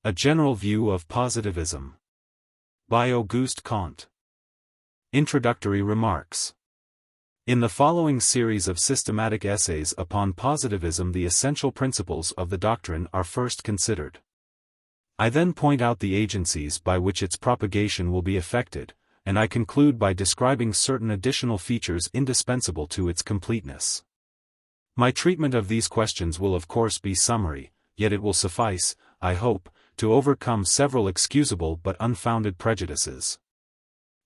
A General View of Positivism. By Auguste Comte. Introductory Remarks. In the following series of systematic essays upon positivism, the essential principles of the doctrine are first considered. I then point out the agencies by which its propagation will be effected, and I conclude by describing certain additional features indispensable to its completeness. My treatment of these questions will of course be summary, yet it will suffice, I hope, to overcome several excusable but unfounded prejudices.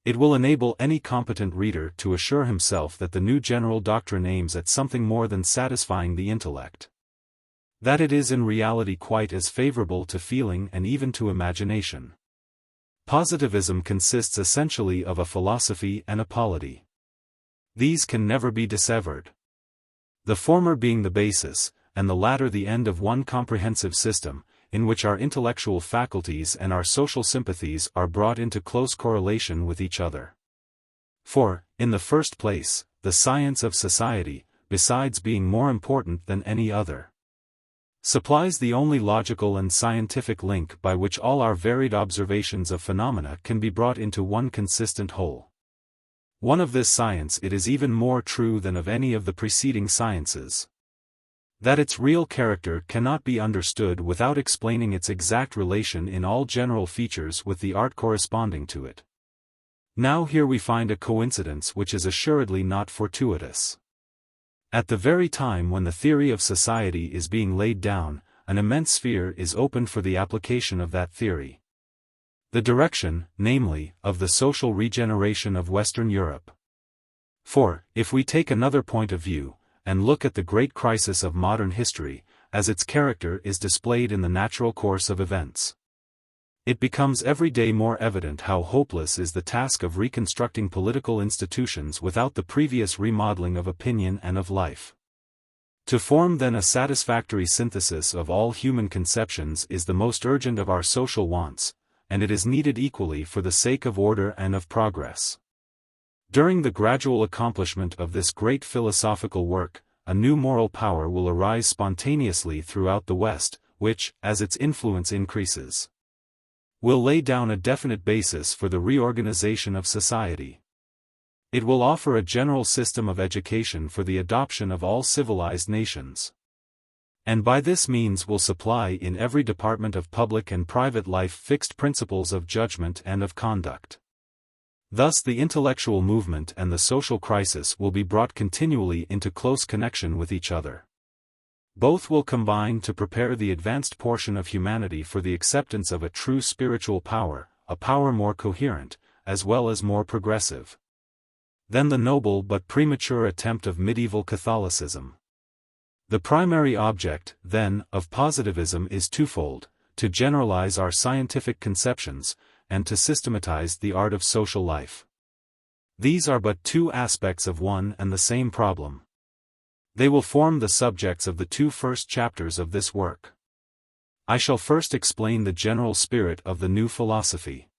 It will enable any competent reader to assure himself that the new general doctrine aims at something more than satisfying the intellect. That it is in reality quite as favorable to feeling and even to imagination. Positivism consists essentially of a philosophy and a polity. These can never be dissevered. The former being the basis, and the latter the end of one comprehensive system, in which our intellectual faculties and our social sympathies are brought into close correlation with each other. For, in the first place, the science of society, besides being more important than any other, supplies the only logical and scientific link by which all our varied observations of phenomena can be brought into one consistent whole. One of this science it is even more true than of any of the preceding sciences, that its real character cannot be understood without explaining its exact relation in all general features with the art corresponding to it. Now here we find a coincidence which is assuredly not fortuitous. At the very time when the theory of society is being laid down, an immense sphere is opened for the application of that theory. The direction, namely, of the social regeneration of Western Europe. For, if we take another point of view, and look at the great crisis of modern history, as its character is displayed in the natural course of events, it becomes every day more evident how hopeless is the task of reconstructing political institutions without the previous remodeling of opinion and of life. To form then a satisfactory synthesis of all human conceptions is the most urgent of our social wants, and it is needed equally for the sake of order and of progress. During the gradual accomplishment of this great philosophical work, a new moral power will arise spontaneously throughout the West, which, as its influence increases, will lay down a definite basis for the reorganization of society. It will offer a general system of education for the adoption of all civilized nations, and by this means will supply in every department of public and private life fixed principles of judgment and of conduct. Thus the intellectual movement and the social crisis will be brought continually into close connection with each other. Both will combine to prepare the advanced portion of humanity for the acceptance of a true spiritual power, a power more coherent, as well as more progressive, than the noble but premature attempt of medieval Catholicism. The primary object, then, of positivism is twofold: to generalize our scientific conceptions, and to systematize the art of social life. These are but two aspects of one and the same problem. They will form the subjects of the two first chapters of this work. I shall first explain the general spirit of the new philosophy.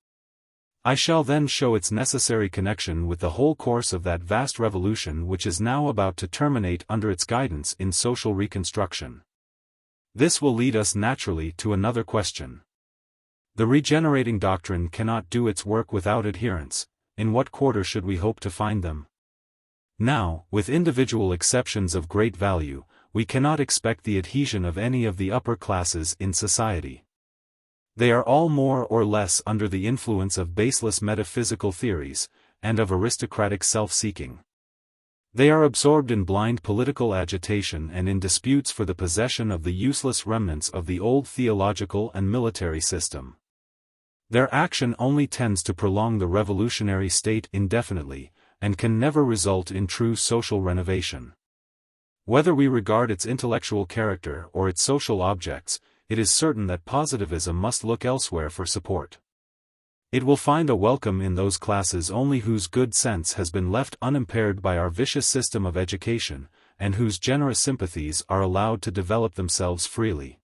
I shall then show its necessary connection with the whole course of that vast revolution which is now about to terminate under its guidance in social reconstruction. This will lead us naturally to another question. The regenerating doctrine cannot do its work without adherents. In what quarter should we hope to find them? Now, with individual exceptions of great value, we cannot expect the adhesion of any of the upper classes in society. They are all more or less under the influence of baseless metaphysical theories, and of aristocratic self-seeking. They are absorbed in blind political agitation and in disputes for the possession of the useless remnants of the old theological and military system. Their action only tends to prolong the revolutionary state indefinitely, and can never result in true social renovation. Whether we regard its intellectual character or its social objects, it is certain that positivism must look elsewhere for support. It will find a welcome in those classes only whose good sense has been left unimpaired by our vicious system of education, and whose generous sympathies are allowed to develop themselves freely.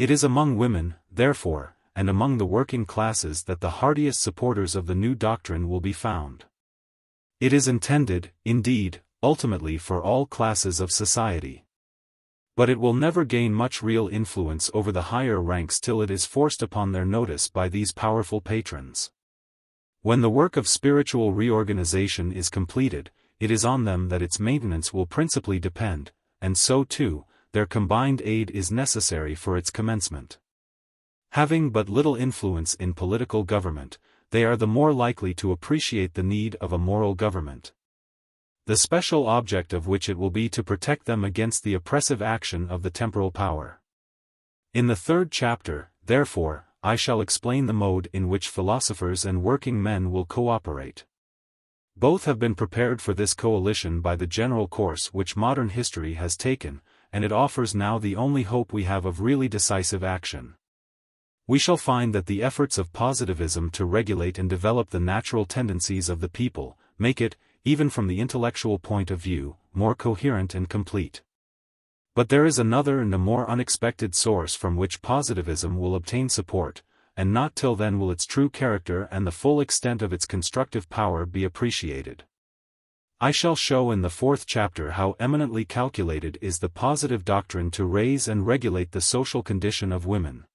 It is among women, therefore, and among the working classes that the heartiest supporters of the new doctrine will be found. It is intended, indeed, ultimately for all classes of society. But it will never gain much real influence over the higher ranks till it is forced upon their notice by these powerful patrons. When the work of spiritual reorganization is completed, it is on them that its maintenance will principally depend, and so too, their combined aid is necessary for its commencement. Having but little influence in political government, they are the more likely to appreciate the need of a moral government, the special object of which it will be to protect them against the oppressive action of the temporal power. In the third chapter, therefore, I shall explain the mode in which philosophers and working men will cooperate. Both have been prepared for this coalition by the general course which modern history has taken, and it offers now the only hope we have of really decisive action. We shall find that the efforts of positivism to regulate and develop the natural tendencies of the people, make it, even from the intellectual point of view, more coherent and complete. But there is another and a more unexpected source from which positivism will obtain support, and not till then will its true character and the full extent of its constructive power be appreciated. I shall show in the fourth chapter how eminently calculated is the positive doctrine to raise and regulate the social condition of women.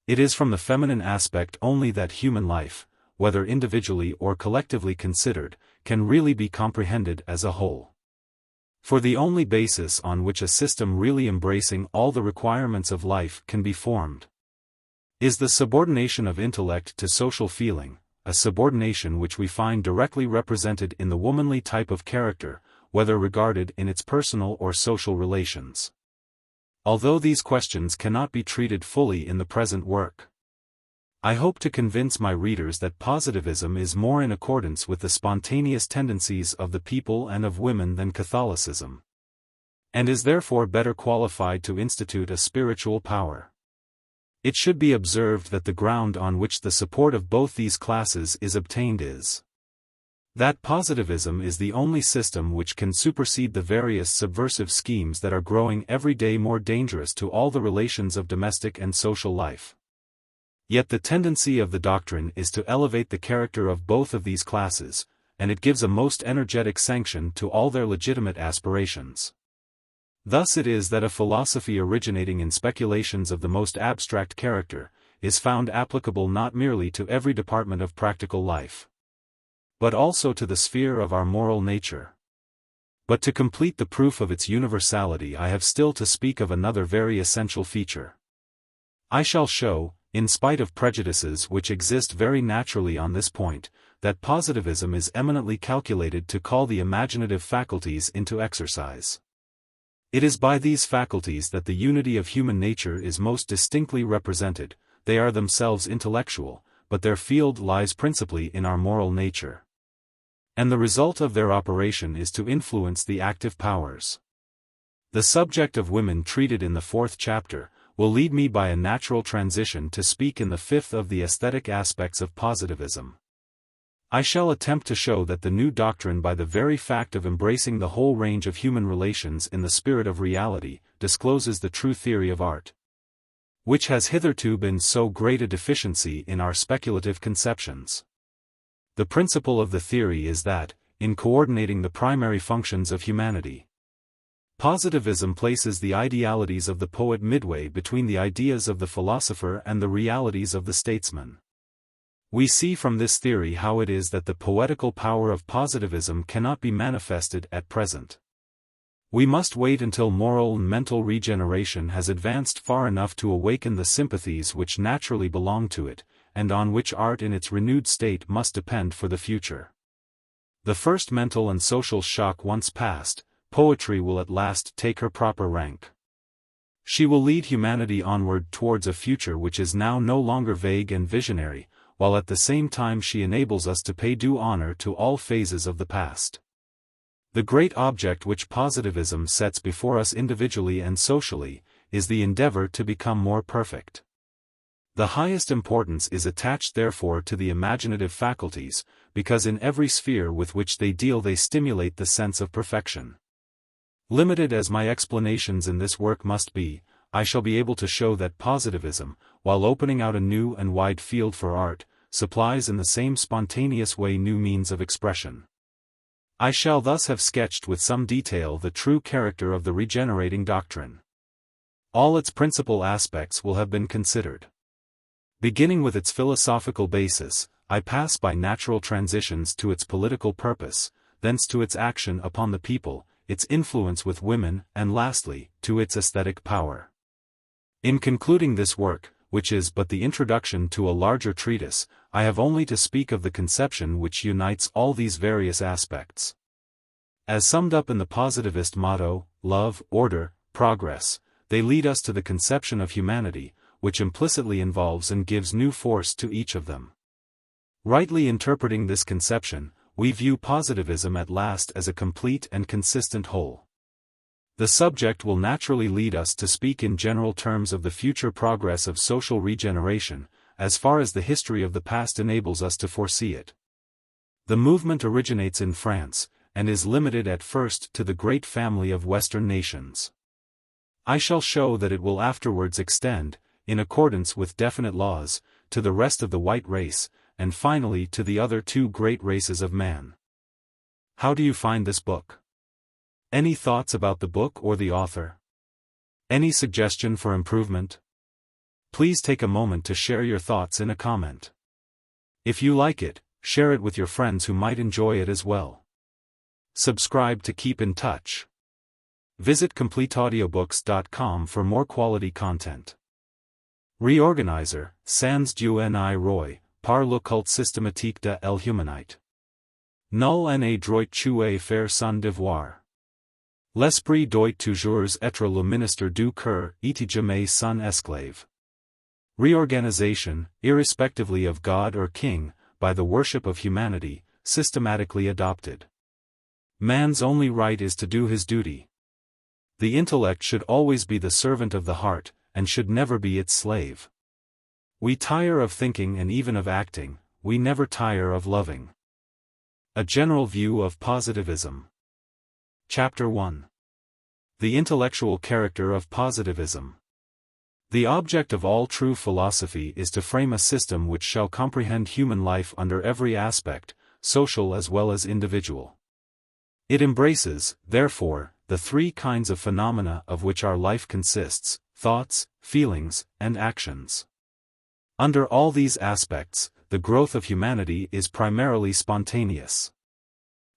It is from the feminine aspect only that human life, whether individually or collectively considered, can really be comprehended as a whole. For the only basis on which a system really embracing all the requirements of life can be formed is the subordination of intellect to social feeling, a subordination which we find directly represented in the womanly type of character, whether regarded in its personal or social relations. Although these questions cannot be treated fully in the present work, I hope to convince my readers that positivism is more in accordance with the spontaneous tendencies of the people and of women than Catholicism, and is therefore better qualified to institute a spiritual power. It should be observed that the ground on which the support of both these classes is obtained is that positivism is the only system which can supersede the various subversive schemes that are growing every day more dangerous to all the relations of domestic and social life. Yet the tendency of the doctrine is to elevate the character of both of these classes, and it gives a most energetic sanction to all their legitimate aspirations. Thus it is that a philosophy originating in speculations of the most abstract character is found applicable not merely to every department of practical life, but also to the sphere of our moral nature. But to complete the proof of its universality I have still to speak of another very essential feature. I shall show, in spite of prejudices which exist very naturally on this point, that positivism is eminently calculated to call the imaginative faculties into exercise. It is by these faculties that the unity of human nature is most distinctly represented. They are themselves intellectual, but their field lies principally in our moral nature, and the result of their operation is to influence the active powers. The subject of women treated in the fourth chapter will lead me by a natural transition to speak in the fifth of the aesthetic aspects of positivism. I shall attempt to show that the new doctrine, by the very fact of embracing the whole range of human relations in the spirit of reality, discloses the true theory of art, which has hitherto been so great a deficiency in our speculative conceptions. The principle of the theory is that, in coordinating the primary functions of humanity, positivism places the idealities of the poet midway between the ideas of the philosopher and the realities of the statesman. We see from this theory how it is that the poetical power of positivism cannot be manifested at present. We must wait until moral and mental regeneration has advanced far enough to awaken the sympathies which naturally belong to it, and on which art in its renewed state must depend for the future. The first mental and social shock once passed, poetry will at last take her proper rank. She will lead humanity onward towards a future which is now no longer vague and visionary, while at the same time she enables us to pay due honor to all phases of the past. The great object which positivism sets before us individually and socially is the endeavor to become more perfect. The highest importance is attached therefore to the imaginative faculties, because in every sphere with which they deal they stimulate the sense of perfection. Limited as my explanations in this work must be, I shall be able to show that positivism, while opening out a new and wide field for art, supplies in the same spontaneous way new means of expression. I shall thus have sketched with some detail the true character of the regenerating doctrine. All its principal aspects will have been considered. Beginning with its philosophical basis, I pass by natural transitions to its political purpose, thence to its action upon the people, its influence with women, and lastly, to its aesthetic power. In concluding this work, which is but the introduction to a larger treatise, I have only to speak of the conception which unites all these various aspects. As summed up in the positivist motto, love, order, progress, they lead us to the conception of humanity, which implicitly involves and gives new force to each of them. Rightly interpreting this conception, we view positivism at last as a complete and consistent whole. The subject will naturally lead us to speak in general terms of the future progress of social regeneration, as far as the history of the past enables us to foresee it. The movement originates in France, and is limited at first to the great family of Western nations. I shall show that it will afterwards extend, in accordance with definite laws, to the rest of the white race, and finally to the other two great races of man. How do you find this book? Any thoughts about the book or the author? Any suggestion for improvement? Please take a moment to share your thoughts in a comment. If you like it, share it with your friends who might enjoy it as well. Subscribe to keep in touch. Visit CompleteAudiobooks.com for more quality content. Reorganizer, sans Dieu ni roi, par le culte systématique de l'humanité. Nul n'a droit de faire son devoir. L'esprit doit toujours être le ministre du cœur et jamais son esclave. Reorganization, irrespectively of God or king, by the worship of humanity, systematically adopted. Man's only right is to do his duty. The intellect should always be the servant of the heart, and should never be its slave. We tire of thinking and even of acting, we never tire of loving. A General View of Positivism. Chapter 1. The Intellectual Character of Positivism. The object of all true philosophy is to frame a system which shall comprehend human life under every aspect, social as well as individual. It embraces, therefore, the three kinds of phenomena of which our life consists: thoughts, feelings, and actions. Under all these aspects, the growth of humanity is primarily spontaneous.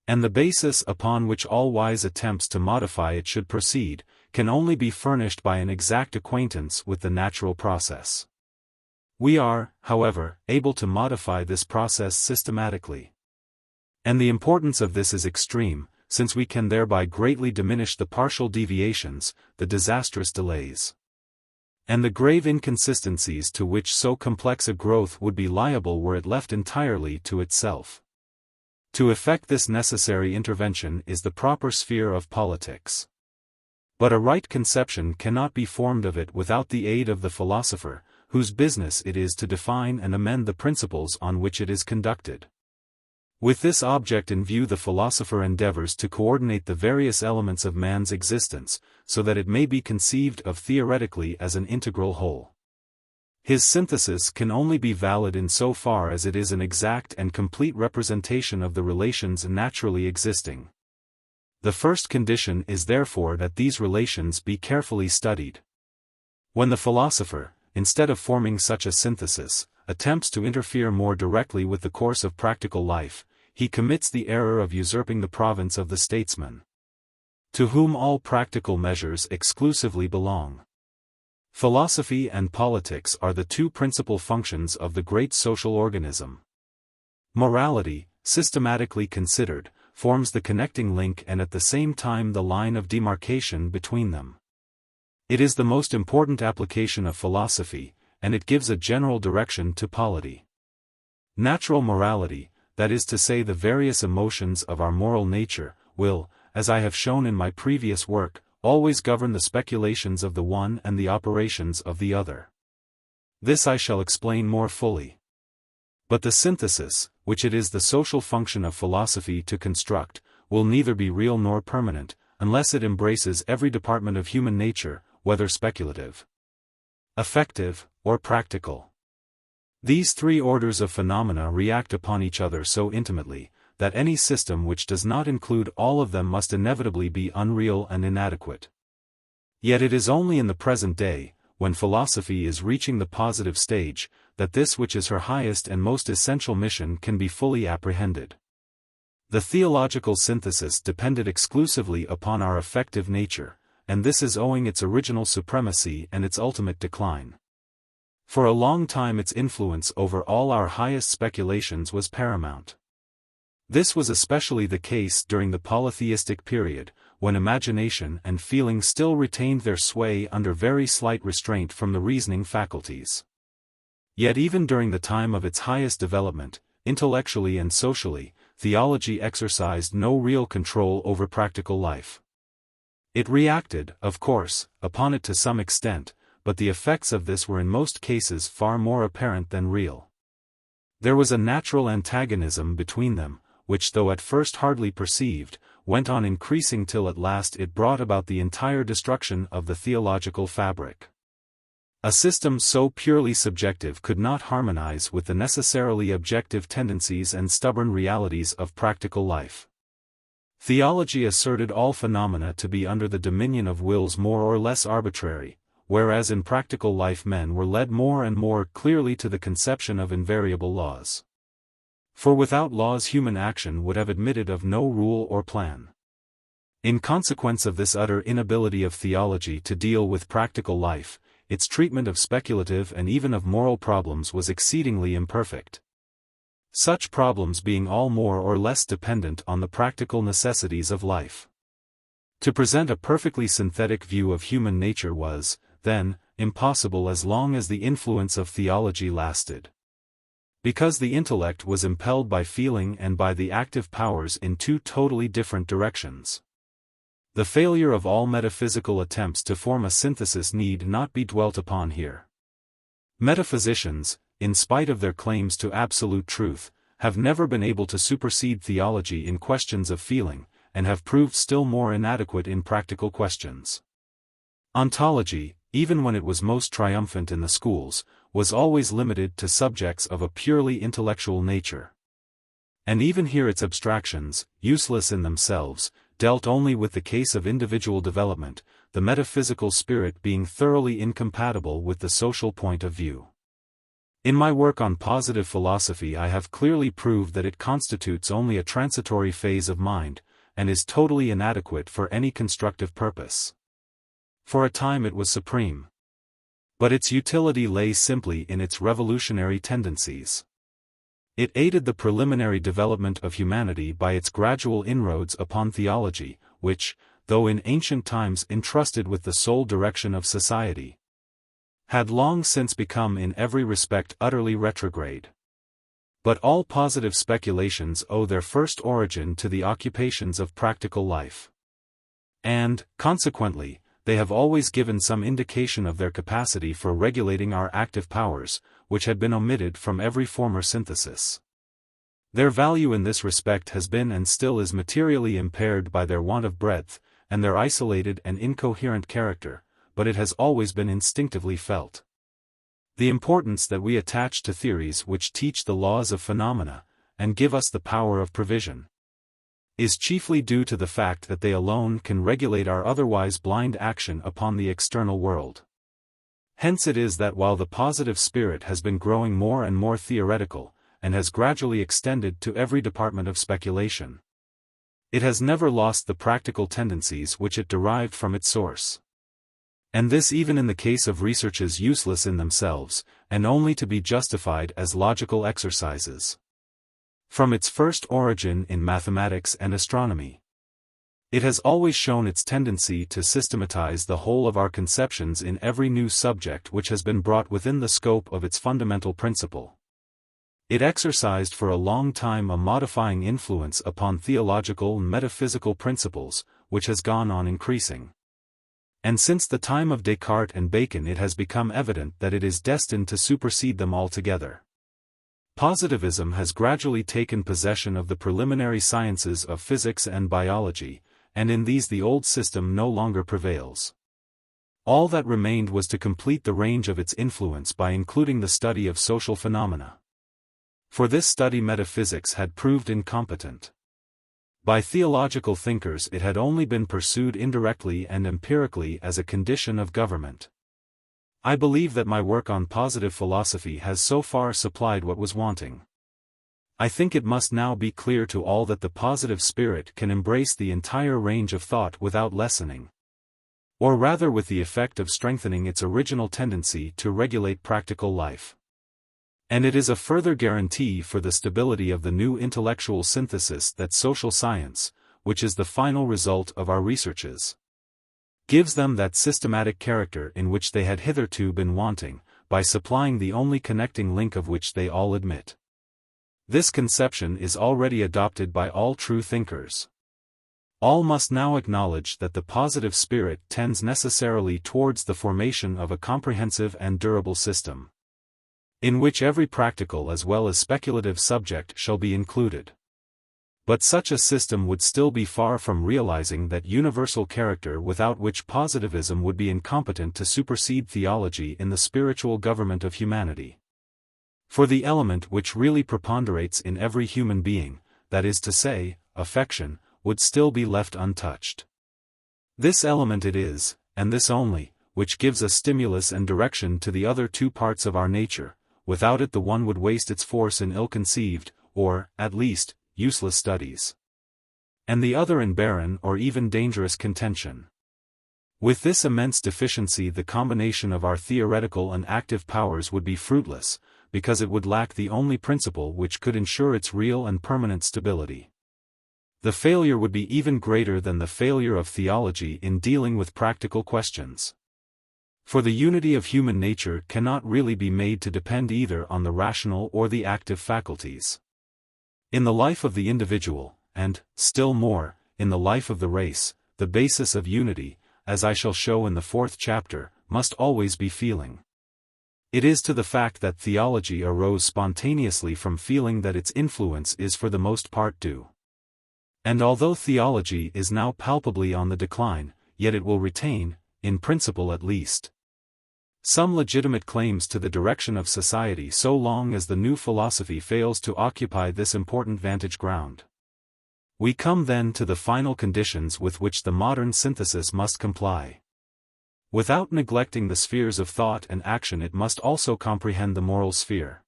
And the basis upon which all wise attempts to modify it should proceed, can only be furnished by an exact acquaintance with the natural process. We are, however, able to modify this process systematically. And the importance of this is extreme, since we can thereby greatly diminish the partial deviations, the disastrous delays, and the grave inconsistencies to which so complex a growth would be liable were it left entirely to itself. To effect this necessary intervention is the proper sphere of politics. But a right conception cannot be formed of it without the aid of the philosopher, whose business it is to define and amend the principles on which it is conducted. With this object in view, the philosopher endeavors to coordinate the various elements of man's existence, so that it may be conceived of theoretically as an integral whole. His synthesis can only be valid in so far as it is an exact and complete representation of the relations naturally existing. The first condition is therefore that these relations be carefully studied. When the philosopher, instead of forming such a synthesis, attempts to interfere more directly with the course of practical life, he commits the error of usurping the province of the statesman, to whom all practical measures exclusively belong. Philosophy and politics are the two principal functions of the great social organism. Morality, systematically considered, forms the connecting link and at the same time the line of demarcation between them. It is the most important application of philosophy, and it gives a general direction to polity. Natural morality, that is to say the various emotions of our moral nature, will, as I have shown in my previous work, always govern the speculations of the one and the operations of the other. This I shall explain more fully. But the synthesis, which it is the social function of philosophy to construct, will neither be real nor permanent, unless it embraces every department of human nature, whether speculative, affective, or practical. These three orders of phenomena react upon each other so intimately, that any system which does not include all of them must inevitably be unreal and inadequate. Yet it is only in the present day, when philosophy is reaching the positive stage, that this which is her highest and most essential mission can be fully apprehended. The theological synthesis depended exclusively upon our affective nature, and this is owing its original supremacy and its ultimate decline. For a long time its influence over all our highest speculations was paramount. This was especially the case during the polytheistic period, when imagination and feeling still retained their sway under very slight restraint from the reasoning faculties. Yet even during the time of its highest development, intellectually and socially, theology exercised no real control over practical life. It reacted, of course, upon it to some extent, but the effects of this were in most cases far more apparent than real. There was a natural antagonism between them, which though at first hardly perceived, went on increasing till at last it brought about the entire destruction of the theological fabric. A system so purely subjective could not harmonize with the necessarily objective tendencies and stubborn realities of practical life. Theology asserted all phenomena to be under the dominion of wills more or less arbitrary, whereas in practical life men were led more and more clearly to the conception of invariable laws. For without laws human action would have admitted of no rule or plan. In consequence of this utter inability of theology to deal with practical life, its treatment of speculative and even of moral problems was exceedingly imperfect. Such problems being all more or less dependent on the practical necessities of life. To present a perfectly synthetic view of human nature was, then, impossible as long as the influence of theology lasted. Because the intellect was impelled by feeling and by the active powers in two totally different directions. The failure of all metaphysical attempts to form a synthesis need not be dwelt upon here. Metaphysicians, in spite of their claims to absolute truth, have never been able to supersede theology in questions of feeling, and have proved still more inadequate in practical questions. Ontology, even when it was most triumphant in the schools, was always limited to subjects of a purely intellectual nature. And even here its abstractions, useless in themselves, dealt only with the case of individual development, the metaphysical spirit being thoroughly incompatible with the social point of view. In my work on positive philosophy I have clearly proved that it constitutes only a transitory phase of mind, and is totally inadequate for any constructive purpose. For a time it was supreme. But its utility lay simply in its revolutionary tendencies. It aided the preliminary development of humanity by its gradual inroads upon theology, which, though in ancient times entrusted with the sole direction of society, had long since become in every respect utterly retrograde. But all positive speculations owe their first origin to the occupations of practical life. And, consequently, they have always given some indication of their capacity for regulating our active powers, which had been omitted from every former synthesis. Their value in this respect has been and still is materially impaired by their want of breadth, and their isolated and incoherent character, but it has always been instinctively felt. The importance that we attach to theories which teach the laws of phenomena, and give us the power of prevision, is chiefly due to the fact that they alone can regulate our otherwise blind action upon the external world. Hence it is that while the positive spirit has been growing more and more theoretical, and has gradually extended to every department of speculation, it has never lost the practical tendencies which it derived from its source. And this even in the case of researches useless in themselves, and only to be justified as logical exercises. From its first origin in mathematics and astronomy, it has always shown its tendency to systematize the whole of our conceptions in every new subject which has been brought within the scope of its fundamental principle. It exercised for a long time a modifying influence upon theological and metaphysical principles, which has gone on increasing. And since the time of Descartes and Bacon it has become evident that it is destined to supersede them altogether. Positivism has gradually taken possession of the preliminary sciences of physics and biology, and in these the old system no longer prevails. All that remained was to complete the range of its influence by including the study of social phenomena. For this study metaphysics had proved incompetent. By theological thinkers it had only been pursued indirectly and empirically as a condition of government. I believe that my work on positive philosophy has so far supplied what was wanting. I think it must now be clear to all that the positive spirit can embrace the entire range of thought without lessening, or rather with the effect of strengthening its original tendency to regulate practical life. And it is a further guarantee for the stability of the new intellectual synthesis that social science, which is the final result of our researches, gives them that systematic character in which they had hitherto been wanting, by supplying the only connecting link of which they all admit. This conception is already adopted by all true thinkers. All must now acknowledge that the positive spirit tends necessarily towards the formation of a comprehensive and durable system, in which every practical as well as speculative subject shall be included. But such a system would still be far from realizing that universal character without which positivism would be incompetent to supersede theology in the spiritual government of humanity. For the element which really preponderates in every human being, that is to say, affection, would still be left untouched. This element it is, and this only, which gives a stimulus and direction to the other two parts of our nature. Without it the one would waste its force in ill-conceived, or, at least, useless studies, and the other in barren or even dangerous contention. With this immense deficiency the combination of our theoretical and active powers would be fruitless, because it would lack the only principle which could ensure its real and permanent stability. The failure would be even greater than the failure of theology in dealing with practical questions. For the unity of human nature cannot really be made to depend either on the rational or the active faculties. In the life of the individual, and, still more, in the life of the race, the basis of unity, as I shall show in the 4th chapter, must always be feeling. It is to the fact that theology arose spontaneously from feeling that its influence is for the most part due. And although theology is now palpably on the decline, yet it will retain, in principle at least, some legitimate claims to the direction of society so long as the new philosophy fails to occupy this important vantage ground. We come then to the final conditions with which the modern synthesis must comply. Without neglecting the spheres of thought and action it must also comprehend the moral sphere.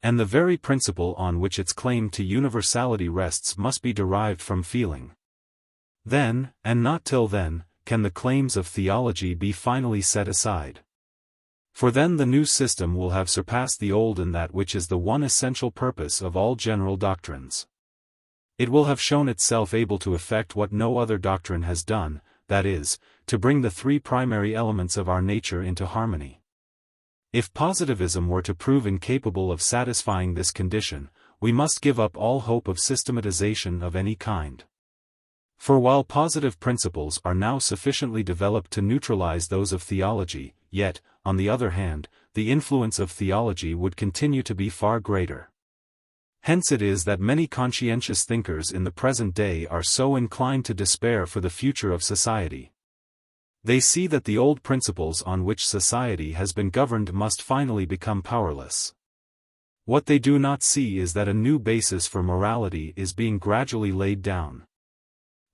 And the very principle on which its claim to universality rests must be derived from feeling. Then, and not till then, can the claims of theology be finally set aside. For then the new system will have surpassed the old in that which is the one essential purpose of all general doctrines. It will have shown itself able to effect what no other doctrine has done, that is, to bring the three primary elements of our nature into harmony. If positivism were to prove incapable of satisfying this condition, we must give up all hope of systematization of any kind. For while positive principles are now sufficiently developed to neutralize those of theology, yet, on the other hand, the influence of theology would continue to be far greater. Hence it is that many conscientious thinkers in the present day are so inclined to despair for the future of society. They see that the old principles on which society has been governed must finally become powerless. What they do not see is that a new basis for morality is being gradually laid down.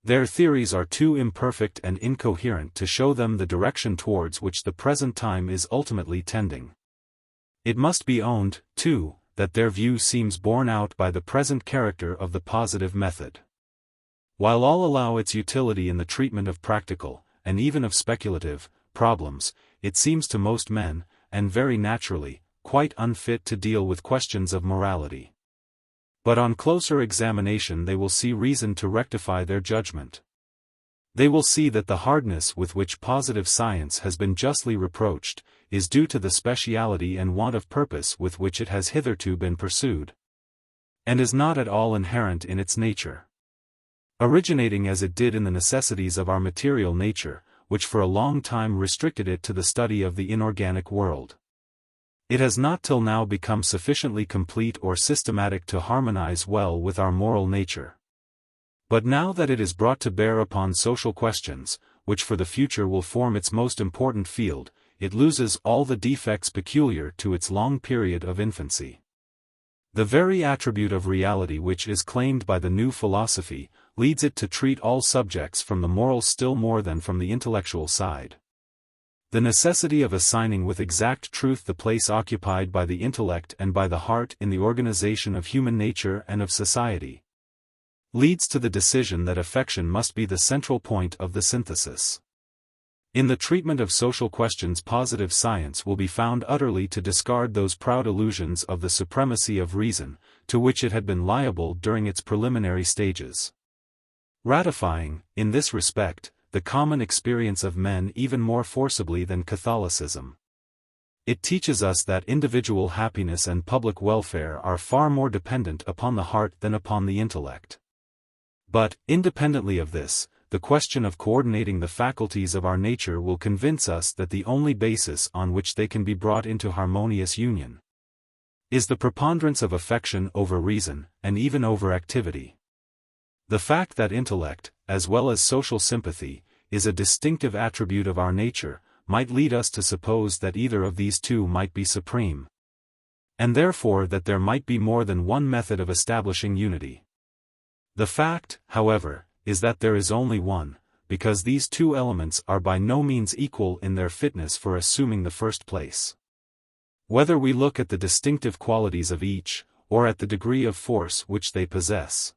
Their theories are too imperfect and incoherent to show them the direction towards which the present time is ultimately tending. It must be owned, too, that their view seems borne out by the present character of the positive method. While all allow its utility in the treatment of practical, and even of speculative, problems, it seems to most men, and very naturally, quite unfit to deal with questions of morality. But on closer examination they will see reason to rectify their judgment. They will see that the hardness with which positive science has been justly reproached, is due to the speciality and want of purpose with which it has hitherto been pursued, and is not at all inherent in its nature. Originating as it did in the necessities of our material nature, which for a long time restricted it to the study of the inorganic world. It has not till now become sufficiently complete or systematic to harmonize well with our moral nature. But now that it is brought to bear upon social questions, which for the future will form its most important field, it loses all the defects peculiar to its long period of infancy. The very attribute of reality which is claimed by the new philosophy, leads it to treat all subjects from the moral still more than from the intellectual side. The necessity of assigning with exact truth the place occupied by the intellect and by the heart in the organization of human nature and of society, leads to the decision that affection must be the central point of the synthesis. In the treatment of social questions, positive science will be found utterly to discard those proud illusions of the supremacy of reason, to which it had been liable during its preliminary stages. Ratifying, in this respect, the common experience of men even more forcibly than Catholicism. It teaches us that individual happiness and public welfare are far more dependent upon the heart than upon the intellect. But, independently of this, the question of coordinating the faculties of our nature will convince us that the only basis on which they can be brought into harmonious union is the preponderance of affection over reason, and even over activity. The fact that intellect, as well as social sympathy, is a distinctive attribute of our nature, might lead us to suppose that either of these two might be supreme, and therefore that there might be more than one method of establishing unity. The fact, however, is that there is only one, because these two elements are by no means equal in their fitness for assuming the first place. Whether we look at the distinctive qualities of each, or at the degree of force which they possess,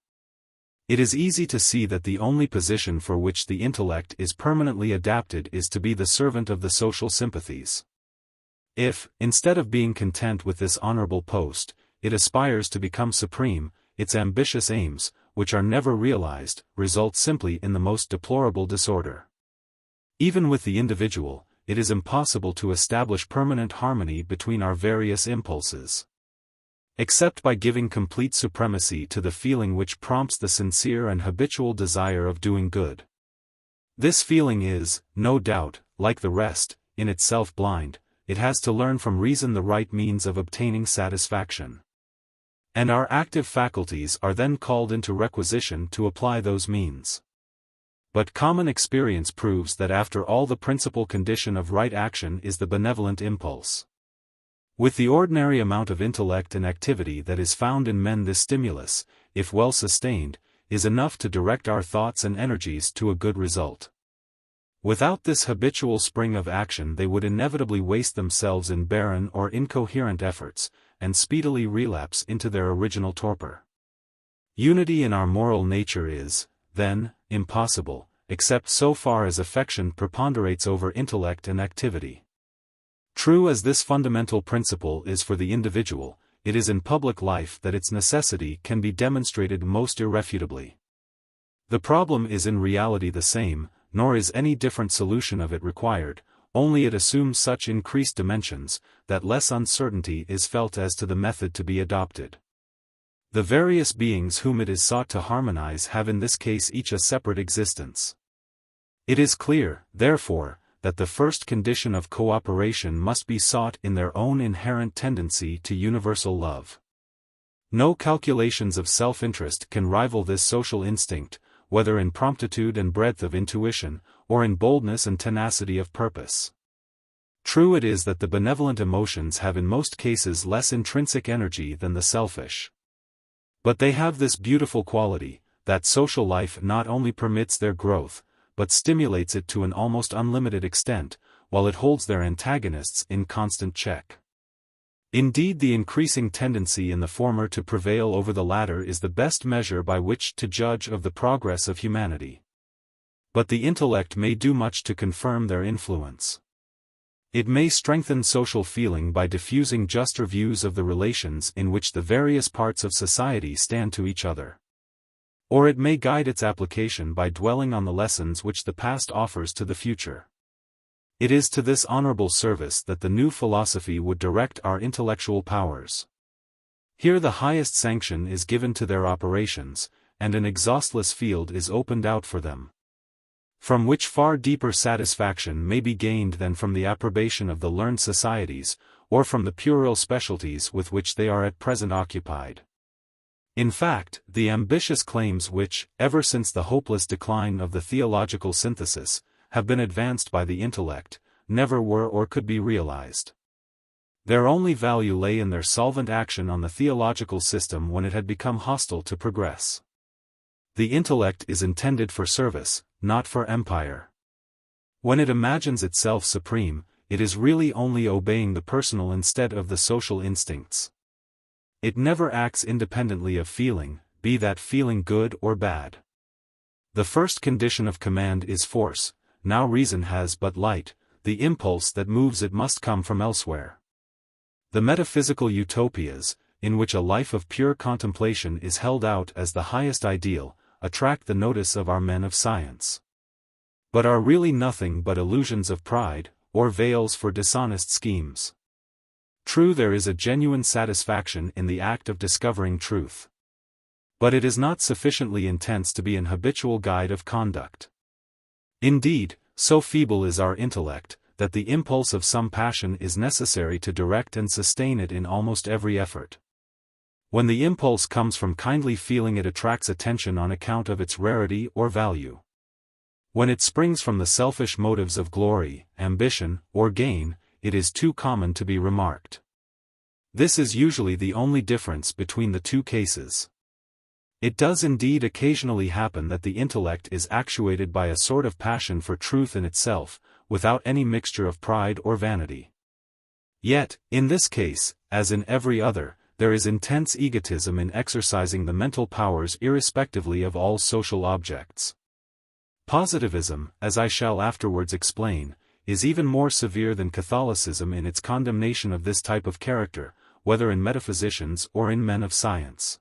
it is easy to see that the only position for which the intellect is permanently adapted is to be the servant of the social sympathies. If, instead of being content with this honorable post, it aspires to become supreme, its ambitious aims, which are never realized, result simply in the most deplorable disorder. Even with the individual, it is impossible to establish permanent harmony between our various impulses, except by giving complete supremacy to the feeling which prompts the sincere and habitual desire of doing good. This feeling is, no doubt, like the rest, in itself blind. It has to learn from reason the right means of obtaining satisfaction. And our active faculties are then called into requisition to apply those means. But common experience proves that after all the principal condition of right action is the benevolent impulse. With the ordinary amount of intellect and activity that is found in men, this stimulus, if well sustained, is enough to direct our thoughts and energies to a good result. Without this habitual spring of action they would inevitably waste themselves in barren or incoherent efforts, and speedily relapse into their original torpor. Unity in our moral nature is, then, impossible, except so far as affection preponderates over intellect and activity. True as this fundamental principle is for the individual, it is in public life that its necessity can be demonstrated most irrefutably. The problem is in reality the same, nor is any different solution of it required, only it assumes such increased dimensions, that less uncertainty is felt as to the method to be adopted. The various beings whom it is sought to harmonize have in this case each a separate existence. It is clear, therefore, that the first condition of cooperation must be sought in their own inherent tendency to universal love. No calculations of self-interest can rival this social instinct, whether in promptitude and breadth of intuition, or in boldness and tenacity of purpose. True it is that the benevolent emotions have in most cases less intrinsic energy than the selfish. But they have this beautiful quality, that social life not only permits their growth, but stimulates it to an almost unlimited extent, while it holds their antagonists in constant check. Indeed, the increasing tendency in the former to prevail over the latter is the best measure by which to judge of the progress of humanity. But the intellect may do much to confirm their influence. It may strengthen social feeling by diffusing juster views of the relations in which the various parts of society stand to each other. Or it may guide its application by dwelling on the lessons which the past offers to the future. It is to this honorable service that the new philosophy would direct our intellectual powers. Here the highest sanction is given to their operations, and an exhaustless field is opened out for them, from which far deeper satisfaction may be gained than from the approbation of the learned societies, or from the puerile specialties with which they are at present occupied. In fact, the ambitious claims which, ever since the hopeless decline of the theological synthesis, have been advanced by the intellect, never were or could be realized. Their only value lay in their solvent action on the theological system when it had become hostile to progress. The intellect is intended for service, not for empire. When it imagines itself supreme, it is really only obeying the personal instead of the social instincts. It never acts independently of feeling, be that feeling good or bad. The first condition of command is force. Now reason has but light, the impulse that moves it must come from elsewhere. The metaphysical utopias, in which a life of pure contemplation is held out as the highest ideal, attract the notice of our men of science. But are really nothing but illusions of pride, or veils for dishonest schemes. True, there is a genuine satisfaction in the act of discovering truth. But it is not sufficiently intense to be an habitual guide of conduct. Indeed, so feeble is our intellect, that the impulse of some passion is necessary to direct and sustain it in almost every effort. When the impulse comes from kindly feeling, it attracts attention on account of its rarity or value. When it springs from the selfish motives of glory, ambition, or gain, it is too common to be remarked. This is usually the only difference between the two cases. It does indeed occasionally happen that the intellect is actuated by a sort of passion for truth in itself, without any mixture of pride or vanity. Yet, in this case, as in every other, there is intense egotism in exercising the mental powers irrespectively of all social objects. Positivism, as I shall afterwards explain, is even more severe than Catholicism in its condemnation of this type of character, whether in metaphysicians or in men of science.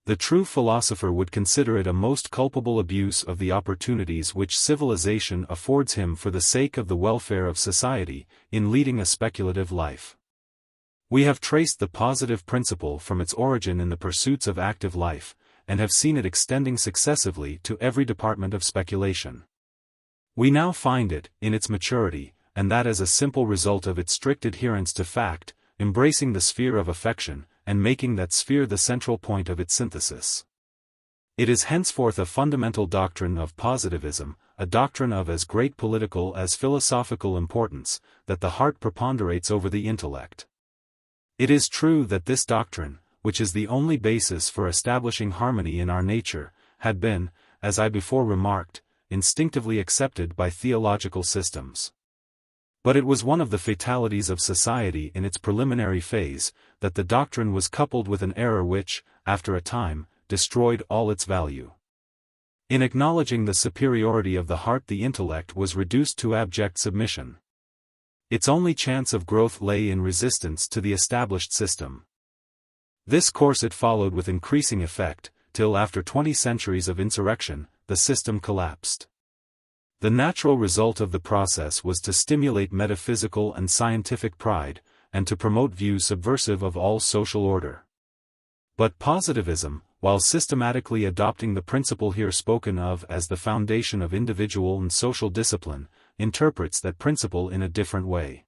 The true philosopher would consider it a most culpable abuse of the opportunities which civilization affords him for the sake of the welfare of society, in leading a speculative life. We have traced the positive principle from its origin in the pursuits of active life, and have seen it extending successively to every department of speculation. We now find it, in its maturity, and that as a simple result of its strict adherence to fact, embracing the sphere of affection, and making that sphere the central point of its synthesis. It is henceforth a fundamental doctrine of positivism, a doctrine of as great political as philosophical importance, that the heart preponderates over the intellect. It is true that this doctrine, which is the only basis for establishing harmony in our nature, had been, as I before remarked, instinctively accepted by theological systems. But it was one of the fatalities of society in its preliminary phase, that the doctrine was coupled with an error which, after a time, destroyed all its value. In acknowledging the superiority of the heart, the intellect was reduced to abject submission. Its only chance of growth lay in resistance to the established system. This course it followed with increasing effect, till after 20 centuries of insurrection, the system collapsed. The natural result of the process was to stimulate metaphysical and scientific pride, and to promote views subversive of all social order. But positivism, while systematically adopting the principle here spoken of as the foundation of individual and social discipline, interprets that principle in a different way.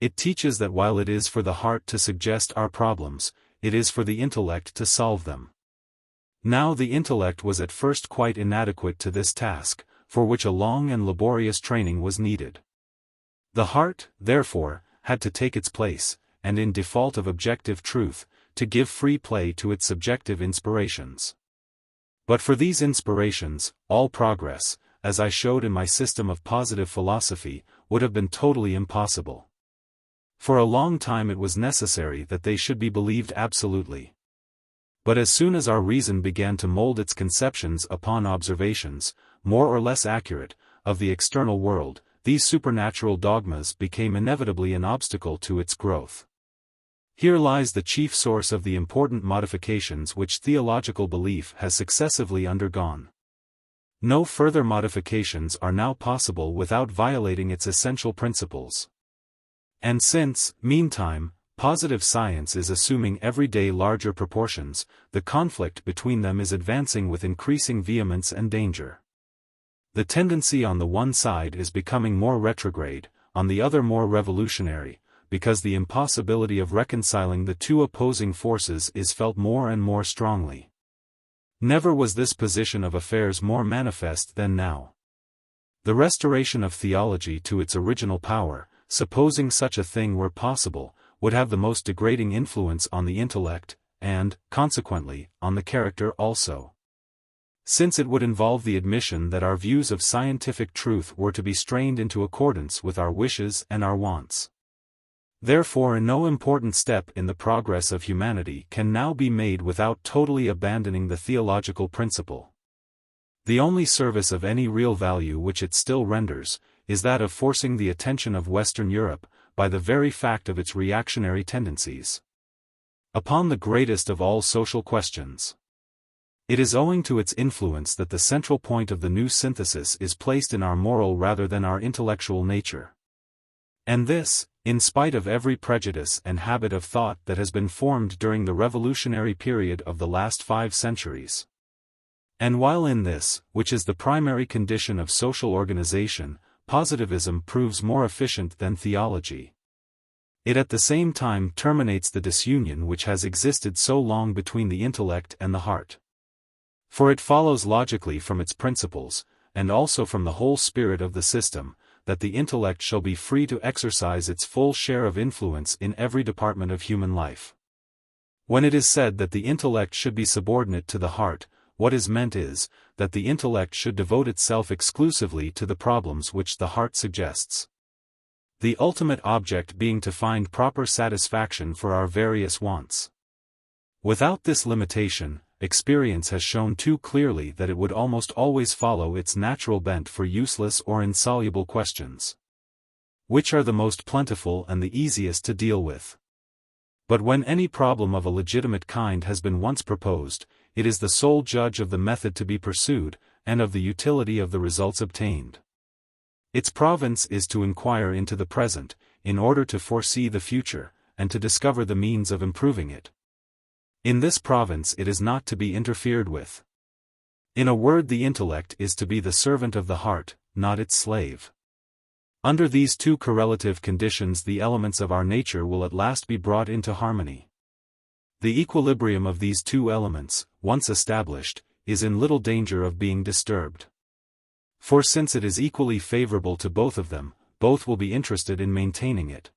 It teaches that while it is for the heart to suggest our problems, it is for the intellect to solve them. Now the intellect was at first quite inadequate to this task, for which a long and laborious training was needed. The heart, therefore, had to take its place, and in default of objective truth, to give free play to its subjective inspirations. But for these inspirations, all progress, as I showed in my system of positive philosophy, would have been totally impossible. For a long time it was necessary that they should be believed absolutely. But as soon as our reason began to mold its conceptions upon observations, more or less accurate, of the external world, these supernatural dogmas became inevitably an obstacle to its growth. Here lies the chief source of the important modifications which theological belief has successively undergone. No further modifications are now possible without violating its essential principles. And since, meantime, positive science is assuming every day larger proportions, the conflict between them is advancing with increasing vehemence and danger. The tendency on the one side is becoming more retrograde, on the other more revolutionary, because the impossibility of reconciling the two opposing forces is felt more and more strongly. Never was this position of affairs more manifest than now. The restoration of theology to its original power, supposing such a thing were possible, would have the most degrading influence on the intellect, and, consequently, on the character also. Since it would involve the admission that our views of scientific truth were to be strained into accordance with our wishes and our wants. Therefore, no important step in the progress of humanity can now be made without totally abandoning the theological principle. The only service of any real value which it still renders, is that of forcing the attention of Western Europe, by the very fact of its reactionary tendencies, upon the greatest of all social questions. It is owing to its influence that the central point of the new synthesis is placed in our moral rather than our intellectual nature. And this, in spite of every prejudice and habit of thought that has been formed during the revolutionary period of the last 5 centuries. And while in this, which is the primary condition of social organization, positivism proves more efficient than theology, it at the same time terminates the disunion which has existed so long between the intellect and the heart. For it follows logically from its principles, and also from the whole spirit of the system, that the intellect shall be free to exercise its full share of influence in every department of human life. When it is said that the intellect should be subordinate to the heart, what is meant is, that the intellect should devote itself exclusively to the problems which the heart suggests. The ultimate object being to find proper satisfaction for our various wants. Without this limitation, experience has shown too clearly that it would almost always follow its natural bent for useless or insoluble questions, which are the most plentiful and the easiest to deal with. But when any problem of a legitimate kind has been once proposed, it is the sole judge of the method to be pursued, and of the utility of the results obtained. Its province is to inquire into the present, in order to foresee the future, and to discover the means of improving it. In this province it is not to be interfered with. In a word, the intellect is to be the servant of the heart, not its slave. Under these two correlative conditions the elements of our nature will at last be brought into harmony. The equilibrium of these two elements, once established, is in little danger of being disturbed. For since it is equally favorable to both of them, both will be interested in maintaining it.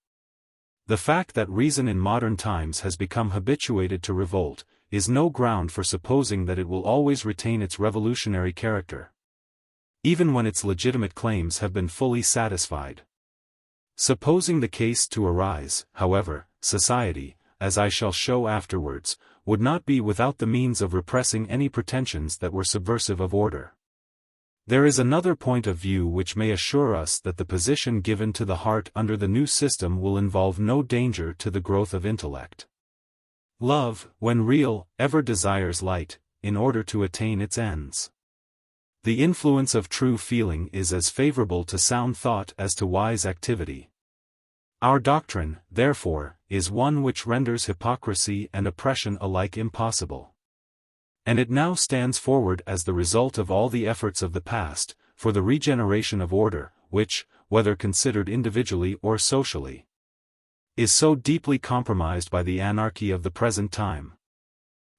The fact that reason in modern times has become habituated to revolt, is no ground for supposing that it will always retain its revolutionary character, even when its legitimate claims have been fully satisfied. Supposing the case to arise, however, society, as I shall show afterwards, would not be without the means of repressing any pretensions that were subversive of order. There is another point of view which may assure us that the position given to the heart under the new system will involve no danger to the growth of intellect. Love, when real, ever desires light, in order to attain its ends. The influence of true feeling is as favorable to sound thought as to wise activity. Our doctrine, therefore, is one which renders hypocrisy and oppression alike impossible. And it now stands forward as the result of all the efforts of the past, for the regeneration of order, which, whether considered individually or socially, is so deeply compromised by the anarchy of the present time.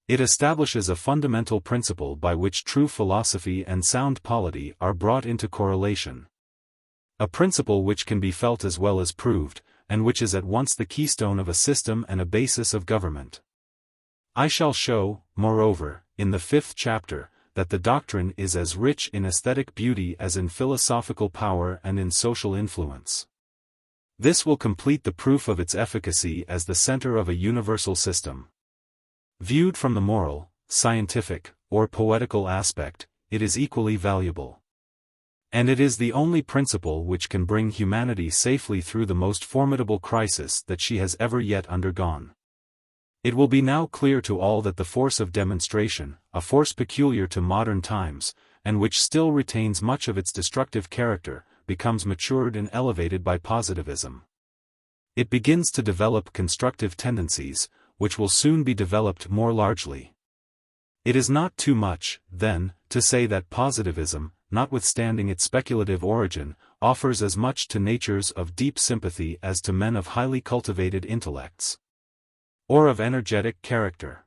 It establishes a fundamental principle by which true philosophy and sound polity are brought into correlation. A principle which can be felt as well as proved, and which is at once the keystone of a system and a basis of government. I shall show, moreover, in the 5th chapter, that the doctrine is as rich in aesthetic beauty as in philosophical power and in social influence. This will complete the proof of its efficacy as the center of a universal system. Viewed from the moral, scientific, or poetical aspect, it is equally valuable. And it is the only principle which can bring humanity safely through the most formidable crisis that she has ever yet undergone. It will be now clear to all that the force of demonstration, a force peculiar to modern times, and which still retains much of its destructive character, becomes matured and elevated by positivism. It begins to develop constructive tendencies, which will soon be developed more largely. It is not too much, then, to say that positivism, notwithstanding its speculative origin, offers as much to natures of deep sympathy as to men of highly cultivated intellects, or of energetic character.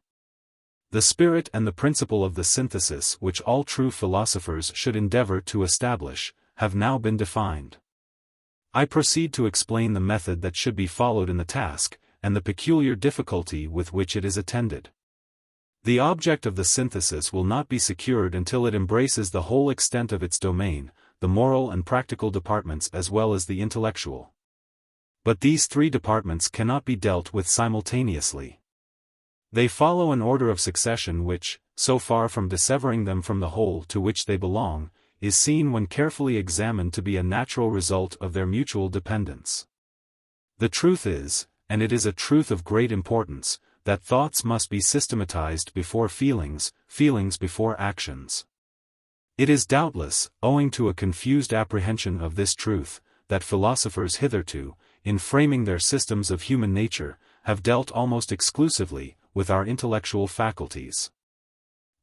The spirit and the principle of the synthesis which all true philosophers should endeavor to establish, have now been defined. I proceed to explain the method that should be followed in the task, and the peculiar difficulty with which it is attended. The object of the synthesis will not be secured until it embraces the whole extent of its domain, the moral and practical departments as well as the intellectual. But these three departments cannot be dealt with simultaneously. They follow an order of succession which, so far from dissevering them from the whole to which they belong, is seen when carefully examined to be a natural result of their mutual dependence. The truth is, and it is a truth of great importance, that thoughts must be systematized before feelings, feelings before actions. It is doubtless, owing to a confused apprehension of this truth, that philosophers hitherto, in framing their systems of human nature, have dealt almost exclusively with our intellectual faculties.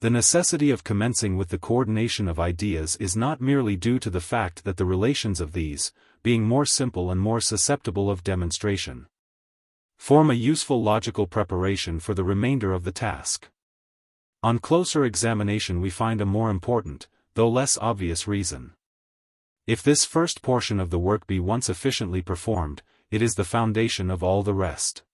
The necessity of commencing with the coordination of ideas is not merely due to the fact that the relations of these, being more simple and more susceptible of demonstration, form a useful logical preparation for the remainder of the task. On closer examination we find a more important, though less obvious reason. If this first portion of the work be once efficiently performed, it is the foundation of all the rest.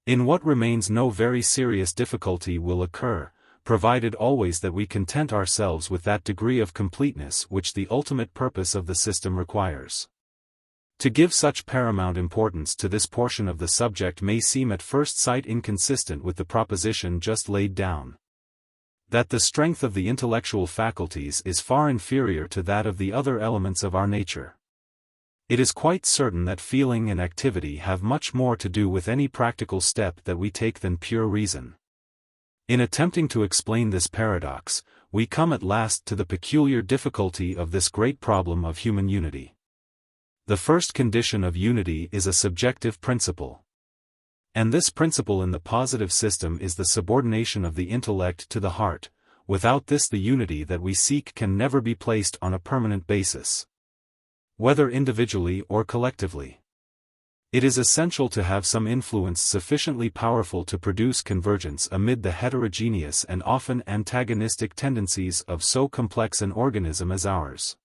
In what remains no very serious difficulty will occur, provided always that we content ourselves with that degree of completeness which the ultimate purpose of the system requires. To give such paramount importance to this portion of the subject may seem at first sight inconsistent with the proposition just laid down. That the strength of the intellectual faculties is far inferior to that of the other elements of our nature. It is quite certain that feeling and activity have much more to do with any practical step that we take than pure reason. In attempting to explain this paradox, we come at last to the peculiar difficulty of this great problem of human unity. The first condition of unity is a subjective principle. And this principle in the positive system is the subordination of the intellect to the heart. Without this the unity that we seek can never be placed on a permanent basis, whether individually or collectively. It is essential to have some influence sufficiently powerful to produce convergence amid the heterogeneous and often antagonistic tendencies of so complex an organism as ours.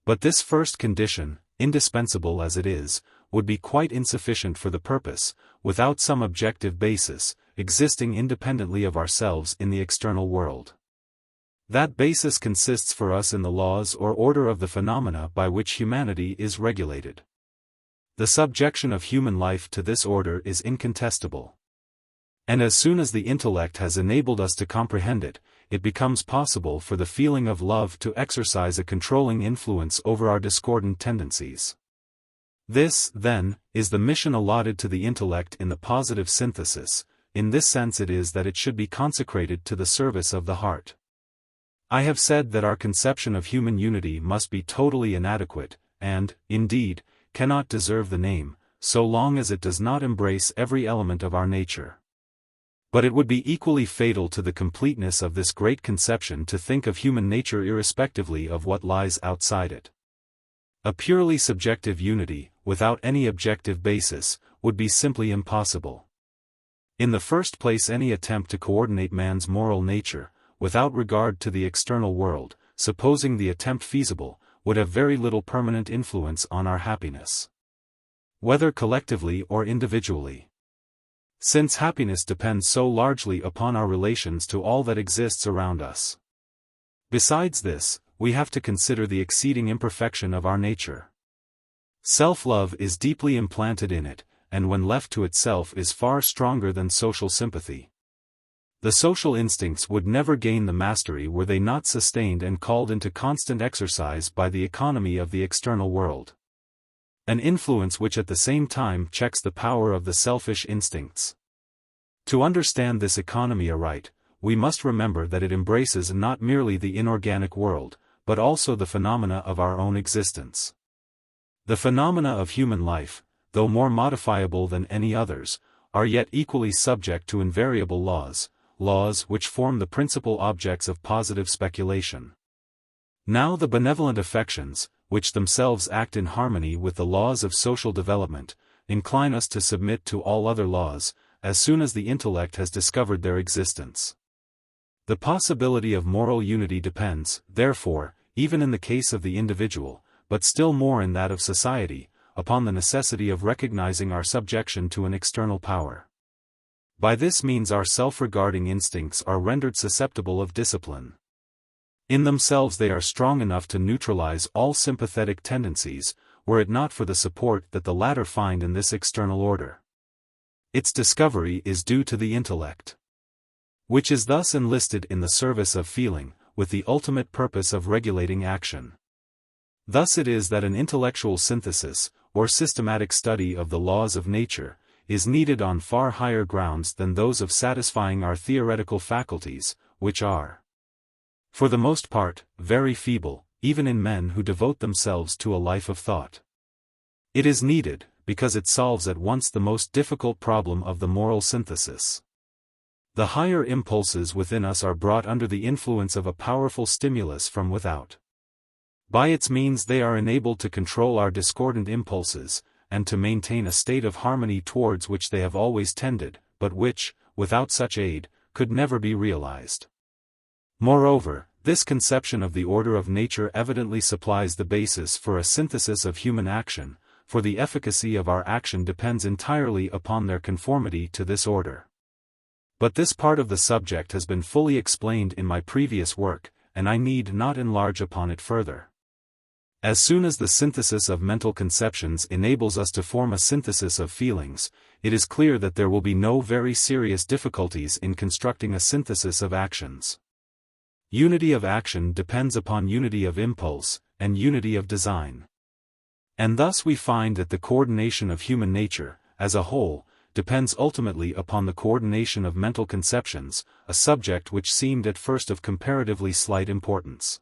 But this first condition, indispensable as it is, would be quite insufficient for the purpose, without some objective basis, existing independently of ourselves in the external world. That basis consists for us in the laws or order of the phenomena by which humanity is regulated. The subjection of human life to this order is incontestable. And as soon as the intellect has enabled us to comprehend it, it becomes possible for the feeling of love to exercise a controlling influence over our discordant tendencies. This, then, is the mission allotted to the intellect in the positive synthesis. In this sense it is that it should be consecrated to the service of the heart. I have said that our conception of human unity must be totally inadequate, and, indeed, cannot deserve the name, so long as it does not embrace every element of our nature. But it would be equally fatal to the completeness of this great conception to think of human nature irrespectively of what lies outside it. A purely subjective unity, without any objective basis, would be simply impossible. In the first place, any attempt to coordinate man's moral nature, without regard to the external world, supposing the attempt feasible, would have very little permanent influence on our happiness, whether collectively or individually. Since happiness depends so largely upon our relations to all that exists around us. Besides this, we have to consider the exceeding imperfection of our nature. Self-love is deeply implanted in it, and when left to itself is far stronger than social sympathy. The social instincts would never gain the mastery were they not sustained and called into constant exercise by the economy of the external world. An influence which at the same time checks the power of the selfish instincts. To understand this economy aright, we must remember that it embraces not merely the inorganic world, but also the phenomena of our own existence. The phenomena of human life, though more modifiable than any others, are yet equally subject to invariable laws which form the principal objects of positive speculation. Now the benevolent affections, which themselves act in harmony with the laws of social development, incline us to submit to all other laws, as soon as the intellect has discovered their existence. The possibility of moral unity depends, therefore, even in the case of the individual, but still more in that of society, upon the necessity of recognizing our subjection to an external power. By this means our self-regarding instincts are rendered susceptible of discipline. In themselves they are strong enough to neutralize all sympathetic tendencies, were it not for the support that the latter find in this external order. Its discovery is due to the intellect, which is thus enlisted in the service of feeling, with the ultimate purpose of regulating action. Thus it is that an intellectual synthesis, or systematic study of the laws of nature, is needed on far higher grounds than those of satisfying our theoretical faculties, which are, for the most part, very feeble, even in men who devote themselves to a life of thought. It is needed, because it solves at once the most difficult problem of the moral synthesis. The higher impulses within us are brought under the influence of a powerful stimulus from without. By its means they are enabled to control our discordant impulses, and to maintain a state of harmony towards which they have always tended, but which, without such aid, could never be realized. Moreover, this conception of the order of nature evidently supplies the basis for a synthesis of human action, for the efficacy of our action depends entirely upon their conformity to this order. But this part of the subject has been fully explained in my previous work, and I need not enlarge upon it further. As soon as the synthesis of mental conceptions enables us to form a synthesis of feelings, it is clear that there will be no very serious difficulties in constructing a synthesis of actions. Unity of action depends upon unity of impulse, and unity of design. And thus we find that the coordination of human nature, as a whole, depends ultimately upon the coordination of mental conceptions, a subject which seemed at first of comparatively slight importance.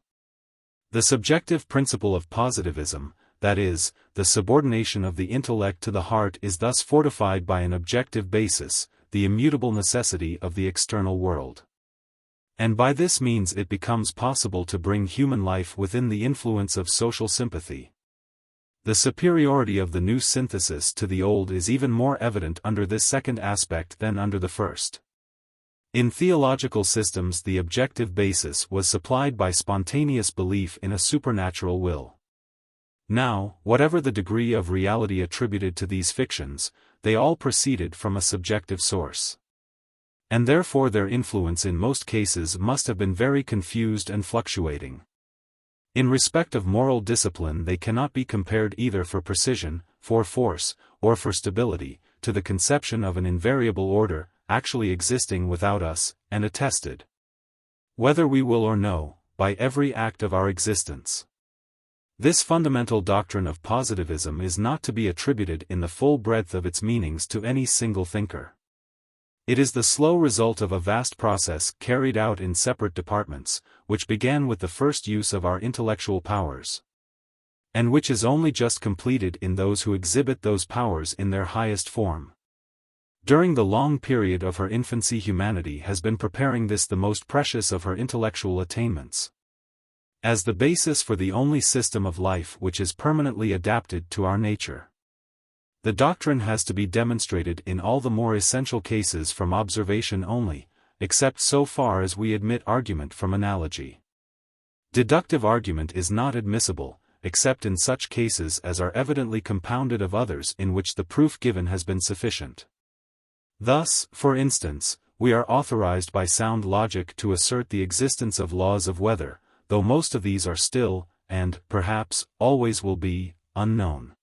The subjective principle of positivism, that is, the subordination of the intellect to the heart, is thus fortified by an objective basis, the immutable necessity of the external world. And by this means it becomes possible to bring human life within the influence of social sympathy. The superiority of the new synthesis to the old is even more evident under this second aspect than under the first. In theological systems the objective basis was supplied by spontaneous belief in a supernatural will. Now, whatever the degree of reality attributed to these fictions, they all proceeded from a subjective source. And therefore their influence in most cases must have been very confused and fluctuating. In respect of moral discipline they cannot be compared either for precision, for force, or for stability, to the conception of an invariable order, actually existing without us, and attested, whether we will or no, by every act of our existence. This fundamental doctrine of positivism is not to be attributed in the full breadth of its meanings to any single thinker. It is the slow result of a vast process carried out in separate departments, which began with the first use of our intellectual powers, and which is only just completed in those who exhibit those powers in their highest form. During the long period of her infancy humanity has been preparing this the most precious of her intellectual attainments, as the basis for the only system of life which is permanently adapted to our nature. The doctrine has to be demonstrated in all the more essential cases from observation only, except so far as we admit argument from analogy. Deductive argument is not admissible, except in such cases as are evidently compounded of others in which the proof given has been sufficient. Thus, for instance, we are authorized by sound logic to assert the existence of laws of weather, though most of these are still, and, perhaps, always will be, unknown.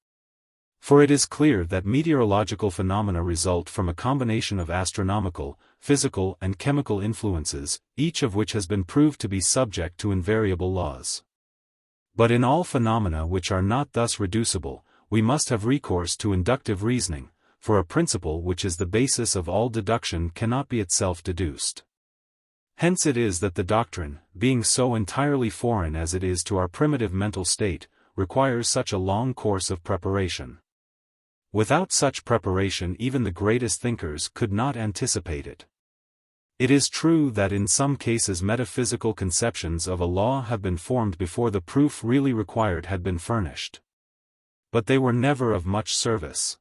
For it is clear that meteorological phenomena result from a combination of astronomical, physical and chemical influences, each of which has been proved to be subject to invariable laws. But in all phenomena which are not thus reducible, we must have recourse to inductive reasoning, for a principle which is the basis of all deduction cannot be itself deduced. Hence it is that the doctrine, being so entirely foreign as it is to our primitive mental state, requires such a long course of preparation. Without such preparation even the greatest thinkers could not anticipate it. It is true that in some cases metaphysical conceptions of a law have been formed before the proof really required had been furnished. But they were never of much service,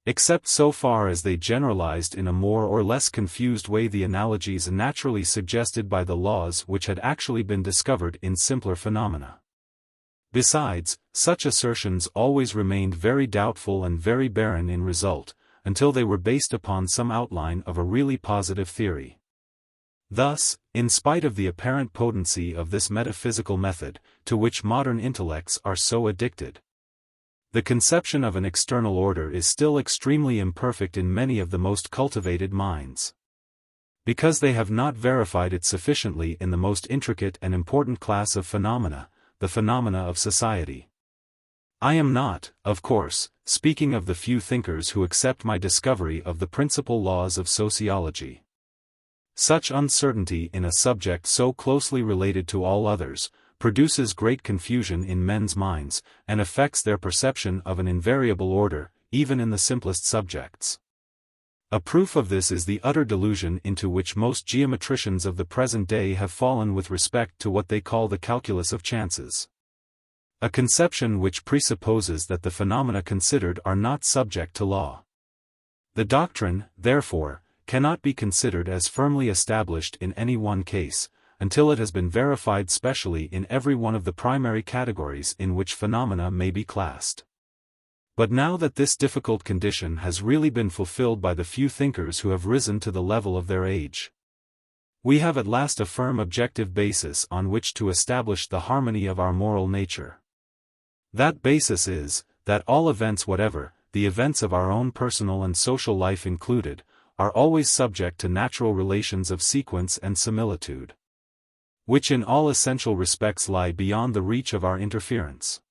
except so far as they generalized in a more or less confused way the analogies naturally suggested by the laws which had actually been discovered in simpler phenomena. Besides, such assertions always remained very doubtful and very barren in result, until they were based upon some outline of a really positive theory. Thus, in spite of the apparent potency of this metaphysical method, to which modern intellects are so addicted, the conception of an external order is still extremely imperfect in many of the most cultivated minds, because they have not verified it sufficiently in the most intricate and important class of phenomena, the phenomena of society. I am not, of course, speaking of the few thinkers who accept my discovery of the principal laws of sociology. Such uncertainty in a subject so closely related to all others produces great confusion in men's minds, and affects their perception of an invariable order, even in the simplest subjects. A proof of this is the utter delusion into which most geometricians of the present day have fallen with respect to what they call the calculus of chances. A conception which presupposes that the phenomena considered are not subject to law. The doctrine, therefore, cannot be considered as firmly established in any one case, until it has been verified specially in every one of the primary categories in which phenomena may be classed. But now that this difficult condition has really been fulfilled by the few thinkers who have risen to the level of their age, we have at last a firm objective basis on which to establish the harmony of our moral nature. That basis is, that all events whatever, the events of our own personal and social life included, are always subject to natural relations of sequence and similitude, which in all essential respects lie beyond the reach of our interference.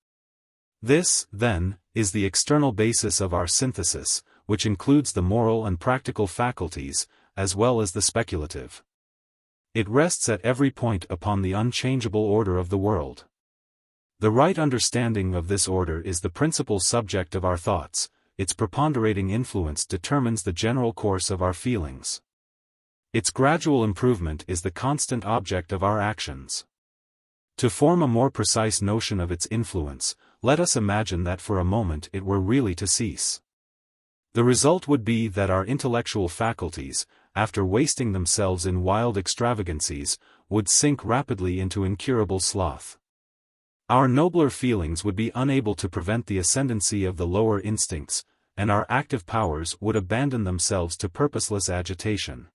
This, then, is the external basis of our synthesis, which includes the moral and practical faculties, as well as the speculative. It rests at every point upon the unchangeable order of the world. The right understanding of this order is the principal subject of our thoughts, its preponderating influence determines the general course of our feelings. Its gradual improvement is the constant object of our actions. To form a more precise notion of its influence, let us imagine that for a moment it were really to cease. The result would be that our intellectual faculties, after wasting themselves in wild extravagancies, would sink rapidly into incurable sloth. Our nobler feelings would be unable to prevent the ascendancy of the lower instincts, and our active powers would abandon themselves to purposeless agitation.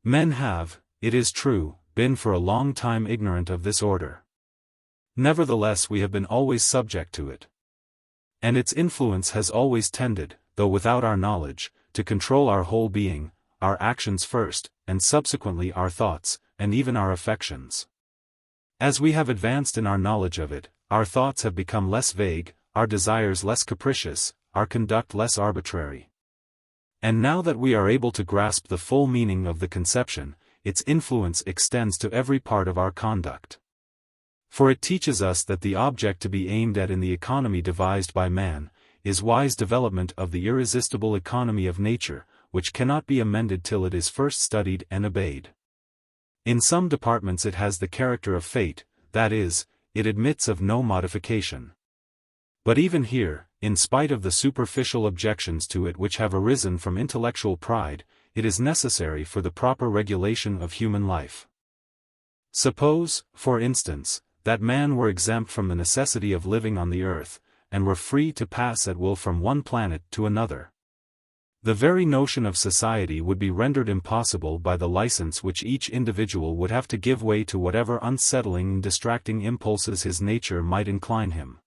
Men have, it is true, been for a long time ignorant of this order. Nevertheless we have been always subject to it. And its influence has always tended, though without our knowledge, to control our whole being, our actions first, and subsequently our thoughts, and even our affections. As we have advanced in our knowledge of it, our thoughts have become less vague, our desires less capricious, our conduct less arbitrary. And now that we are able to grasp the full meaning of the conception, its influence extends to every part of our conduct. For it teaches us that the object to be aimed at in the economy devised by man, is wise development of the irresistible economy of nature, which cannot be amended till it is first studied and obeyed. In some departments it has the character of fate, that is, it admits of no modification. But even here, in spite of the superficial objections to it which have arisen from intellectual pride, it is necessary for the proper regulation of human life. Suppose, for instance, that man were exempt from the necessity of living on the earth, and were free to pass at will from one planet to another. The very notion of society would be rendered impossible by the license which each individual would have to give way to whatever unsettling and distracting impulses his nature might incline him.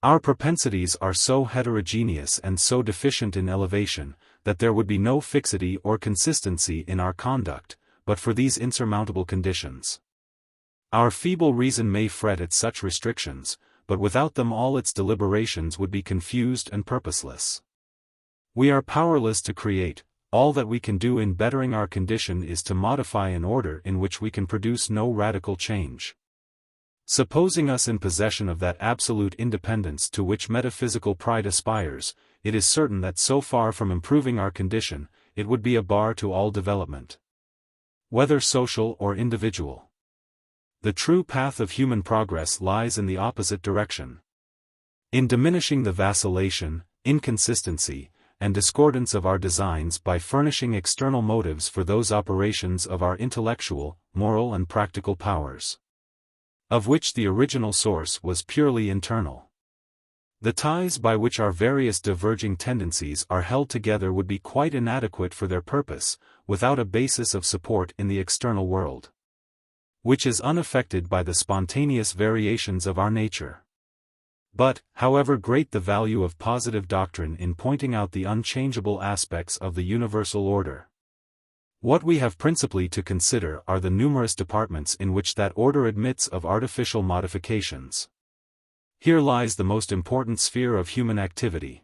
Our propensities are so heterogeneous and so deficient in elevation, that there would be no fixity or consistency in our conduct, but for these insurmountable conditions. Our feeble reason may fret at such restrictions, but without them all its deliberations would be confused and purposeless. We are powerless to create, all that we can do in bettering our condition is to modify an order in which we can produce no radical change. Supposing us in possession of that absolute independence to which metaphysical pride aspires, it is certain that so far from improving our condition, it would be a bar to all development, whether social or individual. The true path of human progress lies in the opposite direction. In diminishing the vacillation, inconsistency, and discordance of our designs by furnishing external motives for those operations of our intellectual, moral and practical powers. of which the original source was purely internal. The ties by which our various diverging tendencies are held together would be quite inadequate for their purpose, without a basis of support in the external world, which is unaffected by the spontaneous variations of our nature. But, however great the value of positive doctrine in pointing out the unchangeable aspects of the universal order, what we have principally to consider are the numerous departments in which that order admits of artificial modifications. Here lies the most important sphere of human activity.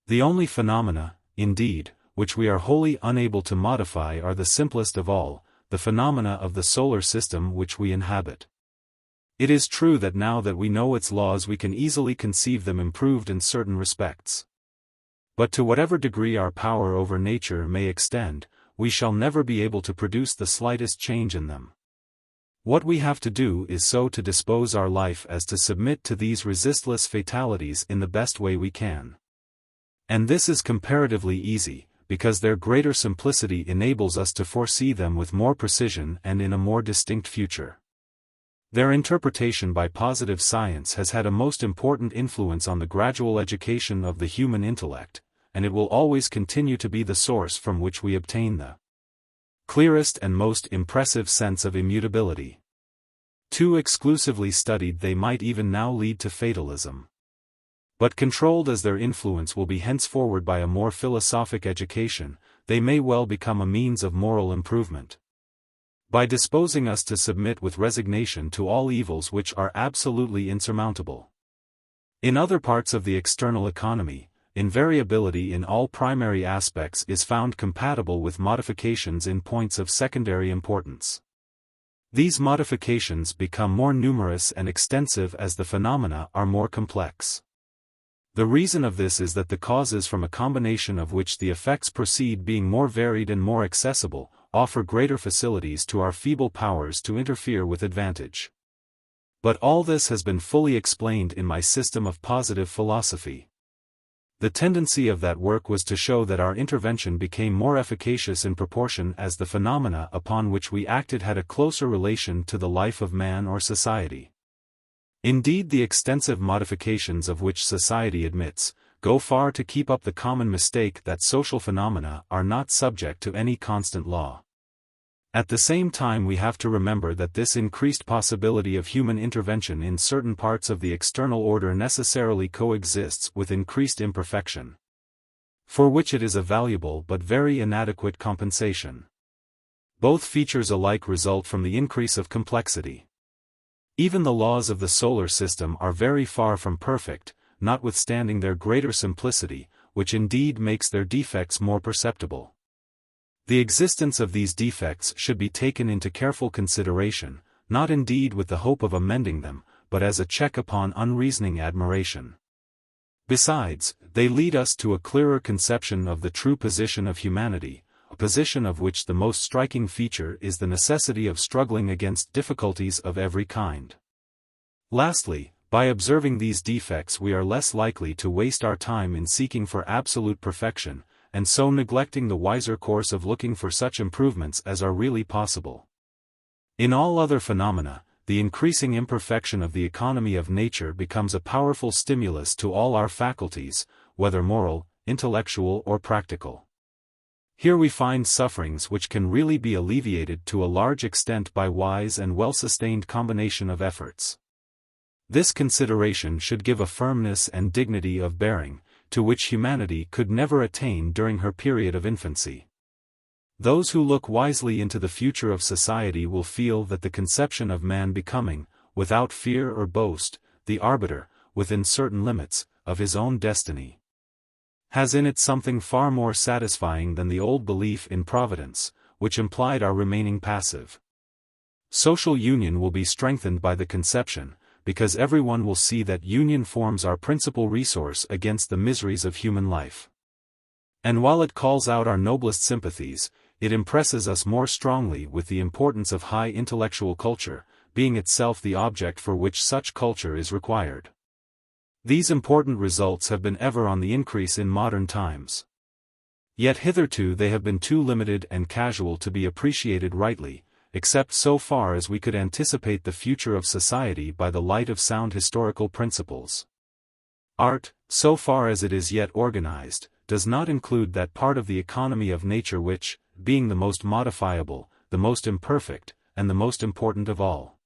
The only phenomena, indeed, which we are wholly unable to modify are the simplest of all, the phenomena of the solar system which we inhabit. It is true that now that we know its laws we can easily conceive them improved in certain respects. But to whatever degree our power over nature may extend, we shall never be able to produce the slightest change in them. What we have to do is so to dispose our life as to submit to these resistless fatalities in the best way we can. And this is comparatively easy, because their greater simplicity enables us to foresee them with more precision and in a more distinct future. Their interpretation by positive science has had a most important influence on the gradual education of the human intellect, and it will always continue to be the source from which we obtain the clearest and most impressive sense of immutability. Too exclusively studied they might even now lead to fatalism. But controlled as their influence will be henceforward by a more philosophic education, they may well become a means of moral improvement, by disposing us to submit with resignation to all evils which are absolutely insurmountable. In other parts of the external economy, invariability in all primary aspects is found compatible with modifications in points of secondary importance. These modifications become more numerous and extensive as the phenomena are more complex. The reason of this is that the causes from a combination of which the effects proceed being more varied and more accessible, offer greater facilities to our feeble powers to interfere with advantage. But all this has been fully explained in my system of positive philosophy. The tendency of that work was to show that our intervention became more efficacious in proportion as the phenomena upon which we acted had a closer relation to the life of man or society. Indeed, the extensive modifications of which society admits, go far to keep up the common mistake that social phenomena are not subject to any constant law. At the same time we have to remember that this increased possibility of human intervention in certain parts of the external order necessarily coexists with increased imperfection, for which it is a valuable but very inadequate compensation. Both features alike result from the increase of complexity. Even the laws of the solar system are very far from perfect, notwithstanding their greater simplicity, which indeed makes their defects more perceptible. The existence of these defects should be taken into careful consideration, not indeed with the hope of amending them, but as a check upon unreasoning admiration. Besides, they lead us to a clearer conception of the true position of humanity, a position of which the most striking feature is the necessity of struggling against difficulties of every kind. Lastly, by observing these defects we are less likely to waste our time in seeking for absolute perfection, and so neglecting the wiser course of looking for such improvements as are really possible. In all other phenomena, the increasing imperfection of the economy of nature becomes a powerful stimulus to all our faculties, whether moral, intellectual or practical. Here we find sufferings which can really be alleviated to a large extent by wise and well-sustained combination of efforts. This consideration should give a firmness and dignity of bearing, to which humanity could never attain during her period of infancy. Those who look wisely into the future of society will feel that the conception of man becoming, without fear or boast, the arbiter, within certain limits, of his own destiny, has in it something far more satisfying than the old belief in providence, which implied our remaining passive. Social union will be strengthened by the conception, because everyone will see that union forms our principal resource against the miseries of human life. And while it calls out our noblest sympathies, it impresses us more strongly with the importance of high intellectual culture, being itself the object for which such culture is required. These important results have been ever on the increase in modern times. Yet hitherto they have been too limited and casual to be appreciated rightly, except so far as we could anticipate the future of society by the light of sound historical principles. Art, so far as it is yet organized, does not include that part of the economy of nature which, being the most modifiable, the most imperfect, and the most important of all,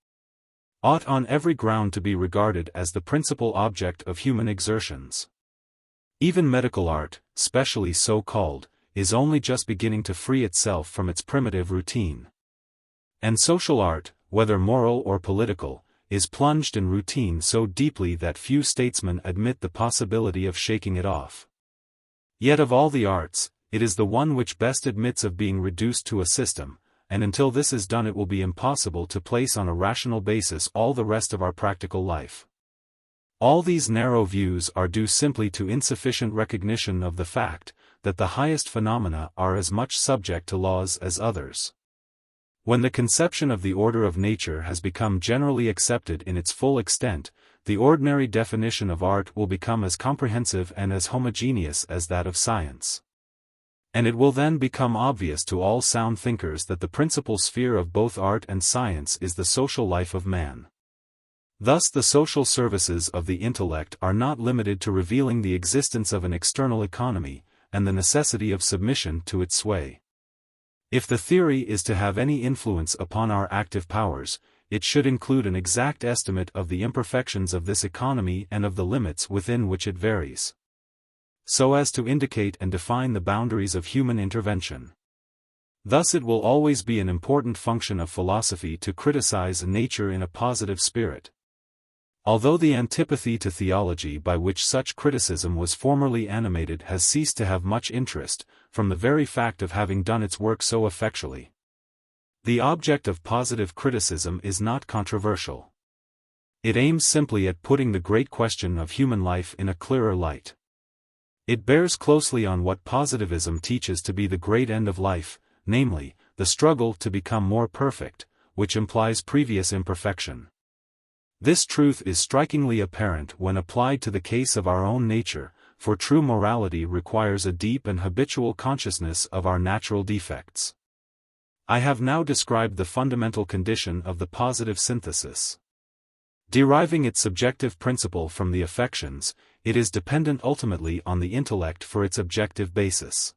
ought on every ground to be regarded as the principal object of human exertions. Even medical art, specially so called, is only just beginning to free itself from its primitive routine. And social art, whether moral or political, is plunged in routine so deeply that few statesmen admit the possibility of shaking it off. Yet of all the arts, it is the one which best admits of being reduced to a system, and until this is done it will be impossible to place on a rational basis all the rest of our practical life. All these narrow views are due simply to insufficient recognition of the fact that the highest phenomena are as much subject to laws as others. When the conception of the order of nature has become generally accepted in its full extent, the ordinary definition of art will become as comprehensive and as homogeneous as that of science. And it will then become obvious to all sound thinkers that the principal sphere of both art and science is the social life of man. Thus the social services of the intellect are not limited to revealing the existence of an external economy, and the necessity of submission to its sway. If the theory is to have any influence upon our active powers, it should include an exact estimate of the imperfections of this economy and of the limits within which it varies, so as to indicate and define the boundaries of human intervention. Thus it will always be an important function of philosophy to criticize nature in a positive spirit. Although the antipathy to theology by which such criticism was formerly animated has ceased to have much interest, from the very fact of having done its work so effectually. The object of positive criticism is not controversial. It aims simply at putting the great question of human life in a clearer light. It bears closely on what positivism teaches to be the great end of life, namely, the struggle to become more perfect, which implies previous imperfection. This truth is strikingly apparent when applied to the case of our own nature, for true morality requires a deep and habitual consciousness of our natural defects. I have now described the fundamental condition of the positive synthesis. Deriving its subjective principle from the affections, it is dependent ultimately on the intellect for its objective basis.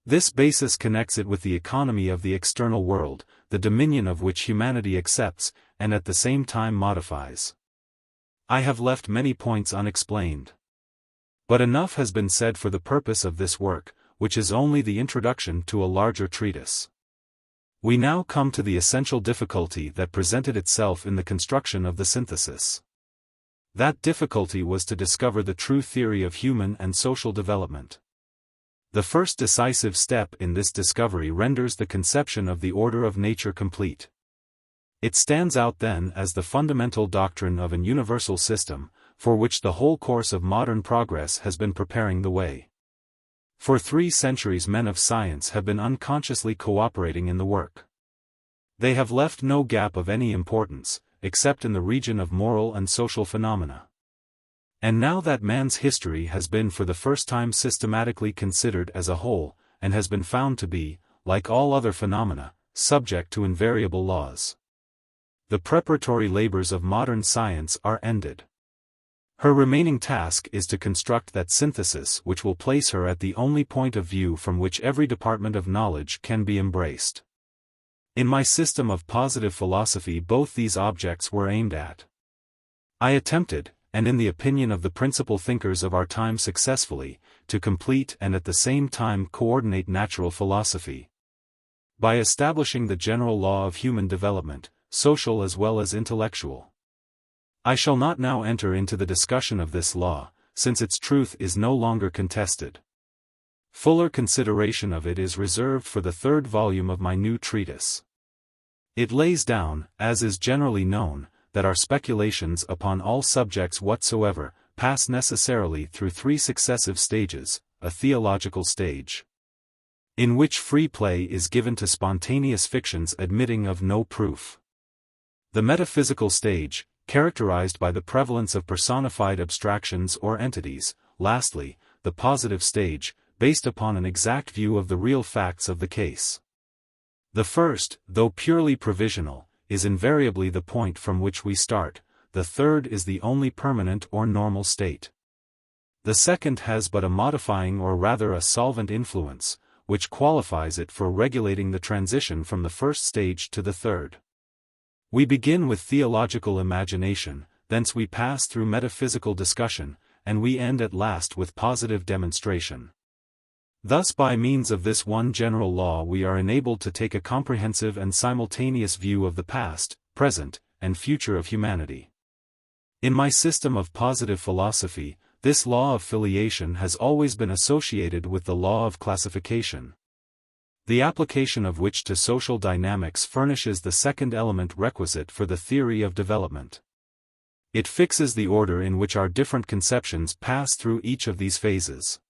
This basis connects it with the economy of the external world, the dominion of which humanity accepts, and at the same time modifies. I have left many points unexplained. But enough has been said for the purpose of this work, which is only the introduction to a larger treatise. We now come to the essential difficulty that presented itself in the construction of the synthesis. That difficulty was to discover the true theory of human and social development. The first decisive step in this discovery renders the conception of the order of nature complete. It stands out then as the fundamental doctrine of an universal system, for which the whole course of modern progress has been preparing the way. For 3 centuries men of science have been unconsciously cooperating in the work. They have left no gap of any importance, except in the region of moral and social phenomena. And now that man's history has been for the first time systematically considered as a whole, and has been found to be, like all other phenomena, subject to invariable laws, the preparatory labors of modern science are ended. Her remaining task is to construct that synthesis which will place her at the only point of view from which every department of knowledge can be embraced. In my system of positive philosophy both these objects were aimed at. I attempted, and in the opinion of the principal thinkers of our time successfully, to complete and at the same time coordinate natural philosophy. By establishing the general law of human development, social as well as intellectual. I shall not now enter into the discussion of this law, since its truth is no longer contested. Fuller consideration of it is reserved for the 3rd volume of my new treatise. It lays down, as is generally known, that our speculations upon all subjects whatsoever pass necessarily through 3 successive stages: a theological stage, in which free play is given to spontaneous fictions admitting of no proof; the metaphysical stage, characterized by the prevalence of personified abstractions or entities; lastly, the positive stage, based upon an exact view of the real facts of the case. The first, though purely provisional, is invariably the point from which we start, the third is the only permanent or normal state. The second has but a modifying or rather a solvent influence, which qualifies it for regulating the transition from the first stage to the third. We begin with theological imagination, thence we pass through metaphysical discussion, and we end at last with positive demonstration. Thus by means of this one general law we are enabled to take a comprehensive and simultaneous view of the past, present, and future of humanity. In my system of positive philosophy, this law of filiation has always been associated with the law of classification, the application of which to social dynamics furnishes the second element requisite for the theory of development. It fixes the order in which our different conceptions pass through each of these phases.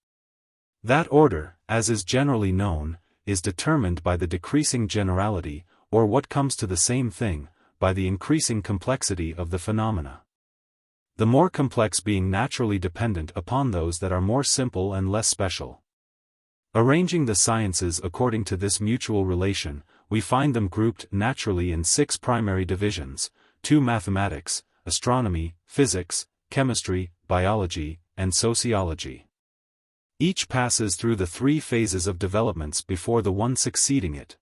That order, as is generally known, is determined by the decreasing generality, or what comes to the same thing, by the increasing complexity of the phenomena. The more complex being naturally dependent upon those that are more simple and less special. Arranging the sciences according to this mutual relation, we find them grouped naturally in 6 primary divisions: 2 mathematics, astronomy, physics, chemistry, biology, and sociology. Each passes through the 3 phases of developments before the one succeeding it.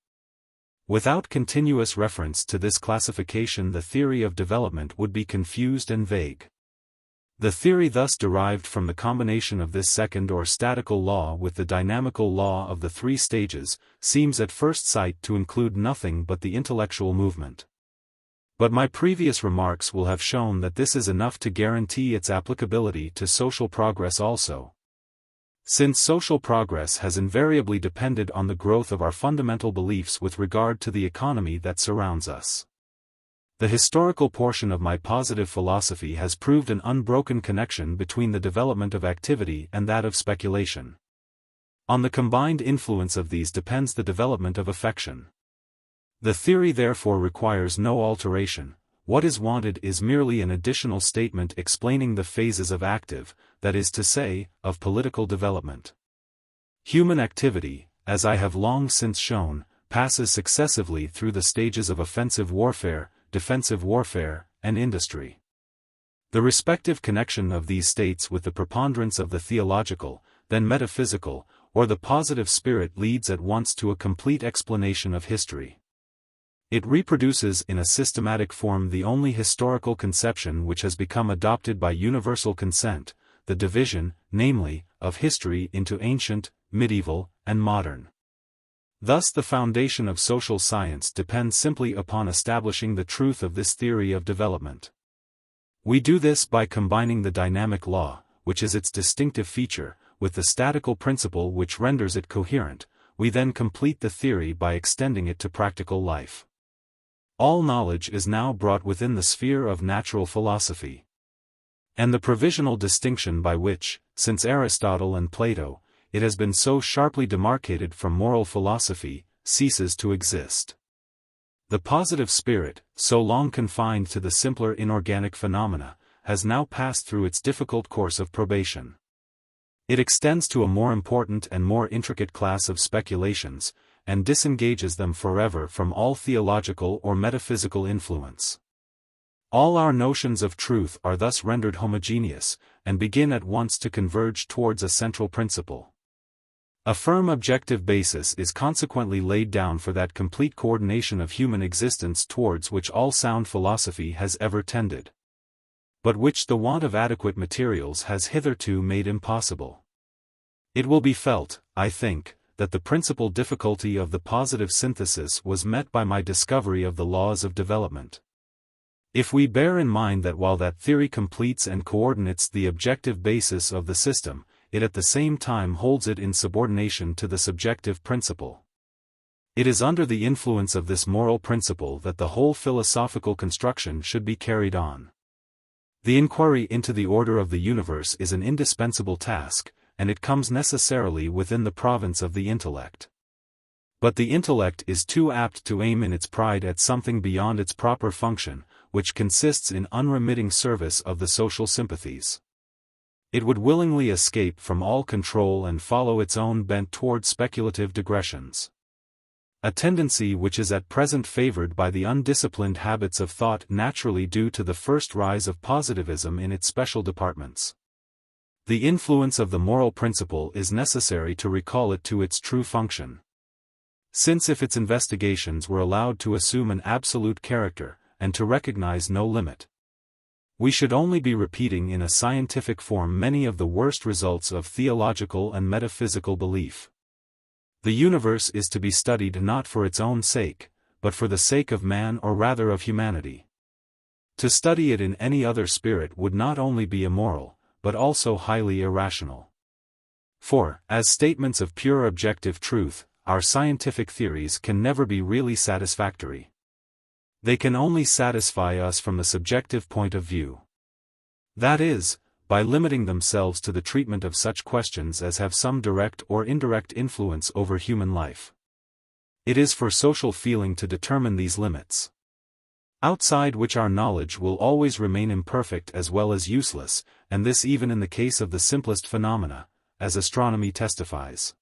Without continuous reference to this classification, the theory of development would be confused and vague. The theory thus derived from the combination of this second or statical law with the dynamical law of the 3 stages, seems at first sight to include nothing but the intellectual movement. But my previous remarks will have shown that this is enough to guarantee its applicability to social progress also. Since social progress has invariably depended on the growth of our fundamental beliefs with regard to the economy that surrounds us. The historical portion of my positive philosophy has proved an unbroken connection between the development of activity and that of speculation. On the combined influence of these depends the development of affection. The theory therefore requires no alteration. What is wanted is merely an additional statement explaining the phases of active, that is to say, of political development. Human activity, as I have long since shown, passes successively through the stages of offensive warfare, defensive warfare, and industry. The respective connection of these states with the preponderance of the theological, then metaphysical, or the positive spirit leads at once to a complete explanation of history. It reproduces in a systematic form the only historical conception which has become adopted by universal consent, the division, namely, of history into ancient, medieval, and modern. Thus the foundation of social science depends simply upon establishing the truth of this theory of development. We do this by combining the dynamic law, which is its distinctive feature, with the statical principle which renders it coherent. We then complete the theory by extending it to practical life. All knowledge is now brought within the sphere of natural philosophy. And the provisional distinction by which, since Aristotle and Plato, it has been so sharply demarcated from moral philosophy, ceases to exist. The positive spirit, so long confined to the simpler inorganic phenomena, has now passed through its difficult course of probation. It extends to a more important and more intricate class of speculations, and disengages them forever from all theological or metaphysical influence. All our notions of truth are thus rendered homogeneous, and begin at once to converge towards a central principle. A firm objective basis is consequently laid down for that complete coordination of human existence towards which all sound philosophy has ever tended, but which the want of adequate materials has hitherto made impossible. It will be felt, I think, that the principal difficulty of the positive synthesis was met by my discovery of the laws of development. If we bear in mind that while that theory completes and coordinates the objective basis of the system, it at the same time holds it in subordination to the subjective principle. It is under the influence of this moral principle that the whole philosophical construction should be carried on. The inquiry into the order of the universe is an indispensable task, and it comes necessarily within the province of the intellect. But the intellect is too apt to aim in its pride at something beyond its proper function, which consists in unremitting service of the social sympathies. It would willingly escape from all control and follow its own bent toward speculative digressions. a tendency which is at present favored by the undisciplined habits of thought naturally due to the first rise of positivism in its special departments. The influence of the moral principle is necessary to recall it to its true function. Since if its investigations were allowed to assume an absolute character, and to recognize no limit, we should only be repeating in a scientific form many of the worst results of theological and metaphysical belief. The universe is to be studied not for its own sake, but for the sake of man, or rather of humanity. To study it in any other spirit would not only be immoral, but also highly irrational. For, as statements of pure objective truth, our scientific theories can never be really satisfactory. They can only satisfy us from the subjective point of view. That is, by limiting themselves to the treatment of such questions as have some direct or indirect influence over human life. It is for social feeling to determine these limits, outside which our knowledge will always remain imperfect as well as useless, and this even in the case of the simplest phenomena, as astronomy testifies.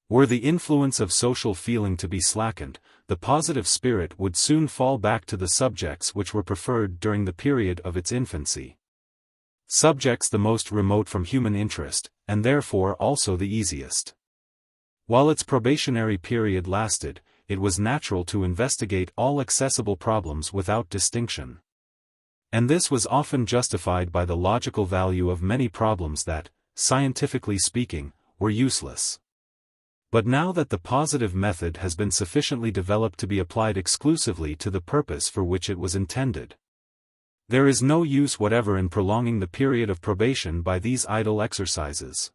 Were the influence of social feeling to be slackened, the positive spirit would soon fall back to the subjects which were preferred during the period of its infancy. Subjects the most remote from human interest, and therefore also the easiest. While its probationary period lasted, it was natural to investigate all accessible problems without distinction. And this was often justified by the logical value of many problems that, scientifically speaking, were useless. But now that the positive method has been sufficiently developed to be applied exclusively to the purpose for which it was intended, there is no use whatever in prolonging the period of probation by these idle exercises.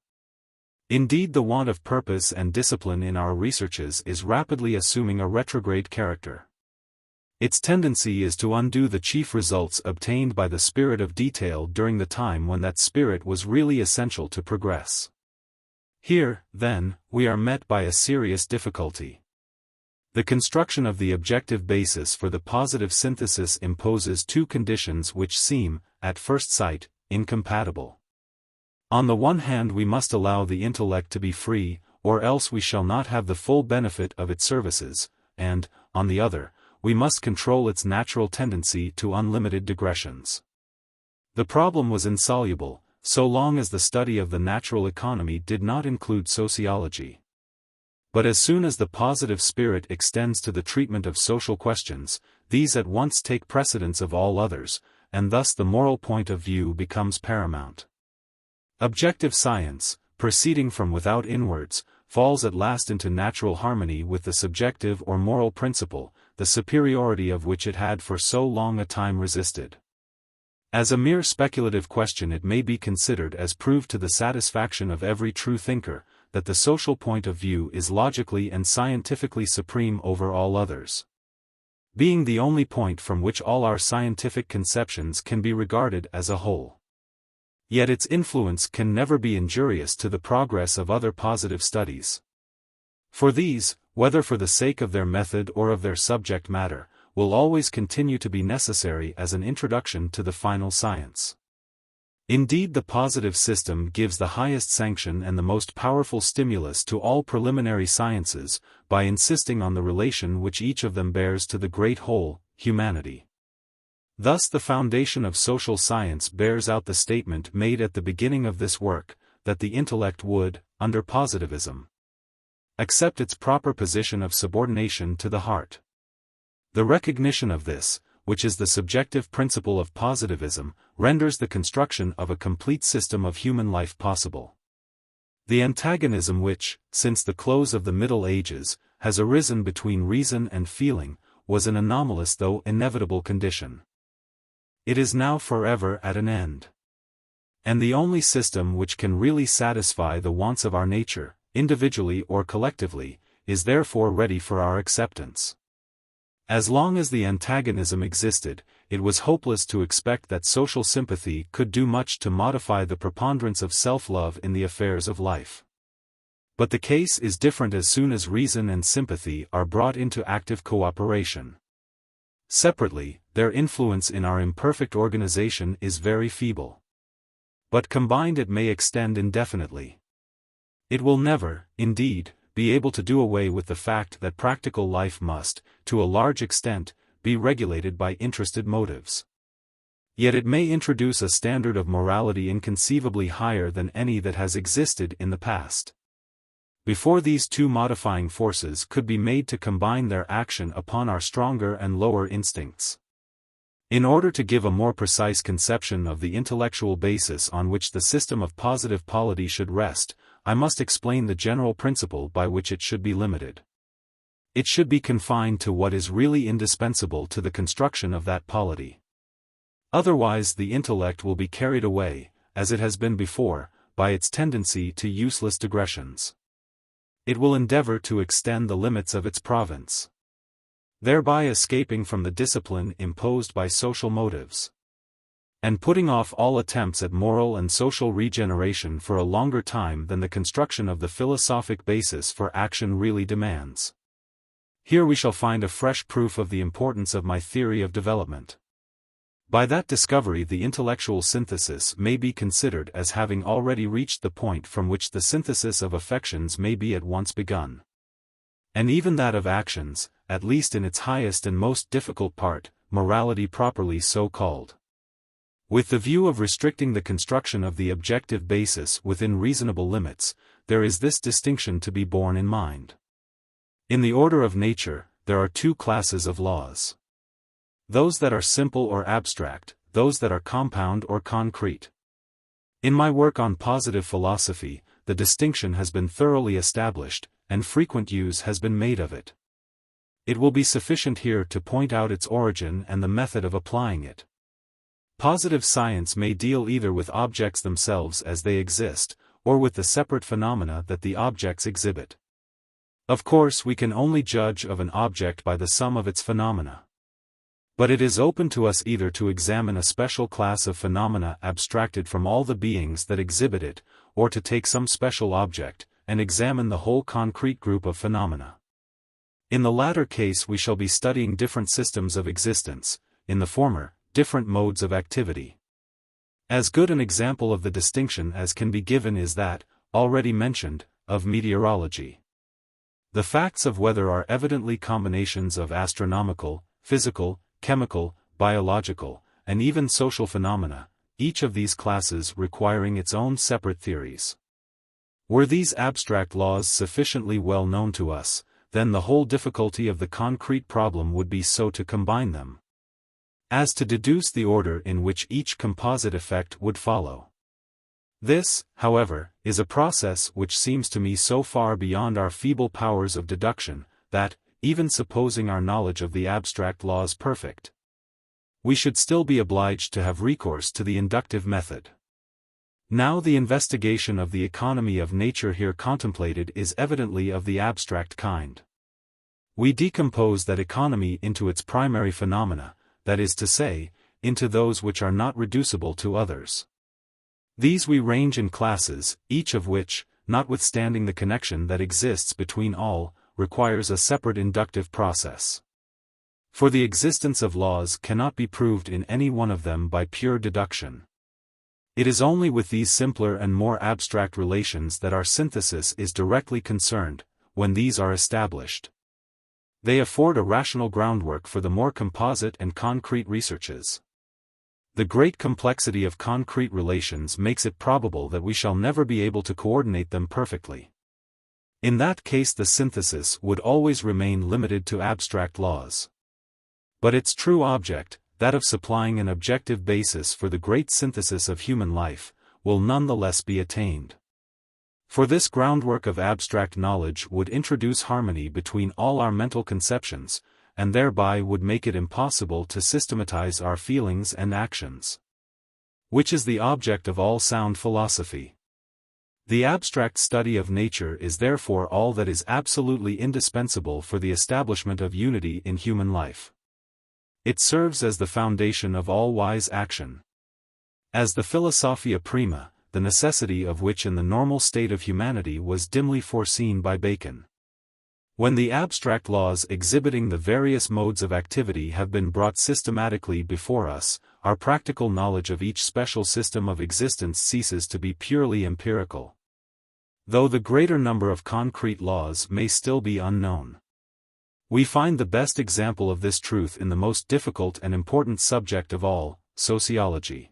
Indeed, the want of purpose and discipline in our researches is rapidly assuming a retrograde character. Its tendency is to undo the chief results obtained by the spirit of detail during the time when that spirit was really essential to progress. Here, then, we are met by a serious difficulty. The construction of the objective basis for the positive synthesis imposes two conditions which seem, at first sight, incompatible. On the one hand, we must allow the intellect to be free, or else we shall not have the full benefit of its services, and, on the other, we must control its natural tendency to unlimited digressions. The problem was insoluble, so long as the study of the natural economy did not include sociology. But as soon as the positive spirit extends to the treatment of social questions, these at once take precedence of all others, and thus the moral point of view becomes paramount. Objective science, proceeding from without inwards, falls at last into natural harmony with the subjective or moral principle, the superiority of which it had for so long a time resisted. As a mere speculative question, it may be considered as proved to the satisfaction of every true thinker, that the social point of view is logically and scientifically supreme over all others, being the only point from which all our scientific conceptions can be regarded as a whole. Yet its influence can never be injurious to the progress of other positive studies. For these, whether for the sake of their method or of their subject matter, will always continue to be necessary as an introduction to the final science. Indeed, the positive system gives the highest sanction and the most powerful stimulus to all preliminary sciences, by insisting on the relation which each of them bears to the great whole, humanity. Thus the foundation of social science bears out the statement made at the beginning of this work, that the intellect would, under positivism, accept its proper position of subordination to the heart. The recognition of this, which is the subjective principle of positivism, renders the construction of a complete system of human life possible. The antagonism which, since the close of the Middle Ages, has arisen between reason and feeling, was an anomalous though inevitable condition. It is now forever at an end. And the only system which can really satisfy the wants of our nature, individually or collectively, is therefore ready for our acceptance. As long as the antagonism existed, it was hopeless to expect that social sympathy could do much to modify the preponderance of self-love in the affairs of life. But the case is different as soon as reason and sympathy are brought into active cooperation. Separately, their influence in our imperfect organization is very feeble. But combined it may extend indefinitely. It will never, indeed, be able to do away with the fact that practical life must, to a large extent, be regulated by interested motives. Yet it may introduce a standard of morality inconceivably higher than any that has existed in the past. Before these two modifying forces could be made to combine their action upon our stronger and lower instincts. In order to give a more precise conception of the intellectual basis on which the system of positive polity should rest, I must explain the general principle by which it should be limited. It should be confined to what is really indispensable to the construction of that polity. Otherwise the intellect will be carried away, as it has been before, by its tendency to useless digressions. It will endeavor to extend the limits of its province, thereby escaping from the discipline imposed by social motives, and putting off all attempts at moral and social regeneration for a longer time than the construction of the philosophic basis for action really demands. Here we shall find a fresh proof of the importance of my theory of development. By that discovery the intellectual synthesis may be considered as having already reached the point from which the synthesis of affections may be at once begun. And even that of actions, at least in its highest and most difficult part, morality properly so called. With the view of restricting the construction of the objective basis within reasonable limits, there is this distinction to be borne in mind. In the order of nature, there are two classes of laws. Those that are simple or abstract, those that are compound or concrete. In my work on positive philosophy, the distinction has been thoroughly established, and frequent use has been made of it. It will be sufficient here to point out its origin and the method of applying it. Positive science may deal either with objects themselves as they exist, or with the separate phenomena that the objects exhibit. Of course we can only judge of an object by the sum of its phenomena. But it is open to us either to examine a special class of phenomena abstracted from all the beings that exhibit it, or to take some special object, and examine the whole concrete group of phenomena. In the latter case we shall be studying different systems of existence, in the former, different modes of activity. As good an example of the distinction as can be given is that, already mentioned, of meteorology. The facts of weather are evidently combinations of astronomical, physical, chemical, biological, and even social phenomena, each of these classes requiring its own separate theories. Were these abstract laws sufficiently well known to us, then the whole difficulty of the concrete problem would be so to combine them as to deduce the order in which each composite effect would follow. This, however, is a process which seems to me so far beyond our feeble powers of deduction, that, even supposing our knowledge of the abstract laws perfect, we should still be obliged to have recourse to the inductive method. Now the investigation of the economy of nature here contemplated is evidently of the abstract kind. We decompose that economy into its primary phenomena, that is to say, into those which are not reducible to others. These we range in classes, each of which, notwithstanding the connection that exists between all, requires a separate inductive process. For the existence of laws cannot be proved in any one of them by pure deduction. It is only with these simpler and more abstract relations that our synthesis is directly concerned, when these are established. They afford a rational groundwork for the more composite and concrete researches. The great complexity of concrete relations makes it probable that we shall never be able to coordinate them perfectly. In that case the synthesis would always remain limited to abstract laws. But its true object, that of supplying an objective basis for the great synthesis of human life, will nonetheless be attained. For this groundwork of abstract knowledge would introduce harmony between all our mental conceptions, and thereby would make it impossible to systematize our feelings and actions, which is the object of all sound philosophy. The abstract study of nature is therefore all that is absolutely indispensable for the establishment of unity in human life. It serves as the foundation of all wise action. As the Philosophia Prima, the necessity of which in the normal state of humanity was dimly foreseen by Bacon. When the abstract laws exhibiting the various modes of activity have been brought systematically before us, our practical knowledge of each special system of existence ceases to be purely empirical. though the greater number of concrete laws may still be unknown. We find the best example of this truth in the most difficult and important subject of all, sociology.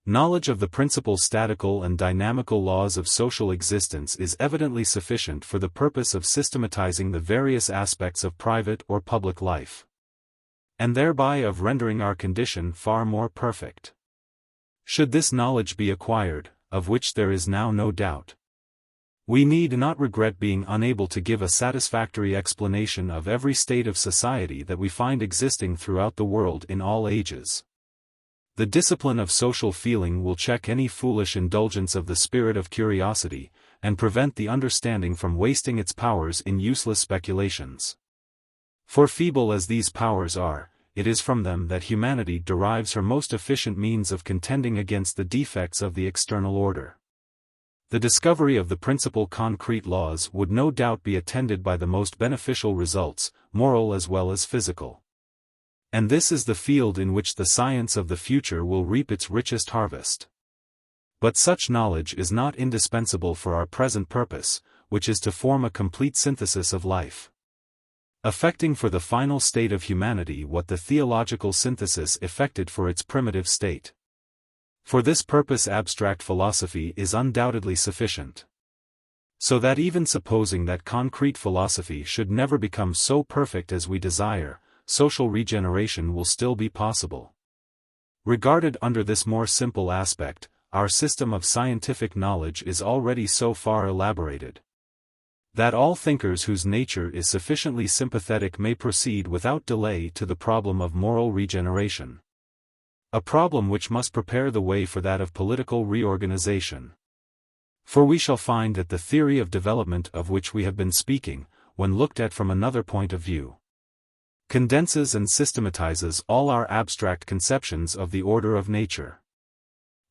Knowledge of the principal statical and dynamical laws of social existence is evidently sufficient for the purpose of systematizing the various aspects of private or public life, and thereby of rendering our condition far more perfect. Should this knowledge be acquired, of which there is now no doubt, we need not regret being unable to give a satisfactory explanation of every state of society that we find existing throughout the world in all ages. The discipline of social feeling will check any foolish indulgence of the spirit of curiosity, and prevent the understanding from wasting its powers in useless speculations. For feeble as these powers are, it is from them that humanity derives her most efficient means of contending against the defects of the external order. The discovery of the principal concrete laws would no doubt be attended by the most beneficial results, moral as well as physical. And this is the field in which the science of the future will reap its richest harvest. But such knowledge is not indispensable for our present purpose, which is to form a complete synthesis of life, effecting for the final state of humanity what the theological synthesis effected for its primitive state. For this purpose abstract philosophy is undoubtedly sufficient. So that even supposing that concrete philosophy should never become so perfect as we desire, social regeneration will still be possible. Regarded under this more simple aspect, our system of scientific knowledge is already so far elaborated that all thinkers whose nature is sufficiently sympathetic may proceed without delay to the problem of moral regeneration, a problem which must prepare the way for that of political reorganization. For we shall find that the theory of development of which we have been speaking, when looked at from another point of view, condenses and systematizes all our abstract conceptions of the order of nature.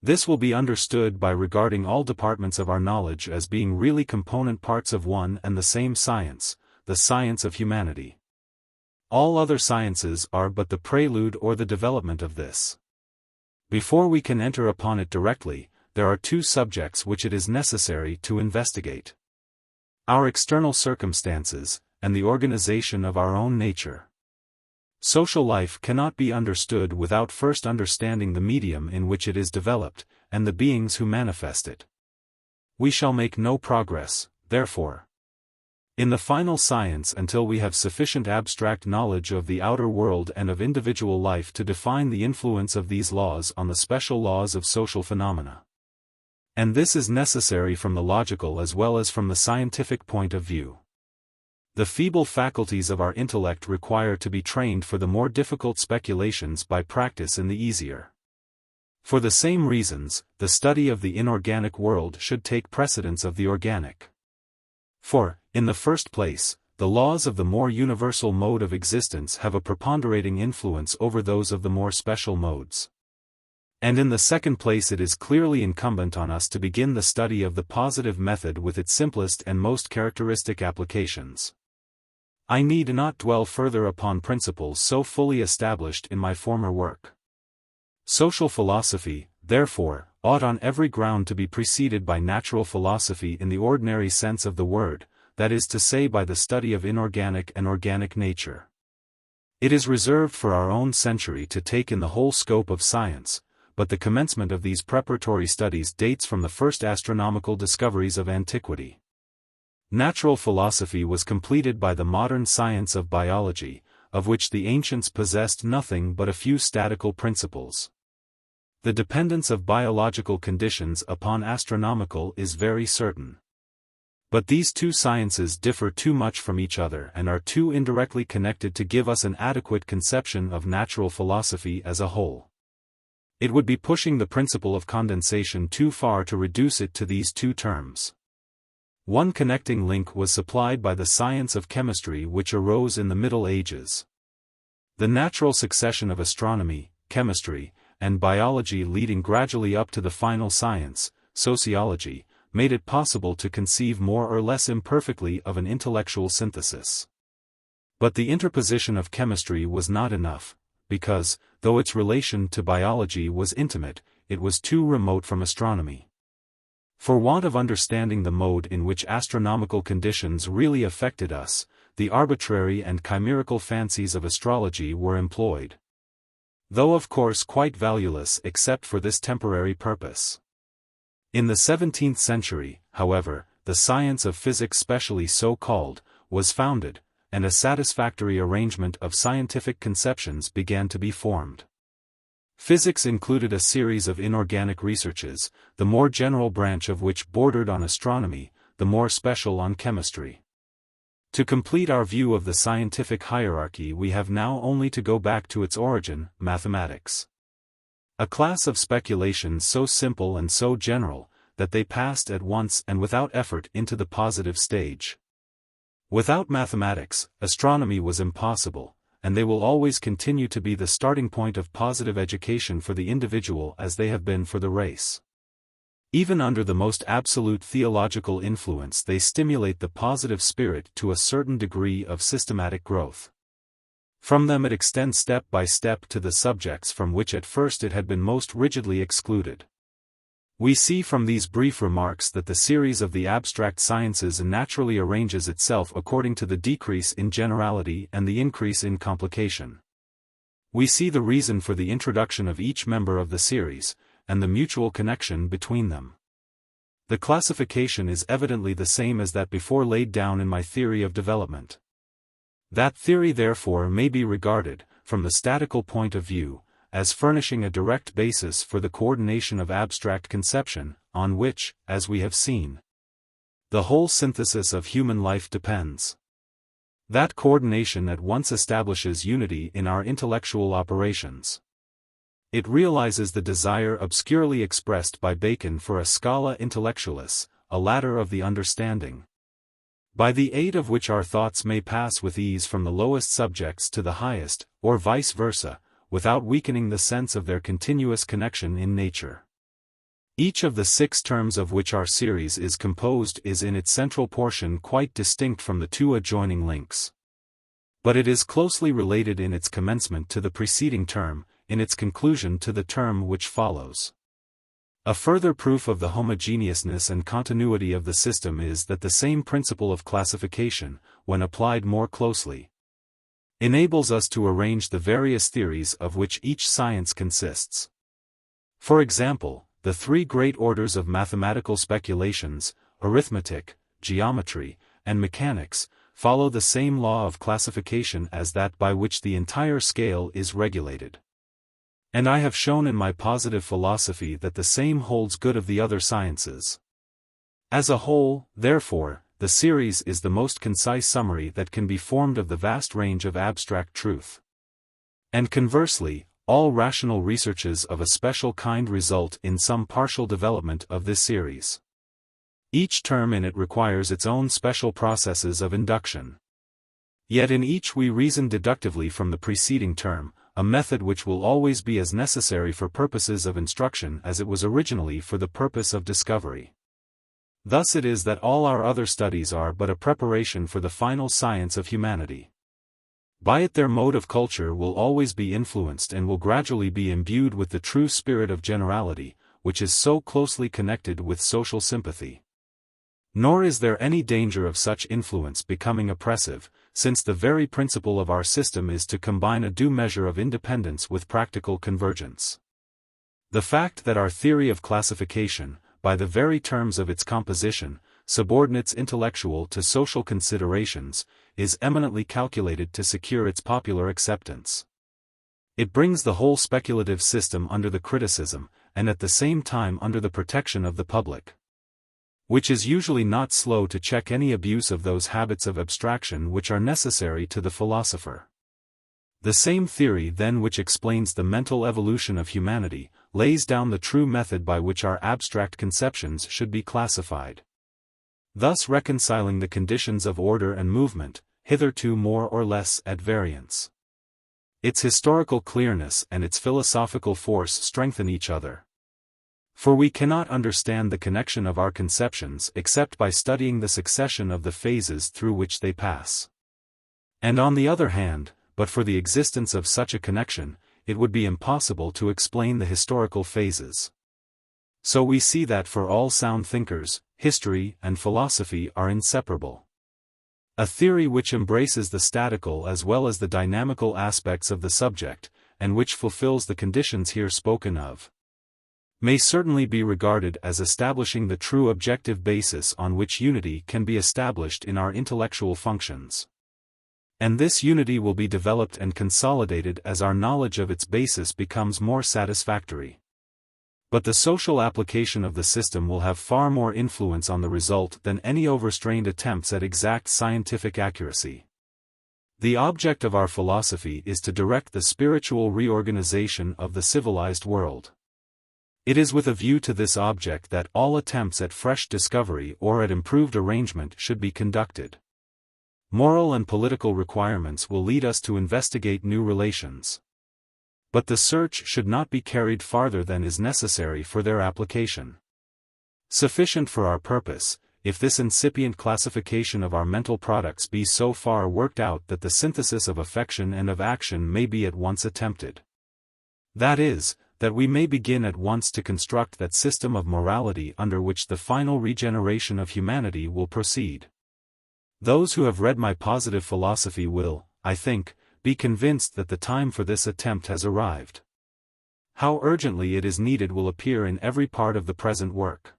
This will be understood by regarding all departments of our knowledge as being really component parts of one and the same science, the science of humanity. All other sciences are but the prelude or the development of this. Before we can enter upon it directly, there are two subjects which it is necessary to investigate: our external circumstances, and the organization of our own nature. Social life cannot be understood without first understanding the medium in which it is developed, and the beings who manifest it. We shall make no progress, therefore, in the final science until we have sufficient abstract knowledge of the outer world and of individual life to define the influence of these laws on the special laws of social phenomena. And this is necessary from the logical as well as from the scientific point of view. The feeble faculties of our intellect require to be trained for the more difficult speculations by practice in the easier. For the same reasons, the study of the inorganic world should take precedence of the organic. For, in the first place, the laws of the more universal mode of existence have a preponderating influence over those of the more special modes. And in the second place, it is clearly incumbent on us to begin the study of the positive method with its simplest and most characteristic applications. I need not dwell further upon principles so fully established in my former work. Social philosophy, therefore, ought on every ground to be preceded by natural philosophy in the ordinary sense of the word, that is to say by the study of inorganic and organic nature. It is reserved for our own century to take in the whole scope of science, but the commencement of these preparatory studies dates from the first astronomical discoveries of antiquity. Natural philosophy was completed by the modern science of biology, of which the ancients possessed nothing but a few statical principles. The dependence of biological conditions upon astronomical is very certain. But these two sciences differ too much from each other and are too indirectly connected to give us an adequate conception of natural philosophy as a whole. It would be pushing the principle of condensation too far to reduce it to these two terms. One connecting link was supplied by the science of chemistry which arose in the Middle Ages. The natural succession of astronomy, chemistry, and biology leading gradually up to the final science, sociology, made it possible to conceive more or less imperfectly of an intellectual synthesis. But the interposition of chemistry was not enough, because, though its relation to biology was intimate, it was too remote from astronomy. For want of understanding the mode in which astronomical conditions really affected us, the arbitrary and chimerical fancies of astrology were employed. Though of course quite valueless except for this temporary purpose. In the 17th century, however, the science of physics, specially so called, was founded, and a satisfactory arrangement of scientific conceptions began to be formed. Physics included a series of inorganic researches, the more general branch of which bordered on astronomy, the more special on chemistry. To complete our view of the scientific hierarchy, we have now only to go back to its origin, mathematics. A class of speculations so simple and so general, that they passed at once and without effort into the positive stage. Without mathematics, astronomy was impossible, and they will always continue to be the starting point of positive education for the individual as they have been for the race. Even under the most absolute theological influence, they stimulate the positive spirit to a certain degree of systematic growth. From them it extends step by step to the subjects from which at first it had been most rigidly excluded. We see from these brief remarks that the series of the abstract sciences naturally arranges itself according to the decrease in generality and the increase in complication. We see the reason for the introduction of each member of the series, and the mutual connection between them. The classification is evidently the same as that before laid down in my theory of development. That theory therefore may be regarded, from the statical point of view, as furnishing a direct basis for the coordination of abstract conception, on which, as we have seen, the whole synthesis of human life depends. That coordination at once establishes unity in our intellectual operations. It realizes the desire obscurely expressed by Bacon for a scala intellectualis, a ladder of the understanding, by the aid of which our thoughts may pass with ease from the lowest subjects to the highest, or vice versa, without weakening the sense of their continuous connection in nature. Each of the 6 terms of which our series is composed is in its central portion quite distinct from the 2 adjoining links. But it is closely related in its commencement to the preceding term, in its conclusion to the term which follows. A further proof of the homogeneousness and continuity of the system is that the same principle of classification, when applied more closely, enables us to arrange the various theories of which each science consists. For example, the 3 great orders of mathematical speculations, arithmetic, geometry, and mechanics, follow the same law of classification as that by which the entire scale is regulated. And I have shown in my positive philosophy that the same holds good of the other sciences. As a whole, therefore, the series is the most concise summary that can be formed of the vast range of abstract truth. And conversely, all rational researches of a special kind result in some partial development of this series. Each term in it requires its own special processes of induction. Yet in each we reason deductively from the preceding term, a method which will always be as necessary for purposes of instruction as it was originally for the purpose of discovery. Thus it is that all our other studies are but a preparation for the final science of humanity. By it their mode of culture will always be influenced and will gradually be imbued with the true spirit of generality, which is so closely connected with social sympathy. Nor is there any danger of such influence becoming oppressive, since the very principle of our system is to combine a due measure of independence with practical convergence. The fact that our theory of classification, by the very terms of its composition, subordinates intellectual to social considerations, is eminently calculated to secure its popular acceptance. It brings the whole speculative system under the criticism, and at the same time under the protection of the public, which is usually not slow to check any abuse of those habits of abstraction which are necessary to the philosopher. The same theory then which explains the mental evolution of humanity, lays down the true method by which our abstract conceptions should be classified, thus reconciling the conditions of order and movement, hitherto more or less at variance. Its historical clearness and its philosophical force strengthen each other. For we cannot understand the connection of our conceptions except by studying the succession of the phases through which they pass. And on the other hand, but for the existence of such a connection, it would be impossible to explain the historical phases. So we see that for all sound thinkers, history and philosophy are inseparable. A theory which embraces the statical as well as the dynamical aspects of the subject, and which fulfills the conditions here spoken of, may certainly be regarded as establishing the true objective basis on which unity can be established in our intellectual functions. And this unity will be developed and consolidated as our knowledge of its basis becomes more satisfactory. But the social application of the system will have far more influence on the result than any overstrained attempts at exact scientific accuracy. The object of our philosophy is to direct the spiritual reorganization of the civilized world. It is with a view to this object that all attempts at fresh discovery or at improved arrangement should be conducted. Moral and political requirements will lead us to investigate new relations. But the search should not be carried farther than is necessary for their application. Sufficient for our purpose, if this incipient classification of our mental products be so far worked out that the synthesis of affection and of action may be at once attempted. That is, that we may begin at once to construct that system of morality under which the final regeneration of humanity will proceed. Those who have read my positive philosophy will, I think, be convinced that the time for this attempt has arrived. How urgently it is needed will appear in every part of the present work.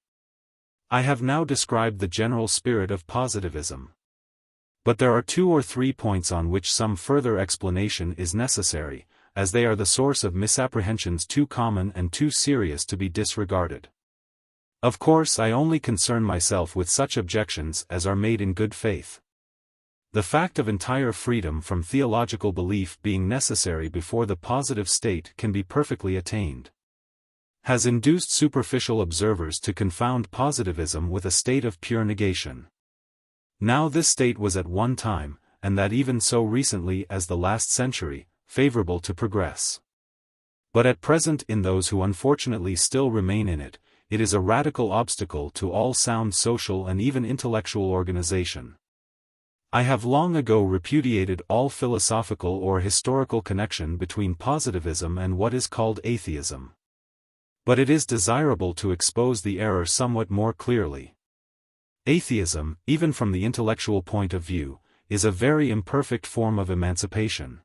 I have now described the general spirit of positivism. But there are 2 or 3 points on which some further explanation is necessary, as they are the source of misapprehensions too common and too serious to be disregarded. Of course, I only concern myself with such objections as are made in good faith. The fact of entire freedom from theological belief being necessary before the positive state can be perfectly attained, has induced superficial observers to confound positivism with a state of pure negation. Now this state was at one time, and that even so recently as the last century, favorable to progress. But at present in those who unfortunately still remain in it, it is a radical obstacle to all sound social and even intellectual organization. I have long ago repudiated all philosophical or historical connection between positivism and what is called atheism. But it is desirable to expose the error somewhat more clearly. Atheism, even from the intellectual point of view, is a very imperfect form of emancipation.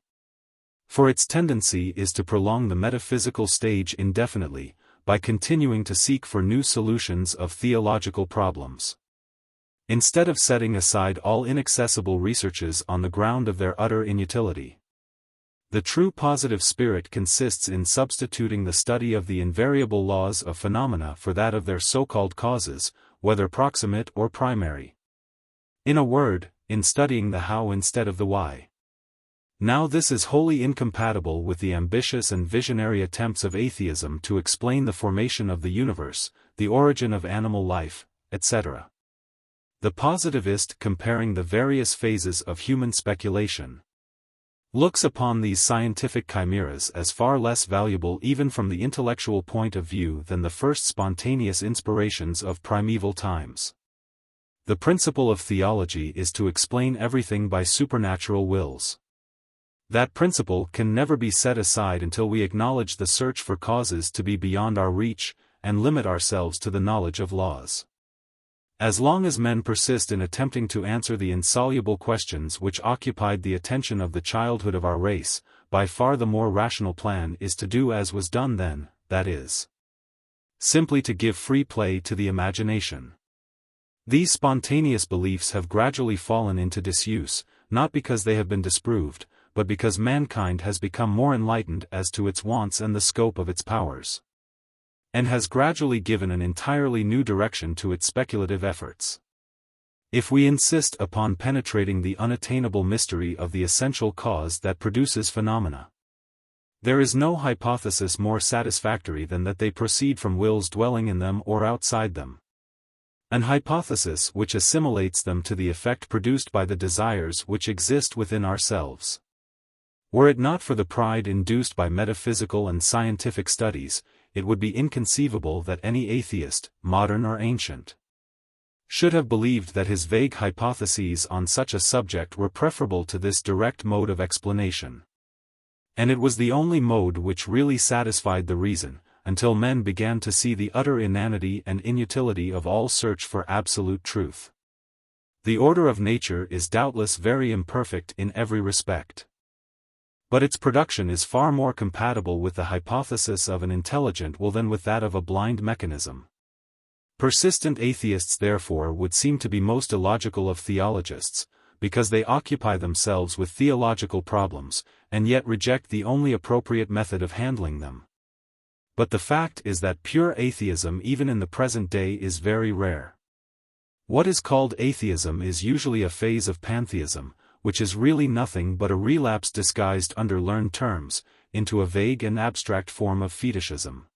For its tendency is to prolong the metaphysical stage indefinitely, by continuing to seek for new solutions of theological problems. Instead of setting aside all inaccessible researches on the ground of their utter inutility. The true positive spirit consists in substituting the study of the invariable laws of phenomena for that of their so-called causes, whether proximate or primary. In a word, in studying the how instead of the why. Now this is wholly incompatible with the ambitious and visionary attempts of atheism to explain the formation of the universe, the origin of animal life, etc. The positivist, comparing the various phases of human speculation, looks upon these scientific chimeras as far less valuable even from the intellectual point of view than the first spontaneous inspirations of primeval times. The principle of theology is to explain everything by supernatural wills. That principle can never be set aside until we acknowledge the search for causes to be beyond our reach, and limit ourselves to the knowledge of laws. As long as men persist in attempting to answer the insoluble questions which occupied the attention of the childhood of our race, by far the more rational plan is to do as was done then, that is, simply to give free play to the imagination. These spontaneous beliefs have gradually fallen into disuse, not because they have been disproved, but because mankind has become more enlightened as to its wants and the scope of its powers, and has gradually given an entirely new direction to its speculative efforts. If we insist upon penetrating the unattainable mystery of the essential cause that produces phenomena, there is no hypothesis more satisfactory than that they proceed from wills dwelling in them or outside them. An hypothesis which assimilates them to the effect produced by the desires which exist within ourselves. Were it not for the pride induced by metaphysical and scientific studies, it would be inconceivable that any atheist, modern or ancient, should have believed that his vague hypotheses on such a subject were preferable to this direct mode of explanation. And it was the only mode which really satisfied the reason, until men began to see the utter inanity and inutility of all search for absolute truth. The order of nature is doubtless very imperfect in every respect. But its production is far more compatible with the hypothesis of an intelligent will than with that of a blind mechanism. Persistent atheists therefore would seem to be most illogical of theologists, because they occupy themselves with theological problems, and yet reject the only appropriate method of handling them. But the fact is that pure atheism even in the present day is very rare. What is called atheism is usually a phase of pantheism, which is really nothing but a relapse disguised under learned terms, into a vague and abstract form of fetishism.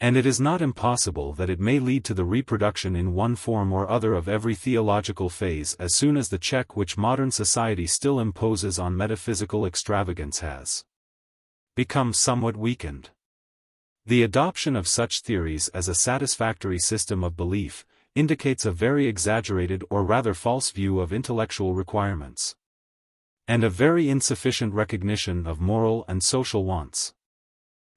And it is not impossible that it may lead to the reproduction in one form or other of every theological phase as soon as the check which modern society still imposes on metaphysical extravagance has become somewhat weakened. The adoption of such theories as a satisfactory system of belief indicates a very exaggerated or rather false view of intellectual requirements, and a very insufficient recognition of moral and social wants.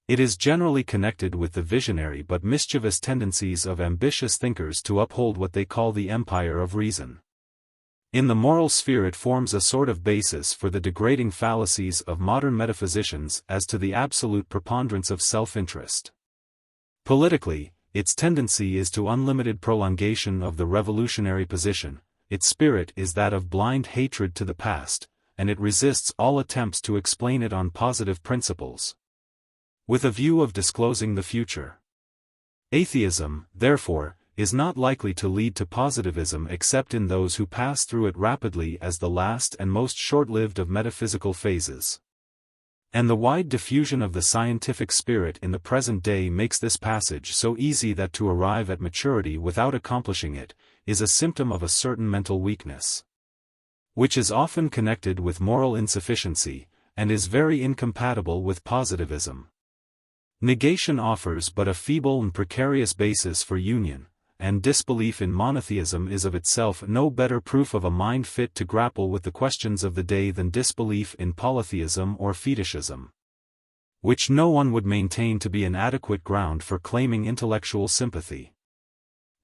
It is generally connected with the visionary but mischievous tendencies of ambitious thinkers to uphold what they call the empire of reason. In the moral sphere it forms a sort of basis for the degrading fallacies of modern metaphysicians as to the absolute preponderance of self-interest. Politically, its tendency is to unlimited prolongation of the revolutionary position, its spirit is that of blind hatred to the past, and it resists all attempts to explain it on positive principles, with a view of disclosing the future. Atheism, therefore, is not likely to lead to positivism except in those who pass through it rapidly as the last and most short-lived of metaphysical phases. And the wide diffusion of the scientific spirit in the present day makes this passage so easy that to arrive at maturity without accomplishing it is a symptom of a certain mental weakness, which is often connected with moral insufficiency, and is very incompatible with positivism. Negation offers but a feeble and precarious basis for union, and disbelief in monotheism is of itself no better proof of a mind fit to grapple with the questions of the day than disbelief in polytheism or fetishism, which no one would maintain to be an adequate ground for claiming intellectual sympathy.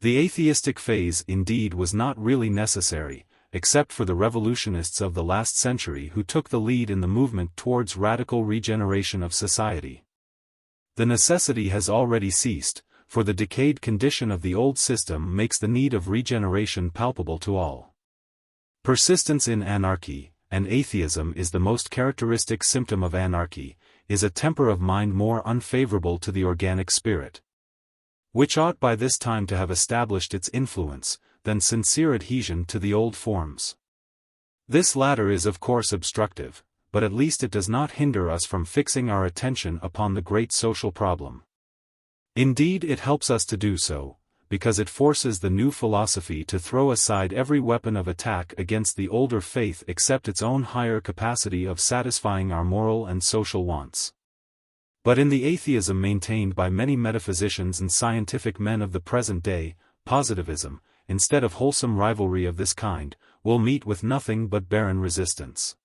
The atheistic phase indeed was not really necessary, except for the revolutionists of the last century who took the lead in the movement towards radical regeneration of society. The necessity has already ceased, for the decayed condition of the old system makes the need of regeneration palpable to all. Persistence in anarchy, and atheism is the most characteristic symptom of anarchy, is a temper of mind more unfavorable to the organic spirit, which ought by this time to have established its influence, than sincere adhesion to the old forms. This latter is of course obstructive, but at least it does not hinder us from fixing our attention upon the great social problem. Indeed, it helps us to do so, because it forces the new philosophy to throw aside every weapon of attack against the older faith except its own higher capacity of satisfying our moral and social wants. But in the atheism maintained by many metaphysicians and scientific men of the present day, positivism, instead of wholesome rivalry of this kind, will meet with nothing but barren resistance.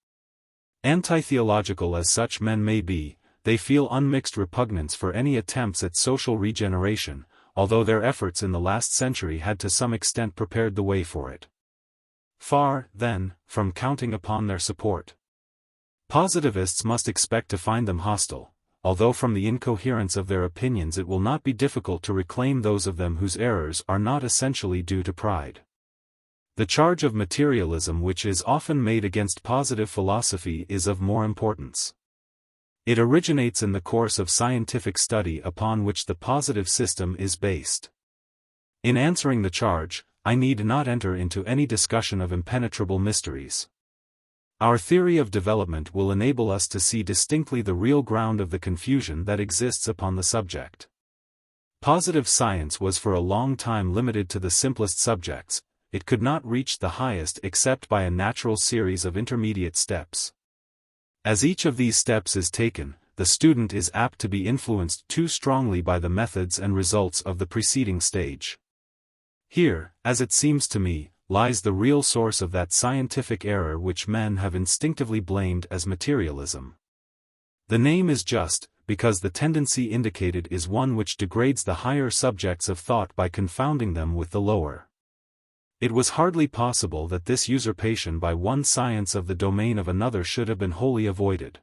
Anti-theological as such men may be, they feel unmixed repugnance for any attempts at social regeneration, although their efforts in the last century had to some extent prepared the way for it. Far, then, from counting upon their support, positivists must expect to find them hostile, although from the incoherence of their opinions it will not be difficult to reclaim those of them whose errors are not essentially due to pride. The charge of materialism which is often made against positive philosophy is of more importance. It originates in the course of scientific study upon which the positive system is based. In answering the charge, I need not enter into any discussion of impenetrable mysteries. Our theory of development will enable us to see distinctly the real ground of the confusion that exists upon the subject. Positive science was for a long time limited to the simplest subjects, it could not reach the highest except by a natural series of intermediate steps. As each of these steps is taken, the student is apt to be influenced too strongly by the methods and results of the preceding stage. Here, as it seems to me, lies the real source of that scientific error which men have instinctively blamed as materialism. The name is just, because the tendency indicated is one which degrades the higher subjects of thought by confounding them with the lower. It was hardly possible that this usurpation by one science of the domain of another should have been wholly avoided.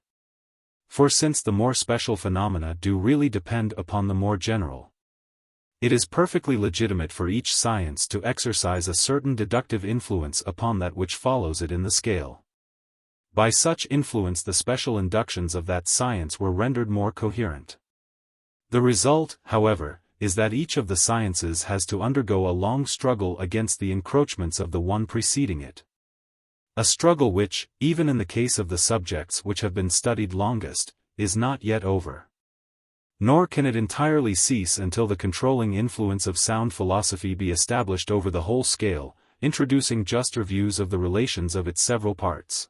For since the more special phenomena do really depend upon the more general, it is perfectly legitimate for each science to exercise a certain deductive influence upon that which follows it in the scale. By such influence the special inductions of that science were rendered more coherent. The result, however, is that each of the sciences has to undergo a long struggle against the encroachments of the one preceding it. A struggle which, even in the case of the subjects which have been studied longest, is not yet over. Nor can it entirely cease until the controlling influence of sound philosophy be established over the whole scale, introducing juster views of the relations of its several parts,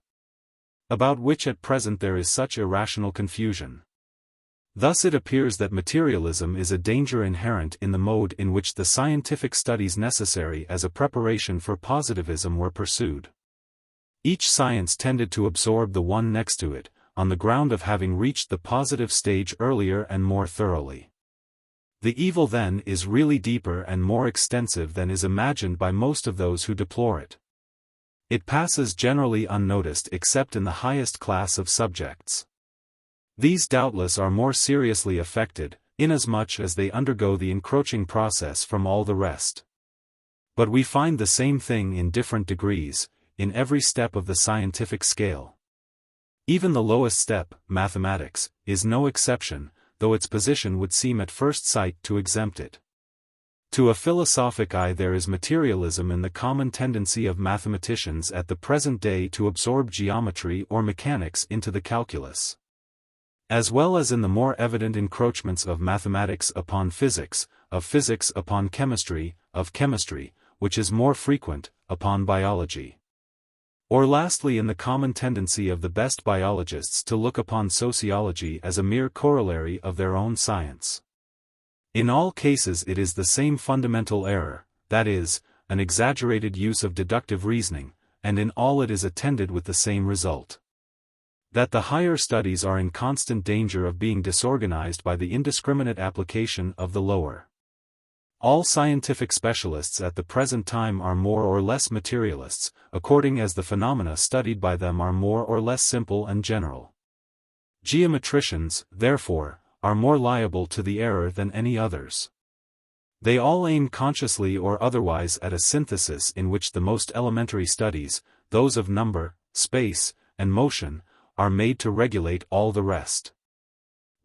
about which at present there is such irrational confusion. Thus it appears that materialism is a danger inherent in the mode in which the scientific studies necessary as a preparation for positivism were pursued. Each science tended to absorb the one next to it, on the ground of having reached the positive stage earlier and more thoroughly. The evil then is really deeper and more extensive than is imagined by most of those who deplore it. It passes generally unnoticed except in the highest class of subjects. These doubtless are more seriously affected, inasmuch as they undergo the encroaching process from all the rest. But we find the same thing in different degrees, in every step of the scientific scale. Even the lowest step, mathematics, is no exception, though its position would seem at first sight to exempt it. To a philosophic eye there is materialism in the common tendency of mathematicians at the present day to absorb geometry or mechanics into the calculus, as well as in the more evident encroachments of mathematics upon physics, of physics upon chemistry, of chemistry, which is more frequent, upon biology. Or lastly in the common tendency of the best biologists to look upon sociology as a mere corollary of their own science. In all cases it is the same fundamental error, that is, an exaggerated use of deductive reasoning, and in all it is attended with the same result. That the higher studies are in constant danger of being disorganized by the indiscriminate application of the lower. All scientific specialists at the present time are more or less materialists, according as the phenomena studied by them are more or less simple and general. Geometricians, therefore, are more liable to the error than any others. They all aim consciously or otherwise at a synthesis in which the most elementary studies, those of number, space, and motion, are made to regulate all the rest.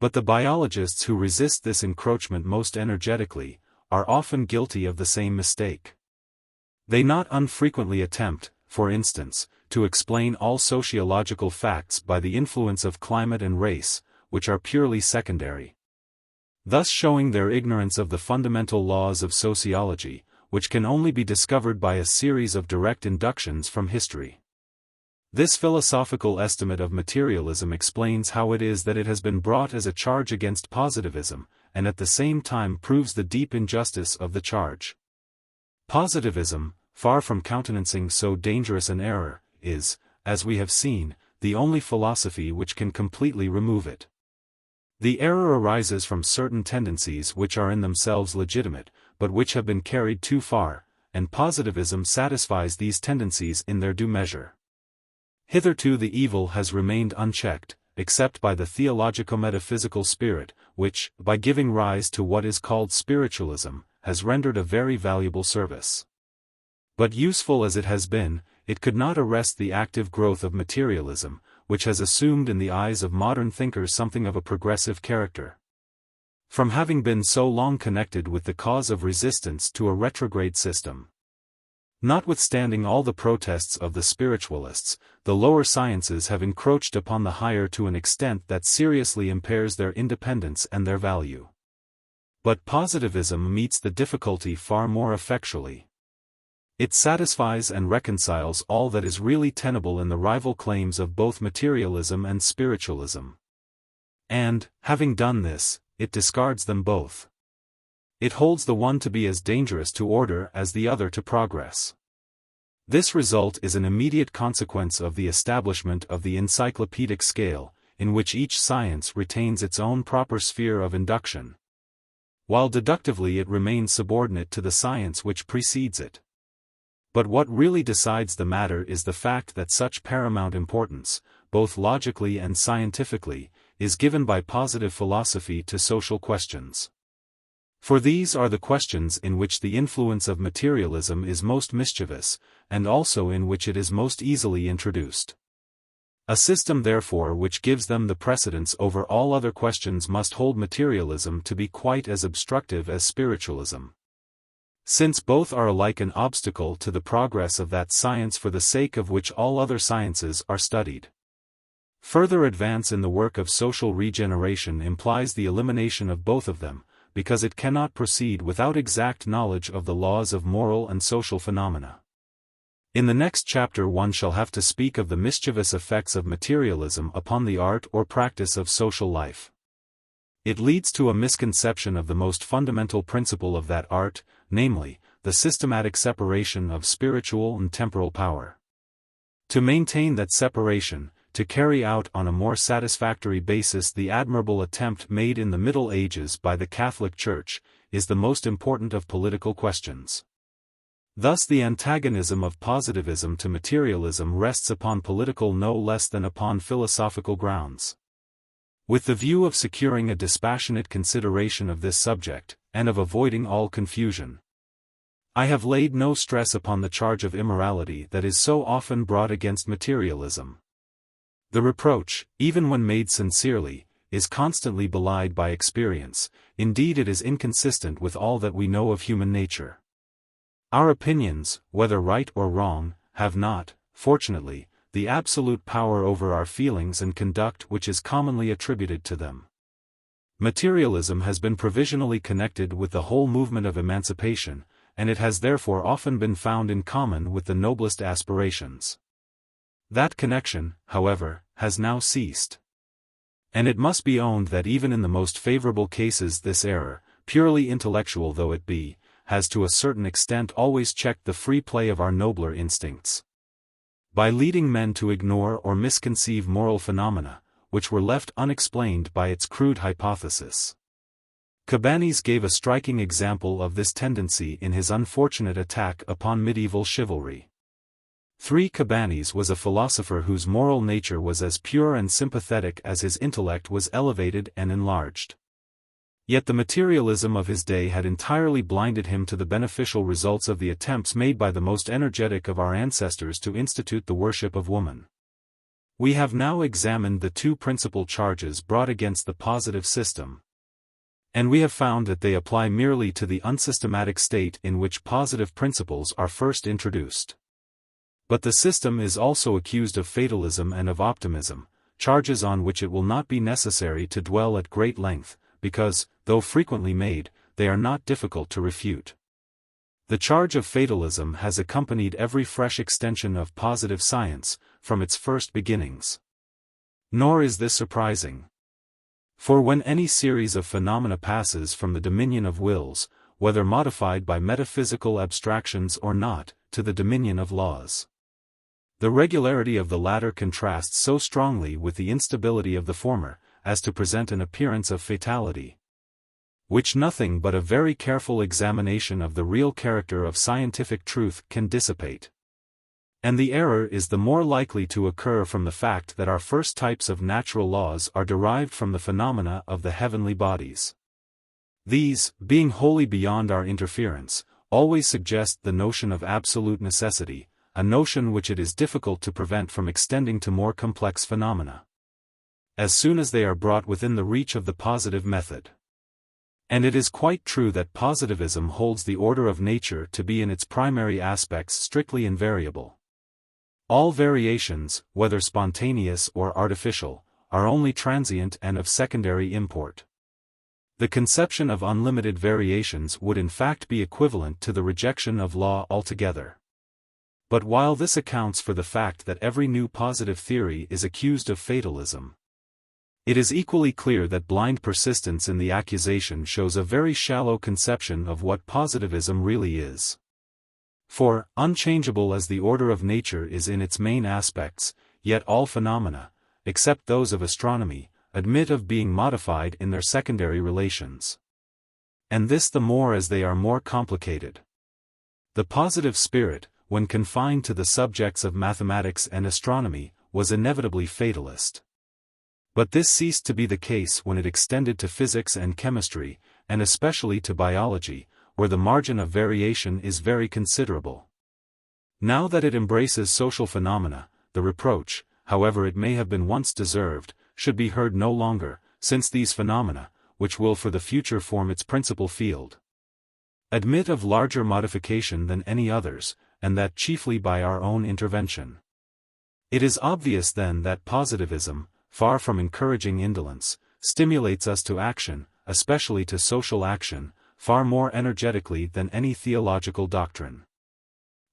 But the biologists who resist this encroachment most energetically, are often guilty of the same mistake. They not unfrequently attempt, for instance, to explain all sociological facts by the influence of climate and race, which are purely secondary, thus showing their ignorance of the fundamental laws of sociology, which can only be discovered by a series of direct inductions from history. This philosophical estimate of materialism explains how it is that it has been brought as a charge against positivism, and at the same time proves the deep injustice of the charge. Positivism, far from countenancing so dangerous an error, is, as we have seen, the only philosophy which can completely remove it. The error arises from certain tendencies which are in themselves legitimate, but which have been carried too far, and positivism satisfies these tendencies in their due measure. Hitherto the evil has remained unchecked, except by the theologico-metaphysical spirit, which, by giving rise to what is called spiritualism, has rendered a very valuable service. But useful as it has been, it could not arrest the active growth of materialism, which has assumed in the eyes of modern thinkers something of a progressive character. From having been so long connected with the cause of resistance to a retrograde system. Notwithstanding all the protests of the spiritualists, the lower sciences have encroached upon the higher to an extent that seriously impairs their independence and their value. But positivism meets the difficulty far more effectually. It satisfies and reconciles all that is really tenable in the rival claims of both materialism and spiritualism. And, having done this, it discards them both. It holds the one to be as dangerous to order as the other to progress. This result is an immediate consequence of the establishment of the encyclopedic scale, in which each science retains its own proper sphere of induction, while deductively it remains subordinate to the science which precedes it. But what really decides the matter is the fact that such paramount importance, both logically and scientifically, is given by positive philosophy to social questions. For these are the questions in which the influence of materialism is most mischievous, and also in which it is most easily introduced. A system therefore which gives them the precedence over all other questions must hold materialism to be quite as obstructive as spiritualism, since both are alike an obstacle to the progress of that science for the sake of which all other sciences are studied. Further advance in the work of social regeneration implies the elimination of both of them, because it cannot proceed without exact knowledge of the laws of moral and social phenomena. In the next chapter one shall have to speak of the mischievous effects of materialism upon the art or practice of social life. It leads to a misconception of the most fundamental principle of that art, namely, the systematic separation of spiritual and temporal power. To maintain that separation, to carry out on a more satisfactory basis the admirable attempt made in the Middle Ages by the Catholic Church, is the most important of political questions. Thus the antagonism of positivism to materialism rests upon political no less than upon philosophical grounds. With the view of securing a dispassionate consideration of this subject, and of avoiding all confusion, I have laid no stress upon the charge of immorality that is so often brought against materialism. The reproach, even when made sincerely, is constantly belied by experience. Indeed, it is inconsistent with all that we know of human nature. Our opinions, whether right or wrong, have not, fortunately, the absolute power over our feelings and conduct which is commonly attributed to them. Materialism has been provisionally connected with the whole movement of emancipation, and it has therefore often been found in common with the noblest aspirations. That connection, however, has now ceased. And it must be owned that even in the most favorable cases this error, purely intellectual though it be, has to a certain extent always checked the free play of our nobler instincts, by leading men to ignore or misconceive moral phenomena, which were left unexplained by its crude hypothesis. Cabanis gave a striking example of this tendency in his unfortunate attack upon medieval chivalry. Cabanis was a philosopher whose moral nature was as pure and sympathetic as his intellect was elevated and enlarged. Yet the materialism of his day had entirely blinded him to the beneficial results of the attempts made by the most energetic of our ancestors to institute the worship of woman. We have now examined the two principal charges brought against the positive system, and we have found that they apply merely to the unsystematic state in which positive principles are first introduced. But the system is also accused of fatalism and of optimism, charges on which it will not be necessary to dwell at great length, because, though frequently made, they are not difficult to refute. The charge of fatalism has accompanied every fresh extension of positive science, from its first beginnings. Nor is this surprising. For when any series of phenomena passes from the dominion of wills, whether modified by metaphysical abstractions or not, to the dominion of laws, the regularity of the latter contrasts so strongly with the instability of the former, as to present an appearance of fatality, which nothing but a very careful examination of the real character of scientific truth can dissipate. And the error is the more likely to occur from the fact that our first types of natural laws are derived from the phenomena of the heavenly bodies. These, being wholly beyond our interference, always suggest the notion of absolute necessity, a notion which it is difficult to prevent from extending to more complex phenomena, as soon as they are brought within the reach of the positive method. And it is quite true that positivism holds the order of nature to be in its primary aspects strictly invariable. All variations, whether spontaneous or artificial, are only transient and of secondary import. The conception of unlimited variations would in fact be equivalent to the rejection of law altogether. But while this accounts for the fact that every new positive theory is accused of fatalism, it is equally clear that blind persistence in the accusation shows a very shallow conception of what positivism really is. For, unchangeable as the order of nature is in its main aspects, yet all phenomena, except those of astronomy, admit of being modified in their secondary relations. And this the more as they are more complicated. The positive spirit, when confined to the subjects of mathematics and astronomy, was inevitably fatalist. But this ceased to be the case when it extended to physics and chemistry, and especially to biology, where the margin of variation is very considerable. Now that it embraces social phenomena, the reproach, however it may have been once deserved, should be heard no longer, since these phenomena, which will for the future form its principal field, admit of larger modification than any others, and that chiefly by our own intervention. It is obvious then that positivism, far from encouraging indolence, stimulates us to action, especially to social action, far more energetically than any theological doctrine.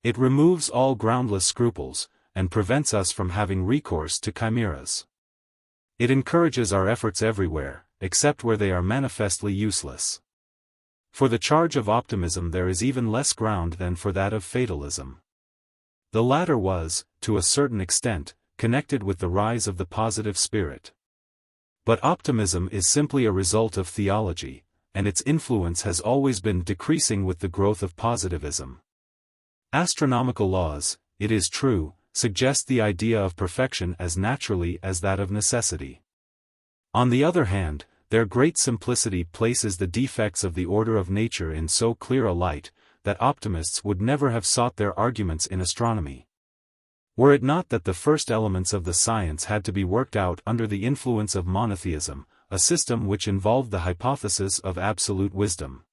It removes all groundless scruples, and prevents us from having recourse to chimeras. It encourages our efforts everywhere, except where they are manifestly useless. For the charge of optimism there is even less ground than for that of fatalism. The latter was, to a certain extent, connected with the rise of the positive spirit. But optimism is simply a result of theology, and its influence has always been decreasing with the growth of positivism. Astronomical laws, it is true, suggest the idea of perfection as naturally as that of necessity. On the other hand, their great simplicity places the defects of the order of nature in so clear a light, that optimists would never have sought their arguments in astronomy. Were it not that the first elements of the science had to be worked out under the influence of monotheism, a system which involved the hypothesis of absolute wisdom.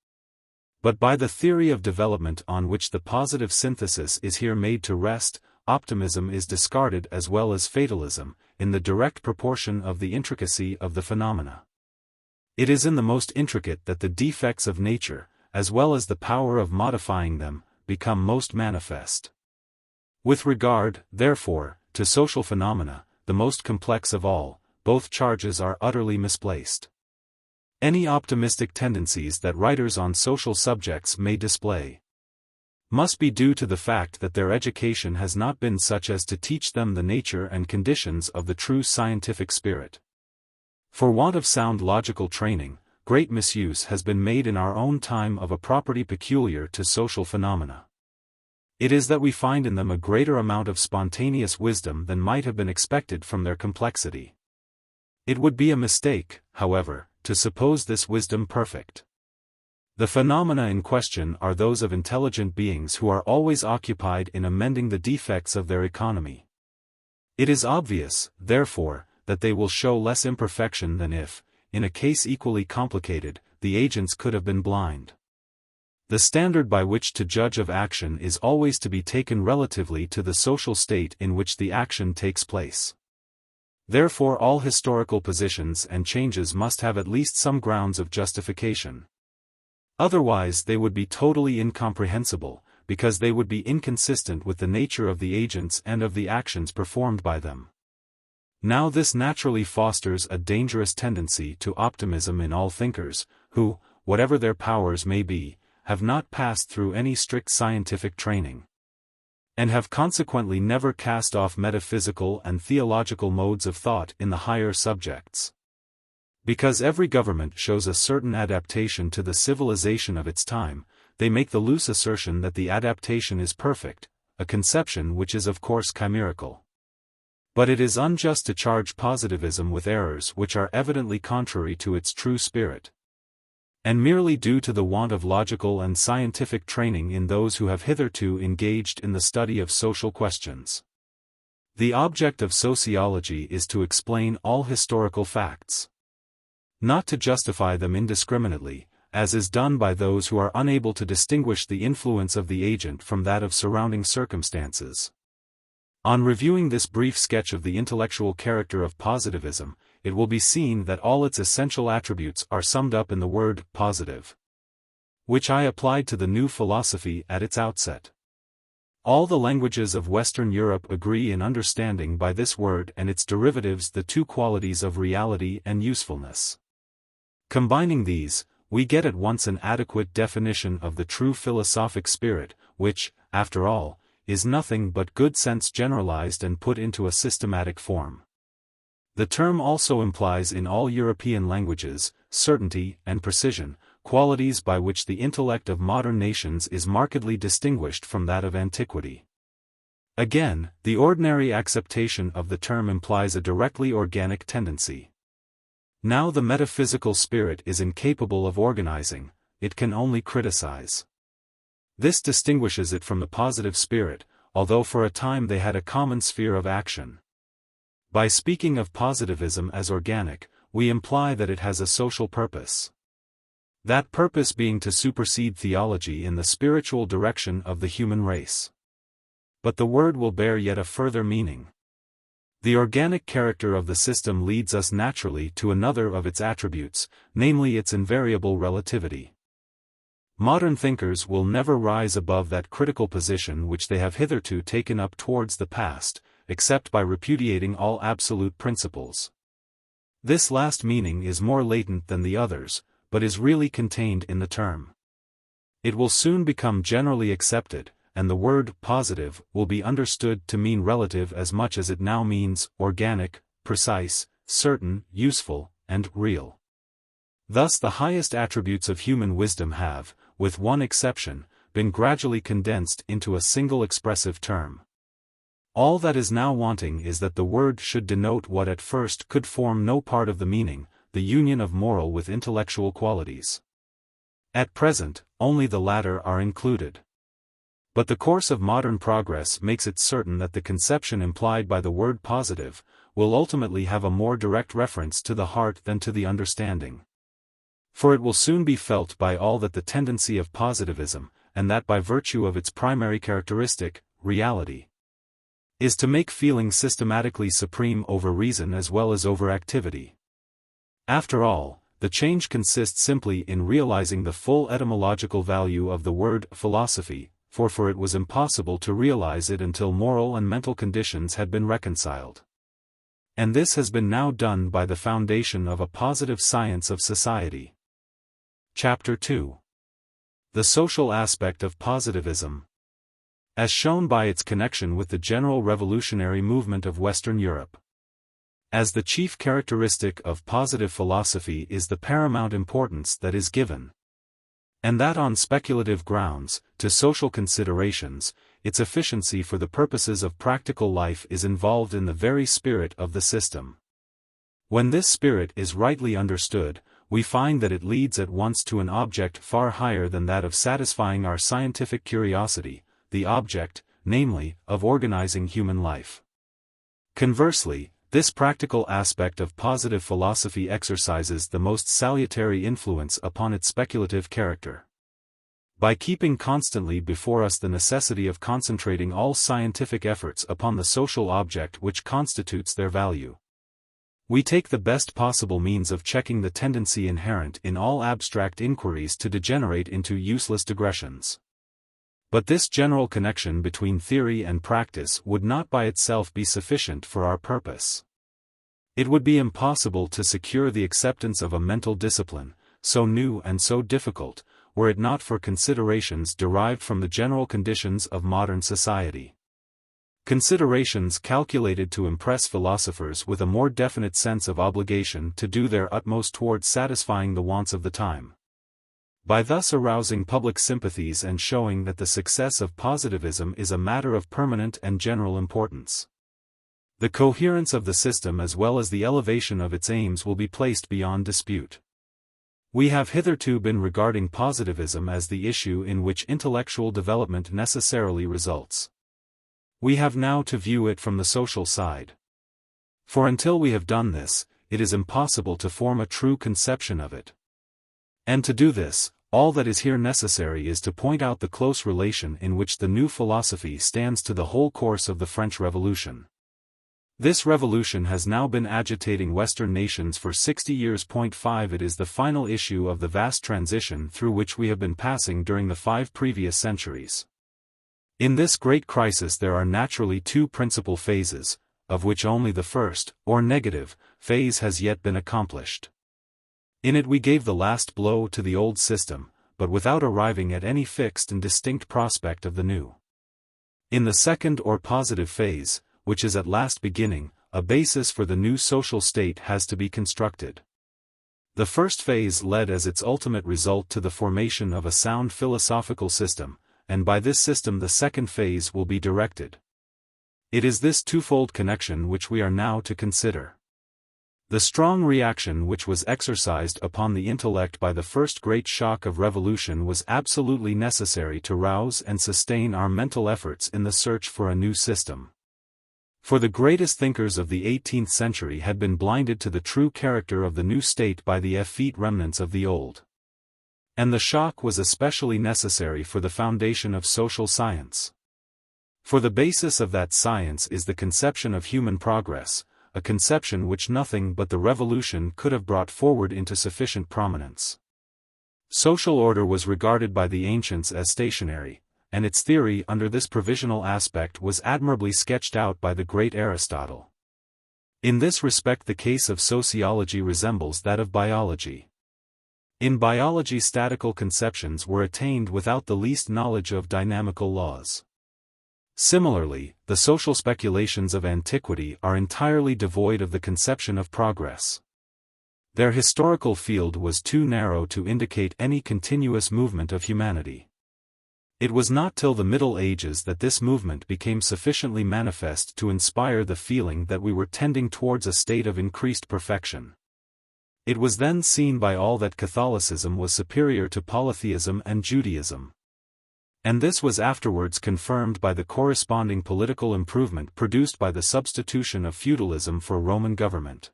But by the theory of development on which the positive synthesis is here made to rest, optimism is discarded as well as fatalism, in the direct proportion of the intricacy of the phenomena. It is in the most intricate that the defects of nature, as well as the power of modifying them, become most manifest. With regard, therefore, to social phenomena, the most complex of all, both charges are utterly misplaced. Any optimistic tendencies that writers on social subjects may display must be due to the fact that their education has not been such as to teach them the nature and conditions of the true scientific spirit. For want of sound logical training, great misuse has been made in our own time of a property peculiar to social phenomena. It is that we find in them a greater amount of spontaneous wisdom than might have been expected from their complexity. It would be a mistake, however, to suppose this wisdom perfect. The phenomena in question are those of intelligent beings who are always occupied in amending the defects of their economy. It is obvious, therefore, that they will show less imperfection than if, in a case equally complicated, the agents could have been blind. The standard by which to judge of action is always to be taken relatively to the social state in which the action takes place. Therefore all historical positions and changes must have at least some grounds of justification. Otherwise they would be totally incomprehensible, because they would be inconsistent with the nature of the agents and of the actions performed by them. Now this naturally fosters a dangerous tendency to optimism in all thinkers, who, whatever their powers may be, have not passed through any strict scientific training, and have consequently never cast off metaphysical and theological modes of thought in the higher subjects. Because every government shows a certain adaptation to the civilization of its time, they make the loose assertion that the adaptation is perfect, a conception which is of course chimerical. But it is unjust to charge positivism with errors which are evidently contrary to its true spirit, and merely due to the want of logical and scientific training in those who have hitherto engaged in the study of social questions. The object of sociology is to explain all historical facts, not to justify them indiscriminately, as is done by those who are unable to distinguish the influence of the agent from that of surrounding circumstances. On reviewing this brief sketch of the intellectual character of positivism, it will be seen that all its essential attributes are summed up in the word positive, which I applied to the new philosophy at its outset. All the languages of Western Europe agree in understanding by this word and its derivatives the two qualities of reality and usefulness. Combining these, we get at once an adequate definition of the true philosophic spirit, which, after all, is nothing but good sense generalized and put into a systematic form. The term also implies in all European languages, certainty and precision, qualities by which the intellect of modern nations is markedly distinguished from that of antiquity. Again, the ordinary acceptation of the term implies a directly organic tendency. Now the metaphysical spirit is incapable of organizing, it can only criticize. This distinguishes it from the positive spirit, although for a time they had a common sphere of action. By speaking of positivism as organic, we imply that it has a social purpose. That purpose being to supersede theology in the spiritual direction of the human race. But the word will bear yet a further meaning. The organic character of the system leads us naturally to another of its attributes, namely its invariable relativity. Modern thinkers will never rise above that critical position which they have hitherto taken up towards the past, except by repudiating all absolute principles. This last meaning is more latent than the others, but is really contained in the term. It will soon become generally accepted, and the word positive will be understood to mean relative as much as it now means organic, precise, certain, useful, and real. Thus the highest attributes of human wisdom have, with one exception, been gradually condensed into a single expressive term. All that is now wanting is that the word should denote what at first could form no part of the meaning, the union of moral with intellectual qualities. At present, only the latter are included. But the course of modern progress makes it certain that the conception implied by the word positive will ultimately have a more direct reference to the heart than to the understanding. For it will soon be felt by all that the tendency of positivism, and that by virtue of its primary characteristic, reality, is to make feeling systematically supreme over reason as well as over activity. After all, the change consists simply in realizing the full etymological value of the word philosophy, for it was impossible to realize it until moral and mental conditions had been reconciled. And this has been now done by the foundation of a positive science of society. Chapter 2. The social aspect of positivism. As shown by its connection with the general revolutionary movement of Western Europe. As the chief characteristic of positive philosophy is the paramount importance that is given, and that on speculative grounds, to social considerations, its efficiency for the purposes of practical life is involved in the very spirit of the system. When this spirit is rightly understood, we find that it leads at once to an object far higher than that of satisfying our scientific curiosity, the object, namely, of organizing human life. Conversely, this practical aspect of positive philosophy exercises the most salutary influence upon its speculative character. By keeping constantly before us the necessity of concentrating all scientific efforts upon the social object which constitutes their value, we take the best possible means of checking the tendency inherent in all abstract inquiries to degenerate into useless digressions. But this general connection between theory and practice would not by itself be sufficient for our purpose. It would be impossible to secure the acceptance of a mental discipline, so new and so difficult, were it not for considerations derived from the general conditions of modern society. Considerations calculated to impress philosophers with a more definite sense of obligation to do their utmost towards satisfying the wants of the time. By thus arousing public sympathies and showing that the success of positivism is a matter of permanent and general importance. The coherence of the system as well as the elevation of its aims will be placed beyond dispute. We have hitherto been regarding positivism as the issue in which intellectual development necessarily results. We have now to view it from the social side. For until we have done this, it is impossible to form a true conception of it. And to do this, all that is here necessary is to point out the close relation in which the new philosophy stands to the whole course of the French Revolution. This revolution has now been agitating Western nations for 60 years. 5 It is the final issue of the vast transition through which we have been passing during the 5 previous centuries. In this great crisis there are naturally 2 principal phases, of which only the first, or negative, phase has yet been accomplished. In it we gave the last blow to the old system, but without arriving at any fixed and distinct prospect of the new. In the second or positive phase, which is at last beginning, a basis for the new social state has to be constructed. The first phase led as its ultimate result to the formation of a sound philosophical system, and by this system the second phase will be directed. It is this twofold connection which we are now to consider. The strong reaction which was exercised upon the intellect by the first great shock of revolution was absolutely necessary to rouse and sustain our mental efforts in the search for a new system. For the greatest thinkers of the 18th century had been blinded to the true character of the new state by the effete remnants of the old. And the shock was especially necessary for the foundation of social science. For the basis of that science is the conception of human progress, a conception which nothing but the revolution could have brought forward into sufficient prominence. Social order was regarded by the ancients as stationary, and its theory under this provisional aspect was admirably sketched out by the great Aristotle. In this respect the case of sociology resembles that of biology. In biology statical conceptions were attained without the least knowledge of dynamical laws. Similarly, the social speculations of antiquity are entirely devoid of the conception of progress. Their historical field was too narrow to indicate any continuous movement of humanity. It was not till the Middle Ages that this movement became sufficiently manifest to inspire the feeling that we were tending towards a state of increased perfection. It was then seen by all that Catholicism was superior to polytheism and Judaism. And this was afterwards confirmed by the corresponding political improvement produced by the substitution of feudalism for Roman government.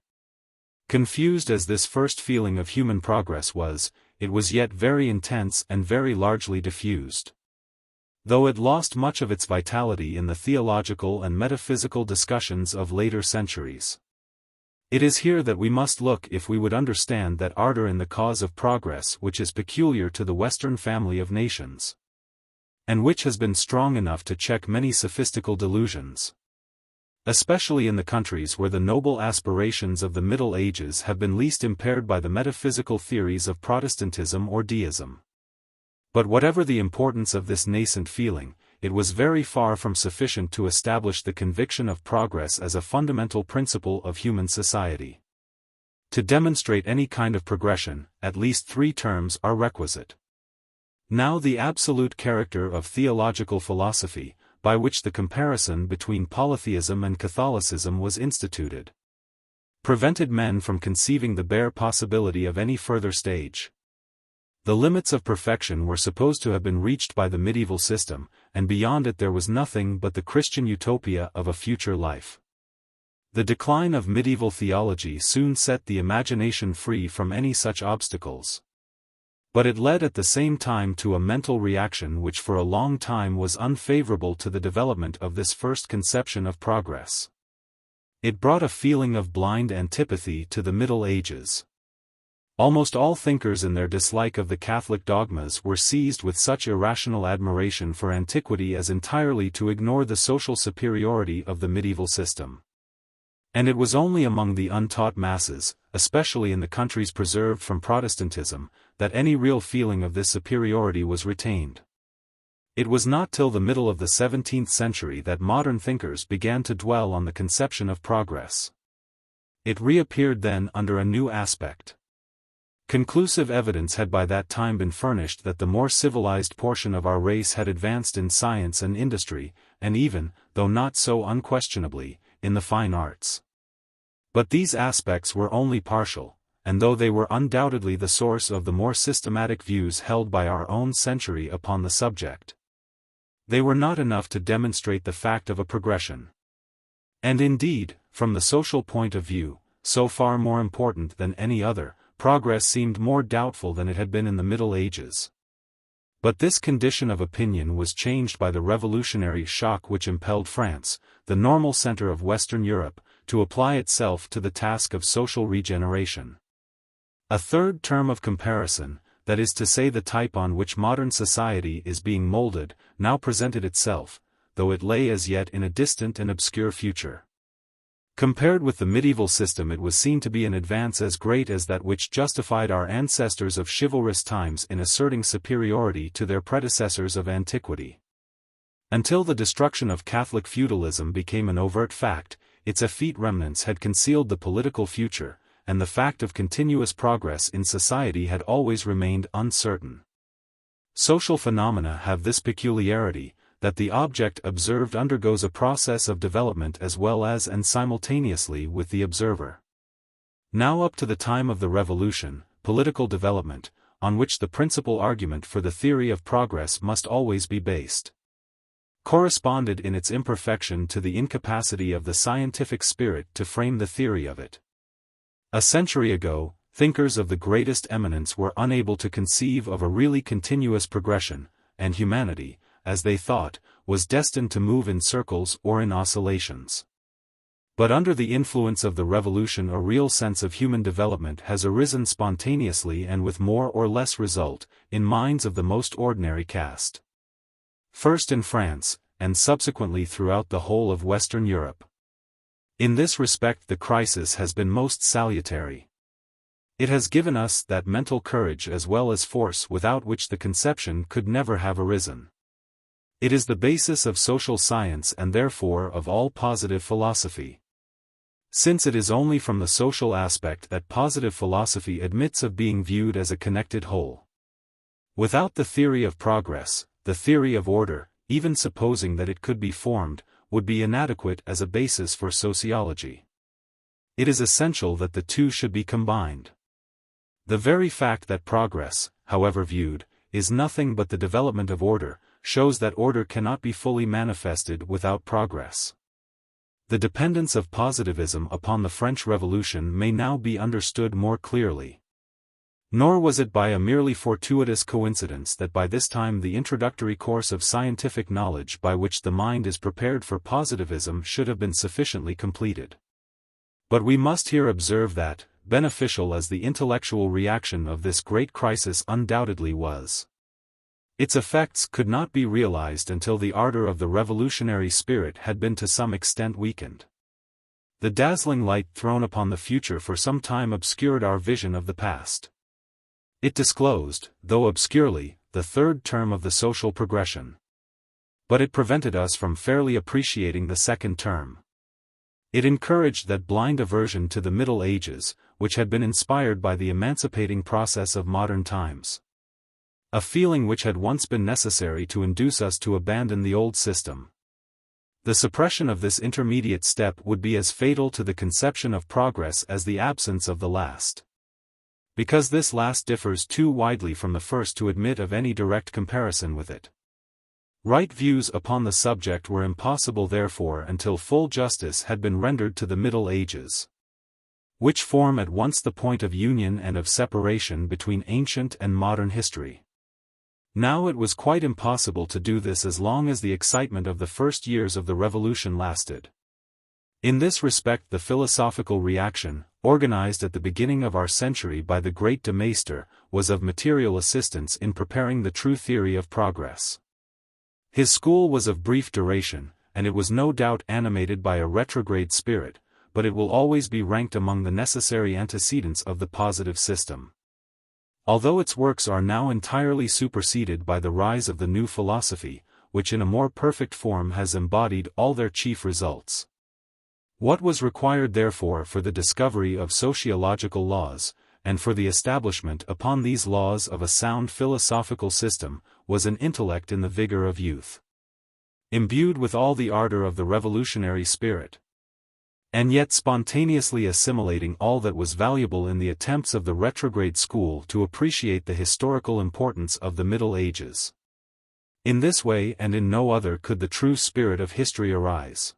Confused as this first feeling of human progress was, it was yet very intense and very largely diffused. Though it lost much of its vitality in the theological and metaphysical discussions of later centuries. It is here that we must look if we would understand that ardor in the cause of progress which is peculiar to the Western family of nations, and which has been strong enough to check many sophistical delusions. Especially in the countries where the noble aspirations of the Middle Ages have been least impaired by the metaphysical theories of Protestantism or deism. But whatever the importance of this nascent feeling, it was very far from sufficient to establish the conviction of progress as a fundamental principle of human society. To demonstrate any kind of progression, at least three terms are requisite. Now the absolute character of theological philosophy, by which the comparison between polytheism and Catholicism was instituted, prevented men from conceiving the bare possibility of any further stage. The limits of perfection were supposed to have been reached by the medieval system, and beyond it there was nothing but the Christian utopia of a future life. The decline of medieval theology soon set the imagination free from any such obstacles. But it led at the same time to a mental reaction which for a long time was unfavorable to the development of this first conception of progress. It brought a feeling of blind antipathy to the Middle Ages. Almost all thinkers in their dislike of the Catholic dogmas were seized with such irrational admiration for antiquity as entirely to ignore the social superiority of the medieval system. And it was only among the untaught masses, especially in the countries preserved from Protestantism, that any real feeling of this superiority was retained. It was not till the middle of the 17th century that modern thinkers began to dwell on the conception of progress. It reappeared then under a new aspect. Conclusive evidence had by that time been furnished that the more civilized portion of our race had advanced in science and industry, and even, though not so unquestionably, in the fine arts. But these aspects were only partial, and though they were undoubtedly the source of the more systematic views held by our own century upon the subject, they were not enough to demonstrate the fact of a progression. And indeed, from the social point of view, so far more important than any other, progress seemed more doubtful than it had been in the Middle Ages. But this condition of opinion was changed by the revolutionary shock which impelled France, the normal center of Western Europe, to apply itself to the task of social regeneration. A third term of comparison, that is to say the type on which modern society is being molded, now presented itself, though it lay as yet in a distant and obscure future. Compared with the medieval system it was seen to be an advance as great as that which justified our ancestors of chivalrous times in asserting superiority to their predecessors of antiquity. Until the destruction of Catholic feudalism became an overt fact, its effete remnants had concealed the political future, and the fact of continuous progress in society had always remained uncertain. Social phenomena have this peculiarity, that the object observed undergoes a process of development as well as and simultaneously with the observer. Now up to the time of the Revolution, political development, on which the principal argument for the theory of progress must always be based, corresponded in its imperfection to the incapacity of the scientific spirit to frame the theory of it. A century ago, thinkers of the greatest eminence were unable to conceive of a really continuous progression, and humanity, as they thought, was destined to move in circles or in oscillations. But under the influence of the revolution a real sense of human development has arisen spontaneously and with more or less result, in minds of the most ordinary caste. First in France, and subsequently throughout the whole of Western Europe. In this respect the crisis has been most salutary. It has given us that mental courage as well as force without which the conception could never have arisen. It is the basis of social science and therefore of all positive philosophy. Since it is only from the social aspect that positive philosophy admits of being viewed as a connected whole. Without the theory of progress, the theory of order, even supposing that it could be formed, would be inadequate as a basis for sociology. It is essential that the two should be combined. The very fact that progress, however viewed, is nothing but the development of order, shows that order cannot be fully manifested without progress. The dependence of positivism upon the French Revolution may now be understood more clearly. Nor was it by a merely fortuitous coincidence that by this time the introductory course of scientific knowledge by which the mind is prepared for positivism should have been sufficiently completed. But we must here observe that, beneficial as the intellectual reaction of this great crisis undoubtedly was, its effects could not be realized until the ardor of the revolutionary spirit had been to some extent weakened. The dazzling light thrown upon the future for some time obscured our vision of the past. It disclosed, though obscurely, the third term of the social progression. But it prevented us from fairly appreciating the second term. It encouraged that blind aversion to the Middle Ages, which had been inspired by the emancipating process of modern times. A feeling which had once been necessary to induce us to abandon the old system. The suppression of this intermediate step would be as fatal to the conception of progress as the absence of the last. Because this last differs too widely from the first to admit of any direct comparison with it. Right views upon the subject were impossible therefore until full justice had been rendered to the Middle Ages, which form at once the point of union and of separation between ancient and modern history. Now it was quite impossible to do this as long as the excitement of the first years of the Revolution lasted. In this respect the philosophical reaction, organized at the beginning of our century by the great de Maistre, was of material assistance in preparing the true theory of progress. His school was of brief duration, and it was no doubt animated by a retrograde spirit, but it will always be ranked among the necessary antecedents of the positive system. Although its works are now entirely superseded by the rise of the new philosophy, which in a more perfect form has embodied all their chief results. What was required therefore for the discovery of sociological laws, and for the establishment upon these laws of a sound philosophical system, was an intellect in the vigor of youth, imbued with all the ardor of the revolutionary spirit, and yet spontaneously assimilating all that was valuable in the attempts of the retrograde school to appreciate the historical importance of the Middle Ages. In this way and in no other could the true spirit of history arise.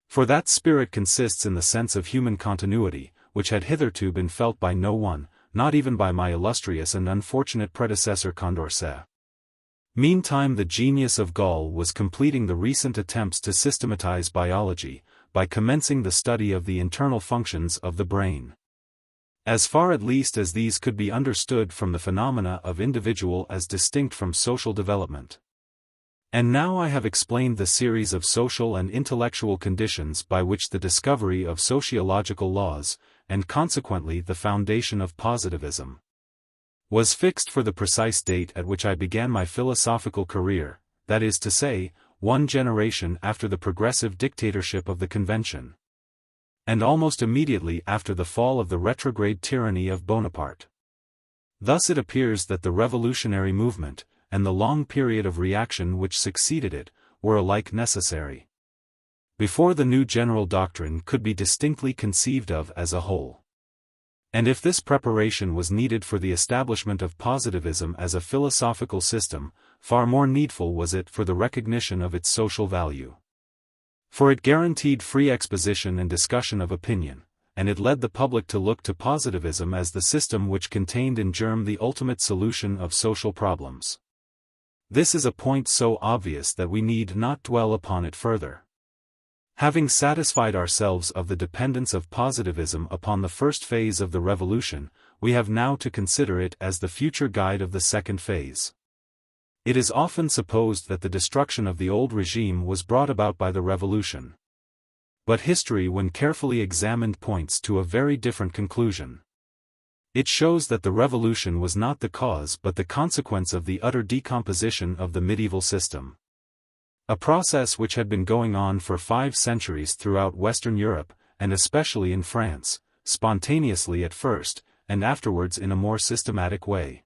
For that spirit consists in the sense of human continuity, which had hitherto been felt by no one, not even by my illustrious and unfortunate predecessor Condorcet. Meantime the genius of Gall was completing the recent attempts to systematize biology, by commencing the study of the internal functions of the brain. As far at least as these could be understood from the phenomena of individual as distinct from social development. And now I have explained the series of social and intellectual conditions by which the discovery of sociological laws, and consequently the foundation of positivism, was fixed for the precise date at which I began my philosophical career, that is to say, 1 generation after the progressive dictatorship of the Convention. and almost immediately after the fall of the retrograde tyranny of Bonaparte. Thus it appears that the revolutionary movement, and the long period of reaction which succeeded it, were alike necessary. Before the new general doctrine could be distinctly conceived of as a whole. And if this preparation was needed for the establishment of positivism as a philosophical system, far more needful was it for the recognition of its social value. For it guaranteed free exposition and discussion of opinion, and it led the public to look to positivism as the system which contained in germ the ultimate solution of social problems. This is a point so obvious that we need not dwell upon it further. Having satisfied ourselves of the dependence of positivism upon the first phase of the revolution, we have now to consider it as the future guide of the second phase. It is often supposed that the destruction of the old regime was brought about by the revolution. But history, when carefully examined, points to a very different conclusion. It shows that the revolution was not the cause but the consequence of the utter decomposition of the medieval system. A process which had been going on for 5 centuries throughout Western Europe, and especially in France, spontaneously at first, and afterwards in a more systematic way.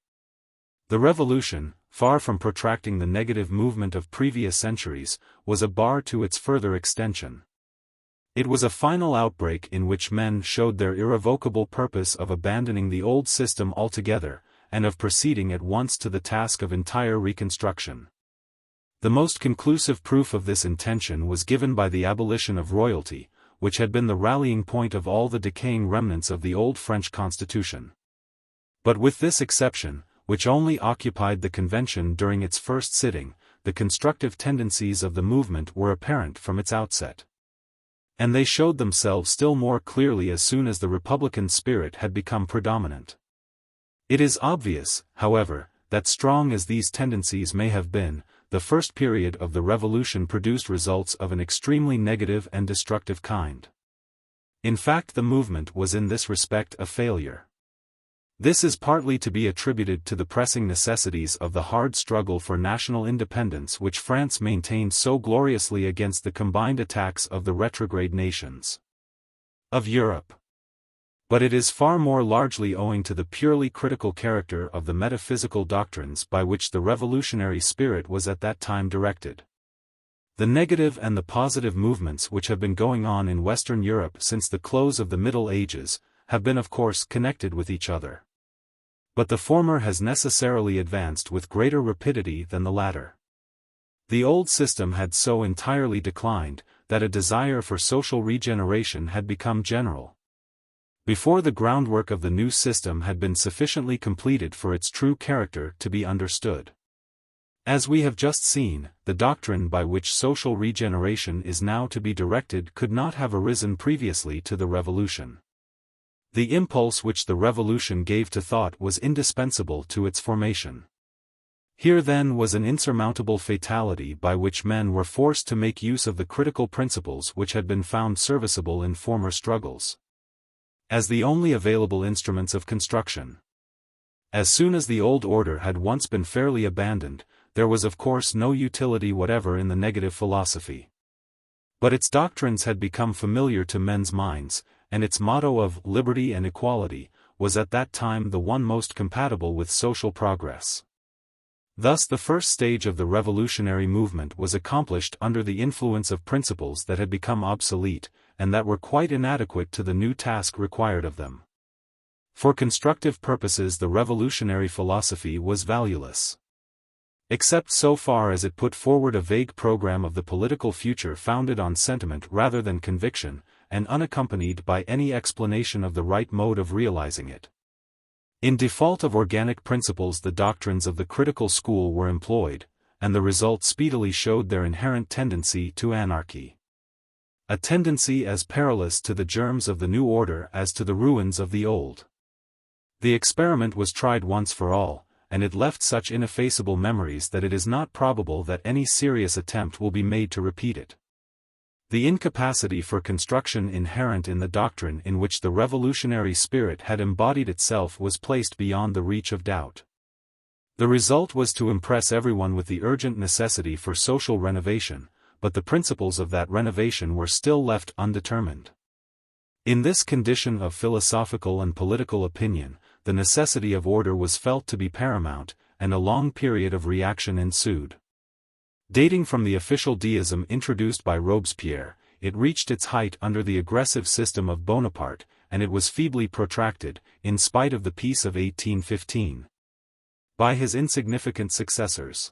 The revolution, far from protracting the negative movement of previous centuries, was a bar to its further extension. It was a final outbreak in which men showed their irrevocable purpose of abandoning the old system altogether, and of proceeding at once to the task of entire reconstruction. The most conclusive proof of this intention was given by the abolition of royalty, which had been the rallying point of all the decaying remnants of the old French constitution. But with this exception, which only occupied the convention during its first sitting, the constructive tendencies of the movement were apparent from its outset. And they showed themselves still more clearly as soon as the republican spirit had become predominant. It is obvious, however, that strong as these tendencies may have been, the first period of the revolution produced results of an extremely negative and destructive kind. In fact, the movement was in this respect a failure. This is partly to be attributed to the pressing necessities of the hard struggle for national independence which France maintained so gloriously against the combined attacks of the retrograde nations of Europe. But it is far more largely owing to the purely critical character of the metaphysical doctrines by which the revolutionary spirit was at that time directed. The negative and the positive movements which have been going on in Western Europe since the close of the Middle Ages, have been of course connected with each other. But the former has necessarily advanced with greater rapidity than the latter. The old system had so entirely declined, that a desire for social regeneration had become general. Before the groundwork of the new system had been sufficiently completed for its true character to be understood. As we have just seen, the doctrine by which social regeneration is now to be directed could not have arisen previously to the revolution. The impulse which the revolution gave to thought was indispensable to its formation. Here then was an insurmountable fatality by which men were forced to make use of the critical principles which had been found serviceable in former struggles, as the only available instruments of construction. As soon as the old order had once been fairly abandoned, there was of course no utility whatever in the negative philosophy. But its doctrines had become familiar to men's minds, and its motto of liberty and equality was at that time the one most compatible with social progress. Thus the first stage of the revolutionary movement was accomplished under the influence of principles that had become obsolete, and that were quite inadequate to the new task required of them. For constructive purposes the revolutionary philosophy was valueless, except so far as it put forward a vague program of the political future founded on sentiment rather than conviction, and unaccompanied by any explanation of the right mode of realizing it. In default of organic principles the doctrines of the critical school were employed, and the result speedily showed their inherent tendency to anarchy. A tendency as perilous to the germs of the new order as to the ruins of the old. The experiment was tried once for all, and it left such ineffaceable memories that it is not probable that any serious attempt will be made to repeat it. The incapacity for construction inherent in the doctrine in which the revolutionary spirit had embodied itself was placed beyond the reach of doubt. The result was to impress everyone with the urgent necessity for social renovation, but the principles of that renovation were still left undetermined. In this condition of philosophical and political opinion, the necessity of order was felt to be paramount, and a long period of reaction ensued. Dating from the official deism introduced by Robespierre, it reached its height under the aggressive system of Bonaparte, and it was feebly protracted, in spite of the peace of 1815, by his insignificant successors.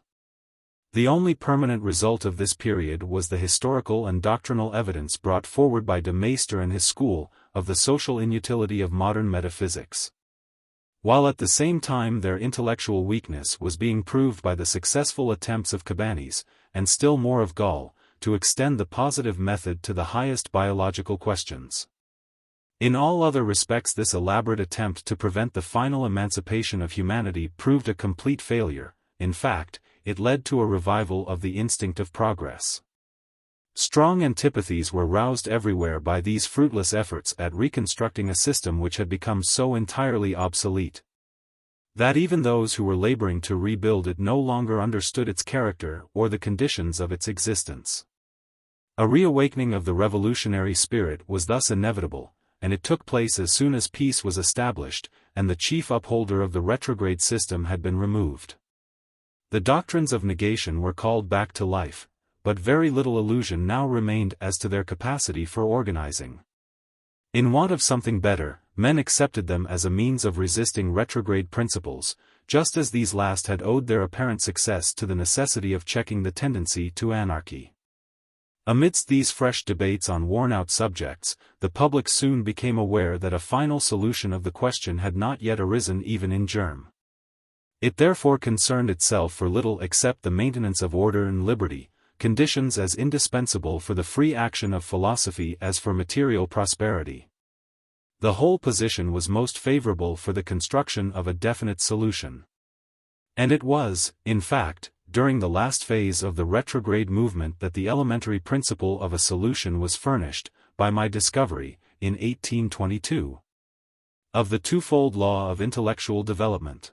The only permanent result of this period was the historical and doctrinal evidence brought forward by de Maistre and his school, of the social inutility of modern metaphysics. While at the same time their intellectual weakness was being proved by the successful attempts of Cabanis, and still more of Gall, to extend the positive method to the highest biological questions. In all other respects this elaborate attempt to prevent the final emancipation of humanity proved a complete failure. In fact, it led to a revival of the instinct of progress. Strong antipathies were roused everywhere by these fruitless efforts at reconstructing a system which had become so entirely obsolete that even those who were laboring to rebuild it no longer understood its character or the conditions of its existence. A reawakening of the revolutionary spirit was thus inevitable, and it took place as soon as peace was established, and the chief upholder of the retrograde system had been removed. The doctrines of negation were called back to life, but very little illusion now remained as to their capacity for organizing. In want of something better, men accepted them as a means of resisting retrograde principles, just as these last had owed their apparent success to the necessity of checking the tendency to anarchy. Amidst these fresh debates on worn-out subjects, the public soon became aware that a final solution of the question had not yet arisen even in germ. It therefore concerned itself for little except the maintenance of order and liberty, conditions as indispensable for the free action of philosophy as for material prosperity. The whole position was most favorable for the construction of a definite solution. And it was, in fact, during the last phase of the retrograde movement that the elementary principle of a solution was furnished, by my discovery, in 1822, of the twofold law of intellectual development.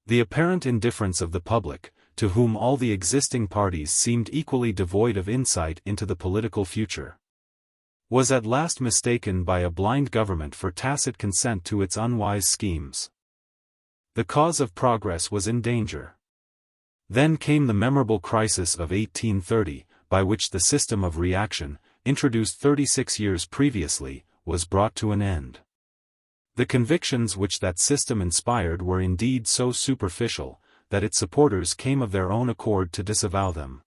The apparent indifference of the public, to whom all the existing parties seemed equally devoid of insight into the political future, was at last mistaken by a blind government for tacit consent to its unwise schemes. The cause of progress was in danger. Then came the memorable crisis of 1830, by which the system of reaction, introduced 36 years previously, was brought to an end. The convictions which that system inspired were indeed so superficial, that its supporters came of their own accord to disavow them,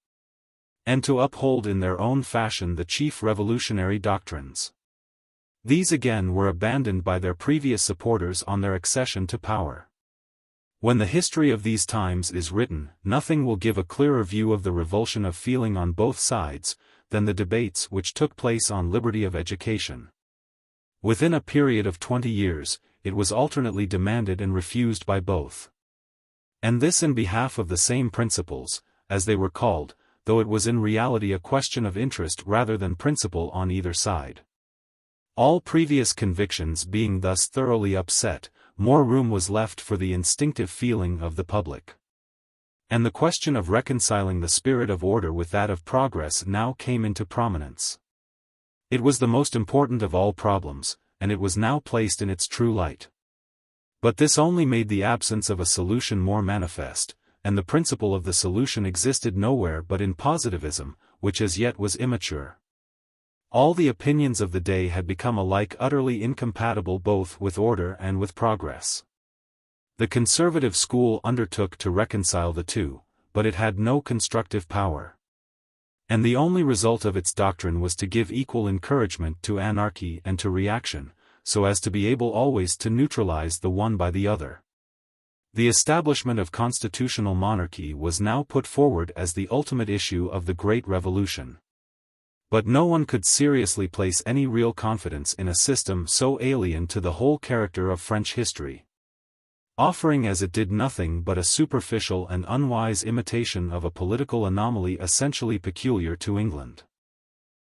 and to uphold in their own fashion the chief revolutionary doctrines. These again were abandoned by their previous supporters on their accession to power. When the history of these times is written, nothing will give a clearer view of the revulsion of feeling on both sides, than the debates which took place on liberty of education. Within a period of 20 years, it was alternately demanded and refused by both. And this in behalf of the same principles, as they were called, though it was in reality a question of interest rather than principle on either side. All previous convictions being thus thoroughly upset, more room was left for the instinctive feeling of the public. And the question of reconciling the spirit of order with that of progress now came into prominence. It was the most important of all problems, and it was now placed in its true light. But this only made the absence of a solution more manifest, and the principle of the solution existed nowhere but in positivism, which as yet was immature. All the opinions of the day had become alike utterly incompatible both with order and with progress. The conservative school undertook to reconcile the two, but it had no constructive power. And the only result of its doctrine was to give equal encouragement to anarchy and to reaction, so as to be able always to neutralize the one by the other. The establishment of constitutional monarchy was now put forward as the ultimate issue of the Great Revolution. But no one could seriously place any real confidence in a system so alien to the whole character of French history, offering as it did nothing but a superficial and unwise imitation of a political anomaly essentially peculiar to England.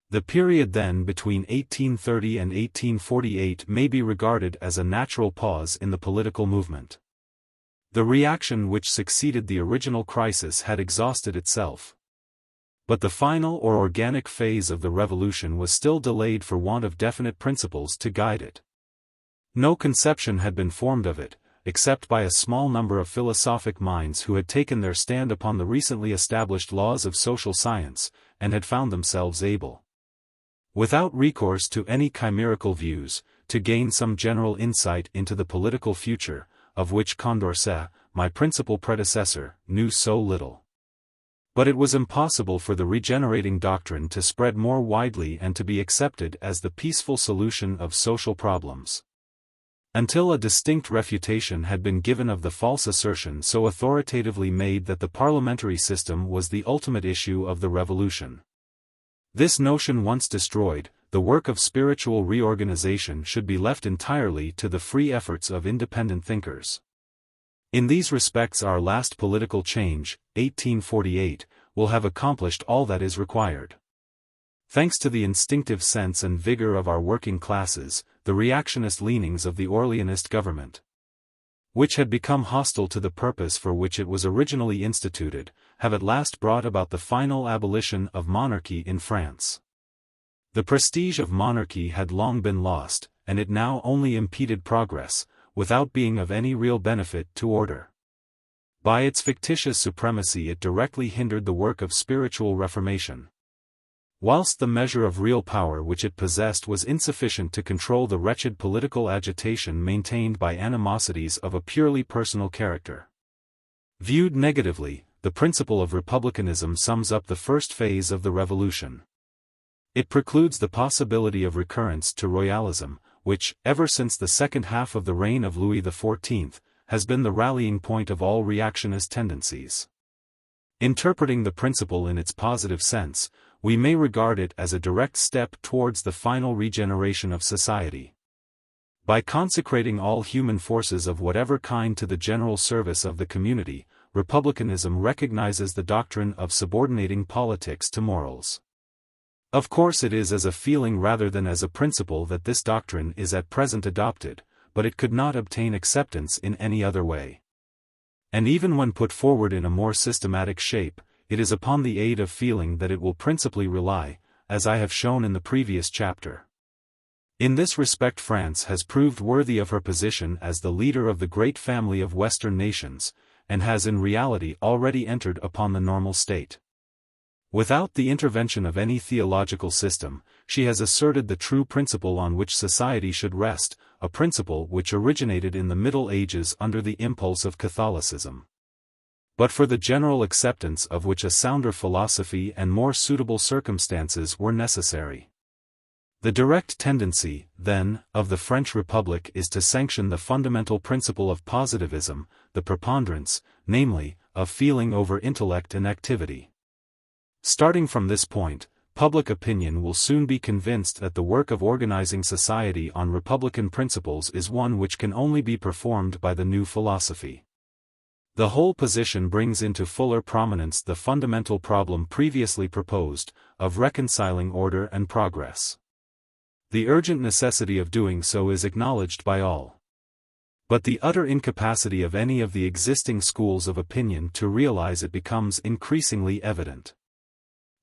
The period then between 1830 and 1848 may be regarded as a natural pause in the political movement. The reaction which succeeded the original crisis had exhausted itself. But the final or organic phase of the revolution was still delayed for want of definite principles to guide it. No conception had been formed of it, except by a small number of philosophic minds who had taken their stand upon the recently established laws of social science, and had found themselves able, without recourse to any chimerical views, to gain some general insight into the political future, of which Condorcet, my principal predecessor, knew so little. But it was impossible for the regenerating doctrine to spread more widely and to be accepted as the peaceful solution of social problems, until a distinct refutation had been given of the false assertion so authoritatively made that the parliamentary system was the ultimate issue of the revolution. This notion once destroyed, the work of spiritual reorganization should be left entirely to the free efforts of independent thinkers. In these respects our last political change, 1848, will have accomplished all that is required. Thanks to the instinctive sense and vigor of our working classes, the reactionist leanings of the Orleanist government, which had become hostile to the purpose for which it was originally instituted, have at last brought about the final abolition of monarchy in France. The prestige of monarchy had long been lost, and it now only impeded progress, without being of any real benefit to order. By its fictitious supremacy it directly hindered the work of spiritual reformation. Whilst the measure of real power which it possessed was insufficient to control the wretched political agitation maintained by animosities of a purely personal character. Viewed negatively, the principle of republicanism sums up the first phase of the revolution. It precludes the possibility of recurrence to royalism, which, ever since the second half of the reign of Louis XIV, has been the rallying point of all reactionist tendencies. Interpreting the principle in its positive sense, we may regard it as a direct step towards the final regeneration of society. By consecrating all human forces of whatever kind to the general service of the community, republicanism recognizes the doctrine of subordinating politics to morals. Of course it is as a feeling rather than as a principle that this doctrine is at present adopted, but it could not obtain acceptance in any other way. And even when put forward in a more systematic shape, it is upon the aid of feeling that it will principally rely, as I have shown in the previous chapter. In this respect France has proved worthy of her position as the leader of the great family of Western nations, and has in reality already entered upon the normal state. Without the intervention of any theological system, she has asserted the true principle on which society should rest, a principle which originated in the Middle Ages under the impulse of Catholicism, but for the general acceptance of which a sounder philosophy and more suitable circumstances were necessary. The direct tendency, then, of the French Republic is to sanction the fundamental principle of positivism, the preponderance, namely, of feeling over intellect and activity. Starting from this point, public opinion will soon be convinced that the work of organizing society on republican principles is one which can only be performed by the new philosophy. The whole position brings into fuller prominence the fundamental problem previously proposed, of reconciling order and progress. The urgent necessity of doing so is acknowledged by all. But the utter incapacity of any of the existing schools of opinion to realize it becomes increasingly evident.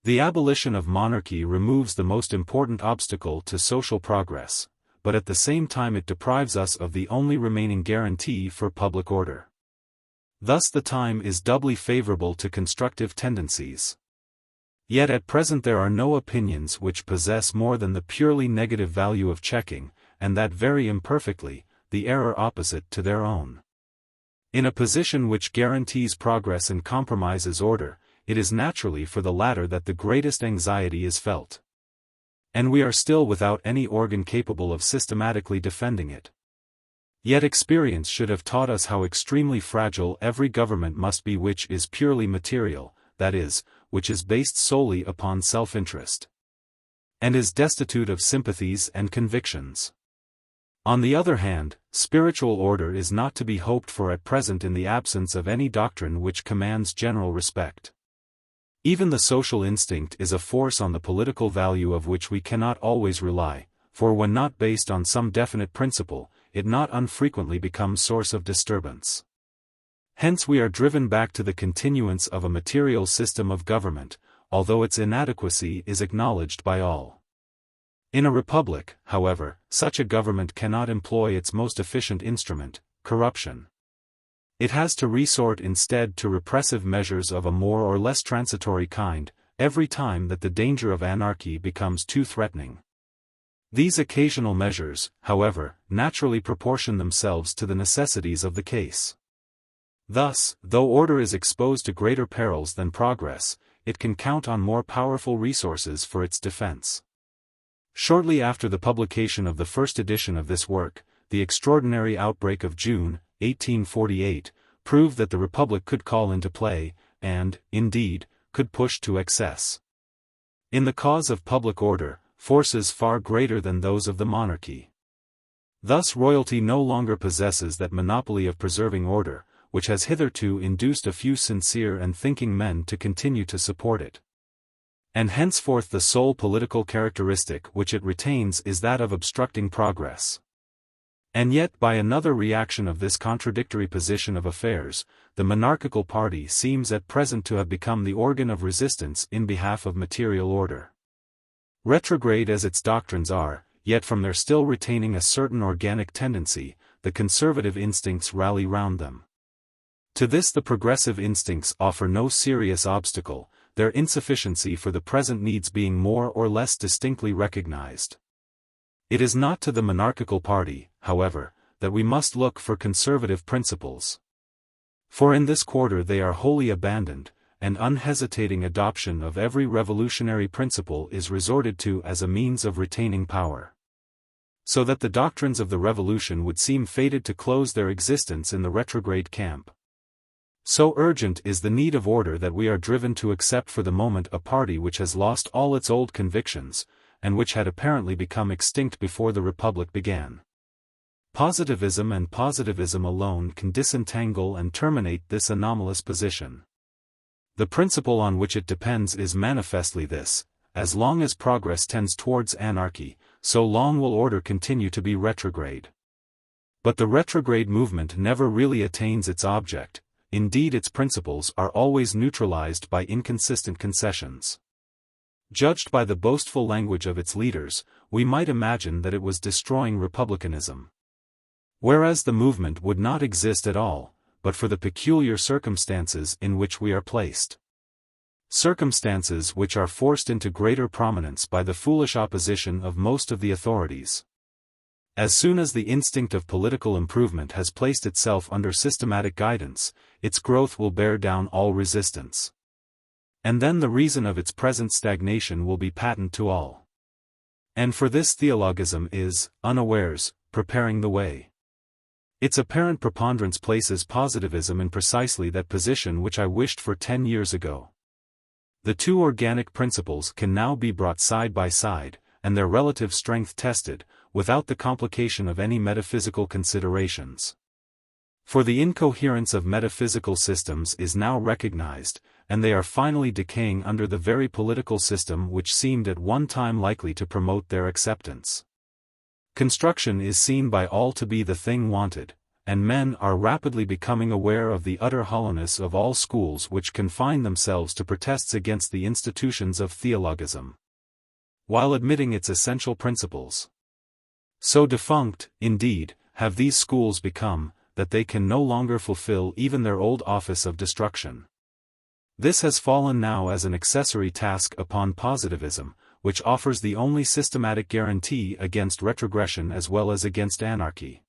The abolition of monarchy removes the most important obstacle to social progress, but at the same time it deprives us of the only remaining guarantee for public order. Thus the time is doubly favorable to constructive tendencies. Yet at present there are no opinions which possess more than the purely negative value of checking, and that very imperfectly, the error opposite to their own. In a position which guarantees progress and compromises order, it is naturally for the latter that the greatest anxiety is felt. And we are still without any organ capable of systematically defending it. Yet experience should have taught us how extremely fragile every government must be which is purely material, that is, which is based solely upon self-interest, and is destitute of sympathies and convictions. On the other hand, spiritual order is not to be hoped for at present in the absence of any doctrine which commands general respect. Even the social instinct is a force on the political value of which we cannot always rely, for when not based on some definite principle, it not unfrequently becomes source of disturbance. Hence we are driven back to the continuance of a material system of government, although its inadequacy is acknowledged by all. In a republic, however, such a government cannot employ its most efficient instrument, corruption. It has to resort instead to repressive measures of a more or less transitory kind, every time that the danger of anarchy becomes too threatening. These occasional measures, however, naturally proportion themselves to the necessities of the case. Thus, though order is exposed to greater perils than progress, it can count on more powerful resources for its defense. Shortly after the publication of the first edition of this work, the extraordinary outbreak of June, 1848, proved that the Republic could call into play, and, indeed, could push to excess. In the cause of public order, forces far greater than those of the monarchy. Thus royalty no longer possesses that monopoly of preserving order, which has hitherto induced a few sincere and thinking men to continue to support it. And henceforth the sole political characteristic which it retains is that of obstructing progress. And yet by another reaction of this contradictory position of affairs, the monarchical party seems at present to have become the organ of resistance in behalf of material order. Retrograde as its doctrines are, yet from their still retaining a certain organic tendency, the conservative instincts rally round them. To this the progressive instincts offer no serious obstacle, their insufficiency for the present needs being more or less distinctly recognized. It is not to the monarchical party, however, that we must look for conservative principles. For in this quarter they are wholly abandoned, and unhesitating adoption of every revolutionary principle is resorted to as a means of retaining power. So that the doctrines of the revolution would seem fated to close their existence in the retrograde camp. So urgent is the need of order that we are driven to accept for the moment a party which has lost all its old convictions, and which had apparently become extinct before the Republic began. Positivism and positivism alone can disentangle and terminate this anomalous position. The principle on which it depends is manifestly this: as long as progress tends towards anarchy, so long will order continue to be retrograde. But the retrograde movement never really attains its object, indeed its principles are always neutralized by inconsistent concessions. Judged by the boastful language of its leaders, we might imagine that it was destroying republicanism. Whereas the movement would not exist at all, but for the peculiar circumstances in which we are placed. Circumstances which are forced into greater prominence by the foolish opposition of most of the authorities. As soon as the instinct of political improvement has placed itself under systematic guidance, its growth will bear down all resistance. And then the reason of its present stagnation will be patent to all. And for this theologism is, unawares, preparing the way. Its apparent preponderance places positivism in precisely that position which I wished for 10 years ago. The two organic principles can now be brought side by side, and their relative strength tested, without the complication of any metaphysical considerations. For the incoherence of metaphysical systems is now recognized, and they are finally decaying under the very political system which seemed at one time likely to promote their acceptance. Construction is seen by all to be the thing wanted, and men are rapidly becoming aware of the utter hollowness of all schools which confine themselves to protests against the institutions of theologism, while admitting its essential principles. So defunct, indeed, have these schools become, that they can no longer fulfill even their old office of destruction. This has fallen now as an accessory task upon positivism, which offers the only systematic guarantee against retrogression as well as against anarchy.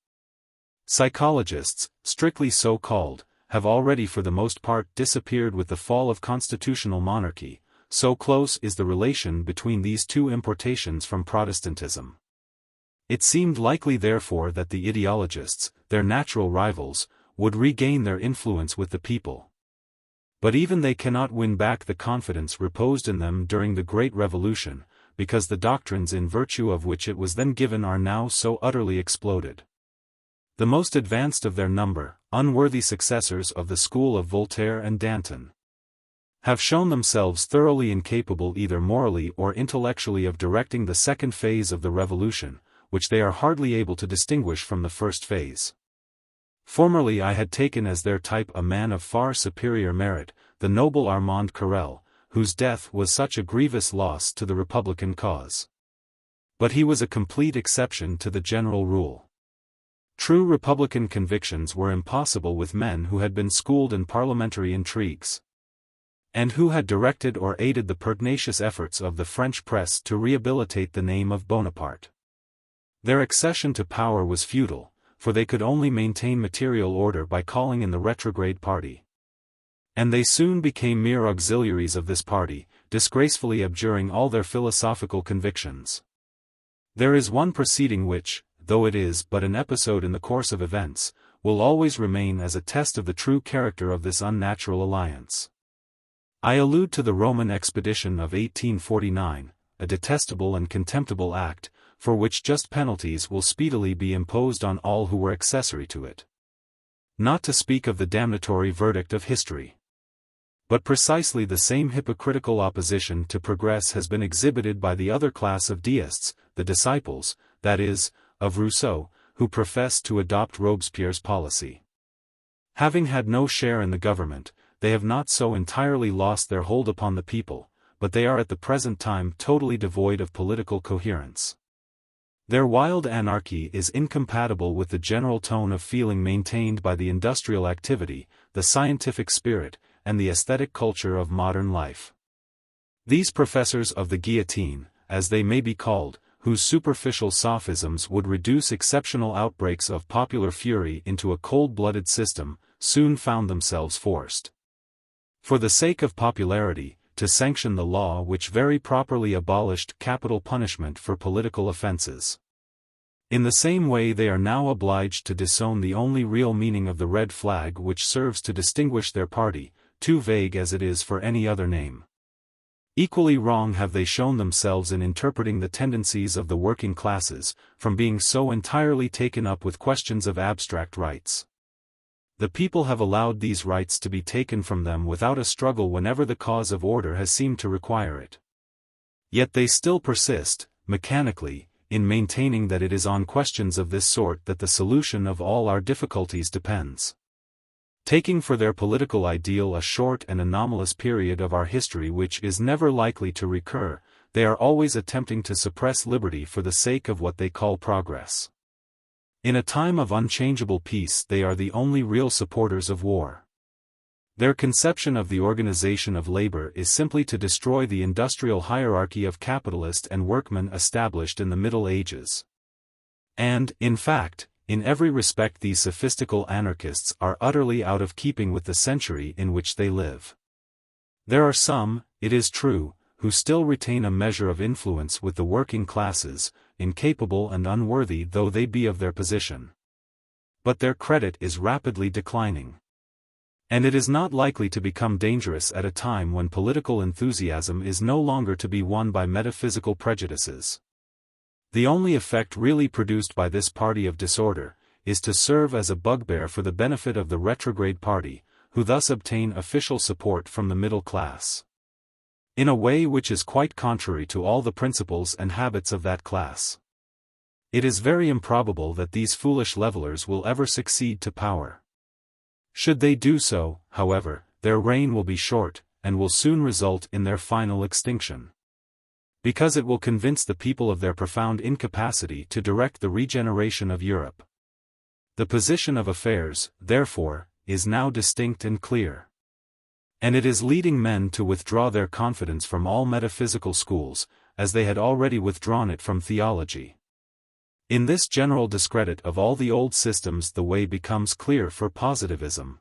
Psychologists, strictly so called, have already for the most part disappeared with the fall of constitutional monarchy, so close is the relation between these two importations from Protestantism. It seemed likely therefore that the ideologists, their natural rivals, would regain their influence with the people. But even they cannot win back the confidence reposed in them during the Great Revolution, because the doctrines in virtue of which it was then given are now so utterly exploded. The most advanced of their number, unworthy successors of the school of Voltaire and Danton, have shown themselves thoroughly incapable either morally or intellectually of directing the second phase of the revolution, which they are hardly able to distinguish from the first phase. Formerly I had taken as their type a man of far superior merit, the noble Armand Carrel, whose death was such a grievous loss to the Republican cause. But he was a complete exception to the general rule. True Republican convictions were impossible with men who had been schooled in parliamentary intrigues, and who had directed or aided the pertinacious efforts of the French press to rehabilitate the name of Bonaparte. Their accession to power was futile, for they could only maintain material order by calling in the retrograde party. And they soon became mere auxiliaries of this party, disgracefully abjuring all their philosophical convictions. There is one proceeding which, though it is but an episode in the course of events, will always remain as a test of the true character of this unnatural alliance. I allude to the Roman expedition of 1849, a detestable and contemptible act, for which just penalties will speedily be imposed on all who were accessory to it. Not to speak of the damnatory verdict of history. But precisely the same hypocritical opposition to progress has been exhibited by the other class of deists, the disciples, that is, of Rousseau, who profess to adopt Robespierre's policy. Having had no share in the government, they have not so entirely lost their hold upon the people, but they are at the present time totally devoid of political coherence. Their wild anarchy is incompatible with the general tone of feeling maintained by the industrial activity, the scientific spirit, and the aesthetic culture of modern life. These professors of the guillotine, as they may be called, whose superficial sophisms would reduce exceptional outbreaks of popular fury into a cold-blooded system, soon found themselves forced, for the sake of popularity, to sanction the law which very properly abolished capital punishment for political offenses. In the same way they are now obliged to disown the only real meaning of the red flag which serves to distinguish their party, too vague as it is for any other name. Equally wrong have they shown themselves in interpreting the tendencies of the working classes, from being so entirely taken up with questions of abstract rights. The people have allowed these rights to be taken from them without a struggle whenever the cause of order has seemed to require it. Yet they still persist, mechanically, in maintaining that it is on questions of this sort that the solution of all our difficulties depends. Taking for their political ideal a short and anomalous period of our history which is never likely to recur, they are always attempting to suppress liberty for the sake of what they call progress. In a time of unchangeable peace they are the only real supporters of war. Their conception of the organization of labor is simply to destroy the industrial hierarchy of capitalist and workman established in the Middle Ages. And, in fact, in every respect these sophistical anarchists are utterly out of keeping with the century in which they live. There are some, it is true, who still retain a measure of influence with the working classes, incapable and unworthy though they be of their position. But their credit is rapidly declining. And it is not likely to become dangerous at a time when political enthusiasm is no longer to be won by metaphysical prejudices. The only effect really produced by this party of disorder, is to serve as a bugbear for the benefit of the retrograde party, who thus obtain official support from the middle class. In a way which is quite contrary to all the principles and habits of that class. It is very improbable that these foolish levelers will ever succeed to power. Should they do so, however, their reign will be short, and will soon result in their final extinction. Because it will convince the people of their profound incapacity to direct the regeneration of Europe. The position of affairs, therefore, is now distinct and clear. And it is leading men to withdraw their confidence from all metaphysical schools, as they had already withdrawn it from theology. In this general discredit of all the old systems the way becomes clear for positivism.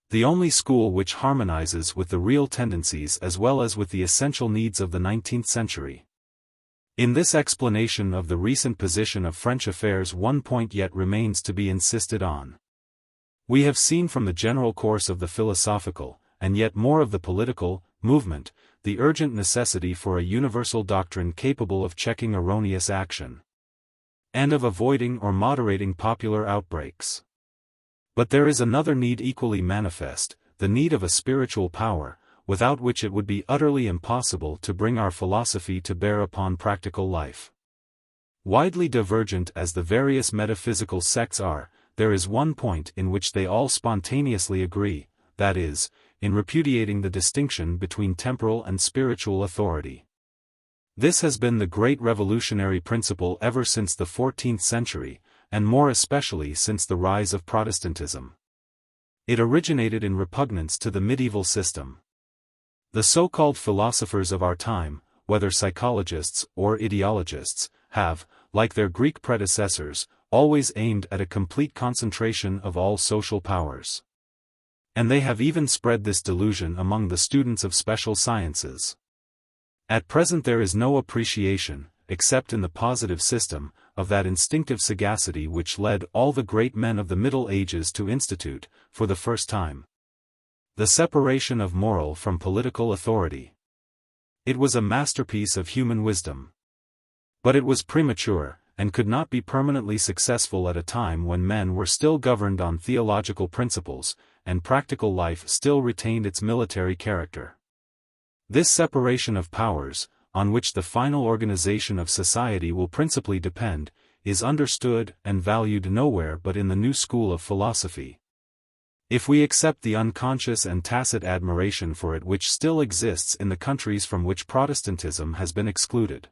The only school which harmonizes with the real tendencies as well as with the essential needs of the 19th century. In this explanation of the recent position of French affairs one point yet remains to be insisted on. We have seen from the general course of the philosophical, and yet more of the political, movement, the urgent necessity for a universal doctrine capable of checking erroneous action, and of avoiding or moderating popular outbreaks. But there is another need equally manifest, the need of a spiritual power, without which it would be utterly impossible to bring our philosophy to bear upon practical life. Widely divergent as the various metaphysical sects are, there is one point in which they all spontaneously agree, that is, in repudiating the distinction between temporal and spiritual authority. This has been the great revolutionary principle ever since the 14th century, and more especially since the rise of Protestantism. It originated in repugnance to the medieval system. The so-called philosophers of our time, whether psychologists or ideologists, have, like their Greek predecessors, always aimed at a complete concentration of all social powers. And they have even spread this delusion among the students of special sciences. At present there is no appreciation, except in the positive system, of that instinctive sagacity which led all the great men of the Middle Ages to institute, for the first time, the separation of moral from political authority. It was a masterpiece of human wisdom. But it was premature, and could not be permanently successful at a time when men were still governed on theological principles, and practical life still retained its military character. This separation of powers, on which the final organization of society will principally depend, is understood and valued nowhere but in the new school of philosophy. If we accept the unconscious and tacit admiration for it which still exists in the countries from which Protestantism has been excluded.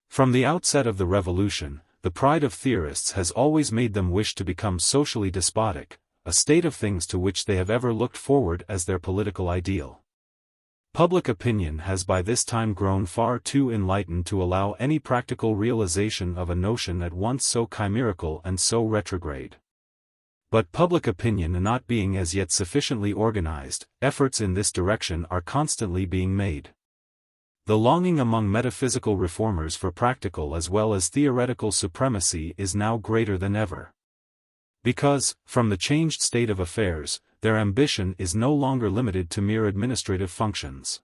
From the outset of the revolution, the pride of theorists has always made them wish to become socially despotic, a state of things to which they have ever looked forward as their political ideal. Public opinion has by this time grown far too enlightened to allow any practical realization of a notion at once so chimerical and so retrograde. But public opinion not being as yet sufficiently organized, efforts in this direction are constantly being made. The longing among metaphysical reformers for practical as well as theoretical supremacy is now greater than ever. Because, from the changed state of affairs, their ambition is no longer limited to mere administrative functions.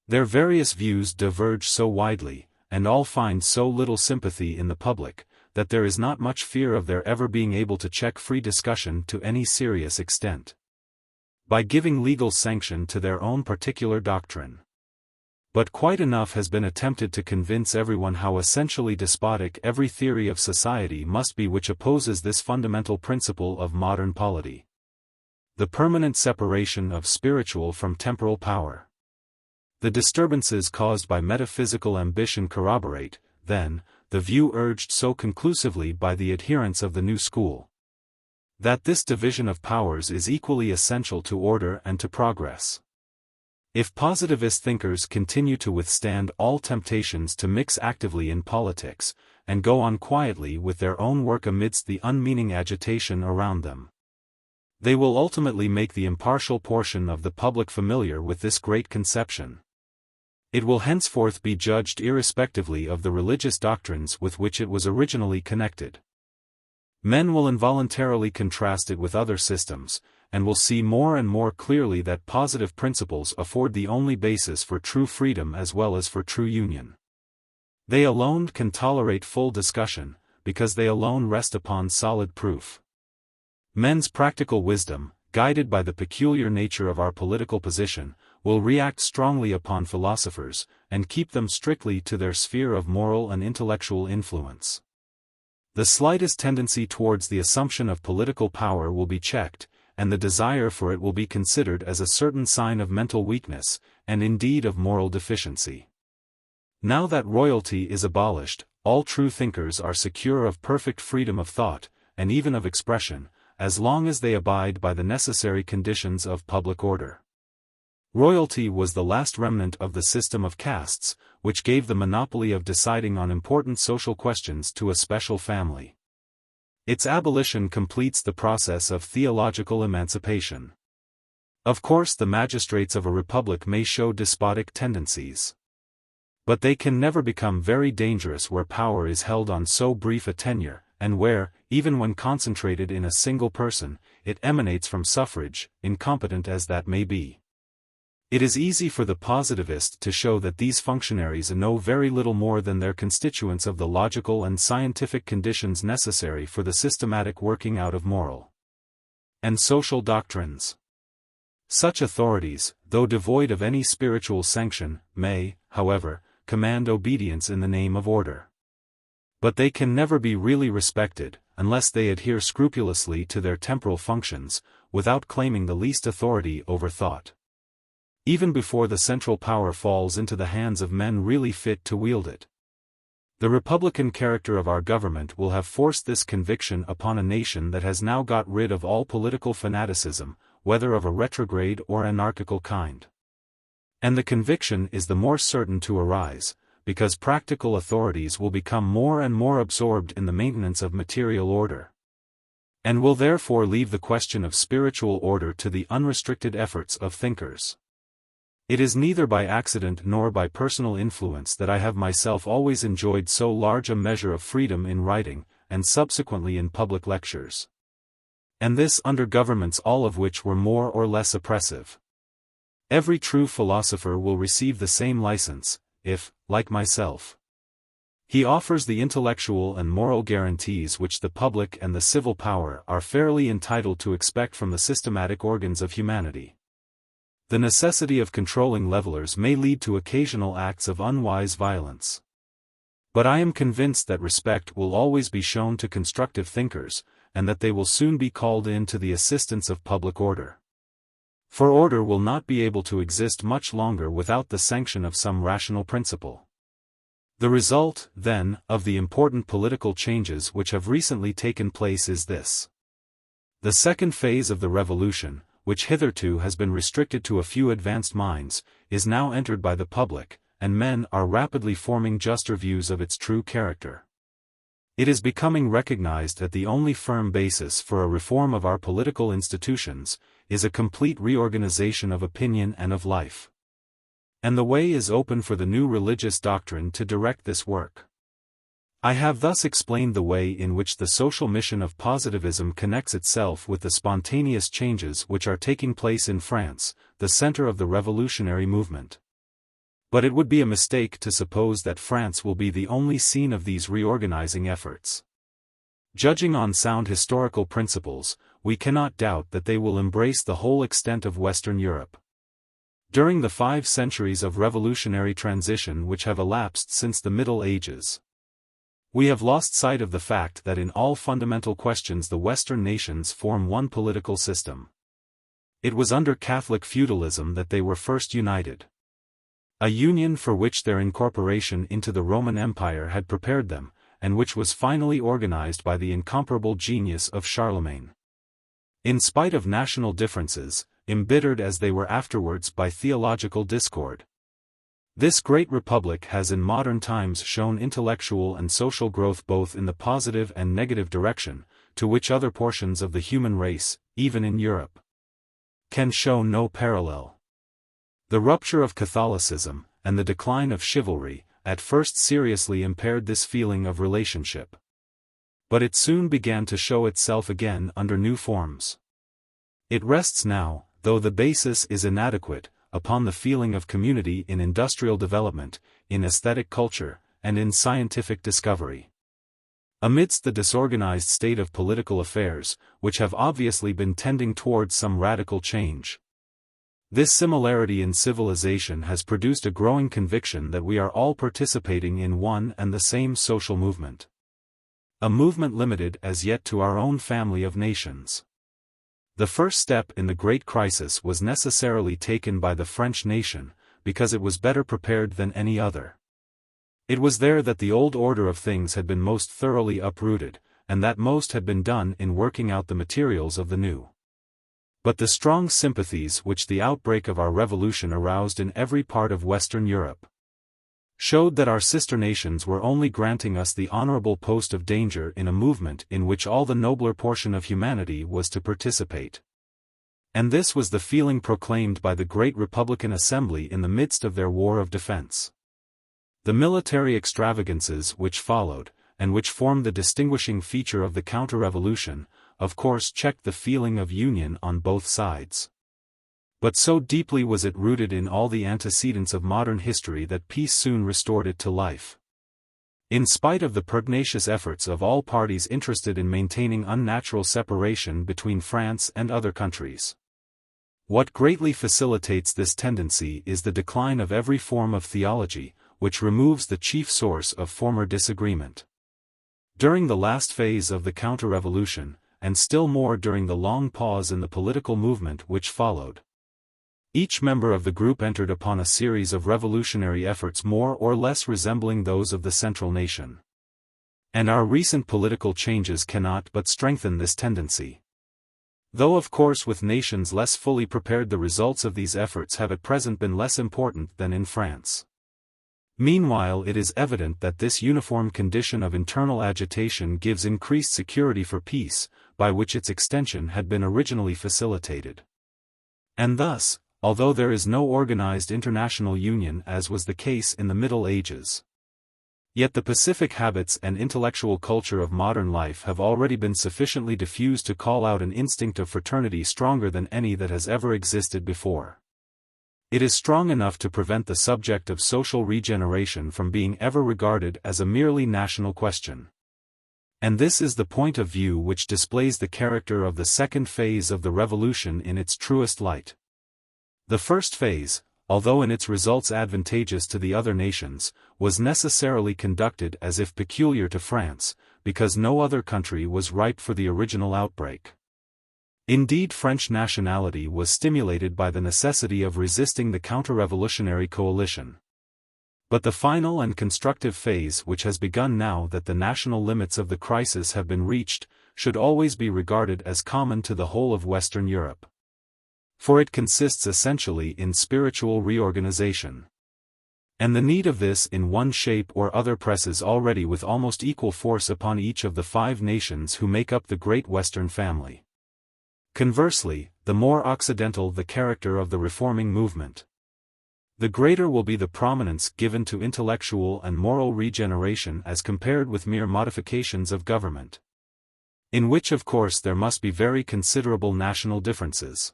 Their various views diverge so widely, and all find so little sympathy in the public, that there is not much fear of their ever being able to check free discussion to any serious extent, by giving legal sanction to their own particular doctrine. But quite enough has been attempted to convince everyone how essentially despotic every theory of society must be which opposes this fundamental principle of modern polity: the permanent separation of spiritual from temporal power. The disturbances caused by metaphysical ambition corroborate, then, the view urged so conclusively by the adherents of the new school, that this division of powers is equally essential to order and to progress. If positivist thinkers continue to withstand all temptations to mix actively in politics, and go on quietly with their own work amidst the unmeaning agitation around them, they will ultimately make the impartial portion of the public familiar with this great conception. It will henceforth be judged irrespectively of the religious doctrines with which it was originally connected. Men will involuntarily contrast it with other systems, and will see more and more clearly that positive principles afford the only basis for true freedom as well as for true union. They alone can tolerate full discussion, because they alone rest upon solid proof. Men's practical wisdom, guided by the peculiar nature of our political position, will react strongly upon philosophers, and keep them strictly to their sphere of moral and intellectual influence. The slightest tendency towards the assumption of political power will be checked, and the desire for it will be considered as a certain sign of mental weakness, and indeed of moral deficiency. Now that royalty is abolished, all true thinkers are secure of perfect freedom of thought, and even of expression, as long as they abide by the necessary conditions of public order. Royalty was the last remnant of the system of castes, which gave the monopoly of deciding on important social questions to a special family. Its abolition completes the process of theological emancipation. Of course, the magistrates of a republic may show despotic tendencies, but they can never become very dangerous where power is held on so brief a tenure, and where, even when concentrated in a single person, it emanates from suffrage, incompetent as that may be. It is easy for the positivist to show that these functionaries know very little more than their constituents of the logical and scientific conditions necessary for the systematic working out of moral and social doctrines. Such authorities, though devoid of any spiritual sanction, may, however, command obedience in the name of order. But they can never be really respected, unless they adhere scrupulously to their temporal functions, without claiming the least authority over thought. Even before the central power falls into the hands of men really fit to wield it. The republican character of our government will have forced this conviction upon a nation that has now got rid of all political fanaticism, whether of a retrograde or anarchical kind. And the conviction is the more certain to arise, because practical authorities will become more and more absorbed in the maintenance of material order, and will therefore leave the question of spiritual order to the unrestricted efforts of thinkers. It is neither by accident nor by personal influence that I have myself always enjoyed so large a measure of freedom in writing, and subsequently in public lectures. And this under governments all of which were more or less oppressive. Every true philosopher will receive the same license, if, like myself, he offers the intellectual and moral guarantees which the public and the civil power are fairly entitled to expect from the systematic organs of humanity. The necessity of controlling levelers may lead to occasional acts of unwise violence. But I am convinced that respect will always be shown to constructive thinkers, and that they will soon be called in to the assistance of public order. For order will not be able to exist much longer without the sanction of some rational principle. The result, then, of the important political changes which have recently taken place is this. The second phase of the revolution, which hitherto has been restricted to a few advanced minds, is now entered by the public, and men are rapidly forming juster views of its true character. It is becoming recognized that the only firm basis for a reform of our political institutions is a complete reorganization of opinion and of life. And the way is open for the new religious doctrine to direct this work. I have thus explained the way in which the social mission of positivism connects itself with the spontaneous changes which are taking place in France, the center of the revolutionary movement. But it would be a mistake to suppose that France will be the only scene of these reorganizing efforts. Judging on sound historical principles, we cannot doubt that they will embrace the whole extent of Western Europe. During the 5 centuries of revolutionary transition which have elapsed since the Middle Ages, we have lost sight of the fact that in all fundamental questions the Western nations form one political system. It was under Catholic feudalism that they were first united. A union for which their incorporation into the Roman Empire had prepared them, and which was finally organized by the incomparable genius of Charlemagne. In spite of national differences, embittered as they were afterwards by theological discord, this great republic has in modern times shown intellectual and social growth both in the positive and negative direction, to which other portions of the human race, even in Europe, can show no parallel. The rupture of Catholicism, and the decline of chivalry, at first seriously impaired this feeling of relationship. But it soon began to show itself again under new forms. It rests now, though the basis is inadequate, upon the feeling of community in industrial development, in aesthetic culture, and in scientific discovery. Amidst the disorganized state of political affairs, which have obviously been tending towards some radical change, this similarity in civilization has produced a growing conviction that we are all participating in one and the same social movement. A movement limited as yet to our own family of nations. The first step in the great crisis was necessarily taken by the French nation, because it was better prepared than any other. It was there that the old order of things had been most thoroughly uprooted, and that most had been done in working out the materials of the new. But the strong sympathies which the outbreak of our revolution aroused in every part of Western Europe showed that our sister nations were only granting us the honorable post of danger in a movement in which all the nobler portion of humanity was to participate. And this was the feeling proclaimed by the great Republican Assembly in the midst of their war of defense. The military extravagances which followed, and which formed the distinguishing feature of the counter-revolution, of course checked the feeling of union on both sides. But so deeply was it rooted in all the antecedents of modern history that peace soon restored it to life. In spite of the pugnacious efforts of all parties interested in maintaining unnatural separation between France and other countries. What greatly facilitates this tendency is the decline of every form of theology, which removes the chief source of former disagreement. During the last phase of the counter-revolution, and still more during the long pause in the political movement which followed. Each member of the group entered upon a series of revolutionary efforts more or less resembling those of the central nation. And our recent political changes cannot but strengthen this tendency. Though of course with nations less fully prepared, the results of these efforts have at present been less important than in France. Meanwhile, it is evident that this uniform condition of internal agitation gives increased security for peace, by which its extension had been originally facilitated. And thus, although there is no organized international union as was the case in the Middle Ages, yet the pacific habits and intellectual culture of modern life have already been sufficiently diffused to call out an instinct of fraternity stronger than any that has ever existed before. It is strong enough to prevent the subject of social regeneration from being ever regarded as a merely national question. And this is the point of view which displays the character of the second phase of the revolution in its truest light. The first phase, although in its results advantageous to the other nations, was necessarily conducted as if peculiar to France, because no other country was ripe for the original outbreak. Indeed, French nationality was stimulated by the necessity of resisting the counter-revolutionary coalition. But the final and constructive phase which has begun now that the national limits of the crisis have been reached, should always be regarded as common to the whole of Western Europe. For it consists essentially in spiritual reorganization. And the need of this in one shape or other presses already with almost equal force upon each of the 5 nations who make up the great Western family. Conversely, the more occidental the character of the reforming movement, the greater will be the prominence given to intellectual and moral regeneration as compared with mere modifications of government, in which of course there must be very considerable national differences.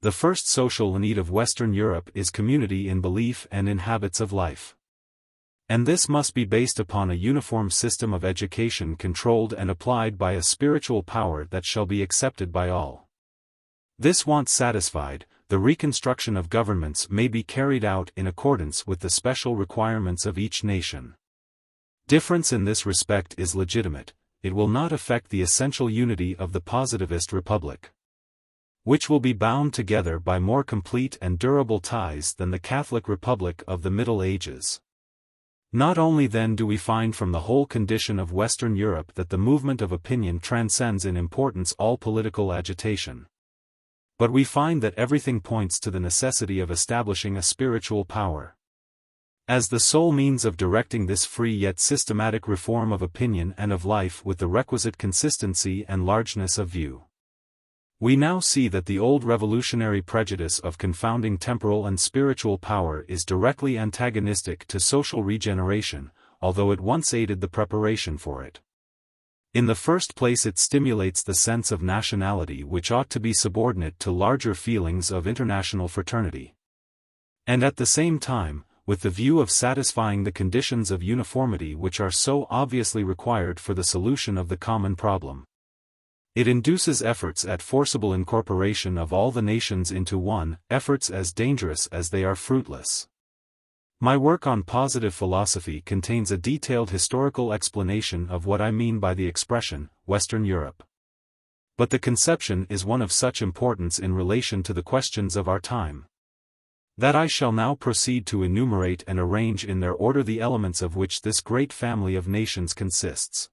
The first social need of Western Europe is community in belief and in habits of life. And this must be based upon a uniform system of education controlled and applied by a spiritual power that shall be accepted by all. This want satisfied, the reconstruction of governments may be carried out in accordance with the special requirements of each nation. Difference in this respect is legitimate, it will not affect the essential unity of the positivist republic, which will be bound together by more complete and durable ties than the Catholic Republic of the Middle Ages. Not only then do we find from the whole condition of Western Europe that the movement of opinion transcends in importance all political agitation, but we find that everything points to the necessity of establishing a spiritual power as the sole means of directing this free yet systematic reform of opinion and of life with the requisite consistency and largeness of view. We now see that the old revolutionary prejudice of confounding temporal and spiritual power is directly antagonistic to social regeneration, although it once aided the preparation for it. In the first place, it stimulates the sense of nationality which ought to be subordinate to larger feelings of international fraternity. And at the same time, with the view of satisfying the conditions of uniformity which are so obviously required for the solution of the common problem, it induces efforts at forcible incorporation of all the nations into one, efforts as dangerous as they are fruitless. My work on positive philosophy contains a detailed historical explanation of what I mean by the expression, Western Europe. But the conception is one of such importance in relation to the questions of our time, that I shall now proceed to enumerate and arrange in their order the elements of which this great family of nations consists.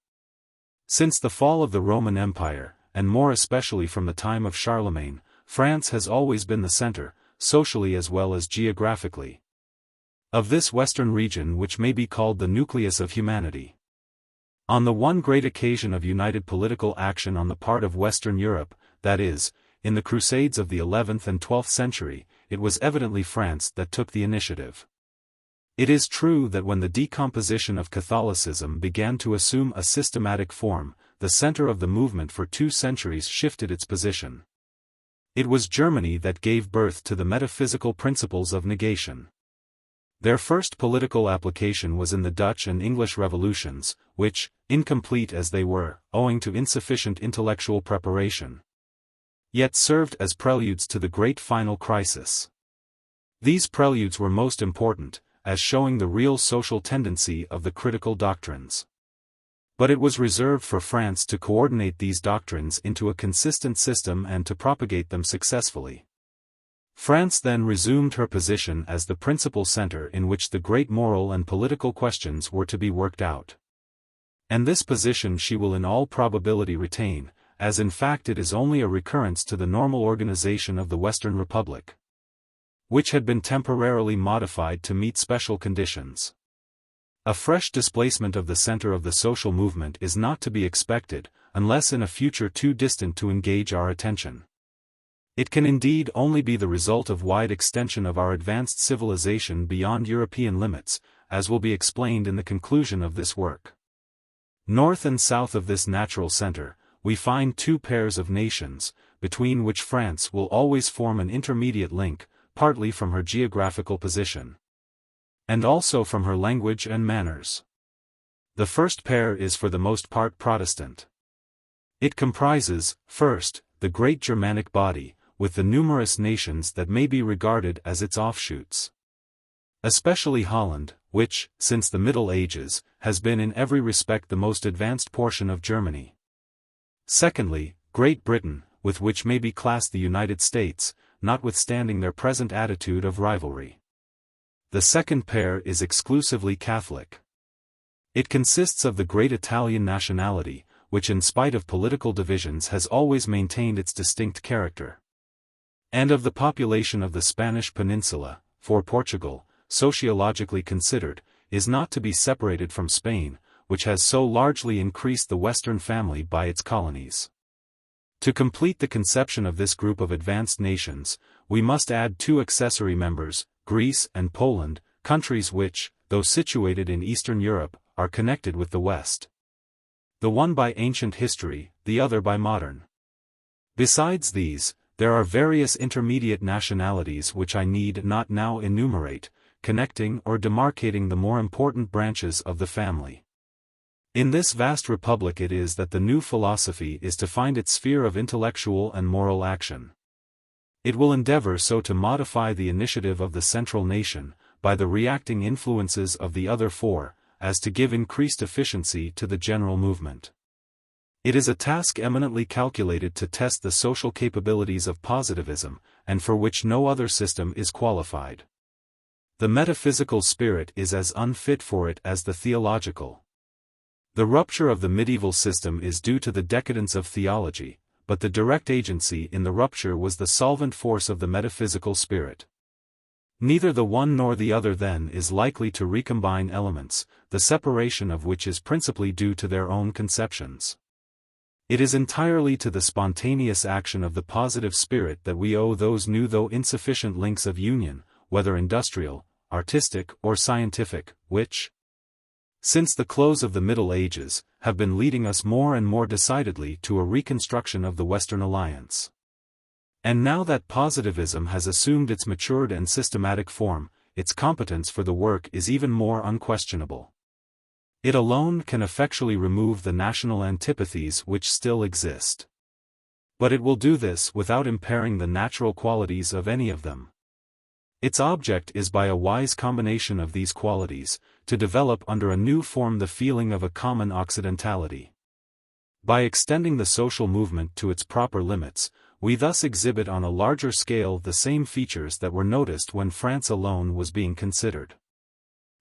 Since the fall of the Roman Empire, and more especially from the time of Charlemagne, France has always been the center, socially as well as geographically, of this western region which may be called the nucleus of humanity. On the one great occasion of united political action on the part of Western Europe, that is, in the Crusades of the 11th and 12th century, it was evidently France that took the initiative. It is true that when the decomposition of Catholicism began to assume a systematic form, the center of the movement for 2 centuries shifted its position. It was Germany that gave birth to the metaphysical principles of negation. Their first political application was in the Dutch and English revolutions, which, incomplete as they were, owing to insufficient intellectual preparation, yet served as preludes to the great final crisis. These preludes were most important, as showing the real social tendency of the critical doctrines. But it was reserved for France to coordinate these doctrines into a consistent system and to propagate them successfully. France then resumed her position as the principal center in which the great moral and political questions were to be worked out. And this position she will in all probability retain, as in fact it is only a recurrence to the normal organization of the Western Republic, which had been temporarily modified to meet special conditions. A fresh displacement of the center of the social movement is not to be expected, unless in a future too distant to engage our attention. It can indeed only be the result of wide extension of our advanced civilization beyond European limits, as will be explained in the conclusion of this work. North and south of this natural center, we find two pairs of nations, between which France will always form an intermediate link, partly from her geographical position, and also from her language and manners. The first pair is for the most part Protestant. It comprises, first, the great Germanic body, with the numerous nations that may be regarded as its offshoots. Especially Holland, which, since the Middle Ages, has been in every respect the most advanced portion of Germany. Secondly, Great Britain, with which may be classed the United States, notwithstanding their present attitude of rivalry. The second pair is exclusively Catholic. It consists of the great Italian nationality, which in spite of political divisions has always maintained its distinct character, and of the population of the Spanish peninsula, for Portugal, sociologically considered, is not to be separated from Spain, which has so largely increased the Western family by its colonies. To complete the conception of this group of advanced nations, we must add two accessory members, Greece and Poland, countries which, though situated in Eastern Europe, are connected with the West. The one by ancient history, the other by modern. Besides these, there are various intermediate nationalities which I need not now enumerate, connecting or demarcating the more important branches of the family. In this vast republic it is that the new philosophy is to find its sphere of intellectual and moral action. It will endeavor so to modify the initiative of the central nation, by the reacting influences of the other four, as to give increased efficiency to the general movement. It is a task eminently calculated to test the social capabilities of positivism, and for which no other system is qualified. The metaphysical spirit is as unfit for it as the theological. The rupture of the medieval system is due to the decadence of theology, but the direct agency in the rupture was the solvent force of the metaphysical spirit. Neither the one nor the other then is likely to recombine elements, the separation of which is principally due to their own conceptions. It is entirely to the spontaneous action of the positive spirit that we owe those new though insufficient links of union, whether industrial, artistic or scientific, which, since the close of the Middle Ages, have been leading us more and more decidedly to a reconstruction of the Western Alliance. And now that positivism has assumed its matured and systematic form, its competence for the work is even more unquestionable. It alone can effectually remove the national antipathies which still exist. But it will do this without impairing the natural qualities of any of them. Its object is by a wise combination of these qualities, to develop under a new form the feeling of a common occidentality. By extending the social movement to its proper limits, we thus exhibit on a larger scale the same features that were noticed when France alone was being considered.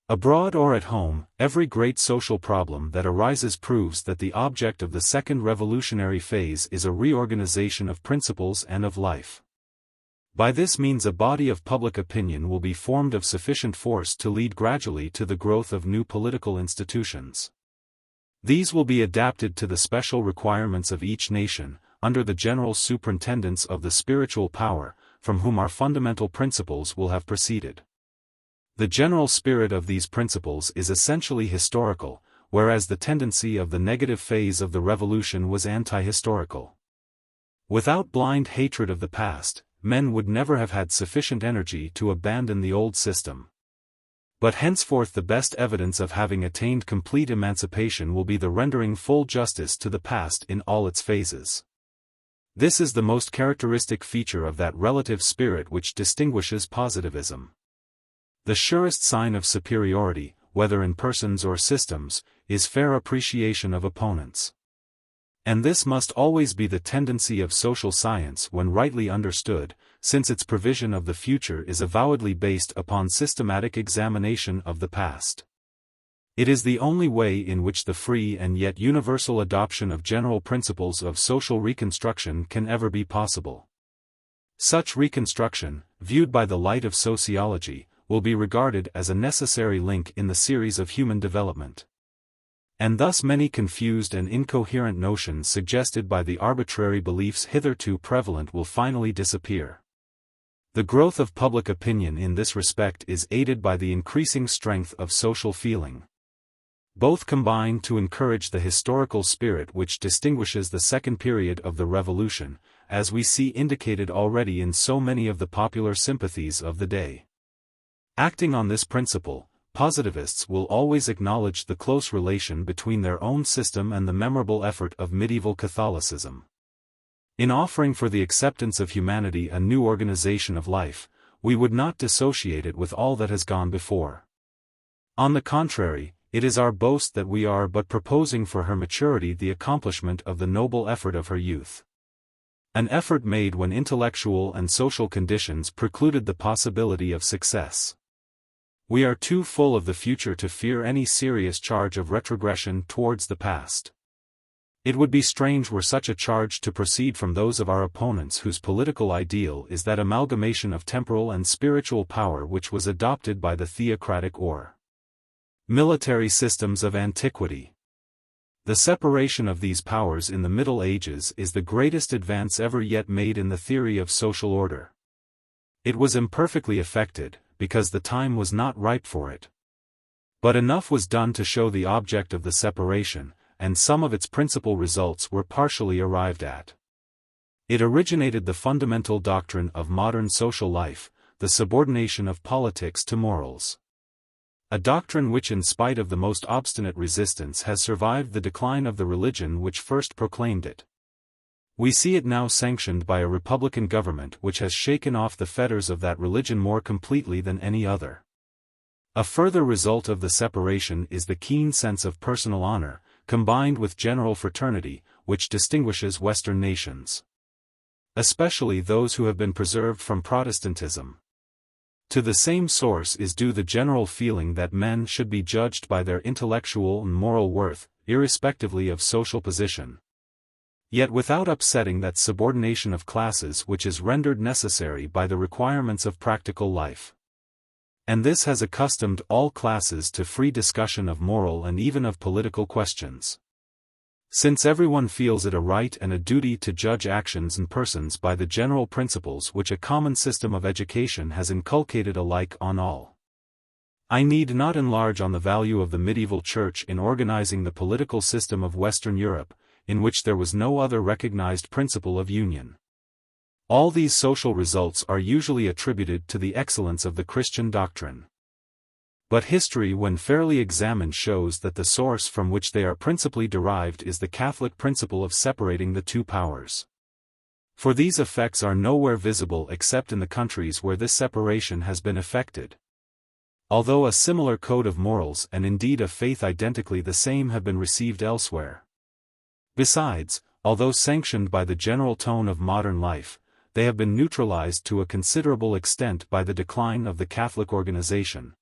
Abroad or at home, every great social problem that arises proves that the object of the second revolutionary phase is a reorganization of principles and of life. By this means a body of public opinion will be formed of sufficient force to lead gradually to the growth of new political institutions. These will be adapted to the special requirements of each nation, under the general superintendence of the spiritual power, from whom our fundamental principles will have proceeded. The general spirit of these principles is essentially historical, whereas the tendency of the negative phase of the revolution was anti-historical. Without blind hatred of the past, men would never have had sufficient energy to abandon the old system. But henceforth the best evidence of having attained complete emancipation will be the rendering full justice to the past in all its phases. This is the most characteristic feature of that relative spirit which distinguishes positivism. The surest sign of superiority, whether in persons or systems, is fair appreciation of opponents. And this must always be the tendency of social science when rightly understood, since its provision of the future is avowedly based upon systematic examination of the past. It is the only way in which the free and yet universal adoption of general principles of social reconstruction can ever be possible. Such reconstruction, viewed by the light of sociology, will be regarded as a necessary link in the series of human development. And thus many confused and incoherent notions suggested by the arbitrary beliefs hitherto prevalent will finally disappear. The growth of public opinion in this respect is aided by the increasing strength of social feeling. Both combine to encourage the historical spirit which distinguishes the second period of the Revolution, as we see indicated already in so many of the popular sympathies of the day. Acting on this principle, positivists will always acknowledge the close relation between their own system and the memorable effort of medieval Catholicism. In offering for the acceptance of humanity a new organization of life, we would not dissociate it with all that has gone before. On the contrary, it is our boast that we are but proposing for her maturity the accomplishment of the noble effort of her youth. An effort made when intellectual and social conditions precluded the possibility of success. We are too full of the future to fear any serious charge of retrogression towards the past. It would be strange were such a charge to proceed from those of our opponents whose political ideal is that amalgamation of temporal and spiritual power which was adopted by the theocratic or military systems of antiquity. The separation of these powers in the Middle Ages is the greatest advance ever yet made in the theory of social order. It was imperfectly effected, because the time was not ripe for it. But enough was done to show the object of the separation, and some of its principal results were partially arrived at. It originated the fundamental doctrine of modern social life, the subordination of politics to morals. A doctrine which in spite of the most obstinate resistance has survived the decline of the religion which first proclaimed it. We see it now sanctioned by a republican government which has shaken off the fetters of that religion more completely than any other. A further result of the separation is the keen sense of personal honor, combined with general fraternity, which distinguishes Western nations. Especially those who have been preserved from Protestantism. To the same source is due the general feeling that men should be judged by their intellectual and moral worth, irrespectively of social position. Yet without upsetting that subordination of classes which is rendered necessary by the requirements of practical life. And this has accustomed all classes to free discussion of moral and even of political questions. Since everyone feels it a right and a duty to judge actions and persons by the general principles which a common system of education has inculcated alike on all. I need not enlarge on the value of the medieval church in organizing the political system of Western Europe, in which there was no other recognized principle of union. All these social results are usually attributed to the excellence of the Christian doctrine. But history when fairly examined shows that the source from which they are principally derived is the Catholic principle of separating the two powers. For these effects are nowhere visible except in the countries where this separation has been effected. Although a similar code of morals and indeed a faith identically the same have been received elsewhere. Besides, although sanctioned by the general tone of modern life, they have been neutralized to a considerable extent by the decline of the Catholic organization.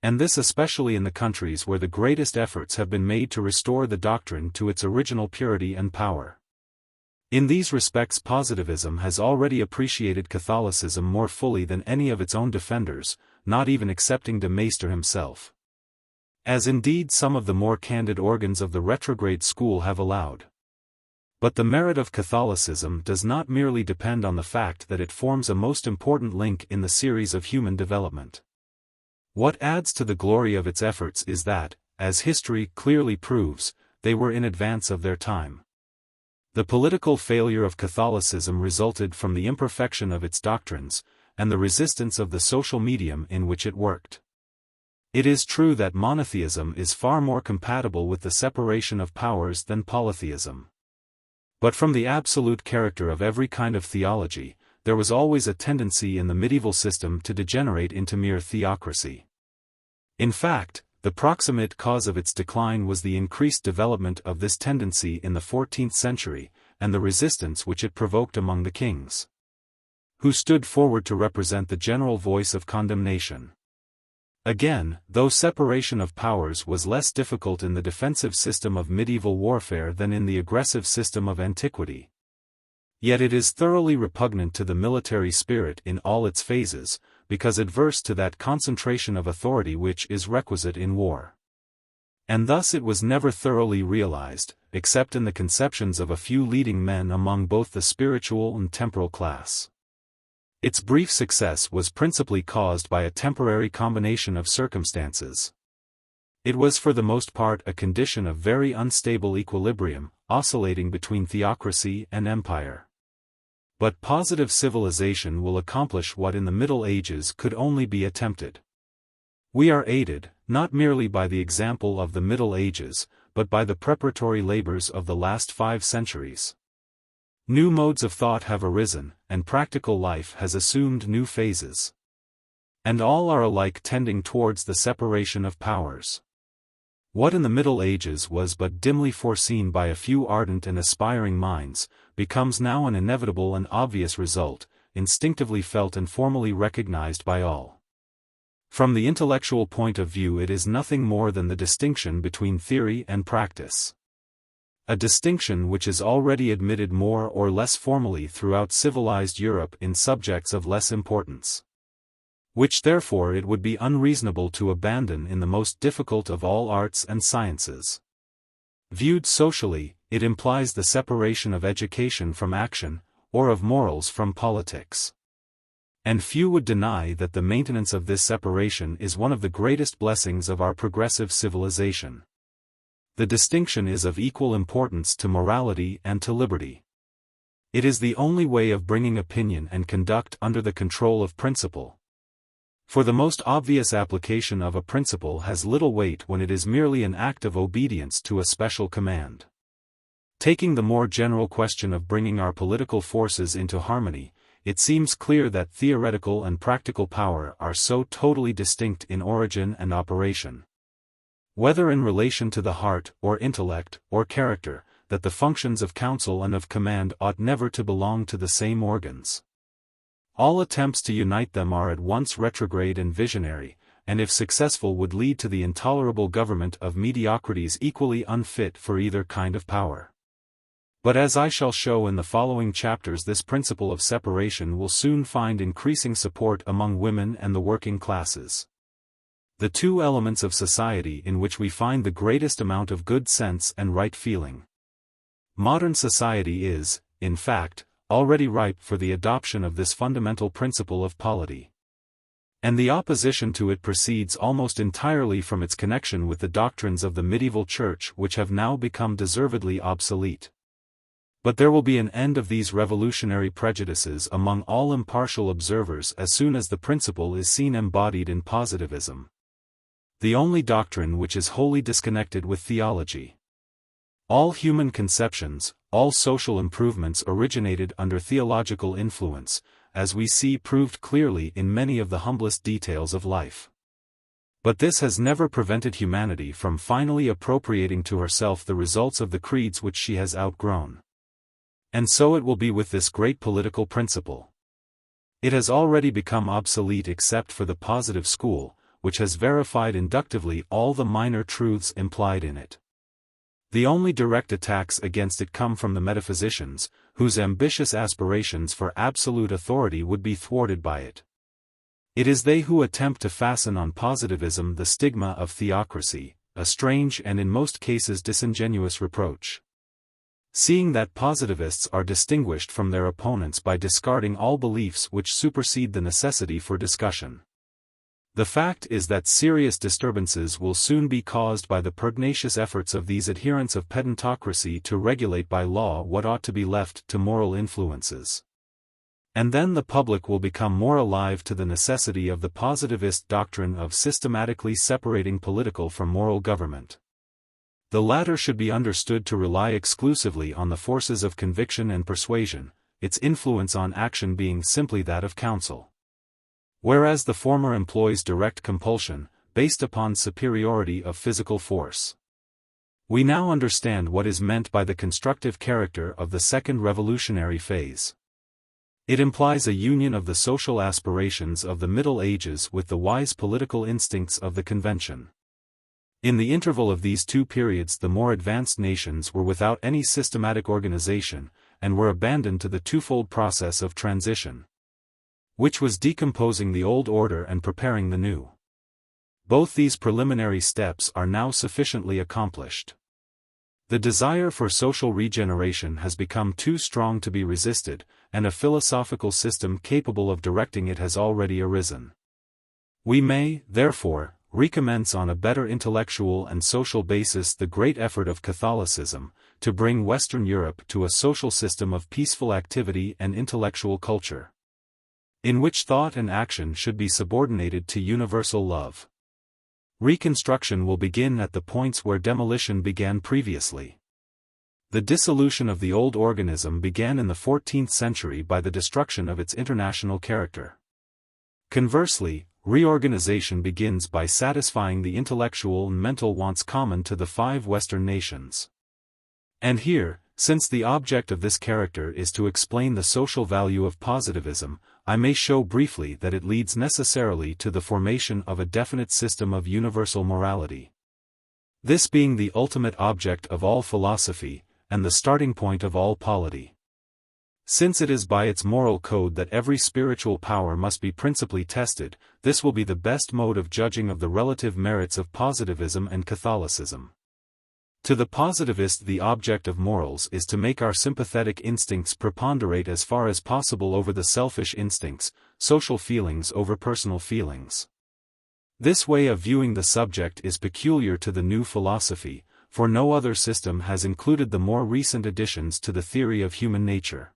And this especially in the countries where the greatest efforts have been made to restore the doctrine to its original purity and power. In these respects positivism has already appreciated Catholicism more fully than any of its own defenders, not even excepting de Maistre himself. As indeed some of the more candid organs of the retrograde school have allowed. But the merit of Catholicism does not merely depend on the fact that it forms a most important link in the series of human development. What adds to the glory of its efforts is that, as history clearly proves, they were in advance of their time. The political failure of Catholicism resulted from the imperfection of its doctrines, and the resistance of the social medium in which it worked. It is true that monotheism is far more compatible with the separation of powers than polytheism. But from the absolute character of every kind of theology, there was always a tendency in the medieval system to degenerate into mere theocracy. In fact, the proximate cause of its decline was the increased development of this tendency in the 14th century, and the resistance which it provoked among the kings, who stood forward to represent the general voice of condemnation. Again, though separation of powers was less difficult in the defensive system of medieval warfare than in the aggressive system of antiquity, yet it is thoroughly repugnant to the military spirit in all its phases, because adverse to that concentration of authority which is requisite in war. And thus it was never thoroughly realized, except in the conceptions of a few leading men among both the spiritual and temporal class. Its brief success was principally caused by a temporary combination of circumstances. It was for the most part a condition of very unstable equilibrium, oscillating between theocracy and empire. But positive civilization will accomplish what in the Middle Ages could only be attempted. We are aided, not merely by the example of the Middle Ages, but by the preparatory labors of the last 5 centuries. New modes of thought have arisen, and practical life has assumed new phases. And all are alike tending towards the separation of powers. What in the Middle Ages was but dimly foreseen by a few ardent and aspiring minds, becomes now an inevitable and obvious result, instinctively felt and formally recognized by all. From the intellectual point of view, it is nothing more than the distinction between theory and practice. A distinction which is already admitted more or less formally throughout civilized Europe in subjects of less importance, which therefore it would be unreasonable to abandon in the most difficult of all arts and sciences. Viewed socially, it implies the separation of education from action, or of morals from politics. And few would deny that the maintenance of this separation is one of the greatest blessings of our progressive civilization. The distinction is of equal importance to morality and to liberty. It is the only way of bringing opinion and conduct under the control of principle. For the most obvious application of a principle has little weight when it is merely an act of obedience to a special command. Taking the more general question of bringing our political forces into harmony, it seems clear that theoretical and practical power are so totally distinct in origin and operation, whether in relation to the heart, or intellect, or character, that the functions of counsel and of command ought never to belong to the same organs. All attempts to unite them are at once retrograde and visionary, and if successful would lead to the intolerable government of mediocrities equally unfit for either kind of power. But as I shall show in the following chapters, this principle of separation will soon find increasing support among women and the working classes, the two elements of society in which we find the greatest amount of good sense and right feeling. Modern society is, in fact, already ripe for the adoption of this fundamental principle of polity. And the opposition to it proceeds almost entirely from its connection with the doctrines of the medieval church, which have now become deservedly obsolete. But there will be an end of these revolutionary prejudices among all impartial observers as soon as the principle is seen embodied in positivism, the only doctrine which is wholly disconnected with theology. All human conceptions, all social improvements originated under theological influence, as we see proved clearly in many of the humblest details of life. But this has never prevented humanity from finally appropriating to herself the results of the creeds which she has outgrown. And so it will be with this great political principle. It has already become obsolete except for the positive school, which has verified inductively all the minor truths implied in it. The only direct attacks against it come from the metaphysicians, whose ambitious aspirations for absolute authority would be thwarted by it. It is they who attempt to fasten on positivism the stigma of theocracy, a strange and in most cases disingenuous reproach. Seeing that positivists are distinguished from their opponents by discarding all beliefs which supersede the necessity for discussion. The fact is that serious disturbances will soon be caused by the pugnacious efforts of these adherents of pedantocracy to regulate by law what ought to be left to moral influences. And then the public will become more alive to the necessity of the positivist doctrine of systematically separating political from moral government. The latter should be understood to rely exclusively on the forces of conviction and persuasion, its influence on action being simply that of counsel. Whereas the former employs direct compulsion, based upon superiority of physical force. We now understand what is meant by the constructive character of the second revolutionary phase. It implies a union of the social aspirations of the Middle Ages with the wise political instincts of the Convention. In the interval of these two periods, the more advanced nations were without any systematic organization, and were abandoned to the twofold process of transition, which was decomposing the old order and preparing the new. Both these preliminary steps are now sufficiently accomplished. The desire for social regeneration has become too strong to be resisted, and a philosophical system capable of directing it has already arisen. We may, therefore, recommence on a better intellectual and social basis the great effort of Catholicism, to bring Western Europe to a social system of peaceful activity and intellectual culture, in which thought and action should be subordinated to universal love. Reconstruction will begin at the points where demolition began previously. The dissolution of the old organism began in the 14th century by the destruction of its international character. Conversely, reorganization begins by satisfying the intellectual and mental wants common to the 5 Western nations. And here, since the object of this character is to explain the social value of positivism, I may show briefly that it leads necessarily to the formation of a definite system of universal morality. This being the ultimate object of all philosophy, and the starting point of all polity. Since it is by its moral code that every spiritual power must be principally tested, this will be the best mode of judging of the relative merits of positivism and Catholicism. To the positivist, the object of morals is to make our sympathetic instincts preponderate as far as possible over the selfish instincts, social feelings over personal feelings. This way of viewing the subject is peculiar to the new philosophy, for no other system has included the more recent additions to the theory of human nature,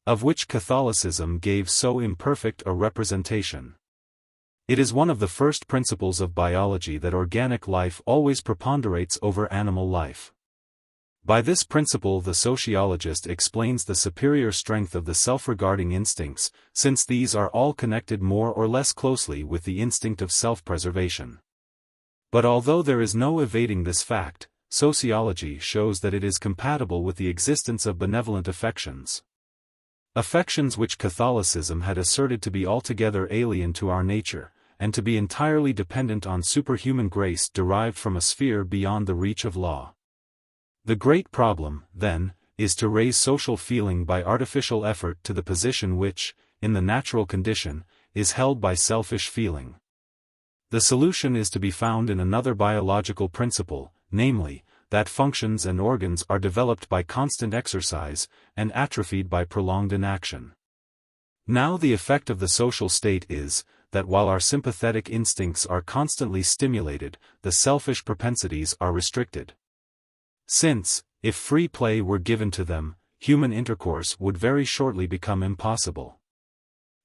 of which Catholicism gave so imperfect a representation. It is one of the first principles of biology that organic life always preponderates over animal life. By this principle the sociologist explains the superior strength of the self-regarding instincts, since these are all connected more or less closely with the instinct of self-preservation. But although there is no evading this fact, sociology shows that it is compatible with the existence of benevolent affections. Affections which Catholicism had asserted to be altogether alien to our nature, and to be entirely dependent on superhuman grace derived from a sphere beyond the reach of law. The great problem, then, is to raise social feeling by artificial effort to the position which, in the natural condition, is held by selfish feeling. The solution is to be found in another biological principle, namely, that functions and organs are developed by constant exercise, and atrophied by prolonged inaction. Now the effect of the social state is, that while our sympathetic instincts are constantly stimulated, the selfish propensities are restricted. Since, if free play were given to them, human intercourse would very shortly become impossible.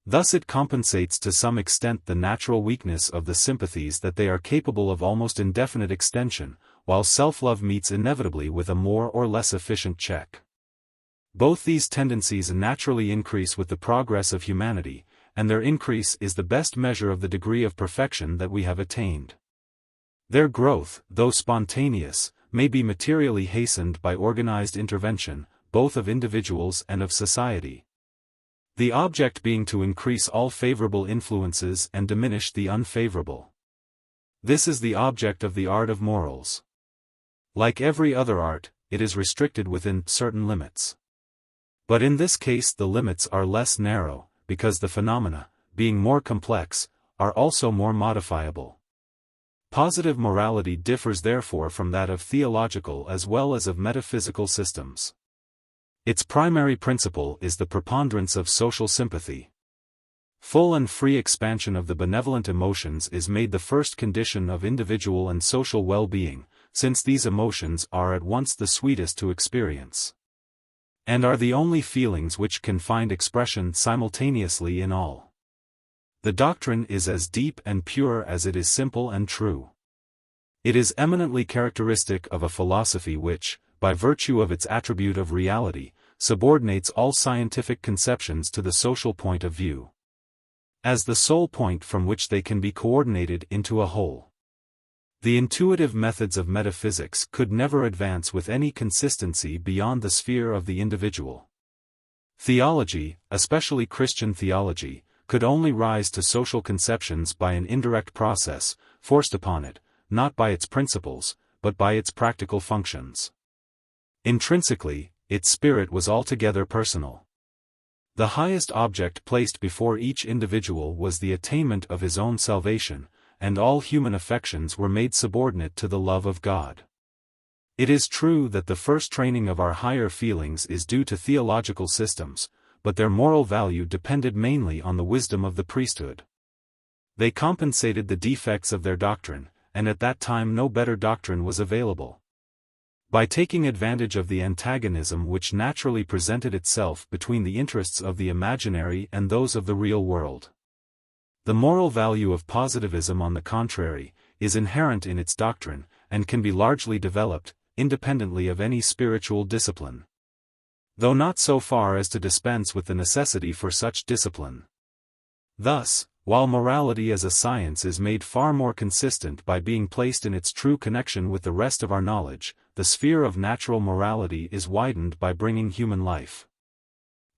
Thus it compensates to some extent the natural weakness of the sympathies that they are capable of almost indefinite extension, while self-love meets inevitably with a more or less efficient check. Both these tendencies naturally increase with the progress of humanity, and their increase is the best measure of the degree of perfection that we have attained. Their growth, though spontaneous, may be materially hastened by organized intervention, both of individuals and of society. The object being to increase all favorable influences and diminish the unfavorable. This is the object of the art of morals. Like every other art, it is restricted within certain limits. But in this case the limits are less narrow, because the phenomena, being more complex, are also more modifiable. Positive morality differs therefore from that of theological as well as of metaphysical systems. Its primary principle is the preponderance of social sympathy. Full and free expansion of the benevolent emotions is made the first condition of individual and social well-being, since these emotions are at once the sweetest to experience, and are the only feelings which can find expression simultaneously in all. The doctrine is as deep and pure as it is simple and true. It is eminently characteristic of a philosophy which, by virtue of its attribute of reality, subordinates all scientific conceptions to the social point of view. as the sole point from which they can be coordinated into a whole. The intuitive methods of metaphysics could never advance with any consistency beyond the sphere of the individual. Theology, especially Christian theology, could only rise to social conceptions by an indirect process, forced upon it, not by its principles, but by its practical functions. Intrinsically, its spirit was altogether personal. The highest object placed before each individual was the attainment of his own salvation, and all human affections were made subordinate to the love of God. It is true that the first training of our higher feelings is due to theological systems, but their moral value depended mainly on the wisdom of the priesthood. They compensated the defects of their doctrine, and at that time no better doctrine was available. By taking advantage of the antagonism which naturally presented itself between the interests of the imaginary and those of the real world. The moral value of positivism, on the contrary, is inherent in its doctrine, and can be largely developed, independently of any spiritual discipline. Though not so far as to dispense with the necessity for such discipline. Thus, while morality as a science is made far more consistent by being placed in its true connection with the rest of our knowledge, the sphere of natural morality is widened by bringing human life,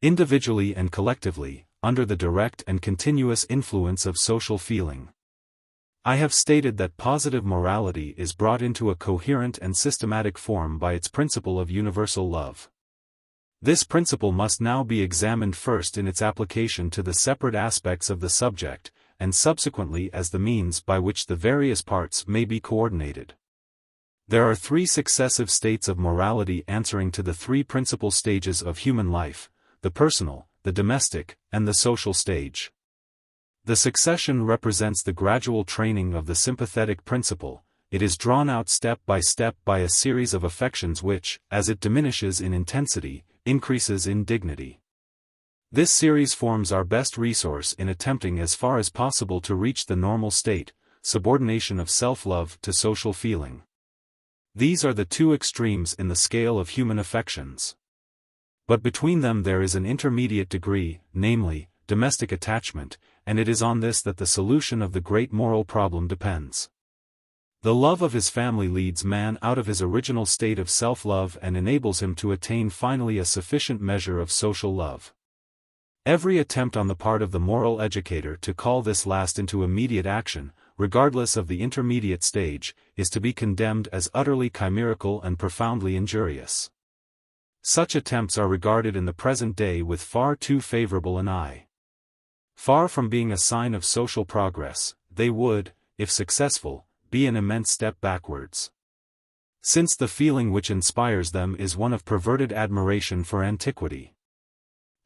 individually and collectively, under the direct and continuous influence of social feeling. I have stated that positive morality is brought into a coherent and systematic form by its principle of universal love. This principle must now be examined first in its application to the separate aspects of the subject, and subsequently as the means by which the various parts may be coordinated. There are three successive states of morality answering to the three principal stages of human life: the personal, the domestic, and the social stage. The succession represents the gradual training of the sympathetic principle. It is drawn out step by a series of affections which, as it diminishes in intensity, increases in dignity. This series forms our best resource in attempting as far as possible to reach the normal state, subordination of self-love to social feeling. These are the two extremes in the scale of human affections. But between them there is an intermediate degree, namely, domestic attachment, and it is on this that the solution of the great moral problem depends. The love of his family leads man out of his original state of self-love and enables him to attain finally a sufficient measure of social love. Every attempt on the part of the moral educator to call this last into immediate action, regardless of the intermediate stage, is to be condemned as utterly chimerical and profoundly injurious. Such attempts are regarded in the present day with far too favorable an eye. Far from being a sign of social progress, they would, if successful, be an immense step backwards. Since the feeling which inspires them is one of perverted admiration for antiquity.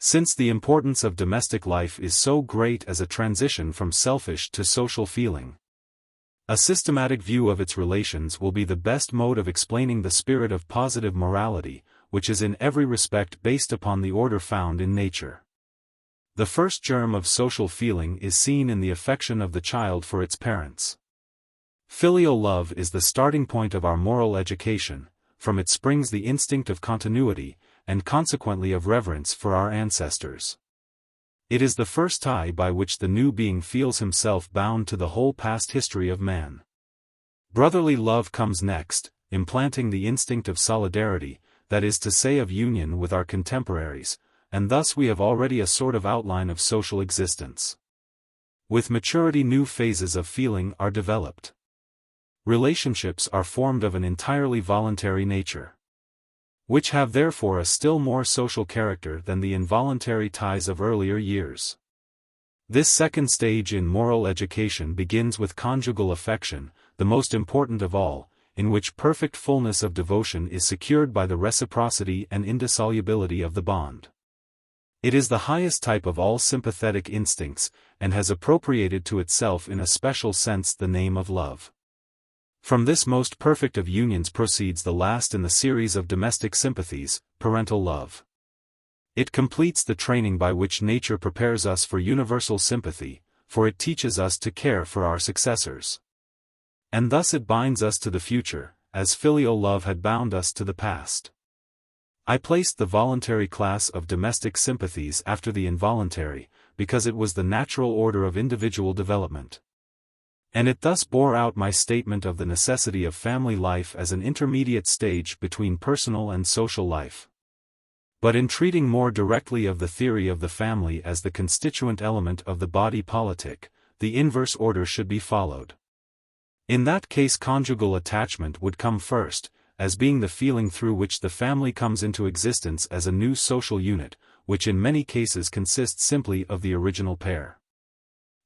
Since the importance of domestic life is so great as a transition from selfish to social feeling. A systematic view of its relations will be the best mode of explaining the spirit of positive morality, which is in every respect based upon the order found in nature. The first germ of social feeling is seen in the affection of the child for its parents. Filial love is the starting point of our moral education, from it springs the instinct of continuity, and consequently of reverence for our ancestors. It is the first tie by which the new being feels himself bound to the whole past history of man. Brotherly love comes next, implanting the instinct of solidarity, that is to say of union with our contemporaries, and thus we have already a sort of outline of social existence. With maturity new phases of feeling are developed. Relationships are formed of an entirely voluntary nature, which have therefore a still more social character than the involuntary ties of earlier years. This second stage in moral education begins with conjugal affection, the most important of all, in which perfect fullness of devotion is secured by the reciprocity and indissolubility of the bond. It is the highest type of all sympathetic instincts, and has appropriated to itself in a special sense the name of love. From this most perfect of unions proceeds the last in the series of domestic sympathies, parental love. It completes the training by which nature prepares us for universal sympathy, for it teaches us to care for our successors. And thus it binds us to the future, as filial love had bound us to the past. I placed the voluntary class of domestic sympathies after the involuntary, because it was the natural order of individual development. And it thus bore out my statement of the necessity of family life as an intermediate stage between personal and social life. But in treating more directly of the theory of the family as the constituent element of the body politic, the inverse order should be followed. In that case, conjugal attachment would come first, as being the feeling through which the family comes into existence as a new social unit, which in many cases consists simply of the original pair.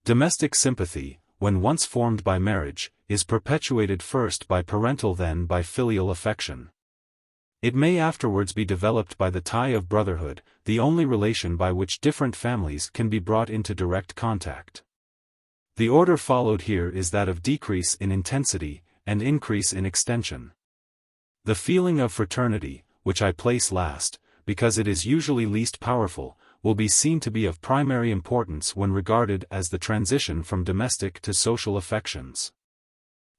Domestic sympathy, when once formed by marriage, is perpetuated first by parental, then by filial affection. It may afterwards be developed by the tie of brotherhood, the only relation by which different families can be brought into direct contact. The order followed here is that of decrease in intensity, and increase in extension. The feeling of fraternity, which I place last, because it is usually least powerful, will be seen to be of primary importance when regarded as the transition from domestic to social affections.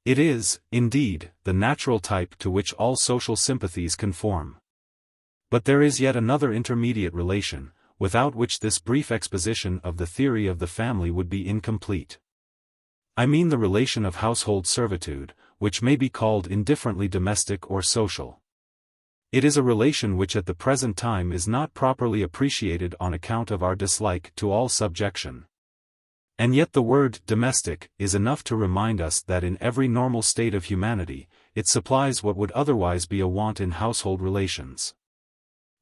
It is, indeed, the natural type to which all social sympathies conform. But there is yet another intermediate relation, without which this brief exposition of the theory of the family would be incomplete. I mean the relation of household servitude, which may be called indifferently domestic or social. It is a relation which at the present time is not properly appreciated on account of our dislike to all subjection. And yet the word domestic is enough to remind us that in every normal state of humanity, it supplies what would otherwise be a want in household relations.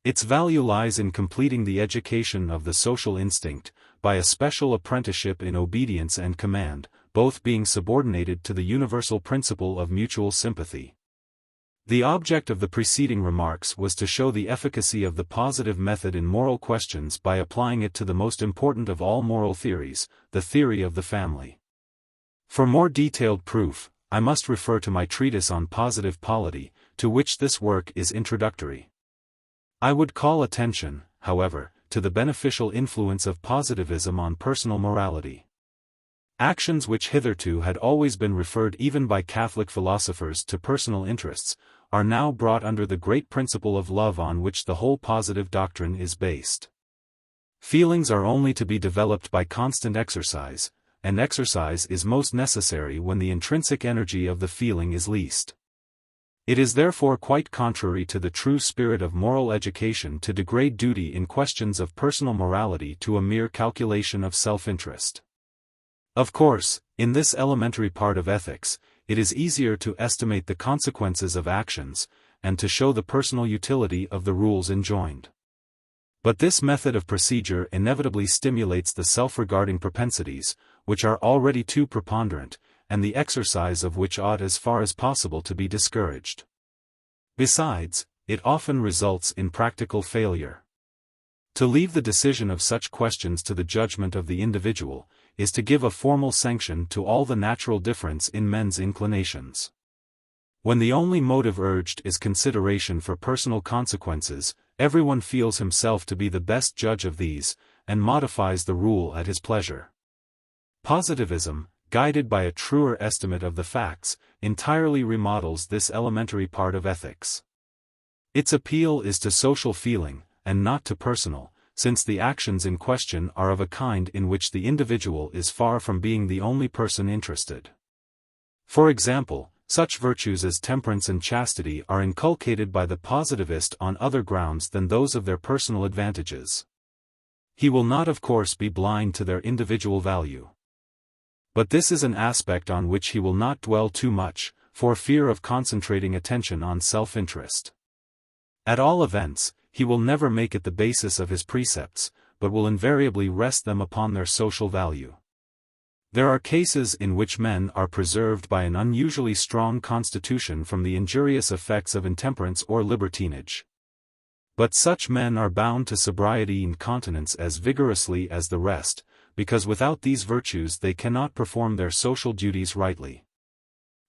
Its value lies in completing the education of the social instinct, by a special apprenticeship in obedience and command, both being subordinated to the universal principle of mutual sympathy. The object of the preceding remarks was to show the efficacy of the positive method in moral questions by applying it to the most important of all moral theories, the theory of the family. For more detailed proof, I must refer to my treatise on positive polity, to which this work is introductory. I would call attention, however, to the beneficial influence of positivism on personal morality. Actions which hitherto had always been referred even by Catholic philosophers to personal interests, are now brought under the great principle of love on which the whole positive doctrine is based. Feelings are only to be developed by constant exercise, and exercise is most necessary when the intrinsic energy of the feeling is least. It is therefore quite contrary to the true spirit of moral education to degrade duty in questions of personal morality to a mere calculation of self-interest. Of course, in this elementary part of ethics, it is easier to estimate the consequences of actions, and to show the personal utility of the rules enjoined. But this method of procedure inevitably stimulates the self-regarding propensities, which are already too preponderant, and the exercise of which ought as far as possible to be discouraged. Besides, it often results in practical failure. To leave the decision of such questions to the judgment of the individual, is to give a formal sanction to all the natural difference in men's inclinations. When the only motive urged is consideration for personal consequences, everyone feels himself to be the best judge of these, and modifies the rule at his pleasure. Positivism, guided by a truer estimate of the facts, entirely remodels this elementary part of ethics. Its appeal is to social feeling, and not to personal, since the actions in question are of a kind in which the individual is far from being the only person interested. For example, such virtues as temperance and chastity are inculcated by the positivist on other grounds than those of their personal advantages. He will not, of course, be blind to their individual value. But this is an aspect on which he will not dwell too much, for fear of concentrating attention on self-interest. At all events, he will never make it the basis of his precepts, but will invariably rest them upon their social value. There are cases in which men are preserved by an unusually strong constitution from the injurious effects of intemperance or libertinage. But such men are bound to sobriety and continence as vigorously as the rest, because without these virtues they cannot perform their social duties rightly.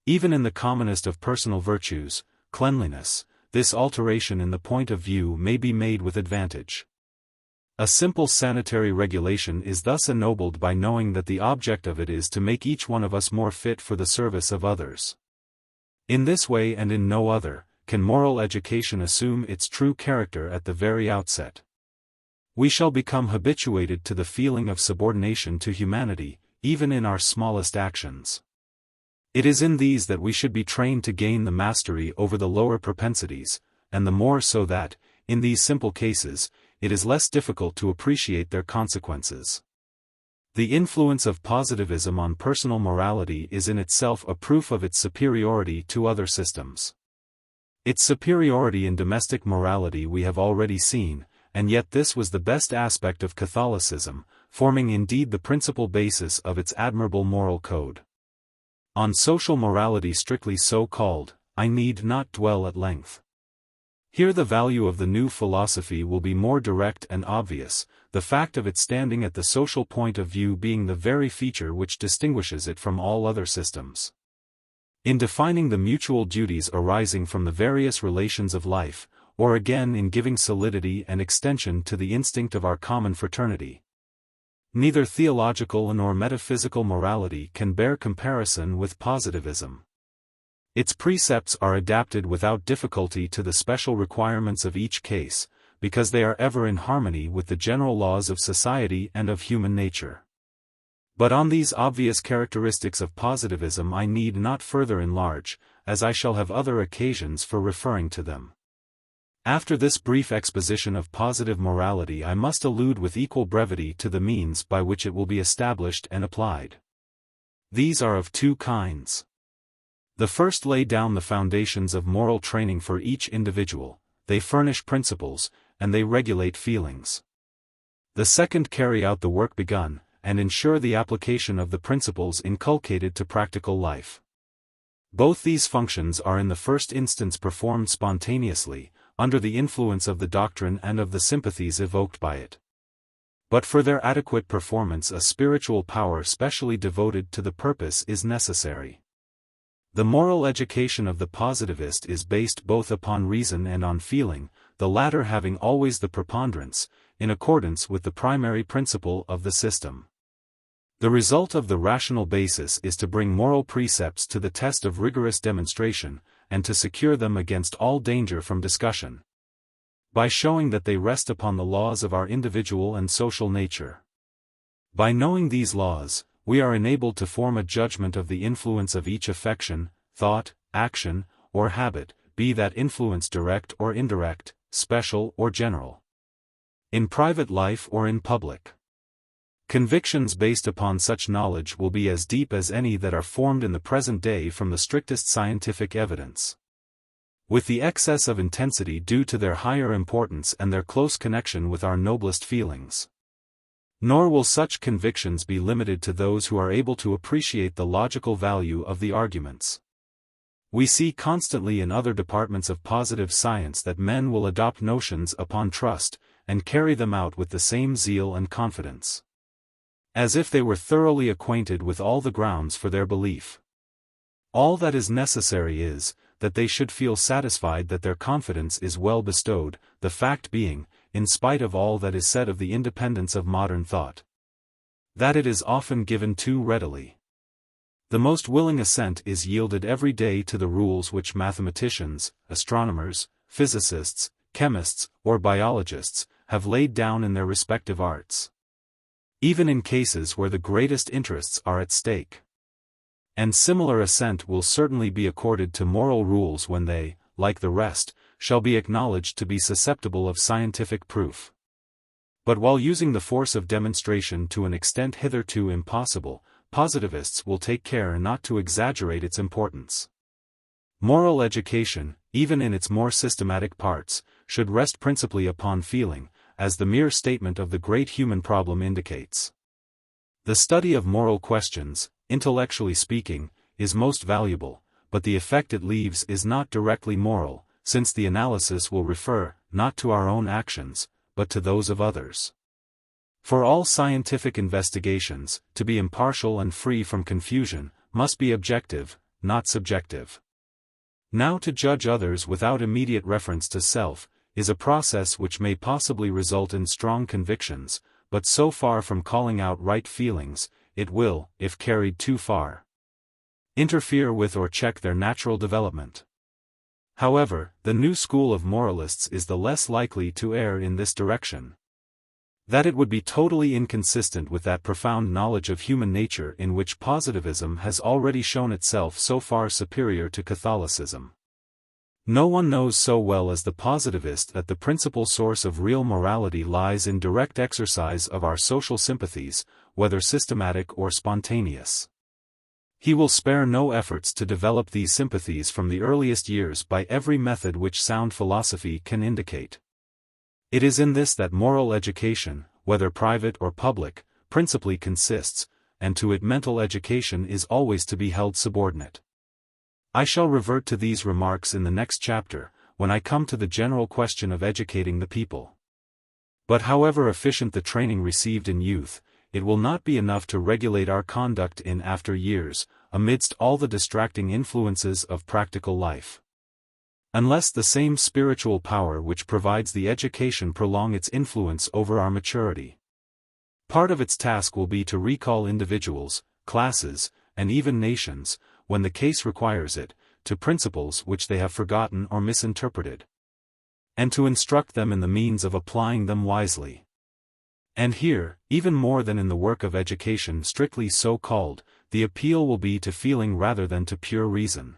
Even in the commonest of personal virtues, cleanliness, this alteration in the point of view may be made with advantage. A simple sanitary regulation is thus ennobled by knowing that the object of it is to make each one of us more fit for the service of others. In this way and in no other, can moral education assume its true character at the very outset. We shall become habituated to the feeling of subordination to humanity, even in our smallest actions. It is in these that we should be trained to gain the mastery over the lower propensities, and the more so that, in these simple cases, it is less difficult to appreciate their consequences. The influence of positivism on personal morality is in itself a proof of its superiority to other systems. Its superiority in domestic morality we have already seen, and yet this was the best aspect of Catholicism, forming indeed the principal basis of its admirable moral code. On social morality strictly so called, I need not dwell at length. Here the value of the new philosophy will be more direct and obvious, the fact of its standing at the social point of view being the very feature which distinguishes it from all other systems. In defining the mutual duties arising from the various relations of life, or again in giving solidity and extension to the instinct of our common fraternity. Neither theological nor metaphysical morality can bear comparison with positivism. Its precepts are adapted without difficulty to the special requirements of each case, because they are ever in harmony with the general laws of society and of human nature. But on these obvious characteristics of positivism I need not further enlarge, as I shall have other occasions for referring to them. After this brief exposition of positive morality I must allude with equal brevity to the means by which it will be established and applied. These are of two kinds. The first lay down the foundations of moral training for each individual, they furnish principles, and they regulate feelings. The second carry out the work begun, and ensure the application of the principles inculcated to practical life. Both these functions are in the first instance performed spontaneously, under the influence of the doctrine and of the sympathies evoked by it. But for their adequate performance a spiritual power specially devoted to the purpose is necessary. The moral education of the positivist is based both upon reason and on feeling, the latter having always the preponderance, in accordance with the primary principle of the system. The result of the rational basis is to bring moral precepts to the test of rigorous demonstration, and to secure them against all danger from discussion, by showing that they rest upon the laws of our individual and social nature. By knowing these laws, we are enabled to form a judgment of the influence of each affection, thought, action, or habit, be that influence direct or indirect, special or general, in private life or in public. Convictions based upon such knowledge will be as deep as any that are formed in the present day from the strictest scientific evidence. With the excess of intensity due to their higher importance and their close connection with our noblest feelings. Nor will such convictions be limited to those who are able to appreciate the logical value of the arguments. We see constantly in other departments of positive science that men will adopt notions upon trust, and carry them out with the same zeal and confidence, as if they were thoroughly acquainted with all the grounds for their belief. All that is necessary is, that they should feel satisfied that their confidence is well bestowed, the fact being, in spite of all that is said of the independence of modern thought, that it is often given too readily. The most willing assent is yielded every day to the rules which mathematicians, astronomers, physicists, chemists, or biologists, have laid down in their respective arts, even in cases where the greatest interests are at stake. And similar assent will certainly be accorded to moral rules when they, like the rest, shall be acknowledged to be susceptible of scientific proof. But while using the force of demonstration to an extent hitherto impossible, positivists will take care not to exaggerate its importance. Moral education, even in its more systematic parts, should rest principally upon feeling, as the mere statement of the great human problem indicates. The study of moral questions, intellectually speaking, is most valuable, but the effect it leaves is not directly moral, since the analysis will refer, not to our own actions, but to those of others. For all scientific investigations, to be impartial and free from confusion, must be objective, not subjective. Now to judge others without immediate reference to self, is a process which may possibly result in strong convictions, but so far from calling out right feelings, it will, if carried too far, interfere with or check their natural development. However, the new school of moralists is the less likely to err in this direction. That it would be totally inconsistent with that profound knowledge of human nature in which positivism has already shown itself so far superior to Catholicism. No one knows so well as the positivist that the principal source of real morality lies in direct exercise of our social sympathies, whether systematic or spontaneous. He will spare no efforts to develop these sympathies from the earliest years by every method which sound philosophy can indicate. It is in this that moral education, whether private or public, principally consists, and to it mental education is always to be held subordinate. I shall revert to these remarks in the next chapter, when I come to the general question of educating the people. But however efficient the training received in youth, it will not be enough to regulate our conduct in after years, amidst all the distracting influences of practical life. Unless the same spiritual power which provides the education prolong its influence over our maturity. Part of its task will be to recall individuals, classes, and even nations, when the case requires it, to principles which they have forgotten or misinterpreted. And to instruct them in the means of applying them wisely. And here, even more than in the work of education strictly so called, the appeal will be to feeling rather than to pure reason.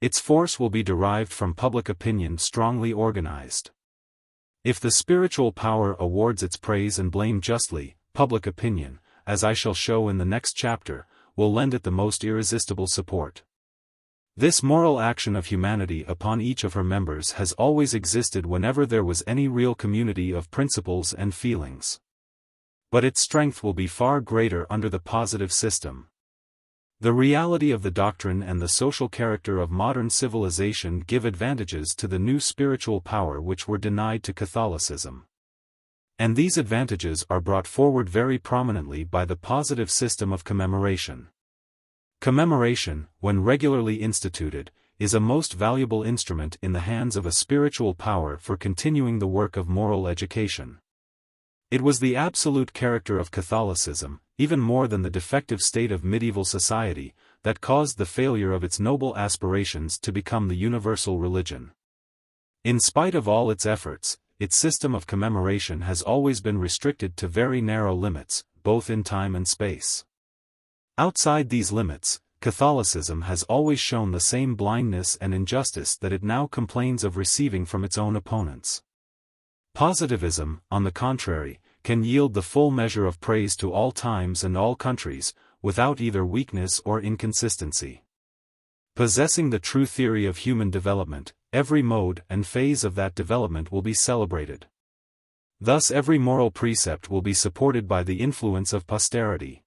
Its force will be derived from public opinion strongly organized. If the spiritual power awards its praise and blame justly, public opinion, as I shall show in the next chapter, will lend it the most irresistible support. This moral action of humanity upon each of her members has always existed whenever there was any real community of principles and feelings. But its strength will be far greater under the positive system. The reality of the doctrine and the social character of modern civilization give advantages to the new spiritual power which were denied to Catholicism. And these advantages are brought forward very prominently by the positive system of commemoration. Commemoration, when regularly instituted, is a most valuable instrument in the hands of a spiritual power for continuing the work of moral education. It was the absolute character of Catholicism, even more than the defective state of medieval society, that caused the failure of its noble aspirations to become the universal religion. In spite of all its efforts, its system of commemoration has always been restricted to very narrow limits, both in time and space. Outside these limits, Catholicism has always shown the same blindness and injustice that it now complains of receiving from its own opponents. Positivism, on the contrary, can yield the full measure of praise to all times and all countries, without either weakness or inconsistency. Possessing the true theory of human development, every mode and phase of that development will be celebrated. Thus every moral precept will be supported by the influence of posterity.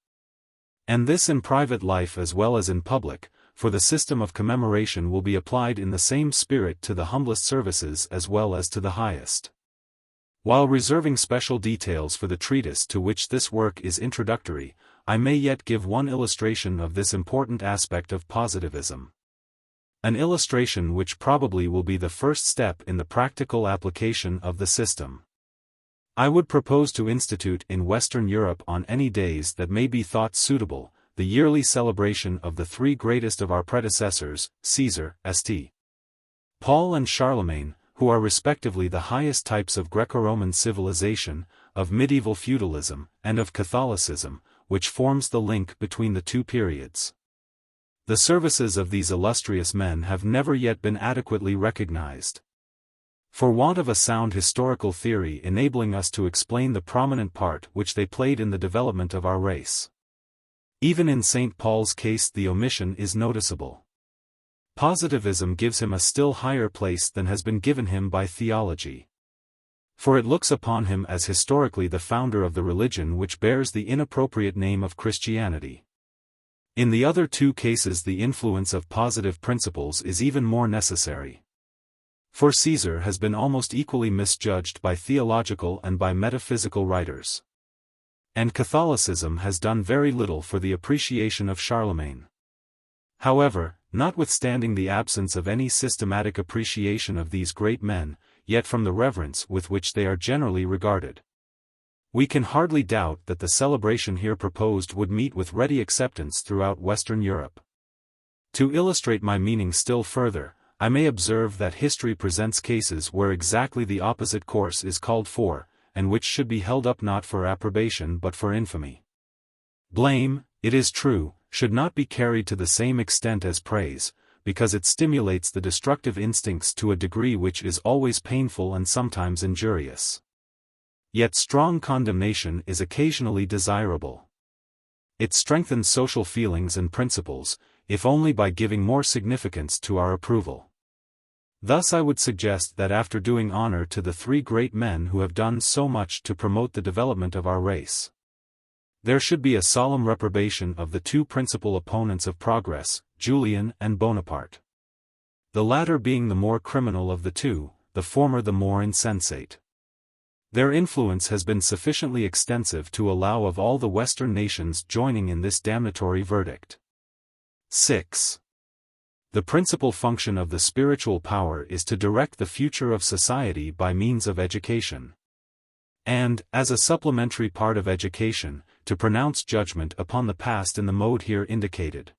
And this in private life as well as in public, for the system of commemoration will be applied in the same spirit to the humblest services as well as to the highest. While reserving special details for the treatise to which this work is introductory, I may yet give one illustration of this important aspect of positivism. An illustration which probably will be the first step in the practical application of the system. I would propose to institute in Western Europe on any days that may be thought suitable, the yearly celebration of the three greatest of our predecessors, Caesar, St. Paul and Charlemagne, who are respectively the highest types of Greco-Roman civilization, of medieval feudalism, and of Catholicism, which forms the link between the two periods. The services of these illustrious men have never yet been adequately recognized. For want of a sound historical theory enabling us to explain the prominent part which they played in the development of our race. Even in St. Paul's case the omission is noticeable. Positivism gives him a still higher place than has been given him by theology. For it looks upon him as historically the founder of the religion which bears the inappropriate name of Christianity. In the other two cases the influence of positive principles is even more necessary. For Caesar has been almost equally misjudged by theological and by metaphysical writers. And Catholicism has done very little for the appreciation of Charlemagne. However, notwithstanding the absence of any systematic appreciation of these great men, yet from the reverence with which they are generally regarded, we can hardly doubt that the celebration here proposed would meet with ready acceptance throughout Western Europe. To illustrate my meaning still further, I may observe that history presents cases where exactly the opposite course is called for, and which should be held up not for approbation but for infamy. Blame, it is true, should not be carried to the same extent as praise, because it stimulates the destructive instincts to a degree which is always painful and sometimes injurious. Yet strong condemnation is occasionally desirable. It strengthens social feelings and principles, if only by giving more significance to our approval. Thus I would suggest that after doing honor to the three great men who have done so much to promote the development of our race, there should be a solemn reprobation of the two principal opponents of progress, Julian and Bonaparte. The latter being the more criminal of the two, the former the more insensate. Their influence has been sufficiently extensive to allow of all the Western nations joining in this damnatory verdict. 6. The principal function of the spiritual power is to direct the future of society by means of education. And, as a supplementary part of education, to pronounce judgment upon the past in the mode here indicated.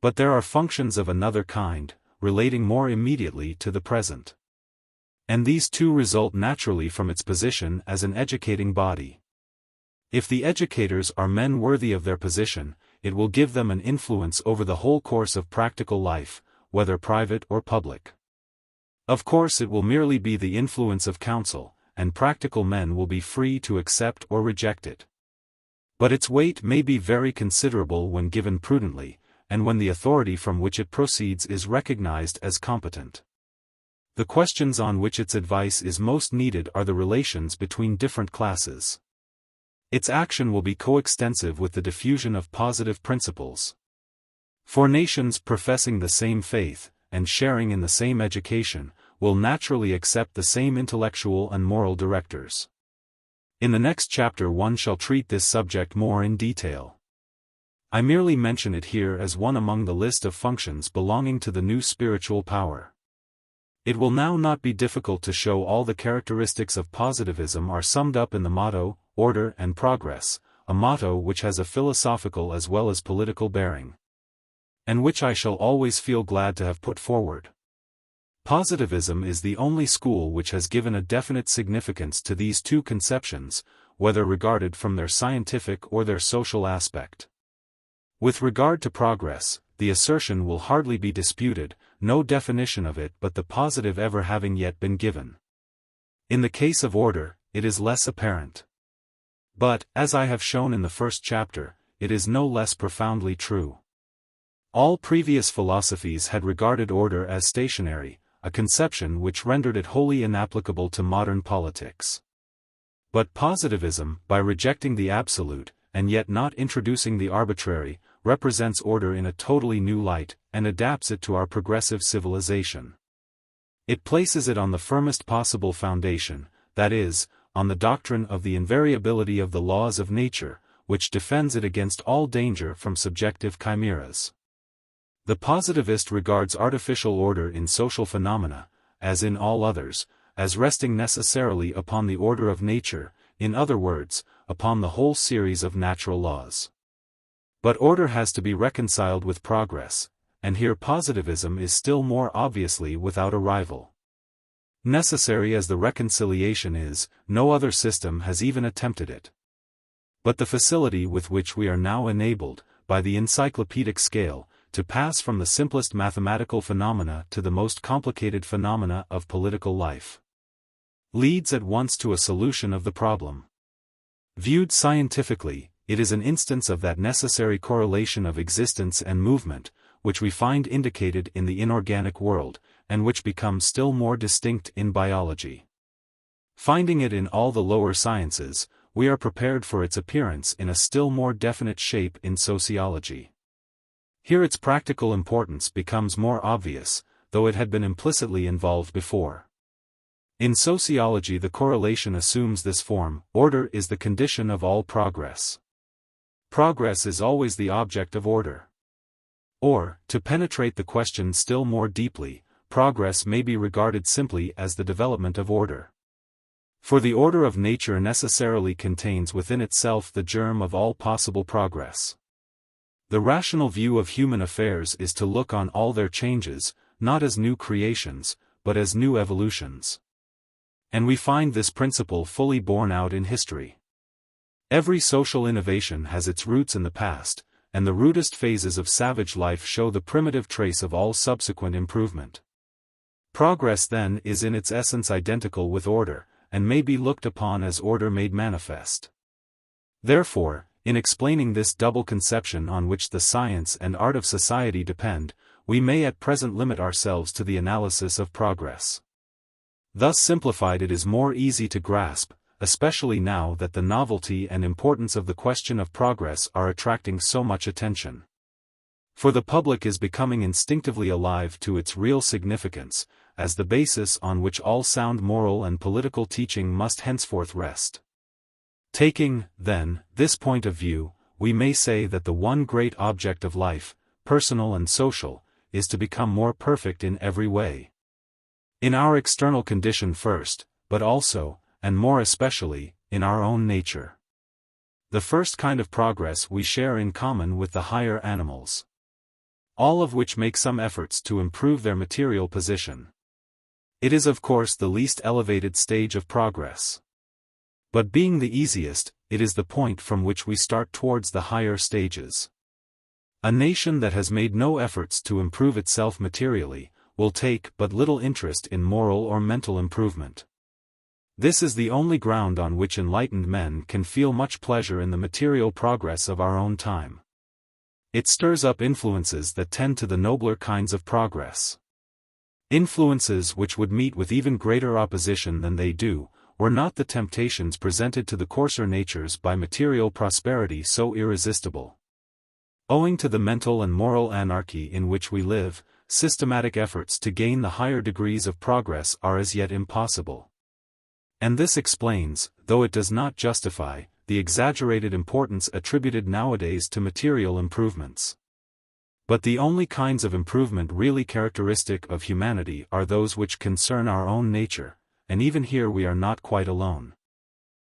But there are functions of another kind, relating more immediately to the present. And these too result naturally from its position as an educating body. If the educators are men worthy of their position, it will give them an influence over the whole course of practical life, whether private or public. Of course it will merely be the influence of counsel, and practical men will be free to accept or reject it. But its weight may be very considerable when given prudently, and when the authority from which it proceeds is recognized as competent. The questions on which its advice is most needed are the relations between different classes. Its action will be coextensive with the diffusion of positive principles. For nations professing the same faith, and sharing in the same education, will naturally accept the same intellectual and moral directors. In the next chapter one shall treat this subject more in detail. I merely mention it here as one among the list of functions belonging to the new spiritual power. It will now not be difficult to show all the characteristics of positivism are summed up in the motto, Order and Progress, a motto which has a philosophical as well as political bearing, and which I shall always feel glad to have put forward. Positivism is the only school which has given a definite significance to these two conceptions, whether regarded from their scientific or their social aspect. With regard to progress, the assertion will hardly be disputed, no definition of it but the positive ever having yet been given. In the case of order, it is less apparent. But, as I have shown in the first chapter, it is no less profoundly true. All previous philosophies had regarded order as stationary, a conception which rendered it wholly inapplicable to modern politics. But positivism, by rejecting the absolute, and yet not introducing the arbitrary, represents order in a totally new light, and adapts it to our progressive civilization. It places it on the firmest possible foundation, that is, on the doctrine of the invariability of the laws of nature, which defends it against all danger from subjective chimeras. The positivist regards artificial order in social phenomena, as in all others, as resting necessarily upon the order of nature, in other words, upon the whole series of natural laws. But order has to be reconciled with progress, and here positivism is still more obviously without a rival. Necessary as the reconciliation is, no other system has even attempted it. But the facility with which we are now enabled, by the encyclopedic scale, to pass from the simplest mathematical phenomena to the most complicated phenomena of political life, leads at once to a solution of the problem. Viewed scientifically, it is an instance of that necessary correlation of existence and movement, which we find indicated in the inorganic world, and which becomes still more distinct in biology. Finding it in all the lower sciences, we are prepared for its appearance in a still more definite shape in sociology. Here its practical importance becomes more obvious, though it had been implicitly involved before. In sociology the correlation assumes this form: order is the condition of all progress. Progress is always the object of order. Or, to penetrate the question still more deeply, progress may be regarded simply as the development of order. For the order of nature necessarily contains within itself the germ of all possible progress. The rational view of human affairs is to look on all their changes, not as new creations, but as new evolutions. And we find this principle fully borne out in history. Every social innovation has its roots in the past, and the rudest phases of savage life show the primitive trace of all subsequent improvement. Progress then is in its essence identical with order, and may be looked upon as order made manifest. Therefore, in explaining this double conception on which the science and art of society depend, we may at present limit ourselves to the analysis of progress. Thus simplified, it is more easy to grasp, especially now that the novelty and importance of the question of progress are attracting so much attention. For the public is becoming instinctively alive to its real significance, as the basis on which all sound moral and political teaching must henceforth rest. Taking, then, this point of view, we may say that the one great object of life, personal and social, is to become more perfect in every way. In our external condition first, but also, and more especially, in our own nature. The first kind of progress we share in common with the higher animals. All of which make some efforts to improve their material position. It is of course the least elevated stage of progress. But being the easiest, it is the point from which we start towards the higher stages. A nation that has made no efforts to improve itself materially, will take but little interest in moral or mental improvement. This is the only ground on which enlightened men can feel much pleasure in the material progress of our own time. It stirs up influences that tend to the nobler kinds of progress. Influences which would meet with even greater opposition than they do, were not the temptations presented to the coarser natures by material prosperity so irresistible. Owing to the mental and moral anarchy in which we live, systematic efforts to gain the higher degrees of progress are as yet impossible. And this explains, though it does not justify, the exaggerated importance attributed nowadays to material improvements. But the only kinds of improvement really characteristic of humanity are those which concern our own nature, and even here we are not quite alone.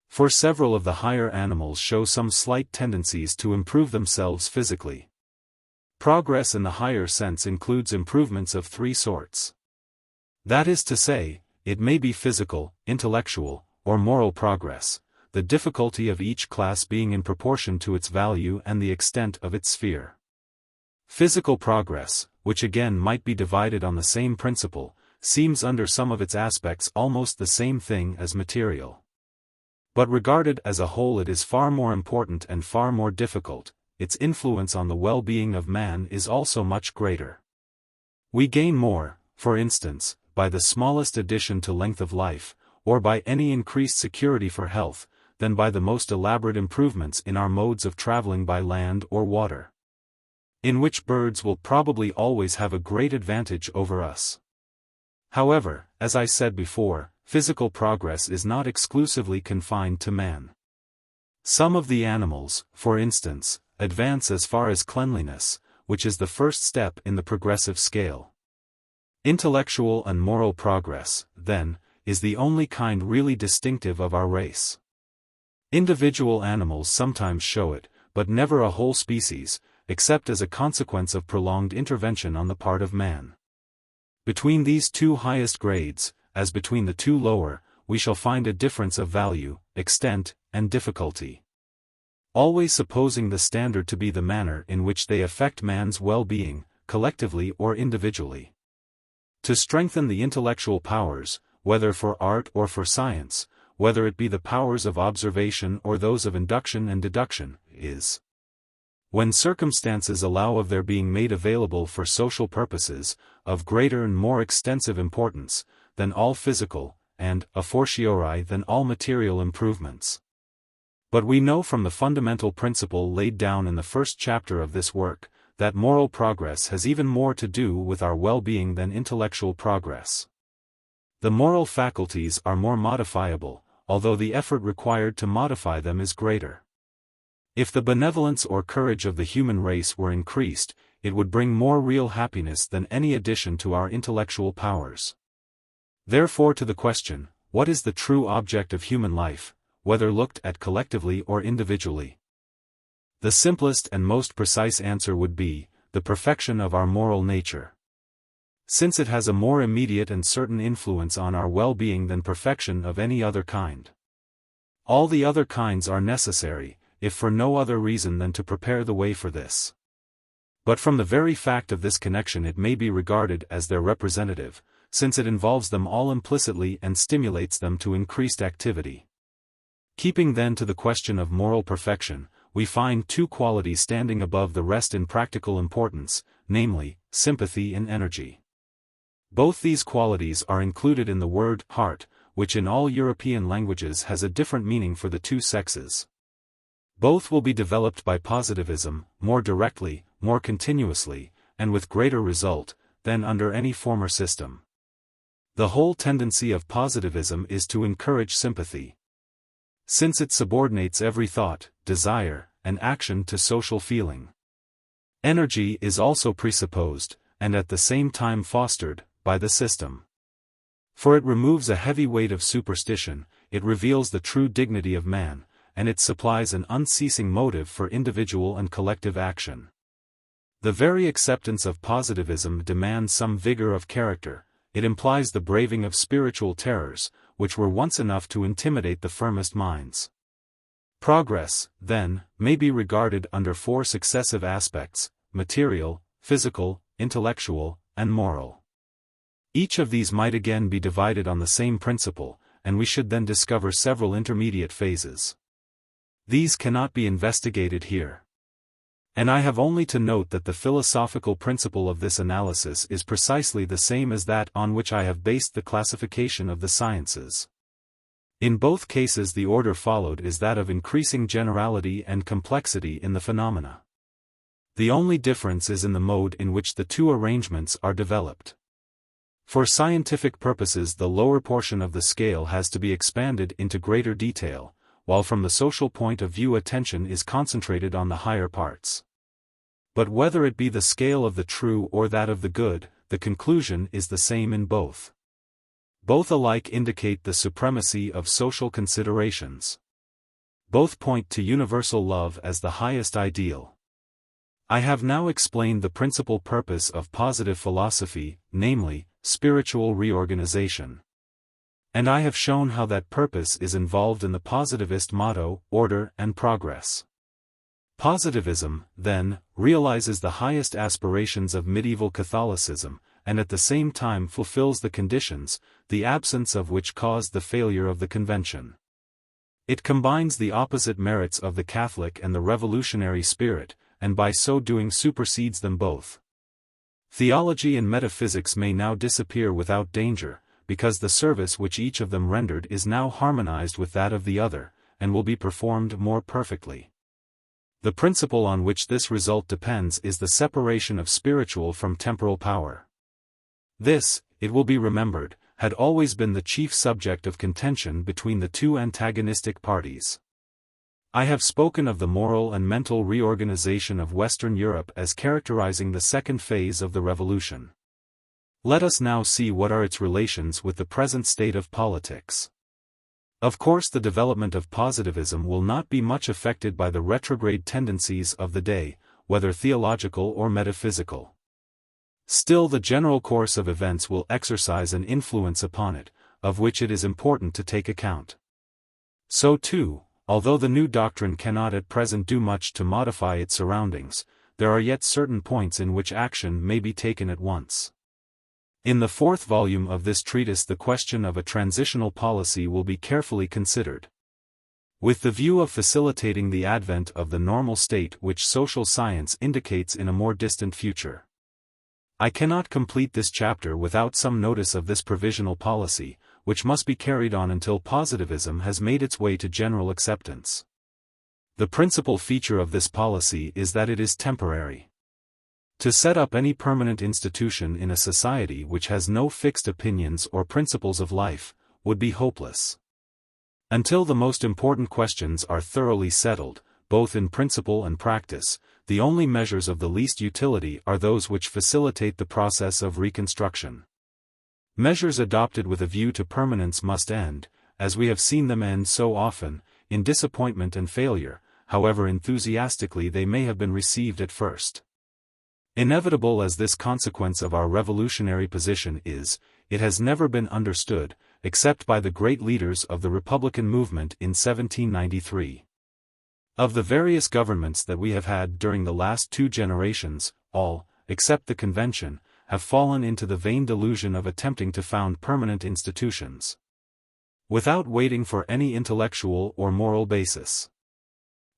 For several of the higher animals show some slight tendencies to improve themselves physically. Progress in the higher sense includes improvements of three sorts. That is to say, it may be physical, intellectual, or moral progress, the difficulty of each class being in proportion to its value and the extent of its sphere. Physical progress, which again might be divided on the same principle, seems under some of its aspects almost the same thing as material. But regarded as a whole it is far more important and far more difficult, its influence on the well-being of man is also much greater. We gain more, for instance, by the smallest addition to length of life, or by any increased security for health, than by the most elaborate improvements in our modes of traveling by land or water. In which birds will probably always have a great advantage over us. However, as I said before, physical progress is not exclusively confined to man. Some of the animals, for instance, advance as far as cleanliness, which is the first step in the progressive scale. Intellectual and moral progress, then, is the only kind really distinctive of our race. Individual animals sometimes show it, but never a whole species, except as a consequence of prolonged intervention on the part of man. Between these two highest grades, as between the two lower, we shall find a difference of value, extent, and difficulty. Always supposing the standard to be the manner in which they affect man's well-being, collectively or individually. To strengthen the intellectual powers, whether for art or for science, whether it be the powers of observation or those of induction and deduction, is, when circumstances allow of their being made available for social purposes, of greater and more extensive importance, than all physical, and, a fortiori than all material improvements. But we know from the fundamental principle laid down in the first chapter of this work, that moral progress has even more to do with our well-being than intellectual progress. The moral faculties are more modifiable, although the effort required to modify them is greater. If the benevolence or courage of the human race were increased, it would bring more real happiness than any addition to our intellectual powers. Therefore to the question, what is the true object of human life, whether looked at collectively or individually? The simplest and most precise answer would be, the perfection of our moral nature. since it has a more immediate and certain influence on our well-being than perfection of any other kind. All the other kinds are necessary, if for no other reason than to prepare the way for this. But from the very fact of this connection it may be regarded as their representative, since it involves them all implicitly and stimulates them to increased activity. Keeping then to the question of moral perfection, we find two qualities standing above the rest in practical importance, namely, sympathy and energy. Both these qualities are included in the word heart, which in all European languages has a different meaning for the two sexes. Both will be developed by positivism, more directly, more continuously, and with greater result, than under any former system. The whole tendency of positivism is to encourage sympathy, since it subordinates every thought, desire, and action to social feeling. Energy is also presupposed, and at the same time fostered, by the system. For it removes a heavy weight of superstition, it reveals the true dignity of man, and it supplies an unceasing motive for individual and collective action. The very acceptance of positivism demands some vigor of character. It implies the braving of spiritual terrors, which were once enough to intimidate the firmest minds. Progress, then, may be regarded under four successive aspects: material, physical, intellectual, and moral. Each of these might again be divided on the same principle, and we should then discover several intermediate phases. These cannot be investigated here. And I have only to note that the philosophical principle of this analysis is precisely the same as that on which I have based the classification of the sciences. In both cases the order followed is that of increasing generality and complexity in the phenomena. The only difference is in the mode in which the two arrangements are developed. For scientific purposes the lower portion of the scale has to be expanded into greater detail, while from the social point of view attention is concentrated on the higher parts. But whether it be the scale of the true or that of the good, the conclusion is the same in both. Both alike indicate the supremacy of social considerations. Both point to universal love as the highest ideal. I have now explained the principal purpose of positive philosophy, namely, spiritual reorganization. And I have shown how that purpose is involved in the positivist motto, order and progress. Positivism, then, realizes the highest aspirations of medieval Catholicism, and at the same time fulfills the conditions, the absence of which caused the failure of the Convention. It combines the opposite merits of the Catholic and the revolutionary spirit, and by so doing supersedes them both. Theology and metaphysics may now disappear without danger, because the service which each of them rendered is now harmonized with that of the other, and will be performed more perfectly. The principle on which this result depends is the separation of spiritual from temporal power. This, it will be remembered, had always been the chief subject of contention between the two antagonistic parties. I have spoken of the moral and mental reorganization of Western Europe as characterizing the second phase of the revolution. Let us now see what are its relations with the present state of politics. Of course, the development of positivism will not be much affected by the retrograde tendencies of the day, whether theological or metaphysical. Still, the general course of events will exercise an influence upon it, of which it is important to take account. So too, although the new doctrine cannot at present do much to modify its surroundings, there are yet certain points in which action may be taken at once. In the fourth volume of this treatise the question of a transitional policy will be carefully considered, with the view of facilitating the advent of the normal state which social science indicates in a more distant future. I cannot complete this chapter without some notice of this provisional policy, which must be carried on until positivism has made its way to general acceptance. The principal feature of this policy is that it is temporary. To set up any permanent institution in a society which has no fixed opinions or principles of life, would be hopeless. Until the most important questions are thoroughly settled, both in principle and practice, the only measures of the least utility are those which facilitate the process of reconstruction. Measures adopted with a view to permanence must end, as we have seen them end so often, in disappointment and failure, however enthusiastically they may have been received at first. Inevitable as this consequence of our revolutionary position is, it has never been understood, except by the great leaders of the Republican movement in 1793. Of the various governments that we have had during the last 2 generations, all, except the Convention, have fallen into the vain delusion of attempting to found permanent institutions, without waiting for any intellectual or moral basis.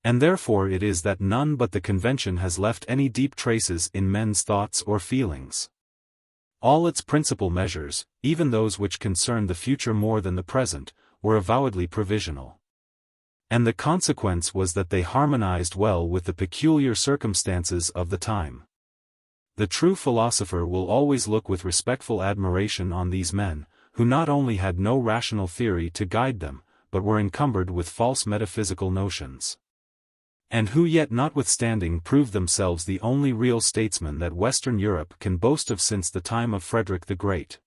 And therefore it is that none but the Convention has left any deep traces in men's thoughts or feelings. All its principal measures, even those which concern the future more than the present, were avowedly provisional. And the consequence was that they harmonized well with the peculiar circumstances of the time. The true philosopher will always look with respectful admiration on these men, who not only had no rational theory to guide them, but were encumbered with false metaphysical notions, and who yet notwithstanding proved themselves the only real statesmen that Western Europe can boast of since the time of Frederick the Great.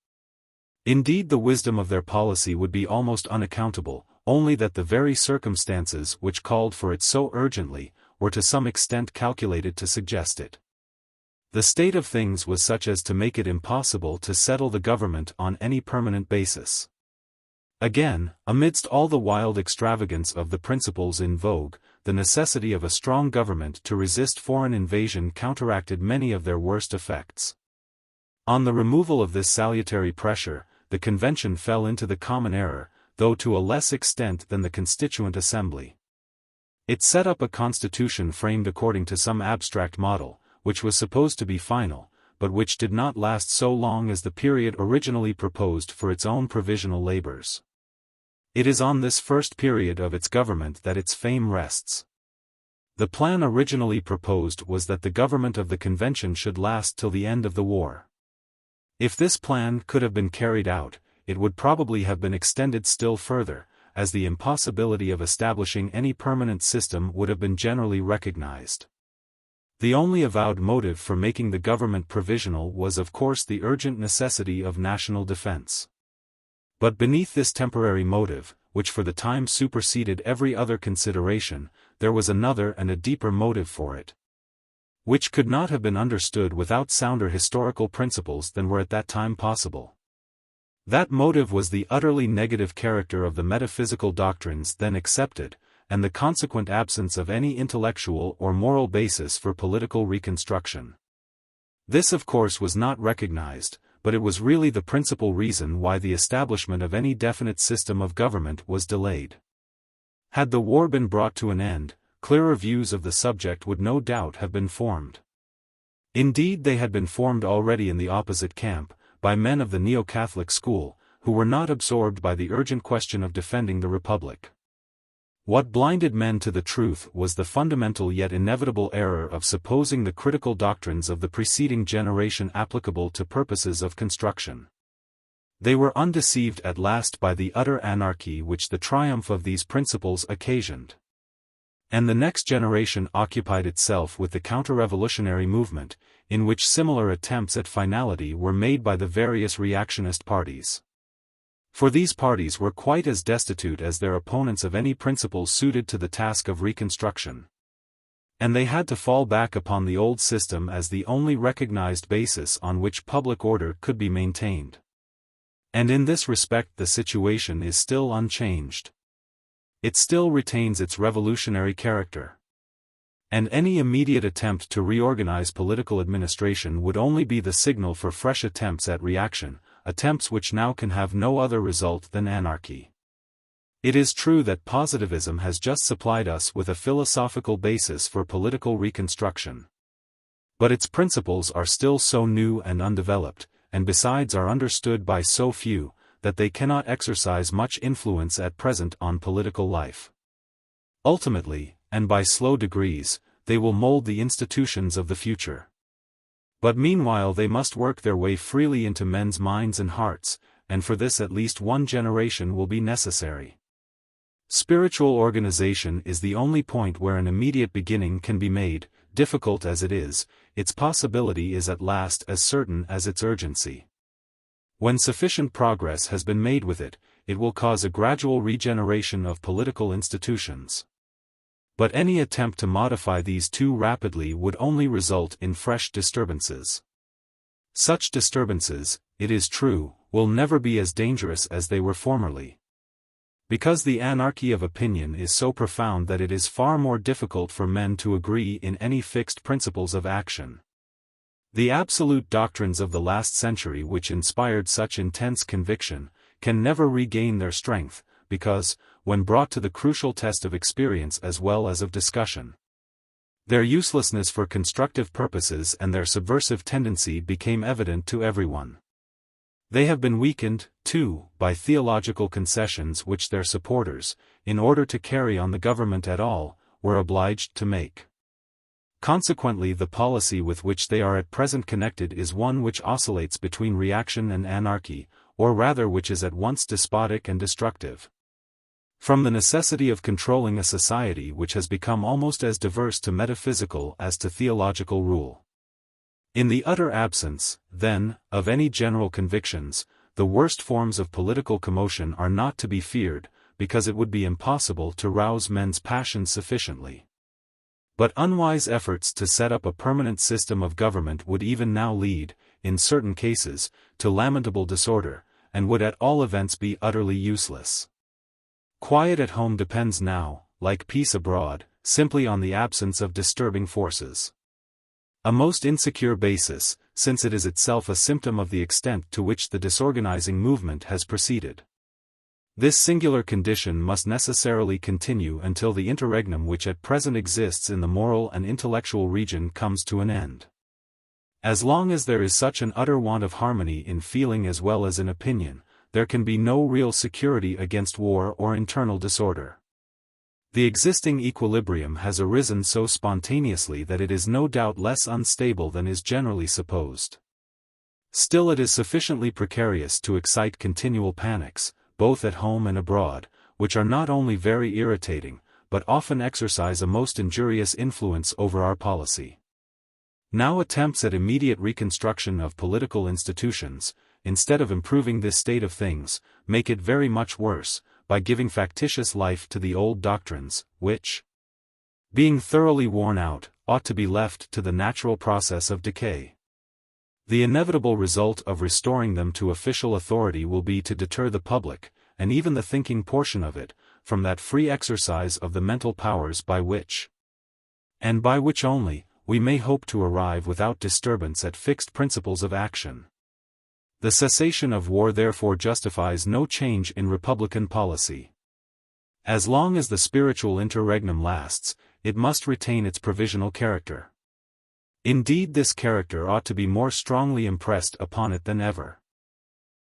Indeed, the wisdom of their policy would be almost unaccountable, only that the very circumstances which called for it so urgently, were to some extent calculated to suggest it. The state of things was such as to make it impossible to settle the government on any permanent basis. Again, amidst all the wild extravagance of the principles in vogue, the necessity of a strong government to resist foreign invasion counteracted many of their worst effects. On the removal of this salutary pressure, the Convention fell into the common error, though to a less extent than the Constituent Assembly. It set up a constitution framed according to some abstract model, which was supposed to be final, but which did not last so long as the period originally proposed for its own provisional labors. It is on this first period of its government that its fame rests. The plan originally proposed was that the government of the Convention should last till the end of the war. If this plan could have been carried out, it would probably have been extended still further, as the impossibility of establishing any permanent system would have been generally recognized. The only avowed motive for making the government provisional was of course the urgent necessity of national defense. But beneath this temporary motive, which for the time superseded every other consideration, there was another and a deeper motive for it, which could not have been understood without sounder historical principles than were at that time possible. That motive was the utterly negative character of the metaphysical doctrines then accepted, and the consequent absence of any intellectual or moral basis for political reconstruction. This of course was not recognized, but it was really the principal reason why the establishment of any definite system of government was delayed. Had the war been brought to an end, clearer views of the subject would no doubt have been formed. Indeed, they had been formed already in the opposite camp, by men of the neo-Catholic school, who were not absorbed by the urgent question of defending the Republic. What blinded men to the truth was the fundamental yet inevitable error of supposing the critical doctrines of the preceding generation applicable to purposes of construction. They were undeceived at last by the utter anarchy which the triumph of these principles occasioned. And the next generation occupied itself with the counter-revolutionary movement, in which similar attempts at finality were made by the various reactionist parties. For these parties were quite as destitute as their opponents of any principles suited to the task of reconstruction. And they had to fall back upon the old system as the only recognized basis on which public order could be maintained. And in this respect the situation is still unchanged. It still retains its revolutionary character. And any immediate attempt to reorganize political administration would only be the signal for fresh attempts at reaction, attempts which now can have no other result than anarchy. It is true that positivism has just supplied us with a philosophical basis for political reconstruction. But its principles are still so new and undeveloped, and besides are understood by so few, that they cannot exercise much influence at present on political life. Ultimately, and by slow degrees, they will mold the institutions of the future. But meanwhile they must work their way freely into men's minds and hearts, and for this at least one generation will be necessary. Spiritual organization is the only point where an immediate beginning can be made. Difficult as it is, its possibility is at last as certain as its urgency. When sufficient progress has been made with it, it will cause a gradual regeneration of political institutions. But any attempt to modify these too rapidly would only result in fresh disturbances. Such disturbances, it is true, will never be as dangerous as they were formerly. Because the anarchy of opinion is so profound that it is far more difficult for men to agree in any fixed principles of action. The absolute doctrines of the last century which inspired such intense conviction, can never regain their strength, because, when brought to the crucial test of experience as well as of discussion, their uselessness for constructive purposes and their subversive tendency became evident to everyone. They have been weakened, too, by theological concessions which their supporters, in order to carry on the government at all, were obliged to make. Consequently, the policy with which they are at present connected is one which oscillates between reaction and anarchy, or rather which is at once despotic and destructive. From the necessity of controlling a society which has become almost as diverse to metaphysical as to theological rule. In the utter absence, then, of any general convictions, the worst forms of political commotion are not to be feared, because it would be impossible to rouse men's passions sufficiently. But unwise efforts to set up a permanent system of government would even now lead, in certain cases, to lamentable disorder, and would at all events be utterly useless. Quiet at home depends now, like peace abroad, simply on the absence of disturbing forces. A most insecure basis, since it is itself a symptom of the extent to which the disorganizing movement has proceeded. This singular condition must necessarily continue until the interregnum which at present exists in the moral and intellectual region comes to an end. As long as there is such an utter want of harmony in feeling as well as in opinion, there can be no real security against war or internal disorder. The existing equilibrium has arisen so spontaneously that it is no doubt less unstable than is generally supposed. Still, it is sufficiently precarious to excite continual panics, both at home and abroad, which are not only very irritating, but often exercise a most injurious influence over our policy. Now attempts at immediate reconstruction of political institutions, instead of improving this state of things, make it very much worse, by giving factitious life to the old doctrines, which, being thoroughly worn out, ought to be left to the natural process of decay. The inevitable result of restoring them to official authority will be to deter the public, and even the thinking portion of it, from that free exercise of the mental powers by which, and by which only, we may hope to arrive without disturbance at fixed principles of action. The cessation of war therefore justifies no change in republican policy. As long as the spiritual interregnum lasts, it must retain its provisional character. Indeed, this character ought to be more strongly impressed upon it than ever.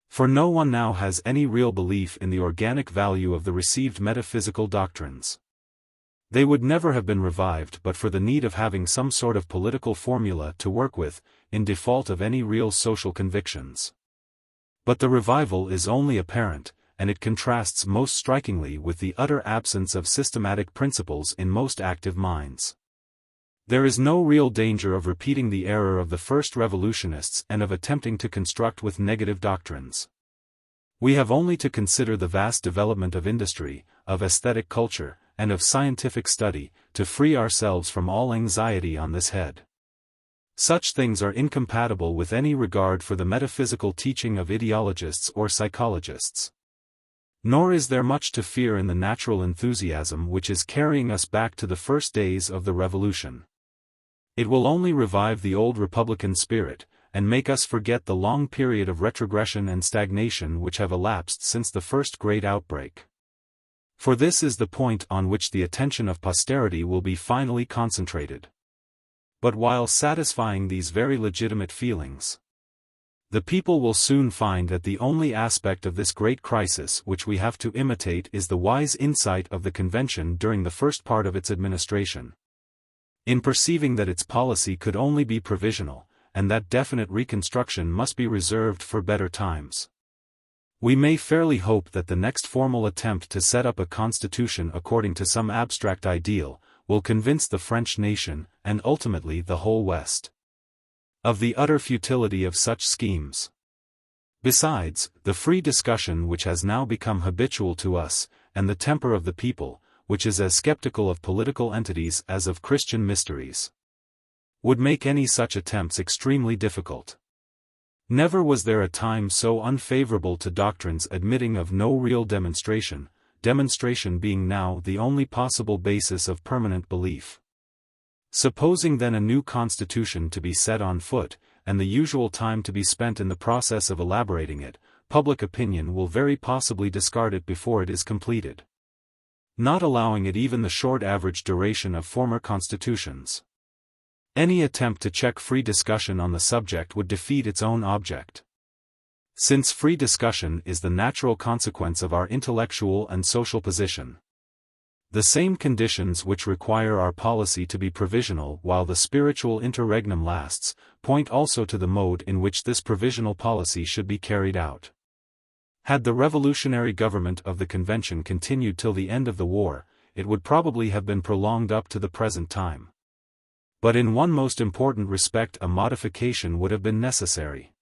For no one now has any real belief in the organic value of the received metaphysical doctrines. They would never have been revived but for the need of having some sort of political formula to work with, in default of any real social convictions. But the revival is only apparent, and it contrasts most strikingly with the utter absence of systematic principles in most active minds. There is no real danger of repeating the error of the first revolutionists and of attempting to construct with negative doctrines. We have only to consider the vast development of industry, of aesthetic culture, and of scientific study, to free ourselves from all anxiety on this head. Such things are incompatible with any regard for the metaphysical teaching of ideologists or psychologists. Nor is there much to fear in the natural enthusiasm which is carrying us back to the first days of the Revolution. It will only revive the old republican spirit, and make us forget the long period of retrogression and stagnation which have elapsed since the first great outbreak. For this is the point on which the attention of posterity will be finally concentrated. But while satisfying these very legitimate feelings, the people will soon find that the only aspect of this great crisis which we have to imitate is the wise insight of the Convention during the first part of its administration. In perceiving that its policy could only be provisional, and that definite reconstruction must be reserved for better times, we may fairly hope that the next formal attempt to set up a constitution according to some abstract ideal, will convince the French nation, and ultimately the whole West, of the utter futility of such schemes. Besides, the free discussion which has now become habitual to us, and the temper of the people, which is as skeptical of political entities as of Christian mysteries, would make any such attempts extremely difficult. Never was there a time so unfavorable to doctrines admitting of no real demonstration, demonstration being now the only possible basis of permanent belief. Supposing then a new constitution to be set on foot, and the usual time to be spent in the process of elaborating it, public opinion will very possibly discard it before it is completed, not allowing it even the short average duration of former constitutions. Any attempt to check free discussion on the subject would defeat its own object. Since free discussion is the natural consequence of our intellectual and social position, the same conditions which require our policy to be provisional while the spiritual interregnum lasts, point also to the mode in which this provisional policy should be carried out. Had the revolutionary government of the Convention continued till the end of the war, it would probably have been prolonged up to the present time. But in one most important respect a modification would have been necessary.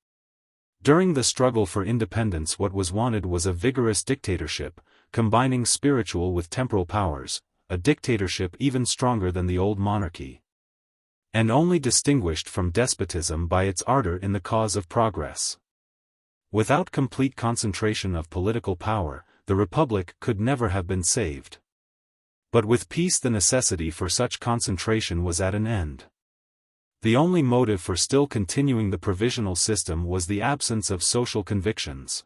During the struggle for independence what was wanted was a vigorous dictatorship, combining spiritual with temporal powers, a dictatorship even stronger than the old monarchy, and only distinguished from despotism by its ardor in the cause of progress. Without complete concentration of political power, the Republic could never have been saved. But with peace the necessity for such concentration was at an end. The only motive for still continuing the provisional system was the absence of social convictions.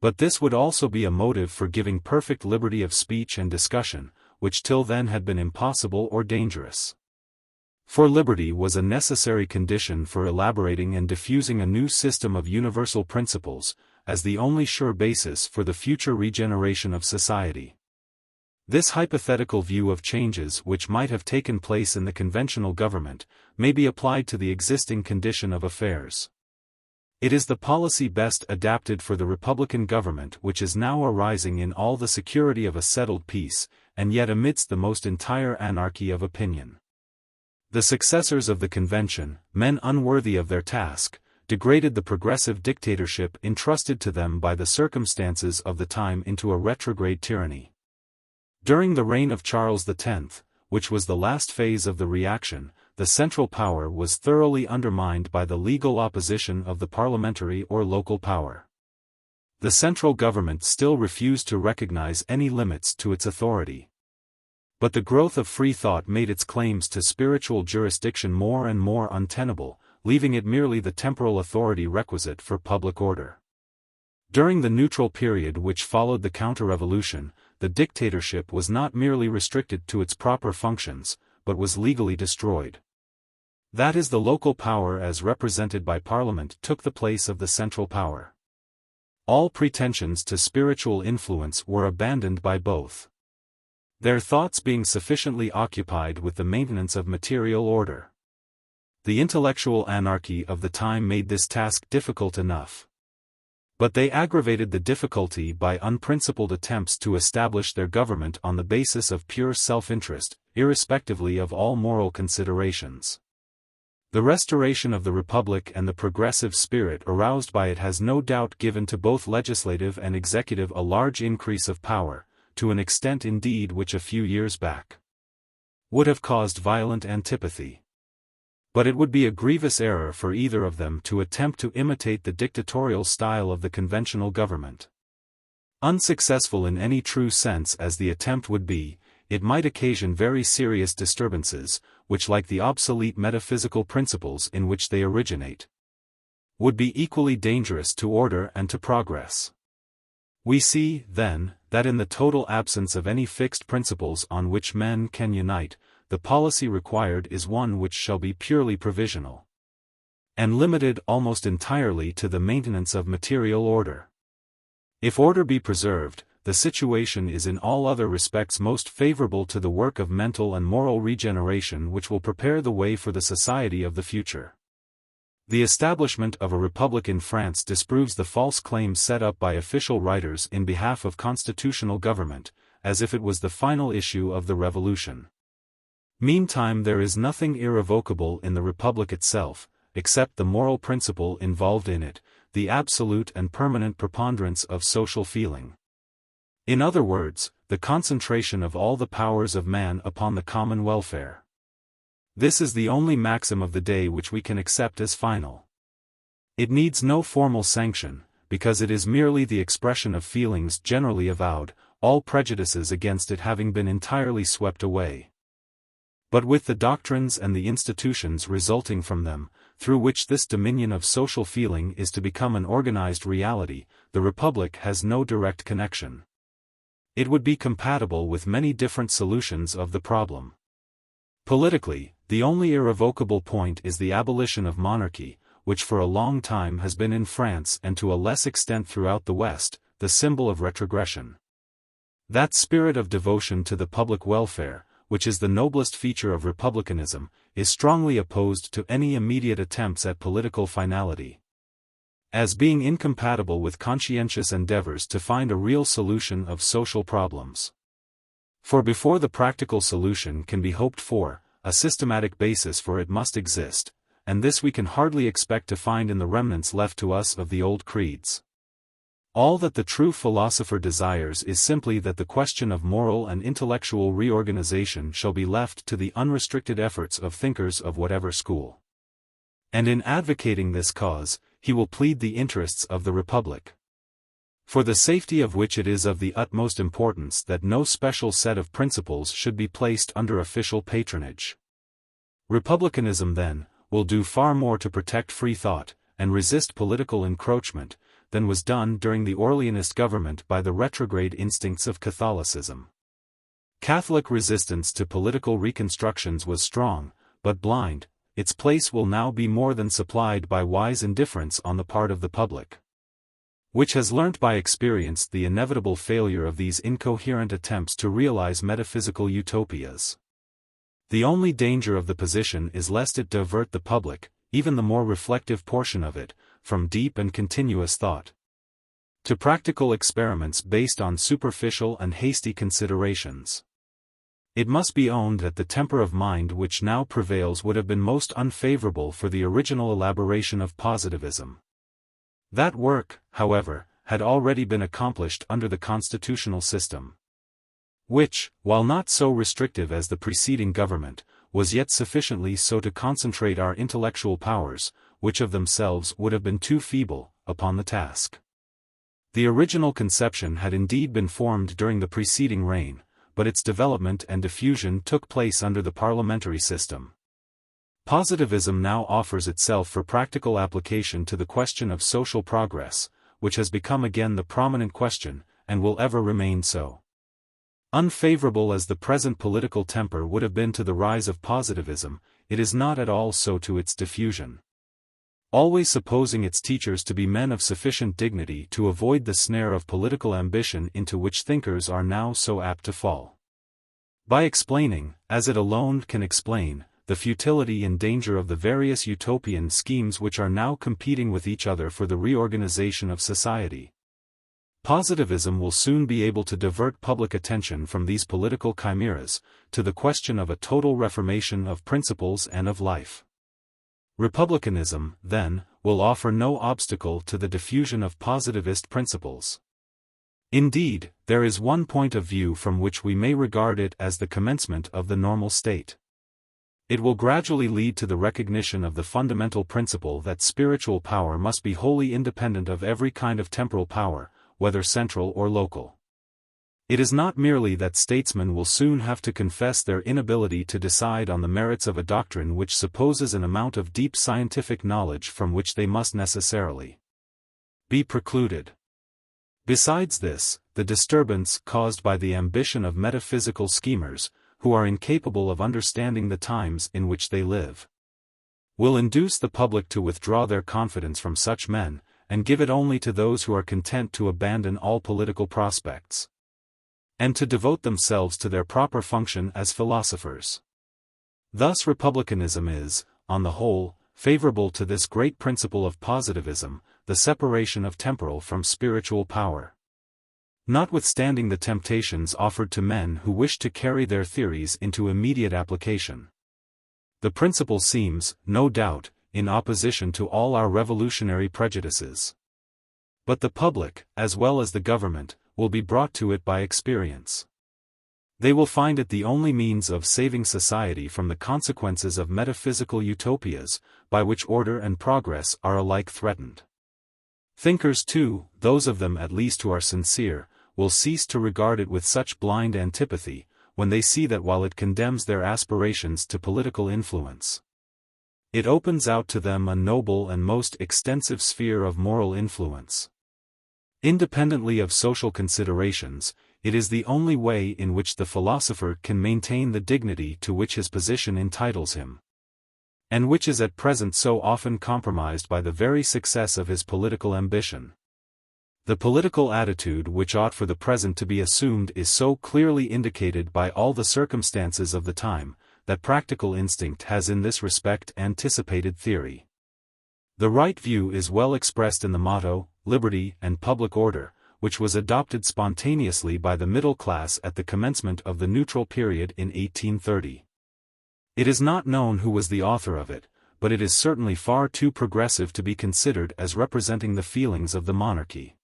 But this would also be a motive for giving perfect liberty of speech and discussion, which till then had been impossible or dangerous. For liberty was a necessary condition for elaborating and diffusing a new system of universal principles, as the only sure basis for the future regeneration of society. This hypothetical view of changes which might have taken place in the conventional government, may be applied to the existing condition of affairs. It is the policy best adapted for the republican government which is now arising in all the security of a settled peace, and yet amidst the most entire anarchy of opinion. The successors of the convention, men unworthy of their task, degraded the progressive dictatorship entrusted to them by the circumstances of the time into a retrograde tyranny. During the reign of Charles X, which was the last phase of the reaction, the central power was thoroughly undermined by the legal opposition of the parliamentary or local power. The central government still refused to recognize any limits to its authority. But the growth of free thought made its claims to spiritual jurisdiction more and more untenable, leaving it merely the temporal authority requisite for public order. During the neutral period which followed the counter-revolution, the dictatorship was not merely restricted to its proper functions, but was legally destroyed. That is, the local power as represented by Parliament took the place of the central power. All pretensions to spiritual influence were abandoned by both, their thoughts being sufficiently occupied with the maintenance of material order. The intellectual anarchy of the time made this task difficult enough. But they aggravated the difficulty by unprincipled attempts to establish their government on the basis of pure self-interest, irrespectively of all moral considerations. The restoration of the Republic and the progressive spirit aroused by it has no doubt given to both legislative and executive a large increase of power, to an extent indeed which a few years back would have caused violent antipathy. But it would be a grievous error for either of them to attempt to imitate the dictatorial style of the conventional government. Unsuccessful in any true sense as the attempt would be, it might occasion very serious disturbances, which, like the obsolete metaphysical principles in which they originate, would be equally dangerous to order and to progress. We see, then, that in the total absence of any fixed principles on which men can unite, the policy required is one which shall be purely provisional, and limited almost entirely to the maintenance of material order. If order be preserved, the situation is in all other respects most favorable to the work of mental and moral regeneration which will prepare the way for the society of the future. The establishment of a republic in France disproves the false claims set up by official writers in behalf of constitutional government, as if it was the final issue of the revolution. Meantime there is nothing irrevocable in the republic itself, except the moral principle involved in it, the absolute and permanent preponderance of social feeling. In other words, the concentration of all the powers of man upon the common welfare. This is the only maxim of the day which we can accept as final. It needs no formal sanction, because it is merely the expression of feelings generally avowed, all prejudices against it having been entirely swept away. But with the doctrines and the institutions resulting from them, through which this dominion of social feeling is to become an organized reality, the Republic has no direct connection. It would be compatible with many different solutions of the problem. Politically, the only irrevocable point is the abolition of monarchy, which for a long time has been in France and to a less extent throughout the West, the symbol of retrogression. That spirit of devotion to the public welfare, which is the noblest feature of republicanism, is strongly opposed to any immediate attempts at political finality, as being incompatible with conscientious endeavors to find a real solution of social problems. For before the practical solution can be hoped for, a systematic basis for it must exist, and this we can hardly expect to find in the remnants left to us of the old creeds. All that the true philosopher desires is simply that the question of moral and intellectual reorganization shall be left to the unrestricted efforts of thinkers of whatever school. And in advocating this cause, he will plead the interests of the Republic, for the safety of which it is of the utmost importance that no special set of principles should be placed under official patronage. Republicanism, then, will do far more to protect free thought, and resist political encroachment, than was done during the Orleanist government by the retrograde instincts of Catholicism. Catholic resistance to political reconstructions was strong, but blind. Its place will now be more than supplied by wise indifference on the part of the public, which has learnt by experience the inevitable failure of these incoherent attempts to realize metaphysical utopias. The only danger of the position is lest it divert the public, even the more reflective portion of it, from deep and continuous thought to practical experiments based on superficial and hasty considerations. It must be owned that the temper of mind which now prevails would have been most unfavorable for the original elaboration of positivism. That work, however, had already been accomplished under the constitutional system, which, while not so restrictive as the preceding government, was yet sufficiently so to concentrate our intellectual powers, which of themselves would have been too feeble, upon the task. The original conception had indeed been formed during the preceding reign, but its development and diffusion took place under the parliamentary system. Positivism now offers itself for practical application to the question of social progress, which has become again the prominent question, and will ever remain so. Unfavorable as the present political temper would have been to the rise of positivism, it is not at all so to its diffusion. Always supposing its teachers to be men of sufficient dignity to avoid the snare of political ambition into which thinkers are now so apt to fall. By explaining, as it alone can explain, the futility and danger of the various utopian schemes which are now competing with each other for the reorganization of society, positivism will soon be able to divert public attention from these political chimeras, to the question of a total reformation of principles and of life. Republicanism, then, will offer no obstacle to the diffusion of positivist principles. Indeed, there is one point of view from which we may regard it as the commencement of the normal state. It will gradually lead to the recognition of the fundamental principle that spiritual power must be wholly independent of every kind of temporal power, whether central or local. It is not merely that statesmen will soon have to confess their inability to decide on the merits of a doctrine which supposes an amount of deep scientific knowledge from which they must necessarily be precluded. Besides this, the disturbance caused by the ambition of metaphysical schemers, who are incapable of understanding the times in which they live, will induce the public to withdraw their confidence from such men, and give it only to those who are content to abandon all political prospects, and to devote themselves to their proper function as philosophers. Thus republicanism is, on the whole, favorable to this great principle of positivism, the separation of temporal from spiritual power. Notwithstanding the temptations offered to men who wish to carry their theories into immediate application, the principle seems, no doubt, in opposition to all our revolutionary prejudices. But the public, as well as the government, will be brought to it by experience. They will find it the only means of saving society from the consequences of metaphysical utopias, by which order and progress are alike threatened. Thinkers too, those of them at least who are sincere, will cease to regard it with such blind antipathy, when they see that while it condemns their aspirations to political influence, it opens out to them a noble and most extensive sphere of moral influence. Independently of social considerations, it is the only way in which the philosopher can maintain the dignity to which his position entitles him, and which is at present so often compromised by the very success of his political ambition. The political attitude which ought for the present to be assumed is so clearly indicated by all the circumstances of the time, that practical instinct has in this respect anticipated theory. The right view is well expressed in the motto, Liberty and Public Order, which was adopted spontaneously by the middle class at the commencement of the neutral period in 1830. It is not known who was the author of it, but it is certainly far too progressive to be considered as representing the feelings of the monarchy.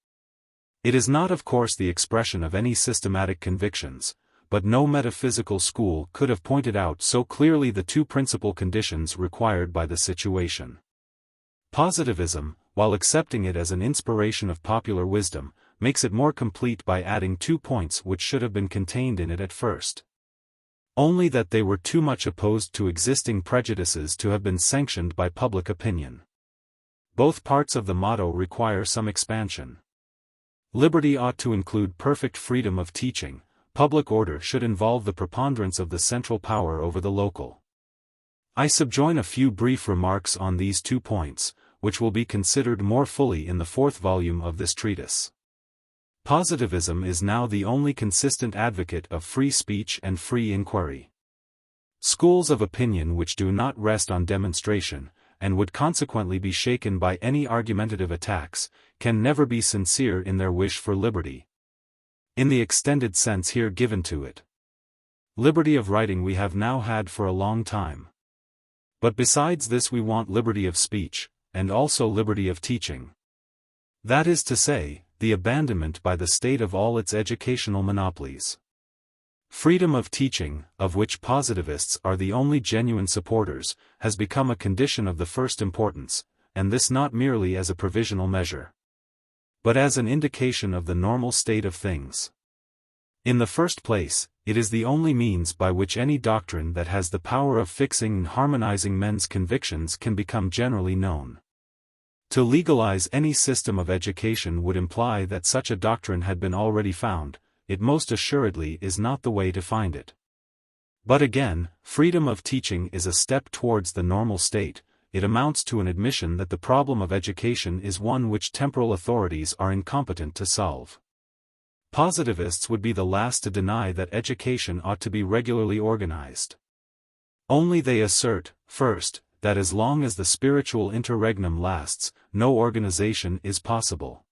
It is not of course the expression of any systematic convictions, but no metaphysical school could have pointed out so clearly the two principal conditions required by the situation. Positivism, while accepting it as an inspiration of popular wisdom, makes it more complete by adding 2 points which should have been contained in it at first. Only that they were too much opposed to existing prejudices to have been sanctioned by public opinion. Both parts of the motto require some expansion. Liberty ought to include perfect freedom of teaching, public order should involve the preponderance of the central power over the local. I subjoin a few brief remarks on these 2 points, which will be considered more fully in the 4th volume of this treatise. Positivism is now the only consistent advocate of free speech and free inquiry. Schools of opinion which do not rest on demonstration, and would consequently be shaken by any argumentative attacks, can never be sincere in their wish for liberty, in the extended sense here given to it. Liberty of writing we have now had for a long time. But besides this we want liberty of speech, and also liberty of teaching. That is to say, the abandonment by the state of all its educational monopolies. Freedom of teaching, of which positivists are the only genuine supporters, has become a condition of the first importance, and this not merely as a provisional measure, but as an indication of the normal state of things. In the first place, it is the only means by which any doctrine that has the power of fixing and harmonizing men's convictions can become generally known. To legalize any system of education would imply that such a doctrine had been already found. It most assuredly is not the way to find it. But again, freedom of teaching is a step towards the normal state. It amounts to an admission that the problem of education is one which temporal authorities are incompetent to solve. Positivists would be the last to deny that education ought to be regularly organized. Only they assert, first, that as long as the spiritual interregnum lasts, no organization is possible.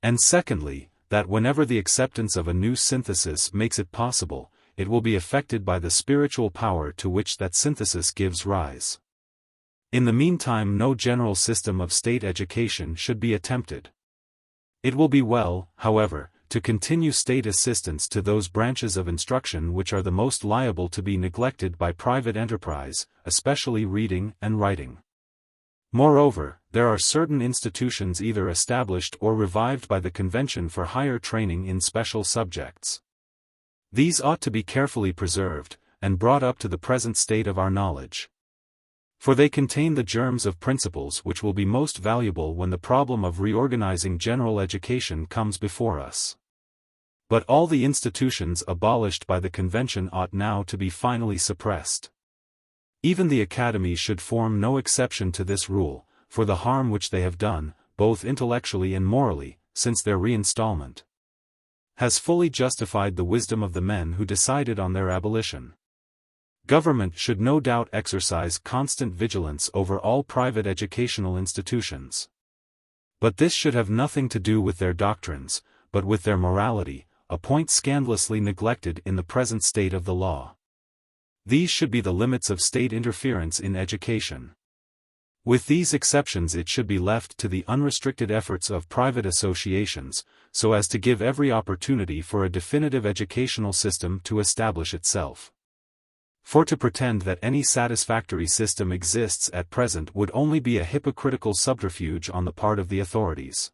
And secondly, that whenever the acceptance of a new synthesis makes it possible, it will be affected by the spiritual power to which that synthesis gives rise. In the meantime no general system of state education should be attempted. It will be well, however, to continue state assistance to those branches of instruction which are the most liable to be neglected by private enterprise, especially reading and writing. Moreover, there are certain institutions either established or revived by the Convention for higher training in special subjects. These ought to be carefully preserved, and brought up to the present state of our knowledge. For they contain the germs of principles which will be most valuable when the problem of reorganizing general education comes before us. But all the institutions abolished by the Convention ought now to be finally suppressed. Even the academies should form no exception to this rule, for the harm which they have done, both intellectually and morally, since their reinstallment, has fully justified the wisdom of the men who decided on their abolition. Government should no doubt exercise constant vigilance over all private educational institutions. But this should have nothing to do with their doctrines, but with their morality, a point scandalously neglected in the present state of the law. These should be the limits of state interference in education. With these exceptions, it should be left to the unrestricted efforts of private associations, so as to give every opportunity for a definitive educational system to establish itself. For to pretend that any satisfactory system exists at present would only be a hypocritical subterfuge on the part of the authorities.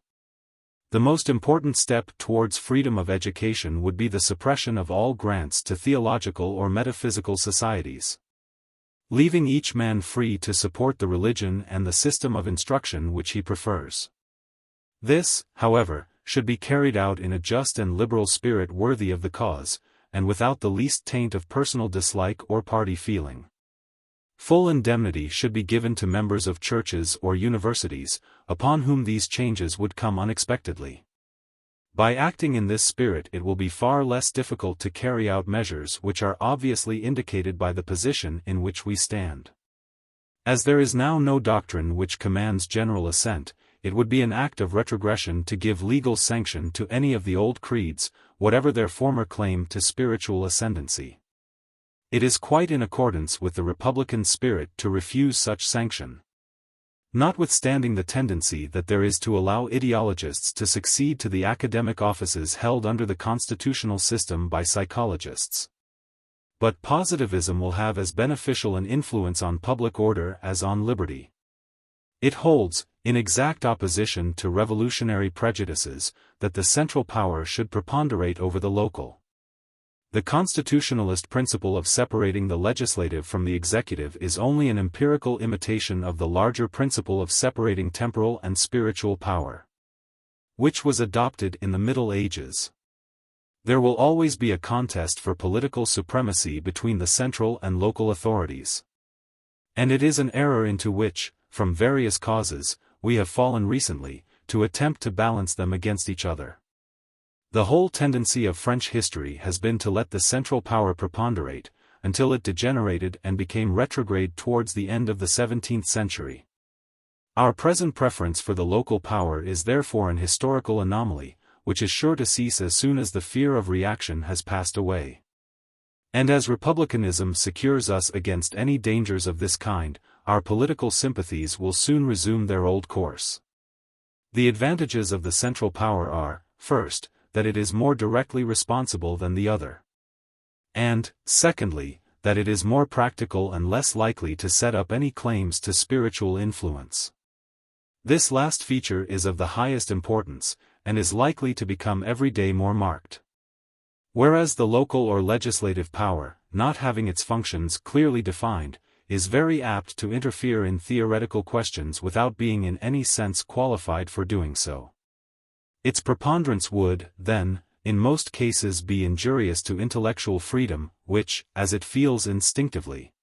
The most important step towards freedom of education would be the suppression of all grants to theological or metaphysical societies, leaving each man free to support the religion and the system of instruction which he prefers. This, however, should be carried out in a just and liberal spirit worthy of the cause, and without the least taint of personal dislike or party feeling. Full indemnity should be given to members of churches or universities, upon whom these changes would come unexpectedly. By acting in this spirit, it will be far less difficult to carry out measures which are obviously indicated by the position in which we stand. As there is now no doctrine which commands general assent, it would be an act of retrogression to give legal sanction to any of the old creeds, whatever their former claim to spiritual ascendancy. It is quite in accordance with the republican spirit to refuse such sanction. Notwithstanding the tendency that there is to allow ideologists to succeed to the academic offices held under the constitutional system by psychologists. But positivism will have as beneficial an influence on public order as on liberty. It holds, in exact opposition to revolutionary prejudices, that the central power should preponderate over the local. The constitutionalist principle of separating the legislative from the executive is only an empirical imitation of the larger principle of separating temporal and spiritual power, which was adopted in the Middle Ages. There will always be a contest for political supremacy between the central and local authorities. And it is an error into which, from various causes, we have fallen recently, to attempt to balance them against each other. The whole tendency of French history has been to let the central power preponderate, until it degenerated and became retrograde towards the end of the 17th century. Our present preference for the local power is therefore an historical anomaly, which is sure to cease as soon as the fear of reaction has passed away. And as republicanism secures us against any dangers of this kind, our political sympathies will soon resume their old course. The advantages of the central power are, first, that it is more directly responsible than the other. And, secondly, that it is more practical and less likely to set up any claims to spiritual influence. This last feature is of the highest importance, and is likely to become every day more marked. Whereas the local or legislative power, not having its functions clearly defined, is very apt to interfere in theoretical questions without being in any sense qualified for doing so. Its preponderance would, then, in most cases be injurious to intellectual freedom, which, as it feels instinctively,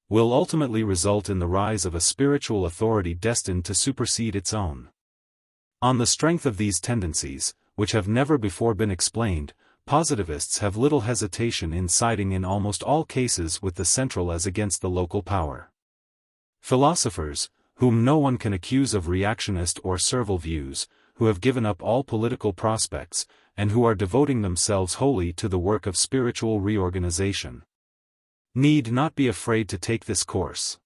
will ultimately result in the rise of a spiritual authority destined to supersede its own. On the strength of these tendencies, which have never before been explained, positivists have little hesitation in siding in almost all cases with the central as against the local power. Philosophers, whom no one can accuse of reactionist or servile views, who have given up all political prospects, and who are devoting themselves wholly to the work of spiritual reorganization, need not be afraid to take this course.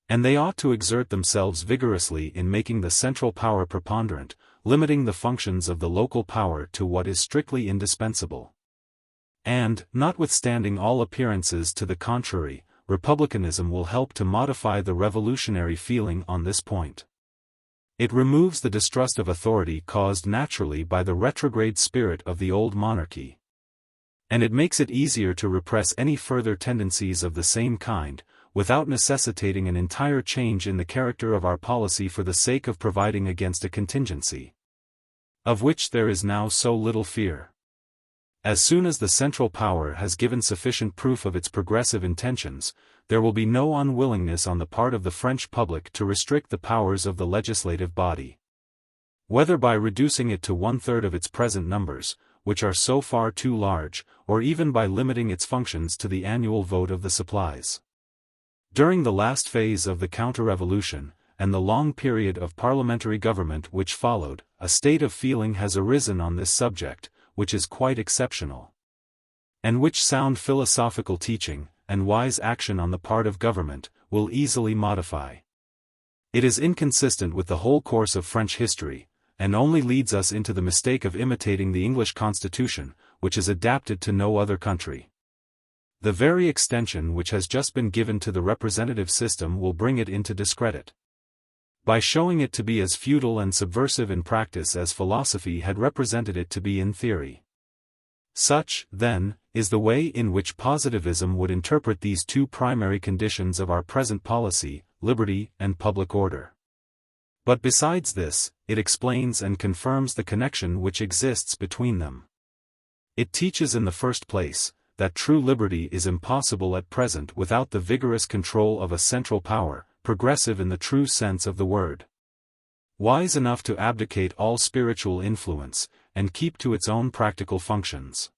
And they ought to exert themselves vigorously in making the central power preponderant, limiting the functions of the local power to what is strictly indispensable. And, notwithstanding all appearances to the contrary, republicanism will help to modify the revolutionary feeling on this point. It removes the distrust of authority caused naturally by the retrograde spirit of the old monarchy. And it makes it easier to repress any further tendencies of the same kind, without necessitating an entire change in the character of our policy for the sake of providing against a contingency, of which there is now so little fear. As soon as the central power has given sufficient proof of its progressive intentions, there will be no unwillingness on the part of the French public to restrict the powers of the legislative body. Whether by reducing it to 1/3 of its present numbers, which are so far too large, or even by limiting its functions to the annual vote of the supplies. During the last phase of the counter-revolution, and the long period of parliamentary government which followed, a state of feeling has arisen on this subject, which is quite exceptional, and which sound philosophical teaching, and wise action on the part of government, will easily modify. It is inconsistent with the whole course of French history, and only leads us into the mistake of imitating the English constitution, which is adapted to no other country. The very extension which has just been given to the representative system will bring it into discredit, by showing it to be as futile and subversive in practice as philosophy had represented it to be in theory. Such, then, is the way in which positivism would interpret these two primary conditions of our present policy, liberty and public order. But besides this, it explains and confirms the connection which exists between them. It teaches in the first place, that true liberty is impossible at present without the vigorous control of a central power, progressive in the true sense of the word, wise enough to abdicate all spiritual influence, and keep to its own practical functions.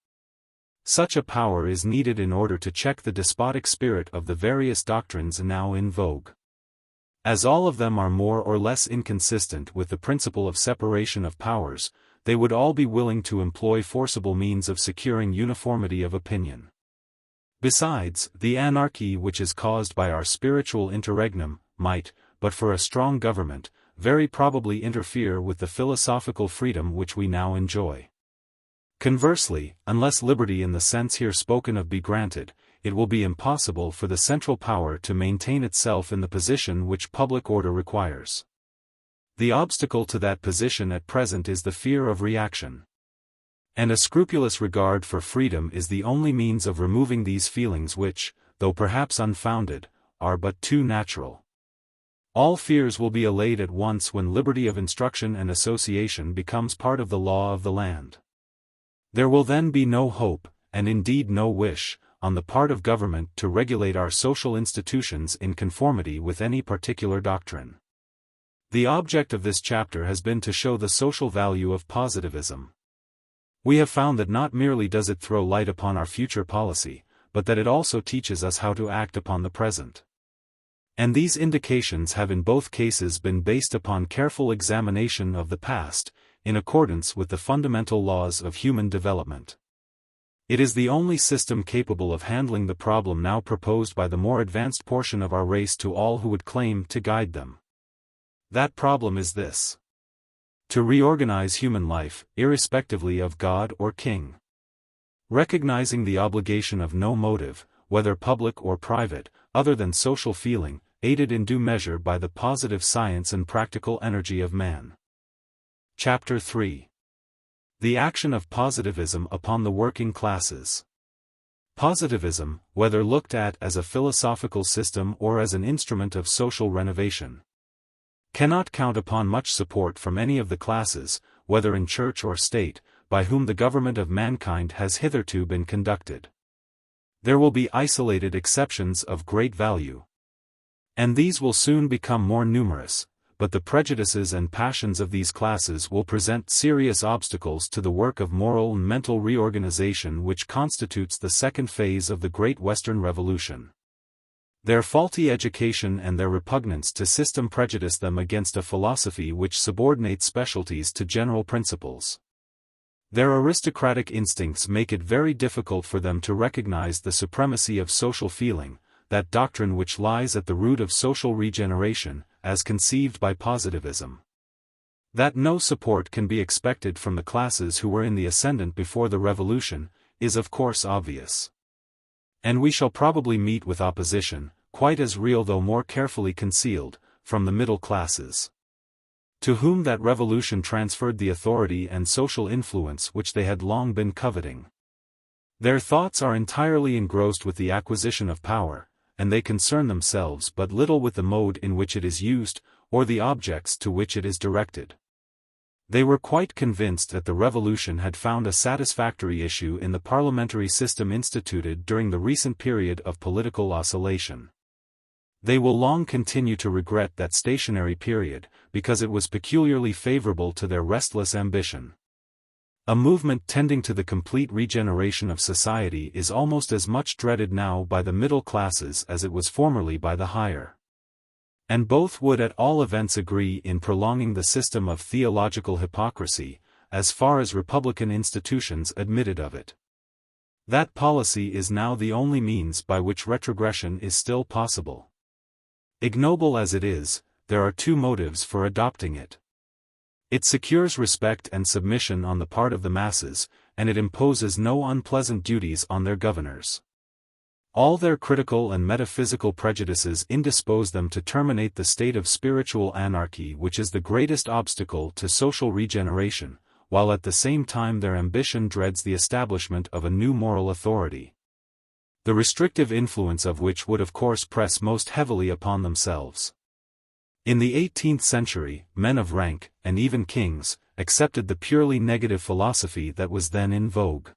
Such a power is needed in order to check the despotic spirit of the various doctrines now in vogue. As all of them are more or less inconsistent with the principle of separation of powers, they would all be willing to employ forcible means of securing uniformity of opinion. Besides, the anarchy which is caused by our spiritual interregnum, might, but for a strong government, very probably interfere with the philosophical freedom which we now enjoy. Conversely, unless liberty in the sense here spoken of be granted, it will be impossible for the central power to maintain itself in the position which public order requires. The obstacle to that position at present is the fear of reaction. And a scrupulous regard for freedom is the only means of removing these feelings which, though perhaps unfounded, are but too natural. All fears will be allayed at once when liberty of instruction and association becomes part of the law of the land. There will then be no hope, and indeed no wish, on the part of government to regulate our social institutions in conformity with any particular doctrine. The object of this chapter has been to show the social value of positivism. We have found that not merely does it throw light upon our future policy, but that it also teaches us how to act upon the present. And these indications have in both cases been based upon careful examination of the past, in accordance with the fundamental laws of human development. It is the only system capable of handling the problem now proposed by the more advanced portion of our race to all who would claim to guide them. That problem is this: to reorganize human life, irrespectively of God or king. Recognizing the obligation of no motive, whether public or private, other than social feeling, aided in due measure by the positive science and practical energy of man. Chapter 3. The action of positivism upon the working classes. Positivism, whether looked at as a philosophical system or as an instrument of social renovation, cannot count upon much support from any of the classes, whether in church or state, by whom the government of mankind has hitherto been conducted. There will be isolated exceptions of great value, and these will soon become more numerous, but the prejudices and passions of these classes will present serious obstacles to the work of moral and mental reorganization which constitutes the second phase of the Great Western Revolution. Their faulty education and their repugnance to system prejudice them against a philosophy which subordinates specialties to general principles. Their aristocratic instincts make it very difficult for them to recognize the supremacy of social feeling, that doctrine which lies at the root of social regeneration, as conceived by positivism. That no support can be expected from the classes who were in the ascendant before the revolution, is of course obvious. And we shall probably meet with opposition, quite as real though more carefully concealed, from the middle classes, to whom that revolution transferred the authority and social influence which they had long been coveting. Their thoughts are entirely engrossed with the acquisition of power, and they concern themselves but little with the mode in which it is used, or the objects to which it is directed. They were quite convinced that the revolution had found a satisfactory issue in the parliamentary system instituted during the recent period of political oscillation. They will long continue to regret that stationary period, because it was peculiarly favorable to their restless ambition. A movement tending to the complete regeneration of society is almost as much dreaded now by the middle classes as it was formerly by the higher. And both would at all events agree in prolonging the system of theological hypocrisy, as far as republican institutions admitted of it. That policy is now the only means by which retrogression is still possible. Ignoble as it is, there are two motives for adopting it. It secures respect and submission on the part of the masses, and it imposes no unpleasant duties on their governors. All their critical and metaphysical prejudices indispose them to terminate the state of spiritual anarchy which is the greatest obstacle to social regeneration, while at the same time their ambition dreads the establishment of a new moral authority, the restrictive influence of which would of course press most heavily upon themselves. In the 18th century, men of rank, and even kings, accepted the purely negative philosophy that was then in vogue.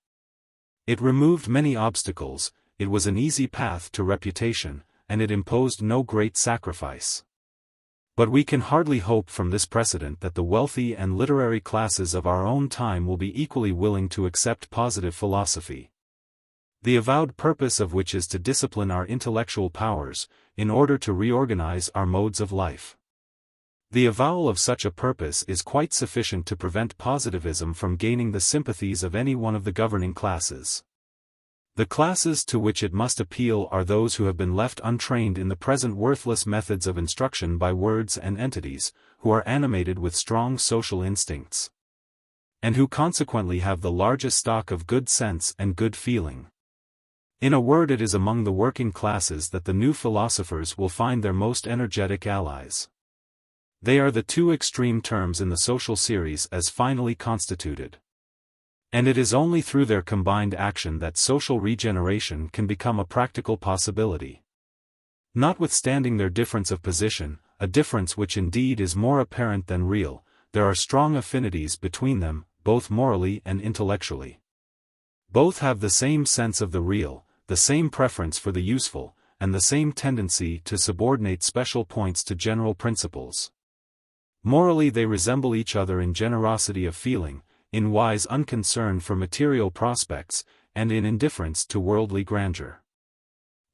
It removed many obstacles, it was an easy path to reputation, and it imposed no great sacrifice. But we can hardly hope from this precedent that the wealthy and literary classes of our own time will be equally willing to accept positive philosophy, the avowed purpose of which is to discipline our intellectual powers, in order to reorganize our modes of life. The avowal of such a purpose is quite sufficient to prevent positivism from gaining the sympathies of any one of the governing classes. The classes to which it must appeal are those who have been left untrained in the present worthless methods of instruction by words and entities, who are animated with strong social instincts, and who consequently have the largest stock of good sense and good feeling. In a word, it is among the working classes that the new philosophers will find their most energetic allies. They are the two extreme terms in the social series as finally constituted. And it is only through their combined action that social regeneration can become a practical possibility. Notwithstanding their difference of position, a difference which indeed is more apparent than real, there are strong affinities between them, both morally and intellectually. Both have the same sense of the real, the same preference for the useful, and the same tendency to subordinate special points to general principles. Morally they resemble each other in generosity of feeling, in wise unconcern for material prospects, and in indifference to worldly grandeur.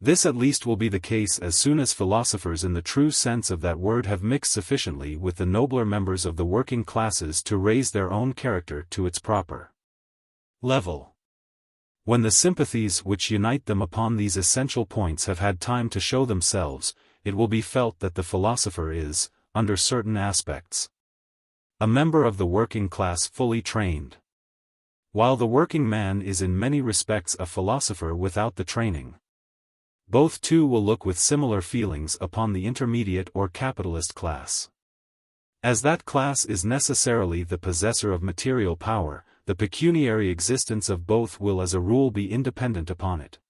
This at least will be the case as soon as philosophers in the true sense of that word have mixed sufficiently with the nobler members of the working classes to raise their own character to its proper level. When the sympathies which unite them upon these essential points have had time to show themselves, it will be felt that the philosopher is, under certain aspects, a member of the working class fully trained, while the working man is in many respects a philosopher without the training. Both too will look with similar feelings upon the intermediate or capitalist class. As that class is necessarily the possessor of material power, the pecuniary existence of both will as a rule be independent upon it.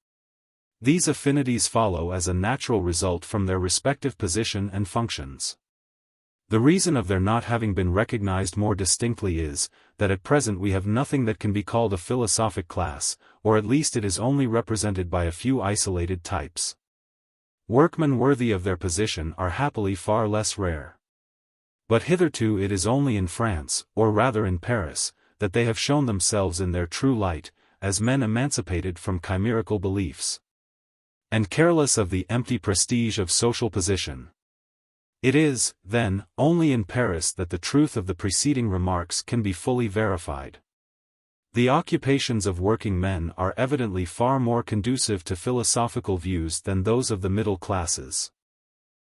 These affinities follow as a natural result from their respective position and functions. The reason of their not having been recognized more distinctly is, that at present we have nothing that can be called a philosophic class, or at least it is only represented by a few isolated types. Workmen worthy of their position are happily far less rare. But hitherto it is only in France, or rather in Paris, that they have shown themselves in their true light, as men emancipated from chimerical beliefs, and careless of the empty prestige of social position. It is, then, only in Paris that the truth of the preceding remarks can be fully verified. The occupations of working men are evidently far more conducive to philosophical views than those of the middle classes,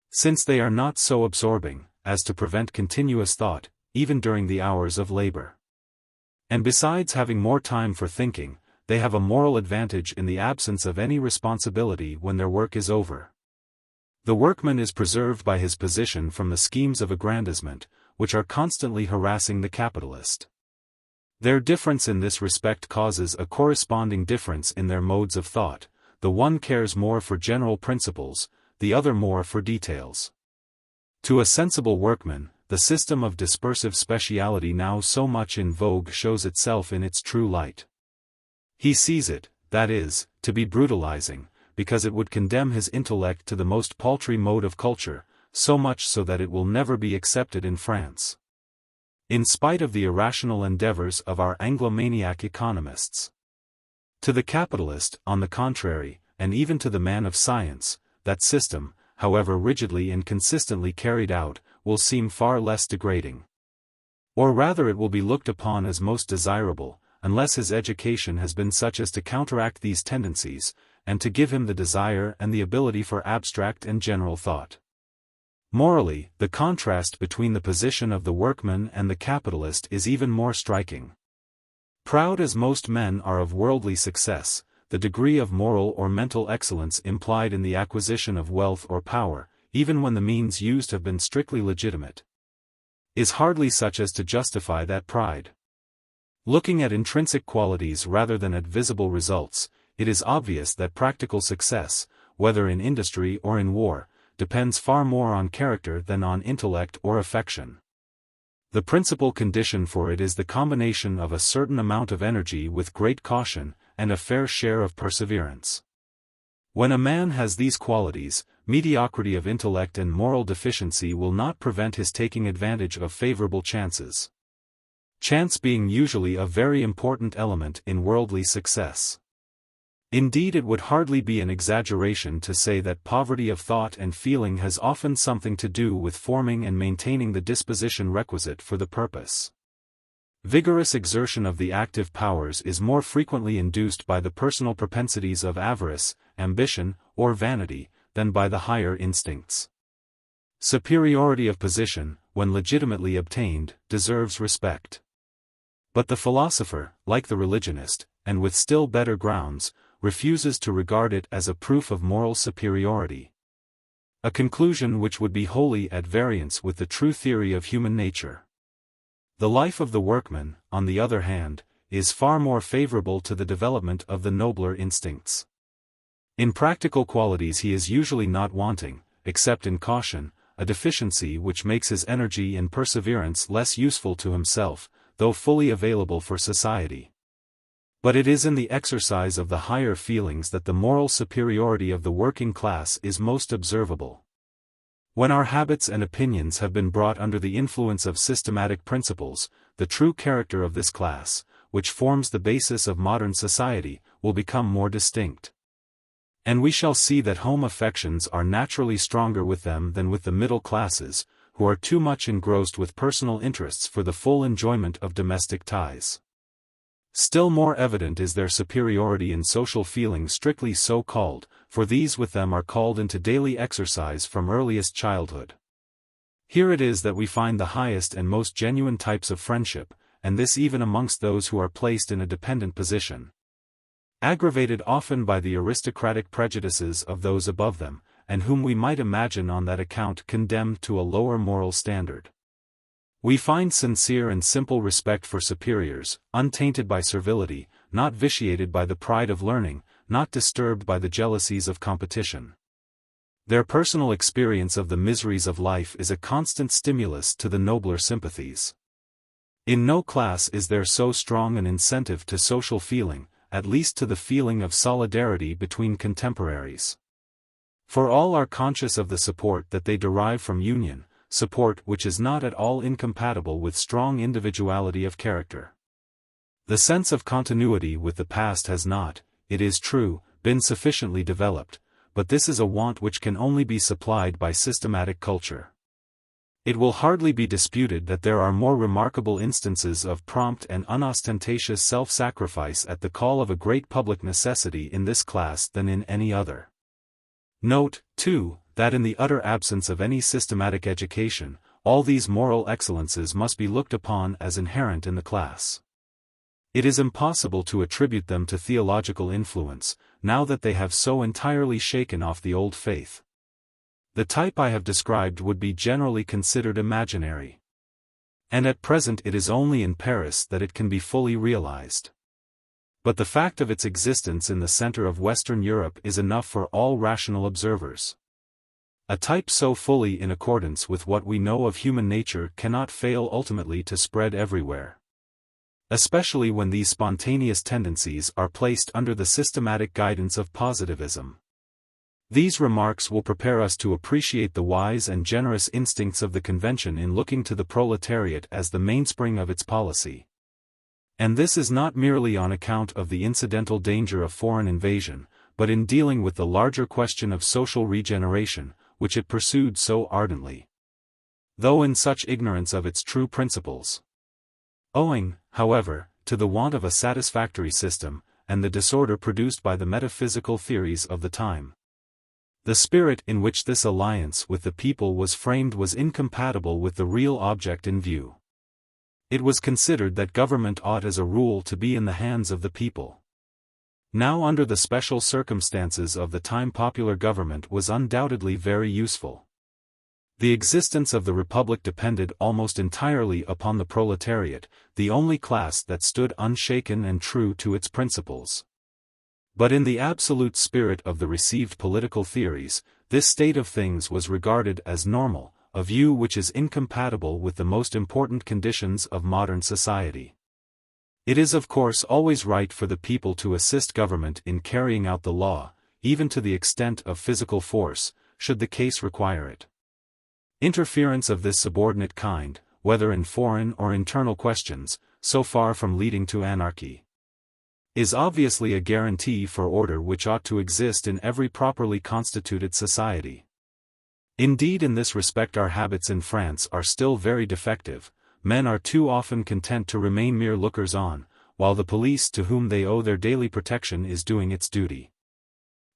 since they are not so absorbing as to prevent continuous thought, even during the hours of labor. And besides having more time for thinking, they have a moral advantage in the absence of any responsibility when their work is over. The workman is preserved by his position from the schemes of aggrandizement, which are constantly harassing the capitalist. Their difference in this respect causes a corresponding difference in their modes of thought. The one cares more for general principles, the other more for details. To a sensible workman, the system of dispersive speciality now so much in vogue shows itself in its true light. He sees it, that is, to be brutalizing, because it would condemn his intellect to the most paltry mode of culture, so much so that it will never be accepted in France, in spite of the irrational endeavors of our Anglomaniac economists. To the capitalist, on the contrary, and even to the man of science, that system, however rigidly and consistently carried out, will seem far less degrading. Or rather it will be looked upon as most desirable, unless his education has been such as to counteract these tendencies, and to give him the desire and the ability for abstract and general thought. Morally, the contrast between the position of the workman and the capitalist is even more striking. Proud as most men are of worldly success, the degree of moral or mental excellence implied in the acquisition of wealth or power, even when the means used have been strictly legitimate, is hardly such as to justify that pride. Looking at intrinsic qualities rather than at visible results, it is obvious that practical success, whether in industry or in war, depends far more on character than on intellect or affection. The principal condition for it is the combination of a certain amount of energy with great caution, and a fair share of perseverance. When a man has these qualities, mediocrity of intellect and moral deficiency will not prevent his taking advantage of favorable chances. Chance being usually a very important element in worldly success. Indeed, it would hardly be an exaggeration to say that poverty of thought and feeling has often something to do with forming and maintaining the disposition requisite for the purpose. Vigorous exertion of the active powers is more frequently induced by the personal propensities of avarice, ambition, or vanity, than by the higher instincts. Superiority of position, when legitimately obtained, deserves respect. But the philosopher, like the religionist, and with still better grounds, refuses to regard it as a proof of moral superiority. A conclusion which would be wholly at variance with the true theory of human nature. The life of the workman, on the other hand, is far more favorable to the development of the nobler instincts. In practical qualities he is usually not wanting, except in caution, a deficiency which makes his energy and perseverance less useful to himself, though fully available for society. But it is in the exercise of the higher feelings that the moral superiority of the working class is most observable. When our habits and opinions have been brought under the influence of systematic principles, the true character of this class, which forms the basis of modern society, will become more distinct. And we shall see that home affections are naturally stronger with them than with the middle classes, who are too much engrossed with personal interests for the full enjoyment of domestic ties. Still more evident is their superiority in social feeling strictly so called, for these with them are called into daily exercise from earliest childhood. Here it is that we find the highest and most genuine types of friendship, and this even amongst those who are placed in a dependent position. Aggravated often by the aristocratic prejudices of those above them, and whom we might imagine on that account condemned to a lower moral standard. We find sincere and simple respect for superiors, untainted by servility, not vitiated by the pride of learning, not disturbed by the jealousies of competition. Their personal experience of the miseries of life is a constant stimulus to the nobler sympathies. In no class is there so strong an incentive to social feeling, at least to the feeling of solidarity between contemporaries. For all are conscious of the support that they derive from union, support which is not at all incompatible with strong individuality of character. The sense of continuity with the past has not, it is true, been sufficiently developed, but this is a want which can only be supplied by systematic culture. It will hardly be disputed that there are more remarkable instances of prompt and unostentatious self-sacrifice at the call of a great public necessity in this class than in any other. Note, too, that in the utter absence of any systematic education, all these moral excellences must be looked upon as inherent in the class. It is impossible to attribute them to theological influence, now that they have so entirely shaken off the old faith. The type I have described would be generally considered imaginary. And at present it is only in Paris that it can be fully realized. But the fact of its existence in the center of Western Europe is enough for all rational observers. A type so fully in accordance with what we know of human nature cannot fail ultimately to spread everywhere. Especially when these spontaneous tendencies are placed under the systematic guidance of positivism. These remarks will prepare us to appreciate the wise and generous instincts of the Convention in looking to the proletariat as the mainspring of its policy. And this is not merely on account of the incidental danger of foreign invasion, but in dealing with the larger question of social regeneration, which it pursued so ardently. Though in such ignorance of its true principles. Owing, however, to the want of a satisfactory system, and the disorder produced by the metaphysical theories of the time. The spirit in which this alliance with the people was framed was incompatible with the real object in view. It was considered that government ought as a rule to be in the hands of the people. Now, under the special circumstances of the time, popular government was undoubtedly very useful. The existence of the republic depended almost entirely upon the proletariat, the only class that stood unshaken and true to its principles. But in the absolute spirit of the received political theories, this state of things was regarded as normal, a view which is incompatible with the most important conditions of modern society. It is of course always right for the people to assist government in carrying out the law, even to the extent of physical force, should the case require it. Interference of this subordinate kind, whether in foreign or internal questions, so far from leading to anarchy, is obviously a guarantee for order which ought to exist in every properly constituted society. Indeed, in this respect our habits in France are still very defective. Men are too often content to remain mere lookers-on, while the police to whom they owe their daily protection is doing its duty.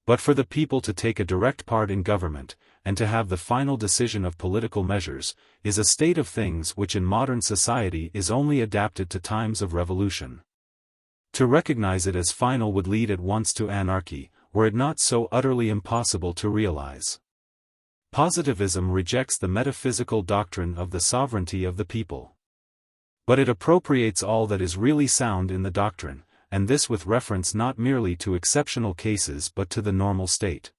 But for the people to take a direct part in government, and to have the final decision of political measures, is a state of things which in modern society is only adapted to times of revolution. To recognize it as final would lead at once to anarchy, were it not so utterly impossible to realize. Positivism rejects the metaphysical doctrine of the sovereignty of the people. But it appropriates all that is really sound in the doctrine, and this with reference not merely to exceptional cases but to the normal state.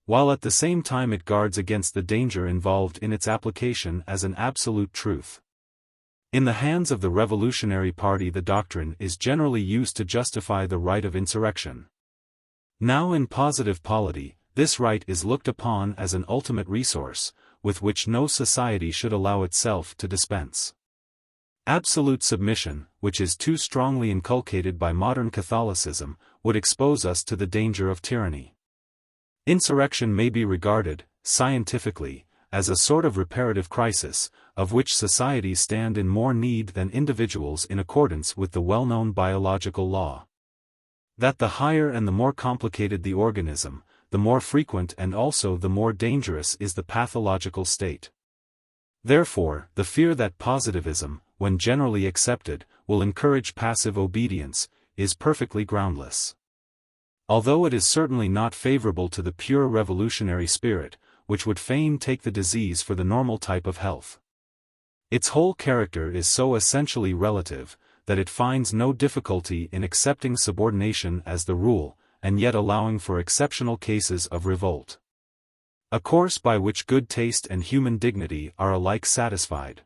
While at the same time it guards against the danger involved in its application as an absolute truth. In the hands of the revolutionary party the doctrine is generally used to justify the right of insurrection. Now in positive polity, this right is looked upon as an ultimate resource, with which no society should allow itself to dispense. Absolute submission, which is too strongly inculcated by modern Catholicism, would expose us to the danger of tyranny. Insurrection may be regarded, scientifically, as a sort of reparative crisis, of which societies stand in more need than individuals in accordance with the well-known biological law. That the higher and the more complicated the organism, the more frequent and also the more dangerous is the pathological state. Therefore, the fear that positivism, when generally accepted, will encourage passive obedience, is perfectly groundless. Although it is certainly not favorable to the pure revolutionary spirit, which would fain take the disease for the normal type of health. Its whole character is so essentially relative, that it finds no difficulty in accepting subordination as the rule, and yet allowing for exceptional cases of revolt. A course by which good taste and human dignity are alike satisfied.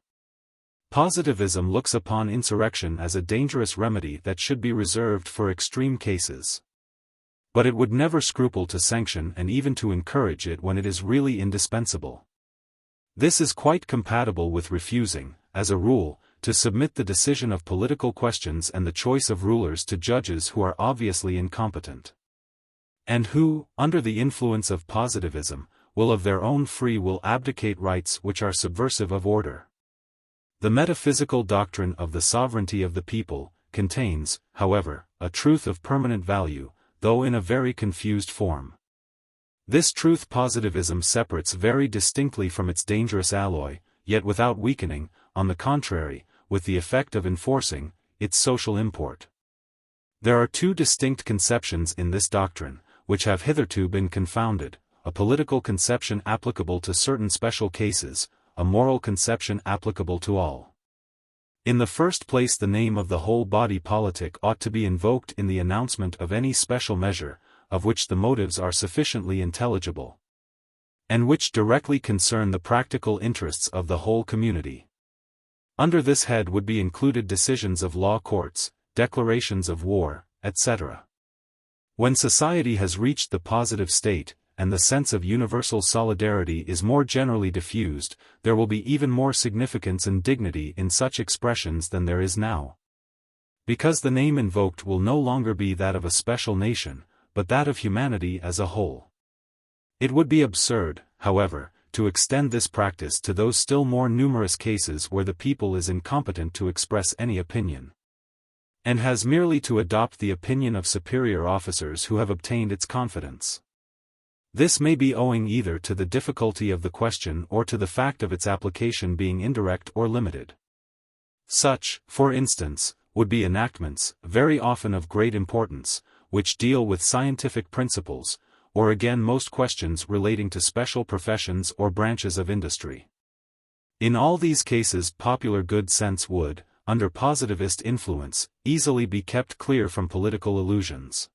Positivism looks upon insurrection as a dangerous remedy that should be reserved for extreme cases. But it would never scruple to sanction and even to encourage it when it is really indispensable. This is quite compatible with refusing, as a rule, to submit the decision of political questions and the choice of rulers to judges who are obviously incompetent. And who, under the influence of positivism, will of their own free will abdicate rights which are subversive of order. The metaphysical doctrine of the sovereignty of the people contains, however, a truth of permanent value, though in a very confused form. This truth positivism separates very distinctly from its dangerous alloy, yet without weakening, on the contrary, with the effect of enforcing, its social import. There are two distinct conceptions in this doctrine, which have hitherto been confounded, a political conception applicable to certain special cases, a moral conception applicable to all. In the first place, the name of the whole body politic ought to be invoked in the announcement of any special measure, of which the motives are sufficiently intelligible, and which directly concern the practical interests of the whole community. Under this head would be included decisions of law courts, declarations of war, etc. When society has reached the positive state, and the sense of universal solidarity is more generally diffused, there will be even more significance and dignity in such expressions than there is now. Because the name invoked will no longer be that of a special nation, but that of humanity as a whole. It would be absurd, however, to extend this practice to those still more numerous cases where the people is incompetent to express any opinion, and has merely to adopt the opinion of superior officers who have obtained its confidence. This may be owing either to the difficulty of the question or to the fact of its application being indirect or limited. Such, for instance, would be enactments, very often of great importance, which deal with scientific principles, or again most questions relating to special professions or branches of industry. In all these cases popular good sense would, under positivist influence, easily be kept clear from political illusions.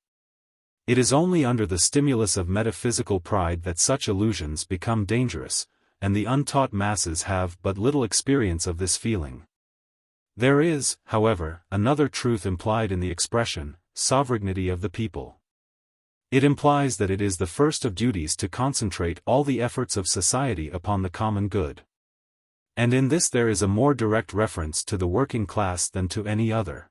It is only under the stimulus of metaphysical pride that such illusions become dangerous, and the untaught masses have but little experience of this feeling. There is, however, another truth implied in the expression, sovereignty of the people. It implies that it is the first of duties to concentrate all the efforts of society upon the common good. And in this there is a more direct reference to the working class than to any other.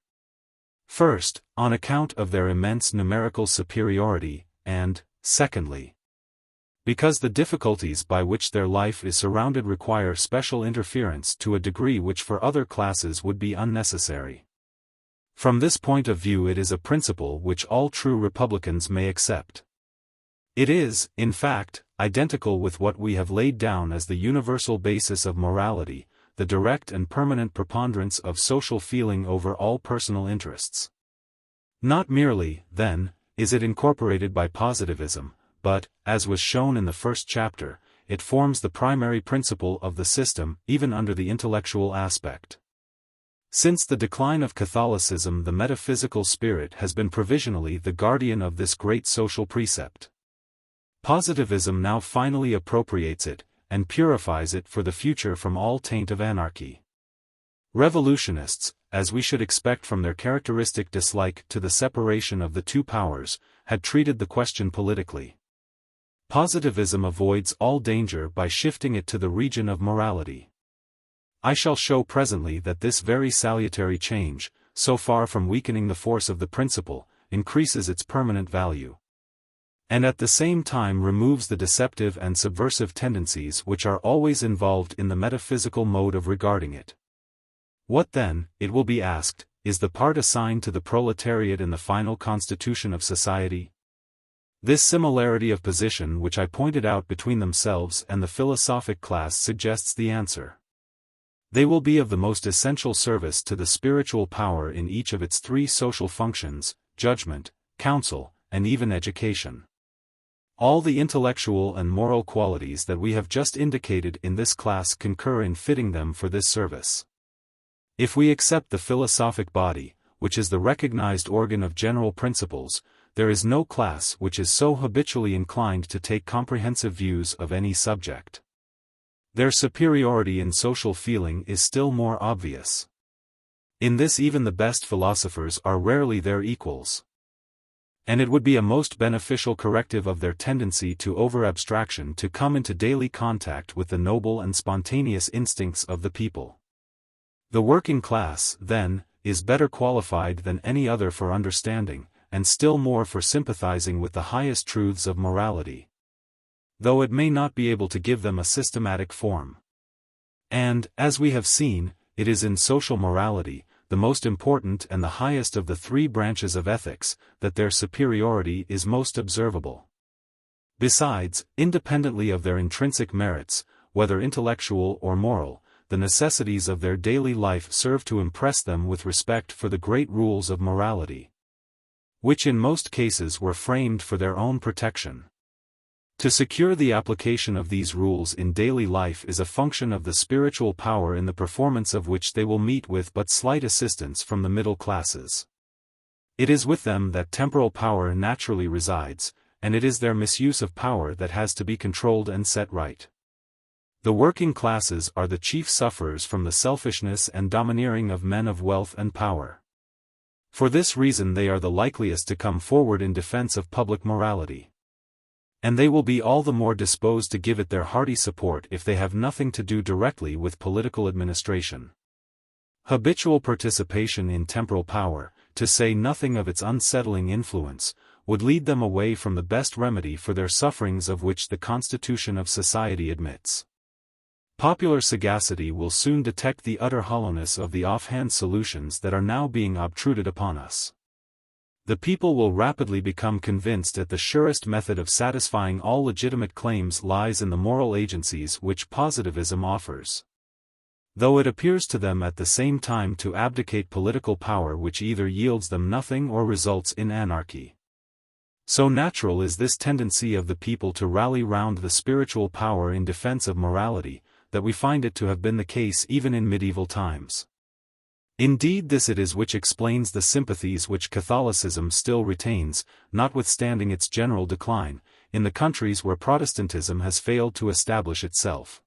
First, on account of their immense numerical superiority, and, secondly, because the difficulties by which their life is surrounded require special interference to a degree which for other classes would be unnecessary. From this point of view it is a principle which all true republicans may accept. It is, in fact, identical with what we have laid down as the universal basis of morality, the direct and permanent preponderance of social feeling over all personal interests. Not merely, then, is it incorporated by positivism, but, as was shown in the first chapter, it forms the primary principle of the system, even under the intellectual aspect. Since the decline of Catholicism, the metaphysical spirit has been provisionally the guardian of this great social precept. Positivism now finally appropriates it, and purifies it for the future from all taint of anarchy. Revolutionists, as we should expect from their characteristic dislike to the separation of the two powers, had treated the question politically. Positivism avoids all danger by shifting it to the region of morality. I shall show presently that this very salutary change, so far from weakening the force of the principle, increases its permanent value, and at the same time removes the deceptive and subversive tendencies which are always involved in the metaphysical mode of regarding it. What then, it will be asked, is the part assigned to the proletariat in the final constitution of society? This similarity of position which I pointed out between themselves and the philosophic class suggests the answer. They will be of the most essential service to the spiritual power in each of its three social functions, judgment, counsel, and even education. All the intellectual and moral qualities that we have just indicated in this class concur in fitting them for this service. If we accept the philosophic body, which is the recognized organ of general principles, there is no class which is so habitually inclined to take comprehensive views of any subject. Their superiority in social feeling is still more obvious. In this even the best philosophers are rarely their equals. And it would be a most beneficial corrective of their tendency to over-abstraction to come into daily contact with the noble and spontaneous instincts of the people. The working class, then, is better qualified than any other for understanding, and still more for sympathizing with the highest truths of morality, though it may not be able to give them a systematic form. And, as we have seen, it is in social morality, the most important and the highest of the three branches of ethics, that their superiority is most observable. Besides, independently of their intrinsic merits, whether intellectual or moral, the necessities of their daily life serve to impress them with respect for the great rules of morality, which in most cases were framed for their own protection. To secure the application of these rules in daily life is a function of the spiritual power in the performance of which they will meet with but slight assistance from the middle classes. It is with them that temporal power naturally resides, and it is their misuse of power that has to be controlled and set right. The working classes are the chief sufferers from the selfishness and domineering of men of wealth and power. For this reason they are the likeliest to come forward in defense of public morality. And they will be all the more disposed to give it their hearty support if they have nothing to do directly with political administration. Habitual participation in temporal power, to say nothing of its unsettling influence, would lead them away from the best remedy for their sufferings of which the constitution of society admits. Popular sagacity will soon detect the utter hollowness of the offhand solutions that are now being obtruded upon us. The people will rapidly become convinced that the surest method of satisfying all legitimate claims lies in the moral agencies which positivism offers. Though it appears to them at the same time to abdicate political power which either yields them nothing or results in anarchy. So natural is this tendency of the people to rally round the spiritual power in defense of morality, that we find it to have been the case even in medieval times. Indeed, this it is which explains the sympathies which Catholicism still retains, notwithstanding its general decline, in the countries where Protestantism has failed to establish itself.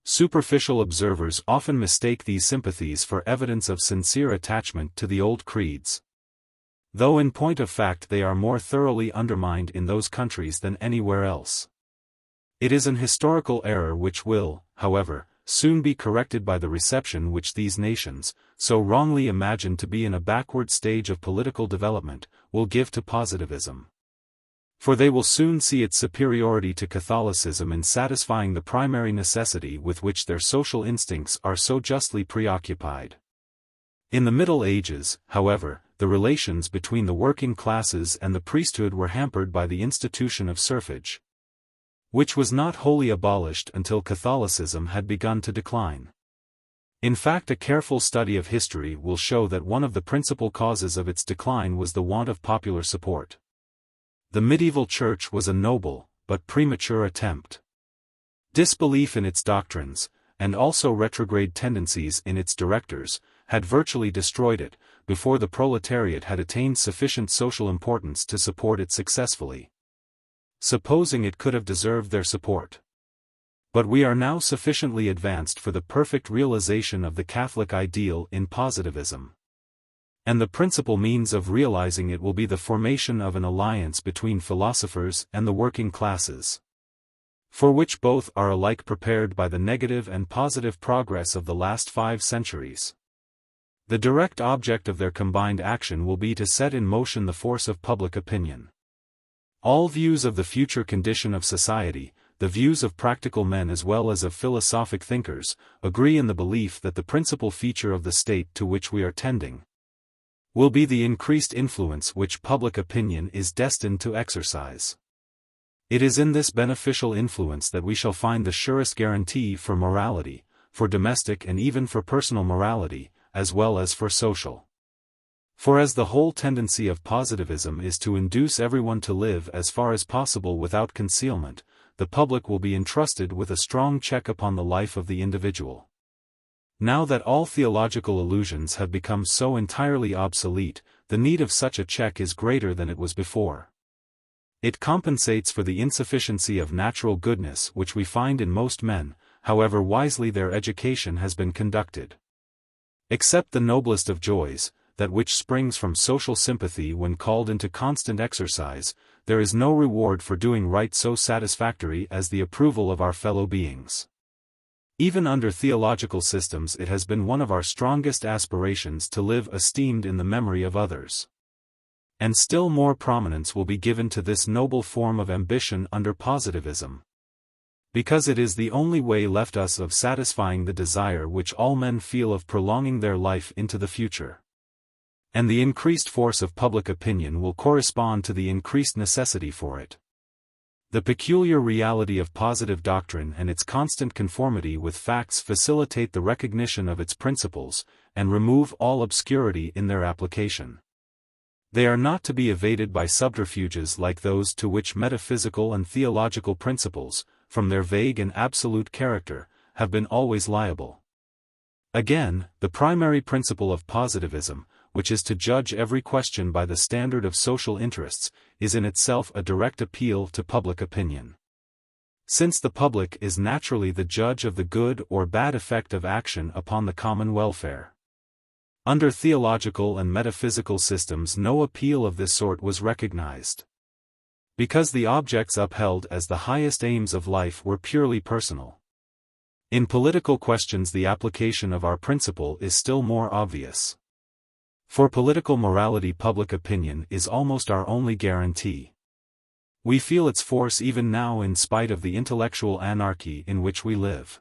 Superficial observers often mistake these sympathies for evidence of sincere attachment to the old creeds, though in point of fact they are more thoroughly undermined in those countries than anywhere else. It is an historical error which will, however, soon be corrected by the reception which these nations, so wrongly imagined to be in a backward stage of political development, will give to positivism. For they will soon see its superiority to Catholicism in satisfying the primary necessity with which their social instincts are so justly preoccupied. In the Middle Ages, however, the relations between the working classes and the priesthood were hampered by the institution of serfage, which was not wholly abolished until Catholicism had begun to decline. In fact, a careful study of history will show that one of the principal causes of its decline was the want of popular support. The medieval church was a noble, but premature attempt. Disbelief in its doctrines, and also retrograde tendencies in its directors, had virtually destroyed it, before the proletariat had attained sufficient social importance to support it successfully. Supposing it could have deserved their support. But we are now sufficiently advanced for the perfect realization of the Catholic ideal in positivism. And the principal means of realizing it will be the formation of an alliance between philosophers and the working classes, for which both are alike prepared by the negative and positive progress of the last 5 centuries. The direct object of their combined action will be to set in motion the force of public opinion. All views of the future condition of society, the views of practical men as well as of philosophic thinkers, agree in the belief that the principal feature of the state to which we are tending will be the increased influence which public opinion is destined to exercise. It is in this beneficial influence that we shall find the surest guarantee for morality, for domestic and even for personal morality, as well as for social. For as the whole tendency of positivism is to induce everyone to live as far as possible without concealment, the public will be entrusted with a strong check upon the life of the individual. Now that all theological illusions have become so entirely obsolete, the need of such a check is greater than it was before. It compensates for the insufficiency of natural goodness which we find in most men, however wisely their education has been conducted. Except the noblest of joys, that which springs from social sympathy when called into constant exercise, there is no reward for doing right so satisfactory as the approval of our fellow beings. Even under theological systems it has been one of our strongest aspirations to live esteemed in the memory of others. And still more prominence will be given to this noble form of ambition under positivism, because it is the only way left us of satisfying the desire which all men feel of prolonging their life into the future. And the increased force of public opinion will correspond to the increased necessity for it. The peculiar reality of positive doctrine and its constant conformity with facts facilitate the recognition of its principles, and remove all obscurity in their application. They are not to be evaded by subterfuges like those to which metaphysical and theological principles, from their vague and absolute character, have been always liable. Again, the primary principle of positivism, which is to judge every question by the standard of social interests, is in itself a direct appeal to public opinion. Since the public is naturally the judge of the good or bad effect of action upon the common welfare. Under theological and metaphysical systems no appeal of this sort was recognized, because the objects upheld as the highest aims of life were purely personal. In political questions the application of our principle is still more obvious. For political morality public opinion is almost our only guarantee. We feel its force even now in spite of the intellectual anarchy in which we live.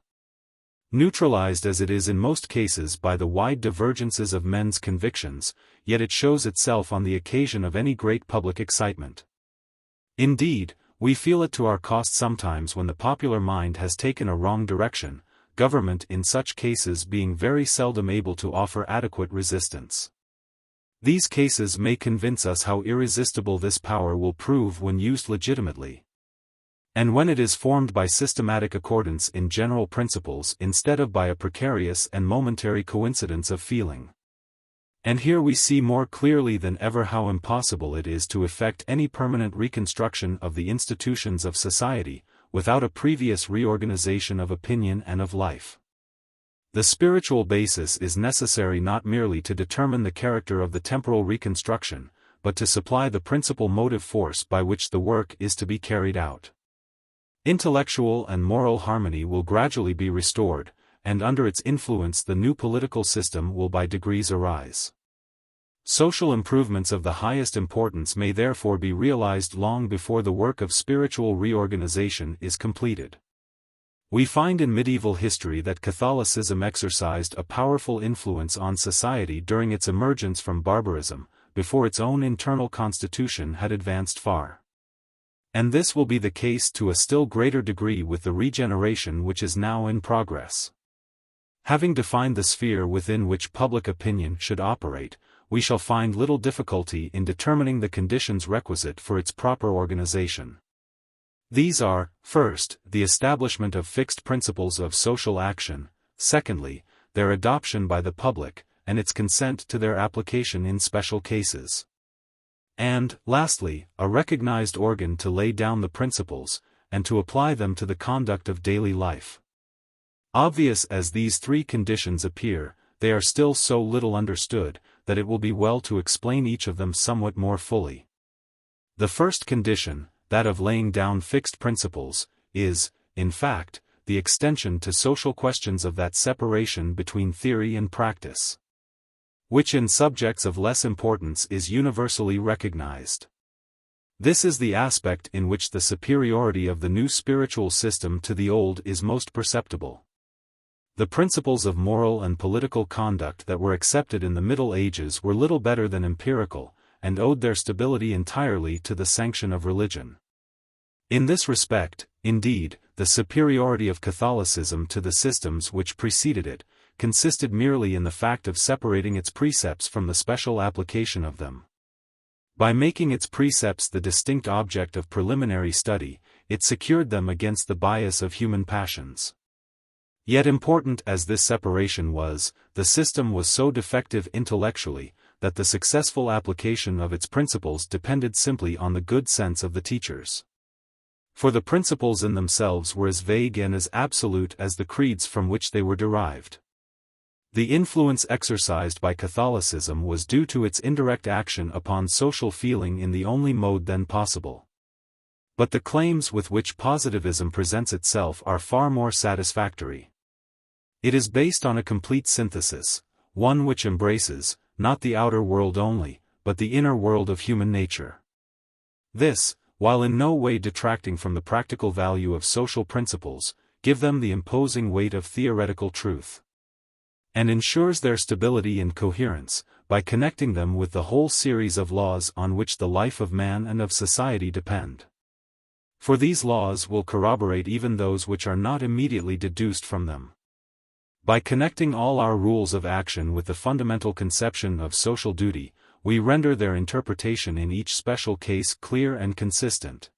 Neutralized as it is in most cases by the wide divergences of men's convictions, yet it shows itself on the occasion of any great public excitement. Indeed, we feel it to our cost sometimes when the popular mind has taken a wrong direction, government in such cases being very seldom able to offer adequate resistance. These cases may convince us how irresistible this power will prove when used legitimately, and when it is formed by systematic accordance in general principles instead of by a precarious and momentary coincidence of feeling. And here we see more clearly than ever how impossible it is to effect any permanent reconstruction of the institutions of society, without a previous reorganization of opinion and of life. The spiritual basis is necessary not merely to determine the character of the temporal reconstruction, but to supply the principal motive force by which the work is to be carried out. Intellectual and moral harmony will gradually be restored, and under its influence the new political system will by degrees arise. Social improvements of the highest importance may therefore be realized long before the work of spiritual reorganization is completed. We find in medieval history that Catholicism exercised a powerful influence on society during its emergence from barbarism, before its own internal constitution had advanced far. And this will be the case to a still greater degree with the regeneration which is now in progress. Having defined the sphere within which public opinion should operate, we shall find little difficulty in determining the conditions requisite for its proper organization. These are, first, the establishment of fixed principles of social action, secondly, their adoption by the public, and its consent to their application in special cases. And, lastly, a recognized organ to lay down the principles, and to apply them to the conduct of daily life. Obvious as these three conditions appear, they are still so little understood, that it will be well to explain each of them somewhat more fully. The first condition, that of laying down fixed principles, is, in fact, the extension to social questions of that separation between theory and practice, which in subjects of less importance is universally recognized. This is the aspect in which the superiority of the new spiritual system to the old is most perceptible. The principles of moral and political conduct that were accepted in the Middle Ages were little better than empirical, and owed their stability entirely to the sanction of religion. In this respect, indeed, the superiority of Catholicism to the systems which preceded it, consisted merely in the fact of separating its precepts from the special application of them. By making its precepts the distinct object of preliminary study, it secured them against the bias of human passions. Yet important as this separation was, the system was so defective intellectually, that the successful application of its principles depended simply on the good sense of the teachers. For the principles in themselves were as vague and as absolute as the creeds from which they were derived. The influence exercised by Catholicism was due to its indirect action upon social feeling in the only mode then possible. But the claims with which positivism presents itself are far more satisfactory. It is based on a complete synthesis, one which embraces, not the outer world only, but the inner world of human nature. This, while in no way detracting from the practical value of social principles, gives them the imposing weight of theoretical truth, and ensures their stability and coherence, by connecting them with the whole series of laws on which the life of man and of society depend. For these laws will corroborate even those which are not immediately deduced from them. By connecting all our rules of action with the fundamental conception of social duty, we render their interpretation in each special case clear and consistent.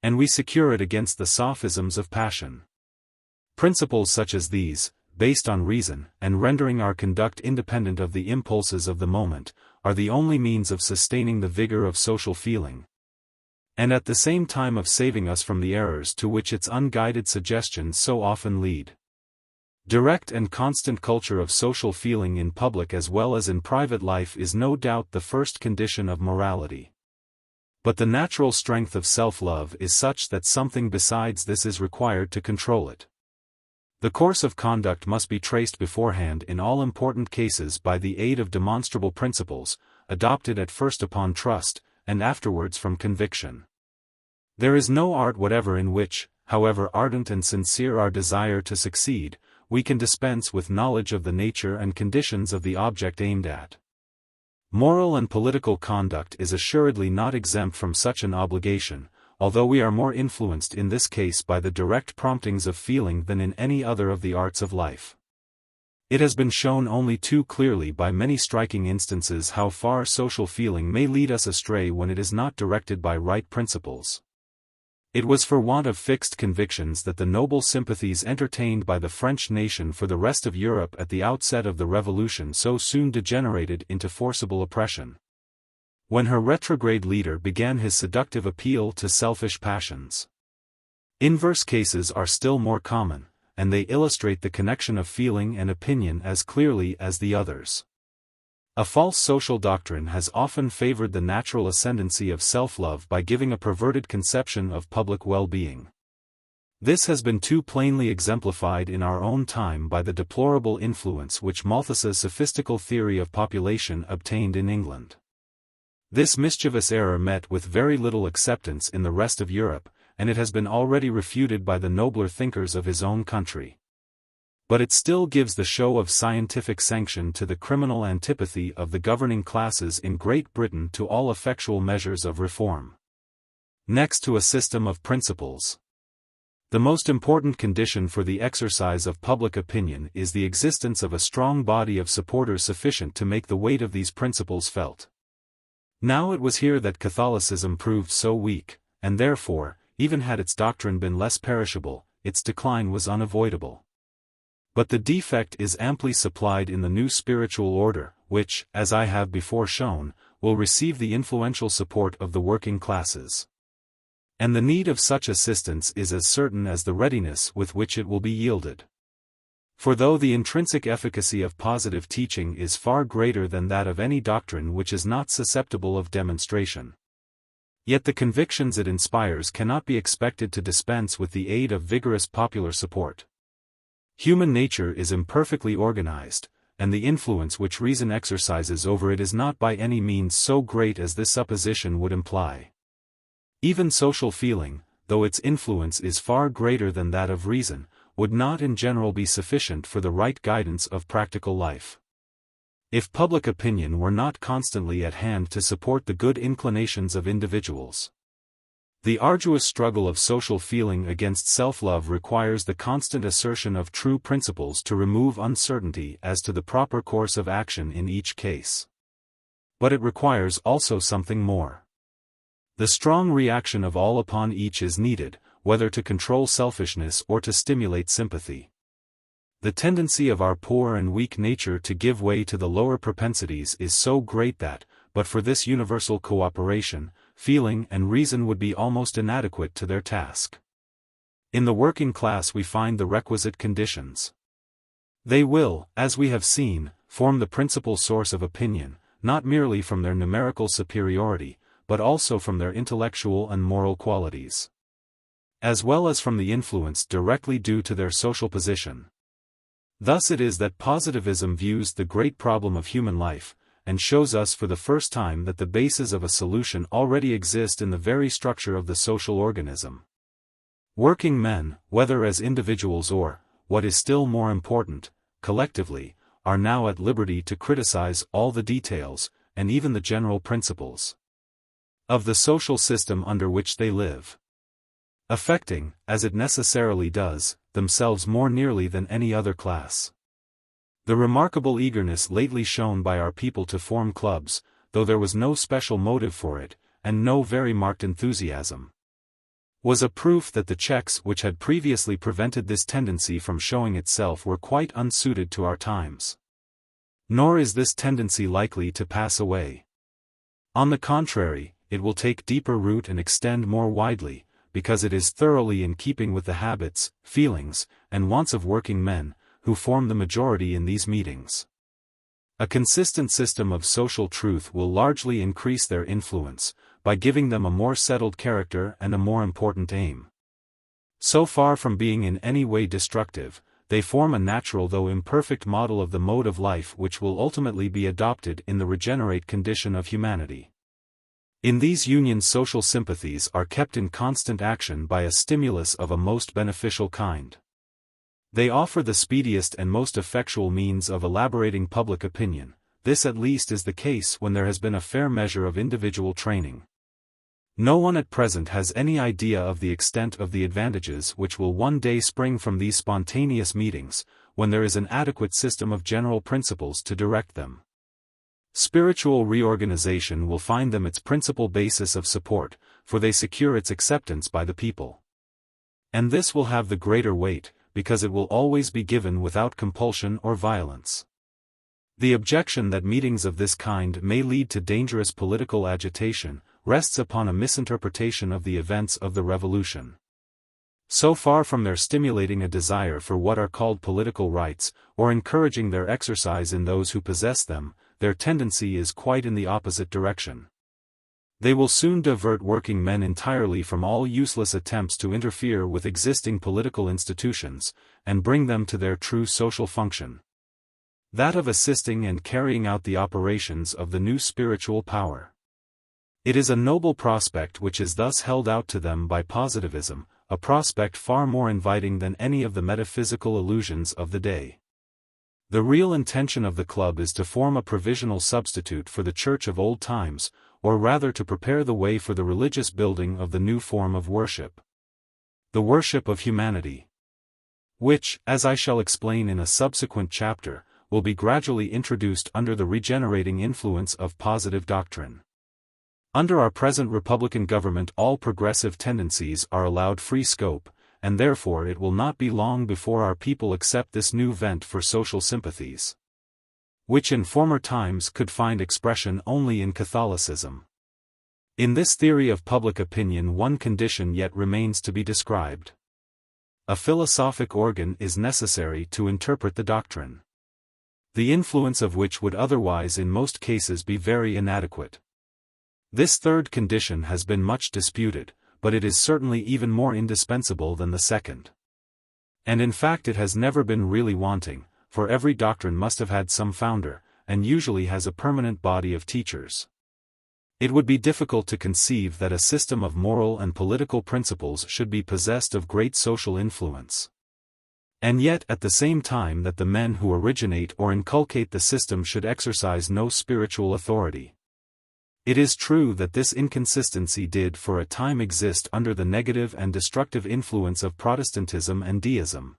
And we secure it against the sophisms of passion. Principles such as these, based on reason, and rendering our conduct independent of the impulses of the moment, are the only means of sustaining the vigor of social feeling, and at the same time of saving us from the errors to which its unguided suggestions so often lead. Direct and constant culture of social feeling in public as well as in private life is no doubt the first condition of morality. But the natural strength of self-love is such that something besides this is required to control it. The course of conduct must be traced beforehand in all important cases by the aid of demonstrable principles, adopted at first upon trust, and afterwards from conviction. There is no art whatever in which, however ardent and sincere our desire to succeed, we can dispense with knowledge of the nature and conditions of the object aimed at. Moral and political conduct is assuredly not exempt from such an obligation, although we are more influenced in this case by the direct promptings of feeling than in any other of the arts of life. It has been shown only too clearly by many striking instances how far social feeling may lead us astray when it is not directed by right principles. It was for want of fixed convictions that the noble sympathies entertained by the French nation for the rest of Europe at the outset of the Revolution so soon degenerated into forcible oppression. When her retrograde leader began his seductive appeal to selfish passions. Inverse cases are still more common, and they illustrate the connection of feeling and opinion as clearly as the others. A false social doctrine has often favored the natural ascendancy of self-love by giving a perverted conception of public well-being. This has been too plainly exemplified in our own time by the deplorable influence which Malthus's sophistical theory of population obtained in England. This mischievous error met with very little acceptance in the rest of Europe, and it has been already refuted by the nobler thinkers of his own country. But it still gives the show of scientific sanction to the criminal antipathy of the governing classes in Great Britain to all effectual measures of reform. Next to a system of principles. The most important condition for the exercise of public opinion is the existence of a strong body of supporters sufficient to make the weight of these principles felt. Now it was here that Catholicism proved so weak, and therefore, even had its doctrine been less perishable, its decline was unavoidable. But the defect is amply supplied in the new spiritual order, which, as I have before shown, will receive the influential support of the working classes. And the need of such assistance is as certain as the readiness with which it will be yielded. For though the intrinsic efficacy of positive teaching is far greater than that of any doctrine which is not susceptible of demonstration, yet the convictions it inspires cannot be expected to dispense with the aid of vigorous popular support. Human nature is imperfectly organized, and the influence which reason exercises over it is not by any means so great as this supposition would imply. Even social feeling, though its influence is far greater than that of reason, would not in general be sufficient for the right guidance of practical life. If public opinion were not constantly at hand to support the good inclinations of individuals. The arduous struggle of social feeling against self-love requires the constant assertion of true principles to remove uncertainty as to the proper course of action in each case. But it requires also something more. The strong reaction of all upon each is needed, whether to control selfishness or to stimulate sympathy. The tendency of our poor and weak nature to give way to the lower propensities is so great that, but for this universal cooperation, feeling and reason would be almost inadequate to their task. In the working class we find the requisite conditions. They will, as we have seen, form the principal source of opinion, not merely from their numerical superiority, but also from their intellectual and moral qualities, as well as from the influence directly due to their social position. Thus it is that positivism views the great problem of human life, and shows us for the first time that the bases of a solution already exist in the very structure of the social organism. Working men, whether as individuals or, what is still more important, collectively, are now at liberty to criticize all the details, and even the general principles, of the social system under which they live, affecting, as it necessarily does, themselves more nearly than any other class. The remarkable eagerness lately shown by our people to form clubs, though there was no special motive for it, and no very marked enthusiasm, was a proof that the checks which had previously prevented this tendency from showing itself were quite unsuited to our times. Nor is this tendency likely to pass away. On the contrary, it will take deeper root and extend more widely, because it is thoroughly in keeping with the habits, feelings, and wants of working men, who form the majority in these meetings. A consistent system of social truth will largely increase their influence, by giving them a more settled character and a more important aim. So far from being in any way destructive, they form a natural though imperfect model of the mode of life which will ultimately be adopted in the regenerate condition of humanity. In these unions social sympathies are kept in constant action by a stimulus of a most beneficial kind. They offer the speediest and most effectual means of elaborating public opinion. This at least is the case when there has been a fair measure of individual training. No one at present has any idea of the extent of the advantages which will one day spring from these spontaneous meetings, when there is an adequate system of general principles to direct them. Spiritual reorganization will find them its principal basis of support, for they secure its acceptance by the people. And this will have the greater weight, because it will always be given without compulsion or violence. The objection that meetings of this kind may lead to dangerous political agitation rests upon a misinterpretation of the events of the Revolution. So far from their stimulating a desire for what are called political rights, or encouraging their exercise in those who possess them, their tendency is quite in the opposite direction. They will soon divert working men entirely from all useless attempts to interfere with existing political institutions, and bring them to their true social function, that of assisting and carrying out the operations of the new spiritual power. It is a noble prospect which is thus held out to them by positivism, a prospect far more inviting than any of the metaphysical illusions of the day. The real intention of the club is to form a provisional substitute for the church of old times, or rather to prepare the way for the religious building of the new form of worship. The worship of humanity, which, as I shall explain in a subsequent chapter, will be gradually introduced under the regenerating influence of positive doctrine. Under our present Republican government all progressive tendencies are allowed free scope, and therefore it will not be long before our people accept this new vent for social sympathies, which in former times could find expression only in Catholicism. In this theory of public opinion one condition yet remains to be described. A philosophic organ is necessary to interpret the doctrine, the influence of which would otherwise in most cases be very inadequate. This third condition has been much disputed, but it is certainly even more indispensable than the second. And in fact it has never been really wanting, for every doctrine must have had some founder, and usually has a permanent body of teachers. It would be difficult to conceive that a system of moral and political principles should be possessed of great social influence, and yet at the same time that the men who originate or inculcate the system should exercise no spiritual authority. It is true that this inconsistency did for a time exist under the negative and destructive influence of Protestantism and deism,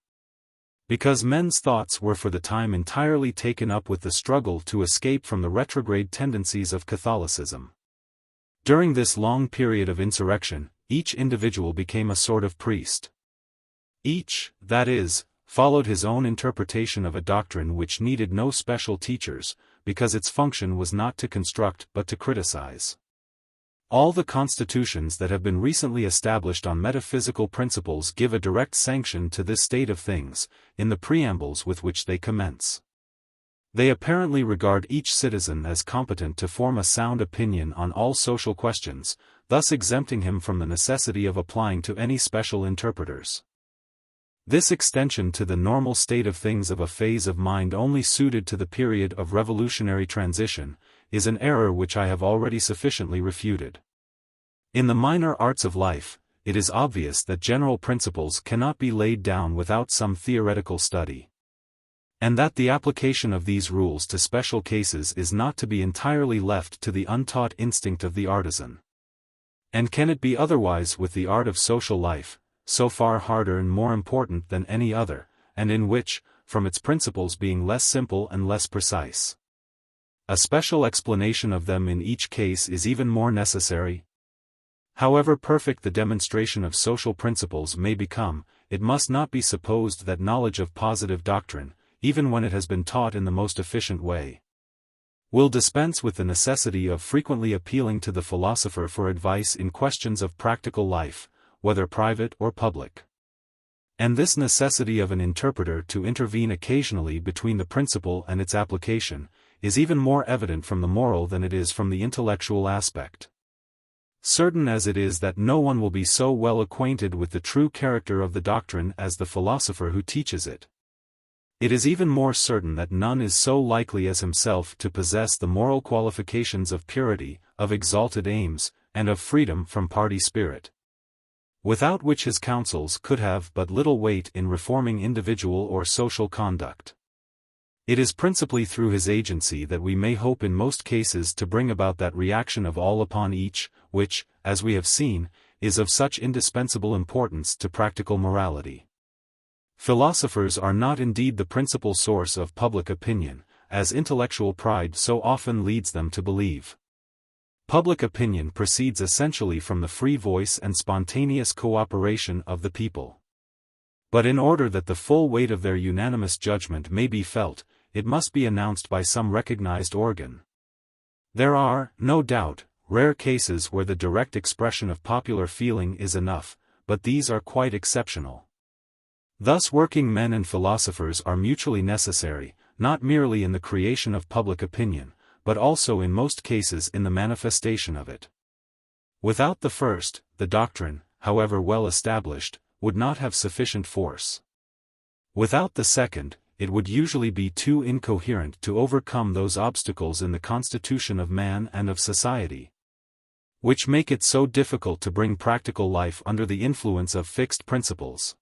because men's thoughts were for the time entirely taken up with the struggle to escape from the retrograde tendencies of Catholicism. During this long period of insurrection, each individual became a sort of priest. Each, that is, followed his own interpretation of a doctrine which needed no special teachers, because its function was not to construct but to criticize. All the constitutions that have been recently established on metaphysical principles give a direct sanction to this state of things, in the preambles with which they commence. They apparently regard each citizen as competent to form a sound opinion on all social questions, thus exempting him from the necessity of applying to any special interpreters. This extension to the normal state of things of a phase of mind only suited to the period of revolutionary transition, is an error which I have already sufficiently refuted. In the minor arts of life, it is obvious that general principles cannot be laid down without some theoretical study, and that the application of these rules to special cases is not to be entirely left to the untaught instinct of the artisan. And can it be otherwise with the art of social life, so far harder and more important than any other, and in which, from its principles being less simple and less precise, a special explanation of them in each case is even more necessary? However perfect the demonstration of social principles may become, it must not be supposed that knowledge of positive doctrine, even when it has been taught in the most efficient way, will dispense with the necessity of frequently appealing to the philosopher for advice in questions of practical life, whether private or public. And this necessity of an interpreter to intervene occasionally between the principle and its application, is even more evident from the moral than it is from the intellectual aspect. Certain as it is that no one will be so well acquainted with the true character of the doctrine as the philosopher who teaches it, it is even more certain that none is so likely as himself to possess the moral qualifications of purity, of exalted aims, and of freedom from party spirit. without which his counsels could have but little weight in reforming individual or social conduct. It is principally through his agency that we may hope in most cases to bring about that reaction of all upon each, which, as we have seen, is of such indispensable importance to practical morality. Philosophers are not indeed the principal source of public opinion, as intellectual pride so often leads them to believe. Public opinion proceeds essentially from the free voice and spontaneous cooperation of the people. But in order that the full weight of their unanimous judgment may be felt, it must be announced by some recognized organ. There are, no doubt, rare cases where the direct expression of popular feeling is enough, but these are quite exceptional. Thus working men and philosophers are mutually necessary, not merely in the creation of public opinion, but also in most cases in the manifestation of it. Without the first, the doctrine, however well established, would not have sufficient force. Without the second, it would usually be too incoherent to overcome those obstacles in the constitution of man and of society, which make it so difficult to bring practical life under the influence of fixed principles.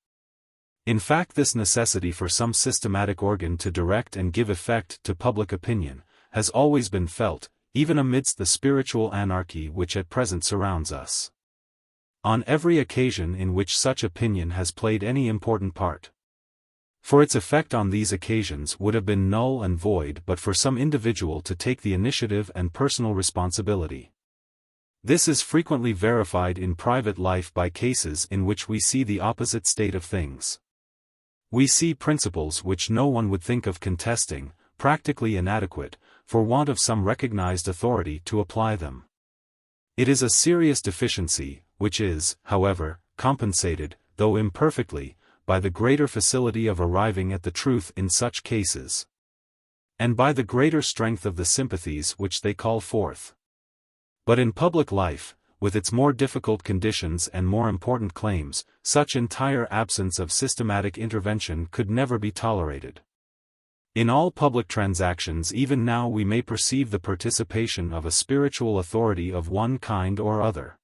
In fact, this necessity for some systematic organ to direct and give effect to public opinion has always been felt, even amidst the spiritual anarchy which at present surrounds us. On every occasion in which such opinion has played any important part. For its effect on these occasions would have been null and void but for some individual to take the initiative and personal responsibility. This is frequently verified in private life by cases in which we see the opposite state of things. We see principles which no one would think of contesting, practically inadequate, for want of some recognized authority to apply them. It is a serious deficiency, which is, however, compensated, though imperfectly, by the greater facility of arriving at the truth in such cases, and by the greater strength of the sympathies which they call forth. But in public life, with its more difficult conditions and more important claims, such entire absence of systematic intervention could never be tolerated. In all public transactions even now we may perceive the participation of a spiritual authority of one kind or other,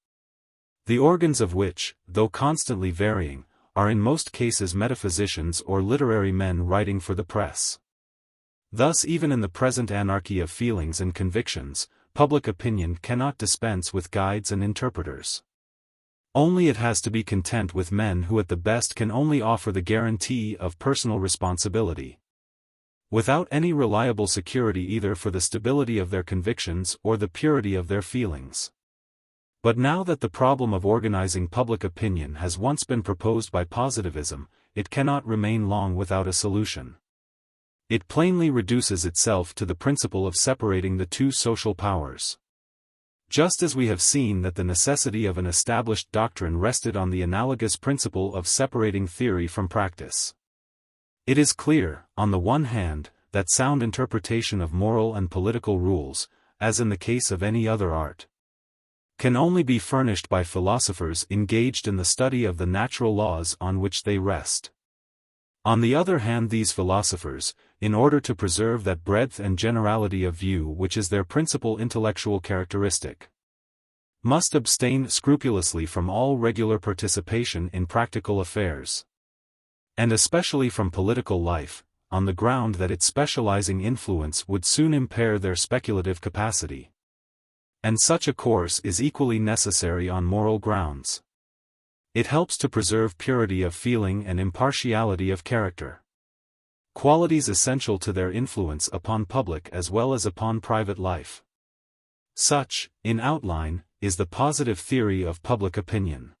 the organs of which, though constantly varying, are in most cases metaphysicians or literary men writing for the press. Thus even in the present anarchy of feelings and convictions, public opinion cannot dispense with guides and interpreters. Only it has to be content with men who at the best can only offer the guarantee of personal responsibility, without any reliable security either for the stability of their convictions or the purity of their feelings. But now that the problem of organizing public opinion has once been proposed by positivism, it cannot remain long without a solution. It plainly reduces itself to the principle of separating the two social powers. Just as we have seen that the necessity of an established doctrine rested on the analogous principle of separating theory from practice. It is clear, on the one hand, that sound interpretation of moral and political rules, as in the case of any other art, can only be furnished by philosophers engaged in the study of the natural laws on which they rest. On the other hand, these philosophers, in order to preserve that breadth and generality of view which is their principal intellectual characteristic, must abstain scrupulously from all regular participation in practical affairs, and especially from political life, on the ground that its specializing influence would soon impair their speculative capacity. And such a course is equally necessary on moral grounds. It helps to preserve purity of feeling and impartiality of character, qualities essential to their influence upon public as well as upon private life. Such, in outline, is the positive theory of public opinion.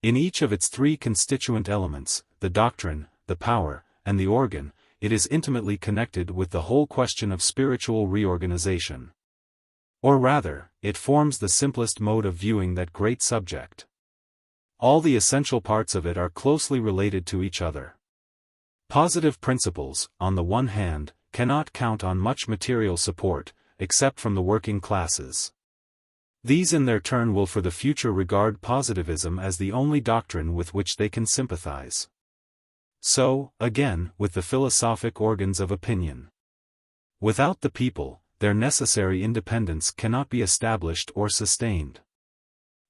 In each of its three constituent elements, the doctrine, the power, and the organ, it is intimately connected with the whole question of spiritual reorganization. Or rather, it forms the simplest mode of viewing that great subject. All the essential parts of it are closely related to each other. Positive principles, on the one hand, cannot count on much material support, except from the working classes. These in their turn will for the future regard positivism as the only doctrine with which they can sympathize. So, again, with the philosophic organs of opinion. Without the people, their necessary independence cannot be established or sustained.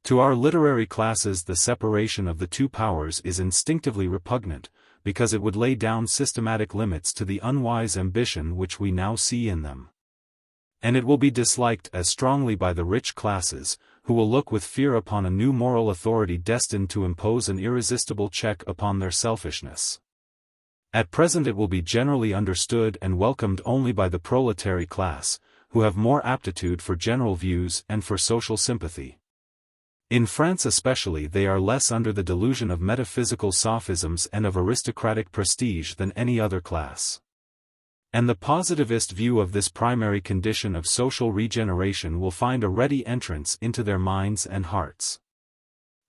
To our literary classes, the separation of the two powers is instinctively repugnant, because it would lay down systematic limits to the unwise ambition which we now see in them. And it will be disliked as strongly by the rich classes, who will look with fear upon a new moral authority destined to impose an irresistible check upon their selfishness. At present it will be generally understood and welcomed only by the proletary class, who have more aptitude for general views and for social sympathy. In France especially, they are less under the delusion of metaphysical sophisms and of aristocratic prestige than any other class. And the positivist view of this primary condition of social regeneration will find a ready entrance into their minds and hearts.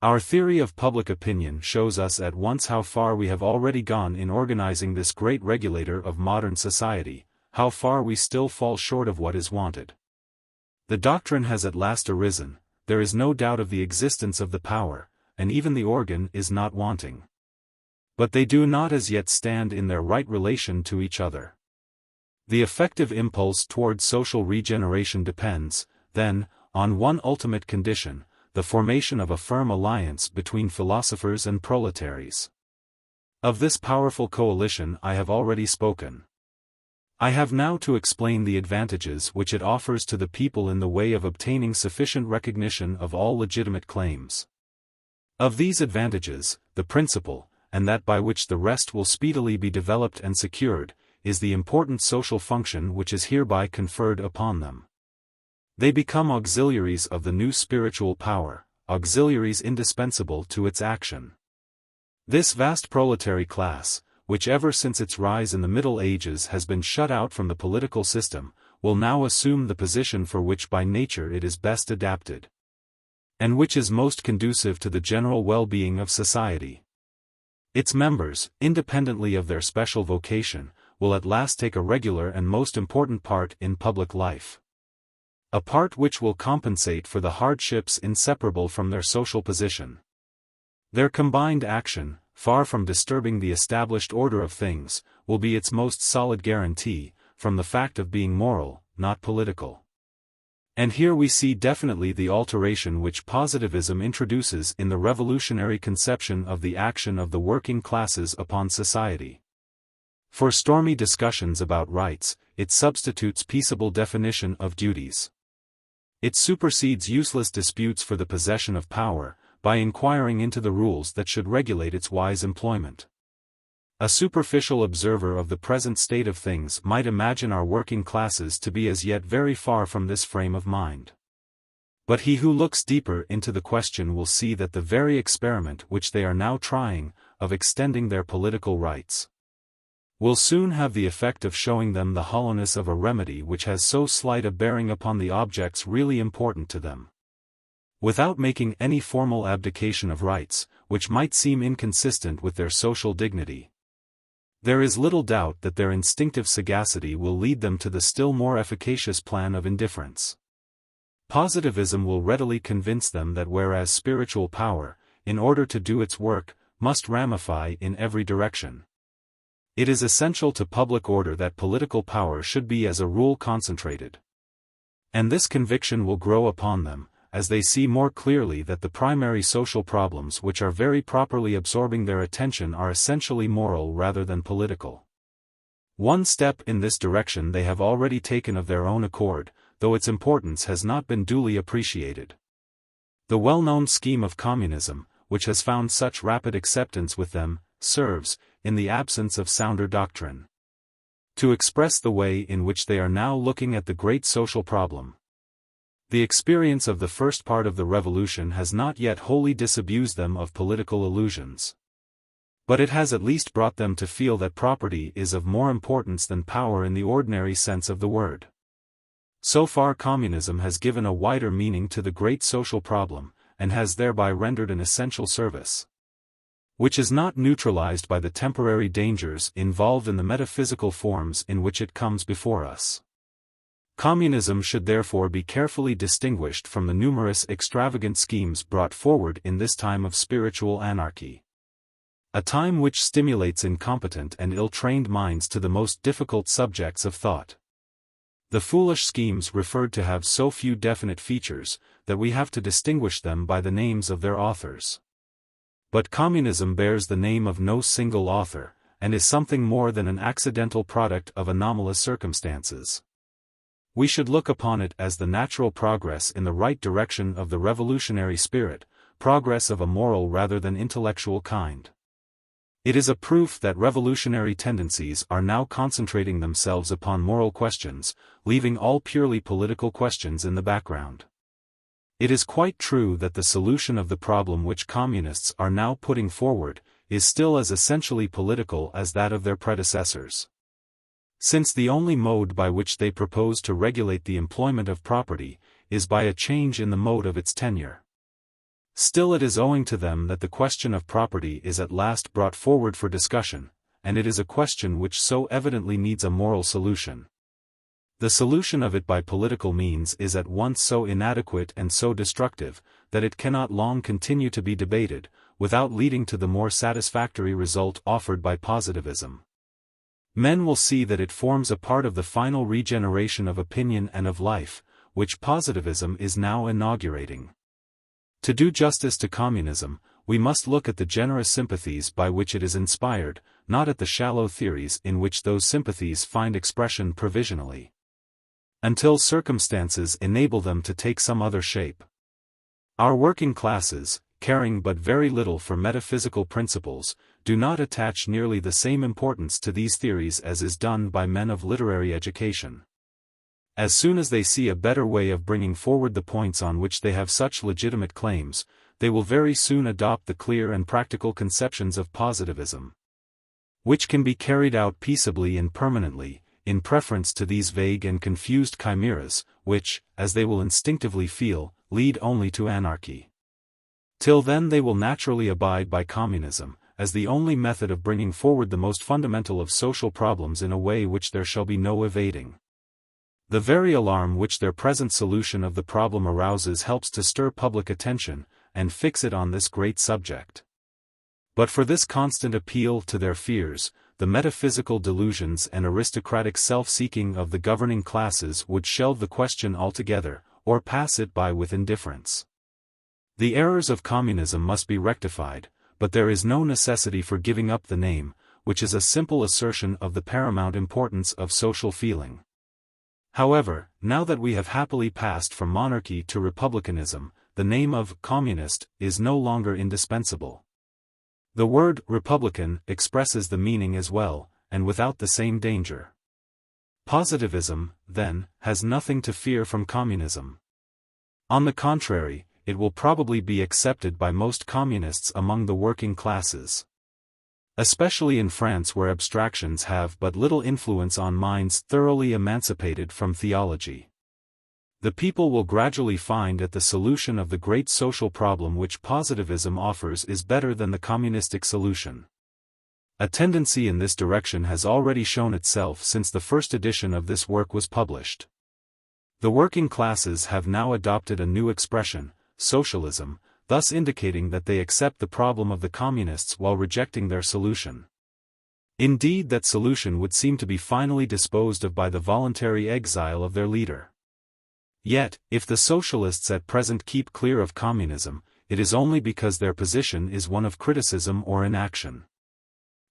Our theory of public opinion shows us at once how far we have already gone in organizing this great regulator of modern society, how far we still fall short of what is wanted. The doctrine has at last arisen, there is no doubt of the existence of the power, and even the organ is not wanting. But they do not as yet stand in their right relation to each other. The effective impulse toward social regeneration depends, then, on one ultimate condition, the formation of a firm alliance between philosophers and proletaries. Of this powerful coalition I have already spoken. I have now to explain the advantages which it offers to the people in the way of obtaining sufficient recognition of all legitimate claims. Of these advantages, the principal, and that by which the rest will speedily be developed and secured, is the important social function which is hereby conferred upon them. They become auxiliaries of the new spiritual power, auxiliaries indispensable to its action. This vast proletary class, which ever since its rise in the Middle Ages has been shut out from the political system, will now assume the position for which by nature it is best adapted, and which is most conducive to the general well-being of society. Its members, independently of their special vocation, will at last take a regular and most important part in public life. A part which will compensate for the hardships inseparable from their social position. Their combined action, far from disturbing the established order of things, will be its most solid guarantee, from the fact of being moral, not political. And here we see definitely the alteration which positivism introduces in the revolutionary conception of the action of the working classes upon society. For stormy discussions about rights, it substitutes peaceable definition of duties. It supersedes useless disputes for the possession of power, by inquiring into the rules that should regulate its wise employment. A superficial observer of the present state of things might imagine our working classes to be as yet very far from this frame of mind. But he who looks deeper into the question will see that the very experiment which they are now trying, of extending their political rights, will soon have the effect of showing them the hollowness of a remedy which has so slight a bearing upon the objects really important to them. Without making any formal abdication of rights, which might seem inconsistent with their social dignity, there is little doubt that their instinctive sagacity will lead them to the still more efficacious plan of indifference. Positivism will readily convince them that whereas spiritual power, in order to do its work, must ramify in every direction, it is essential to public order that political power should be as a rule concentrated. And this conviction will grow upon them, as they see more clearly that the primary social problems which are very properly absorbing their attention are essentially moral rather than political. One step in this direction they have already taken of their own accord, though its importance has not been duly appreciated. The well-known scheme of communism, which has found such rapid acceptance with them, serves, in the absence of sounder doctrine, to express the way in which they are now looking at the great social problem. The experience of the first part of the revolution has not yet wholly disabused them of political illusions. But it has at least brought them to feel that property is of more importance than power in the ordinary sense of the word. So far communism has given a wider meaning to the great social problem, and has thereby rendered an essential service, which is not neutralized by the temporary dangers involved in the metaphysical forms in which it comes before us. Communism should therefore be carefully distinguished from the numerous extravagant schemes brought forward in this time of spiritual anarchy. A time which stimulates incompetent and ill-trained minds to the most difficult subjects of thought. The foolish schemes referred to have so few definite features, that we have to distinguish them by the names of their authors. But communism bears the name of no single author, and is something more than an accidental product of anomalous circumstances. We should look upon it as the natural progress in the right direction of the revolutionary spirit, progress of a moral rather than intellectual kind. It is a proof that revolutionary tendencies are now concentrating themselves upon moral questions, leaving all purely political questions in the background. It is quite true that the solution of the problem which communists are now putting forward is still as essentially political as that of their predecessors. Since the only mode by which they propose to regulate the employment of property is by a change in the mode of its tenure. Still, it is owing to them that the question of property is at last brought forward for discussion, and it is a question which so evidently needs a moral solution. The solution of it by political means is at once so inadequate and so destructive, that it cannot long continue to be debated, without leading to the more satisfactory result offered by positivism. Men will see that it forms a part of the final regeneration of opinion and of life, which positivism is now inaugurating. To do justice to communism, we must look at the generous sympathies by which it is inspired, not at the shallow theories in which those sympathies find expression provisionally, until circumstances enable them to take some other shape. Our working classes, caring but very little for metaphysical principles, do not attach nearly the same importance to these theories as is done by men of literary education. As soon as they see a better way of bringing forward the points on which they have such legitimate claims, they will very soon adopt the clear and practical conceptions of positivism, which can be carried out peaceably and permanently, in preference to these vague and confused chimeras, which, as they will instinctively feel, lead only to anarchy. Till then they will naturally abide by communism, as the only method of bringing forward the most fundamental of social problems in a way which there shall be no evading. The very alarm which their present solution of the problem arouses helps to stir public attention, and fix it on this great subject. But for this constant appeal to their fears, the metaphysical delusions and aristocratic self-seeking of the governing classes would shelve the question altogether, or pass it by with indifference. The errors of communism must be rectified, but there is no necessity for giving up the name, which is a simple assertion of the paramount importance of social feeling. However, now that we have happily passed from monarchy to republicanism, the name of communist is no longer indispensable. The word republican expresses the meaning as well, and without the same danger. Positivism, then, has nothing to fear from communism. On the contrary, it will probably be accepted by most communists among the working classes. Especially in France, where abstractions have but little influence on minds thoroughly emancipated from theology. The people will gradually find that the solution of the great social problem which positivism offers is better than the communistic solution. A tendency in this direction has already shown itself since the first edition of this work was published. The working classes have now adopted a new expression, socialism, thus indicating that they accept the problem of the communists while rejecting their solution. Indeed, that solution would seem to be finally disposed of by the voluntary exile of their leader. Yet, if the socialists at present keep clear of communism, it is only because their position is one of criticism or inaction.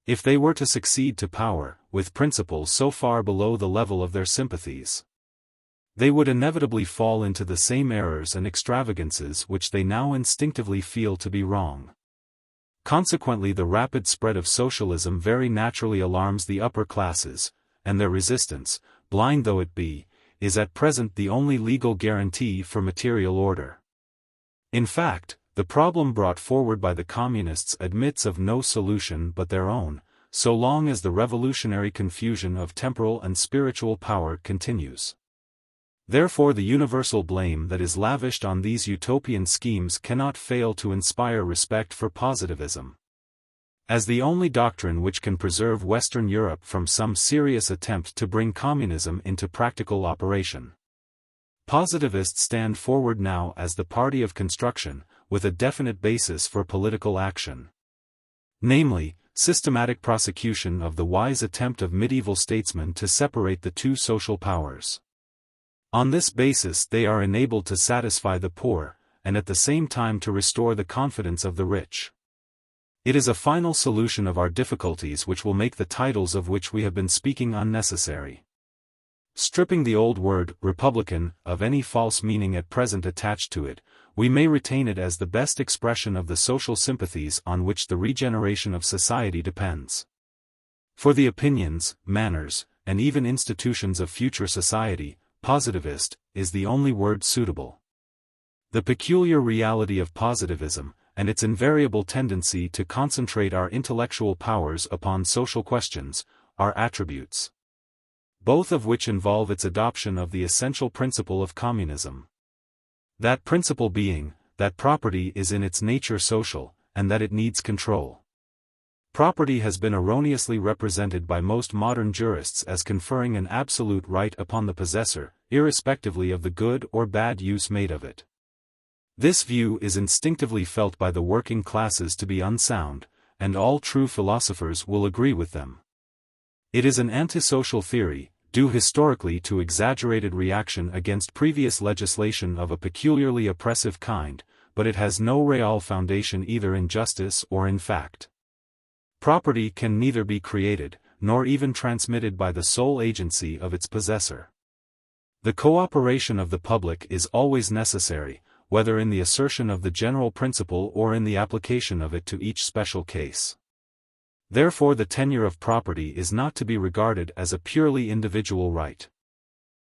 If they were to succeed to power, with principles so far below the level of their sympathies, they would inevitably fall into the same errors and extravagances which they now instinctively feel to be wrong. Consequently, the rapid spread of socialism very naturally alarms the upper classes, and their resistance, blind though it be, is at present the only legal guarantee for material order. In fact, the problem brought forward by the communists admits of no solution but their own, so long as the revolutionary confusion of temporal and spiritual power continues. Therefore, the universal blame that is lavished on these utopian schemes cannot fail to inspire respect for positivism, as the only doctrine which can preserve Western Europe from some serious attempt to bring communism into practical operation. Positivists stand forward now as the party of construction, with a definite basis for political action. Namely, systematic prosecution of the wise attempt of medieval statesmen to separate the two social powers. On this basis they are enabled to satisfy the poor, and at the same time to restore the confidence of the rich. It is a final solution of our difficulties which will make the titles of which we have been speaking unnecessary. Stripping the old word, Republican, of any false meaning at present attached to it, we may retain it as the best expression of the social sympathies on which the regeneration of society depends. For the opinions, manners, and even institutions of future society, positivist is the only word suitable. The peculiar reality of positivism, and its invariable tendency to concentrate our intellectual powers upon social questions, are attributes, both of which involve its adoption of the essential principle of communism. That principle being, that property is in its nature social, and that it needs control. Property has been erroneously represented by most modern jurists as conferring an absolute right upon the possessor, irrespectively of the good or bad use made of it. This view is instinctively felt by the working classes to be unsound, and all true philosophers will agree with them. It is an antisocial theory, due historically to exaggerated reaction against previous legislation of a peculiarly oppressive kind, but it has no real foundation either in justice or in fact. Property can neither be created, nor even transmitted by the sole agency of its possessor. The cooperation of the public is always necessary, whether in the assertion of the general principle or in the application of it to each special case. Therefore the tenure of property is not to be regarded as a purely individual right.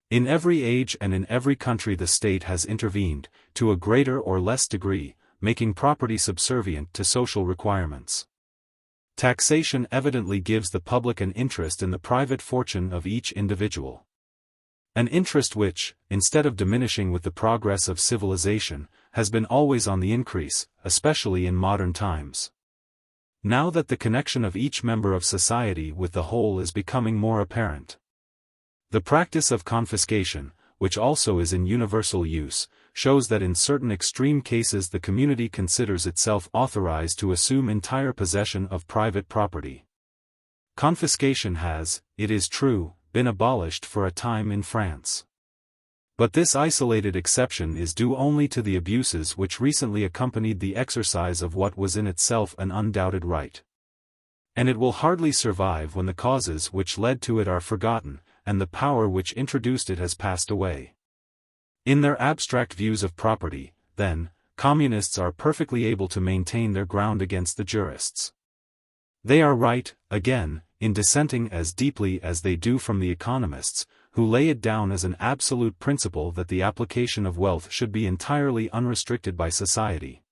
In every age and in every country the state has intervened, to a greater or less degree, making property subservient to social requirements. Taxation evidently gives the public an interest in the private fortune of each individual. An interest which, instead of diminishing with the progress of civilization, has been always on the increase, especially in modern times. Now that the connection of each member of society with the whole is becoming more apparent. The practice of confiscation, which also is in universal use, shows that in certain extreme cases the community considers itself authorized to assume entire possession of private property. Confiscation has, it is true, been abolished for a time in France. But this isolated exception is due only to the abuses which recently accompanied the exercise of what was in itself an undoubted right. And it will hardly survive when the causes which led to it are forgotten, and the power which introduced it has passed away. In their abstract views of property, then, communists are perfectly able to maintain their ground against the jurists. They are right, again, in dissenting as deeply as they do from the economists, who lay it down as an absolute principle that the application of wealth should be entirely unrestricted by society.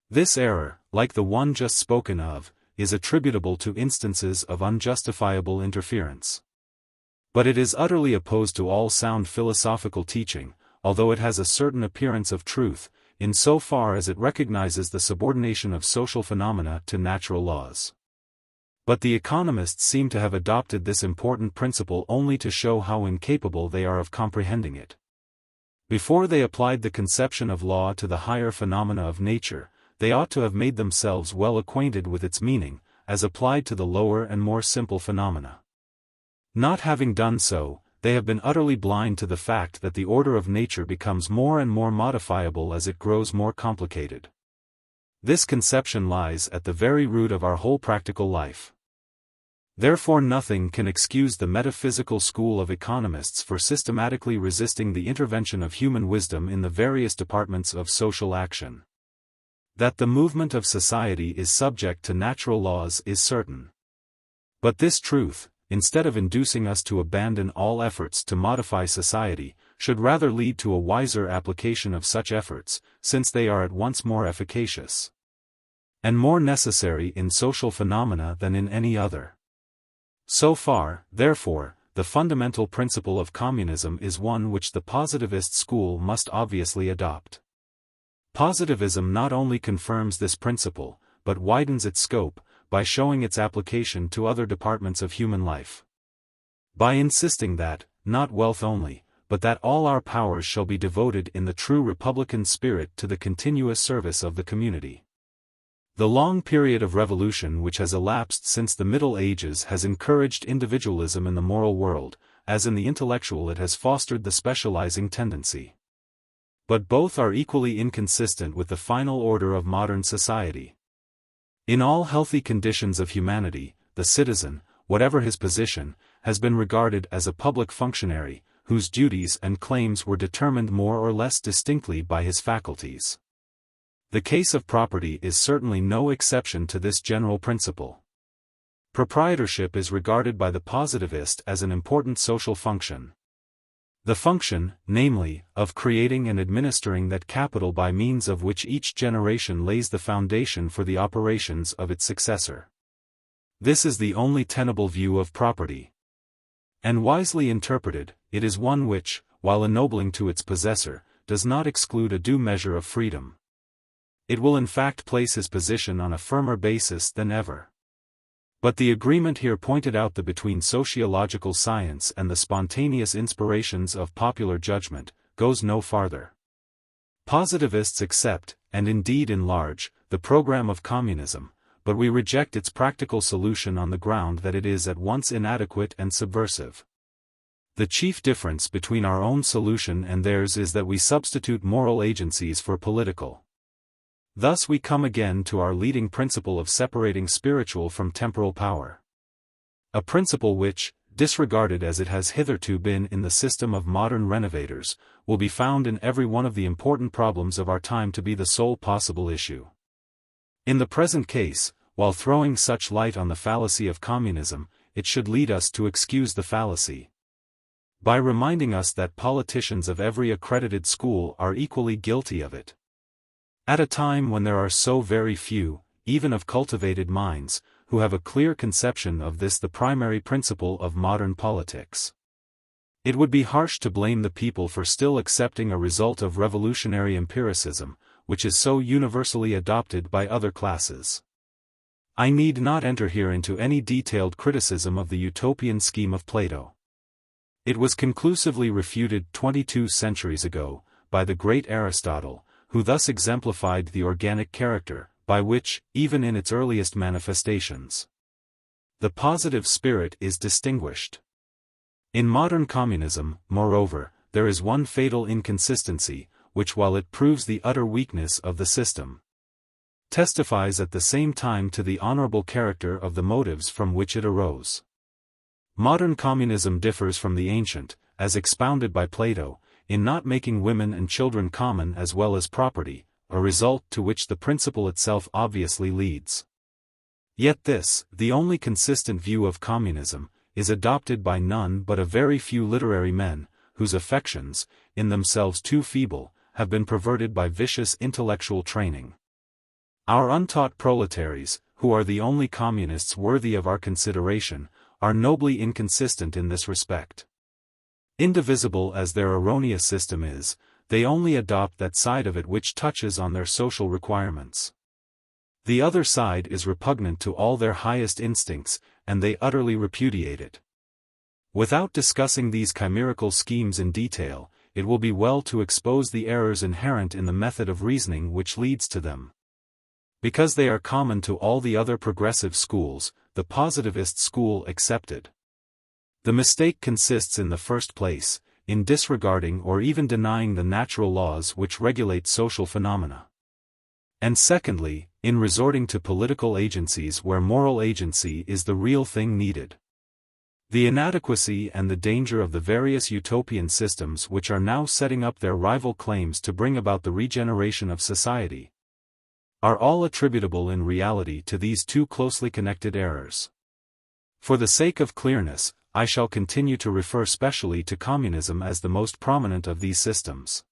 This error, like the one just spoken of, is attributable to instances of unjustifiable interference. But it is utterly opposed to all sound philosophical teaching, although it has a certain appearance of truth, in so far as it recognizes the subordination of social phenomena to natural laws. But the economists seem to have adopted this important principle only to show how incapable they are of comprehending it. Before they applied the conception of law to the higher phenomena of nature, they ought to have made themselves well acquainted with its meaning, as applied to the lower and more simple phenomena. Not having done so, they have been utterly blind to the fact that the order of nature becomes more and more modifiable as it grows more complicated. This conception lies at the very root of our whole practical life. Therefore nothing can excuse the metaphysical school of economists for systematically resisting the intervention of human wisdom in the various departments of social action. That the movement of society is subject to natural laws is certain. But this truth, instead of inducing us to abandon all efforts to modify society, should rather lead to a wiser application of such efforts, since they are at once more efficacious and more necessary in social phenomena than in any other. So far, therefore, the fundamental principle of communism is one which the positivist school must obviously adopt. Positivism not only confirms this principle, but widens its scope, by showing its application to other departments of human life. By insisting that, not wealth only, but that all our powers shall be devoted in the true republican spirit to the continuous service of the community. The long period of revolution which has elapsed since the Middle Ages has encouraged individualism in the moral world, as in the intellectual it has fostered the specializing tendency. But both are equally inconsistent with the final order of modern society. In all healthy conditions of humanity, the citizen, whatever his position, has been regarded as a public functionary, whose duties and claims were determined more or less distinctly by his faculties. The case of property is certainly no exception to this general principle. Proprietorship is regarded by the positivist as an important social function. The function, namely, of creating and administering that capital by means of which each generation lays the foundation for the operations of its successor. This is the only tenable view of property. And wisely interpreted, it is one which, while ennobling to its possessor, does not exclude a due measure of freedom. It will in fact place his position on a firmer basis than ever. But the agreement here pointed out between sociological science and the spontaneous inspirations of popular judgment, goes no farther. Positivists accept, and indeed enlarge, the program of communism, but we reject its practical solution on the ground that it is at once inadequate and subversive. The chief difference between our own solution and theirs is that we substitute moral agencies for political. Thus we come again to our leading principle of separating spiritual from temporal power. A principle which, disregarded as it has hitherto been in the system of modern renovators, will be found in every one of the important problems of our time to be the sole possible issue. In the present case, while throwing such light on the fallacy of communism, it should lead us to excuse the fallacy, by reminding us that politicians of every accredited school are equally guilty of it. At a time when there are so very few, even of cultivated minds, who have a clear conception of this the primary principle of modern politics, it would be harsh to blame the people for still accepting a result of revolutionary empiricism, which is so universally adopted by other classes. I need not enter here into any detailed criticism of the utopian scheme of Plato. It was conclusively refuted 22 centuries ago, by the great Aristotle, who thus exemplified the organic character, by which, even in its earliest manifestations, the positive spirit is distinguished. In modern communism, moreover, there is one fatal inconsistency, which while it proves the utter weakness of the system, testifies at the same time to the honorable character of the motives from which it arose. Modern communism differs from the ancient, as expounded by Plato, in not making women and children common as well as property, a result to which the principle itself obviously leads. Yet this, the only consistent view of communism, is adopted by none but a very few literary men, whose affections, in themselves too feeble, have been perverted by vicious intellectual training. Our untaught proletaries, who are the only communists worthy of our consideration, are nobly inconsistent in this respect. Indivisible as their erroneous system is, they only adopt that side of it which touches on their social requirements. The other side is repugnant to all their highest instincts, and they utterly repudiate it. Without discussing these chimerical schemes in detail, it will be well to expose the errors inherent in the method of reasoning which leads to them. Because they are common to all the other progressive schools, the positivist school excepted. The mistake consists in the first place, in disregarding or even denying the natural laws which regulate social phenomena. And secondly, in resorting to political agencies where moral agency is the real thing needed. The inadequacy and the danger of the various utopian systems which are now setting up their rival claims to bring about the regeneration of society are all attributable in reality to these two closely connected errors. For the sake of clearness, I shall continue to refer specially to communism as the most prominent of these systems.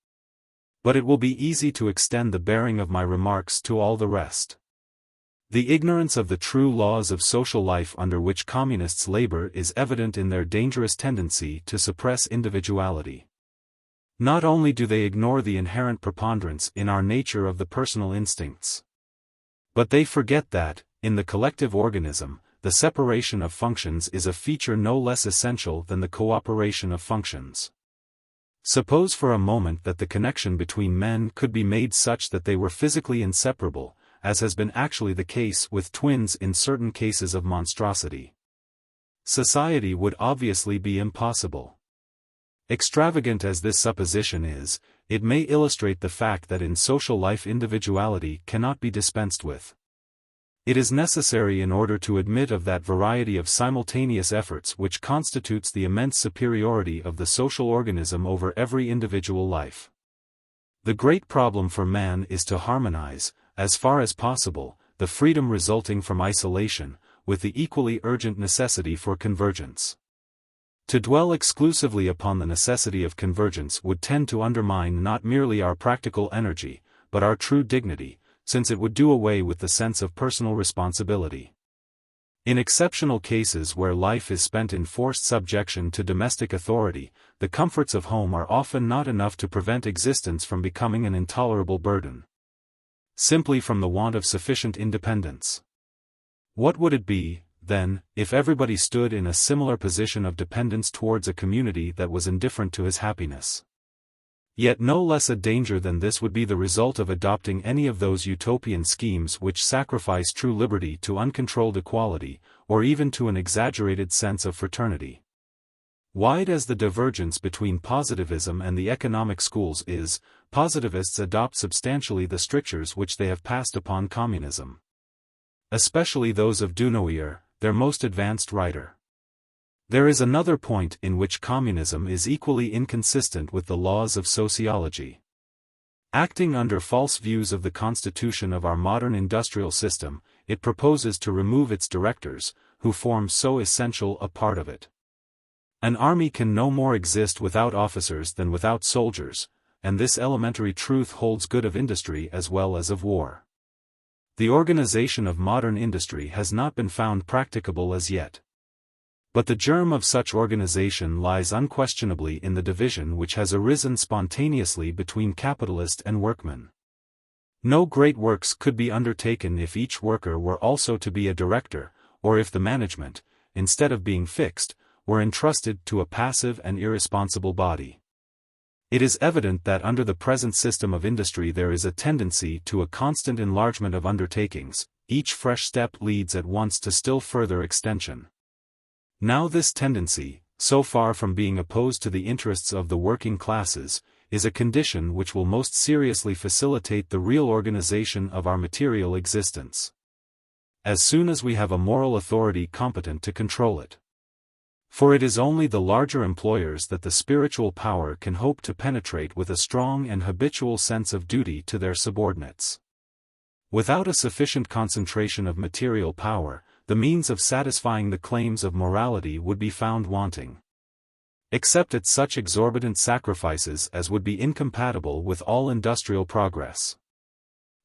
But it will be easy to extend the bearing of my remarks to all the rest. The ignorance of the true laws of social life under which communists labor is evident in their dangerous tendency to suppress individuality. Not only do they ignore the inherent preponderance in our nature of the personal instincts, but they forget that, in the collective organism, the separation of functions is a feature no less essential than the cooperation of functions. Suppose for a moment that the connection between men could be made such that they were physically inseparable, as has been actually the case with twins in certain cases of monstrosity. society would obviously be impossible. Extravagant as this supposition is, it may illustrate the fact that in social life individuality cannot be dispensed with. It is necessary in order to admit of that variety of simultaneous efforts which constitutes the immense superiority of the social organism over every individual life. The great problem for man is to harmonize, as far as possible, the freedom resulting from isolation, with the equally urgent necessity for convergence. To dwell exclusively upon the necessity of convergence would tend to undermine not merely our practical energy, but our true dignity, since it would do away with the sense of personal responsibility. In exceptional cases where life is spent in forced subjection to domestic authority, the comforts of home are often not enough to prevent existence from becoming an intolerable burden. Simply from the want of sufficient independence. What would it be, then, if everybody stood in a similar position of dependence towards a community that was indifferent to his happiness? Yet no less a danger than this would be the result of adopting any of those utopian schemes which sacrifice true liberty to uncontrolled equality, or even to an exaggerated sense of fraternity. Wide as the divergence between positivism and the economic schools is, positivists adopt substantially the strictures which they have passed upon communism. Especially those of Dunoyer, their most advanced writer. There is another point in which communism is equally inconsistent with the laws of sociology. Acting under false views of the constitution of our modern industrial system, it proposes to remove its directors, who form so essential a part of it. An army can no more exist without officers than without soldiers, and this elementary truth holds good of industry as well as of war. The organization of modern industry has not been found practicable as yet. But the germ of such organization lies unquestionably in the division which has arisen spontaneously between capitalist and workman. No great works could be undertaken if each worker were also to be a director, or if the management, instead of being fixed, were entrusted to a passive and irresponsible body. It is evident that under the present system of industry there is a tendency to a constant enlargement of undertakings. Each fresh step leads at once to still further extension. Now this tendency, so far from being opposed to the interests of the working classes, is a condition which will most seriously facilitate the real organization of our material existence. As soon as we have a moral authority competent to control it. For it is only the larger employers that the spiritual power can hope to penetrate with a strong and habitual sense of duty to their subordinates. Without a sufficient concentration of material power, the means of satisfying the claims of morality would be found wanting. Except at such exorbitant sacrifices as would be incompatible with all industrial progress.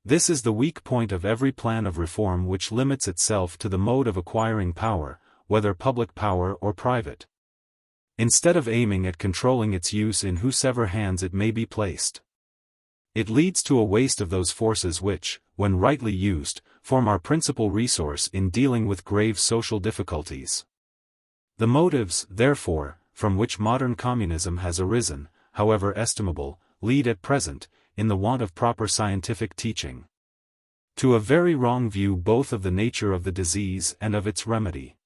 This is the weak point of every plan of reform which limits itself to the mode of acquiring power, whether public power or private. Instead of aiming at controlling its use in whosever hands it may be placed. It leads to a waste of those forces which, when rightly used, form our principal resource in dealing with grave social difficulties. The motives, therefore, from which modern communism has arisen, however estimable, lead at present, in the want of proper scientific teaching, to a very wrong view both of the nature of the disease and of its remedy.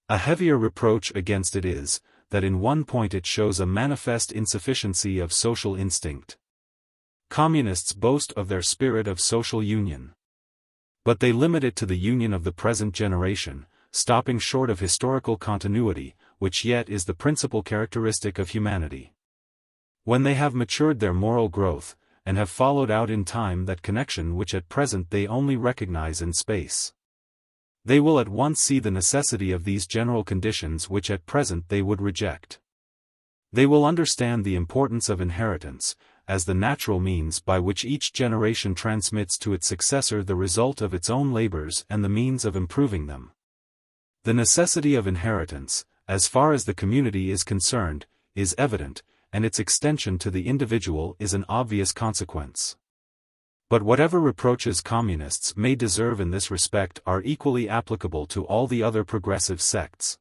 A heavier reproach against it is, that in one point it shows a manifest insufficiency of social instinct. Communists boast of their spirit of social union. But they limit it to the union of the present generation, stopping short of historical continuity, which yet is the principal characteristic of humanity. When they have matured their moral growth, and have followed out in time that connection which at present they only recognize in space, they will at once see the necessity of these general conditions which at present they would reject. They will understand the importance of inheritance, as the natural means by which each generation transmits to its successor the result of its own labors and the means of improving them. The necessity of inheritance, as far as the community is concerned, is evident, and its extension to the individual is an obvious consequence. But whatever reproaches communists may deserve in this respect are equally applicable to all the other progressive sects.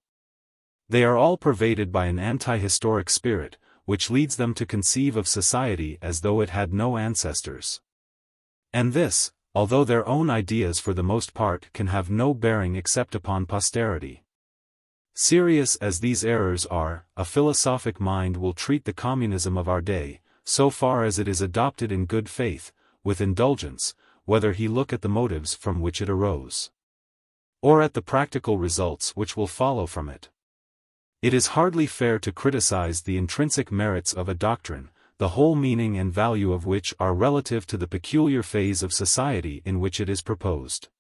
They are all pervaded by an anti-historic spirit, which leads them to conceive of society as though it had no ancestors. And this, although their own ideas for the most part can have no bearing except upon posterity. Serious as these errors are, a philosophic mind will treat the communism of our day, so far as it is adopted in good faith, with indulgence, whether he look at the motives from which it arose, or at the practical results which will follow from it. It is hardly fair to criticize the intrinsic merits of a doctrine, the whole meaning and value of which are relative to the peculiar phase of society in which it is proposed.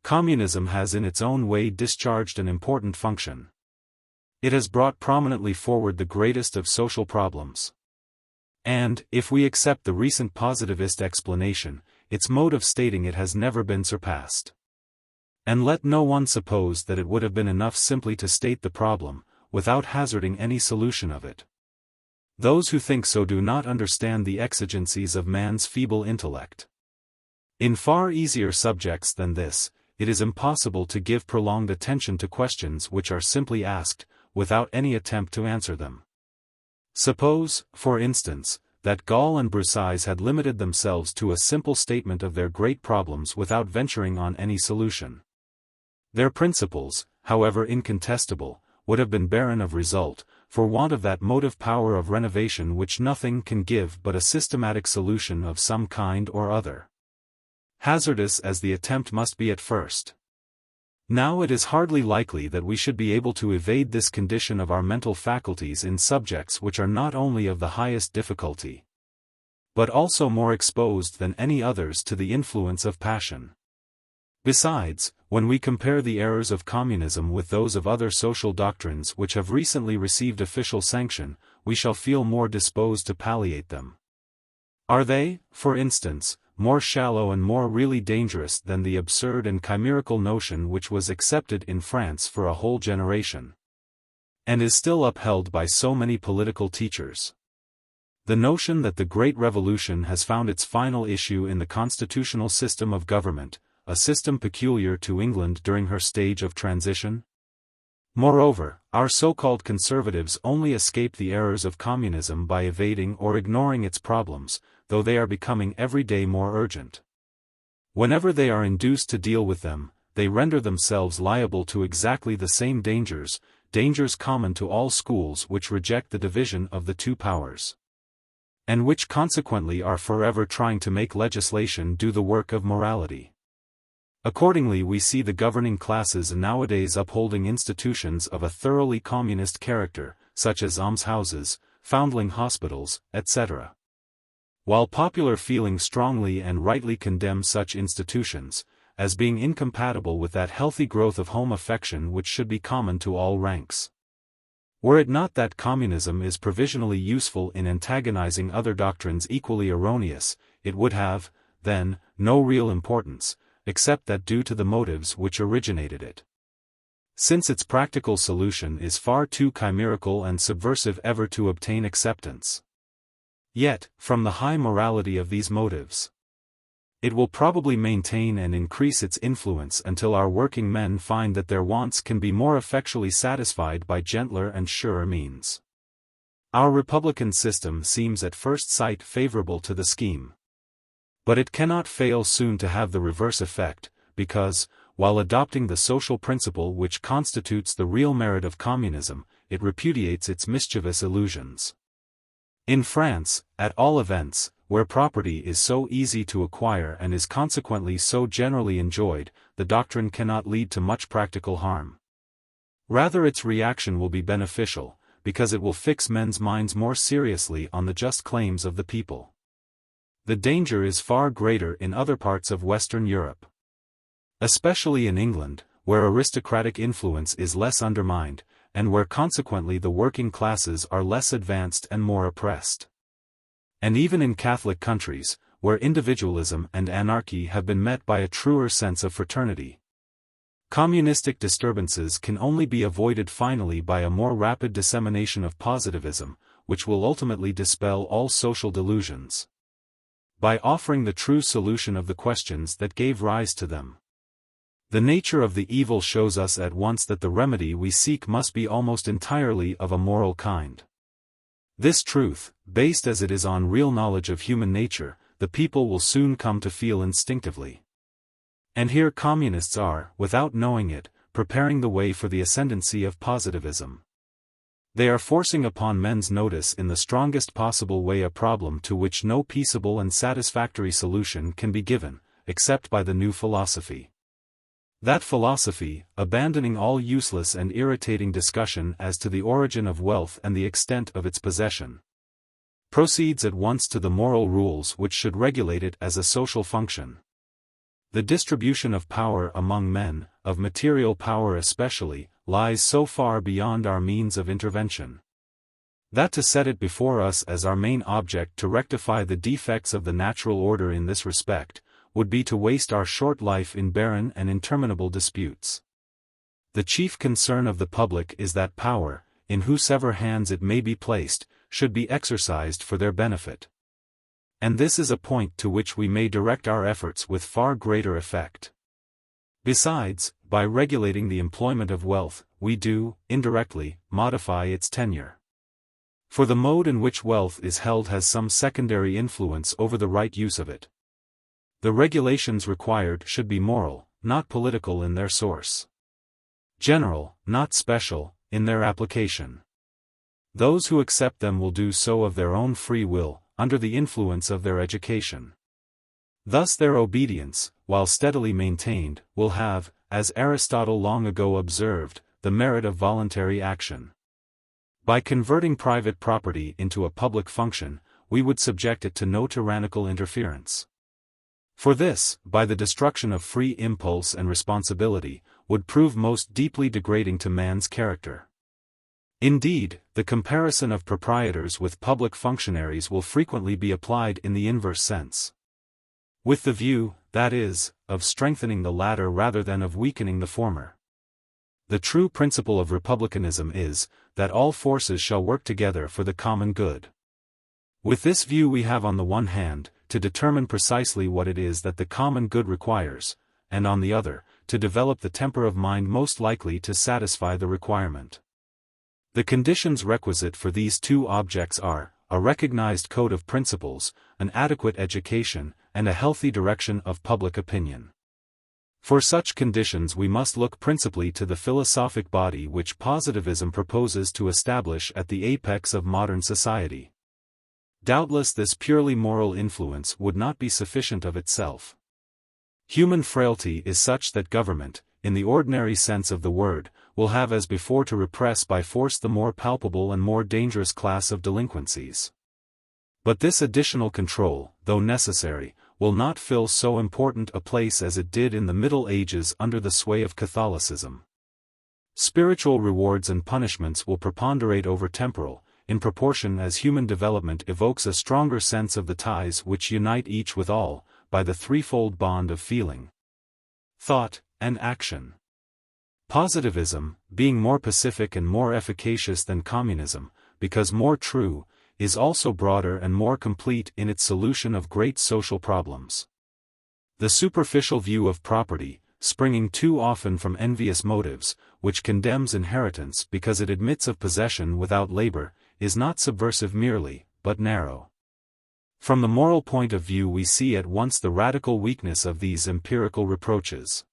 Communism has in its own way discharged an important function. It has brought prominently forward the greatest of social problems. And, if we accept the recent positivist explanation, its mode of stating it has never been surpassed. And let no one suppose that it would have been enough simply to state the problem, without hazarding any solution of it. Those who think so do not understand the exigencies of man's feeble intellect. In far easier subjects than this, it is impossible to give prolonged attention to questions which are simply asked, without any attempt to answer them. Suppose, for instance, that Gall and Broussais had limited themselves to a simple statement of their great problems without venturing on any solution. Their principles, however incontestable, would have been barren of result, for want of that motive power of renovation which nothing can give but a systematic solution of some kind or other. Hazardous as the attempt must be at first. Now it is hardly likely that we should be able to evade this condition of our mental faculties in subjects which are not only of the highest difficulty, but also more exposed than any others to the influence of passion. Besides, when we compare the errors of communism with those of other social doctrines which have recently received official sanction, we shall feel more disposed to palliate them. Are they, for instance, more shallow and more really dangerous than the absurd and chimerical notion which was accepted in France for a whole generation, and is still upheld by so many political teachers? The notion that the Great Revolution has found its final issue in the constitutional system of government, a system peculiar to England during her stage of transition? Moreover, our so-called conservatives only escape the errors of communism by evading or ignoring its problems, though they are becoming every day more urgent. Whenever they are induced to deal with them, they render themselves liable to exactly the same dangers common to all schools which reject the division of the two powers, and which consequently are forever trying to make legislation do the work of morality. Accordingly, we see the governing classes nowadays upholding institutions of a thoroughly communist character, such as almshouses, foundling hospitals, etc. While popular feeling strongly and rightly condemns such institutions, as being incompatible with that healthy growth of home affection which should be common to all ranks. Were it not that communism is provisionally useful in antagonizing other doctrines equally erroneous, it would have, then, no real importance, except that due to the motives which originated it. Since its practical solution is far too chimerical and subversive ever to obtain acceptance. Yet, from the high morality of these motives, it will probably maintain and increase its influence until our working men find that their wants can be more effectually satisfied by gentler and surer means. Our republican system seems at first sight favorable to the scheme. But it cannot fail soon to have the reverse effect, because, while adopting the social principle which constitutes the real merit of communism, it repudiates its mischievous illusions. In France, at all events, where property is so easy to acquire and is consequently so generally enjoyed, the doctrine cannot lead to much practical harm. Rather, its reaction will be beneficial, because it will fix men's minds more seriously on the just claims of the people. The danger is far greater in other parts of Western Europe. Especially in England, where aristocratic influence is less undermined, and where consequently the working classes are less advanced and more oppressed. And even in Catholic countries, where individualism and anarchy have been met by a truer sense of fraternity. Communistic disturbances can only be avoided finally by a more rapid dissemination of positivism, which will ultimately dispel all social delusions, by offering the true solution of the questions that gave rise to them. The nature of the evil shows us at once that the remedy we seek must be almost entirely of a moral kind. This truth, based as it is on real knowledge of human nature, the people will soon come to feel instinctively. And here communists are, without knowing it, preparing the way for the ascendancy of positivism. They are forcing upon men's notice in the strongest possible way a problem to which no peaceable and satisfactory solution can be given, except by the new philosophy. That philosophy, abandoning all useless and irritating discussion as to the origin of wealth and the extent of its possession, proceeds at once to the moral rules which should regulate it as a social function. The distribution of power among men, of material power especially, lies so far beyond our means of intervention, that to set it before us as our main object to rectify the defects of the natural order in this respect, would be to waste our short life in barren and interminable disputes. The chief concern of the public is that power, in whosever hands it may be placed, should be exercised for their benefit. And this is a point to which we may direct our efforts with far greater effect. Besides, by regulating the employment of wealth, we do, indirectly, modify its tenure. For the mode in which wealth is held has some secondary influence over the right use of it. The regulations required should be moral, not political in their source. General, not special, in their application. Those who accept them will do so of their own free will, under the influence of their education. Thus their obedience, while steadily maintained, will have, as Aristotle long ago observed, the merit of voluntary action. By converting private property into a public function, we would subject it to no tyrannical interference. For this, by the destruction of free impulse and responsibility, would prove most deeply degrading to man's character. Indeed, the comparison of proprietors with public functionaries will frequently be applied in the inverse sense, with the view, that is, of strengthening the latter rather than of weakening the former. The true principle of republicanism is, that all forces shall work together for the common good. With this view we have on the one hand, to determine precisely what it is that the common good requires, and on the other, to develop the temper of mind most likely to satisfy the requirement. The conditions requisite for these two objects are, a recognized code of principles, an adequate education, and a healthy direction of public opinion. For such conditions we must look principally to the philosophic body which positivism proposes to establish at the apex of modern society. Doubtless this purely moral influence would not be sufficient of itself. Human frailty is such that government, in the ordinary sense of the word, will have as before to repress by force the more palpable and more dangerous class of delinquencies. But this additional control, though necessary, will not fill so important a place as it did in the Middle Ages under the sway of Catholicism. Spiritual rewards and punishments will preponderate over temporal, in proportion as human development evokes a stronger sense of the ties which unite each with all, by the threefold bond of feeling, thought, and action. Positivism, being more pacific and more efficacious than communism, because more true, is also broader and more complete in its solution of great social problems. The superficial view of property, springing too often from envious motives, which condemns inheritance because it admits of possession without labor, is not subversive merely, but narrow. From the moral point of view we see at once the radical weakness of these empirical reproaches.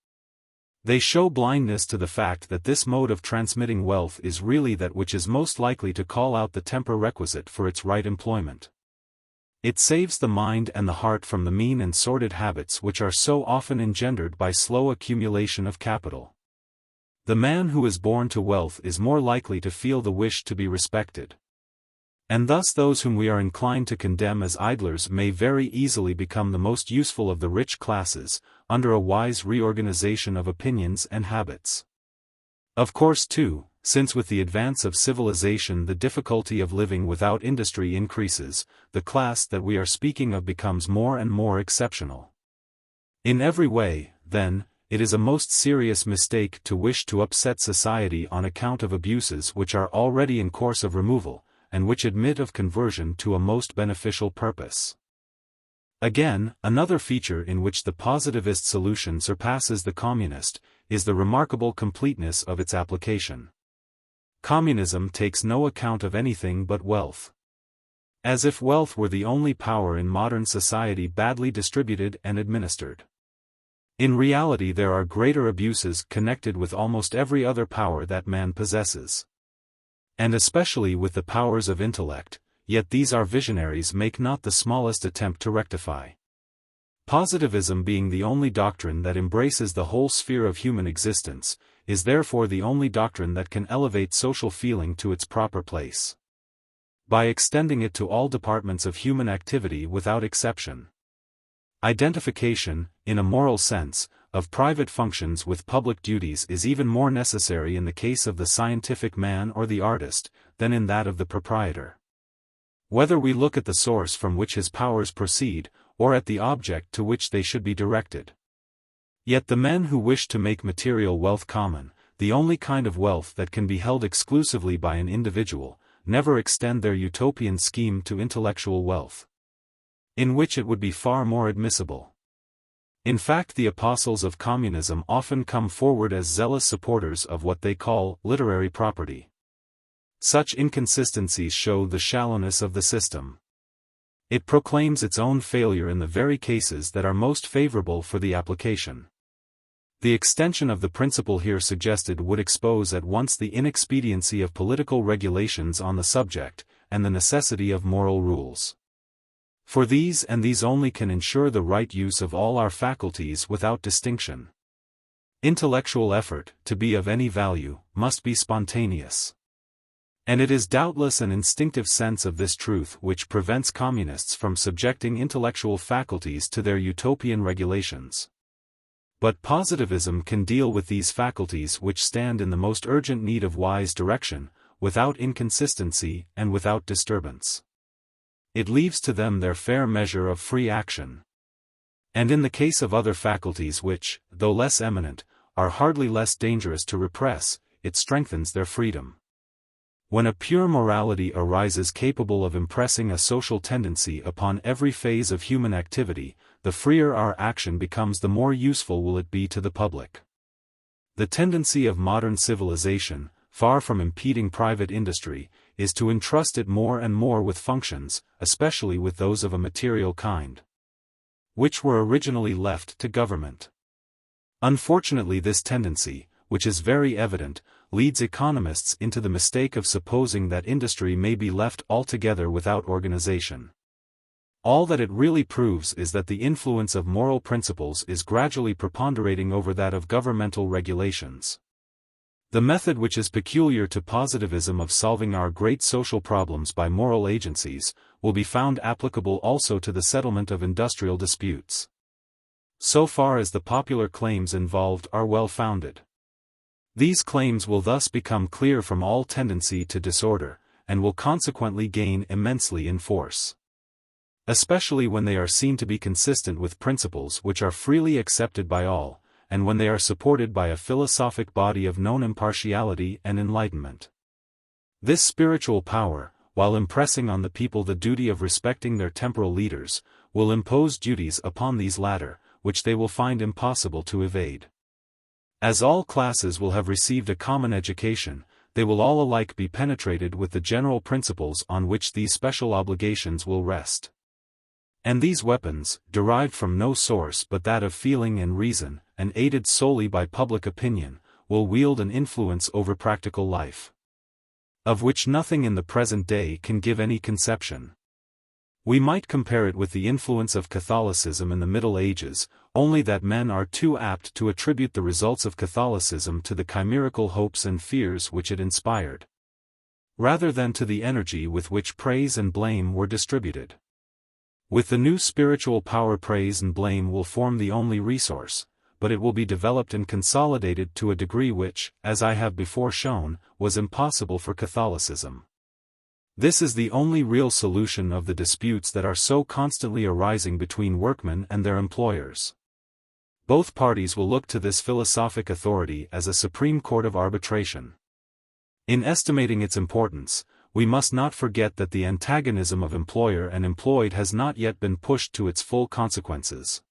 They show blindness to the fact that this mode of transmitting wealth is really that which is most likely to call out the temper requisite for its right employment. It saves the mind and the heart from the mean and sordid habits which are so often engendered by slow accumulation of capital. The man who is born to wealth is more likely to feel the wish to be respected. And thus those whom we are inclined to condemn as idlers may very easily become the most useful of the rich classes, under a wise reorganization of opinions and habits. Of course too, since with the advance of civilization the difficulty of living without industry increases, the class that we are speaking of becomes more and more exceptional. In every way, then, it is a most serious mistake to wish to upset society on account of abuses which are already in course of removal, and which admit of conversion to a most beneficial purpose. Again, another feature in which the positivist solution surpasses the communist, is the remarkable completeness of its application. Communism takes no account of anything but wealth. As if wealth were the only power in modern society badly distributed and administered. In reality, there are greater abuses connected with almost every other power that man possesses. And especially with the powers of intellect, yet these our visionaries make not the smallest attempt to rectify. Positivism, being the only doctrine that embraces the whole sphere of human existence, is therefore the only doctrine that can elevate social feeling to its proper place. By extending it to all departments of human activity without exception. Identification, in a moral sense, of private functions with public duties is even more necessary in the case of the scientific man or the artist, than in that of the proprietor. Whether we look at the source from which his powers proceed, or at the object to which they should be directed. Yet the men who wish to make material wealth common, the only kind of wealth that can be held exclusively by an individual, never extend their utopian scheme to intellectual wealth, in which it would be far more admissible. In fact, the apostles of communism often come forward as zealous supporters of what they call literary property. Such inconsistencies show the shallowness of the system. It proclaims its own failure in the very cases that are most favorable for the application. The extension of the principle here suggested would expose at once the inexpediency of political regulations on the subject, and the necessity of moral rules. For these and these only can ensure the right use of all our faculties without distinction. Intellectual effort, to be of any value, must be spontaneous. And it is doubtless an instinctive sense of this truth which prevents communists from subjecting intellectual faculties to their utopian regulations. But positivism can deal with these faculties which stand in the most urgent need of wise direction, without inconsistency and without disturbance. It leaves to them their fair measure of free action. And in the case of other faculties which, though less eminent, are hardly less dangerous to repress, it strengthens their freedom. When a pure morality arises capable of impressing a social tendency upon every phase of human activity, the freer our action becomes, the more useful will it be to the public. The tendency of modern civilization, far from impeding private industry, is to entrust it more and more with functions, especially with those of a material kind, which were originally left to government. Unfortunately, this tendency, which is very evident, leads economists into the mistake of supposing that industry may be left altogether without organization. All that it really proves is that the influence of moral principles is gradually preponderating over that of governmental regulations. The method which is peculiar to positivism of solving our great social problems by moral agencies, will be found applicable also to the settlement of industrial disputes. So far as the popular claims involved are well founded. These claims will thus become clear from all tendency to disorder, and will consequently gain immensely in force. Especially when they are seen to be consistent with principles which are freely accepted by all, and when they are supported by a philosophic body of known impartiality and enlightenment. This spiritual power, while impressing on the people the duty of respecting their temporal leaders, will impose duties upon these latter, which they will find impossible to evade. As all classes will have received a common education, they will all alike be penetrated with the general principles on which these special obligations will rest. And these weapons, derived from no source but that of feeling and reason, and aided solely by public opinion, will wield an influence over practical life, of which nothing in the present day can give any conception. We might compare it with the influence of Catholicism in the Middle Ages, only that men are too apt to attribute the results of Catholicism to the chimerical hopes and fears which it inspired, rather than to the energy with which praise and blame were distributed. With the new spiritual power, praise and blame will form the only resource, but it will be developed and consolidated to a degree which, as I have before shown, was impossible for Catholicism. This is the only real solution of the disputes that are so constantly arising between workmen and their employers. Both parties will look to this philosophic authority as a supreme court of arbitration. In estimating its importance, we must not forget that the antagonism of employer and employed has not yet been pushed to its full consequences.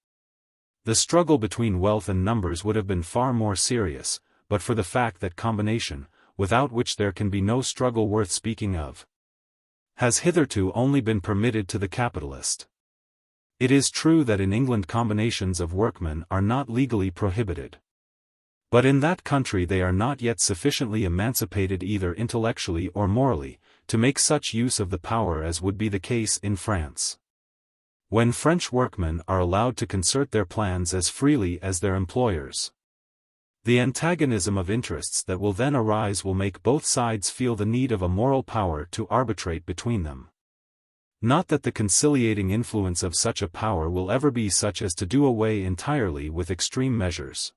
The struggle between wealth and numbers would have been far more serious, but for the fact that combination, without which there can be no struggle worth speaking of, has hitherto only been permitted to the capitalist. It is true that in England combinations of workmen are not legally prohibited. But in that country they are not yet sufficiently emancipated either intellectually or morally, to make such use of the power as would be the case in France. When French workmen are allowed to concert their plans as freely as their employers, the antagonism of interests that will then arise will make both sides feel the need of a moral power to arbitrate between them. Not that the conciliating influence of such a power will ever be such as to do away entirely with extreme measures.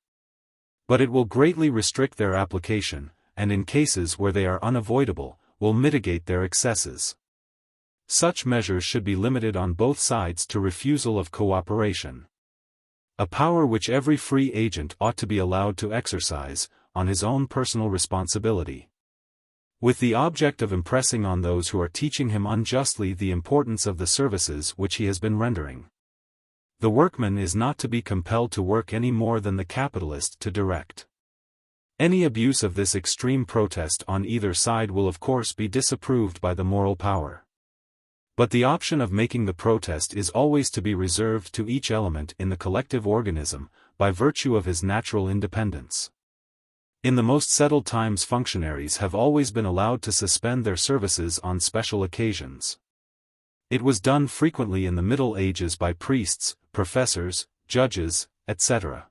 But it will greatly restrict their application, and in cases where they are unavoidable, will mitigate their excesses. Such measures should be limited on both sides to refusal of cooperation. A power which every free agent ought to be allowed to exercise, on his own personal responsibility, with the object of impressing on those who are teaching him unjustly the importance of the services which he has been rendering. The workman is not to be compelled to work any more than the capitalist to direct. Any abuse of this extreme protest on either side will of course be disapproved by the moral power. But the option of making the protest is always to be reserved to each element in the collective organism, by virtue of his natural independence. In the most settled times functionaries have always been allowed to suspend their services on special occasions. It was done frequently in the Middle Ages by priests, professors, judges, etc.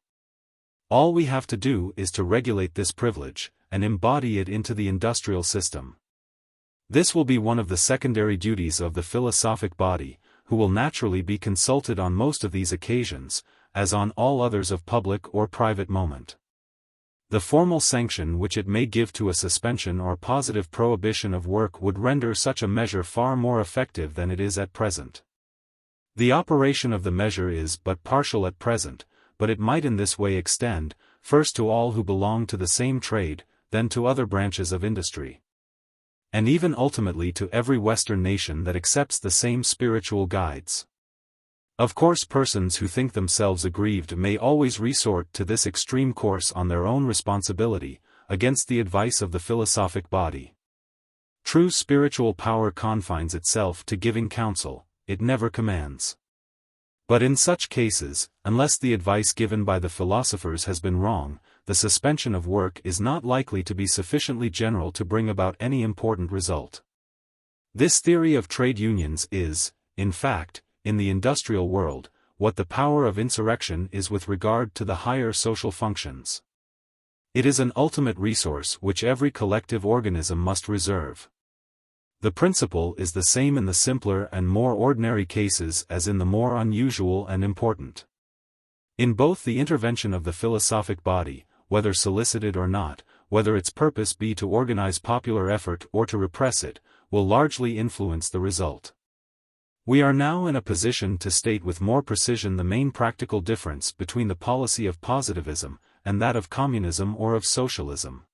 All we have to do is to regulate this privilege, and embody it into the industrial system. This will be one of the secondary duties of the philosophic body, who will naturally be consulted on most of these occasions, as on all others of public or private moment. The formal sanction which it may give to a suspension or positive prohibition of work would render such a measure far more effective than it is at present. The operation of the measure is but partial at present, but it might in this way extend, first to all who belong to the same trade, then to other branches of industry, and even ultimately to every Western nation that accepts the same spiritual guides. Of course, persons who think themselves aggrieved may always resort to this extreme course on their own responsibility, against the advice of the philosophic body. True spiritual power confines itself to giving counsel, it never commands. But in such cases, unless the advice given by the philosophers has been wrong, the suspension of work is not likely to be sufficiently general to bring about any important result. This theory of trade unions is, in fact, in the industrial world, what the power of insurrection is with regard to the higher social functions. It is an ultimate resource which every collective organism must reserve. The principle is the same in the simpler and more ordinary cases as in the more unusual and important. In both, the intervention of the philosophic body, whether solicited or not, whether its purpose be to organize popular effort or to repress it, will largely influence the result. We are now in a position to state with more precision the main practical difference between the policy of positivism and that of communism or of socialism.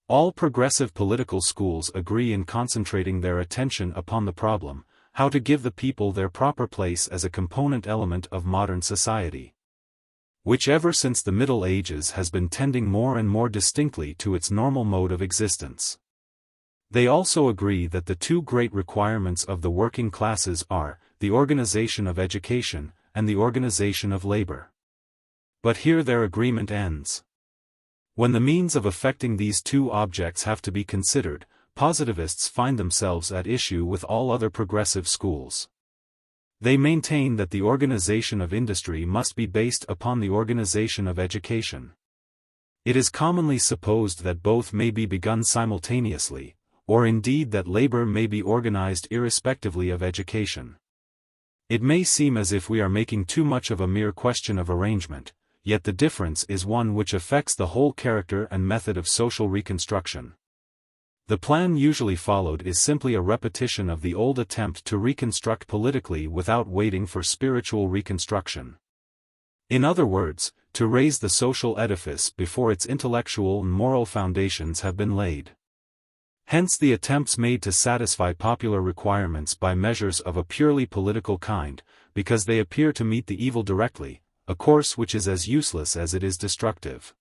All progressive political schools agree in concentrating their attention upon the problem, how to give the people their proper place as a component element of modern society, which ever since the Middle Ages has been tending more and more distinctly to its normal mode of existence. They also agree that the two great requirements of the working classes are, the organization of education, and the organization of labor. But here their agreement ends. When the means of effecting these two objects have to be considered, positivists find themselves at issue with all other progressive schools. They maintain that the organization of industry must be based upon the organization of education. It is commonly supposed that both may be begun simultaneously, or indeed that labor may be organized irrespectively of education. It may seem as if we are making too much of a mere question of arrangement, yet the difference is one which affects the whole character and method of social reconstruction. The plan usually followed is simply a repetition of the old attempt to reconstruct politically without waiting for spiritual reconstruction. In other words, to raise the social edifice before its intellectual and moral foundations have been laid. Hence the attempts made to satisfy popular requirements by measures of a purely political kind, because they appear to meet the evil directly, a course which is as useless as it is destructive.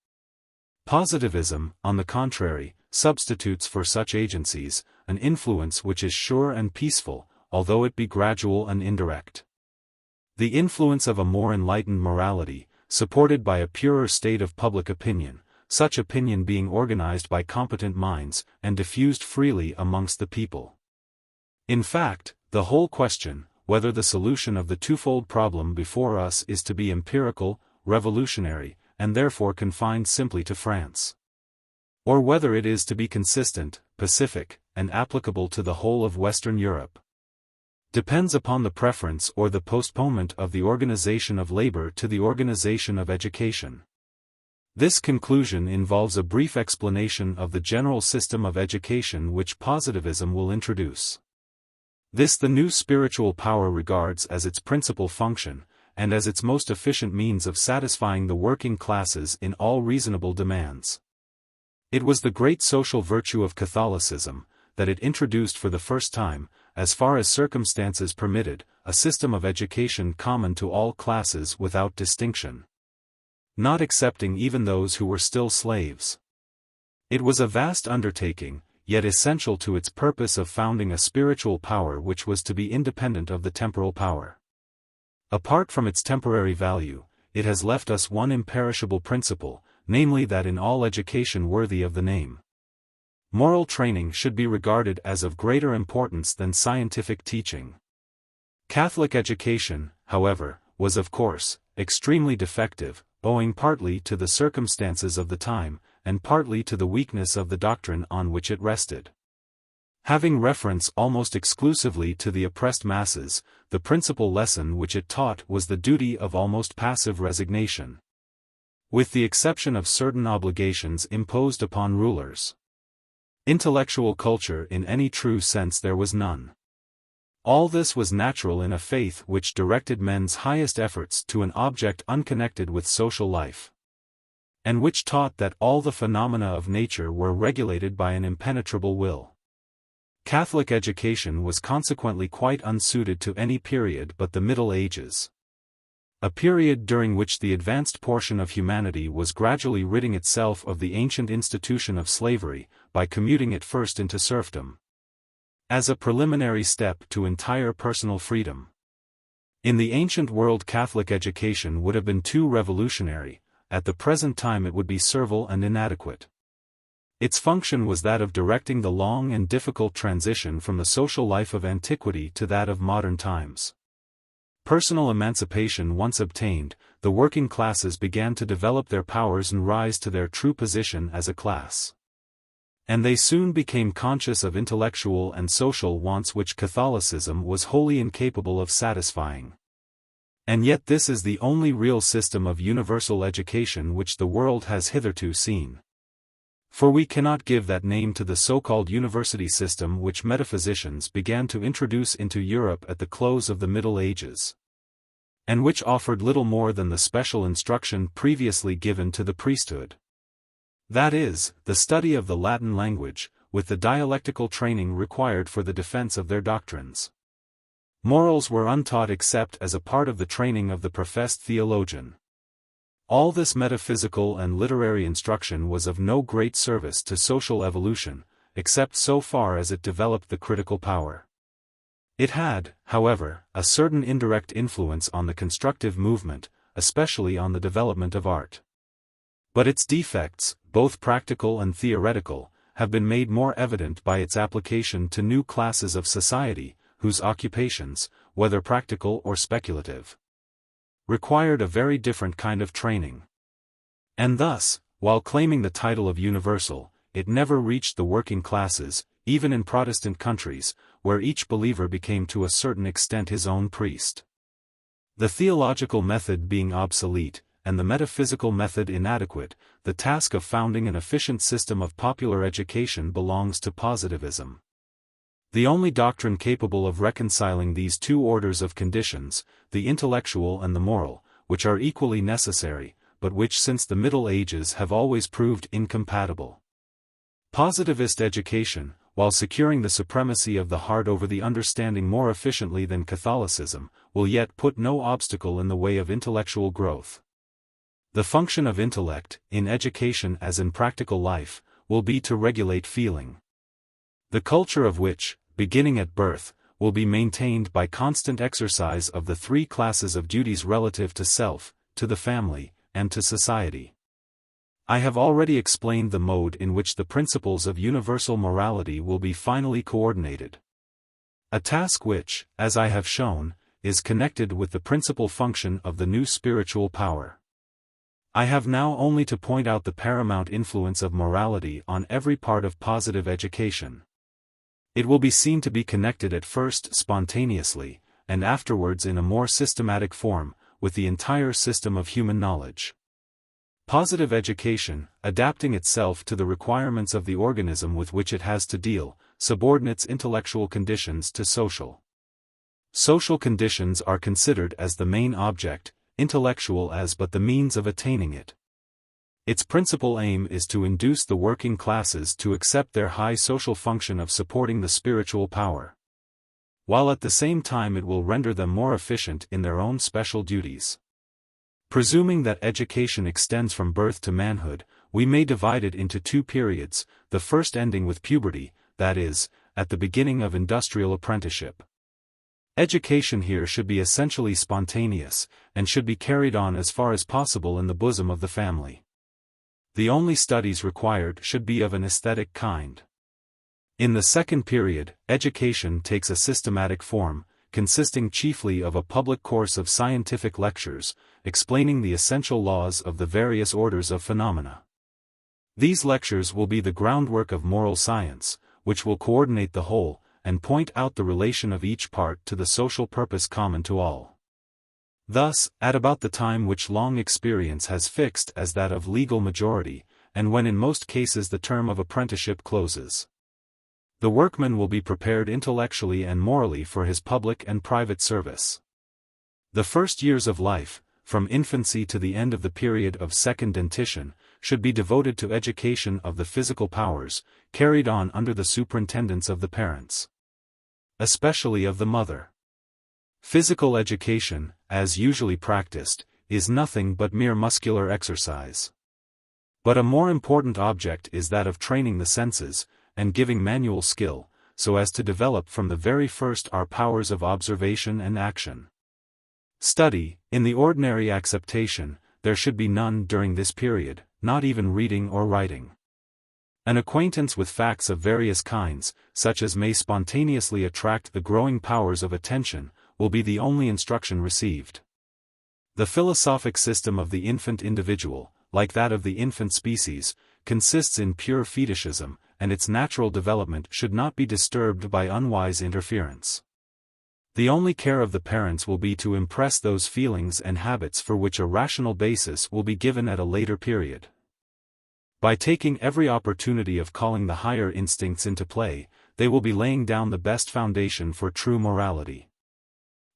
Positivism, on the contrary, substitutes for such agencies, an influence which is sure and peaceful, although it be gradual and indirect. The influence of a more enlightened morality, supported by a purer state of public opinion, such opinion being organized by competent minds, and diffused freely amongst the people. In fact, the whole question, whether the solution of the twofold problem before us is to be empirical, revolutionary, and therefore confined simply to France, or whether it is to be consistent, pacific, and applicable to the whole of Western Europe, depends upon the preference or the postponement of the organization of labor to the organization of education. This conclusion involves a brief explanation of the general system of education which positivism will introduce. This the new spiritual power regards as its principal function, and as its most efficient means of satisfying the working classes in all reasonable demands. It was the great social virtue of Catholicism, that it introduced for the first time, as far as circumstances permitted, a system of education common to all classes without distinction, not excepting even those who were still slaves. It was a vast undertaking, yet essential to its purpose of founding a spiritual power which was to be independent of the temporal power. Apart from its temporary value, it has left us one imperishable principle, namely that in all education worthy of the name, moral training should be regarded as of greater importance than scientific teaching. Catholic education, however, was of course extremely defective, owing partly to the circumstances of the time, and partly to the weakness of the doctrine on which it rested. Having reference almost exclusively to the oppressed masses, the principal lesson which it taught was the duty of almost passive resignation, with the exception of certain obligations imposed upon rulers. Intellectual culture in any true sense there was none. All this was natural in a faith which directed men's highest efforts to an object unconnected with social life, and which taught that all the phenomena of nature were regulated by an impenetrable will. Catholic education was consequently quite unsuited to any period but the Middle Ages, a period during which the advanced portion of humanity was gradually ridding itself of the ancient institution of slavery, by commuting it first into serfdom, as a preliminary step to entire personal freedom. In the ancient world Catholic education would have been too revolutionary, at the present time it would be servile and inadequate. Its function was that of directing the long and difficult transition from the social life of antiquity to that of modern times. Personal emancipation once obtained, the working classes began to develop their powers and rise to their true position as a class. And they soon became conscious of intellectual and social wants which Catholicism was wholly incapable of satisfying. And yet this is the only real system of universal education which the world has hitherto seen. For we cannot give that name to the so-called university system which metaphysicians began to introduce into Europe at the close of the Middle Ages, and which offered little more than the special instruction previously given to the priesthood. That is, the study of the Latin language, with the dialectical training required for the defense of their doctrines. Morals were untaught except as a part of the training of the professed theologian. All this metaphysical and literary instruction was of no great service to social evolution, except so far as it developed the critical power. It had, however, a certain indirect influence on the constructive movement, especially on the development of art. But its defects, both practical and theoretical, have been made more evident by its application to new classes of society, whose occupations, whether practical or speculative, required a very different kind of training. And thus, while claiming the title of universal, it never reached the working classes, even in Protestant countries, where each believer became to a certain extent his own priest. The theological method being obsolete, and the metaphysical method inadequate, the task of founding an efficient system of popular education belongs to positivism. The only doctrine capable of reconciling these two orders of conditions, the intellectual and the moral, which are equally necessary, but which since the Middle Ages have always proved incompatible. Positivist education, while securing the supremacy of the heart over the understanding more efficiently than Catholicism, will yet put no obstacle in the way of intellectual growth. The function of intellect, in education as in practical life, will be to regulate feeling, the culture of which, beginning at birth, will be maintained by constant exercise of the three classes of duties relative to self, to the family, and to society. I have already explained the mode in which the principles of universal morality will be finally coordinated. A task which, as I have shown, is connected with the principal function of the new spiritual power. I have now only to point out the paramount influence of morality on every part of positive education. It will be seen to be connected at first spontaneously, and afterwards in a more systematic form, with the entire system of human knowledge. Positive education, adapting itself to the requirements of the organism with which it has to deal, subordinates intellectual conditions to social. Social conditions are considered as the main object, intellectual as but the means of attaining it. Its principal aim is to induce the working classes to accept their high social function of supporting the spiritual power, while at the same time it will render them more efficient in their own special duties. Presuming that education extends from birth to manhood, we may divide it into two periods, the first ending with puberty, that is, at the beginning of industrial apprenticeship. Education here should be essentially spontaneous, and should be carried on as far as possible in the bosom of the family. The only studies required should be of an aesthetic kind. In the second period, education takes a systematic form, consisting chiefly of a public course of scientific lectures, explaining the essential laws of the various orders of phenomena. These lectures will be the groundwork of moral science, which will coordinate the whole, and point out the relation of each part to the social purpose common to all. Thus, at about the time which long experience has fixed as that of legal majority, and when in most cases the term of apprenticeship closes, the workman will be prepared intellectually and morally for his public and private service. The first years of life, from infancy to the end of the period of second dentition, should be devoted to education of the physical powers, carried on under the superintendence of the parents, especially of the mother. Physical education, as usually practiced, is nothing but mere muscular exercise. But a more important object is that of training the senses, and giving manual skill, so as to develop from the very first our powers of observation and action. Study, in the ordinary acceptation, there should be none during this period, not even reading or writing. An acquaintance with facts of various kinds, such as may spontaneously attract the growing powers of attention, will be the only instruction received. The philosophic system of the infant individual, like that of the infant species, consists in pure fetishism, and its natural development should not be disturbed by unwise interference. The only care of the parents will be to impress those feelings and habits for which a rational basis will be given at a later period. By taking every opportunity of calling the higher instincts into play, they will be laying down the best foundation for true morality.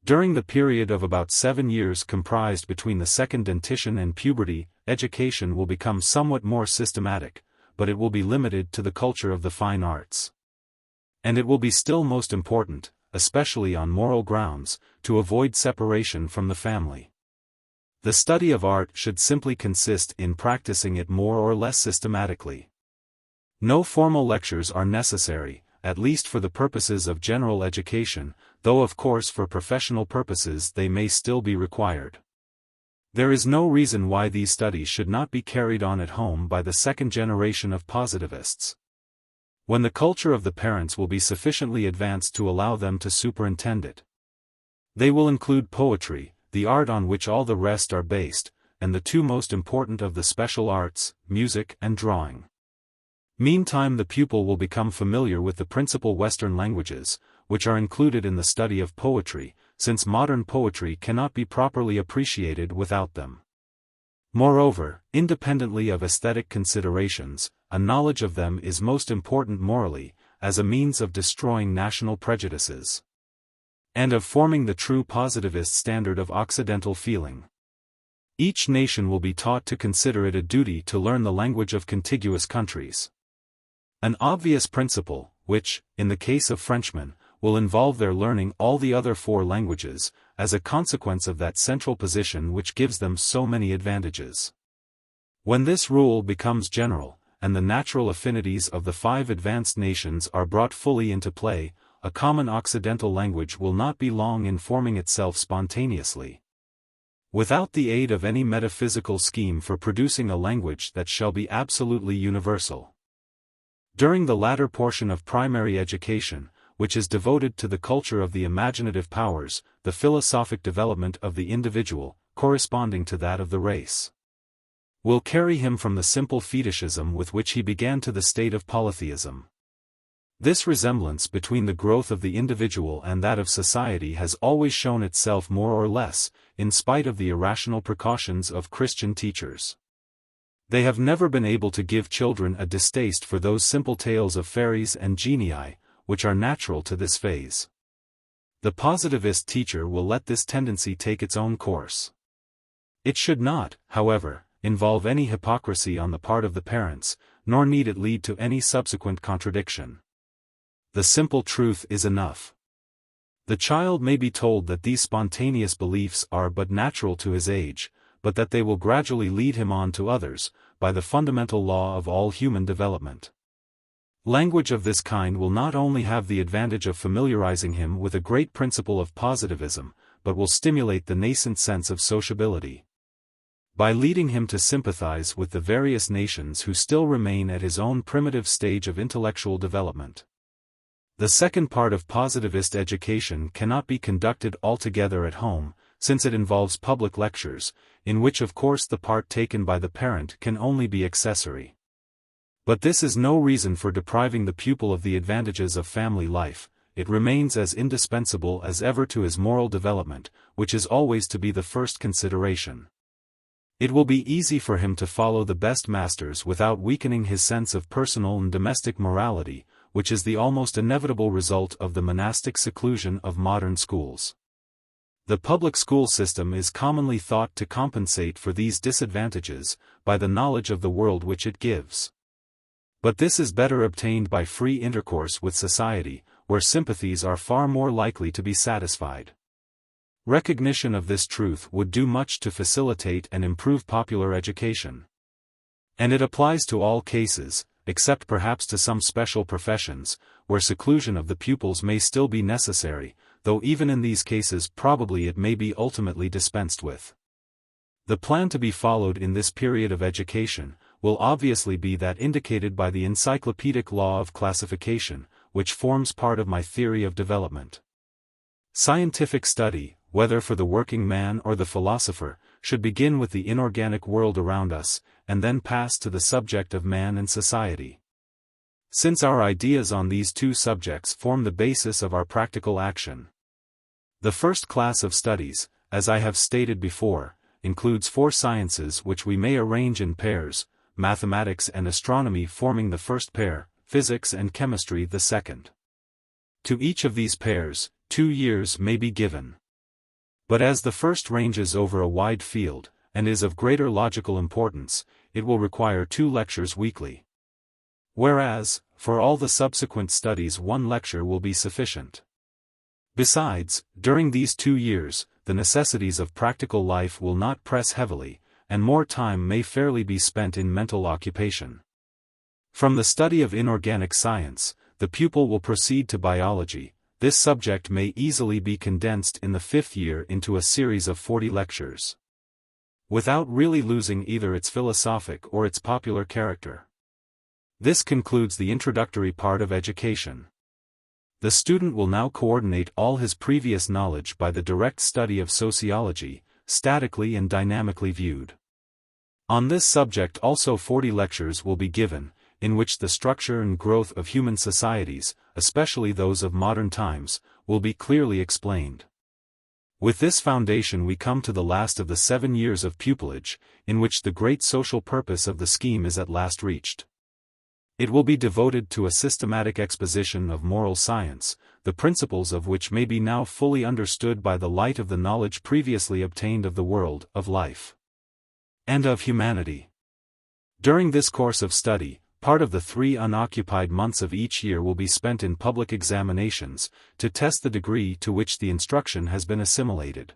During the period of about 7 years comprised between the second dentition and puberty, education will become somewhat more systematic, but it will be limited to the culture of the fine arts. And it will be still most important, especially on moral grounds, to avoid separation from the family. The study of art should simply consist in practicing it more or less systematically. No formal lectures are necessary, at least for the purposes of general education, though of course for professional purposes they may still be required. There is no reason why these studies should not be carried on at home by the second generation of positivists, when the culture of the parents will be sufficiently advanced to allow them to superintend it. They will include poetry, the art on which all the rest are based, and the two most important of the special arts, music and drawing. Meantime the pupil will become familiar with the principal Western languages, which are included in the study of poetry, since modern poetry cannot be properly appreciated without them. Moreover, independently of aesthetic considerations, a knowledge of them is most important morally, as a means of destroying national prejudices, and of forming the true positivist standard of Occidental feeling. Each nation will be taught to consider it a duty to learn the language of contiguous countries. An obvious principle, which, in the case of Frenchmen, will involve their learning all the other 4 languages, as a consequence of that central position which gives them so many advantages. When this rule becomes general, and the natural affinities of the 5 advanced nations are brought fully into play, a common Occidental language will not be long in forming itself spontaneously. Without the aid of any metaphysical scheme for producing a language that shall be absolutely universal. During the latter portion of primary education, which is devoted to the culture of the imaginative powers, the philosophic development of the individual, corresponding to that of the race, will carry him from the simple fetishism with which he began to the state of polytheism. This resemblance between the growth of the individual and that of society has always shown itself more or less, in spite of the irrational precautions of Christian teachers. They have never been able to give children a distaste for those simple tales of fairies and genii, which are natural to this phase. The positivist teacher will let this tendency take its own course. It should not, however, involve any hypocrisy on the part of the parents, nor need it lead to any subsequent contradiction. The simple truth is enough. The child may be told that these spontaneous beliefs are but natural to his age, but that they will gradually lead him on to others, by the fundamental law of all human development. Language of this kind will not only have the advantage of familiarizing him with a great principle of positivism, but will stimulate the nascent sense of sociability, by leading him to sympathize with the various nations who still remain at his own primitive stage of intellectual development. The second part of positivist education cannot be conducted altogether at home, since it involves public lectures, in which of course the part taken by the parent can only be accessory. But this is no reason for depriving the pupil of the advantages of family life. It remains as indispensable as ever to his moral development, which is always to be the first consideration. It will be easy for him to follow the best masters without weakening his sense of personal and domestic morality, which is the almost inevitable result of the monastic seclusion of modern schools. The public school system is commonly thought to compensate for these disadvantages, by the knowledge of the world which it gives. But this is better obtained by free intercourse with society, where sympathies are far more likely to be satisfied. Recognition of this truth would do much to facilitate and improve popular education. And it applies to all cases, except perhaps to some special professions, where seclusion of the pupils may still be necessary, though even in these cases probably it may be ultimately dispensed with. The plan to be followed in this period of education will obviously be that indicated by the encyclopedic law of classification, which forms part of my theory of development. Scientific study, whether for the working man or the philosopher, should begin with the inorganic world around us, and then pass to the subject of man and society. Since our ideas on these two subjects form the basis of our practical action. The first class of studies, as I have stated before, includes 4 sciences which we may arrange in pairs, mathematics and astronomy forming the first pair, physics and chemistry the second. To each of these pairs, 2 years may be given. But as the first ranges over a wide field, and is of greater logical importance, it will require 2 lectures weekly. Whereas, for all the subsequent studies 1 lecture will be sufficient. Besides, during these 2 years, the necessities of practical life will not press heavily, and more time may fairly be spent in mental occupation. From the study of inorganic science, the pupil will proceed to biology. This subject may easily be condensed in the 5th year into a series of 40 lectures, without really losing either its philosophic or its popular character. This concludes the introductory part of education. The student will now coordinate all his previous knowledge by the direct study of sociology, statically and dynamically viewed. On this subject also 40 lectures will be given, in which the structure and growth of human societies, especially those of modern times, will be clearly explained. With this foundation we come to the last of the 7 years of pupillage, in which the great social purpose of the scheme is at last reached. It will be devoted to a systematic exposition of moral science, the principles of which may be now fully understood by the light of the knowledge previously obtained of the world, of life, and of humanity. During this course of study, part of the 3 unoccupied months of each year will be spent in public examinations, to test the degree to which the instruction has been assimilated.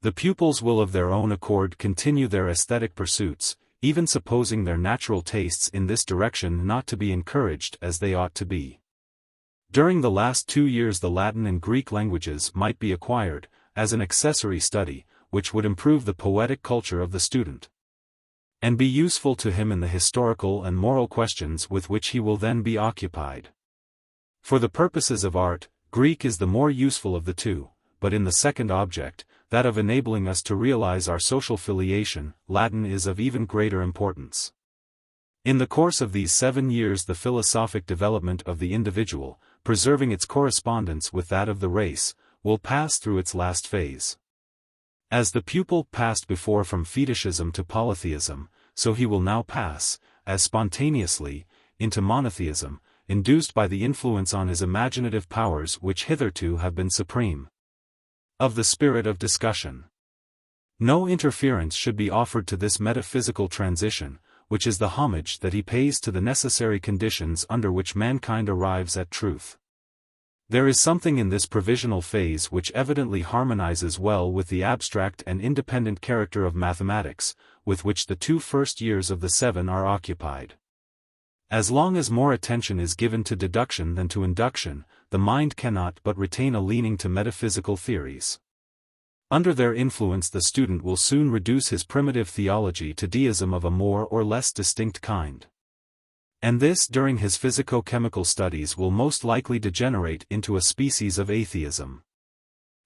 The pupils will of their own accord continue their aesthetic pursuits, even supposing their natural tastes in this direction not to be encouraged as they ought to be. During the last 2 years the Latin and Greek languages might be acquired, as an accessory study, which would improve the poetic culture of the student, and be useful to him in the historical and moral questions with which he will then be occupied. For the purposes of art, Greek is the more useful of the two, but in the second object, that of enabling us to realize our social filiation, Latin is of even greater importance. In the course of these 7 years the philosophic development of the individual, preserving its correspondence with that of the race, will pass through its last phase. As the pupil passed before from fetishism to polytheism, so he will now pass, as spontaneously, into monotheism, induced by the influence on his imaginative powers which hitherto have been supreme. Of the spirit of discussion. No interference should be offered to this metaphysical transition, which is the homage that he pays to the necessary conditions under which mankind arrives at truth. There is something in this provisional phase which evidently harmonizes well with the abstract and independent character of mathematics, with which the 2 first years of the 7 are occupied. As long as more attention is given to deduction than to induction, the mind cannot but retain a leaning to metaphysical theories. Under their influence the student will soon reduce his primitive theology to deism of a more or less distinct kind. And this during his physico-chemical studies will most likely degenerate into a species of atheism.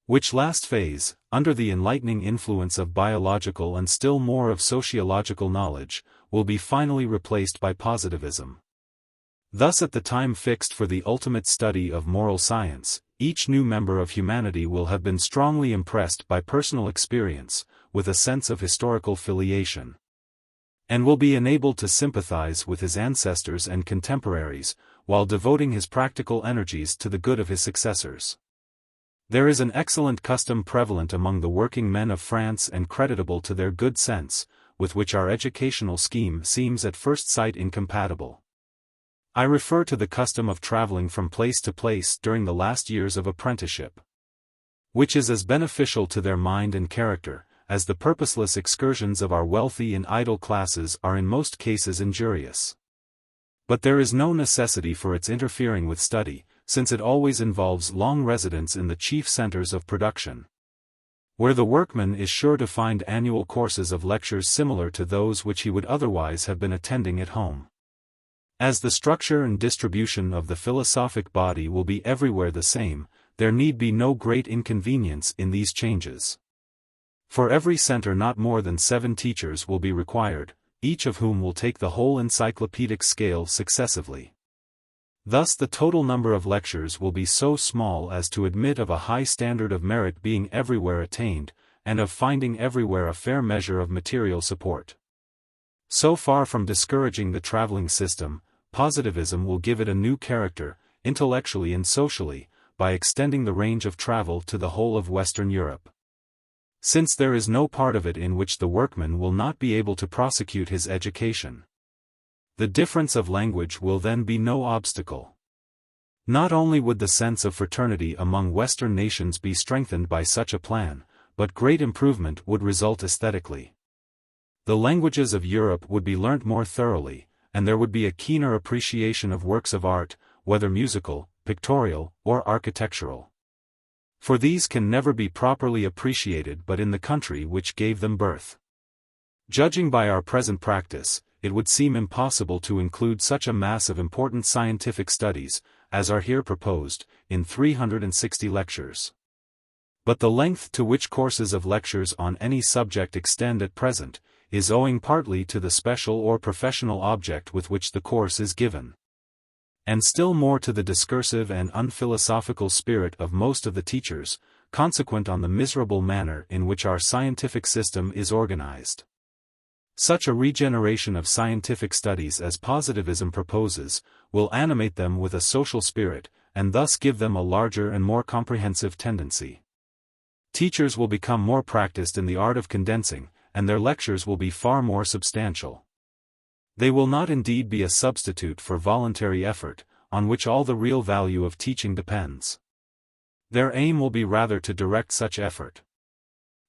Which last phase, under the enlightening influence of biological and still more of sociological knowledge, will be finally replaced by positivism. Thus at the time fixed for the ultimate study of moral science, each new member of humanity will have been strongly impressed by personal experience, with a sense of historical filiation, and will be enabled to sympathize with his ancestors and contemporaries, while devoting his practical energies to the good of his successors. There is an excellent custom prevalent among the working men of France and creditable to their good sense, with which our educational scheme seems at first sight incompatible. I refer to the custom of traveling from place to place during the last years of apprenticeship, which is as beneficial to their mind and character, as the purposeless excursions of our wealthy and idle classes are in most cases injurious. But there is no necessity for its interfering with study, since it always involves long residence in the chief centers of production, where the workman is sure to find annual courses of lectures similar to those which he would otherwise have been attending at home. As the structure and distribution of the philosophic body will be everywhere the same, there need be no great inconvenience in these changes. For every center not more than 7 teachers will be required, each of whom will take the whole encyclopedic scale successively. Thus the total number of lectures will be so small as to admit of a high standard of merit being everywhere attained, and of finding everywhere a fair measure of material support. So far from discouraging the traveling system, positivism will give it a new character, intellectually and socially, by extending the range of travel to the whole of Western Europe. Since there is no part of it in which the workman will not be able to prosecute his education, the difference of language will then be no obstacle. Not only would the sense of fraternity among Western nations be strengthened by such a plan, but great improvement would result aesthetically. The languages of Europe would be learnt more thoroughly, and there would be a keener appreciation of works of art, whether musical, pictorial, or architectural. For these can never be properly appreciated but in the country which gave them birth. Judging by our present practice, it would seem impossible to include such a mass of important scientific studies, as are here proposed, in 360 lectures. But the length to which courses of lectures on any subject extend at present, is owing partly to the special or professional object with which the course is given, and still more to the discursive and unphilosophical spirit of most of the teachers, consequent on the miserable manner in which our scientific system is organized. Such a regeneration of scientific studies as positivism proposes, will animate them with a social spirit, and thus give them a larger and more comprehensive tendency. Teachers will become more practiced in the art of condensing, and their lectures will be far more substantial. They will not indeed be a substitute for voluntary effort, on which all the real value of teaching depends. Their aim will be rather to direct such effort.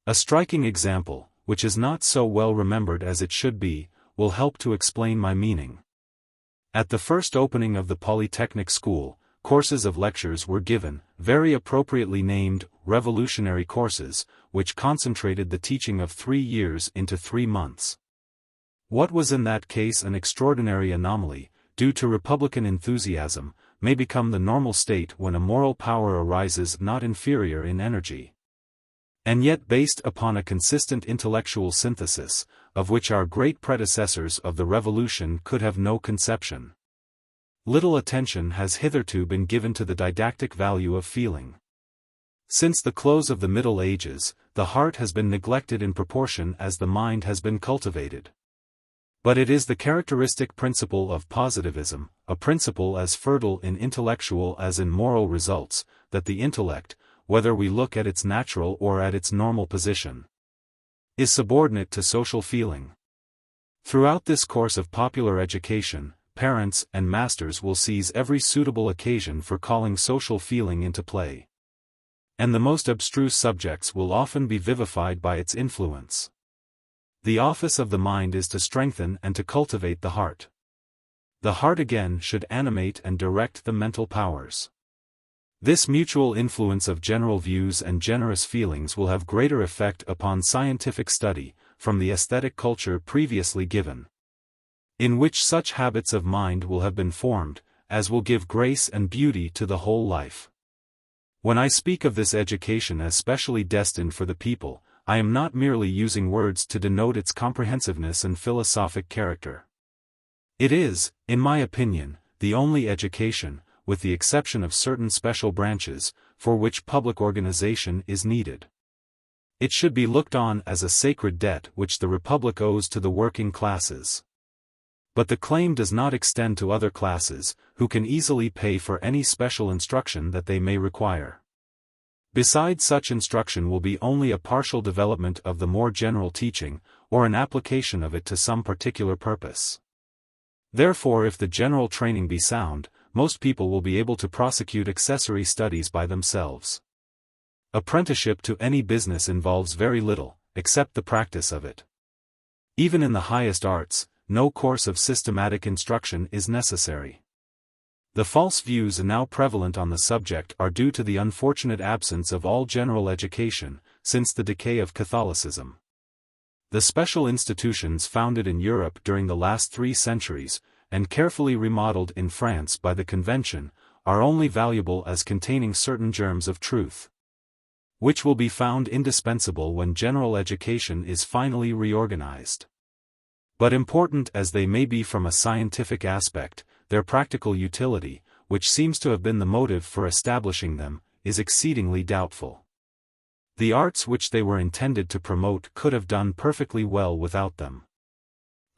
A striking example, which is not so well remembered as it should be, will help to explain my meaning. At the first opening of the Polytechnic School, courses of lectures were given, very appropriately named revolutionary courses, which concentrated the teaching of 3 years into 3 months. What was in that case an extraordinary anomaly, due to Republican enthusiasm, may become the normal state when a moral power arises not inferior in energy, and yet based upon a consistent intellectual synthesis, of which our great predecessors of the Revolution could have no conception. Little attention has hitherto been given to the didactic value of feeling. Since the close of the Middle Ages, the heart has been neglected in proportion as the mind has been cultivated. But it is the characteristic principle of positivism, a principle as fertile in intellectual as in moral results, that the intellect, whether we look at its natural or at its normal position, is subordinate to social feeling. Throughout this course of popular education, parents and masters will seize every suitable occasion for calling social feeling into play. And the most abstruse subjects will often be vivified by its influence. The office of the mind is to strengthen and to cultivate the heart. The heart again should animate and direct the mental powers. This mutual influence of general views and generous feelings will have greater effect upon scientific study, from the aesthetic culture previously given, in which such habits of mind will have been formed, as will give grace and beauty to the whole life. When I speak of this education as specially destined for the people, I am not merely using words to denote its comprehensiveness and philosophic character. It is, in my opinion, the only education, with the exception of certain special branches, for which public organization is needed. It should be looked on as a sacred debt which the Republic owes to the working classes. But the claim does not extend to other classes, who can easily pay for any special instruction that they may require. Besides, such instruction will be only a partial development of the more general teaching, or an application of it to some particular purpose. Therefore, if the general training be sound, most people will be able to prosecute accessory studies by themselves. Apprenticeship to any business involves very little, except the practice of it. Even in the highest arts, no course of systematic instruction is necessary. The false views now prevalent on the subject are due to the unfortunate absence of all general education, since the decay of Catholicism. The special institutions founded in Europe during the last 3 centuries, and carefully remodeled in France by the Convention, are only valuable as containing certain germs of truth, which will be found indispensable when general education is finally reorganized. But important as they may be from a scientific aspect, their practical utility, which seems to have been the motive for establishing them, is exceedingly doubtful. The arts which they were intended to promote could have done perfectly well without them.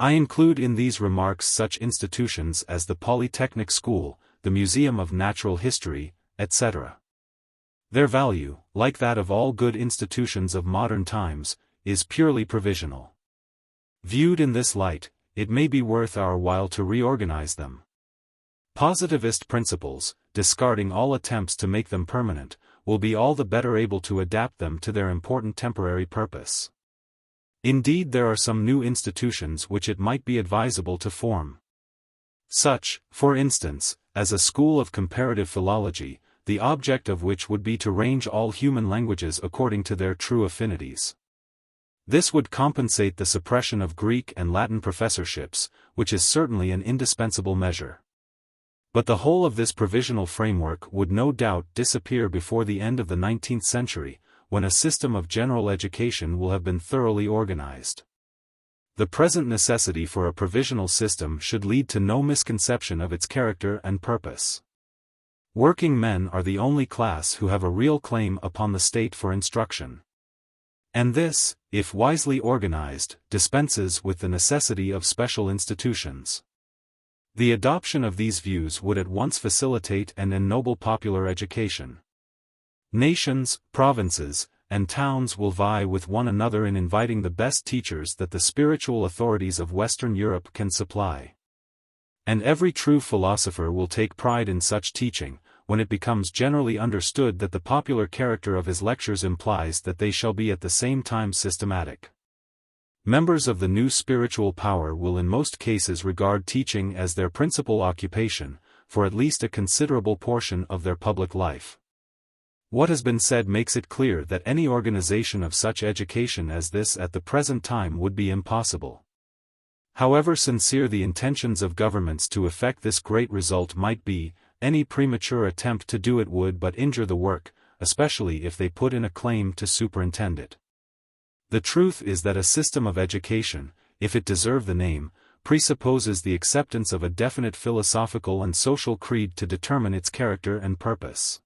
I include in these remarks such institutions as the Polytechnic School, the Museum of Natural History, etc. Their value, like that of all good institutions of modern times, is purely provisional. Viewed in this light, it may be worth our while to reorganize them. Positivist principles, discarding all attempts to make them permanent, will be all the better able to adapt them to their important temporary purpose. Indeed, there are some new institutions which it might be advisable to form. Such, for instance, as a school of comparative philology, the object of which would be to range all human languages according to their true affinities. This would compensate the suppression of Greek and Latin professorships, which is certainly an indispensable measure. But the whole of this provisional framework would no doubt disappear before the end of the 19th century, when a system of general education will have been thoroughly organized. The present necessity for a provisional system should lead to no misconception of its character and purpose. Working men are the only class who have a real claim upon the state for instruction. And this, if wisely organized, dispenses with the necessity of special institutions. The adoption of these views would at once facilitate and ennoble popular education. Nations, provinces, and towns will vie with one another in inviting the best teachers that the spiritual authorities of Western Europe can supply. And every true philosopher will take pride in such teaching, when it becomes generally understood that the popular character of his lectures implies that they shall be at the same time systematic. Members of the new spiritual power will in most cases regard teaching as their principal occupation, for at least a considerable portion of their public life. What has been said makes it clear that any organization of such education as this at the present time would be impossible. However sincere the intentions of governments to effect this great result might be, any premature attempt to do it would but injure the work, especially if they put in a claim to superintend it. The truth is that a system of education, if it deserve the name, presupposes the acceptance of a definite philosophical and social creed to determine its character and purpose.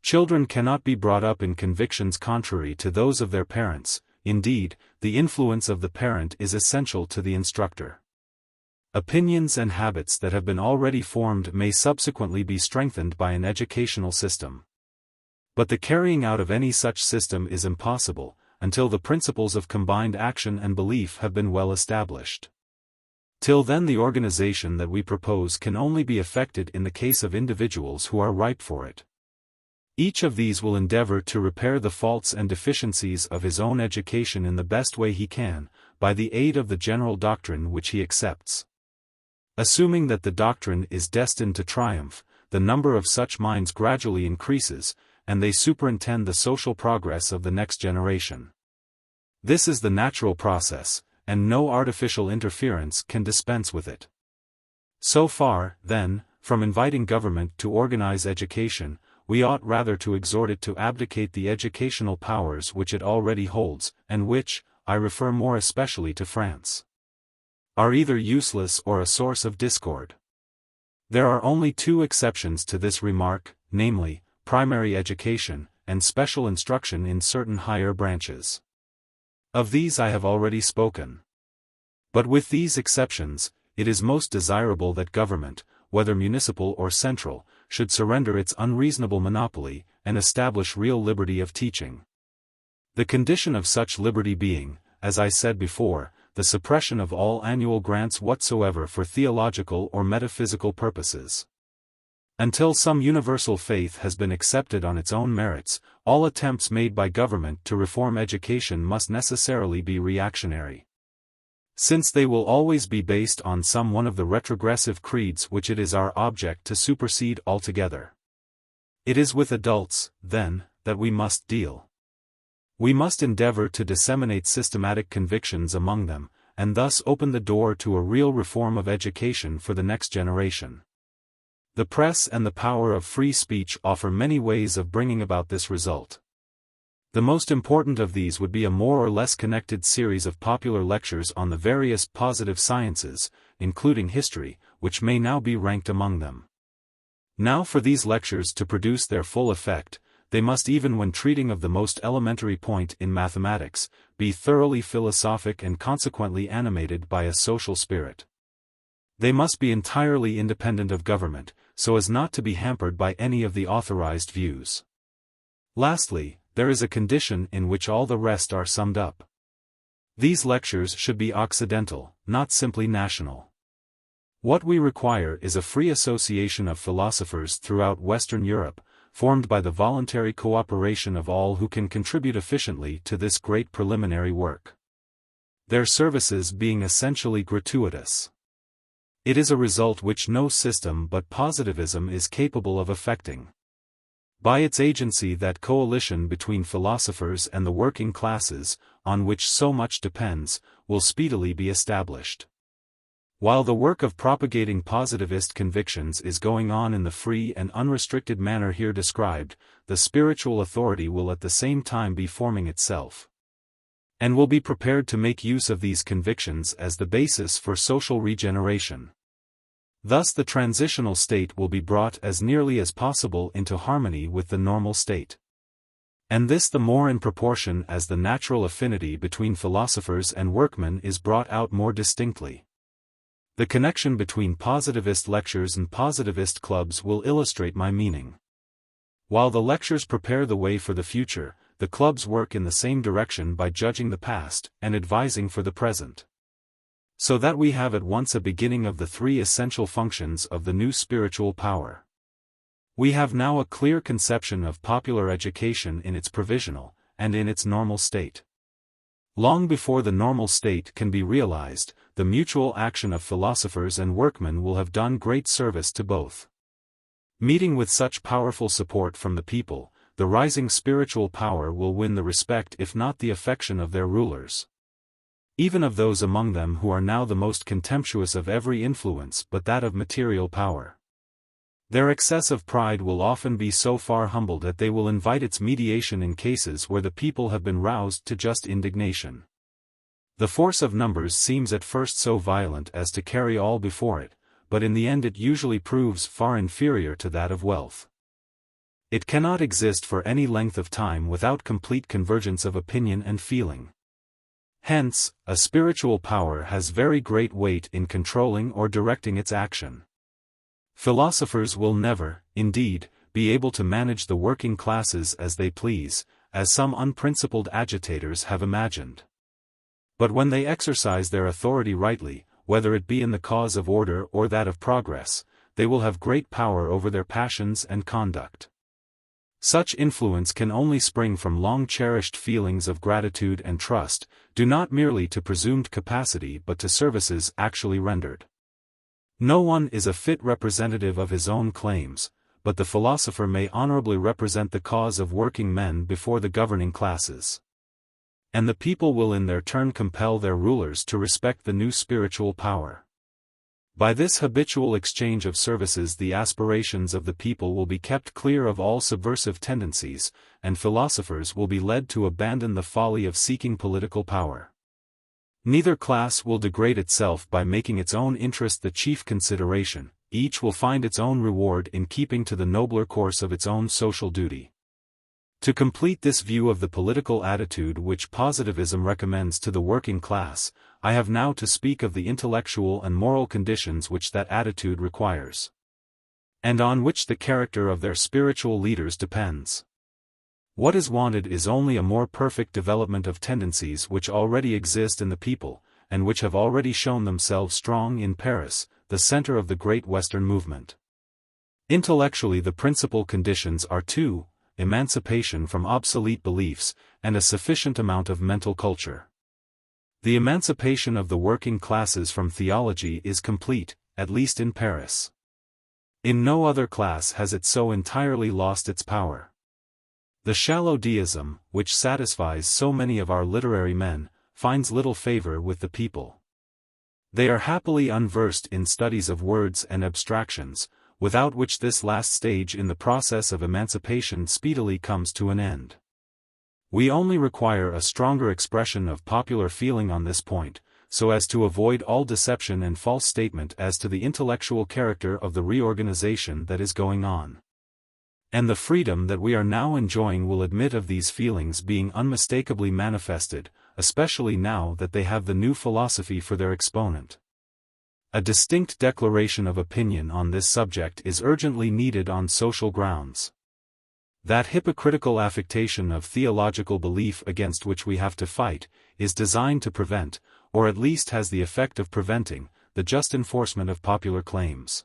Children cannot be brought up in convictions contrary to those of their parents. Indeed, the influence of the parent is essential to the instructor. Opinions and habits that have been already formed may subsequently be strengthened by an educational system. But the carrying out of any such system is impossible, until the principles of combined action and belief have been well established. Till then the organization that we propose can only be effected in the case of individuals who are ripe for it. Each of these will endeavor to repair the faults and deficiencies of his own education in the best way he can, by the aid of the general doctrine which he accepts. Assuming that the doctrine is destined to triumph, the number of such minds gradually increases, and they superintend the social progress of the next generation. This is the natural process, and no artificial interference can dispense with it. So far, then, from inviting government to organize education, we ought rather to exhort it to abdicate the educational powers which it already holds, and which, I refer more especially to France, are either useless or a source of discord. There are only two exceptions to this remark, namely, primary education, and special instruction in certain higher branches. Of these I have already spoken. But with these exceptions, it is most desirable that government, whether municipal or central, should surrender its unreasonable monopoly, and establish real liberty of teaching. The condition of such liberty being, as I said before, the suppression of all annual grants whatsoever for theological or metaphysical purposes. Until some universal faith has been accepted on its own merits, all attempts made by government to reform education must necessarily be reactionary. Since they will always be based on some one of the retrogressive creeds which it is our object to supersede altogether. It is with adults, then, that we must deal. We must endeavor to disseminate systematic convictions among them, and thus open the door to a real reform of education for the next generation. The press and the power of free speech offer many ways of bringing about this result. The most important of these would be a more or less connected series of popular lectures on the various positive sciences, including history, which may now be ranked among them. Now for these lectures to produce their full effect, they must, even when treating of the most elementary point in mathematics, be thoroughly philosophic and consequently animated by a social spirit. They must be entirely independent of government, so as not to be hampered by any of the authorized views. Lastly, there is a condition in which all the rest are summed up. These lectures should be occidental, not simply national. What we require is a free association of philosophers throughout Western Europe, formed by the voluntary cooperation of all who can contribute efficiently to this great preliminary work. Their services being essentially gratuitous. It is a result which no system but positivism is capable of effecting. By its agency that coalition between philosophers and the working classes, on which so much depends, will speedily be established. While the work of propagating positivist convictions is going on in the free and unrestricted manner here described, the spiritual authority will at the same time be forming itself, and will be prepared to make use of these convictions as the basis for social regeneration. Thus the transitional state will be brought as nearly as possible into harmony with the normal state. And this the more in proportion as the natural affinity between philosophers and workmen is brought out more distinctly. The connection between positivist lectures and positivist clubs will illustrate my meaning. While the lectures prepare the way for the future, the clubs work in the same direction by judging the past and advising for the present. So that we have at once a beginning of the three essential functions of the new spiritual power. We have now a clear conception of popular education in its provisional, and in its normal state. Long before the normal state can be realized, the mutual action of philosophers and workmen will have done great service to both. Meeting with such powerful support from the people, the rising spiritual power will win the respect if not the affection of their rulers. Even of those among them who are now the most contemptuous of every influence but that of material power. Their excessive pride will often be so far humbled that they will invite its mediation in cases where the people have been roused to just indignation. The force of numbers seems at first so violent as to carry all before it, but in the end it usually proves far inferior to that of wealth. It cannot exist for any length of time without complete convergence of opinion and feeling. Hence, a spiritual power has very great weight in controlling or directing its action. Philosophers will never, indeed, be able to manage the working classes as they please, as some unprincipled agitators have imagined. But when they exercise their authority rightly, whether it be in the cause of order or that of progress, they will have great power over their passions and conduct. Such influence can only spring from long-cherished feelings of gratitude and trust, due not merely to presumed capacity but to services actually rendered. No one is a fit representative of his own claims, but the philosopher may honorably represent the cause of working men before the governing classes. And the people will in their turn compel their rulers to respect the new spiritual power. By this habitual exchange of services the aspirations of the people will be kept clear of all subversive tendencies, and philosophers will be led to abandon the folly of seeking political power. Neither class will degrade itself by making its own interest the chief consideration, each will find its own reward in keeping to the nobler course of its own social duty. To complete this view of the political attitude which Positivism recommends to the working class, I have now to speak of the intellectual and moral conditions which that attitude requires, and on which the character of their spiritual leaders depends. What is wanted is only a more perfect development of tendencies which already exist in the people, and which have already shown themselves strong in Paris, the center of the great Western movement. Intellectually the principal conditions are two: emancipation from obsolete beliefs, and a sufficient amount of mental culture. The emancipation of the working classes from theology is complete, at least in Paris. In no other class has it so entirely lost its power. The shallow deism, which satisfies so many of our literary men, finds little favor with the people. They are happily unversed in studies of words and abstractions, without which this last stage in the process of emancipation speedily comes to an end. We only require a stronger expression of popular feeling on this point, so as to avoid all deception and false statement as to the intellectual character of the reorganization that is going on. And the freedom that we are now enjoying will admit of these feelings being unmistakably manifested, especially now that they have the new philosophy for their exponent. A distinct declaration of opinion on this subject is urgently needed on social grounds. That hypocritical affectation of theological belief against which we have to fight, is designed to prevent, or at least has the effect of preventing, the just enforcement of popular claims.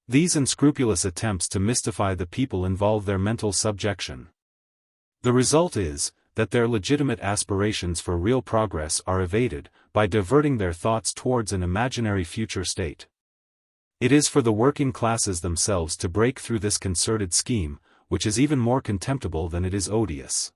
These unscrupulous attempts to mystify the people involve their mental subjection. The result is, that their legitimate aspirations for real progress are evaded, by diverting their thoughts towards an imaginary future state. It is for the working classes themselves to break through this concerted scheme, which is even more contemptible than it is odious.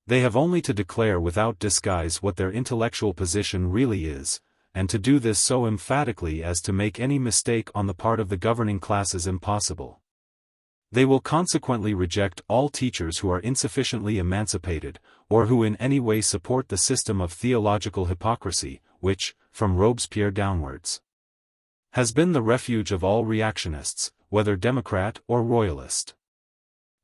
They have only to declare without disguise what their intellectual position really is, and to do this so emphatically as to make any mistake on the part of the governing classes impossible. They will consequently reject all teachers who are insufficiently emancipated, or who in any way support the system of theological hypocrisy, which, from Robespierre downwards, has been the refuge of all reactionists, whether Democrat or Royalist.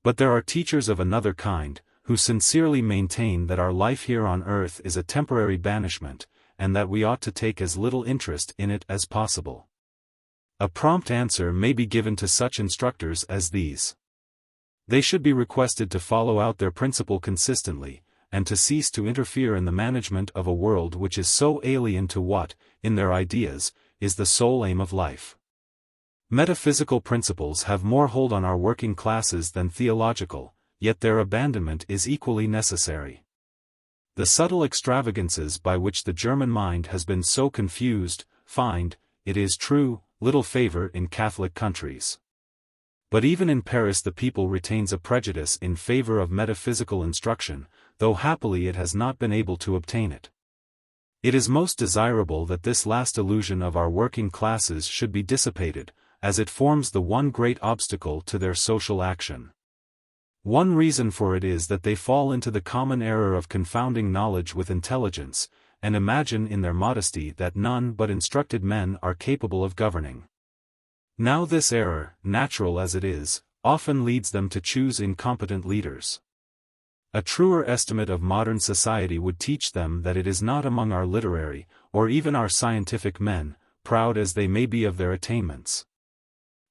But there are teachers of another kind, who sincerely maintain that our life here on earth is a temporary banishment, and that we ought to take as little interest in it as possible. A prompt answer may be given to such instructors as these. They should be requested to follow out their principle consistently, and to cease to interfere in the management of a world which is so alien to what, in their ideas, is the sole aim of life. Metaphysical principles have more hold on our working classes than theological, yet their abandonment is equally necessary. The subtle extravagances by which the German mind has been so confused, find, it is true, little favor in Catholic countries. But even in Paris the people retains a prejudice in favor of metaphysical instruction, though happily it has not been able to obtain it. It is most desirable that this last illusion of our working classes should be dissipated, as it forms the one great obstacle to their social action. One reason for it is that they fall into the common error of confounding knowledge with intelligence, and imagine in their modesty that none but instructed men are capable of governing. Now this error, natural as it is, often leads them to choose incompetent leaders. A truer estimate of modern society would teach them that it is not among our literary, or even our scientific men, proud as they may be of their attainments,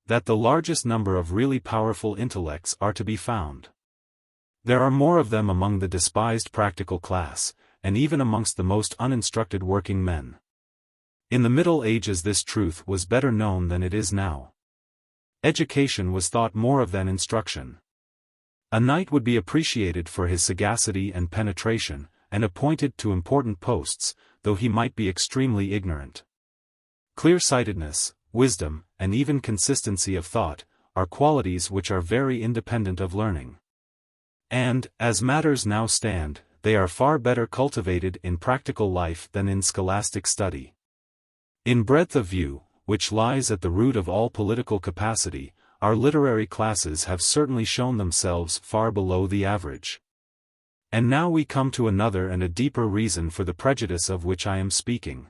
that the largest number of really powerful intellects are to be found. There are more of them among the despised practical class, and even amongst the most uninstructed working men. In the Middle Ages this truth was better known than it is now. Education was thought more of than instruction. A knight would be appreciated for his sagacity and penetration, and appointed to important posts, though he might be extremely ignorant. Clear-sightedness, wisdom, and even consistency of thought, are qualities which are very independent of learning. And, as matters now stand, they are far better cultivated in practical life than in scholastic study. In breadth of view, which lies at the root of all political capacity, our literary classes have certainly shown themselves far below the average. And now we come to another and a deeper reason for the prejudice of which I am speaking.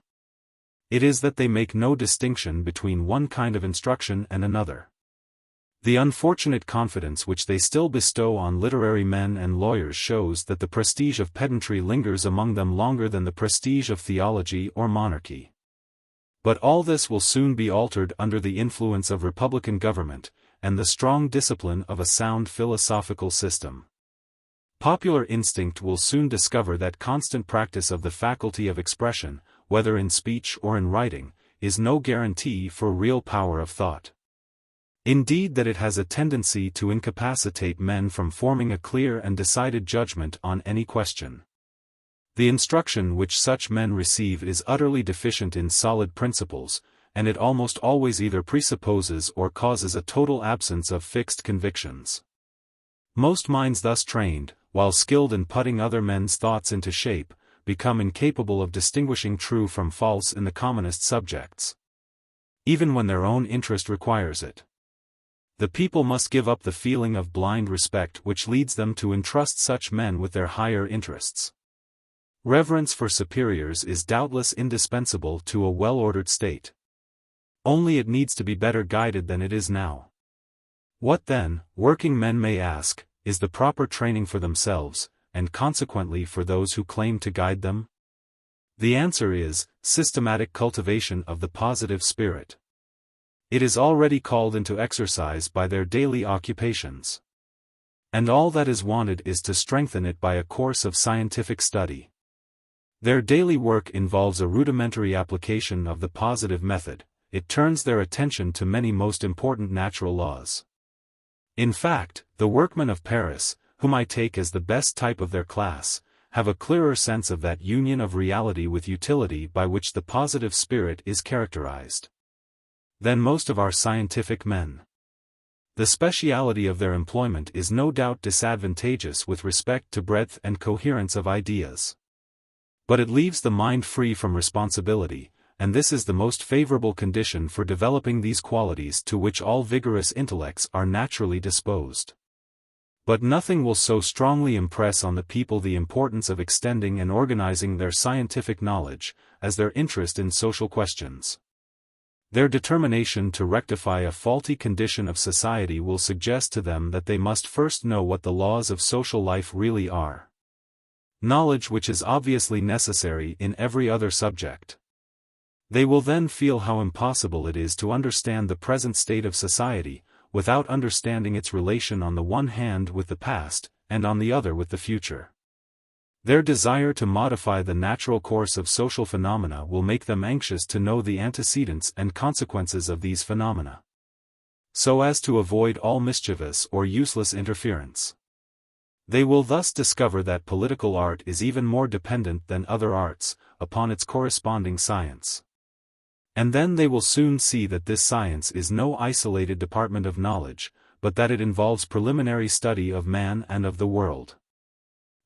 It is that they make no distinction between one kind of instruction and another. The unfortunate confidence which they still bestow on literary men and lawyers shows that the prestige of pedantry lingers among them longer than the prestige of theology or monarchy. But all this will soon be altered under the influence of republican government, and the strong discipline of a sound philosophical system. Popular instinct will soon discover that constant practice of the faculty of expression, whether in speech or in writing, is no guarantee for real power of thought. Indeed, that it has a tendency to incapacitate men from forming a clear and decided judgment on any question. The instruction which such men receive is utterly deficient in solid principles, and it almost always either presupposes or causes a total absence of fixed convictions. Most minds thus trained, while skilled in putting other men's thoughts into shape, become incapable of distinguishing true from false in the commonest subjects, even when their own interest requires it. The people must give up the feeling of blind respect which leads them to entrust such men with their higher interests. Reverence for superiors is doubtless indispensable to a well-ordered state. Only it needs to be better guided than it is now. What then, working men may ask, is the proper training for themselves, and consequently for those who claim to guide them? The answer is, systematic cultivation of the positive spirit. It is already called into exercise by their daily occupations. And all that is wanted is to strengthen it by a course of scientific study. Their daily work involves a rudimentary application of the positive method. It turns their attention to many most important natural laws. In fact, the workmen of Paris, whom I take as the best type of their class, have a clearer sense of that union of reality with utility by which the positive spirit is characterized, than most of our scientific men. The speciality of their employment is no doubt disadvantageous with respect to breadth and coherence of ideas. But it leaves the mind free from responsibility, and this is the most favorable condition for developing these qualities to which all vigorous intellects are naturally disposed. But nothing will so strongly impress on the people the importance of extending and organizing their scientific knowledge, as their interest in social questions. Their determination to rectify a faulty condition of society will suggest to them that they must first know what the laws of social life really are. Knowledge which is obviously necessary in every other subject. They will then feel how impossible it is to understand the present state of society, without understanding its relation on the one hand with the past, and on the other with the future. Their desire to modify the natural course of social phenomena will make them anxious to know the antecedents and consequences of these phenomena, so as to avoid all mischievous or useless interference. They will thus discover that political art is even more dependent than other arts, upon its corresponding science. And then they will soon see that this science is no isolated department of knowledge, but that it involves preliminary study of man and of the world.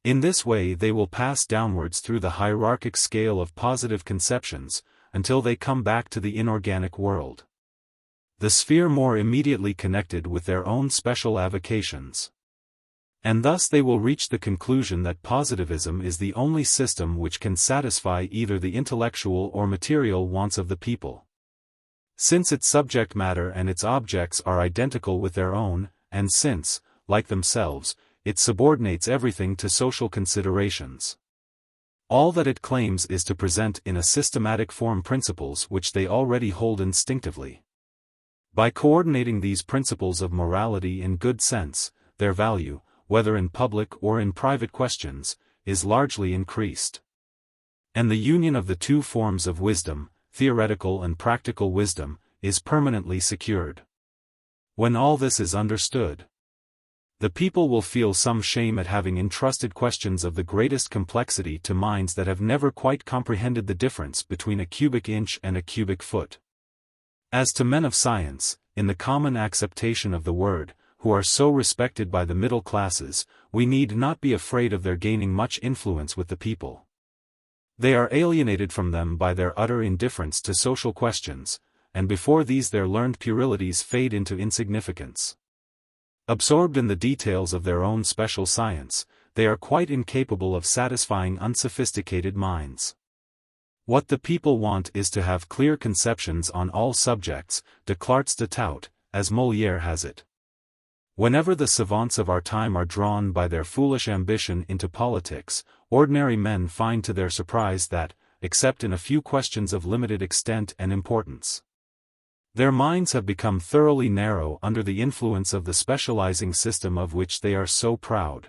In this way they will pass downwards through the hierarchic scale of positive conceptions, until they come back to the inorganic world, the sphere more immediately connected with their own special avocations. And thus they will reach the conclusion that positivism is the only system which can satisfy either the intellectual or material wants of the people. Since its subject matter and its objects are identical with their own, and since, like themselves, it subordinates everything to social considerations. All that it claims is to present in a systematic form principles which they already hold instinctively. By coordinating these principles of morality in good sense, their value, whether in public or in private questions, is largely increased. And the union of the two forms of wisdom, theoretical and practical wisdom, is permanently secured. When all this is understood, the people will feel some shame at having entrusted questions of the greatest complexity to minds that have never quite comprehended the difference between a cubic inch and a cubic foot. As to men of science, in the common acceptation of the word, who are so respected by the middle classes, we need not be afraid of their gaining much influence with the people. They are alienated from them by their utter indifference to social questions, and before these their learned puerilities fade into insignificance. Absorbed in the details of their own special science, they are quite incapable of satisfying unsophisticated minds. What the people want is to have clear conceptions on all subjects, Descartes de tout, as Molière has it. Whenever the savants of our time are drawn by their foolish ambition into politics, ordinary men find to their surprise that, except in a few questions of limited extent and importance, their minds have become thoroughly narrow under the influence of the specializing system of which they are so proud.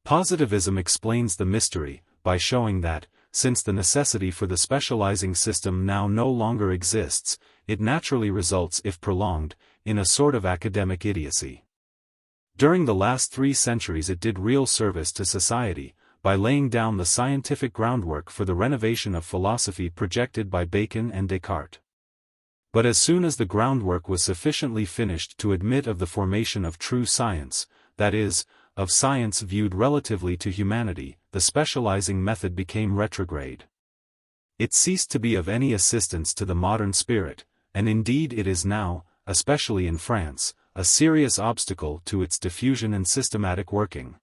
Positivism explains the mystery, by showing that, since the necessity for the specializing system now no longer exists, it naturally results, if prolonged, in a sort of academic idiocy. During the last 3 centuries it did real service to society, by laying down the scientific groundwork for the renovation of philosophy projected by Bacon and Descartes. But as soon as the groundwork was sufficiently finished to admit of the formation of true science, that is, of science viewed relatively to humanity, the specializing method became retrograde. It ceased to be of any assistance to the modern spirit, and indeed it is now, especially in France, a serious obstacle to its diffusion and systematic working.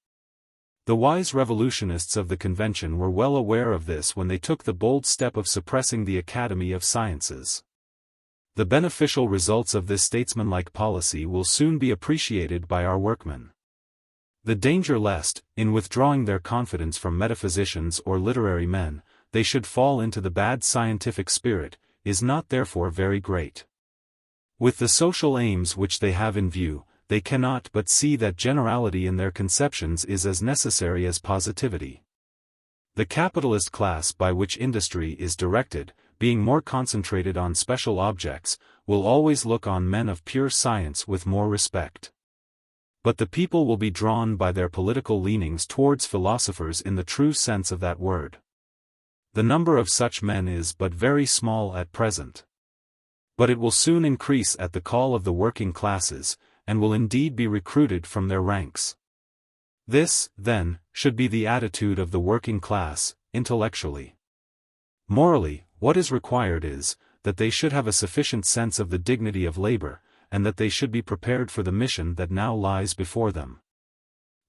The wise revolutionists of the Convention were well aware of this when they took the bold step of suppressing the Academy of Sciences. The beneficial results of this statesmanlike policy will soon be appreciated by our workmen. The danger lest, in withdrawing their confidence from metaphysicians or literary men, they should fall into the bad scientific spirit, is not therefore very great. With the social aims which they have in view, they cannot but see that generality in their conceptions is as necessary as positivity. The capitalist class by which industry is directed, being more concentrated on special objects, will always look on men of pure science with more respect. But the people will be drawn by their political leanings towards philosophers in the true sense of that word. The number of such men is but very small at present. But it will soon increase at the call of the working classes, and will indeed be recruited from their ranks. This, then, should be the attitude of the working class, intellectually. Morally, what is required is, that they should have a sufficient sense of the dignity of labor, and that they should be prepared for the mission that now lies before them.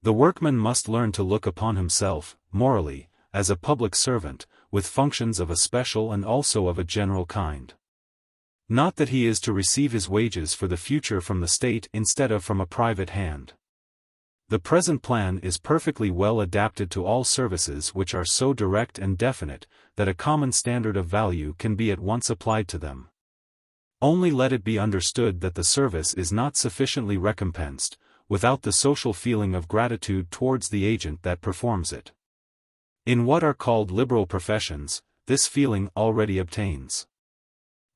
The workman must learn to look upon himself, morally, as a public servant, with functions of a special and also of a general kind. Not that he is to receive his wages for the future from the state instead of from a private hand. The present plan is perfectly well adapted to all services which are so direct and definite, that a common standard of value can be at once applied to them. Only let it be understood that the service is not sufficiently recompensed, without the social feeling of gratitude towards the agent that performs it. In what are called liberal professions, this feeling already obtains.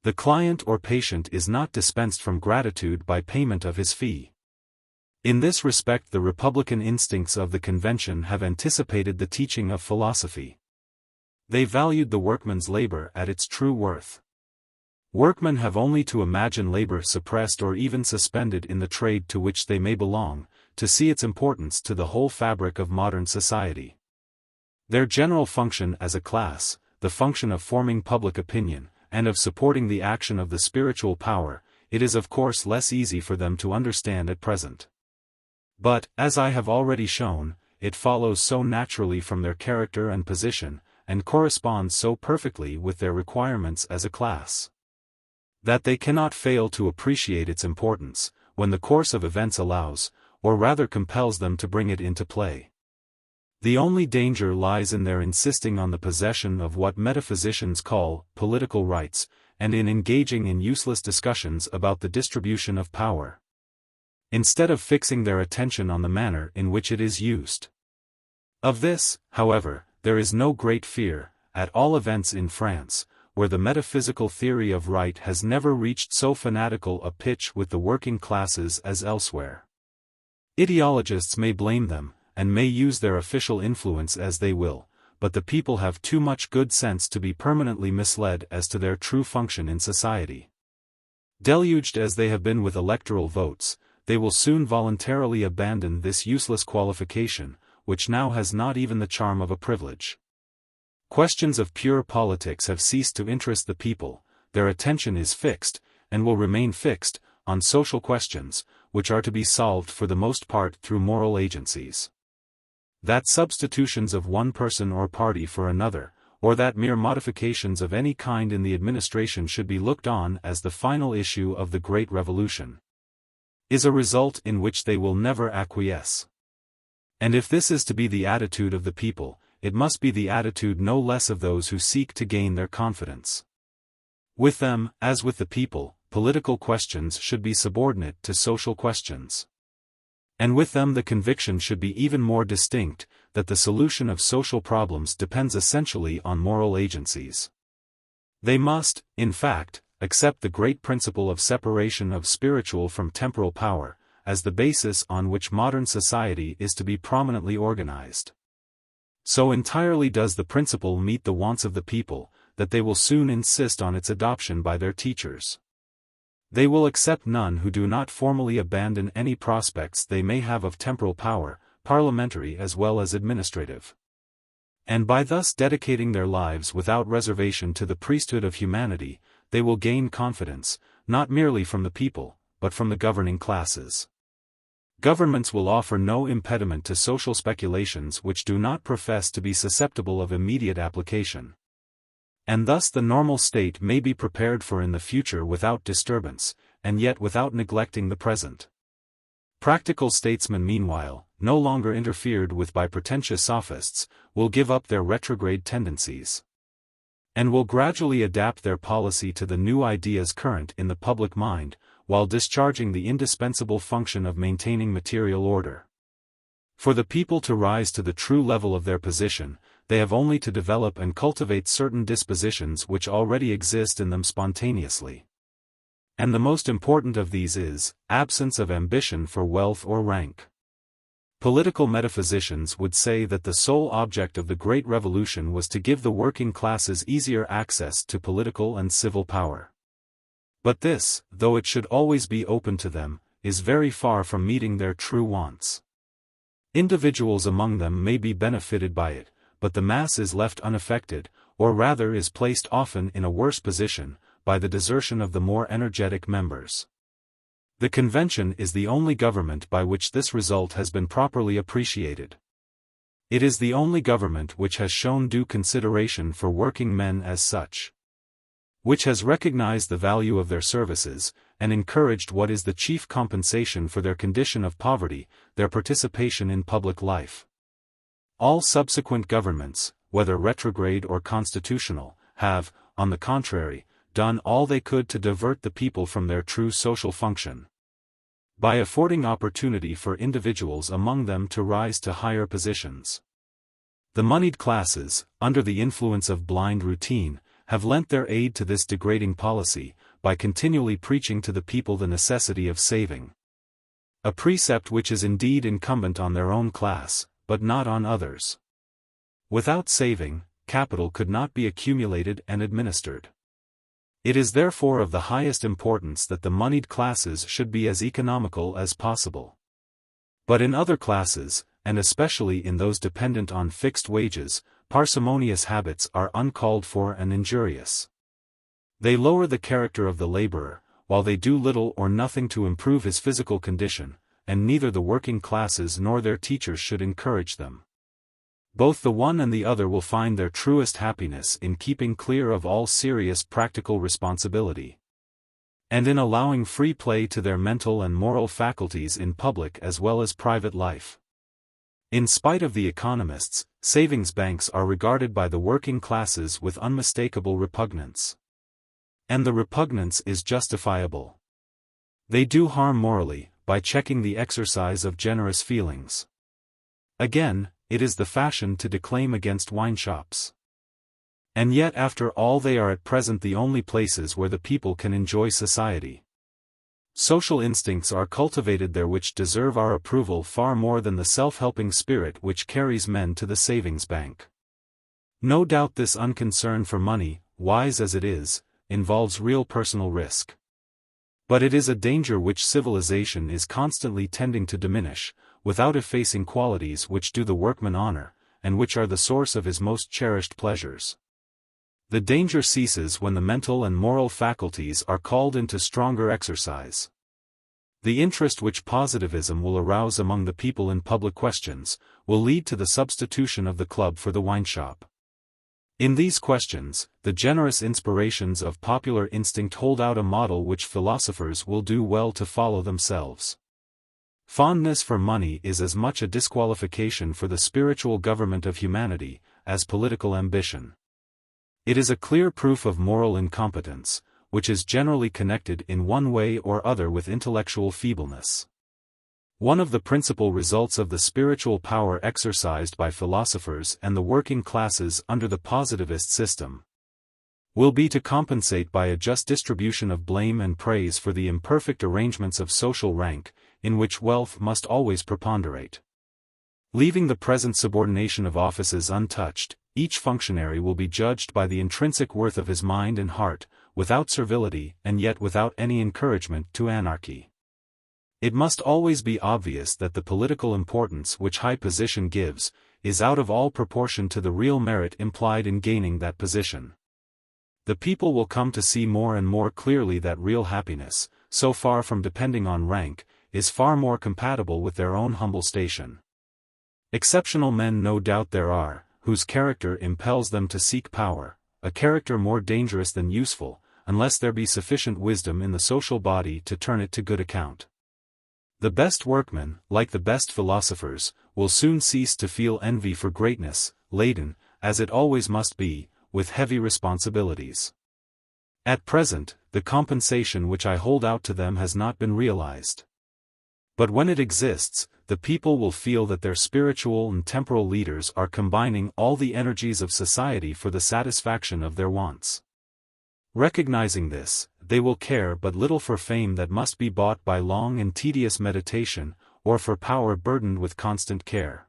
The client or patient is not dispensed from gratitude by payment of his fee. In this respect the republican instincts of the Convention have anticipated the teaching of philosophy. They valued the workman's labor at its true worth. Workmen have only to imagine labor suppressed or even suspended in the trade to which they may belong, to see its importance to the whole fabric of modern society. Their general function as a class, the function of forming public opinion, and of supporting the action of the spiritual power, it is of course less easy for them to understand at present. But, as I have already shown, it follows so naturally from their character and position, and corresponds so perfectly with their requirements as a class, that they cannot fail to appreciate its importance, when the course of events allows, or rather compels them to bring it into play. The only danger lies in their insisting on the possession of what metaphysicians call political rights, and in engaging in useless discussions about the distribution of power, instead of fixing their attention on the manner in which it is used. Of this, however, there is no great fear, at all events in France, where the metaphysical theory of right has never reached so fanatical a pitch with the working classes as elsewhere. Ideologists may blame them, and may use their official influence as they will, but the people have too much good sense to be permanently misled as to their true function in society. Deluged as they have been with electoral votes, they will soon voluntarily abandon this useless qualification, which now has not even the charm of a privilege. Questions of pure politics have ceased to interest the people, their attention is fixed, and will remain fixed, on social questions, which are to be solved for the most part through moral agencies. That substitutions of one person or party for another, or that mere modifications of any kind in the administration should be looked on as the final issue of the great revolution, is a result in which they will never acquiesce. And if this is to be the attitude of the people, it must be the attitude no less of those who seek to gain their confidence. With them, as with the people, political questions should be subordinate to social questions. And with them the conviction should be even more distinct, that the solution of social problems depends essentially on moral agencies. They must, in fact, accept the great principle of separation of spiritual from temporal power, as the basis on which modern society is to be prominently organized. So entirely does the principle meet the wants of the people, that they will soon insist on its adoption by their teachers. They will accept none who do not formally abandon any prospects they may have of temporal power, parliamentary as well as administrative. And by thus dedicating their lives without reservation to the priesthood of humanity, they will gain confidence, not merely from the people, but from the governing classes. Governments will offer no impediment to social speculations which do not profess to be susceptible of immediate application. And thus the normal state may be prepared for in the future without disturbance, and yet without neglecting the present. Practical statesmen meanwhile, no longer interfered with by pretentious sophists, will give up their retrograde tendencies, and will gradually adapt their policy to the new ideas current in the public mind, while discharging the indispensable function of maintaining material order. For the people to rise to the true level of their position, they have only to develop and cultivate certain dispositions which already exist in them spontaneously. And the most important of these is, absence of ambition for wealth or rank. Political metaphysicians would say that the sole object of the Great Revolution was to give the working classes easier access to political and civil power. But this, though it should always be open to them, is very far from meeting their true wants. Individuals among them may be benefited by it, but the mass is left unaffected, or rather is placed often in a worse position, by the desertion of the more energetic members. The convention is the only government by which this result has been properly appreciated. It is the only government which has shown due consideration for working men as such, which has recognized the value of their services, and encouraged what is the chief compensation for their condition of poverty, their participation in public life. All subsequent governments, whether retrograde or constitutional, have, on the contrary, done all they could to divert the people from their true social function, by affording opportunity for individuals among them to rise to higher positions. The moneyed classes, under the influence of blind routine, have lent their aid to this degrading policy, by continually preaching to the people the necessity of saving. A precept which is indeed incumbent on their own class, but not on others. Without saving, capital could not be accumulated and administered. It is therefore of the highest importance that the moneyed classes should be as economical as possible. But in other classes, and especially in those dependent on fixed wages, parsimonious habits are uncalled for and injurious. They lower the character of the laborer, while they do little or nothing to improve his physical condition, and neither the working classes nor their teachers should encourage them. Both the one and the other will find their truest happiness in keeping clear of all serious practical responsibility, and in allowing free play to their mental and moral faculties in public as well as private life. In spite of the economists, savings banks are regarded by the working classes with unmistakable repugnance. And the repugnance is justifiable. They do harm morally, by checking the exercise of generous feelings. Again, it is the fashion to declaim against wine shops. And yet after all they are at present the only places where the people can enjoy society. Social instincts are cultivated there which deserve our approval far more than the self-helping spirit which carries men to the savings bank. No doubt this unconcern for money, wise as it is, involves real personal risk. But it is a danger which civilization is constantly tending to diminish, without effacing qualities which do the workman honor, and which are the source of his most cherished pleasures. The danger ceases when the mental and moral faculties are called into stronger exercise. The interest which positivism will arouse among the people in public questions, will lead to the substitution of the club for the wine shop. In these questions, the generous inspirations of popular instinct hold out a model which philosophers will do well to follow themselves. Fondness for money is as much a disqualification for the spiritual government of humanity, as political ambition. It is a clear proof of moral incompetence, which is generally connected in one way or other with intellectual feebleness. One of the principal results of the spiritual power exercised by philosophers and the working classes under the positivist system will be to compensate by a just distribution of blame and praise for the imperfect arrangements of social rank, in which wealth must always preponderate. Leaving the present subordination of offices untouched, each functionary will be judged by the intrinsic worth of his mind and heart, without servility and yet without any encouragement to anarchy. It must always be obvious that the political importance which high position gives, is out of all proportion to the real merit implied in gaining that position. The people will come to see more and more clearly that real happiness, so far from depending on rank, is far more compatible with their own humble station. Exceptional men no doubt there are, whose character impels them to seek power, a character more dangerous than useful, unless there be sufficient wisdom in the social body to turn it to good account. The best workmen, like the best philosophers, will soon cease to feel envy for greatness, laden, as it always must be, with heavy responsibilities. At present, the compensation which I hold out to them has not been realized. But when it exists, the people will feel that their spiritual and temporal leaders are combining all the energies of society for the satisfaction of their wants. Recognizing this, they will care but little for fame that must be bought by long and tedious meditation, or for power burdened with constant care.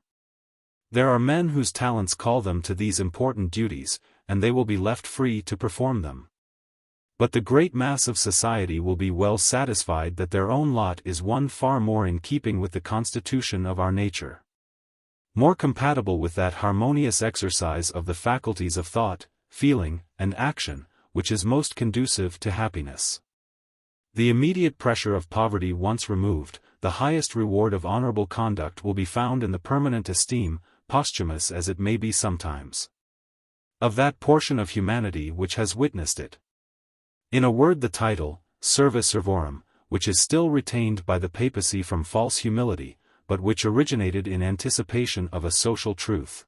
There are men whose talents call them to these important duties, and they will be left free to perform them. But the great mass of society will be well satisfied that their own lot is one far more in keeping with the constitution of our nature, more compatible with that harmonious exercise of the faculties of thought, feeling, and action, which is most conducive to happiness. The immediate pressure of poverty once removed, the highest reward of honorable conduct will be found in the permanent esteem, posthumous as it may be sometimes, of that portion of humanity which has witnessed it. In a word, the title, Serva Servorum, which is still retained by the papacy from false humility, but which originated in anticipation of a social truth,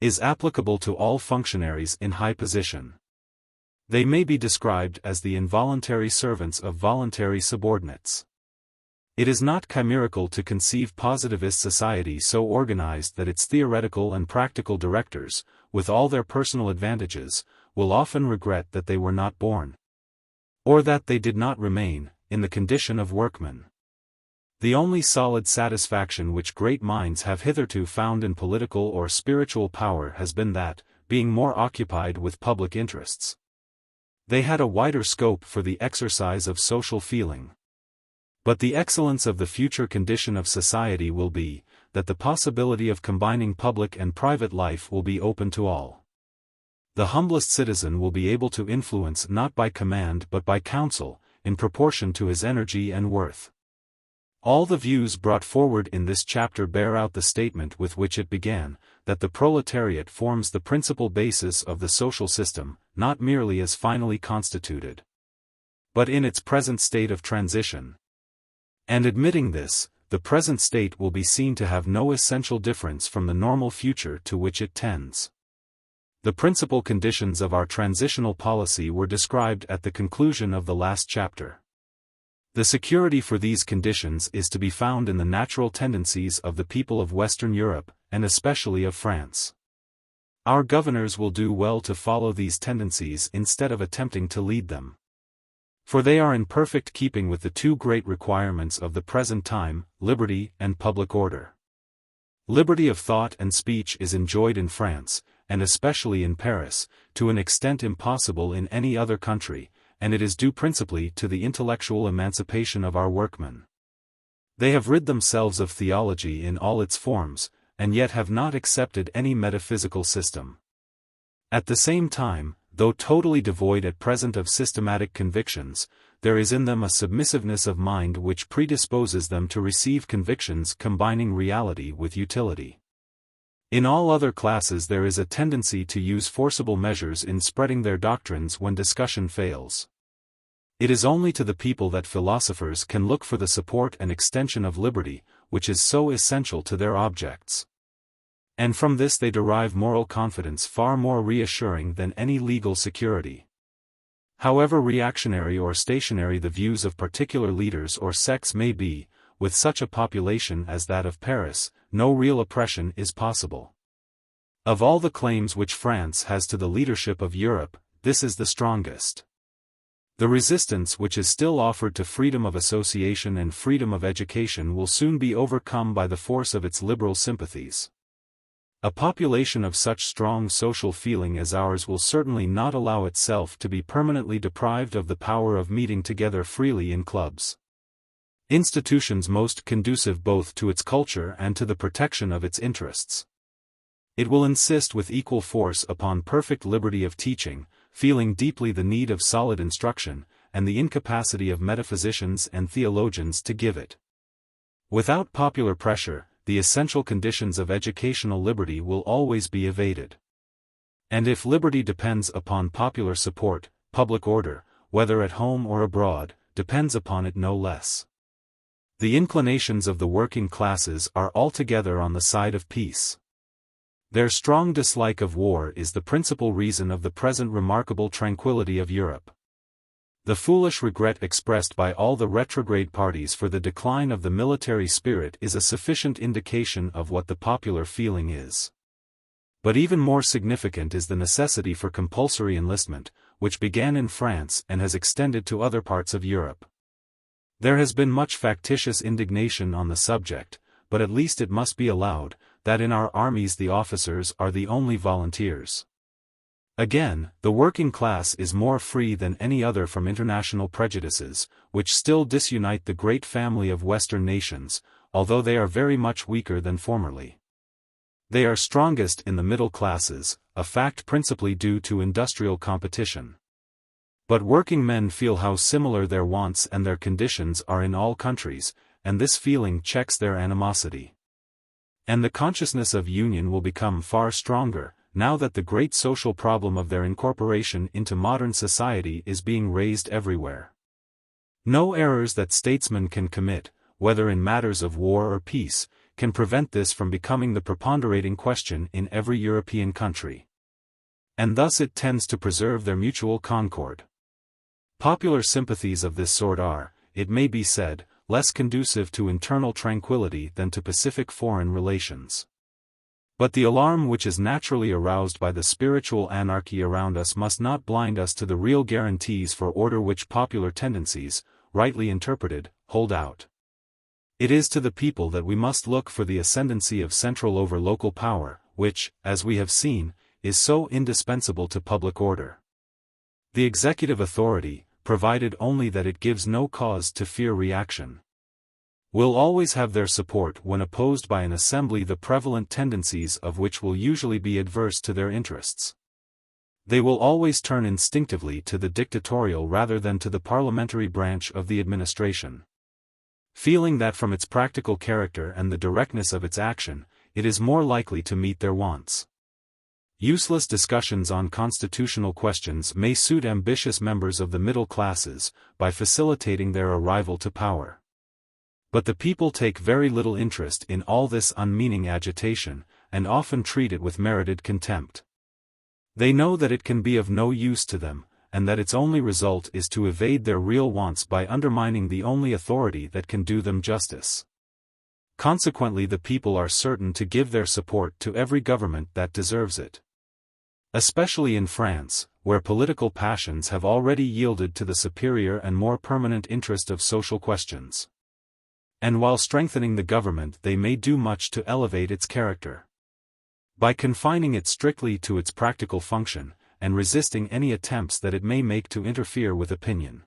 is applicable to all functionaries in high position. They may be described as the involuntary servants of voluntary subordinates. It is not chimerical to conceive positivist society so organized that its theoretical and practical directors, with all their personal advantages, will often regret that they were not born, or that they did not remain, in the condition of workmen. The only solid satisfaction which great minds have hitherto found in political or spiritual power has been that, being more occupied with public interests, They had a wider scope for the exercise of social feeling. But the excellence of the future condition of society will be, that the possibility of combining public and private life will be open to all. The humblest citizen will be able to influence not by command but by counsel, in proportion to his energy and worth. All the views brought forward in this chapter bear out the statement with which it began, that the proletariat forms the principal basis of the social system, not merely as finally constituted, but in its present state of transition. And admitting this, the present state will be seen to have no essential difference from the normal future to which it tends. The principal conditions of our transitional policy were described at the conclusion of the last chapter. The security for these conditions is to be found in the natural tendencies of the people of Western Europe, and especially of France. Our governors will do well to follow these tendencies instead of attempting to lead them. For they are in perfect keeping with the two great requirements of the present time, liberty and public order. Liberty of thought and speech is enjoyed in France, and especially in Paris, to an extent impossible in any other country, and it is due principally to the intellectual emancipation of our workmen. They have rid themselves of theology in all its forms, and yet have not accepted any metaphysical system. At the same time, though totally devoid at present of systematic convictions, there is in them a submissiveness of mind which predisposes them to receive convictions combining reality with utility. In all other classes there is a tendency to use forcible measures in spreading their doctrines when discussion fails. It is only to the people that philosophers can look for the support and extension of liberty, which is so essential to their objects. And from this they derive moral confidence far more reassuring than any legal security. However reactionary or stationary the views of particular leaders or sects may be, with such a population as that of Paris, no real oppression is possible. Of all the claims which France has to the leadership of Europe, this is the strongest. The resistance which is still offered to freedom of association and freedom of education will soon be overcome by the force of its liberal sympathies. A population of such strong social feeling as ours will certainly not allow itself to be permanently deprived of the power of meeting together freely in clubs. Institutions most conducive both to its culture and to the protection of its interests. It will insist with equal force upon perfect liberty of teaching, feeling deeply the need of solid instruction, and the incapacity of metaphysicians and theologians to give it. Without popular pressure, the essential conditions of educational liberty will always be evaded. And if liberty depends upon popular support, public order, whether at home or abroad, depends upon it no less. The inclinations of the working classes are altogether on the side of peace. Their strong dislike of war is the principal reason of the present remarkable tranquility of Europe. The foolish regret expressed by all the retrograde parties for the decline of the military spirit is a sufficient indication of what the popular feeling is. But even more significant is the necessity for compulsory enlistment, which began in France and has extended to other parts of Europe. There has been much factitious indignation on the subject, but at least it must be allowed, that in our armies the officers are the only volunteers. Again, the working class is more free than any other from international prejudices, which still disunite the great family of Western nations, although they are very much weaker than formerly. They are strongest in the middle classes, a fact principally due to industrial competition. But working men feel how similar their wants and their conditions are in all countries, and this feeling checks their animosity. And the consciousness of union will become far stronger, now that the great social problem of their incorporation into modern society is being raised everywhere. No errors that statesmen can commit, whether in matters of war or peace, can prevent this from becoming the preponderating question in every European country. And thus it tends to preserve their mutual concord. Popular sympathies of this sort are, it may be said, less conducive to internal tranquility than to pacific foreign relations. But the alarm which is naturally aroused by the spiritual anarchy around us must not blind us to the real guarantees for order which popular tendencies, rightly interpreted, hold out. It is to the people that we must look for the ascendancy of central over local power, which, as we have seen, is so indispensable to public order. The executive authority, provided only that it gives no cause to fear reaction, will always have their support when opposed by an assembly the prevalent tendencies of which will usually be adverse to their interests. They will always turn instinctively to the dictatorial rather than to the parliamentary branch of the administration, feeling that from its practical character and the directness of its action, it is more likely to meet their wants. Useless discussions on constitutional questions may suit ambitious members of the middle classes, by facilitating their arrival to power. But the people take very little interest in all this unmeaning agitation, and often treat it with merited contempt. They know that it can be of no use to them, and that its only result is to evade their real wants by undermining the only authority that can do them justice. Consequently, the people are certain to give their support to every government that deserves it. Especially in France, where political passions have already yielded to the superior and more permanent interest of social questions. And while strengthening the government, they may do much to elevate its character. By confining it strictly to its practical function, and resisting any attempts that it may make to interfere with opinion.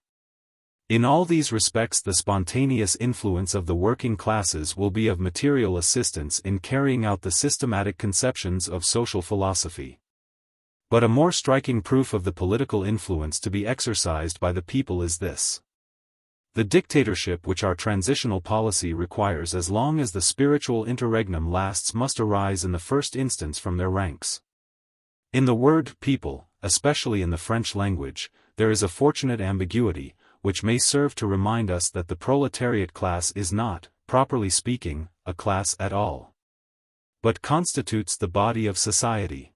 In all these respects, the spontaneous influence of the working classes will be of material assistance in carrying out the systematic conceptions of social philosophy. But a more striking proof of the political influence to be exercised by the people is this. The dictatorship which our transitional policy requires as long as the spiritual interregnum lasts must arise in the first instance from their ranks. In the word people, especially in the French language, there is a fortunate ambiguity, which may serve to remind us that the proletariat class is not, properly speaking, a class at all, but constitutes the body of society.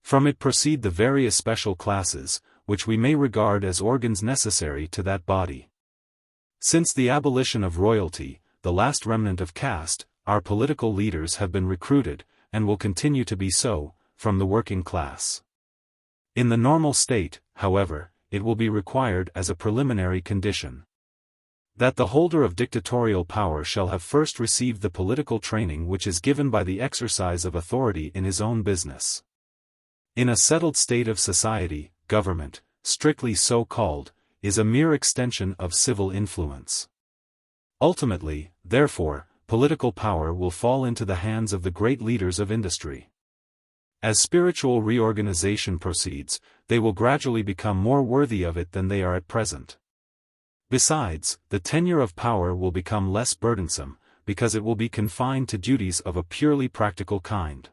From it proceed the various special classes, which we may regard as organs necessary to that body. Since the abolition of royalty, the last remnant of caste, our political leaders have been recruited, and will continue to be so, from the working class. In the normal state, however, it will be required as a preliminary condition that the holder of dictatorial power shall have first received the political training which is given by the exercise of authority in his own business. In a settled state of society, government, strictly so called, is a mere extension of civil influence. Ultimately, therefore, political power will fall into the hands of the great leaders of industry. As spiritual reorganization proceeds, they will gradually become more worthy of it than they are at present. Besides, the tenure of power will become less burdensome, because it will be confined to duties of a purely practical kind.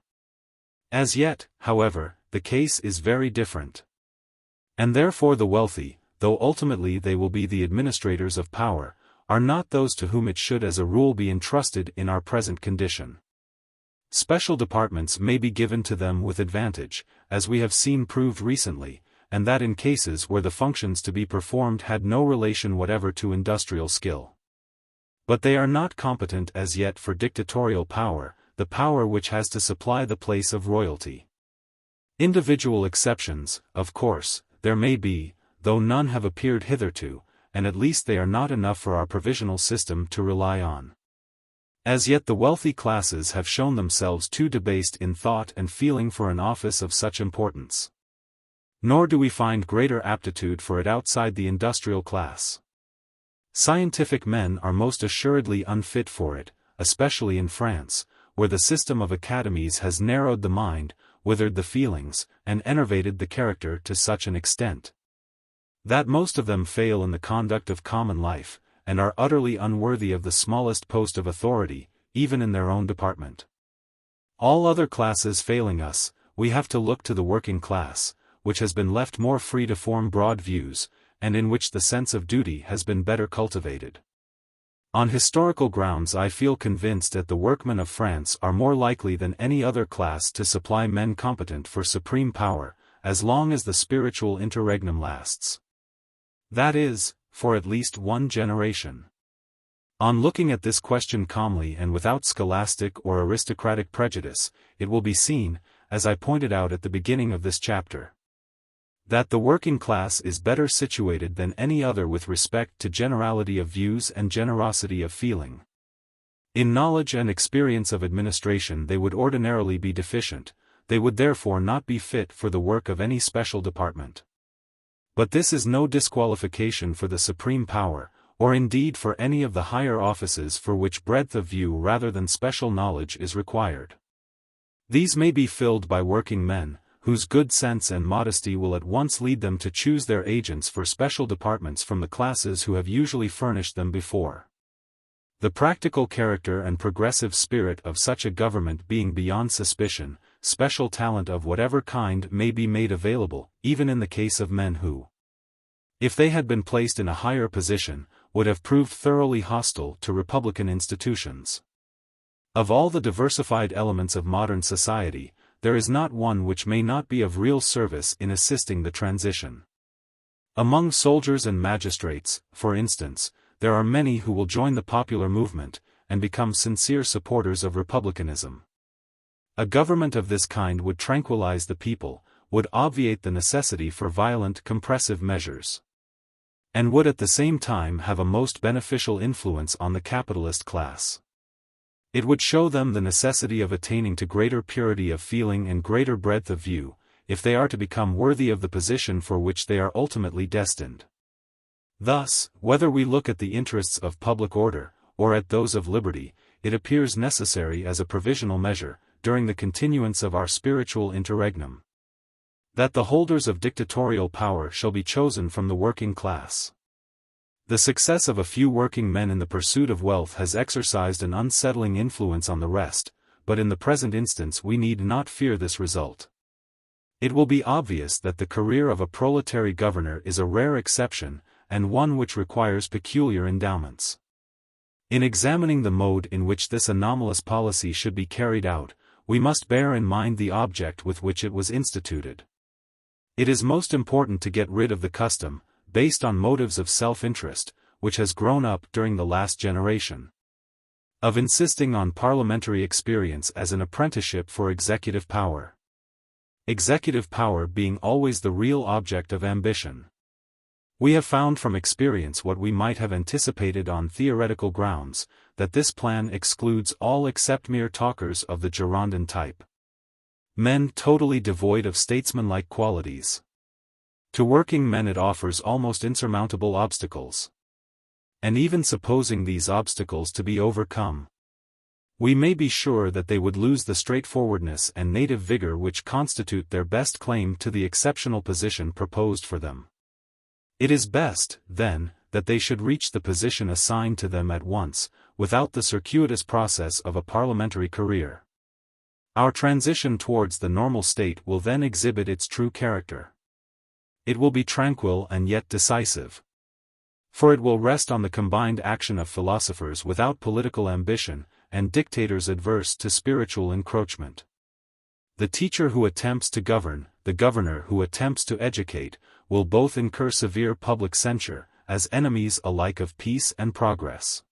As yet, however, the case is very different. And therefore the wealthy, though ultimately they will be the administrators of power, are not those to whom it should as a rule be entrusted in our present condition. Special departments may be given to them with advantage, as we have seen proved recently, and that in cases where the functions to be performed had no relation whatever to industrial skill. But they are not competent as yet for dictatorial power, the power which has to supply the place of royalty. Individual exceptions, of course, there may be, though none have appeared hitherto, and at least they are not enough for our provisional system to rely on. As yet the wealthy classes have shown themselves too debased in thought and feeling for an office of such importance. Nor do we find greater aptitude for it outside the industrial class. Scientific men are most assuredly unfit for it, especially in France, where the system of academies has narrowed the mind, withered the feelings, and enervated the character to such an extent that most of them fail in the conduct of common life, and are utterly unworthy of the smallest post of authority, even in their own department. All other classes failing us, we have to look to the working class, which has been left more free to form broad views, and in which the sense of duty has been better cultivated. On historical grounds I feel convinced that the workmen of France are more likely than any other class to supply men competent for supreme power, as long as the spiritual interregnum lasts. That is, for at least one generation. On looking at this question calmly and without scholastic or aristocratic prejudice, it will be seen, as I pointed out at the beginning of this chapter, that the working class is better situated than any other with respect to generality of views and generosity of feeling. In knowledge and experience of administration they would ordinarily be deficient, they would therefore not be fit for the work of any special department. But this is no disqualification for the supreme power, or indeed for any of the higher offices for which breadth of view rather than special knowledge is required. These may be filled by working men, whose good sense and modesty will at once lead them to choose their agents for special departments from the classes who have usually furnished them before. The practical character and progressive spirit of such a government being beyond suspicion, special talent of whatever kind may be made available, even in the case of men who, if they had been placed in a higher position, would have proved thoroughly hostile to republican institutions. Of all the diversified elements of modern society, there is not one which may not be of real service in assisting the transition. Among soldiers and magistrates, for instance, there are many who will join the popular movement, and become sincere supporters of republicanism. A government of this kind would tranquilize the people, would obviate the necessity for violent compressive measures, and would at the same time have a most beneficial influence on the capitalist class. It would show them the necessity of attaining to greater purity of feeling and greater breadth of view, if they are to become worthy of the position for which they are ultimately destined. Thus, whether we look at the interests of public order, or at those of liberty, it appears necessary as a provisional measure, during the continuance of our spiritual interregnum, that the holders of dictatorial power shall be chosen from the working class. The success of a few working men in the pursuit of wealth has exercised an unsettling influence on the rest, but in the present instance we need not fear this result. It will be obvious that the career of a proletary governor is a rare exception, and one which requires peculiar endowments. In examining the mode in which this anomalous policy should be carried out, we must bear in mind the object with which it was instituted. It is most important to get rid of the custom, based on motives of self-interest, which has grown up during the last generation, of insisting on parliamentary experience as an apprenticeship for executive power. Executive power being always the real object of ambition. We have found from experience what we might have anticipated on theoretical grounds, that this plan excludes all except mere talkers of the Girondin type. Men totally devoid of statesmanlike qualities. To working men it offers almost insurmountable obstacles. And even supposing these obstacles to be overcome, we may be sure that they would lose the straightforwardness and native vigor which constitute their best claim to the exceptional position proposed for them. It is best, then, that they should reach the position assigned to them at once, without the circuitous process of a parliamentary career. Our transition towards the normal state will then exhibit its true character. It will be tranquil and yet decisive. For it will rest on the combined action of philosophers without political ambition, and dictators adverse to spiritual encroachment. The teacher who attempts to govern, the governor who attempts to educate, will both incur severe public censure, as enemies alike of peace and progress.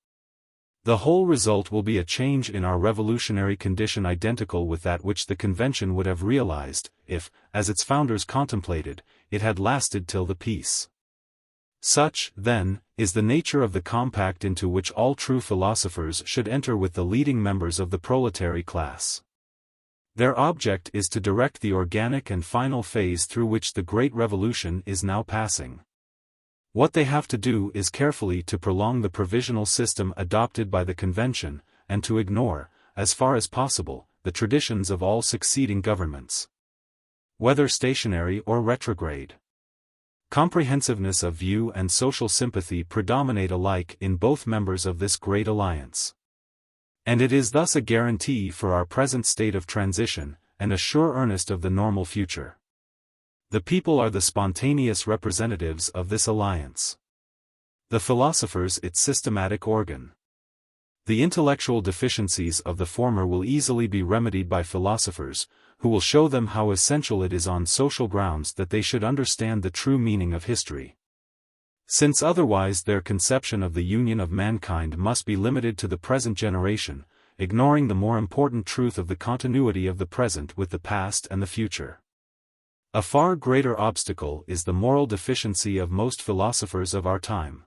The whole result will be a change in our revolutionary condition identical with that which the Convention would have realized, if, as its founders contemplated, it had lasted till the peace. Such, then, is the nature of the compact into which all true philosophers should enter with the leading members of the proletary class. Their object is to direct the organic and final phase through which the great revolution is now passing. What they have to do is carefully to prolong the provisional system adopted by the Convention, and to ignore, as far as possible, the traditions of all succeeding governments, whether stationary or retrograde. Comprehensiveness of view and social sympathy predominate alike in both members of this great alliance. And it is thus a guarantee for our present state of transition, and a sure earnest of the normal future. The people are the spontaneous representatives of this alliance. The philosophers its systematic organ. The intellectual deficiencies of the former will easily be remedied by philosophers, who will show them how essential it is on social grounds that they should understand the true meaning of history. Since otherwise their conception of the union of mankind must be limited to the present generation, ignoring the more important truth of the continuity of the present with the past and the future. A far greater obstacle is the moral deficiency of most philosophers of our time.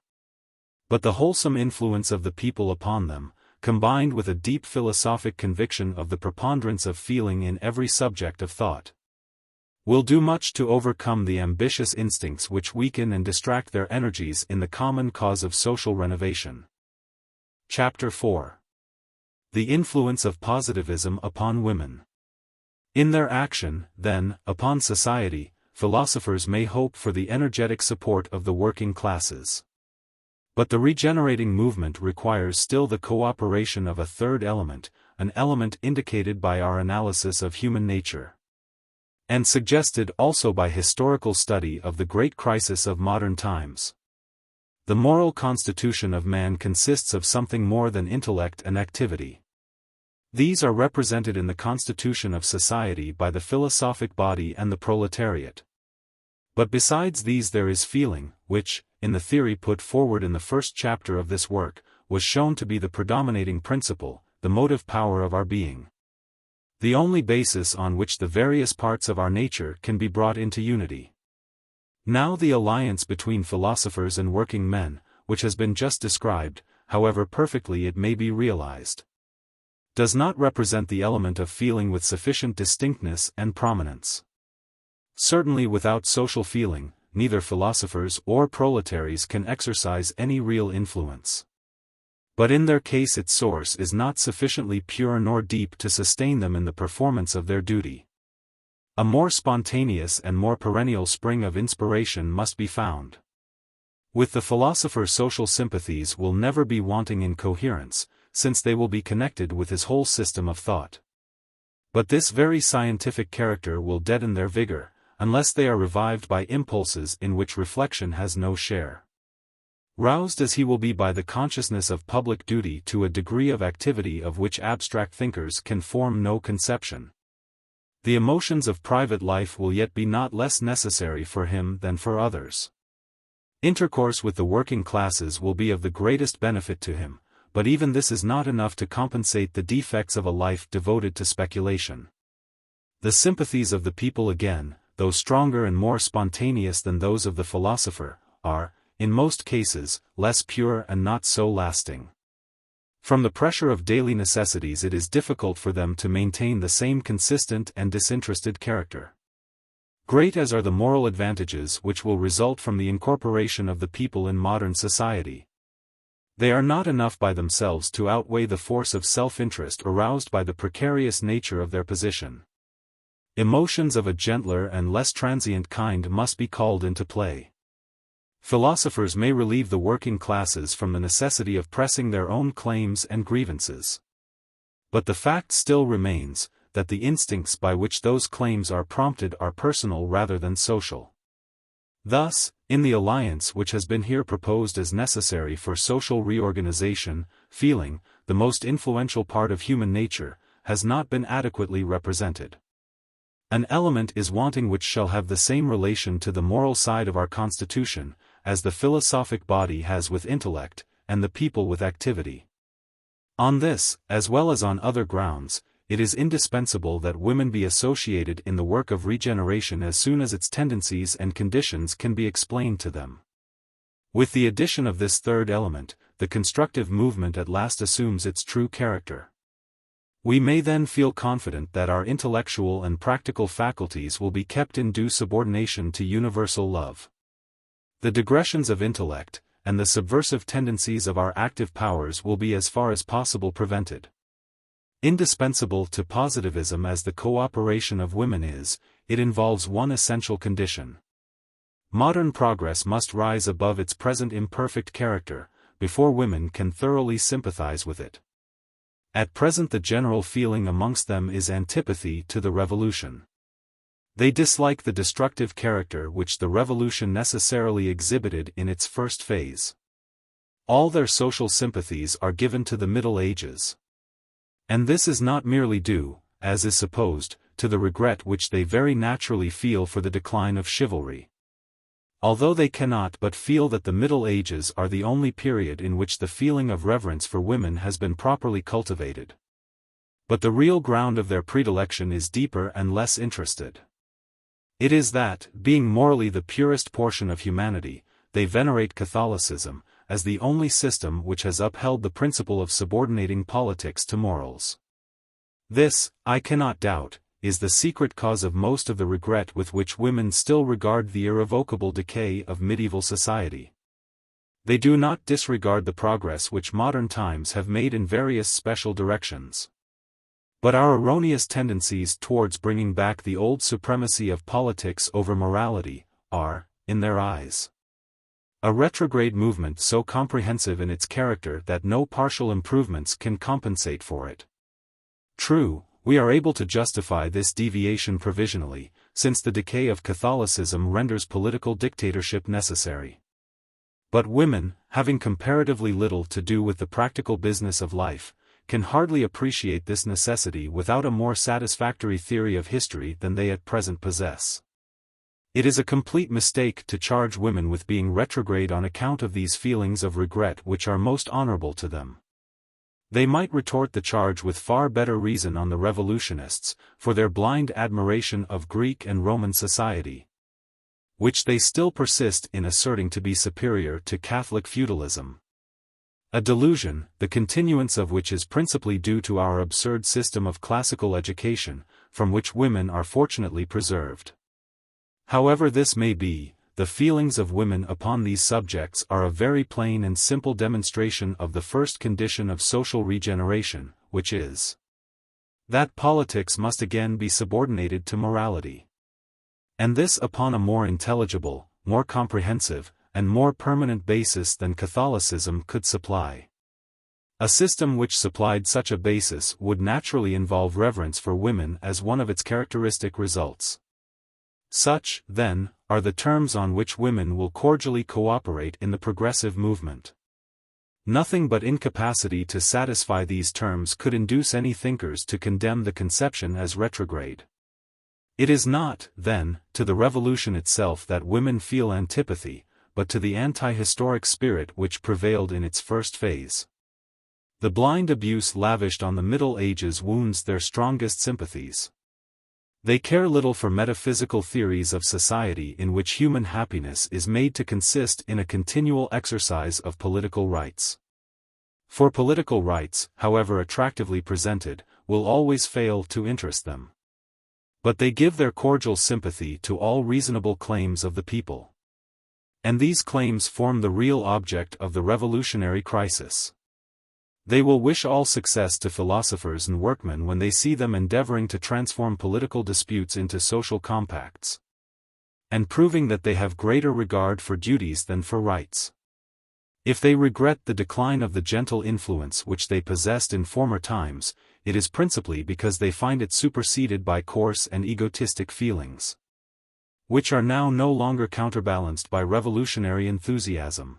But the wholesome influence of the people upon them, combined with a deep philosophic conviction of the preponderance of feeling in every subject of thought, will do much to overcome the ambitious instincts which weaken and distract their energies in the common cause of social renovation. Chapter 4. The Influence of Positivism upon Women. In their action, then, upon society, philosophers may hope for the energetic support of the working classes. But the regenerating movement requires still the cooperation of a third element, an element indicated by our analysis of human nature, and suggested also by historical study of the great crisis of modern times. The moral constitution of man consists of something more than intellect and activity. These are represented in the constitution of society by the philosophic body and the proletariat. But besides these there is feeling, which, in the theory put forward in the first chapter of this work, was shown to be the predominating principle, the motive power of our being. The only basis on which the various parts of our nature can be brought into unity. Now the alliance between philosophers and working men, which has been just described, however perfectly it may be realized, does not represent the element of feeling with sufficient distinctness and prominence. Certainly without social feeling, neither philosophers or proletaries can exercise any real influence. But in their case its source is not sufficiently pure nor deep to sustain them in the performance of their duty. A more spontaneous and more perennial spring of inspiration must be found. With the philosopher social sympathies will never be wanting in coherence, since they will be connected with his whole system of thought. But this very scientific character will deaden their vigor, unless they are revived by impulses in which reflection has no share. Roused as he will be by the consciousness of public duty to a degree of activity of which abstract thinkers can form no conception, the emotions of private life will yet be not less necessary for him than for others. Intercourse with the working classes will be of the greatest benefit to him, but even this is not enough to compensate the defects of a life devoted to speculation. The sympathies of the people again, though stronger and more spontaneous than those of the philosopher, are, in most cases, less pure and not so lasting. From the pressure of daily necessities it is difficult for them to maintain the same consistent and disinterested character. Great as are the moral advantages which will result from the incorporation of the people in modern society, they are not enough by themselves to outweigh the force of self-interest aroused by the precarious nature of their position. Emotions of a gentler and less transient kind must be called into play. Philosophers may relieve the working classes from the necessity of pressing their own claims and grievances. But the fact still remains, that the instincts by which those claims are prompted are personal rather than social. Thus, in the alliance which has been here proposed as necessary for social reorganization, feeling, the most influential part of human nature, has not been adequately represented. An element is wanting which shall have the same relation to the moral side of our constitution, as the philosophic body has with intellect, and the people with activity. On this, as well as on other grounds, it is indispensable that women be associated in the work of regeneration as soon as its tendencies and conditions can be explained to them. With the addition of this third element, the constructive movement at last assumes its true character. We may then feel confident that our intellectual and practical faculties will be kept in due subordination to universal love. The digressions of intellect, and the subversive tendencies of our active powers will be as far as possible prevented. Indispensable to positivism as the cooperation of women is, it involves one essential condition. Modern progress must rise above its present imperfect character, before women can thoroughly sympathize with it. At present the general feeling amongst them is antipathy to the revolution. They dislike the destructive character which the revolution necessarily exhibited in its first phase. All their social sympathies are given to the Middle Ages. And this is not merely due, as is supposed, to the regret which they very naturally feel for the decline of chivalry. Although they cannot but feel that the Middle Ages are the only period in which the feeling of reverence for women has been properly cultivated. But the real ground of their predilection is deeper and less interested. It is that, being morally the purest portion of humanity, they venerate Catholicism, as the only system which has upheld the principle of subordinating politics to morals. This, I cannot doubt, is the secret cause of most of the regret with which women still regard the irrevocable decay of medieval society. They do not disregard the progress which modern times have made in various special directions. But our erroneous tendencies towards bringing back the old supremacy of politics over morality are, in their eyes, a retrograde movement so comprehensive in its character that no partial improvements can compensate for it. True, we are able to justify this deviation provisionally, since the decay of Catholicism renders political dictatorship necessary. But women, having comparatively little to do with the practical business of life, can hardly appreciate this necessity without a more satisfactory theory of history than they at present possess. It is a complete mistake to charge women with being retrograde on account of these feelings of regret which are most honorable to them. They might retort the charge with far better reason on the revolutionists, for their blind admiration of Greek and Roman society, which they still persist in asserting to be superior to Catholic feudalism. A delusion, the continuance of which is principally due to our absurd system of classical education, from which women are fortunately preserved. However this may be, the feelings of women upon these subjects are a very plain and simple demonstration of the first condition of social regeneration, which is that politics must again be subordinated to morality. And this upon a more intelligible, more comprehensive, and more permanent basis than Catholicism could supply. A system which supplied such a basis would naturally involve reverence for women as one of its characteristic results. Such, then, are the terms on which women will cordially cooperate in the progressive movement. Nothing but incapacity to satisfy these terms could induce any thinkers to condemn the conception as retrograde. It is not, then, to the revolution itself that women feel antipathy, but to the anti-historic spirit which prevailed in its first phase. The blind abuse lavished on the Middle Ages wounds their strongest sympathies. They care little for metaphysical theories of society in which human happiness is made to consist in a continual exercise of political rights. For political rights, however attractively presented, will always fail to interest them. But they give their cordial sympathy to all reasonable claims of the people. And these claims form the real object of the revolutionary crisis. They will wish all success to philosophers and workmen when they see them endeavoring to transform political disputes into social compacts, and proving that they have greater regard for duties than for rights. If they regret the decline of the gentle influence which they possessed in former times, it is principally because they find it superseded by coarse and egotistic feelings, which are now no longer counterbalanced by revolutionary enthusiasm.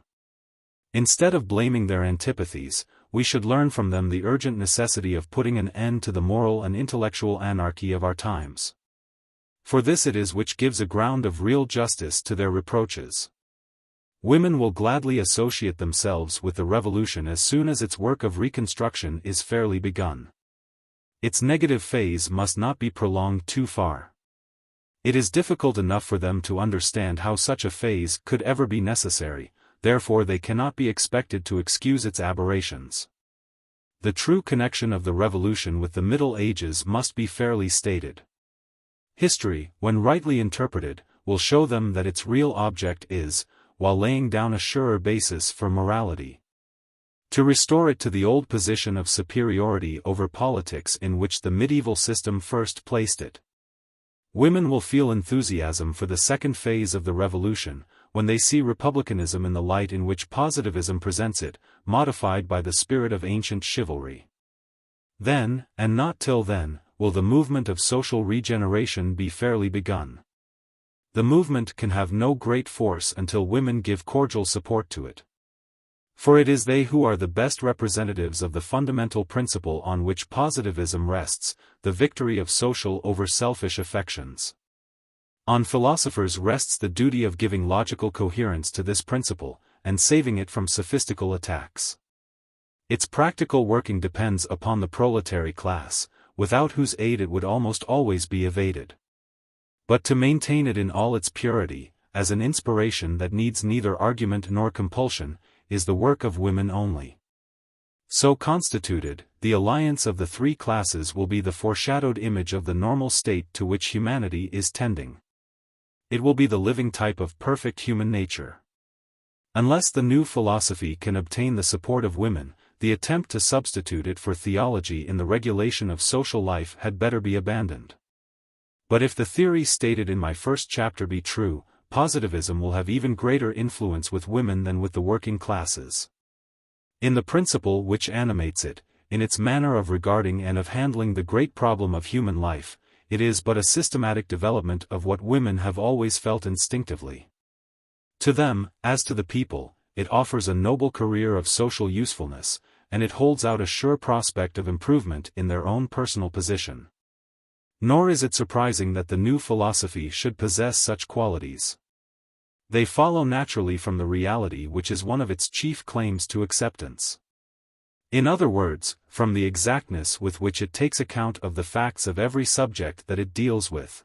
Instead of blaming their antipathies, we should learn from them the urgent necessity of putting an end to the moral and intellectual anarchy of our times. For this it is which gives a ground of real justice to their reproaches. Women will gladly associate themselves with the revolution as soon as its work of reconstruction is fairly begun. Its negative phase must not be prolonged too far. It is difficult enough for them to understand how such a phase could ever be necessary, therefore they cannot be expected to excuse its aberrations. The true connection of the revolution with the Middle Ages must be fairly stated. History, when rightly interpreted, will show them that its real object is, while laying down a surer basis for morality, to restore it to the old position of superiority over politics in which the medieval system first placed it. Women will feel enthusiasm for the second phase of the revolution, when they see republicanism in the light in which positivism presents it, modified by the spirit of ancient chivalry. Then, and not till then, will the movement of social regeneration be fairly begun. The movement can have no great force until women give cordial support to it. For it is they who are the best representatives of the fundamental principle on which positivism rests, the victory of social over selfish affections. On philosophers rests the duty of giving logical coherence to this principle, and saving it from sophistical attacks. Its practical working depends upon the proletary class, without whose aid it would almost always be evaded. But to maintain it in all its purity, as an inspiration that needs neither argument nor compulsion, is the work of women only. So constituted, the alliance of the three classes will be the foreshadowed image of the normal state to which humanity is tending. It will be the living type of perfect human nature. Unless the new philosophy can obtain the support of women, the attempt to substitute it for theology in the regulation of social life had better be abandoned. But if the theory stated in my first chapter be true, positivism will have even greater influence with women than with the working classes. In the principle which animates it, in its manner of regarding and of handling the great problem of human life, it is but a systematic development of what women have always felt instinctively. To them, as to the people, it offers a noble career of social usefulness, and it holds out a sure prospect of improvement in their own personal position. Nor is it surprising that the new philosophy should possess such qualities. They follow naturally from the reality which is one of its chief claims to acceptance. In other words, from the exactness with which it takes account of the facts of every subject that it deals with.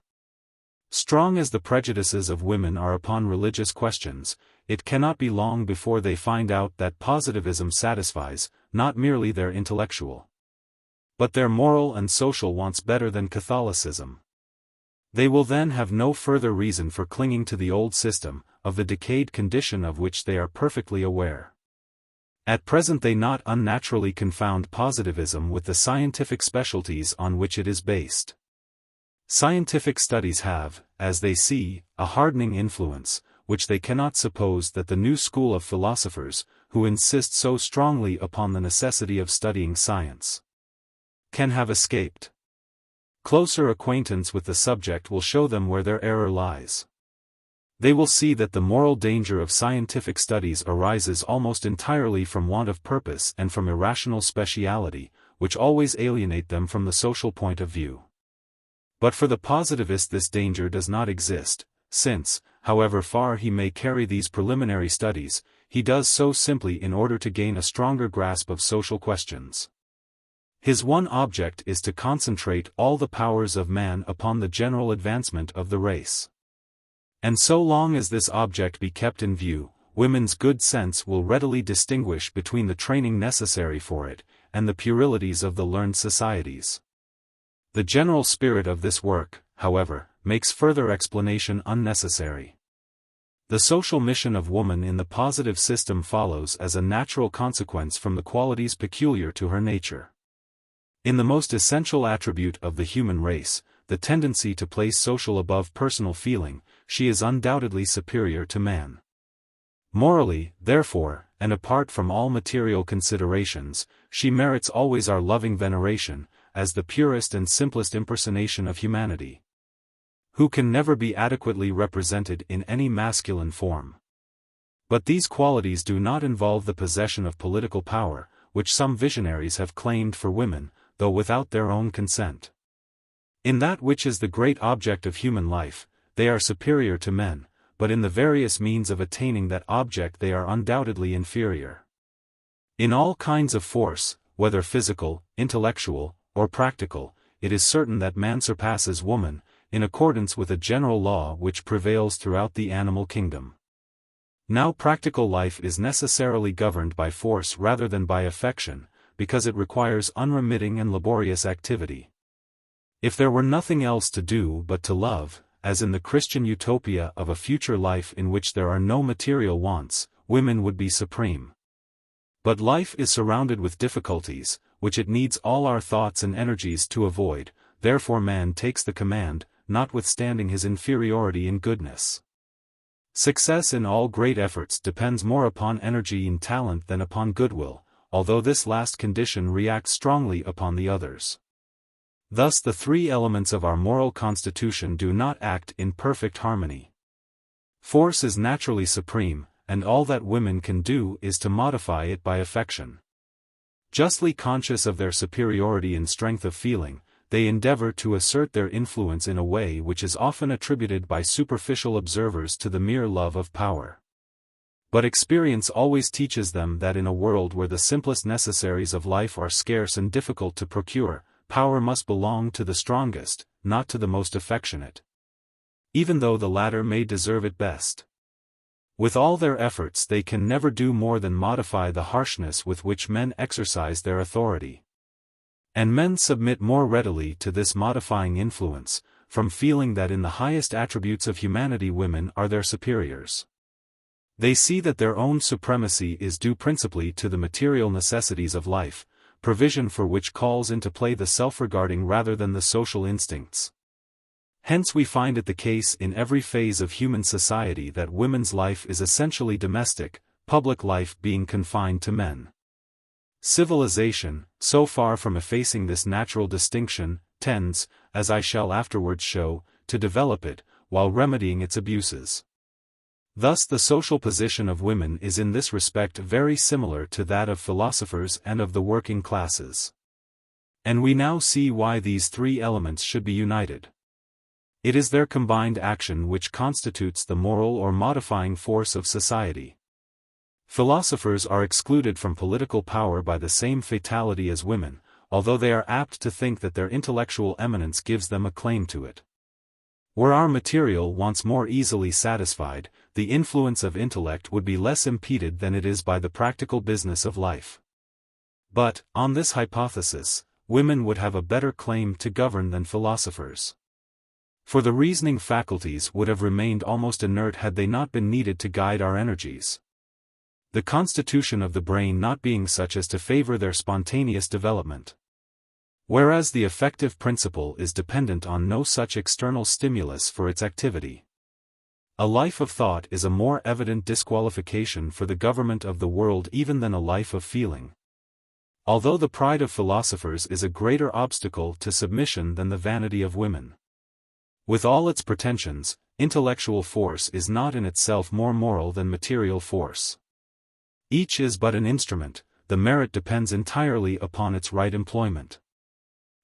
Strong as the prejudices of women are upon religious questions, it cannot be long before they find out that positivism satisfies, not merely their intellectual, but their moral and social wants better than Catholicism. They will then have no further reason for clinging to the old system, of the decayed condition of which they are perfectly aware. At present they not unnaturally confound positivism with the scientific specialties on which it is based. Scientific studies have, as they see, a hardening influence, which they cannot suppose that the new school of philosophers, who insist so strongly upon the necessity of studying science, can have escaped. Closer acquaintance with the subject will show them where their error lies. They will see that the moral danger of scientific studies arises almost entirely from want of purpose and from irrational speciality, which always alienate them from the social point of view. But for the positivist this danger does not exist, since, however far he may carry these preliminary studies, he does so simply in order to gain a stronger grasp of social questions. His one object is to concentrate all the powers of man upon the general advancement of the race. And so long as this object be kept in view, women's good sense will readily distinguish between the training necessary for it, and the puerilities of the learned societies. The general spirit of this work, however, makes further explanation unnecessary. The social mission of woman in the positive system follows as a natural consequence from the qualities peculiar to her nature. In the most essential attribute of the human race, the tendency to place social above personal feeling, she is undoubtedly superior to man. Morally, therefore, and apart from all material considerations, she merits always our loving veneration, as the purest and simplest impersonation of humanity, who can never be adequately represented in any masculine form. But these qualities do not involve the possession of political power, which some visionaries have claimed for women, though without their own consent. In that which is the great object of human life, they are superior to men, but in the various means of attaining that object they are undoubtedly inferior. In all kinds of force, whether physical, intellectual, or practical, it is certain that man surpasses woman, in accordance with a general law which prevails throughout the animal kingdom. Now practical life is necessarily governed by force rather than by affection, because it requires unremitting and laborious activity. If there were nothing else to do but to love, as in the Christian utopia of a future life in which there are no material wants, women would be supreme. But life is surrounded with difficulties, which it needs all our thoughts and energies to avoid, therefore man takes the command, notwithstanding his inferiority in goodness. Success in all great efforts depends more upon energy and talent than upon goodwill, although this last condition reacts strongly upon the others. Thus the three elements of our moral constitution do not act in perfect harmony. Force is naturally supreme, and all that women can do is to modify it by affection. Justly conscious of their superiority in strength of feeling, they endeavor to assert their influence in a way which is often attributed by superficial observers to the mere love of power. But experience always teaches them that in a world where the simplest necessaries of life are scarce and difficult to procure, power must belong to the strongest, not to the most affectionate, even though the latter may deserve it best. With all their efforts they can never do more than modify the harshness with which men exercise their authority. And men submit more readily to this modifying influence, from feeling that in the highest attributes of humanity women are their superiors. They see that their own supremacy is due principally to the material necessities of life, provision for which calls into play the self-regarding rather than the social instincts. Hence we find it the case in every phase of human society that women's life is essentially domestic, public life being confined to men. Civilization, so far from effacing this natural distinction, tends, as I shall afterwards show, to develop it, while remedying its abuses. Thus the social position of women is in this respect very similar to that of philosophers and of the working classes. And we now see why these three elements should be united. It is their combined action which constitutes the moral or modifying force of society. Philosophers are excluded from political power by the same fatality as women, although they are apt to think that their intellectual eminence gives them a claim to it. Were our material wants more easily satisfied, the influence of intellect would be less impeded than it is by the practical business of life. But, on this hypothesis, women would have a better claim to govern than philosophers. For the reasoning faculties would have remained almost inert had they not been needed to guide our energies. The constitution of the brain not being such as to favor their spontaneous development. Whereas the affective principle is dependent on no such external stimulus for its activity. A life of thought is a more evident disqualification for the government of the world even than a life of feeling. Although the pride of philosophers is a greater obstacle to submission than the vanity of women. With all its pretensions, intellectual force is not in itself more moral than material force. Each is but an instrument, the merit depends entirely upon its right employment.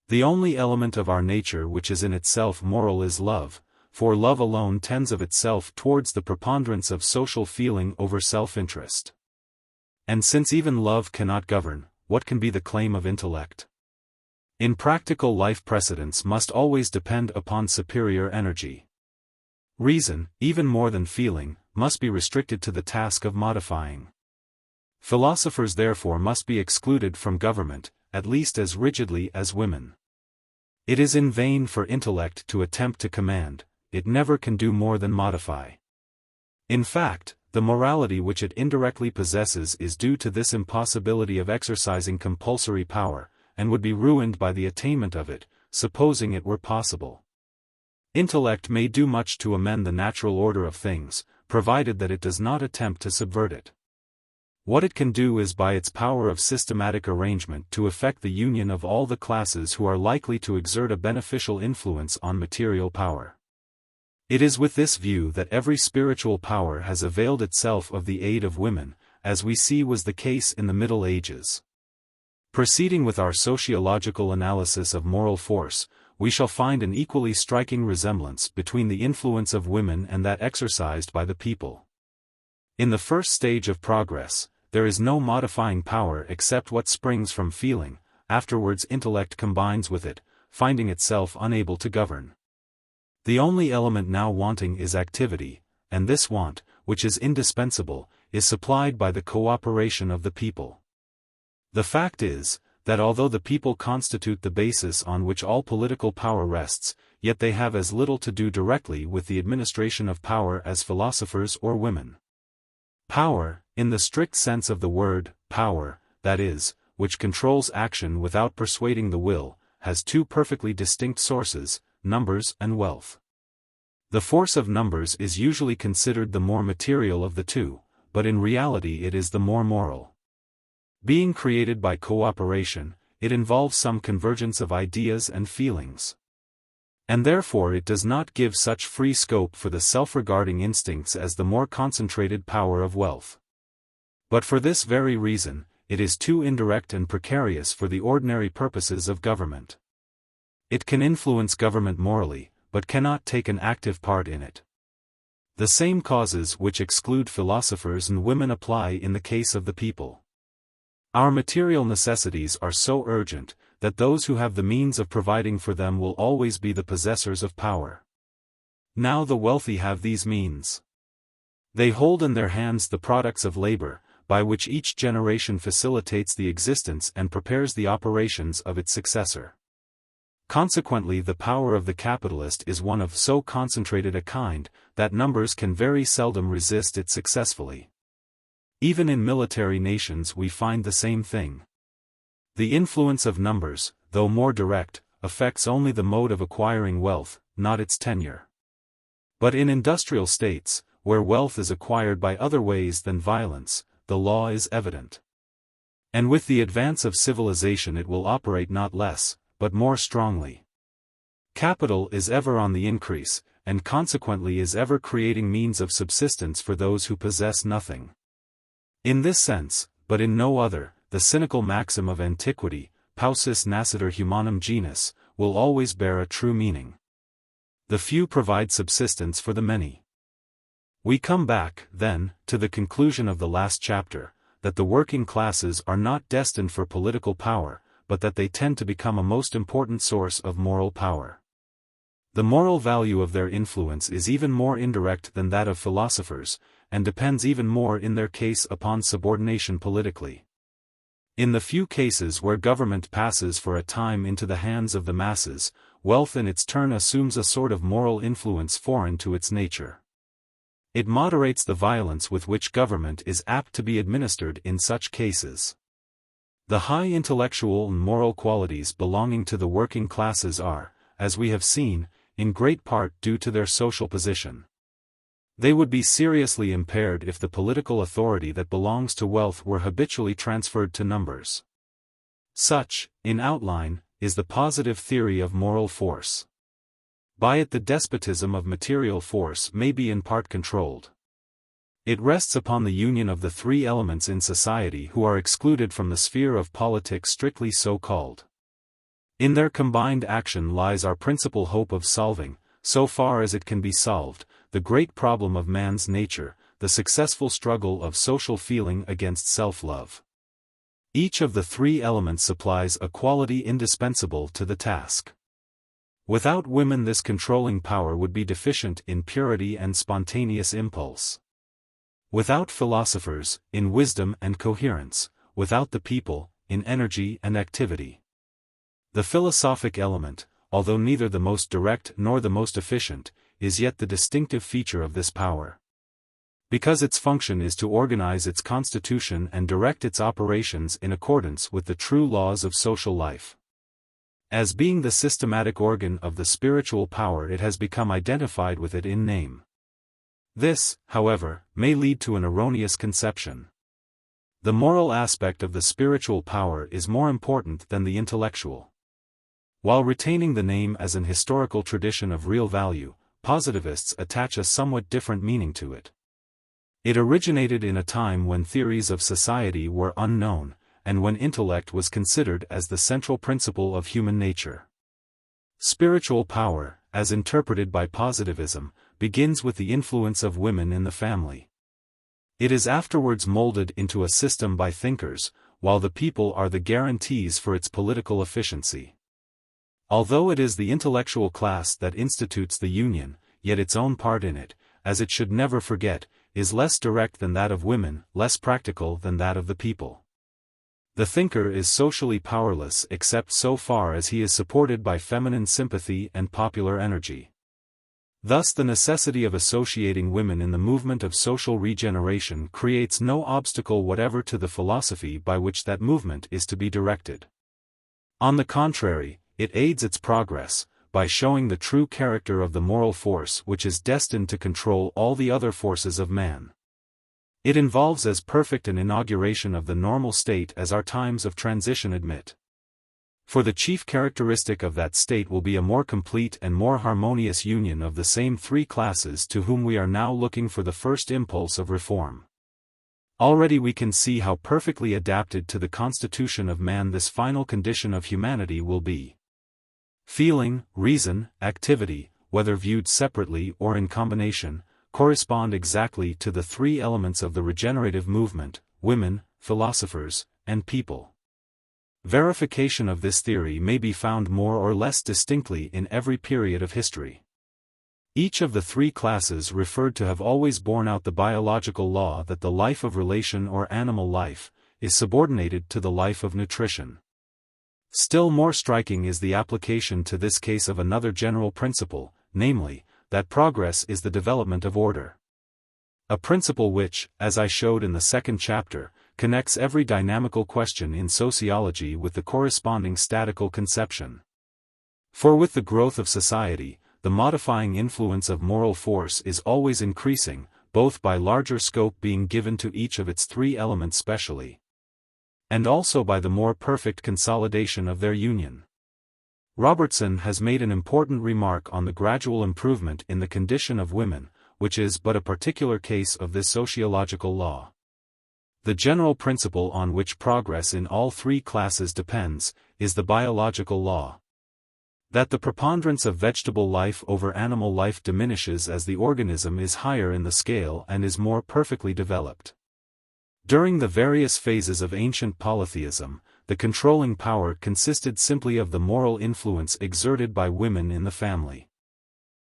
The only element of our nature which is in itself moral is love, for love alone tends of itself towards the preponderance of social feeling over self-interest. And since even love cannot govern, what can be the claim of intellect? In practical life precedence must always depend upon superior energy. Reason, even more than feeling, must be restricted to the task of modifying. Philosophers therefore must be excluded from government, at least as rigidly as women. It is in vain for intellect to attempt to command, it never can do more than modify. In fact, the morality which it indirectly possesses is due to this impossibility of exercising compulsory power, and would be ruined by the attainment of it, supposing it were possible. Intellect may do much to amend the natural order of things, provided that it does not attempt to subvert it. What it can do is by its power of systematic arrangement to effect the union of all the classes who are likely to exert a beneficial influence on material power. It is with this view that every spiritual power has availed itself of the aid of women, as we see was the case in the Middle Ages. Proceeding with our sociological analysis of moral force, we shall find an equally striking resemblance between the influence of women and that exercised by the people. In the first stage of progress, there is no modifying power except what springs from feeling, afterwards intellect combines with it, finding itself unable to govern. The only element now wanting is activity, and this want, which is indispensable, is supplied by the cooperation of the people. The fact is, that although the people constitute the basis on which all political power rests, yet they have as little to do directly with the administration of power as philosophers or women. Power, in the strict sense of the word, power, that is, which controls action without persuading the will, has two perfectly distinct sources, numbers and wealth. The force of numbers is usually considered the more material of the two, but in reality it is the more moral. Being created by cooperation, it involves some convergence of ideas and feelings. And therefore it does not give such free scope for the self-regarding instincts as the more concentrated power of wealth. But for this very reason, it is too indirect and precarious for the ordinary purposes of government. It can influence government morally, but cannot take an active part in it. The same causes which exclude philosophers and women apply in the case of the people. Our material necessities are so urgent, that those who have the means of providing for them will always be the possessors of power. Now the wealthy have these means. They hold in their hands the products of labor, by which each generation facilitates the existence and prepares the operations of its successor. Consequently, the power of the capitalist is one of so concentrated a kind, that numbers can very seldom resist it successfully. Even in military nations we find the same thing. The influence of numbers, though more direct, affects only the mode of acquiring wealth, not its tenure. But in industrial states, where wealth is acquired by other ways than violence, the law is evident. And with the advance of civilization it will operate not less, but more strongly. Capital is ever on the increase, and consequently is ever creating means of subsistence for those who possess nothing. In this sense, but in no other, the cynical maxim of antiquity, paucis nascitur humanum genus, will always bear a true meaning. The few provide subsistence for the many. We come back, then, to the conclusion of the last chapter, that the working classes are not destined for political power, but that they tend to become a most important source of moral power. The moral value of their influence is even more indirect than that of philosophers, and depends even more in their case upon subordination politically. In the few cases where government passes for a time into the hands of the masses, wealth in its turn assumes a sort of moral influence foreign to its nature. It moderates the violence with which government is apt to be administered in such cases. The high intellectual and moral qualities belonging to the working classes are, as we have seen, in great part due to their social position. They would be seriously impaired if the political authority that belongs to wealth were habitually transferred to numbers. Such, in outline, is the positive theory of moral force. By it the despotism of material force may be in part controlled. It rests upon the union of the three elements in society who are excluded from the sphere of politics strictly so called. In their combined action lies our principal hope of solving, so far as it can be solved, the great problem of man's nature, the successful struggle of social feeling against self-love. Each of the three elements supplies a quality indispensable to the task. Without women this controlling power would be deficient in purity and spontaneous impulse. Without philosophers, in wisdom and coherence, without the people, in energy and activity. The philosophic element, although neither the most direct nor the most efficient, is yet the distinctive feature of this power. Because its function is to organize its constitution and direct its operations in accordance with the true laws of social life. As being the systematic organ of the spiritual power, it has become identified with it in name. This, however, may lead to an erroneous conception. The moral aspect of the spiritual power is more important than the intellectual. While retaining the name as an historical tradition of real value, positivists attach a somewhat different meaning to it. It originated in a time when theories of society were unknown, and when intellect was considered as the central principle of human nature. Spiritual power, as interpreted by positivism, begins with the influence of women in the family. It is afterwards molded into a system by thinkers, while the people are the guarantees for its political efficiency. Although it is the intellectual class that institutes the union, yet its own part in it, as it should never forget, is less direct than that of women, less practical than that of the people. The thinker is socially powerless except so far as he is supported by feminine sympathy and popular energy. Thus the necessity of associating women in the movement of social regeneration creates no obstacle whatever to the philosophy by which that movement is to be directed. On the contrary, it aids its progress, by showing the true character of the moral force which is destined to control all the other forces of man. It involves as perfect an inauguration of the normal state as our times of transition admit. For the chief characteristic of that state will be a more complete and more harmonious union of the same three classes to whom we are now looking for the first impulse of reform. Already we can see how perfectly adapted to the constitution of man this final condition of humanity will be. Feeling, reason, activity, whether viewed separately or in combination, correspond exactly to the three elements of the regenerative movement: women, philosophers, and people. Verification of this theory may be found more or less distinctly in every period of history. Each of the three classes referred to have always borne out the biological law that the life of relation or animal life is subordinated to the life of nutrition. Still more striking is the application to this case of another general principle, namely, that progress is the development of order. A principle which, as I showed in the second chapter, connects every dynamical question in sociology with the corresponding statical conception. For with the growth of society, the modifying influence of moral force is always increasing, both by larger scope being given to each of its three elements specially, and also by the more perfect consolidation of their union. Robertson has made an important remark on the gradual improvement in the condition of women, which is but a particular case of this sociological law. The general principle on which progress in all three classes depends, is the biological law. That the preponderance of vegetable life over animal life diminishes as the organism is higher in the scale and is more perfectly developed. During the various phases of ancient polytheism, the controlling power consisted simply of the moral influence exerted by women in the family.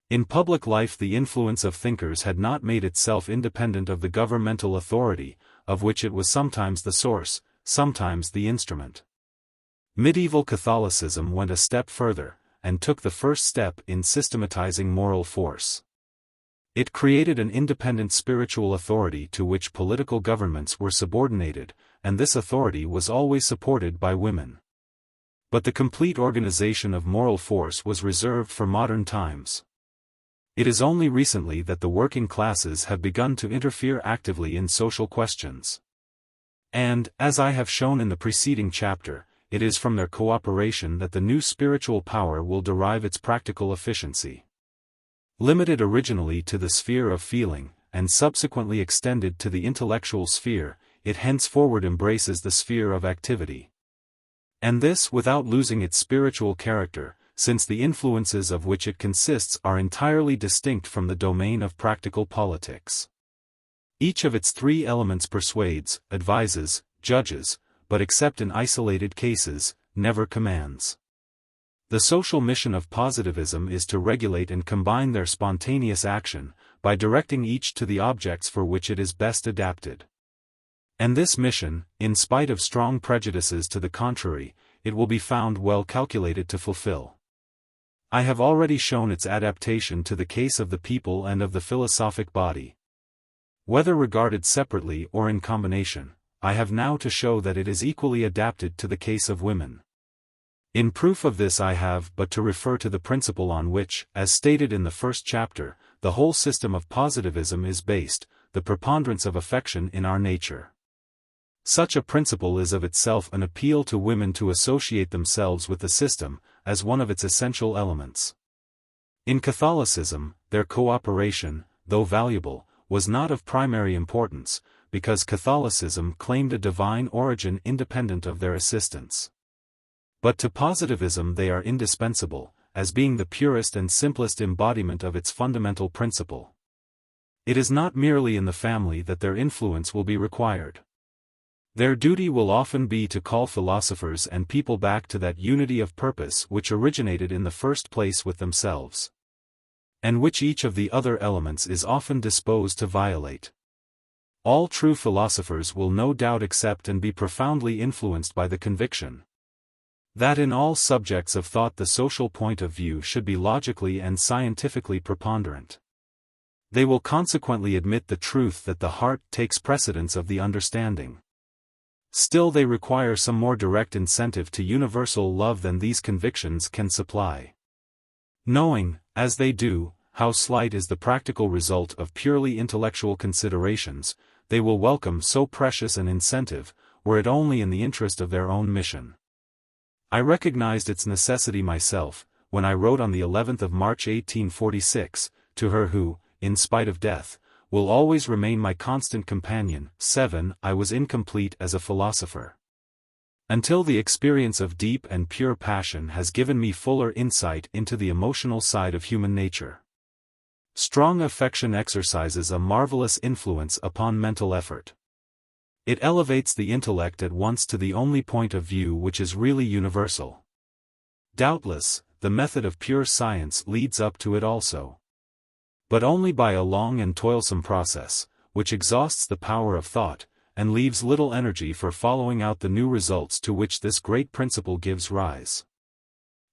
In public life the influence of thinkers had not made itself independent of the governmental authority, of which it was sometimes the source, sometimes the instrument. Medieval Catholicism went a step further, and took the first step in systematizing moral force. It created an independent spiritual authority to which political governments were subordinated, and this authority was always supported by women. But the complete organization of moral force was reserved for modern times. It is only recently that the working classes have begun to interfere actively in social questions. And, as I have shown in the preceding chapter, it is from their cooperation that the new spiritual power will derive its practical efficiency. Limited originally to the sphere of feeling, and subsequently extended to the intellectual sphere, it henceforward embraces the sphere of activity. And this without losing its spiritual character, since the influences of which it consists are entirely distinct from the domain of practical politics. Each of its three elements persuades, advises, judges, but except in isolated cases, never commands. The social mission of positivism is to regulate and combine their spontaneous action, by directing each to the objects for which it is best adapted. And this mission, in spite of strong prejudices to the contrary, it will be found well calculated to fulfill. I have already shown its adaptation to the case of the people and of the philosophic body. Whether regarded separately or in combination, I have now to show that it is equally adapted to the case of women. In proof of this I have but to refer to the principle on which, as stated in the first chapter, the whole system of positivism is based, the preponderance of affection in our nature. Such a principle is of itself an appeal to women to associate themselves with the system, as one of its essential elements. In Catholicism, their cooperation, though valuable, was not of primary importance, because Catholicism claimed a divine origin independent of their assistance. But to positivism they are indispensable, as being the purest and simplest embodiment of its fundamental principle. It is not merely in the family that their influence will be required. Their duty will often be to call philosophers and people back to that unity of purpose which originated in the first place with themselves, and which each of the other elements is often disposed to violate. All true philosophers will no doubt accept and be profoundly influenced by the conviction that in all subjects of thought the social point of view should be logically and scientifically preponderant. They will consequently admit the truth that the heart takes precedence of the understanding. Still they require some more direct incentive to universal love than these convictions can supply. Knowing, as they do, how slight is the practical result of purely intellectual considerations, they will welcome so precious an incentive, were it only in the interest of their own mission. I recognized its necessity myself, when I wrote on the 11th of March 1846, to her who, in spite of death, will always remain my constant companion. 7. I was incomplete as a philosopher. Until the experience of deep and pure passion has given me fuller insight into the emotional side of human nature. Strong affection exercises a marvelous influence upon mental effort. It elevates the intellect at once to the only point of view which is really universal. Doubtless, the method of pure science leads up to it also. but only by a long and toilsome process, which exhausts the power of thought, and leaves little energy for following out the new results to which this great principle gives rise.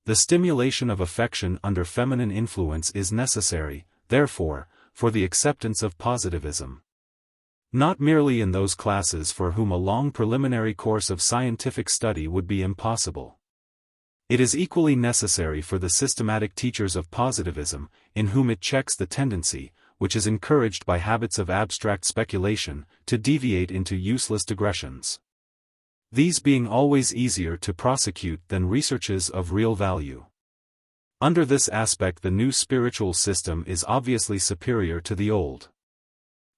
The stimulation of affection under feminine influence is necessary, therefore, for the acceptance of positivism. Not merely in those classes for whom a long preliminary course of scientific study would be impossible. It is equally necessary for the systematic teachers of positivism, in whom it checks the tendency, which is encouraged by habits of abstract speculation, to deviate into useless digressions. These being always easier to prosecute than researches of real value. Under this aspect the new spiritual system is obviously superior to the old.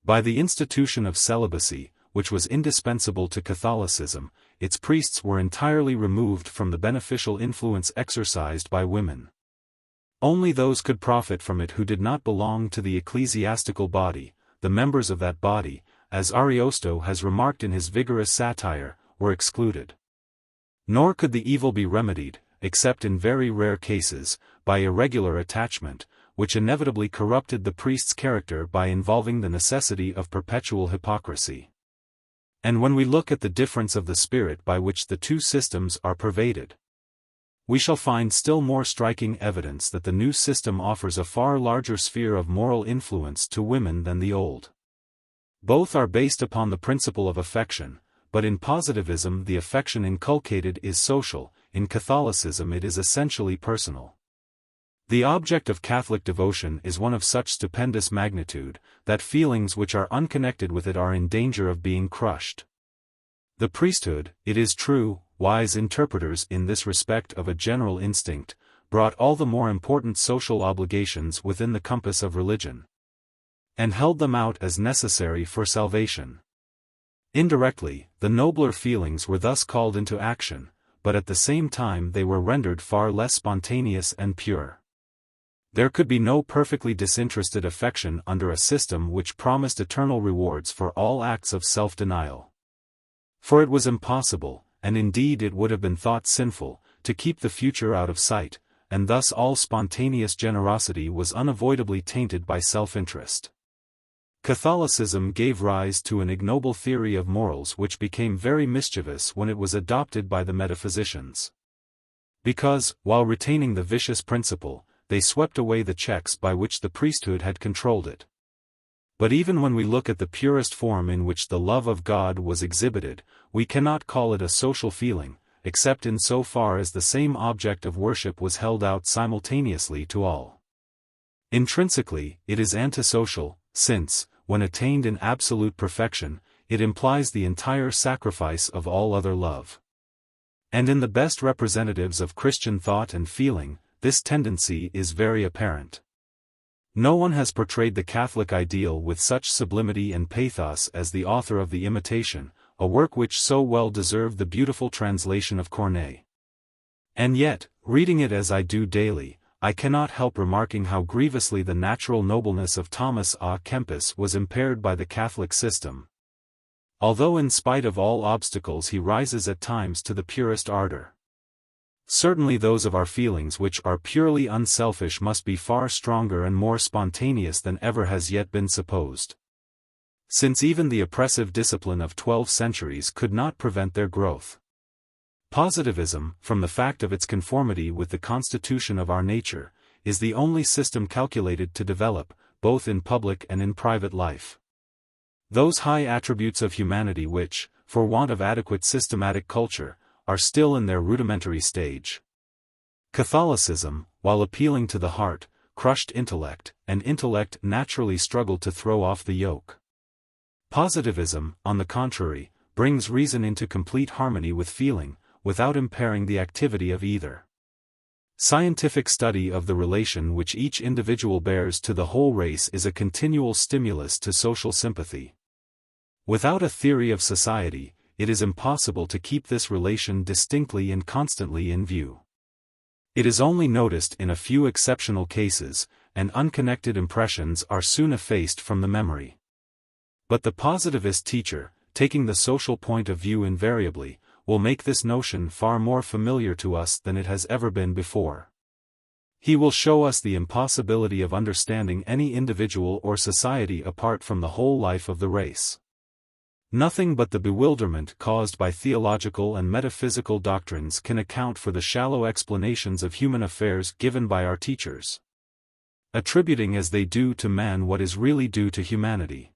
By the institution of celibacy, which was indispensable to Catholicism, its priests were entirely removed from the beneficial influence exercised by women. Only those could profit from it who did not belong to the ecclesiastical body. The members of that body, as Ariosto has remarked in his vigorous satire, were excluded. Nor could the evil be remedied, except in very rare cases, by irregular attachment, which inevitably corrupted the priest's character by involving the necessity of perpetual hypocrisy. And when we look at the difference of the spirit by which the two systems are pervaded, we shall find still more striking evidence that the new system offers a far larger sphere of moral influence to women than the old. Both are based upon the principle of affection, but in positivism the affection inculcated is social, in Catholicism it is essentially personal. The object of Catholic devotion is one of such stupendous magnitude, that feelings which are unconnected with it are in danger of being crushed. The priesthood, it is true, wise interpreters in this respect of a general instinct, brought all the more important social obligations within the compass of religion, and held them out as necessary for salvation. Indirectly, the nobler feelings were thus called into action, but at the same time they were rendered far less spontaneous and pure. There could be no perfectly disinterested affection under a system which promised eternal rewards for all acts of self-denial. For it was impossible, and indeed it would have been thought sinful, to keep the future out of sight, and thus all spontaneous generosity was unavoidably tainted by self-interest. Catholicism gave rise to an ignoble theory of morals which became very mischievous when it was adopted by the metaphysicians. Because, while retaining the vicious principle, they swept away the checks by which the priesthood had controlled it. But even when we look at the purest form in which the love of God was exhibited, we cannot call it a social feeling, except in so far as the same object of worship was held out simultaneously to all. Intrinsically, it is antisocial, since, when attained in absolute perfection, it implies the entire sacrifice of all other love. And in the best representatives of Christian thought and feeling, this tendency is very apparent. No one has portrayed the Catholic ideal with such sublimity and pathos as the author of The Imitation, a work which so well deserved the beautiful translation of Corneille. And yet, reading it as I do daily, I cannot help remarking how grievously the natural nobleness of Thomas à Kempis was impaired by the Catholic system. Although in spite of all obstacles he rises at times to the purest ardor. Certainly those of our feelings which are purely unselfish must be far stronger and more spontaneous than ever has yet been supposed. Since even the oppressive discipline of 12 centuries could not prevent their growth. Positivism, from the fact of its conformity with the constitution of our nature, is the only system calculated to develop, both in public and in private life, those high attributes of humanity which, for want of adequate systematic culture, are still in their rudimentary stage. Catholicism, while appealing to the heart, crushed intellect, and intellect naturally struggled to throw off the yoke. Positivism, on the contrary, brings reason into complete harmony with feeling, without impairing the activity of either. Scientific study of the relation which each individual bears to the whole race is a continual stimulus to social sympathy. Without a theory of society, it is impossible to keep this relation distinctly and constantly in view. It is only noticed in a few exceptional cases, and unconnected impressions are soon effaced from the memory. But the positivist teacher, taking the social point of view invariably, will make this notion far more familiar to us than it has ever been before. He will show us the impossibility of understanding any individual or society apart from the whole life of the race. Nothing but the bewilderment caused by theological and metaphysical doctrines can account for the shallow explanations of human affairs given by our teachers, attributing as they do to man what is really due to humanity.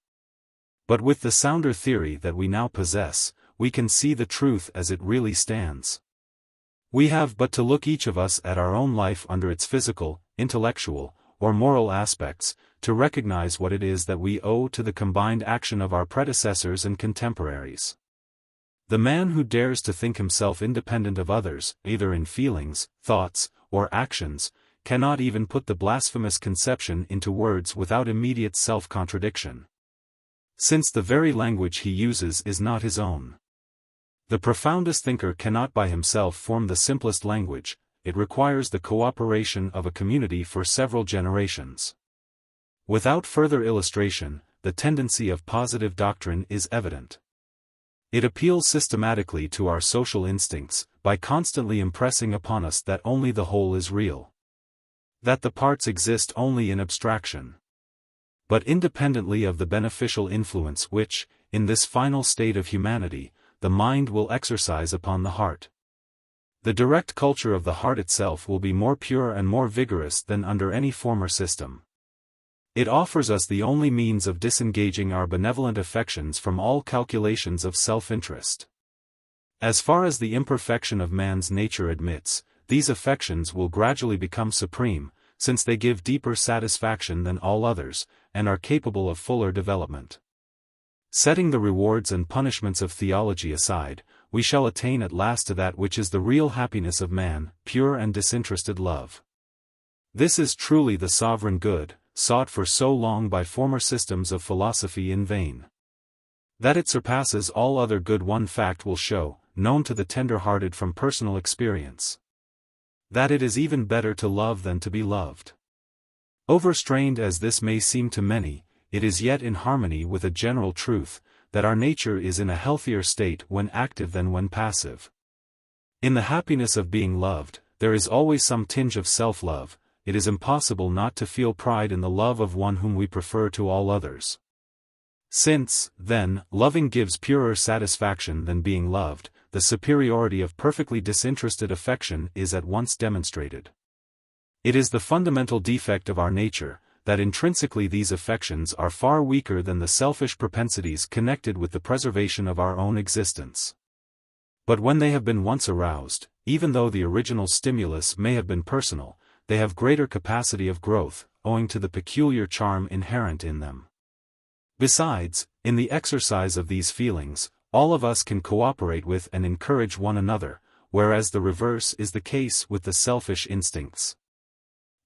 But with the sounder theory that we now possess, we can see the truth as it really stands. We have but to look each of us at our own life under its physical, intellectual, or moral aspects, to recognize what it is that we owe to the combined action of our predecessors and contemporaries. The man who dares to think himself independent of others, either in feelings, thoughts, or actions, cannot even put the blasphemous conception into words without immediate self-contradiction, since the very language he uses is not his own. The profoundest thinker cannot by himself form the simplest language, it requires the cooperation of a community for several generations. Without further illustration, the tendency of positive doctrine is evident. It appeals systematically to our social instincts, by constantly impressing upon us that only the whole is real, that the parts exist only in abstraction, but independently of the beneficial influence which, in this final state of humanity, the mind will exercise upon the heart. The direct culture of the heart itself will be more pure and more vigorous than under any former system. It offers us the only means of disengaging our benevolent affections from all calculations of self-interest. As far as the imperfection of man's nature admits, these affections will gradually become supreme, since they give deeper satisfaction than all others, and are capable of fuller development. Setting the rewards and punishments of theology aside, we shall attain at last to that which is the real happiness of man, pure and disinterested love. This is truly the sovereign good, sought for so long by former systems of philosophy in vain. That it surpasses all other good one fact will show, known to the tender-hearted from personal experience. That it is even better to love than to be loved. Overstrained as this may seem to many, it is yet in harmony with a general truth, that our nature is in a healthier state when active than when passive. In the happiness of being loved, there is always some tinge of self-love. It is impossible not to feel pride in the love of one whom we prefer to all others. Since, then, loving gives purer satisfaction than being loved, the superiority of perfectly disinterested affection is at once demonstrated. It is the fundamental defect of our nature, that intrinsically these affections are far weaker than the selfish propensities connected with the preservation of our own existence. But when they have been once aroused, even though the original stimulus may have been personal, they have greater capacity of growth, owing to the peculiar charm inherent in them. Besides, in the exercise of these feelings, all of us can cooperate with and encourage one another, whereas the reverse is the case with the selfish instincts.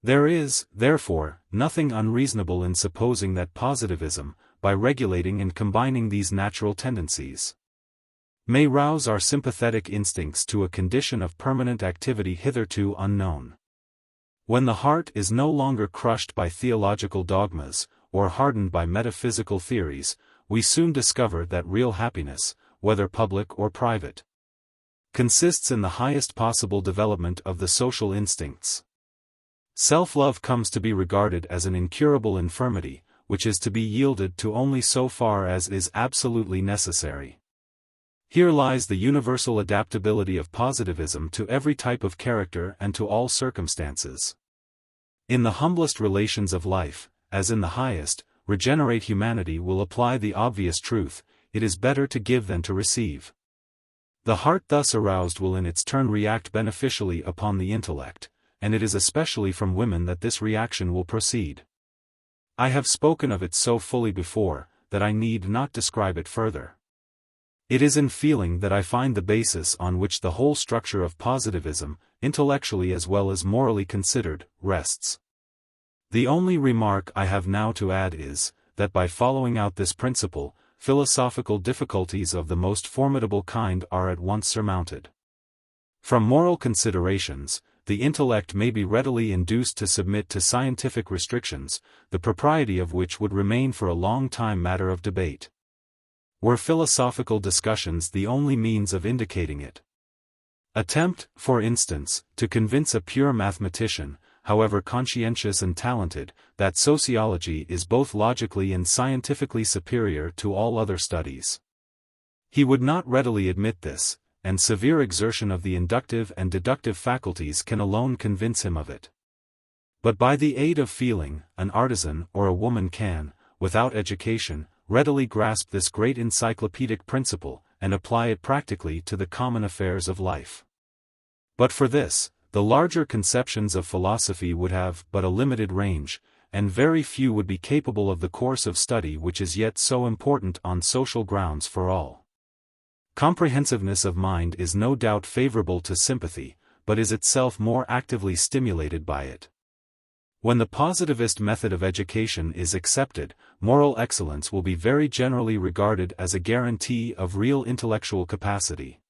There is, therefore, nothing unreasonable in supposing that positivism, by regulating and combining these natural tendencies, may rouse our sympathetic instincts to a condition of permanent activity hitherto unknown. When the heart is no longer crushed by theological dogmas, or hardened by metaphysical theories, we soon discover that real happiness, whether public or private, consists in the highest possible development of the social instincts. Self-love comes to be regarded as an incurable infirmity, which is to be yielded to only so far as is absolutely necessary. Here lies the universal adaptability of positivism to every type of character and to all circumstances. In the humblest relations of life, as in the highest, regenerate humanity will apply the obvious truth: it is better to give than to receive. The heart thus aroused will in its turn react beneficially upon the intellect, and it is especially from women that this reaction will proceed. I have spoken of it so fully before, that I need not describe it further. It is in feeling that I find the basis on which the whole structure of positivism, intellectually as well as morally considered, rests. The only remark I have now to add is, that by following out this principle, philosophical difficulties of the most formidable kind are at once surmounted. From moral considerations, the intellect may be readily induced to submit to scientific restrictions, the propriety of which would remain for a long time matter of debate. Were philosophical discussions the only means of indicating it? Attempt, for instance, to convince a pure mathematician, however conscientious and talented, that sociology is both logically and scientifically superior to all other studies. He would not readily admit this, and severe exertion of the inductive and deductive faculties can alone convince him of it. But by the aid of feeling, an artisan or a woman can, without education, readily grasp this great encyclopedic principle, and apply it practically to the common affairs of life. But for this, the larger conceptions of philosophy would have but a limited range, and very few would be capable of the course of study which is yet so important on social grounds for all. Comprehensiveness of mind is no doubt favorable to sympathy, but is itself more actively stimulated by it. When the positivist method of education is accepted, moral excellence will be very generally regarded as a guarantee of real intellectual capacity.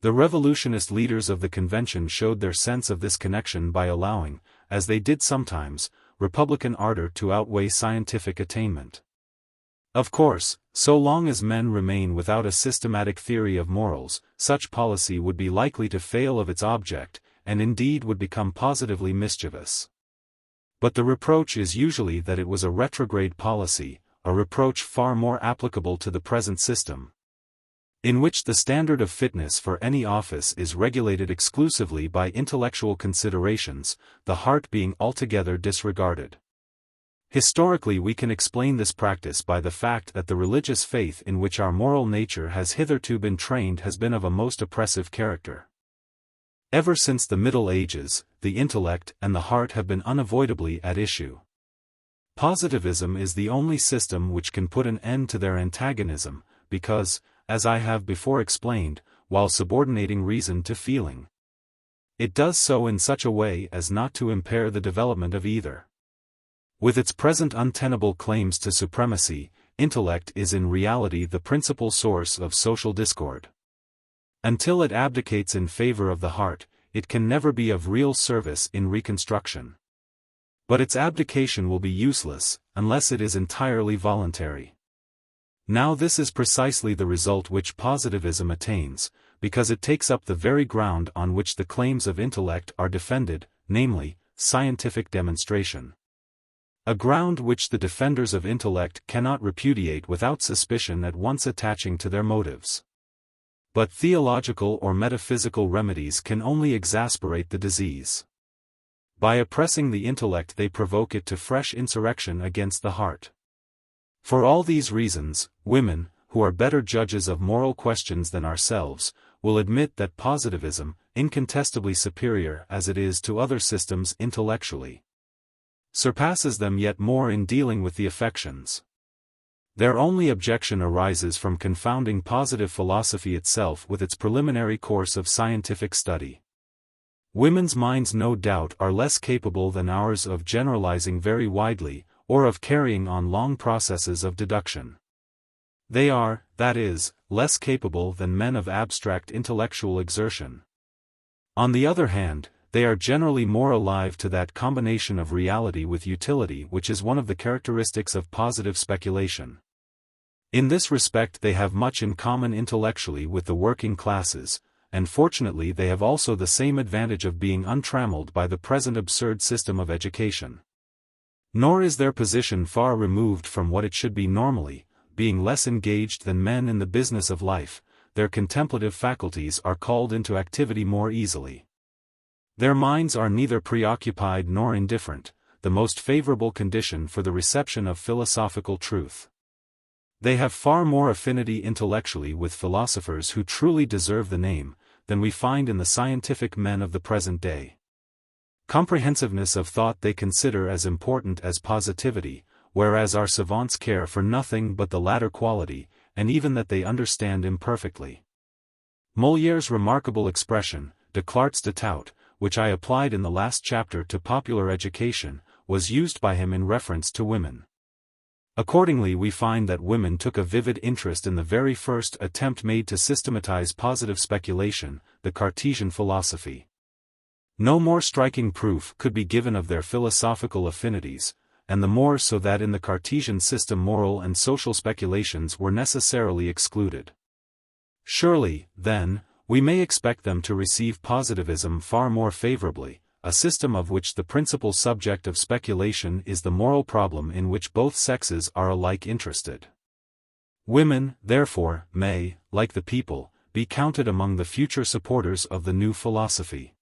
The revolutionist leaders of the convention showed their sense of this connection by allowing, as they did sometimes, republican ardor to outweigh scientific attainment. Of course, so long as men remain without a systematic theory of morals, such policy would be likely to fail of its object, and indeed would become positively mischievous. But the reproach is usually that it was a retrograde policy, a reproach far more applicable to the present system, in which the standard of fitness for any office is regulated exclusively by intellectual considerations, the heart being altogether disregarded. Historically, we can explain this practice by the fact that the religious faith in which our moral nature has hitherto been trained has been of a most oppressive character. Ever since the Middle Ages, the intellect and the heart have been unavoidably at issue. Positivism is the only system which can put an end to their antagonism, because, as I have before explained, while subordinating reason to feeling, it does so in such a way as not to impair the development of either. With its present untenable claims to supremacy, intellect is in reality the principal source of social discord. Until it abdicates in favor of the heart, it can never be of real service in reconstruction. But its abdication will be useless, unless it is entirely voluntary. Now this is precisely the result which positivism attains, because it takes up the very ground on which the claims of intellect are defended, namely, scientific demonstration. A ground which the defenders of intellect cannot repudiate without suspicion at once attaching to their motives. But theological or metaphysical remedies can only exasperate the disease. By oppressing the intellect they provoke it to fresh insurrection against the heart. For all these reasons, women, who are better judges of moral questions than ourselves, will admit that positivism, incontestably superior as it is to other systems intellectually, surpasses them yet more in dealing with the affections. Their only objection arises from confounding positive philosophy itself with its preliminary course of scientific study. Women's minds no doubt are less capable than ours of generalizing very widely, or of carrying on long processes of deduction. They are, that is, less capable than men of abstract intellectual exertion. On the other hand, they are generally more alive to that combination of reality with utility which is one of the characteristics of positive speculation. In this respect they have much in common intellectually with the working classes, and fortunately they have also the same advantage of being untrammeled by the present absurd system of education. Nor is their position far removed from what it should be normally, being less engaged than men in the business of life, their contemplative faculties are called into activity more easily. Their minds are neither preoccupied nor indifferent, the most favorable condition for the reception of philosophical truth. They have far more affinity intellectually with philosophers who truly deserve the name, than we find in the scientific men of the present day. Comprehensiveness of thought they consider as important as positivity, whereas our savants care for nothing but the latter quality, and even that they understand imperfectly. Moliere's remarkable expression, de clarté de tout, which I applied in the last chapter to popular education, was used by him in reference to women. Accordingly we find that women took a vivid interest in the very first attempt made to systematize positive speculation, the Cartesian philosophy. No more striking proof could be given of their philosophical affinities, and the more so that in the Cartesian system moral and social speculations were necessarily excluded. Surely, then, we may expect them to receive positivism far more favorably, a system of which the principal subject of speculation is the moral problem in which both sexes are alike interested. Women, therefore, may, like the people, be counted among the future supporters of the new philosophy.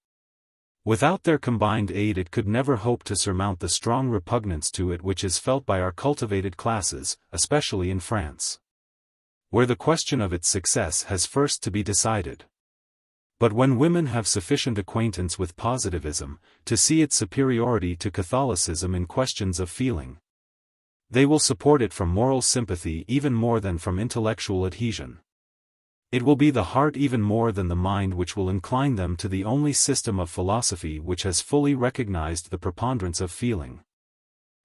Without their combined aid it could never hope to surmount the strong repugnance to it which is felt by our cultivated classes, especially in France, where the question of its success has first to be decided. But when women have sufficient acquaintance with positivism to see its superiority to Catholicism in questions of feeling, they will support it from moral sympathy even more than from intellectual adhesion. It will be the heart even more than the mind which will incline them to the only system of philosophy which has fully recognized the preponderance of feeling.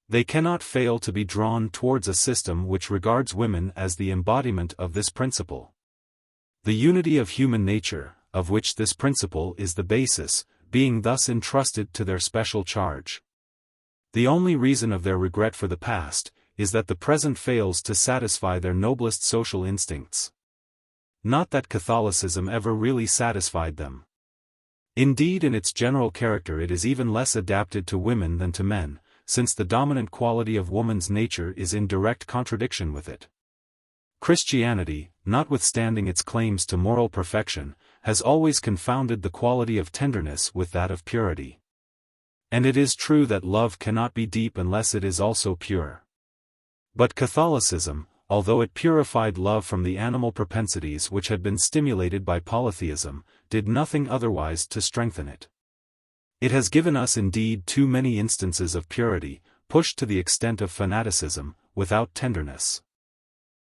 They cannot fail to be drawn towards a system which regards women as the embodiment of this principle. The unity of human nature, of which this principle is the basis, being thus entrusted to their special charge. The only reason of their regret for the past is that the present fails to satisfy their noblest social instincts. Not that Catholicism ever really satisfied them. Indeed, in its general character it is even less adapted to women than to men, since the dominant quality of woman's nature is in direct contradiction with it. Christianity, notwithstanding its claims to moral perfection, has always confounded the quality of tenderness with that of purity. And it is true that love cannot be deep unless it is also pure. But Catholicism, although it purified love from the animal propensities which had been stimulated by polytheism, did nothing otherwise to strengthen it. It has given us indeed too many instances of purity, pushed to the extent of fanaticism, without tenderness.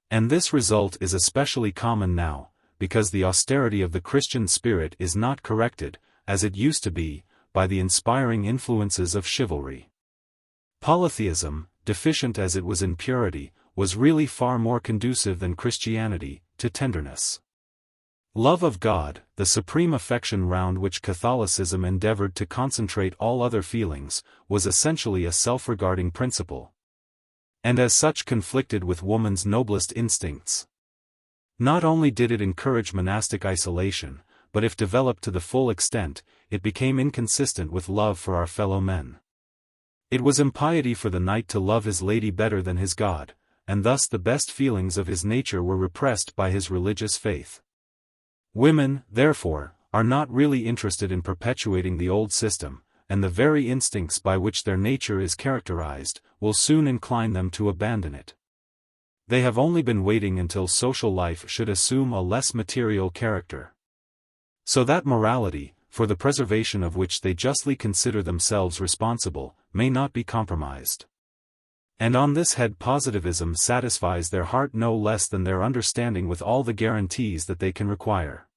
And this result is especially common now, because the austerity of the Christian spirit is not corrected, as it used to be, by the inspiring influences of chivalry. Polytheism, deficient as it was in purity, was really far more conducive than Christianity to tenderness. Love of God, the supreme affection round which Catholicism endeavored to concentrate all other feelings, was essentially a self-regarding principle, and as such conflicted with woman's noblest instincts. Not only did it encourage monastic isolation, but if developed to the full extent, it became inconsistent with love for our fellow men. It was impiety for the knight to love his lady better than his God, and thus the best feelings of his nature were repressed by his religious faith. Women, therefore, are not really interested in perpetuating the old system, and the very instincts by which their nature is characterized will soon incline them to abandon it. They have only been waiting until social life should assume a less material character, so that morality, for the preservation of which they justly consider themselves responsible, may not be compromised. And on this head positivism satisfies their heart no less than their understanding with all the guarantees that they can require.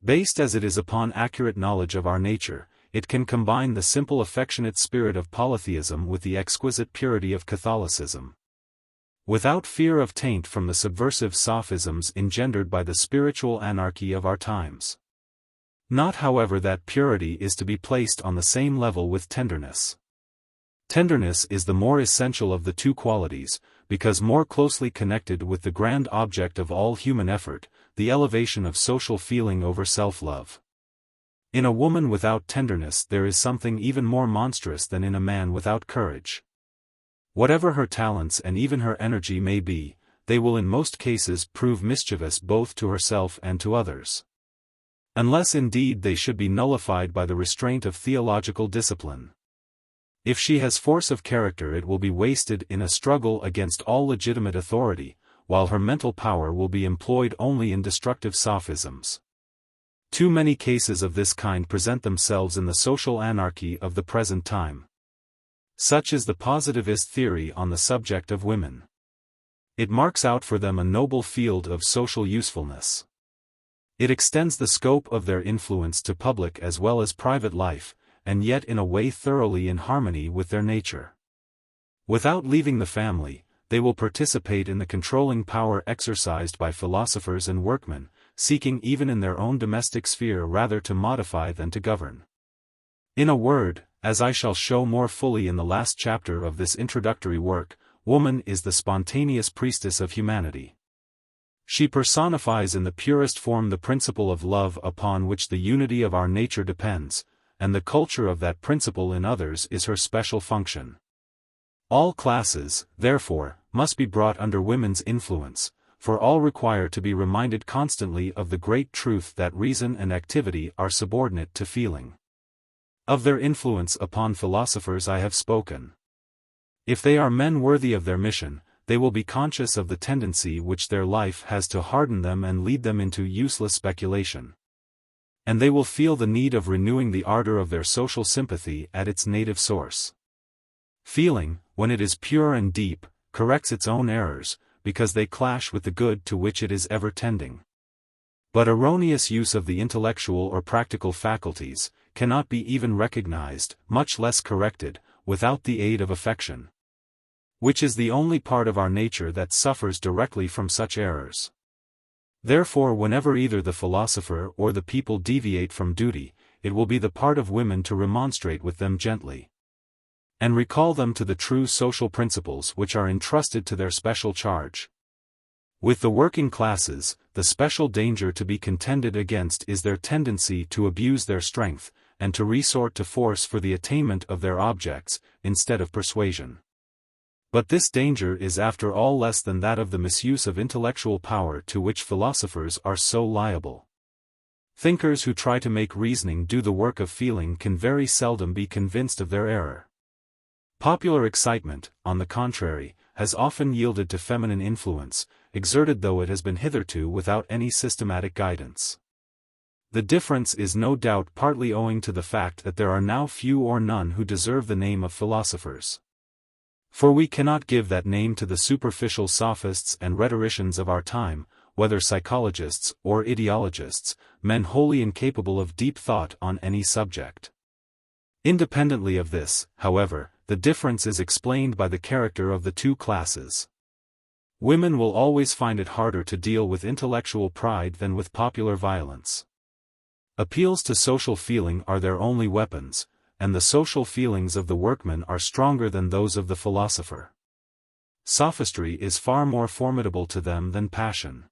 Based as it is upon accurate knowledge of our nature, it can combine the simple affectionate spirit of polytheism with the exquisite purity of Catholicism, without fear of taint from the subversive sophisms engendered by the spiritual anarchy of our times. Not however that purity is to be placed on the same level with tenderness. Tenderness is the more essential of the two qualities, because more closely connected with the grand object of all human effort, the elevation of social feeling over self-love. In a woman without tenderness there is something even more monstrous than in a man without courage. Whatever her talents and even her energy may be, they will in most cases prove mischievous both to herself and to others. Unless indeed they should be nullified by the restraint of theological discipline. If she has force of character it will be wasted in a struggle against all legitimate authority, while her mental power will be employed only in destructive sophisms. Too many cases of this kind present themselves in the social anarchy of the present time. Such is the positivist theory on the subject of women. It marks out for them a noble field of social usefulness. It extends the scope of their influence to public as well as private life, and yet in a way thoroughly in harmony with their nature. Without leaving the family, they will participate in the controlling power exercised by philosophers and workmen, seeking even in their own domestic sphere rather to modify than to govern. In a word, as I shall show more fully in the last chapter of this introductory work, woman is the spontaneous priestess of humanity. She personifies in the purest form the principle of love upon which the unity of our nature depends, and the culture of that principle in others is her special function. All classes, therefore, must be brought under women's influence, for all require to be reminded constantly of the great truth that reason and activity are subordinate to feeling. Of their influence upon philosophers I have spoken. If they are men worthy of their mission, they will be conscious of the tendency which their life has to harden them and lead them into useless speculation. And they will feel the need of renewing the ardor of their social sympathy at its native source. Feeling, when it is pure and deep, corrects its own errors, because they clash with the good to which it is ever tending. But erroneous use of the intellectual or practical faculties cannot be even recognized, much less corrected, without the aid of affection, which is the only part of our nature that suffers directly from such errors. Therefore, whenever either the philosopher or the people deviate from duty, it will be the part of women to remonstrate with them gently, and recall them to the true social principles which are entrusted to their special charge. With the working classes, the special danger to be contended against is their tendency to abuse their strength, and to resort to force for the attainment of their objects, instead of persuasion. But this danger is after all less than that of the misuse of intellectual power to which philosophers are so liable. Thinkers who try to make reasoning do the work of feeling can very seldom be convinced of their error. Popular excitement, on the contrary, has often yielded to feminine influence, exerted though it has been hitherto without any systematic guidance. The difference is no doubt partly owing to the fact that there are now few or none who deserve the name of philosophers. For we cannot give that name to the superficial sophists and rhetoricians of our time, whether psychologists or ideologists, men wholly incapable of deep thought on any subject. Independently of this, however, the difference is explained by the character of the two classes. Women will always find it harder to deal with intellectual pride than with popular violence. Appeals to social feeling are their only weapons, and the social feelings of the workman are stronger than those of the philosopher. Sophistry is far more formidable to them than passion.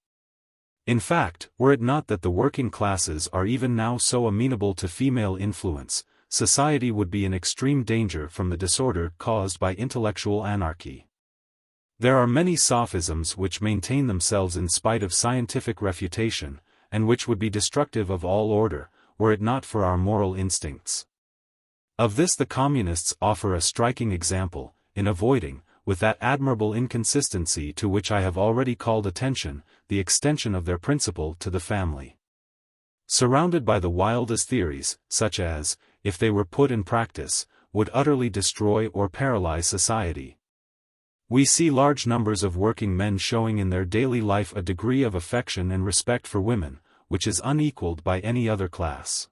In fact, were it not that the working classes are even now so amenable to female influence, society would be in extreme danger from the disorder caused by intellectual anarchy. There are many sophisms which maintain themselves in spite of scientific refutation, and which would be destructive of all order, were it not for our moral instincts. Of this the communists offer a striking example, in avoiding, with that admirable inconsistency to which I have already called attention, the extension of their principle to the family. Surrounded by the wildest theories, such as, if they were put in practice, would utterly destroy or paralyze society, we see large numbers of working men showing in their daily life a degree of affection and respect for women, which is unequaled by any other class.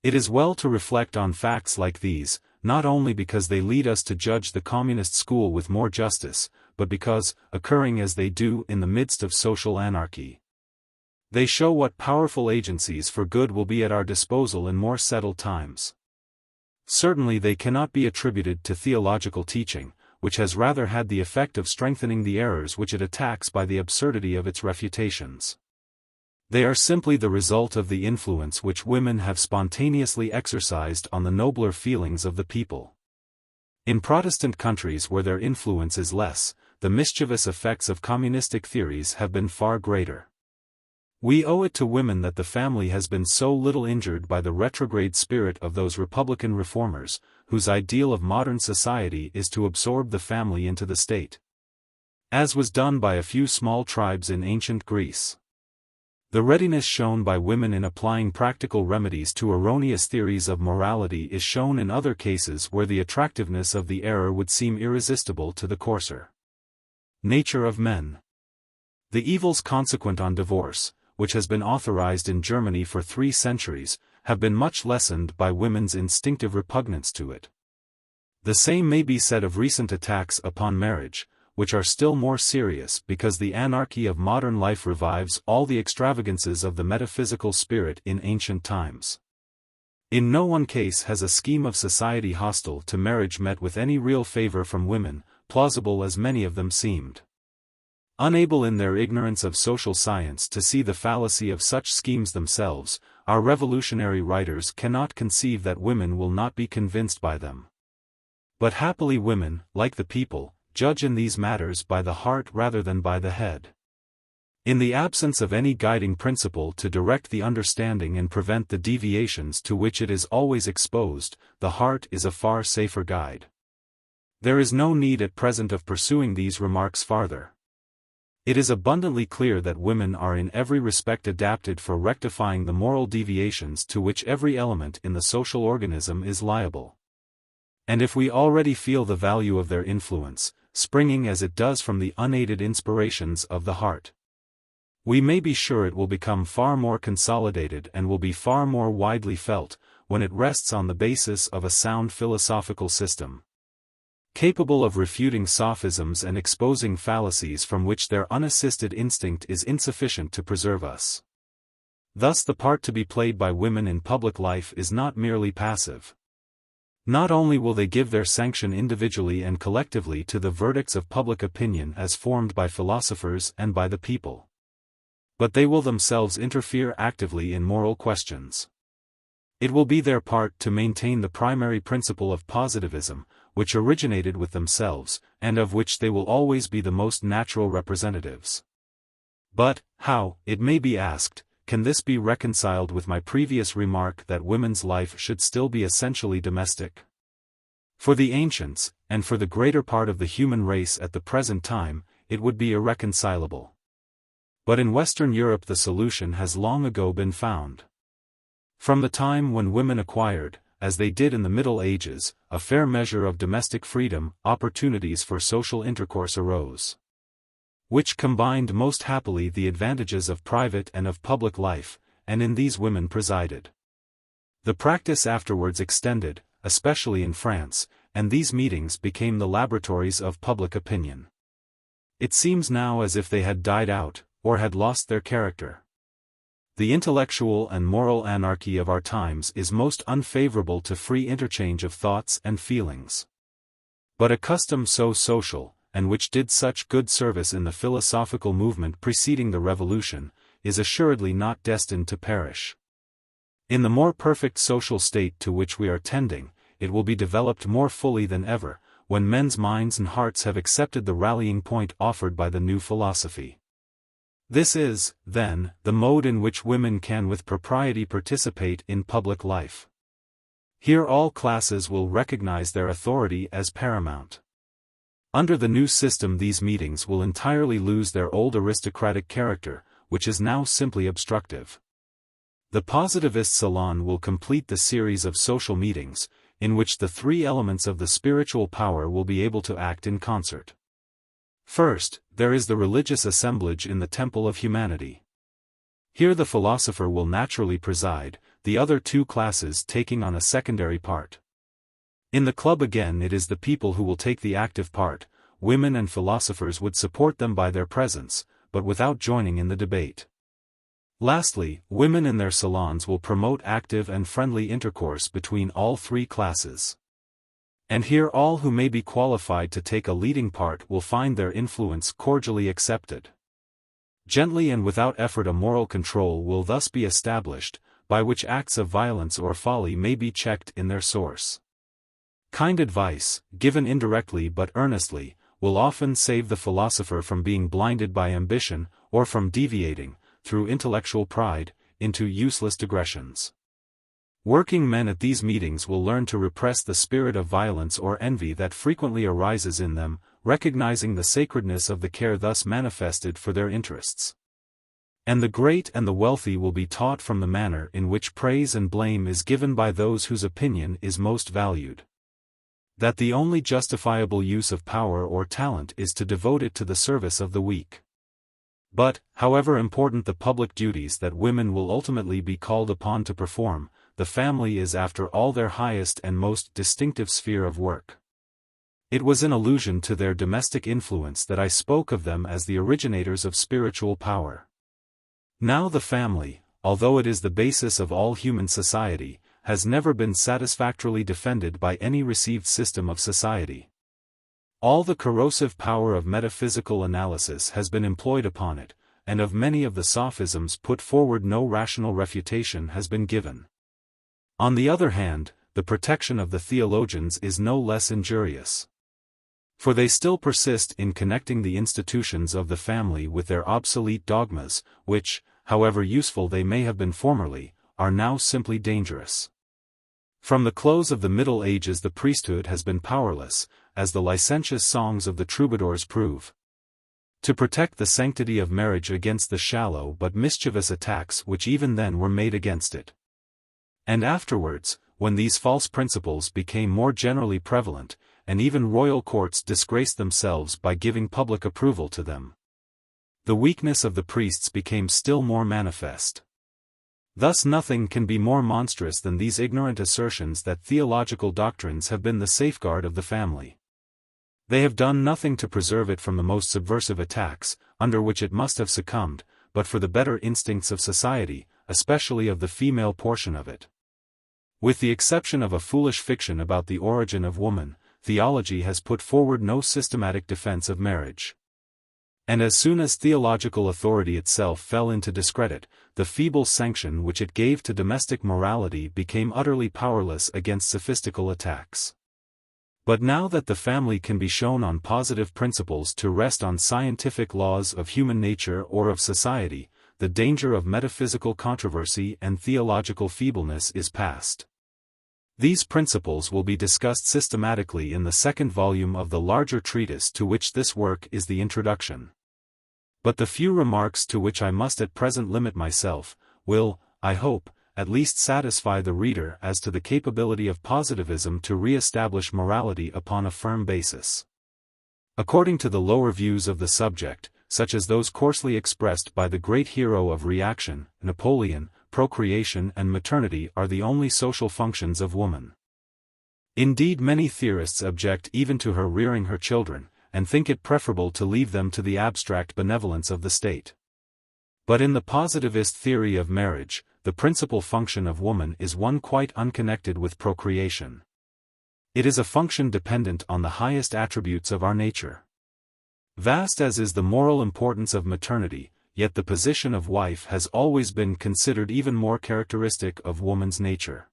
It is well to reflect on facts like these, not only because they lead us to judge the communist school with more justice, but because, occurring as they do in the midst of social anarchy, they show what powerful agencies for good will be at our disposal in more settled times. Certainly they cannot be attributed to theological teaching, which has rather had the effect of strengthening the errors which it attacks by the absurdity of its refutations. They are simply the result of the influence which women have spontaneously exercised on the nobler feelings of the people. In Protestant countries where their influence is less, the mischievous effects of communistic theories have been far greater. We owe it to women that the family has been so little injured by the retrograde spirit of those Republican reformers, whose ideal of modern society is to absorb the family into the state, as was done by a few small tribes in ancient Greece. The readiness shown by women in applying practical remedies to erroneous theories of morality is shown in other cases where the attractiveness of the error would seem irresistible to the coarser nature of men. The evils consequent on divorce, which has been authorized in Germany for 3 centuries, have been much lessened by women's instinctive repugnance to it. The same may be said of recent attacks upon marriage, which are still more serious because the anarchy of modern life revives all the extravagances of the metaphysical spirit in ancient times. In no one case has a scheme of society hostile to marriage met with any real favor from women, plausible as many of them seemed. Unable in their ignorance of social science to see the fallacy of such schemes themselves, our revolutionary writers cannot conceive that women will not be convinced by them. But happily women, like the people, judge in these matters by the heart rather than by the head. In the absence of any guiding principle to direct the understanding and prevent the deviations to which it is always exposed, the heart is a far safer guide. There is no need at present of pursuing these remarks farther. It is abundantly clear that women are in every respect adapted for rectifying the moral deviations to which every element in the social organism is liable. And if we already feel the value of their influence, springing as it does from the unaided inspirations of the heart, we may be sure it will become far more consolidated and will be far more widely felt, when it rests on the basis of a sound philosophical system, capable of refuting sophisms and exposing fallacies from which their unassisted instinct is insufficient to preserve us. Thus the part to be played by women in public life is not merely passive. Not only will they give their sanction individually and collectively to the verdicts of public opinion as formed by philosophers and by the people, but they will themselves interfere actively in moral questions. It will be their part to maintain the primary principle of positivism, which originated with themselves, and of which they will always be the most natural representatives. But, how, it may be asked, can this be reconciled with my previous remark that women's life should still be essentially domestic? For the ancients, and for the greater part of the human race at the present time, it would be irreconcilable. But in Western Europe the solution has long ago been found. From the time when women acquired, as they did in the Middle Ages, a fair measure of domestic freedom, opportunities for social intercourse arose, which combined most happily the advantages of private and of public life, and in these women presided. The practice afterwards extended, especially in France, and these meetings became the laboratories of public opinion. It seems now as if they had died out, or had lost their character. The intellectual and moral anarchy of our times is most unfavorable to free interchange of thoughts and feelings. But a custom so social, and which did such good service in the philosophical movement preceding the Revolution, is assuredly not destined to perish. In the more perfect social state to which we are tending, it will be developed more fully than ever, when men's minds and hearts have accepted the rallying point offered by the new philosophy. This is, then, the mode in which women can with propriety participate in public life. Here all classes will recognize their authority as paramount. Under the new system these meetings will entirely lose their old aristocratic character, which is now simply obstructive. The positivist salon will complete the series of social meetings, in which the three elements of the spiritual power will be able to act in concert. First, there is the religious assemblage in the temple of humanity. Here the philosopher will naturally preside, the other two classes taking on a secondary part. In the club again it is the people who will take the active part. Women and philosophers would support them by their presence, but without joining in the debate. Lastly, women in their salons will promote active and friendly intercourse between all three classes. And here all who may be qualified to take a leading part will find their influence cordially accepted. Gently and without effort a moral control will thus be established, by which acts of violence or folly may be checked in their source. Kind advice, given indirectly but earnestly, will often save the philosopher from being blinded by ambition, or from deviating, through intellectual pride, into useless digressions. Working men at these meetings will learn to repress the spirit of violence or envy that frequently arises in them, recognizing the sacredness of the care thus manifested for their interests. And the great and the wealthy will be taught from the manner in which praise and blame is given by those whose opinion is most valued, that the only justifiable use of power or talent is to devote it to the service of the weak. But, however important the public duties that women will ultimately be called upon to perform, the family is after all their highest and most distinctive sphere of work. It was in allusion to their domestic influence that I spoke of them as the originators of spiritual power. Now the family, although it is the basis of all human society, has never been satisfactorily defended by any received system of society. All the corrosive power of metaphysical analysis has been employed upon it, and of many of the sophisms put forward no rational refutation has been given. On the other hand, the protection of the theologians is no less injurious. For they still persist in connecting the institutions of the family with their obsolete dogmas, which, however useful they may have been formerly, are now simply dangerous. From the close of the Middle Ages the priesthood has been powerless, as the licentious songs of the troubadours prove, to protect the sanctity of marriage against the shallow but mischievous attacks which even then were made against it. And afterwards, when these false principles became more generally prevalent, and even royal courts disgraced themselves by giving public approval to them, the weakness of the priests became still more manifest. Thus nothing can be more monstrous than these ignorant assertions that theological doctrines have been the safeguard of the family. They have done nothing to preserve it from the most subversive attacks, under which it must have succumbed, but for the better instincts of society, especially of the female portion of it. With the exception of a foolish fiction about the origin of woman, theology has put forward no systematic defense of marriage. And as soon as theological authority itself fell into discredit, the feeble sanction which it gave to domestic morality became utterly powerless against sophistical attacks. But now that the family can be shown on positive principles to rest on scientific laws of human nature or of society, the danger of metaphysical controversy and theological feebleness is past. These principles will be discussed systematically in the second volume of the larger treatise to which this work is the introduction. But the few remarks to which I must at present limit myself, will, I hope, at least satisfy the reader as to the capability of positivism to re-establish morality upon a firm basis. According to the lower views of the subject, such as those coarsely expressed by the great hero of reaction, Napoleon, procreation and maternity are the only social functions of woman. Indeed, many theorists object even to her rearing her children, and think it preferable to leave them to the abstract benevolence of the state. But in the positivist theory of marriage, the principal function of woman is one quite unconnected with procreation. It is a function dependent on the highest attributes of our nature. Vast as is the moral importance of maternity, yet the position of wife has always been considered even more characteristic of woman's nature.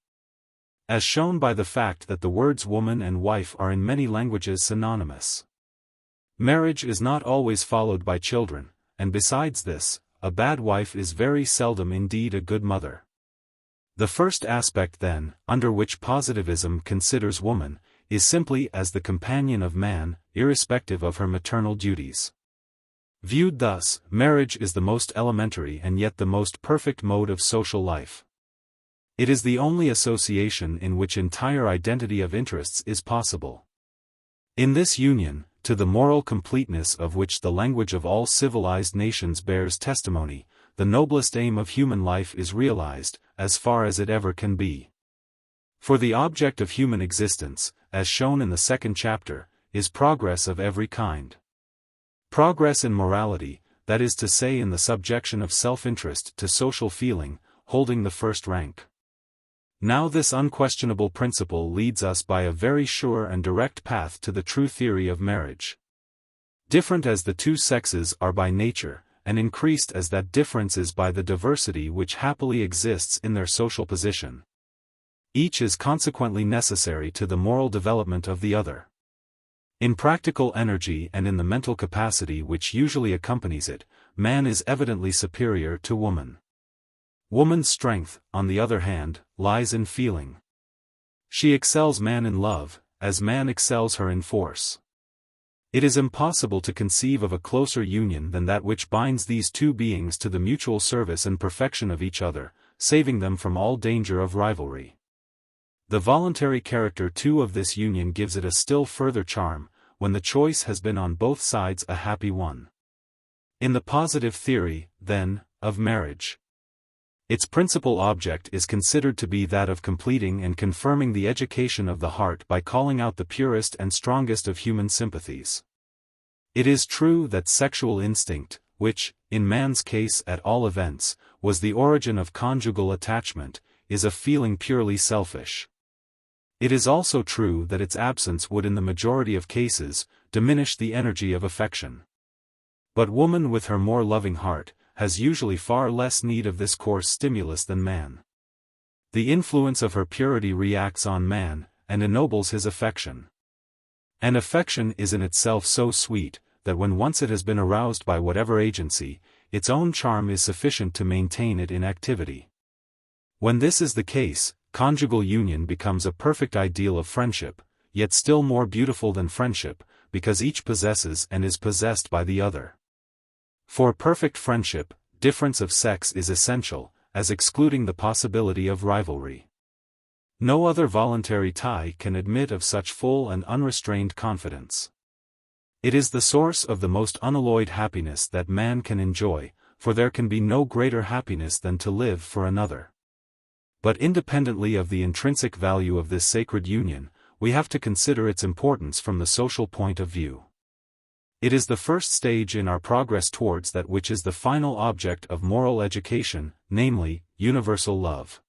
As shown by the fact that the words woman and wife are in many languages synonymous. Marriage is not always followed by children, and besides this, a bad wife is very seldom indeed a good mother. The first aspect then, under which positivism considers woman, is simply as the companion of man, irrespective of her maternal duties. Viewed thus, marriage is the most elementary and yet the most perfect mode of social life. It is the only association in which entire identity of interests is possible. In this union, to the moral completeness of which the language of all civilized nations bears testimony, the noblest aim of human life is realized, as far as it ever can be. For the object of human existence, as shown in the second chapter, is progress of every kind. Progress in morality, that is to say in the subjection of self-interest to social feeling, holding the first rank. Now this unquestionable principle leads us by a very sure and direct path to the true theory of marriage. Different as the two sexes are by nature, and increased as that difference is by the diversity which happily exists in their social position, each is consequently necessary to the moral development of the other. In practical energy and in the mental capacity which usually accompanies it, man is evidently superior to woman. Woman's strength, on the other hand, lies in feeling. She excels man in love, as man excels her in force. It is impossible to conceive of a closer union than that which binds these two beings to the mutual service and perfection of each other, saving them from all danger of rivalry. The voluntary character too of this union gives it a still further charm, when the choice has been on both sides a happy one. In the positive theory, then, of marriage, its principal object is considered to be that of completing and confirming the education of the heart by calling out the purest and strongest of human sympathies. It is true that sexual instinct, which, in man's case at all events, was the origin of conjugal attachment, is a feeling purely selfish. It is also true that its absence would in the majority of cases, diminish the energy of affection. But woman with her more loving heart, has usually far less need of this coarse stimulus than man. The influence of her purity reacts on man, and ennobles his affection. And affection is in itself so sweet, that when once it has been aroused by whatever agency, its own charm is sufficient to maintain it in activity. When this is the case, conjugal union becomes a perfect ideal of friendship, yet still more beautiful than friendship, because each possesses and is possessed by the other. For perfect friendship, difference of sex is essential, as excluding the possibility of rivalry. No other voluntary tie can admit of such full and unrestrained confidence. It is the source of the most unalloyed happiness that man can enjoy, for there can be no greater happiness than to live for another. But independently of the intrinsic value of this sacred union, we have to consider its importance from the social point of view. It is the first stage in our progress towards that which is the final object of moral education, namely, universal love.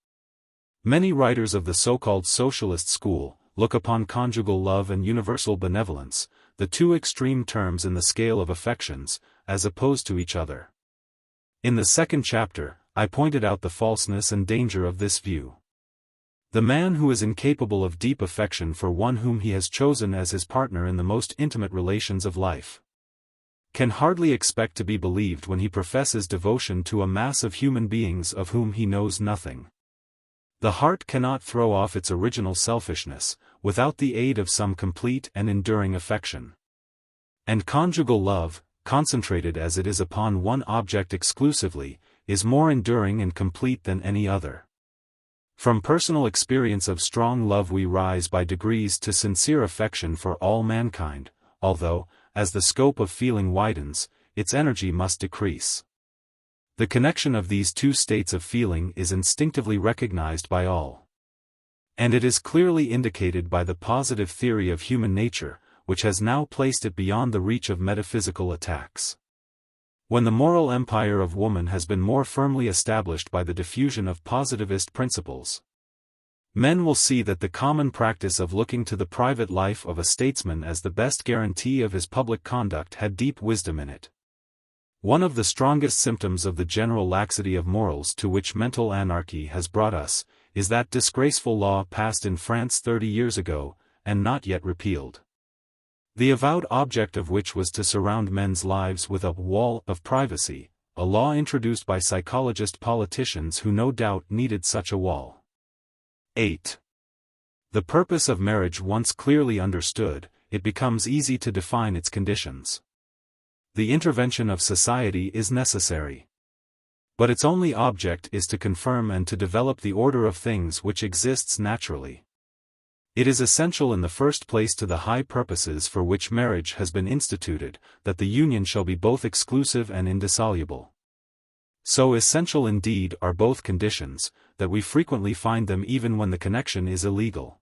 Many writers of the so-called socialist school look upon conjugal love and universal benevolence, the two extreme terms in the scale of affections, as opposed to each other. In the second chapter, I pointed out the falseness and danger of this view. The man who is incapable of deep affection for one whom he has chosen as his partner in the most intimate relations of life can hardly expect to be believed when he professes devotion to a mass of human beings of whom he knows nothing. The heart cannot throw off its original selfishness, without the aid of some complete and enduring affection. And conjugal love, concentrated as it is upon one object exclusively, is more enduring and complete than any other. From personal experience of strong love we rise by degrees to sincere affection for all mankind, although, as the scope of feeling widens, its energy must decrease. The connection of these two states of feeling is instinctively recognized by all. And it is clearly indicated by the positive theory of human nature, which has now placed it beyond the reach of metaphysical attacks. When the moral empire of woman has been more firmly established by the diffusion of positivist principles, men will see that the common practice of looking to the private life of a statesman as the best guarantee of his public conduct had deep wisdom in it. One of the strongest symptoms of the general laxity of morals to which mental anarchy has brought us, is that disgraceful law passed in France 30 years ago, and not yet repealed. The avowed object of which was to surround men's lives with a wall of privacy, a law introduced by psychologist politicians who no doubt needed such a wall. 8. The purpose of marriage once clearly understood, it becomes easy to define its conditions. The intervention of society is necessary. But its only object is to confirm and to develop the order of things which exists naturally. It is essential in the first place to the high purposes for which marriage has been instituted, that the union shall be both exclusive and indissoluble. So essential indeed are both conditions, that we frequently find them even when the connection is illegal.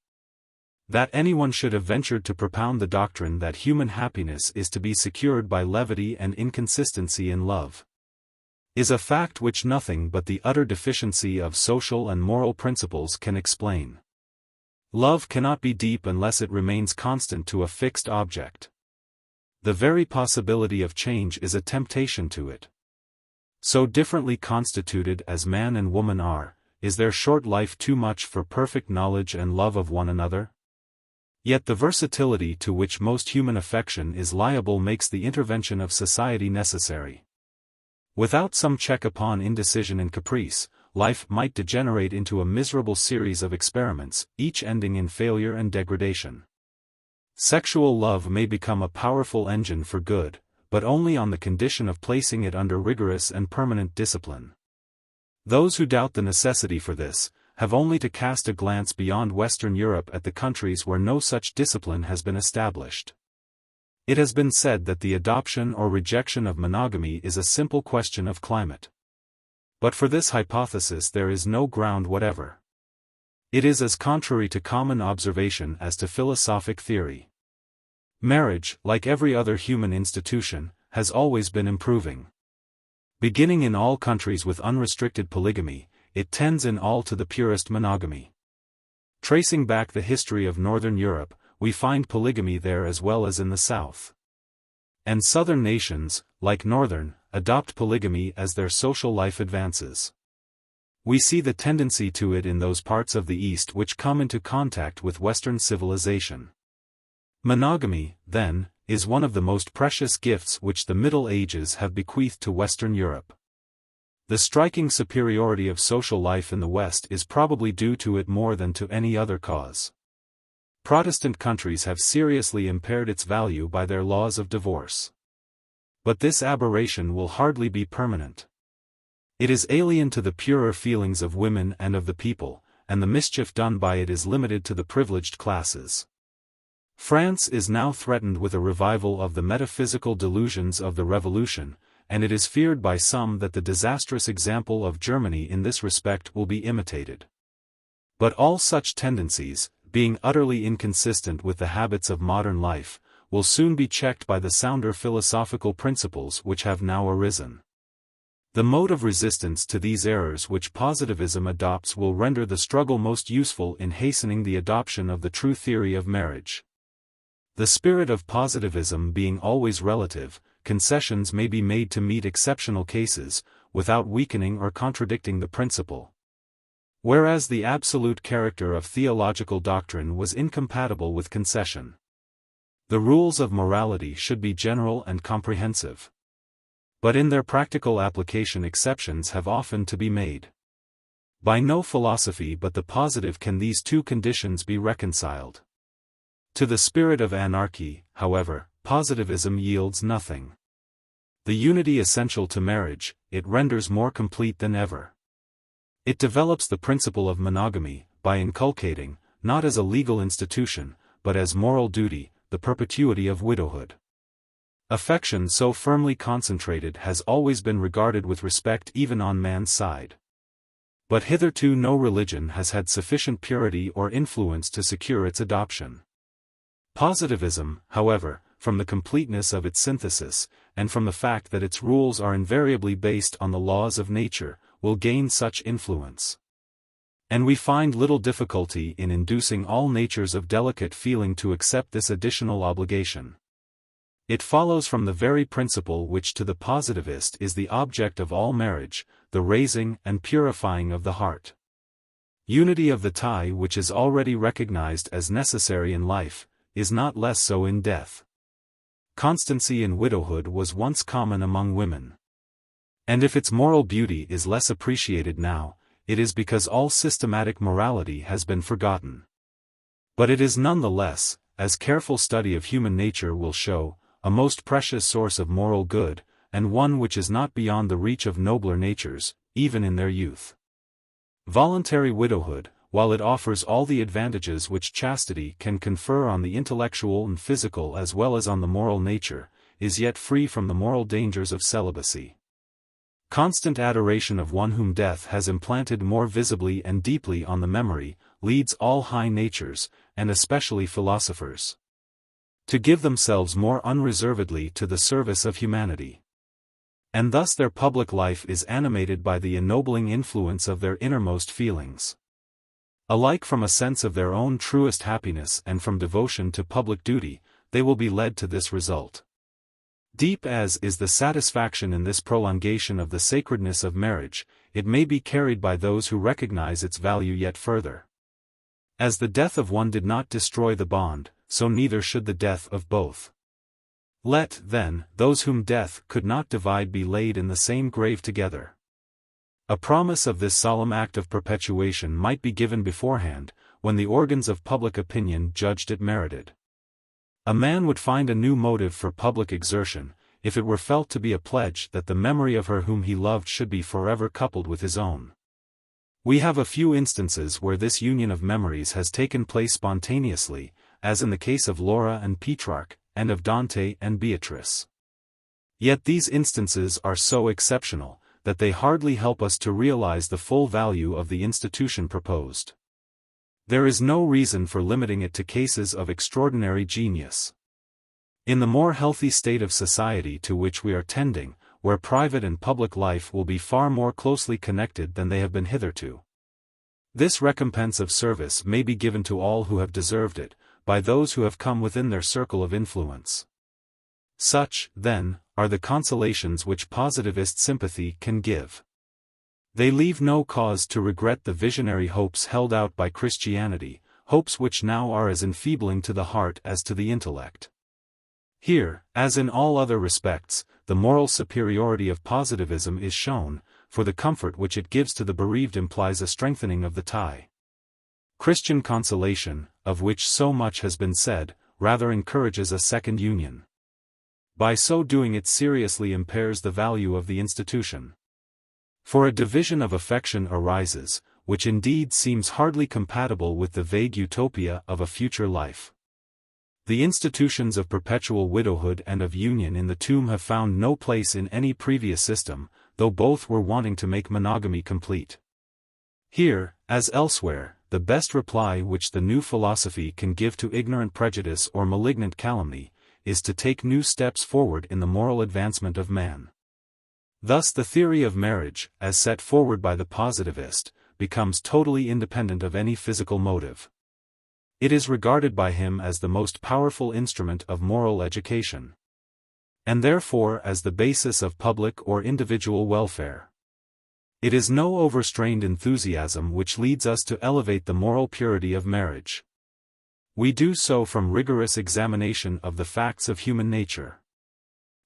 That anyone should have ventured to propound the doctrine that human happiness is to be secured by levity and inconsistency in love, is a fact which nothing but the utter deficiency of social and moral principles can explain. Love cannot be deep unless it remains constant to a fixed object. The very possibility of change is a temptation to it. So differently constituted as man and woman are, is their short life too much for perfect knowledge and love of one another? Yet the versatility to which most human affection is liable makes the intervention of society necessary. Without some check upon indecision and caprice, life might degenerate into a miserable series of experiments, each ending in failure and degradation. Sexual love may become a powerful engine for good, but only on the condition of placing it under rigorous and permanent discipline. Those who doubt the necessity for this, have only to cast a glance beyond Western Europe at the countries where no such discipline has been established. It has been said that the adoption or rejection of monogamy is a simple question of climate. But for this hypothesis there is no ground whatever. It is as contrary to common observation as to philosophic theory. Marriage, like every other human institution, has always been improving. Beginning in all countries with unrestricted polygamy, it tends in all to the purest monogamy. Tracing back the history of Northern Europe, we find polygamy there as well as in the South. And Southern nations, like Northern, adopt polygamy as their social life advances. We see the tendency to it in those parts of the East which come into contact with Western civilization. Monogamy, then, is one of the most precious gifts which the Middle Ages have bequeathed to Western Europe. The striking superiority of social life in the West is probably due to it more than to any other cause. Protestant countries have seriously impaired its value by their laws of divorce. But this aberration will hardly be permanent. It is alien to the purer feelings of women and of the people, and the mischief done by it is limited to the privileged classes. France is now threatened with a revival of the metaphysical delusions of the Revolution, and it is feared by some that the disastrous example of Germany in this respect will be imitated. But all such tendencies, being utterly inconsistent with the habits of modern life, will soon be checked by the sounder philosophical principles which have now arisen. The mode of resistance to these errors which positivism adopts will render the struggle most useful in hastening the adoption of the true theory of marriage. The spirit of positivism being always relative, concessions may be made to meet exceptional cases, without weakening or contradicting the principle. Whereas the absolute character of theological doctrine was incompatible with concession. The rules of morality should be general and comprehensive. But in their practical application exceptions have often to be made. By no philosophy but the positive can these two conditions be reconciled. To the spirit of anarchy, however, positivism yields nothing. The unity essential to marriage, it renders more complete than ever. It develops the principle of monogamy, by inculcating, not as a legal institution, but as moral duty, the perpetuity of widowhood. Affection so firmly concentrated has always been regarded with respect even on man's side. But hitherto no religion has had sufficient purity or influence to secure its adoption. Positivism, however, from the completeness of its synthesis, and from the fact that its rules are invariably based on the laws of nature, will gain such influence. And we find little difficulty in inducing all natures of delicate feeling to accept this additional obligation. It follows from the very principle which to the positivist is the object of all marriage, the raising and purifying of the heart. Unity of the tie which is already recognized as necessary in life, is not less so in death. Constancy in widowhood was once common among women. And if its moral beauty is less appreciated now, it is because all systematic morality has been forgotten. But it is none the less, as careful study of human nature will show, a most precious source of moral good, and one which is not beyond the reach of nobler natures, even in their youth. Voluntary widowhood, while it offers all the advantages which chastity can confer on the intellectual and physical as well as on the moral nature, is yet free from the moral dangers of celibacy. Constant adoration of one whom death has implanted more visibly and deeply on the memory, leads all high natures, and especially philosophers, to give themselves more unreservedly to the service of humanity. And thus their public life is animated by the ennobling influence of their innermost feelings. Alike from a sense of their own truest happiness and from devotion to public duty, they will be led to this result. Deep as is the satisfaction in this prolongation of the sacredness of marriage, it may be carried by those who recognize its value yet further. As the death of one did not destroy the bond, so neither should the death of both. Let, then, those whom death could not divide be laid in the same grave together. A promise of this solemn act of perpetuation might be given beforehand, when the organs of public opinion judged it merited. A man would find a new motive for public exertion, if it were felt to be a pledge that the memory of her whom he loved should be forever coupled with his own. We have a few instances where this union of memories has taken place spontaneously, as in the case of Laura and Petrarch, and of Dante and Beatrice. Yet these instances are so exceptional, that they hardly help us to realize the full value of the institution proposed. There is no reason for limiting it to cases of extraordinary genius. In the more healthy state of society to which we are tending, where private and public life will be far more closely connected than they have been hitherto, this recompense of service may be given to all who have deserved it, by those who have come within their circle of influence. Such, then, are the consolations which positivist sympathy can give. They leave no cause to regret the visionary hopes held out by Christianity, hopes which now are as enfeebling to the heart as to the intellect. Here, as in all other respects, the moral superiority of positivism is shown, for the comfort which it gives to the bereaved implies a strengthening of the tie. Christian consolation, of which so much has been said, rather encourages a second union. By so doing it seriously impairs the value of the institution. For a division of affection arises, which indeed seems hardly compatible with the vague utopia of a future life. The institutions of perpetual widowhood and of union in the tomb have found no place in any previous system, though both were wanting to make monogamy complete. Here, as elsewhere, the best reply which the new philosophy can give to ignorant prejudice or malignant calumny, is to take new steps forward in the moral advancement of man. Thus the theory of marriage, as set forward by the positivist, becomes totally independent of any physical motive. It is regarded by him as the most powerful instrument of moral education, and therefore as the basis of public or individual welfare. It is no overstrained enthusiasm which leads us to elevate the moral purity of marriage. We do so from rigorous examination of the facts of human nature.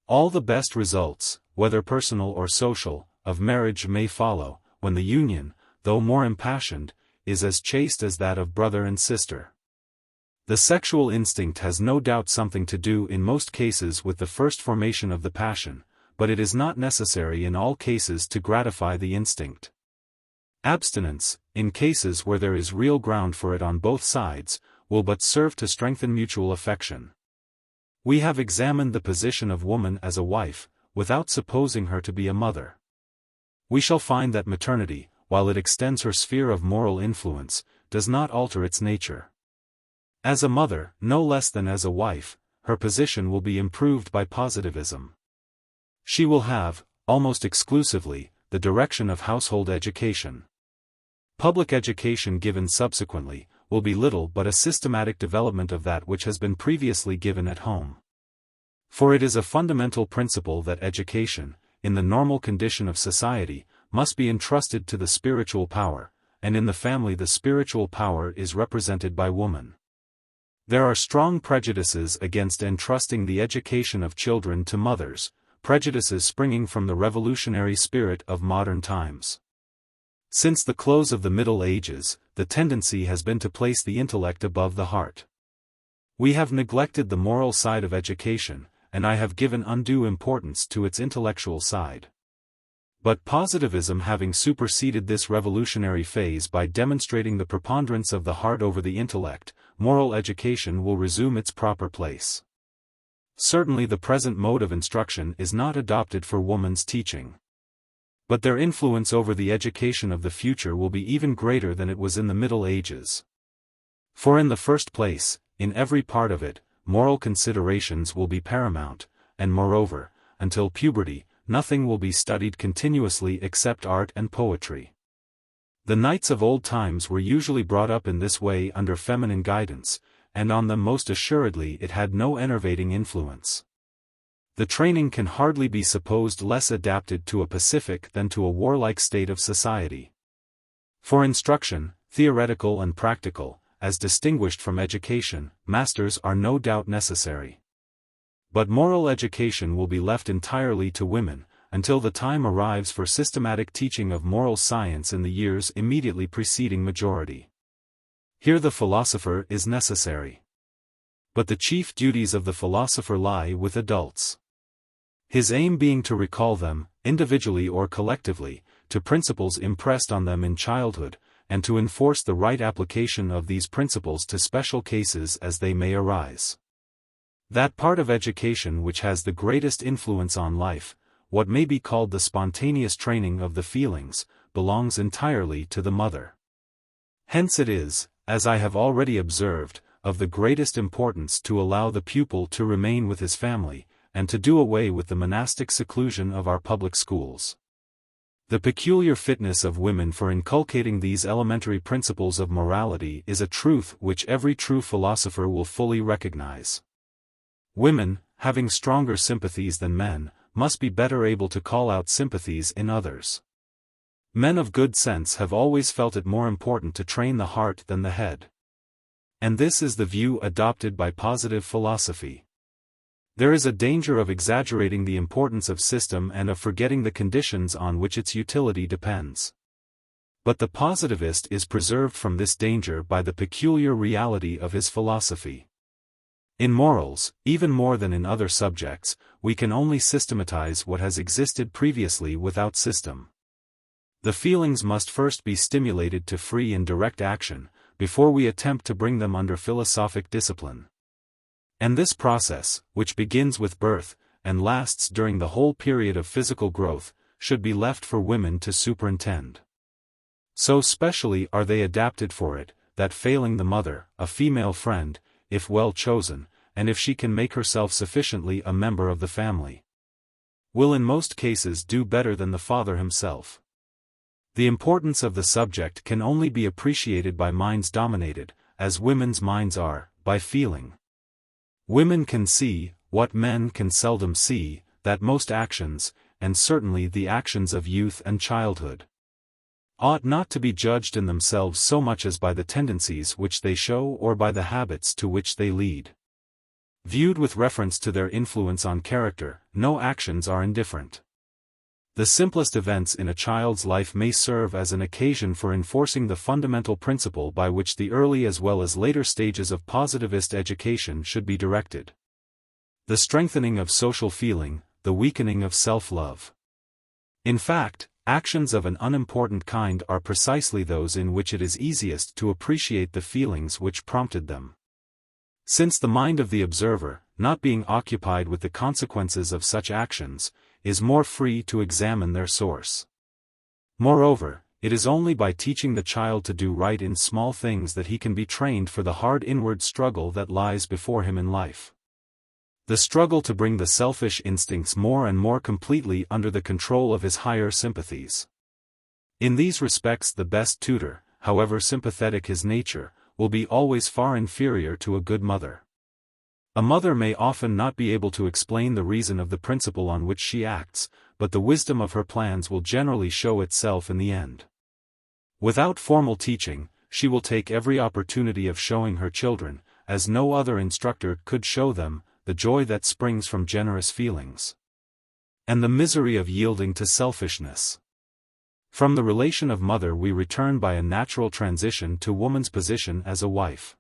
All the best results, whether personal or social, of marriage may follow, when the union, though more impassioned, is as chaste as that of brother and sister. The sexual instinct has no doubt something to do in most cases with the first formation of the passion, but it is not necessary in all cases to gratify the instinct. Abstinence, in cases where there is real ground for it on both sides, will but serve to strengthen mutual affection. We have examined the position of woman as a wife, without supposing her to be a mother. We shall find that maternity, while it extends her sphere of moral influence, does not alter its nature. As a mother, no less than as a wife, her position will be improved by positivism. She will have, almost exclusively, the direction of household education. Public education given subsequently, will be little but a systematic development of that which has been previously given at home. For it is a fundamental principle that education, in the normal condition of society, must be entrusted to the spiritual power, and in the family the spiritual power is represented by woman. There are strong prejudices against entrusting the education of children to mothers, prejudices springing from the revolutionary spirit of modern times. Since the close of the Middle Ages, the tendency has been to place the intellect above the heart. We have neglected the moral side of education, and I have given undue importance to its intellectual side. But positivism having superseded this revolutionary phase by demonstrating the preponderance of the heart over the intellect, moral education will resume its proper place. Certainly the present mode of instruction is not adopted for woman's teaching. But their influence over the education of the future will be even greater than it was in the Middle Ages. For in the first place, in every part of it, moral considerations will be paramount, and moreover, until puberty, nothing will be studied continuously except art and poetry. The knights of old times were usually brought up in this way under feminine guidance, and on them most assuredly it had no enervating influence. The training can hardly be supposed less adapted to a pacific than to a warlike state of society. For instruction, theoretical and practical, as distinguished from education, masters are no doubt necessary. But moral education will be left entirely to women, until the time arrives for systematic teaching of moral science in the years immediately preceding majority. Here the philosopher is necessary. But the chief duties of the philosopher lie with adults. His aim being to recall them, individually or collectively, to principles impressed on them in childhood, and to enforce the right application of these principles to special cases as they may arise. That part of education which has the greatest influence on life, what may be called the spontaneous training of the feelings, belongs entirely to the mother. Hence it is, as I have already observed, of the greatest importance to allow the pupil to remain with his family, and to do away with the monastic seclusion of our public schools. The peculiar fitness of women for inculcating these elementary principles of morality is a truth which every true philosopher will fully recognize. Women, having stronger sympathies than men, must be better able to call out sympathies in others. Men of good sense have always felt it more important to train the heart than the head. And this is the view adopted by positive philosophy. There is a danger of exaggerating the importance of system and of forgetting the conditions on which its utility depends. But the positivist is preserved from this danger by the peculiar reality of his philosophy. In morals, even more than in other subjects, we can only systematize what has existed previously without system. The feelings must first be stimulated to free and direct action, before we attempt to bring them under philosophic discipline. And this process, which begins with birth, and lasts during the whole period of physical growth, should be left for women to superintend. So specially are they adapted for it, that failing the mother, a female friend, if well chosen, and if she can make herself sufficiently a member of the family, will in most cases do better than the father himself. The importance of the subject can only be appreciated by minds dominated, as women's minds are, by feeling. Women can see, what men can seldom see, that most actions, and certainly the actions of youth and childhood, ought not to be judged in themselves so much as by the tendencies which they show or by the habits to which they lead. Viewed with reference to their influence on character, no actions are indifferent. The simplest events in a child's life may serve as an occasion for enforcing the fundamental principle by which the early as well as later stages of positivist education should be directed: the strengthening of social feeling, the weakening of self-love. In fact, actions of an unimportant kind are precisely those in which it is easiest to appreciate the feelings which prompted them, since the mind of the observer, not being occupied with the consequences of such actions, is more free to examine their source. Moreover, it is only by teaching the child to do right in small things that he can be trained for the hard inward struggle that lies before him in life. The struggle to bring the selfish instincts more and more completely under the control of his higher sympathies. In these respects the best tutor, however sympathetic his nature, will be always far inferior to a good mother. A mother may often not be able to explain the reason of the principle on which she acts, but the wisdom of her plans will generally show itself in the end. Without formal teaching, she will take every opportunity of showing her children, as no other instructor could show them, the joy that springs from generous feelings, and the misery of yielding to selfishness. From the relation of mother we return by a natural transition to woman's position as a wife.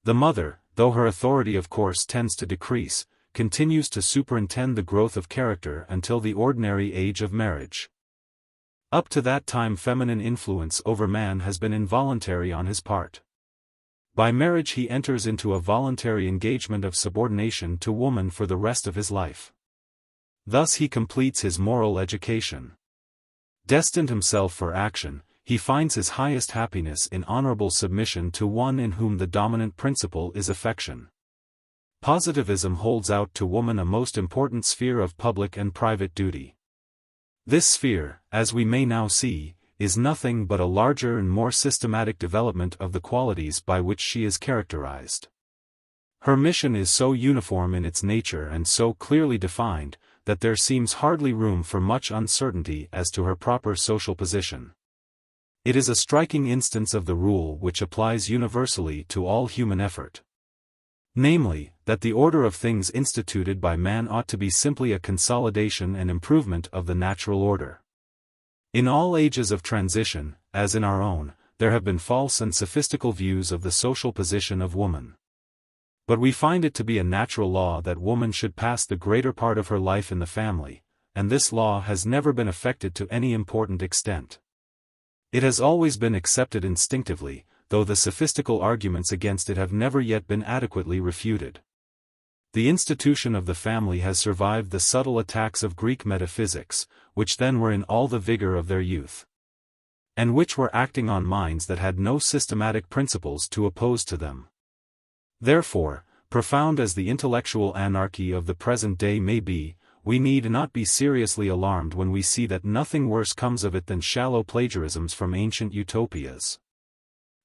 The mother, though her authority of course tends to decrease, continues to superintend the growth of character until the ordinary age of marriage. Up to that time feminine influence over man has been involuntary on his part. By marriage he enters into a voluntary engagement of subordination to woman for the rest of his life. Thus he completes his moral education. Destined himself for action, he finds his highest happiness in honorable submission to one in whom the dominant principle is affection. Positivism holds out to woman a most important sphere of public and private duty. This sphere, as we may now see, is nothing but a larger and more systematic development of the qualities by which she is characterized. Her mission is so uniform in its nature and so clearly defined, that there seems hardly room for much uncertainty as to her proper social position. It is a striking instance of the rule which applies universally to all human effort. Namely, that the order of things instituted by man ought to be simply a consolidation and improvement of the natural order. In all ages of transition, as in our own, there have been false and sophistical views of the social position of woman. But we find it to be a natural law that woman should pass the greater part of her life in the family, and this law has never been affected to any important extent. It has always been accepted instinctively, though the sophistical arguments against it have never yet been adequately refuted. The institution of the family has survived the subtle attacks of Greek metaphysics, which then were in all the vigor of their youth, and which were acting on minds that had no systematic principles to oppose to them. Therefore, profound as the intellectual anarchy of the present day may be, we need not be seriously alarmed when we see that nothing worse comes of it than shallow plagiarisms from ancient utopias,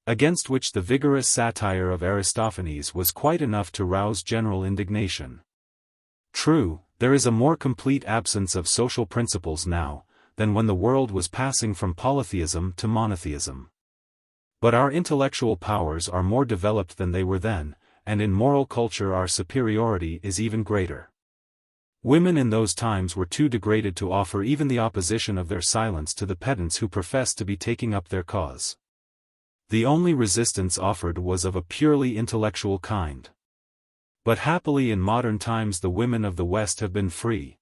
against which the vigorous satire of Aristophanes was quite enough to rouse general indignation. True, there is a more complete absence of social principles now, than when the world was passing from polytheism to monotheism. But our intellectual powers are more developed than they were then, and in moral culture our superiority is even greater. Women in those times were too degraded to offer even the opposition of their silence to the pedants who professed to be taking up their cause. The only resistance offered was of a purely intellectual kind. But happily in modern times the women of the West have been free,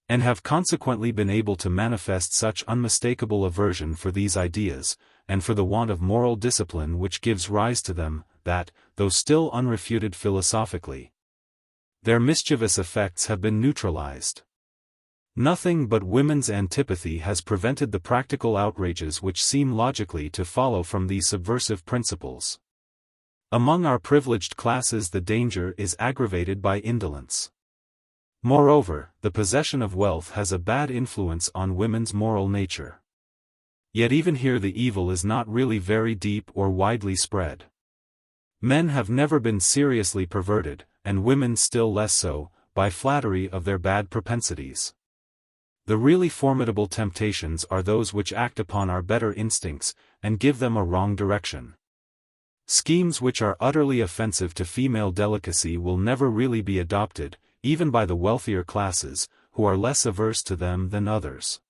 and have consequently been able to manifest such unmistakable aversion for these ideas, and for the want of moral discipline which gives rise to them, that, though still unrefuted philosophically, their mischievous effects have been neutralized. Nothing but women's antipathy has prevented the practical outrages which seem logically to follow from these subversive principles. Among our privileged classes the danger is aggravated by indolence. Moreover, the possession of wealth has a bad influence on women's moral nature. Yet even here the evil is not really very deep or widely spread. Men have never been seriously perverted, and women still less so, by flattery of their bad propensities. The really formidable temptations are those which act upon our better instincts, and give them a wrong direction. Schemes which are utterly offensive to female delicacy will never really be adopted, even by the wealthier classes, who are less averse to them than others.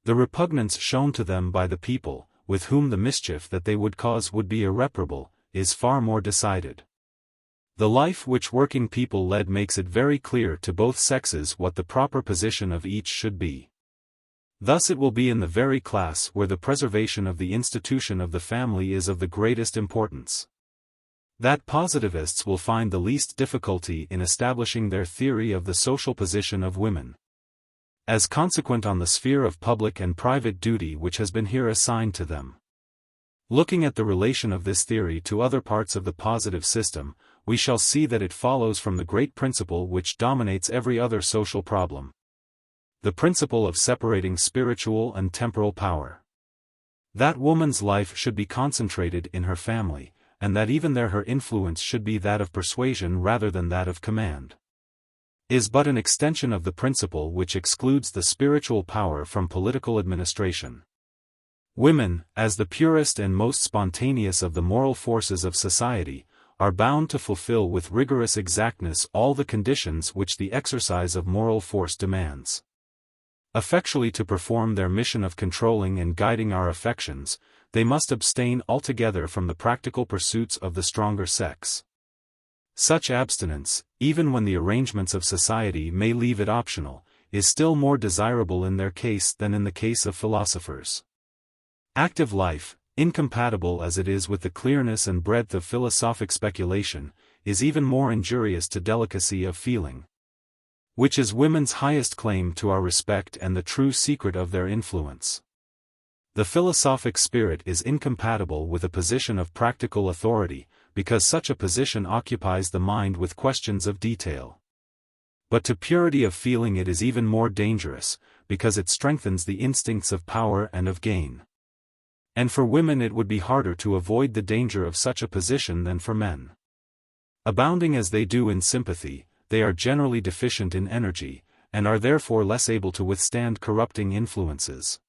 The repugnance shown to them by the people, with whom the mischief that they would cause would be irreparable, is far more decided. The life which working people led makes it very clear to both sexes what the proper position of each should be. Thus it will be in the very class where the preservation of the institution of the family is of the greatest importance, that positivists will find the least difficulty in establishing their theory of the social position of women, as consequent on the sphere of public and private duty which has been here assigned to them. Looking at the relation of this theory to other parts of the positive system, we shall see that it follows from the great principle which dominates every other social problem: the principle of separating spiritual and temporal power. That woman's life should be concentrated in her family, and that even there her influence should be that of persuasion rather than that of command, is but an extension of the principle which excludes the spiritual power from political administration. Women, as the purest and most spontaneous of the moral forces of society, are bound to fulfill with rigorous exactness all the conditions which the exercise of moral force demands. Effectually to perform their mission of controlling and guiding our affections, they must abstain altogether from the practical pursuits of the stronger sex. Such abstinence, even when the arrangements of society may leave it optional, is still more desirable in their case than in the case of philosophers. Active life, incompatible as it is with the clearness and breadth of philosophic speculation, is even more injurious to delicacy of feeling, which is women's highest claim to our respect and the true secret of their influence. The philosophic spirit is incompatible with a position of practical authority, because such a position occupies the mind with questions of detail. But to purity of feeling it is even more dangerous, because it strengthens the instincts of power and of gain. And for women it would be harder to avoid the danger of such a position than for men. Abounding as they do in sympathy, they are generally deficient in energy, and are therefore less able to withstand corrupting influences.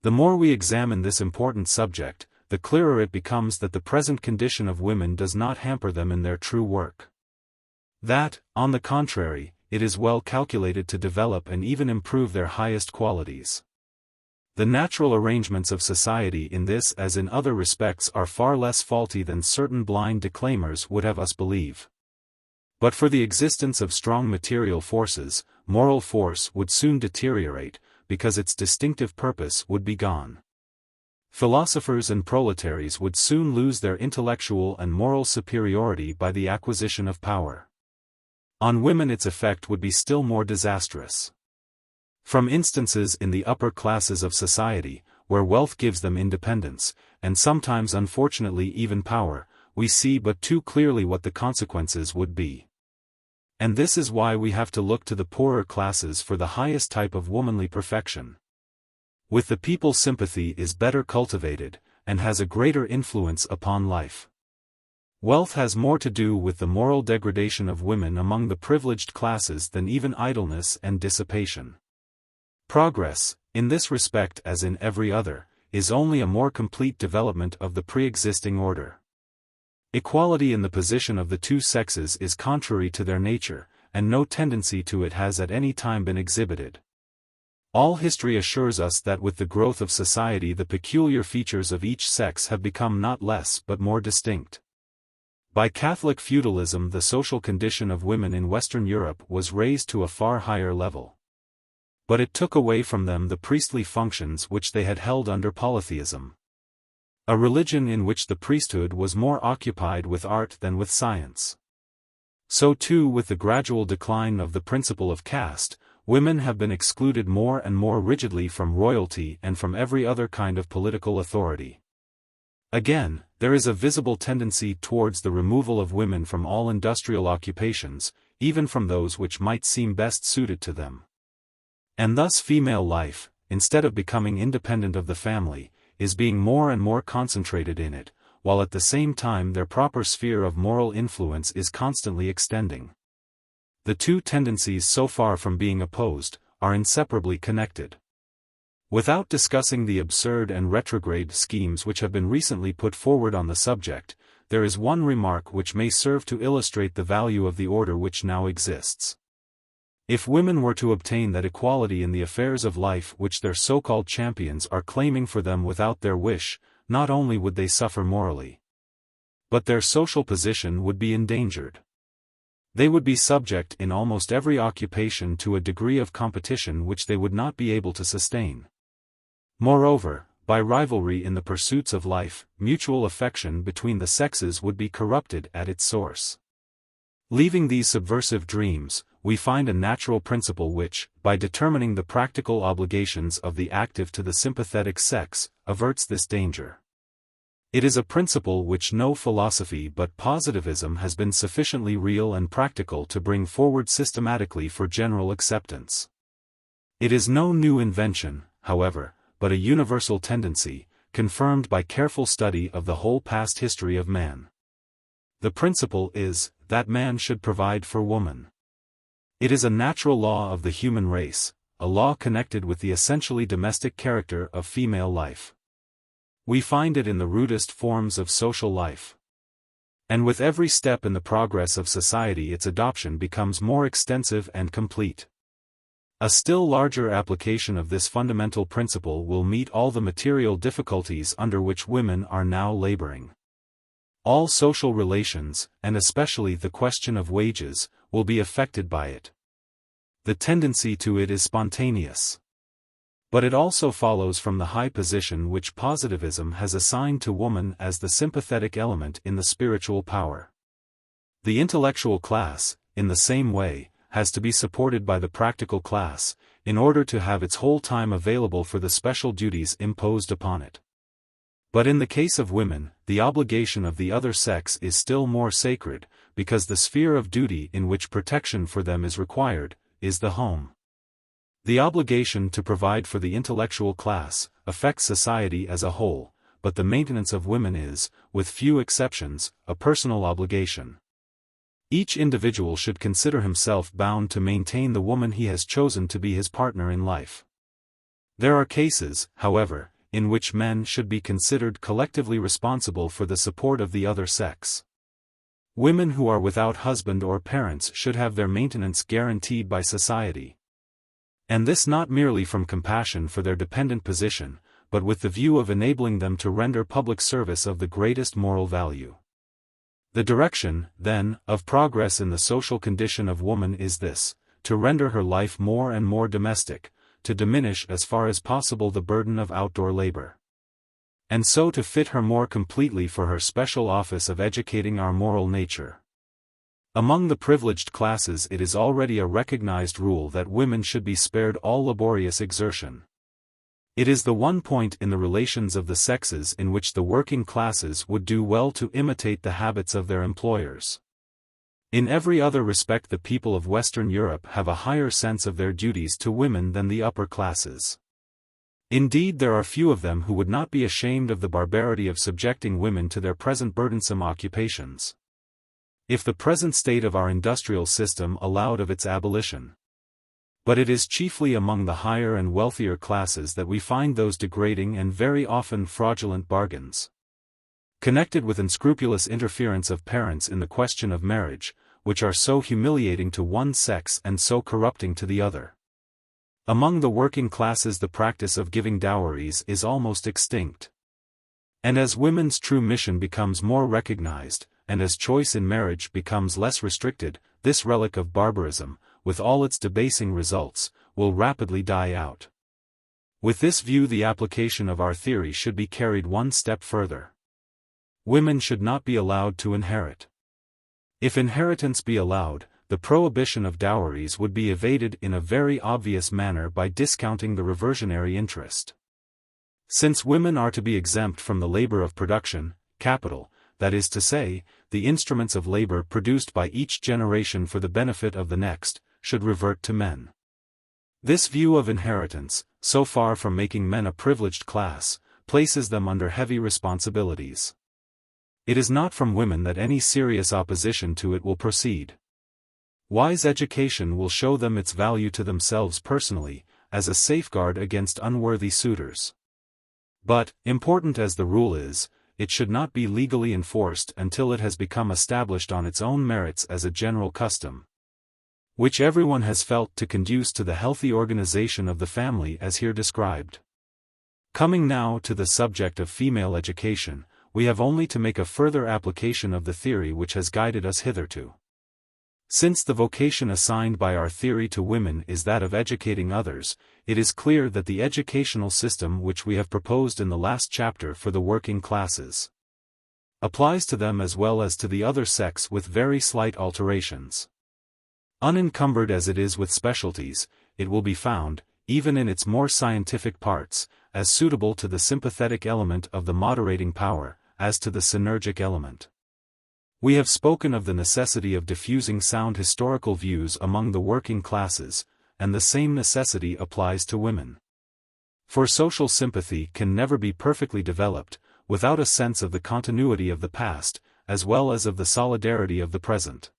The more we examine this important subject, the clearer it becomes that the present condition of women does not hamper them in their true work. That, on the contrary, it is well calculated to develop and even improve their highest qualities. The natural arrangements of society in this as in other respects are far less faulty than certain blind declaimers would have us believe. But for the existence of strong material forces, moral force would soon deteriorate, because its distinctive purpose would be gone. Philosophers and proletaries would soon lose their intellectual and moral superiority by the acquisition of power. On women its effect would be still more disastrous. From instances in the upper classes of society, where wealth gives them independence, and sometimes unfortunately even power, we see but too clearly what the consequences would be. And this is why we have to look to the poorer classes for the highest type of womanly perfection. With the people sympathy is better cultivated, and has a greater influence upon life. Wealth has more to do with the moral degradation of women among the privileged classes than even idleness and dissipation. Progress, in this respect as in every other, is only a more complete development of the pre-existing order. Equality in the position of the two sexes is contrary to their nature, and no tendency to it has at any time been exhibited. All history assures us that with the growth of society the peculiar features of each sex have become not less but more distinct. By Catholic feudalism the social condition of women in Western Europe was raised to a far higher level. But it took away from them the priestly functions which they had held under polytheism. A religion in which the priesthood was more occupied with art than with science. So too with the gradual decline of the principle of caste, women have been excluded more and more rigidly from royalty and from every other kind of political authority. Again, there is a visible tendency towards the removal of women from all industrial occupations, even from those which might seem best suited to them. And thus female life, instead of becoming independent of the family, is being more and more concentrated in it, while at the same time their proper sphere of moral influence is constantly extending. The two tendencies, so far from being opposed, are inseparably connected. Without discussing the absurd and retrograde schemes which have been recently put forward on the subject, there is one remark which may serve to illustrate the value of the order which now exists. If women were to obtain that equality in the affairs of life which their so-called champions are claiming for them without their wish, not only would they suffer morally, but their social position would be endangered. They would be subject in almost every occupation to a degree of competition which they would not be able to sustain. Moreover, by rivalry in the pursuits of life, mutual affection between the sexes would be corrupted at its source. Leaving these subversive dreams, we find a natural principle which, by determining the practical obligations of the active to the sympathetic sex, averts this danger. It is a principle which no philosophy but positivism has been sufficiently real and practical to bring forward systematically for general acceptance. It is no new invention, however, but a universal tendency, confirmed by careful study of the whole past history of man. The principle is, that man should provide for woman. It is a natural law of the human race, a law connected with the essentially domestic character of female life. We find it in the rudest forms of social life. And with every step in the progress of society its adoption becomes more extensive and complete. A still larger application of this fundamental principle will meet all the material difficulties under which women are now laboring. All social relations, and especially the question of wages, will be affected by it. The tendency to it is spontaneous. But it also follows from the high position which positivism has assigned to woman as the sympathetic element in the spiritual power. The intellectual class, in the same way, has to be supported by the practical class, in order to have its whole time available for the special duties imposed upon it. But in the case of women, the obligation of the other sex is still more sacred, because the sphere of duty in which protection for them is required, is the home. The obligation to provide for the intellectual class affects society as a whole, but the maintenance of women is, with few exceptions, a personal obligation. Each individual should consider himself bound to maintain the woman he has chosen to be his partner in life. There are cases, however, in which men should be considered collectively responsible for the support of the other sex. Women who are without husband or parents should have their maintenance guaranteed by society. And this not merely from compassion for their dependent position, but with the view of enabling them to render public service of the greatest moral value. The direction, then, of progress in the social condition of woman is this: to render her life more and more domestic, to diminish as far as possible the burden of outdoor labor. And so to fit her more completely for her special office of educating our moral nature. Among the privileged classes it is already a recognized rule that women should be spared all laborious exertion. It is the one point in the relations of the sexes in which the working classes would do well to imitate the habits of their employers. In every other respect the people of Western Europe have a higher sense of their duties to women than the upper classes. Indeed, there are few of them who would not be ashamed of the barbarity of subjecting women to their present burdensome occupations. If the present state of our industrial system allowed of its abolition. But it is chiefly among the higher and wealthier classes that we find those degrading and very often fraudulent bargains, connected with unscrupulous interference of parents in the question of marriage, which are so humiliating to one sex and so corrupting to the other. Among the working classes the practice of giving dowries is almost extinct. And as women's true mission becomes more recognized, and as choice in marriage becomes less restricted, this relic of barbarism, with all its debasing results, will rapidly die out. With this view, the application of our theory should be carried one step further. Women should not be allowed to inherit. If inheritance be allowed, the prohibition of dowries would be evaded in a very obvious manner by discounting the reversionary interest. Since women are to be exempt from the labor of production, capital, that is to say, the instruments of labor produced by each generation for the benefit of the next, should revert to men. This view of inheritance, so far from making men a privileged class, places them under heavy responsibilities. It is not from women that any serious opposition to it will proceed. Wise education will show them its value to themselves personally, as a safeguard against unworthy suitors. But, important as the rule is, it should not be legally enforced until it has become established on its own merits as a general custom, which everyone has felt to conduce to the healthy organization of the family as here described. Coming now to the subject of female education, we have only to make a further application of the theory which has guided us hitherto. Since the vocation assigned by our theory to women is that of educating others, it is clear that the educational system which we have proposed in the last chapter for the working classes applies to them as well as to the other sex with very slight alterations. Unencumbered as it is with specialties, it will be found, even in its more scientific parts, as suitable to the sympathetic element of the moderating power, as to the synergic element. We have spoken of the necessity of diffusing sound historical views among the working classes, and the same necessity applies to women. For social sympathy can never be perfectly developed, without a sense of the continuity of the past, as well as of the solidarity of the present.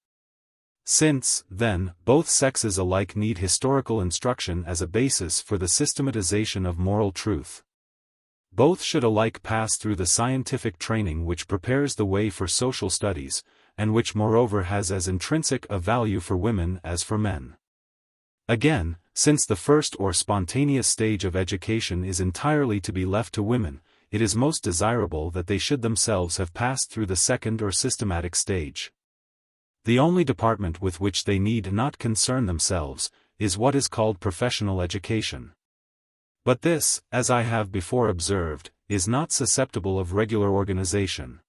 Since, then, both sexes alike need historical instruction as a basis for the systematization of moral truth, both should alike pass through the scientific training which prepares the way for social studies, and which moreover has as intrinsic a value for women as for men. Again, since the first or spontaneous stage of education is entirely to be left to women, it is most desirable that they should themselves have passed through the second or systematic stage. The only department with which they need not concern themselves, is what is called professional education. But this, as I have before observed, is not susceptible of regular organization.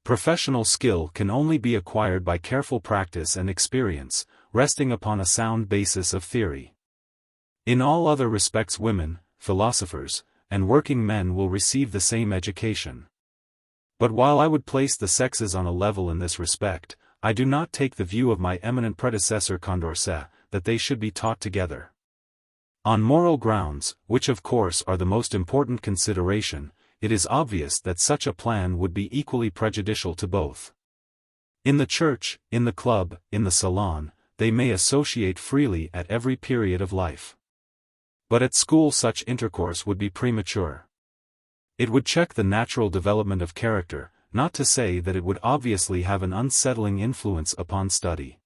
Professional skill can only be acquired by careful practice and experience, resting upon a sound basis of theory. In all other respects women, philosophers, and working men will receive the same education. But while I would place the sexes on a level in this respect, I do not take the view of my eminent predecessor Condorcet, that they should be taught together. On moral grounds, which of course are the most important consideration, it is obvious that such a plan would be equally prejudicial to both. In the church, in the club, in the salon, they may associate freely at every period of life. But at school such intercourse would be premature. It would check the natural development of character, not to say that it would obviously have an unsettling influence upon study.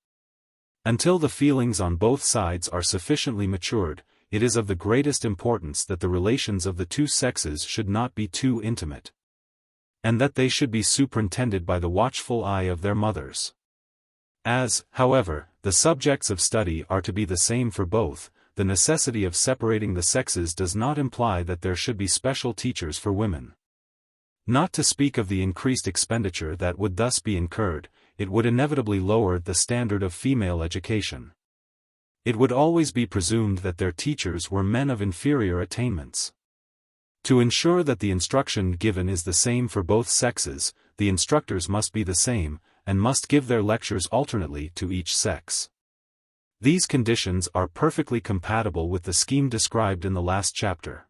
Until the feelings on both sides are sufficiently matured, it is of the greatest importance that the relations of the two sexes should not be too intimate, and that they should be superintended by the watchful eye of their mothers. As, however, the subjects of study are to be the same for both, the necessity of separating the sexes does not imply that there should be special teachers for women. Not to speak of the increased expenditure that would thus be incurred, it would inevitably lower the standard of female education. It would always be presumed that their teachers were men of inferior attainments. To ensure that the instruction given is the same for both sexes, the instructors must be the same, and must give their lectures alternately to each sex. These conditions are perfectly compatible with the scheme described in the last chapter.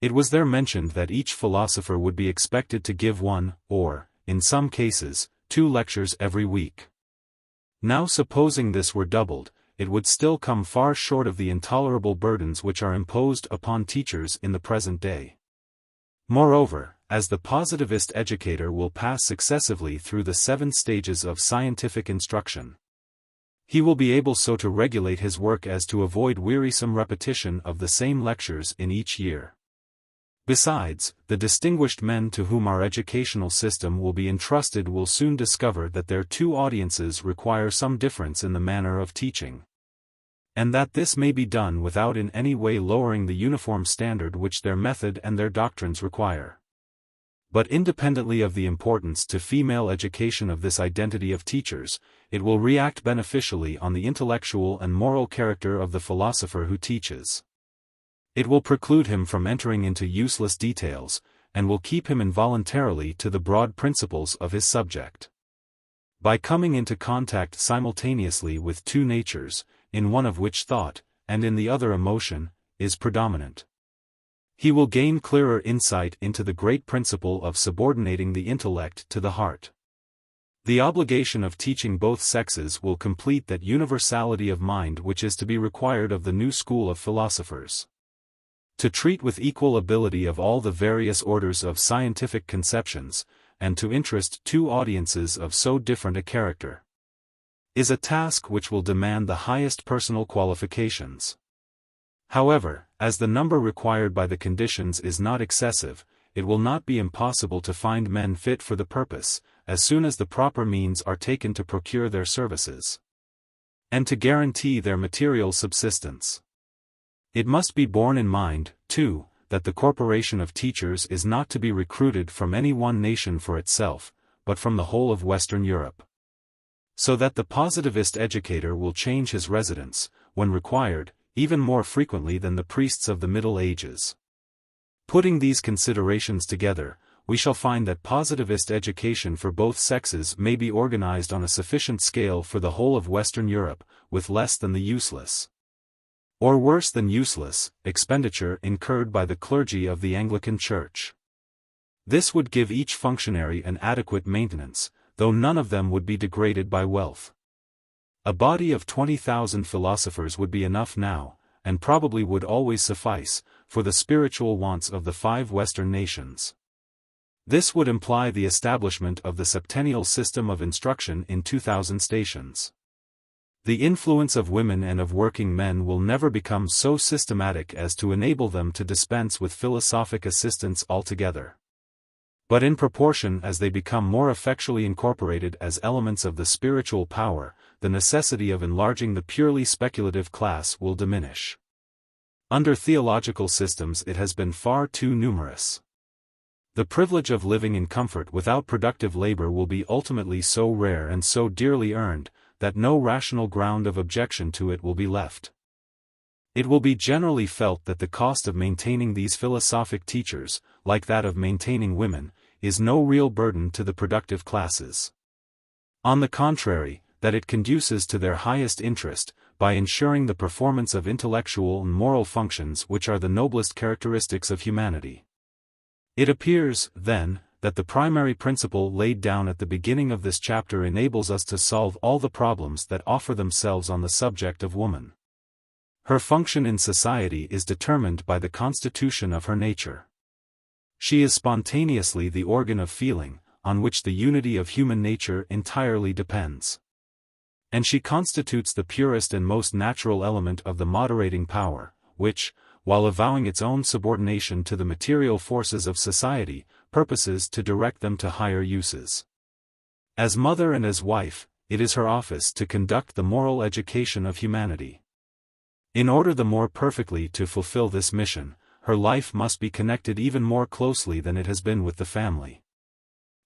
It was there mentioned that each philosopher would be expected to give one, or, in some cases, 2 lectures every week. Now supposing this were doubled, it would still come far short of the intolerable burdens which are imposed upon teachers in the present day. Moreover, as the positivist educator will pass successively through the 7 stages of scientific instruction, he will be able so to regulate his work as to avoid wearisome repetition of the same lectures in each year. Besides, the distinguished men to whom our educational system will be entrusted will soon discover that their 2 audiences require some difference in the manner of teaching, and that this may be done without in any way lowering the uniform standard which their method and their doctrines require. But independently of the importance to female education of this identity of teachers, it will react beneficially on the intellectual and moral character of the philosopher who teaches. It will preclude him from entering into useless details, and will keep him involuntarily to the broad principles of his subject. By coming into contact simultaneously with 2 natures, in one of which thought, and in the other emotion, is predominant, he will gain clearer insight into the great principle of subordinating the intellect to the heart. The obligation of teaching both sexes will complete that universality of mind which is to be required of the new school of philosophers. To treat with equal ability of all the various orders of scientific conceptions, and to interest 2 audiences of so different a character, is a task which will demand the highest personal qualifications. However, as the number required by the conditions is not excessive, it will not be impossible to find men fit for the purpose, as soon as the proper means are taken to procure their services, and to guarantee their material subsistence. It must be borne in mind, too, that the corporation of teachers is not to be recruited from any one nation for itself, but from the whole of Western Europe. So that the positivist educator will change his residence, when required, even more frequently than the priests of the Middle Ages. Putting these considerations together, we shall find that positivist education for both sexes may be organized on a sufficient scale for the whole of Western Europe, with less than the useless, or worse than useless, expenditure incurred by the clergy of the Anglican Church. This would give each functionary an adequate maintenance, though none of them would be degraded by wealth. A body of 20,000 philosophers would be enough now, and probably would always suffice, for the spiritual wants of the 5 Western nations. This would imply the establishment of the septennial system of instruction in 2,000 stations. The influence of women and of working men will never become so systematic as to enable them to dispense with philosophic assistance altogether. But in proportion as they become more effectually incorporated as elements of the spiritual power, the necessity of enlarging the purely speculative class will diminish. Under theological systems it has been far too numerous. The privilege of living in comfort without productive labor will be ultimately so rare and so dearly earned, that no rational ground of objection to it will be left. It will be generally felt that the cost of maintaining these philosophic teachers, like that of maintaining women, is no real burden to the productive classes. On the contrary, that it conduces to their highest interest, by ensuring the performance of intellectual and moral functions which are the noblest characteristics of humanity. It appears, then, that the primary principle laid down at the beginning of this chapter enables us to solve all the problems that offer themselves on the subject of woman. Her function in society is determined by the constitution of her nature. She is spontaneously the organ of feeling, on which the unity of human nature entirely depends. And she constitutes the purest and most natural element of the moderating power, which, while avowing its own subordination to the material forces of society, purposes to direct them to higher uses. As mother and as wife, it is her office to conduct the moral education of humanity. In order the more perfectly to fulfill this mission, her life must be connected even more closely than it has been with the family.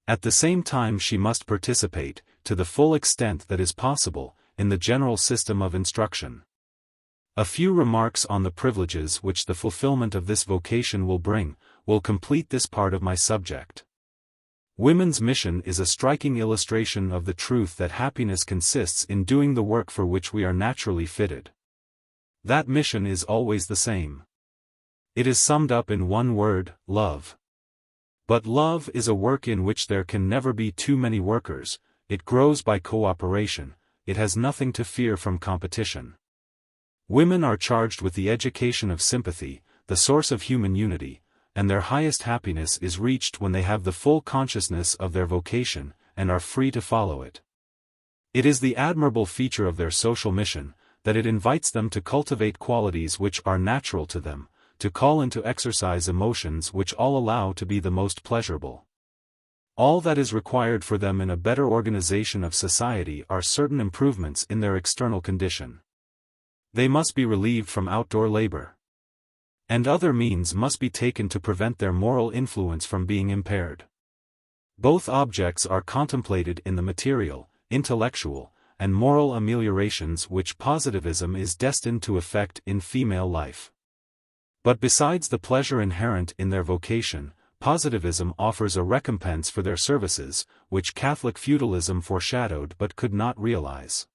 At the same time she must participate, to the full extent that is possible, in the general system of instruction. A few remarks on the privileges which the fulfillment of this vocation will bring, will complete this part of my subject. Women's mission is a striking illustration of the truth that happiness consists in doing the work for which we are naturally fitted. That mission is always the same. It is summed up in one word: love. But love is a work in which there can never be too many workers, it grows by cooperation, it has nothing to fear from competition. Women are charged with the education of sympathy, the source of human unity, and their highest happiness is reached when they have the full consciousness of their vocation, and are free to follow it. It is the admirable feature of their social mission, that it invites them to cultivate qualities which are natural to them, to call into exercise emotions which all allow to be the most pleasurable. All that is required for them in a better organization of society are certain improvements in their external condition. They must be relieved from outdoor labor. And other means must be taken to prevent their moral influence from being impaired. Both objects are contemplated in the material, intellectual, and moral ameliorations which positivism is destined to effect in female life. But besides the pleasure inherent in their vocation, positivism offers a recompense for their services, which Catholic feudalism foreshadowed but could not realize.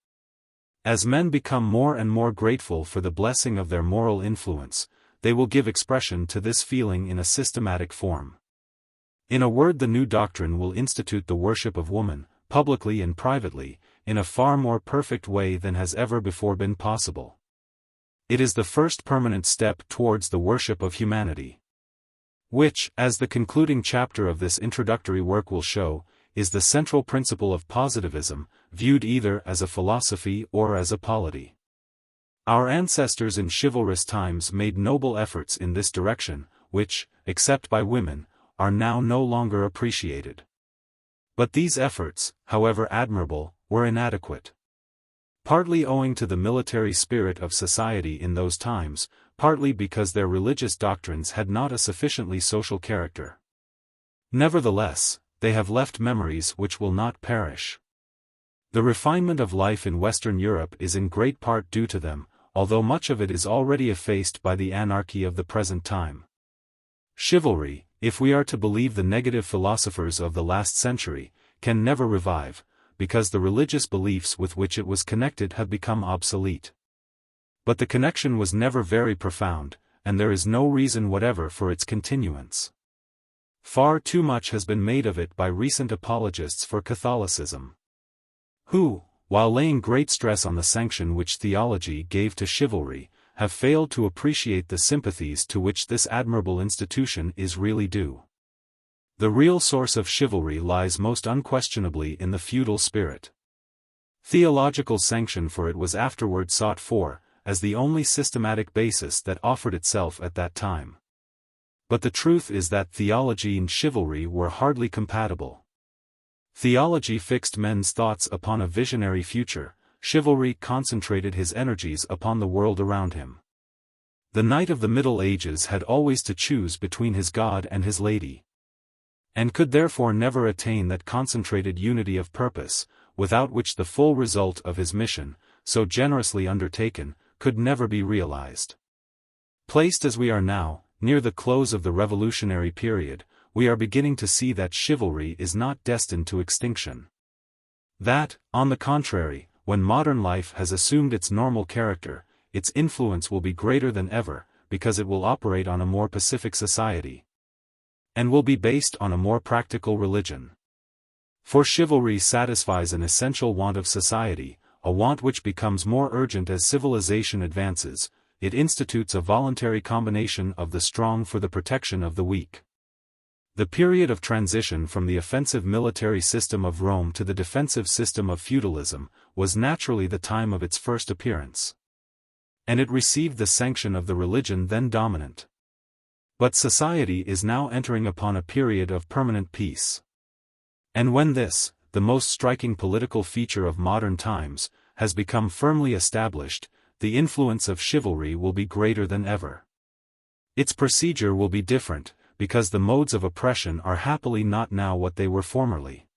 As men become more and more grateful for the blessing of their moral influence, they will give expression to this feeling in a systematic form. In a word, the new doctrine will institute the worship of woman, publicly and privately, in a far more perfect way than has ever before been possible. It is the first permanent step towards the worship of humanity, which, as the concluding chapter of this introductory work will show, is the central principle of positivism, viewed either as a philosophy or as a polity. Our ancestors in chivalrous times made noble efforts in this direction, which, except by women, are now no longer appreciated. But these efforts, however admirable, were inadequate. Partly owing to the military spirit of society in those times, partly because their religious doctrines had not a sufficiently social character. Nevertheless, they have left memories which will not perish. The refinement of life in Western Europe is in great part due to them, although much of it is already effaced by the anarchy of the present time. Chivalry, if we are to believe the negative philosophers of the last century, can never revive, because the religious beliefs with which it was connected have become obsolete. But the connection was never very profound, and there is no reason whatever for its continuance. Far too much has been made of it by recent apologists for Catholicism, who, while laying great stress on the sanction which theology gave to chivalry, have failed to appreciate the sympathies to which this admirable institution is really due. The real source of chivalry lies most unquestionably in the feudal spirit. Theological sanction for it was afterward sought for, as the only systematic basis that offered itself at that time. But the truth is that theology and chivalry were hardly compatible. Theology fixed men's thoughts upon a visionary future, chivalry concentrated his energies upon the world around him. The knight of the Middle Ages had always to choose between his God and his lady, and could therefore never attain that concentrated unity of purpose, without which the full result of his mission, so generously undertaken, could never be realized. Placed as we are now, near the close of the revolutionary period, we are beginning to see that chivalry is not destined to extinction. That, on the contrary, when modern life has assumed its normal character, its influence will be greater than ever, because it will operate on a more pacific society, and will be based on a more practical religion. For chivalry satisfies an essential want of society, a want which becomes more urgent as civilization advances. It institutes a voluntary combination of the strong for the protection of the weak. The period of transition from the offensive military system of Rome to the defensive system of feudalism was naturally the time of its first appearance, and it received the sanction of the religion then dominant. But society is now entering upon a period of permanent peace. And when this, the most striking political feature of modern times, has become firmly established, the influence of chivalry will be greater than ever. Its procedure will be different, because the modes of oppression are happily not now what they were formerly.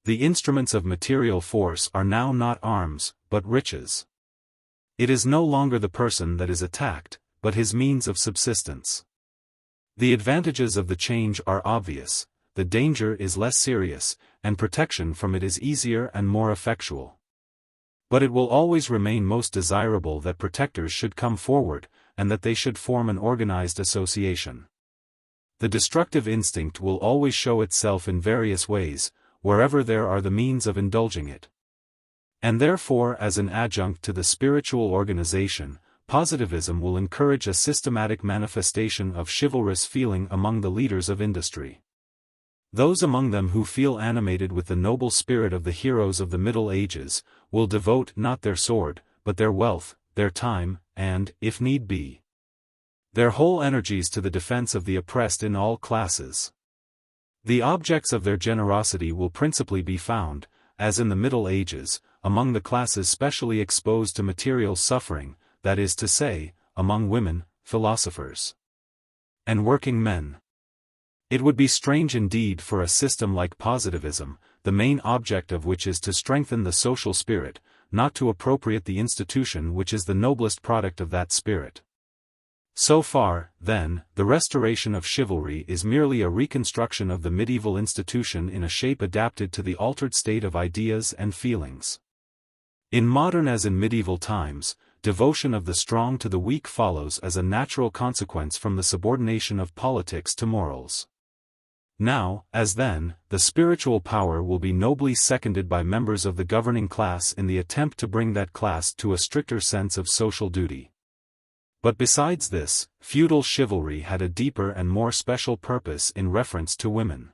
The instruments of material force are now not arms, but riches. It is no longer the person that is attacked, but his means of subsistence. The advantages of the change are obvious, the danger is less serious, and protection from it is easier and more effectual. But it will always remain most desirable that protectors should come forward, and that they should form an organized association. The destructive instinct will always show itself in various ways, wherever there are the means of indulging it. And therefore, as an adjunct to the spiritual organization, positivism will encourage a systematic manifestation of chivalrous feeling among the leaders of industry. Those among them who feel animated with the noble spirit of the heroes of the Middle Ages, will devote not their sword, but their wealth, their time, and, if need be, their whole energies to the defense of the oppressed in all classes. The objects of their generosity will principally be found, as in the Middle Ages, among the classes specially exposed to material suffering, that is to say, among women, philosophers, and working men. It would be strange indeed for a system like positivism, the main object of which is to strengthen the social spirit, not to appropriate the institution which is the noblest product of that spirit. So far, then, the restoration of chivalry is merely a reconstruction of the medieval institution in a shape adapted to the altered state of ideas and feelings. In modern as in medieval times, devotion of the strong to the weak follows as a natural consequence from the subordination of politics to morals. Now, as then, the spiritual power will be nobly seconded by members of the governing class in the attempt to bring that class to a stricter sense of social duty. But besides this, feudal chivalry had a deeper and more special purpose in reference to women.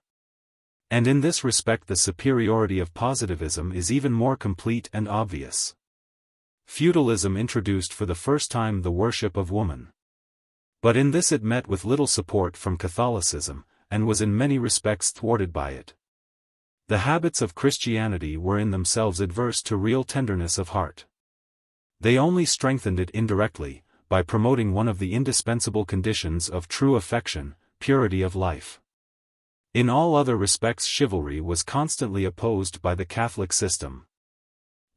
And in this respect the superiority of positivism is even more complete and obvious. Feudalism introduced for the first time the worship of woman. But in this it met with little support from Catholicism, and was in many respects thwarted by it. The habits of Christianity were in themselves adverse to real tenderness of heart. They only strengthened it indirectly, by promoting one of the indispensable conditions of true affection, purity of life. In all other respects chivalry was constantly opposed by the Catholic system,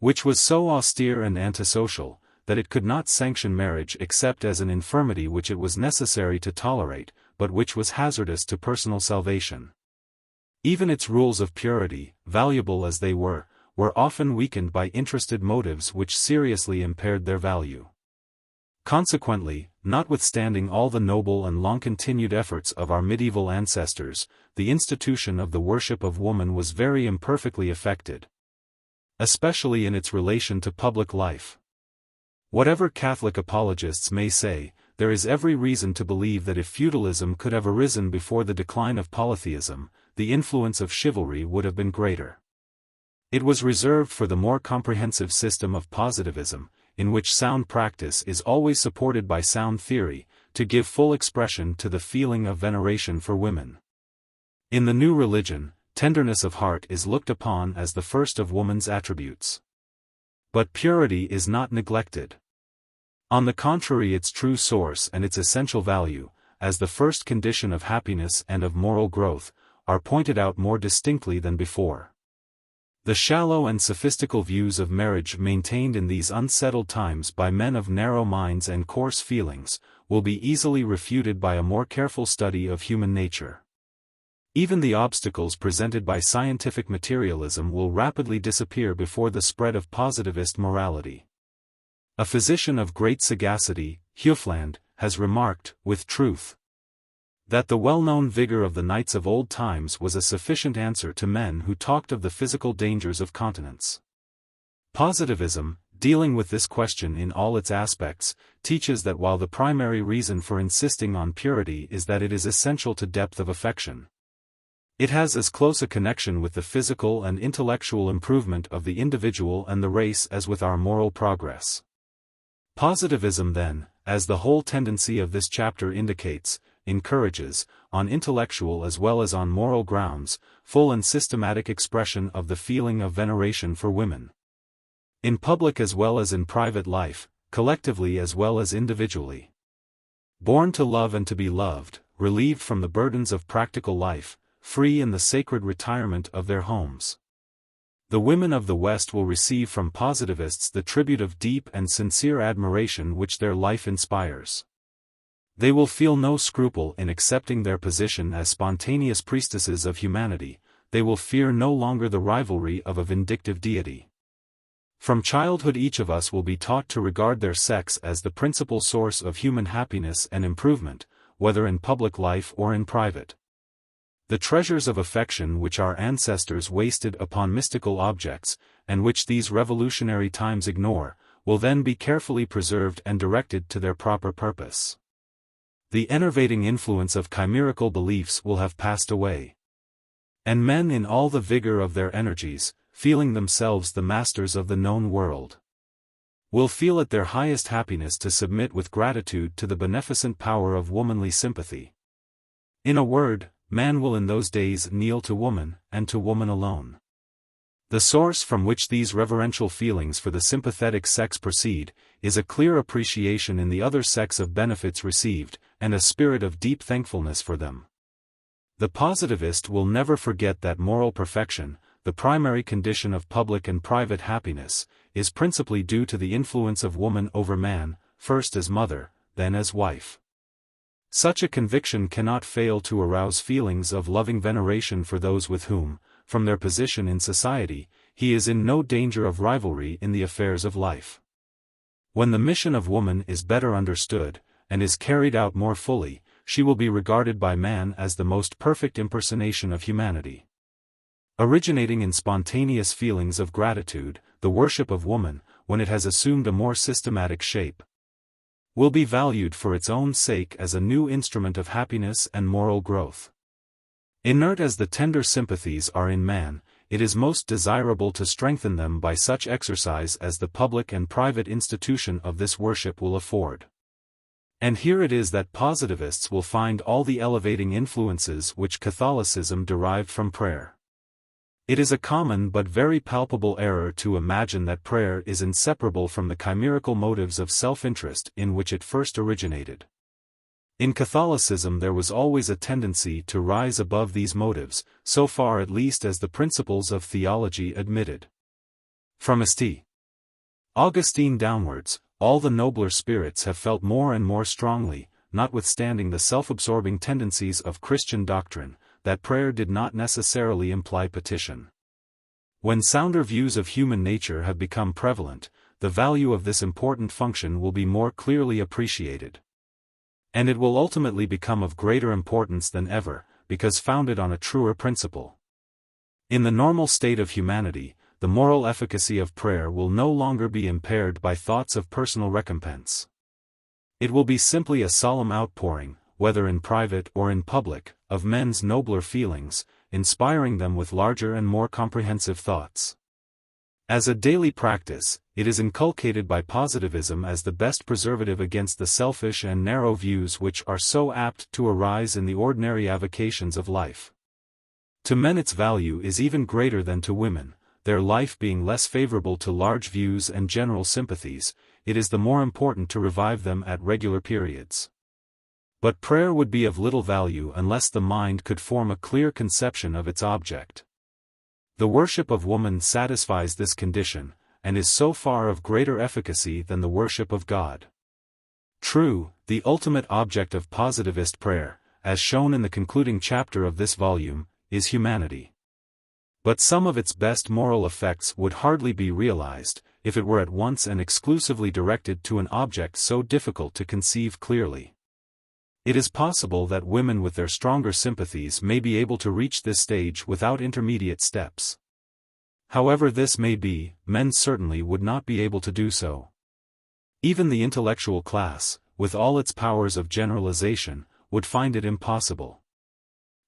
which was so austere and antisocial, that it could not sanction marriage except as an infirmity which it was necessary to tolerate, but which was hazardous to personal salvation. Even its rules of purity, valuable as they were often weakened by interested motives which seriously impaired their value. Consequently, notwithstanding all the noble and long-continued efforts of our medieval ancestors, the institution of the worship of woman was very imperfectly effected, especially in its relation to public life. Whatever Catholic apologists may say, there is every reason to believe that if feudalism could have arisen before the decline of polytheism, the influence of chivalry would have been greater. It was reserved for the more comprehensive system of positivism, in which sound practice is always supported by sound theory, to give full expression to the feeling of veneration for women. In the new religion, tenderness of heart is looked upon as the first of woman's attributes. But purity is not neglected. On the contrary, its true source and its essential value, as the first condition of happiness and of moral growth, are pointed out more distinctly than before. The shallow and sophistical views of marriage maintained in these unsettled times by men of narrow minds and coarse feelings, will be easily refuted by a more careful study of human nature. Even the obstacles presented by scientific materialism will rapidly disappear before the spread of positivist morality. A physician of great sagacity, Hufeland, has remarked, with truth, that the well-known vigor of the knights of old times was a sufficient answer to men who talked of the physical dangers of continence. Positivism, dealing with this question in all its aspects, teaches that while the primary reason for insisting on purity is that it is essential to depth of affection, it has as close a connection with the physical and intellectual improvement of the individual and the race as with our moral progress. Positivism then, as the whole tendency of this chapter indicates, encourages, on intellectual as well as on moral grounds, full and systematic expression of the feeling of veneration for women. In public as well as in private life, collectively as well as individually. Born to love and to be loved, relieved from the burdens of practical life, free in the sacred retirement of their homes. The women of the West will receive from positivists the tribute of deep and sincere admiration which their life inspires. They will feel no scruple in accepting their position as spontaneous priestesses of humanity, they will fear no longer the rivalry of a vindictive deity. From childhood each of us will be taught to regard their sex as the principal source of human happiness and improvement, whether in public life or in private. The treasures of affection which our ancestors wasted upon mystical objects, and which these revolutionary times ignore, will then be carefully preserved and directed to their proper purpose. The enervating influence of chimerical beliefs will have passed away. And men in all the vigor of their energies, feeling themselves the masters of the known world, will feel it their highest happiness to submit with gratitude to the beneficent power of womanly sympathy. In a word, man will in those days kneel to woman, and to woman alone. The source from which these reverential feelings for the sympathetic sex proceed, is a clear appreciation in the other sex of benefits received, and a spirit of deep thankfulness for them. The positivist will never forget that moral perfection, the primary condition of public and private happiness, is principally due to the influence of woman over man, first as mother, then as wife. Such a conviction cannot fail to arouse feelings of loving veneration for those with whom, from their position in society, he is in no danger of rivalry in the affairs of life. When the mission of woman is better understood, and is carried out more fully, she will be regarded by man as the most perfect impersonation of humanity. Originating in spontaneous feelings of gratitude, the worship of woman, when it has assumed a more systematic shape, will be valued for its own sake as a new instrument of happiness and moral growth. Inert as the tender sympathies are in man, it is most desirable to strengthen them by such exercise as the public and private institution of this worship will afford. And here it is that positivists will find all the elevating influences which Catholicism derived from prayer. It is a common but very palpable error to imagine that prayer is inseparable from the chimerical motives of self-interest in which it first originated. In Catholicism there was always a tendency to rise above these motives, so far at least as the principles of theology admitted. From St. Augustine downwards, all the nobler spirits have felt more and more strongly, notwithstanding the self-absorbing tendencies of Christian doctrine, that prayer did not necessarily imply petition. When sounder views of human nature have become prevalent, the value of this important function will be more clearly appreciated. And it will ultimately become of greater importance than ever, because founded on a truer principle. In the normal state of humanity, the moral efficacy of prayer will no longer be impaired by thoughts of personal recompense. It will be simply a solemn outpouring, whether in private or in public, of men's nobler feelings, inspiring them with larger and more comprehensive thoughts. As a daily practice, it is inculcated by positivism as the best preservative against the selfish and narrow views which are so apt to arise in the ordinary avocations of life. To men its value is even greater than to women, their life being less favorable to large views and general sympathies, it is the more important to revive them at regular periods. But prayer would be of little value unless the mind could form a clear conception of its object. The worship of woman satisfies this condition, and is so far of greater efficacy than the worship of God. True, the ultimate object of positivist prayer, as shown in the concluding chapter of this volume, is humanity. But some of its best moral effects would hardly be realized, if it were at once and exclusively directed to an object so difficult to conceive clearly. It is possible that women with their stronger sympathies may be able to reach this stage without intermediate steps. However this may be, men certainly would not be able to do so. Even the intellectual class, with all its powers of generalization, would find it impossible.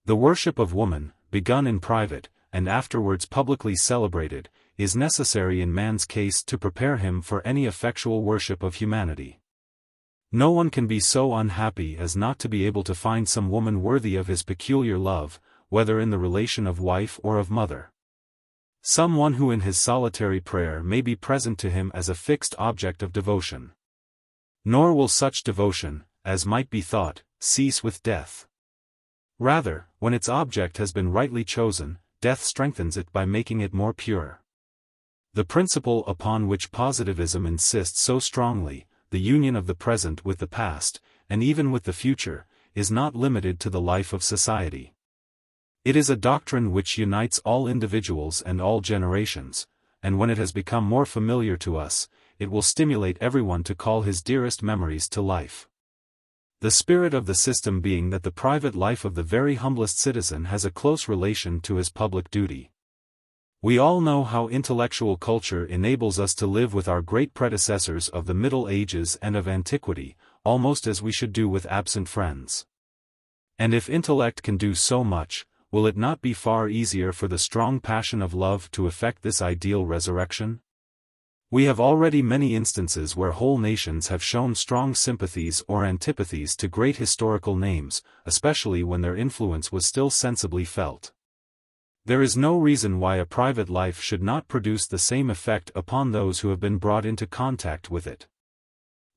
The worship of woman, begun in private, and afterwards publicly celebrated, is necessary in man's case to prepare him for any effectual worship of humanity. No one can be so unhappy as not to be able to find some woman worthy of his peculiar love, whether in the relation of wife or of mother. Some one who in his solitary prayer may be present to him as a fixed object of devotion. Nor will such devotion, as might be thought, cease with death. Rather, when its object has been rightly chosen, death strengthens it by making it more pure. The principle upon which positivism insists so strongly, the union of the present with the past, and even with the future, is not limited to the life of society. It is a doctrine which unites all individuals and all generations, and when it has become more familiar to us, it will stimulate everyone to call his dearest memories to life. The spirit of the system being that the private life of the very humblest citizen has a close relation to his public duty. We all know how intellectual culture enables us to live with our great predecessors of the Middle Ages and of antiquity, almost as we should do with absent friends. And if intellect can do so much, will it not be far easier for the strong passion of love to effect this ideal resurrection? We have already many instances where whole nations have shown strong sympathies or antipathies to great historical names, especially when their influence was still sensibly felt. There is no reason why a private life should not produce the same effect upon those who have been brought into contact with it.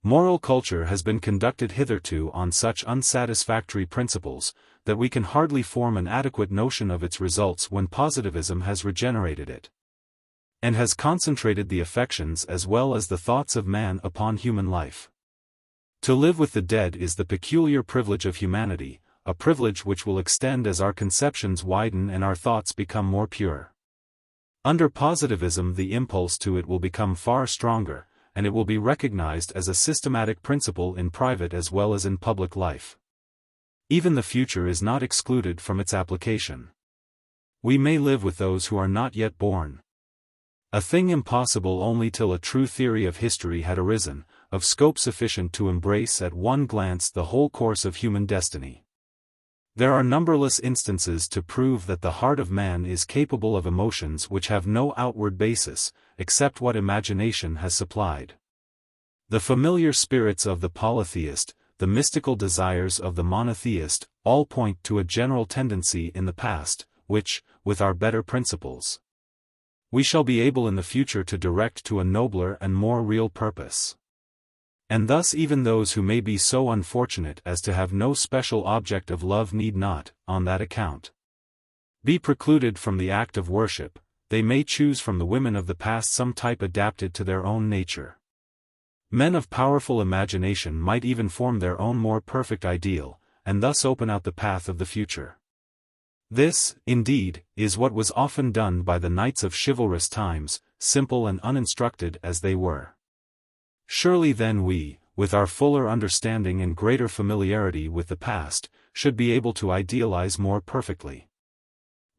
Moral culture has been conducted hitherto on such unsatisfactory principles, that we can hardly form an adequate notion of its results when positivism has regenerated it, and has concentrated the affections as well as the thoughts of man upon human life. To live with the dead is the peculiar privilege of humanity, a privilege which will extend as our conceptions widen and our thoughts become more pure. Under positivism the impulse to it will become far stronger, and it will be recognized as a systematic principle in private as well as in public life. Even the future is not excluded from its application. We may live with those who are not yet born. A thing impossible only till a true theory of history had arisen, of scope sufficient to embrace at one glance the whole course of human destiny. There are numberless instances to prove that the heart of man is capable of emotions which have no outward basis, except what imagination has supplied. The familiar spirits of the polytheist, the mystical desires of the monotheist, all point to a general tendency in the past, which, with our better principles, we shall be able in the future to direct to a nobler and more real purpose. And thus even those who may be so unfortunate as to have no special object of love need not, on that account, be precluded from the act of worship. They may choose from the women of the past some type adapted to their own nature. Men of powerful imagination might even form their own more perfect ideal, and thus open out the path of the future. This, indeed, is what was often done by the knights of chivalrous times, simple and uninstructed as they were. Surely then we, with our fuller understanding and greater familiarity with the past, should be able to idealize more perfectly.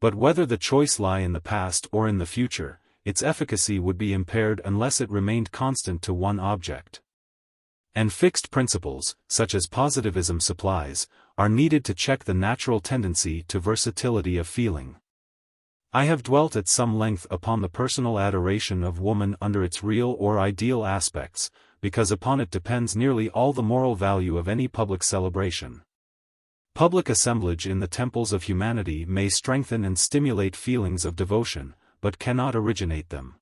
But whether the choice lie in the past or in the future, its efficacy would be impaired unless it remained constant to one object. And fixed principles, such as positivism supplies, are needed to check the natural tendency to versatility of feeling. I have dwelt at some length upon the personal adoration of woman under its real or ideal aspects, because upon it depends nearly all the moral value of any public celebration. Public assemblage in the temples of humanity may strengthen and stimulate feelings of devotion, but cannot originate them.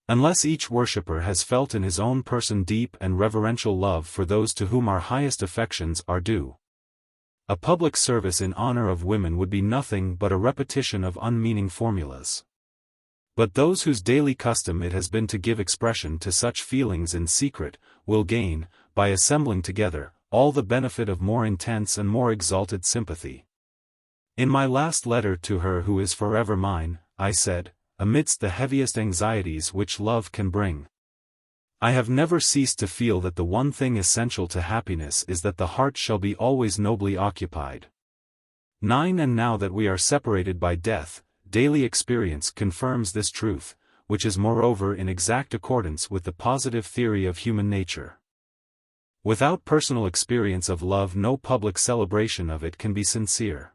Unless each worshipper has felt in his own person deep and reverential love for those to whom our highest affections are due, a public service in honor of women would be nothing but a repetition of unmeaning formulas. But those whose daily custom it has been to give expression to such feelings in secret, will gain, by assembling together, all the benefit of more intense and more exalted sympathy. In my last letter to her who is forever mine, I said, amidst the heaviest anxieties which love can bring, I have never ceased to feel that the one thing essential to happiness is that the heart shall be always nobly occupied. 9 And now that we are separated by death, daily experience confirms this truth, which is moreover in exact accordance with the positive theory of human nature. Without personal experience of love no public celebration of it can be sincere.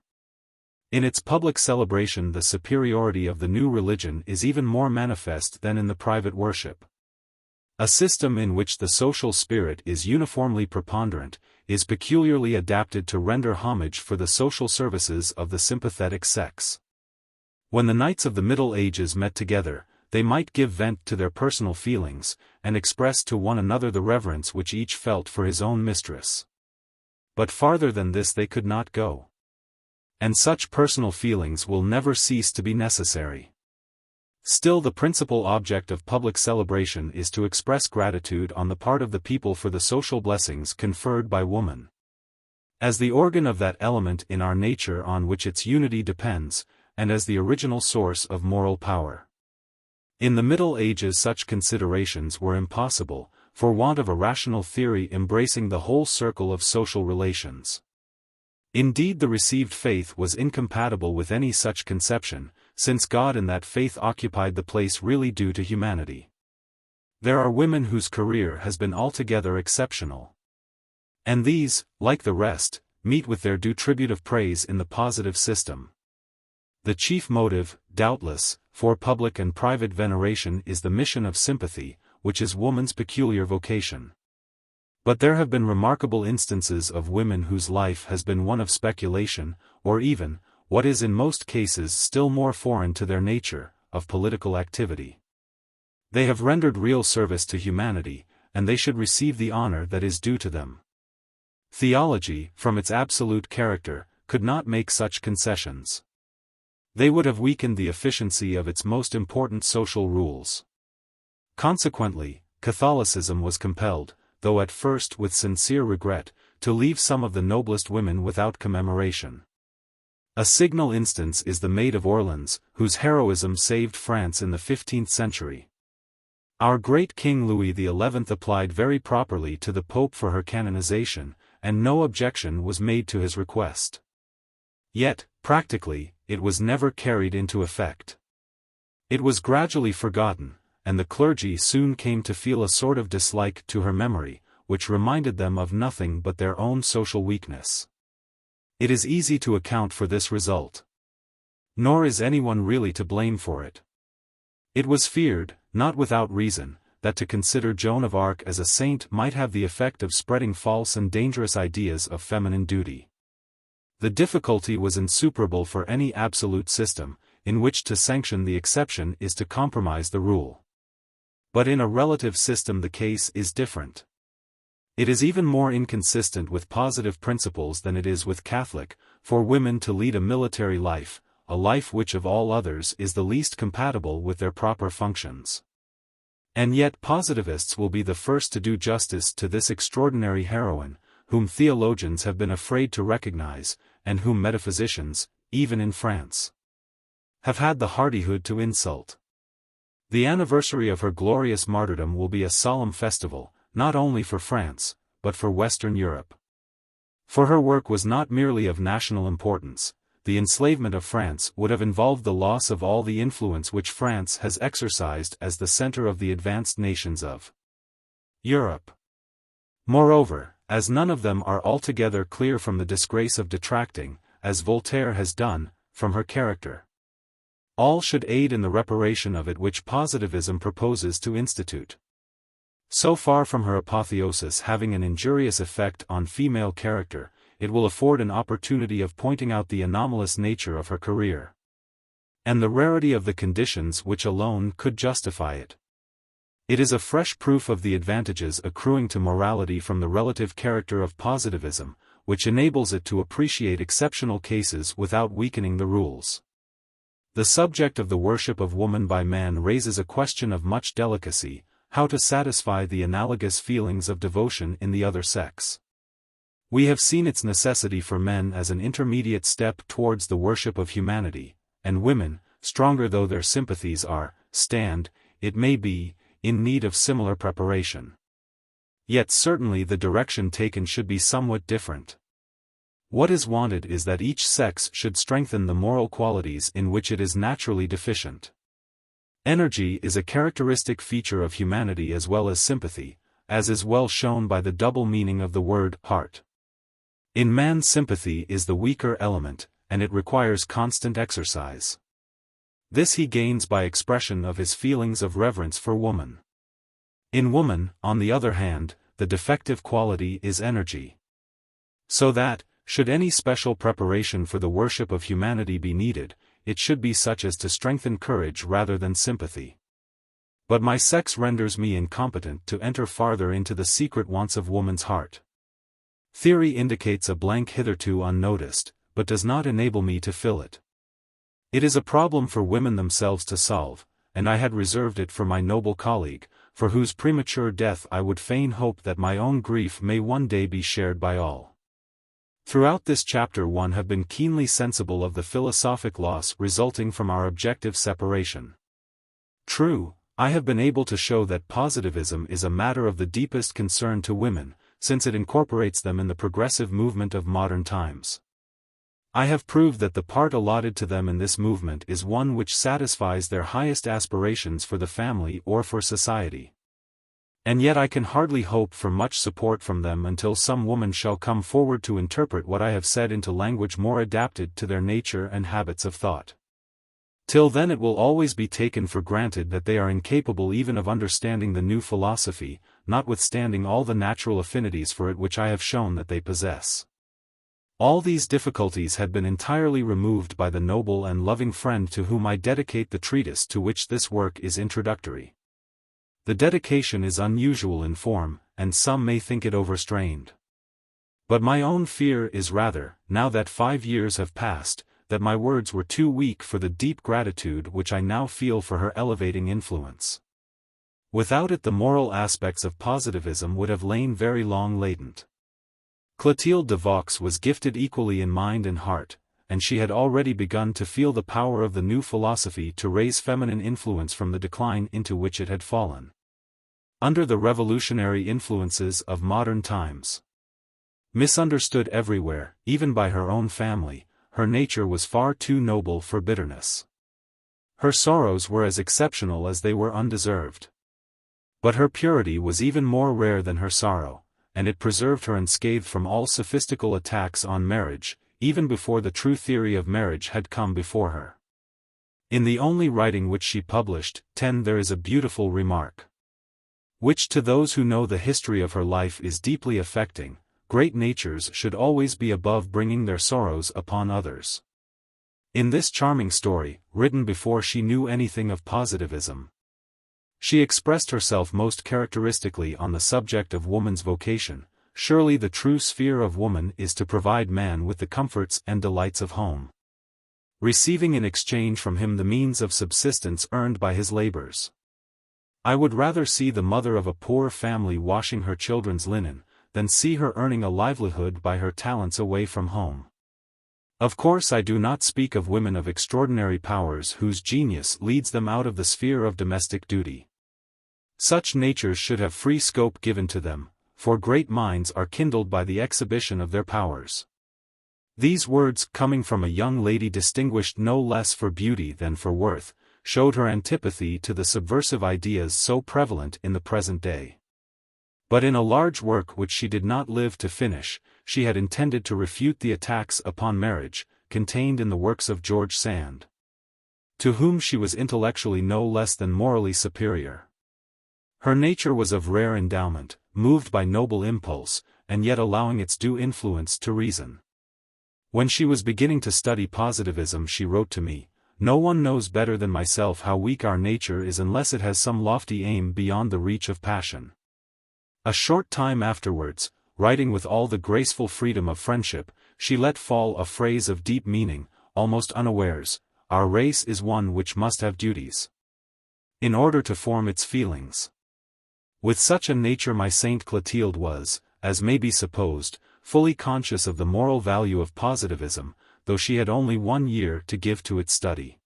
In its public celebration the superiority of the new religion is even more manifest than in the private worship. A system in which the social spirit is uniformly preponderant, is peculiarly adapted to render homage for the social services of the sympathetic sex. When the knights of the Middle Ages met together, they might give vent to their personal feelings, and express to one another the reverence which each felt for his own mistress. But farther than this they could not go. And such personal feelings will never cease to be necessary. Still the principal object of public celebration is to express gratitude on the part of the people for the social blessings conferred by woman. As the organ of that element in our nature on which its unity depends, and as the original source of moral power. In the Middle Ages such considerations were impossible, for want of a rational theory embracing the whole circle of social relations. Indeed, the received faith was incompatible with any such conception, since God in that faith occupied the place really due to humanity. There are women whose career has been altogether exceptional. And these, like the rest, meet with their due tribute of praise in the positive system. The chief motive, doubtless, for public and private veneration is the mission of sympathy, which is woman's peculiar vocation. But there have been remarkable instances of women whose life has been one of speculation, or even, what is in most cases still more foreign to their nature, of political activity. They have rendered real service to humanity, and they should receive the honor that is due to them. Theology, from its absolute character, could not make such concessions. They would have weakened the efficiency of its most important social rules. Consequently, Catholicism was compelled, though at first with sincere regret, to leave some of the noblest women without commemoration. A signal instance is the Maid of Orleans, whose heroism saved France in the 15th century. Our great King Louis XI applied very properly to the Pope for her canonization, and no objection was made to his request. Yet, practically, it was never carried into effect. It was gradually forgotten, and the clergy soon came to feel a sort of dislike to her memory, which reminded them of nothing but their own social weakness. It is easy to account for this result. Nor is anyone really to blame for it. It was feared, not without reason, that to consider Joan of Arc as a saint might have the effect of spreading false and dangerous ideas of feminine duty. The difficulty was insuperable for any absolute system, in which to sanction the exception is to compromise the rule. But in a relative system the case is different. It is even more inconsistent with positive principles than it is with Catholic, for women to lead a military life, a life which of all others is the least compatible with their proper functions. And yet positivists will be the first to do justice to this extraordinary heroine, whom theologians have been afraid to recognize, and whom metaphysicians, even in France, have had the hardihood to insult. The anniversary of her glorious martyrdom will be a solemn festival, not only for France, but for Western Europe. For her work was not merely of national importance. The enslavement of France would have involved the loss of all the influence which France has exercised as the center of the advanced nations of Europe. Moreover, as none of them are altogether clear from the disgrace of detracting, as Voltaire has done, from her character, all should aid in the reparation of it which positivism proposes to institute. So far from her apotheosis having an injurious effect on female character, it will afford an opportunity of pointing out the anomalous nature of her career, and the rarity of the conditions which alone could justify it. It is a fresh proof of the advantages accruing to morality from the relative character of positivism, which enables it to appreciate exceptional cases without weakening the rules. The subject of the worship of woman by man raises a question of much delicacy: how to satisfy the analogous feelings of devotion in the other sex. We have seen its necessity for men as an intermediate step towards the worship of humanity, and women, stronger though their sympathies are, stand, it may be, in need of similar preparation. Yet certainly the direction taken should be somewhat different. What is wanted is that each sex should strengthen the moral qualities in which it is naturally deficient. Energy is a characteristic feature of humanity as well as sympathy, as is well shown by the double meaning of the word heart. In man sympathy is the weaker element, and it requires constant exercise. This he gains by expression of his feelings of reverence for woman. In woman, on the other hand, the defective quality is energy. So that, should any special preparation for the worship of humanity be needed, it should be such as to strengthen courage rather than sympathy. But my sex renders me incompetent to enter farther into the secret wants of woman's heart. Theory indicates a blank hitherto unnoticed, but does not enable me to fill it. It is a problem for women themselves to solve, and I had reserved it for my noble colleague, for whose premature death I would fain hope that my own grief may one day be shared by all. Throughout this chapter one have been keenly sensible of the philosophic loss resulting from our objective separation. True, I have been able to show that positivism is a matter of the deepest concern to women, since it incorporates them in the progressive movement of modern times. I have proved that the part allotted to them in this movement is one which satisfies their highest aspirations for the family or for society. And yet I can hardly hope for much support from them until some woman shall come forward to interpret what I have said into language more adapted to their nature and habits of thought. Till then it will always be taken for granted that they are incapable even of understanding the new philosophy, notwithstanding all the natural affinities for it which I have shown that they possess. All these difficulties had been entirely removed by the noble and loving friend to whom I dedicate the treatise to which this work is introductory. The dedication is unusual in form, and some may think it overstrained. But my own fear is rather, now that 5 years have passed, that my words were too weak for the deep gratitude which I now feel for her elevating influence. Without it the moral aspects of positivism would have lain very long latent. Clotilde de Vaux was gifted equally in mind and heart, and she had already begun to feel the power of the new philosophy to raise feminine influence from the decline into which it had fallen. Under the revolutionary influences of modern times, misunderstood everywhere, even by her own family, her nature was far too noble for bitterness. Her sorrows were as exceptional as they were undeserved. But her purity was even more rare than her sorrow, and it preserved her unscathed from all sophistical attacks on marriage, even before the true theory of marriage had come before her. In the only writing which she published, there is a beautiful remark, which to those who know the history of her life is deeply affecting: great natures should always be above bringing their sorrows upon others. In this charming story, written before she knew anything of positivism, she expressed herself most characteristically on the subject of woman's vocation. Surely the true sphere of woman is to provide man with the comforts and delights of home, receiving in exchange from him the means of subsistence earned by his labors. I would rather see the mother of a poor family washing her children's linen, than see her earning a livelihood by her talents away from home. Of course I do not speak of women of extraordinary powers whose genius leads them out of the sphere of domestic duty. Such natures should have free scope given to them, for great minds are kindled by the exhibition of their powers. These words, coming from a young lady distinguished no less for beauty than for worth, showed her antipathy to the subversive ideas so prevalent in the present day. But in a large work which she did not live to finish, she had intended to refute the attacks upon marriage, contained in the works of George Sand, to whom she was intellectually no less than morally superior. Her nature was of rare endowment, moved by noble impulse, and yet allowing its due influence to reason. When she was beginning to study positivism she wrote to me, "No one knows better than myself how weak our nature is unless it has some lofty aim beyond the reach of passion." A short time afterwards, writing with all the graceful freedom of friendship, she let fall a phrase of deep meaning, almost unawares: "Our race is one which must have duties, in order to form its feelings." With such a nature my Saint Clotilde was, as may be supposed, fully conscious of the moral value of positivism, though she had only 1 year to give to its study.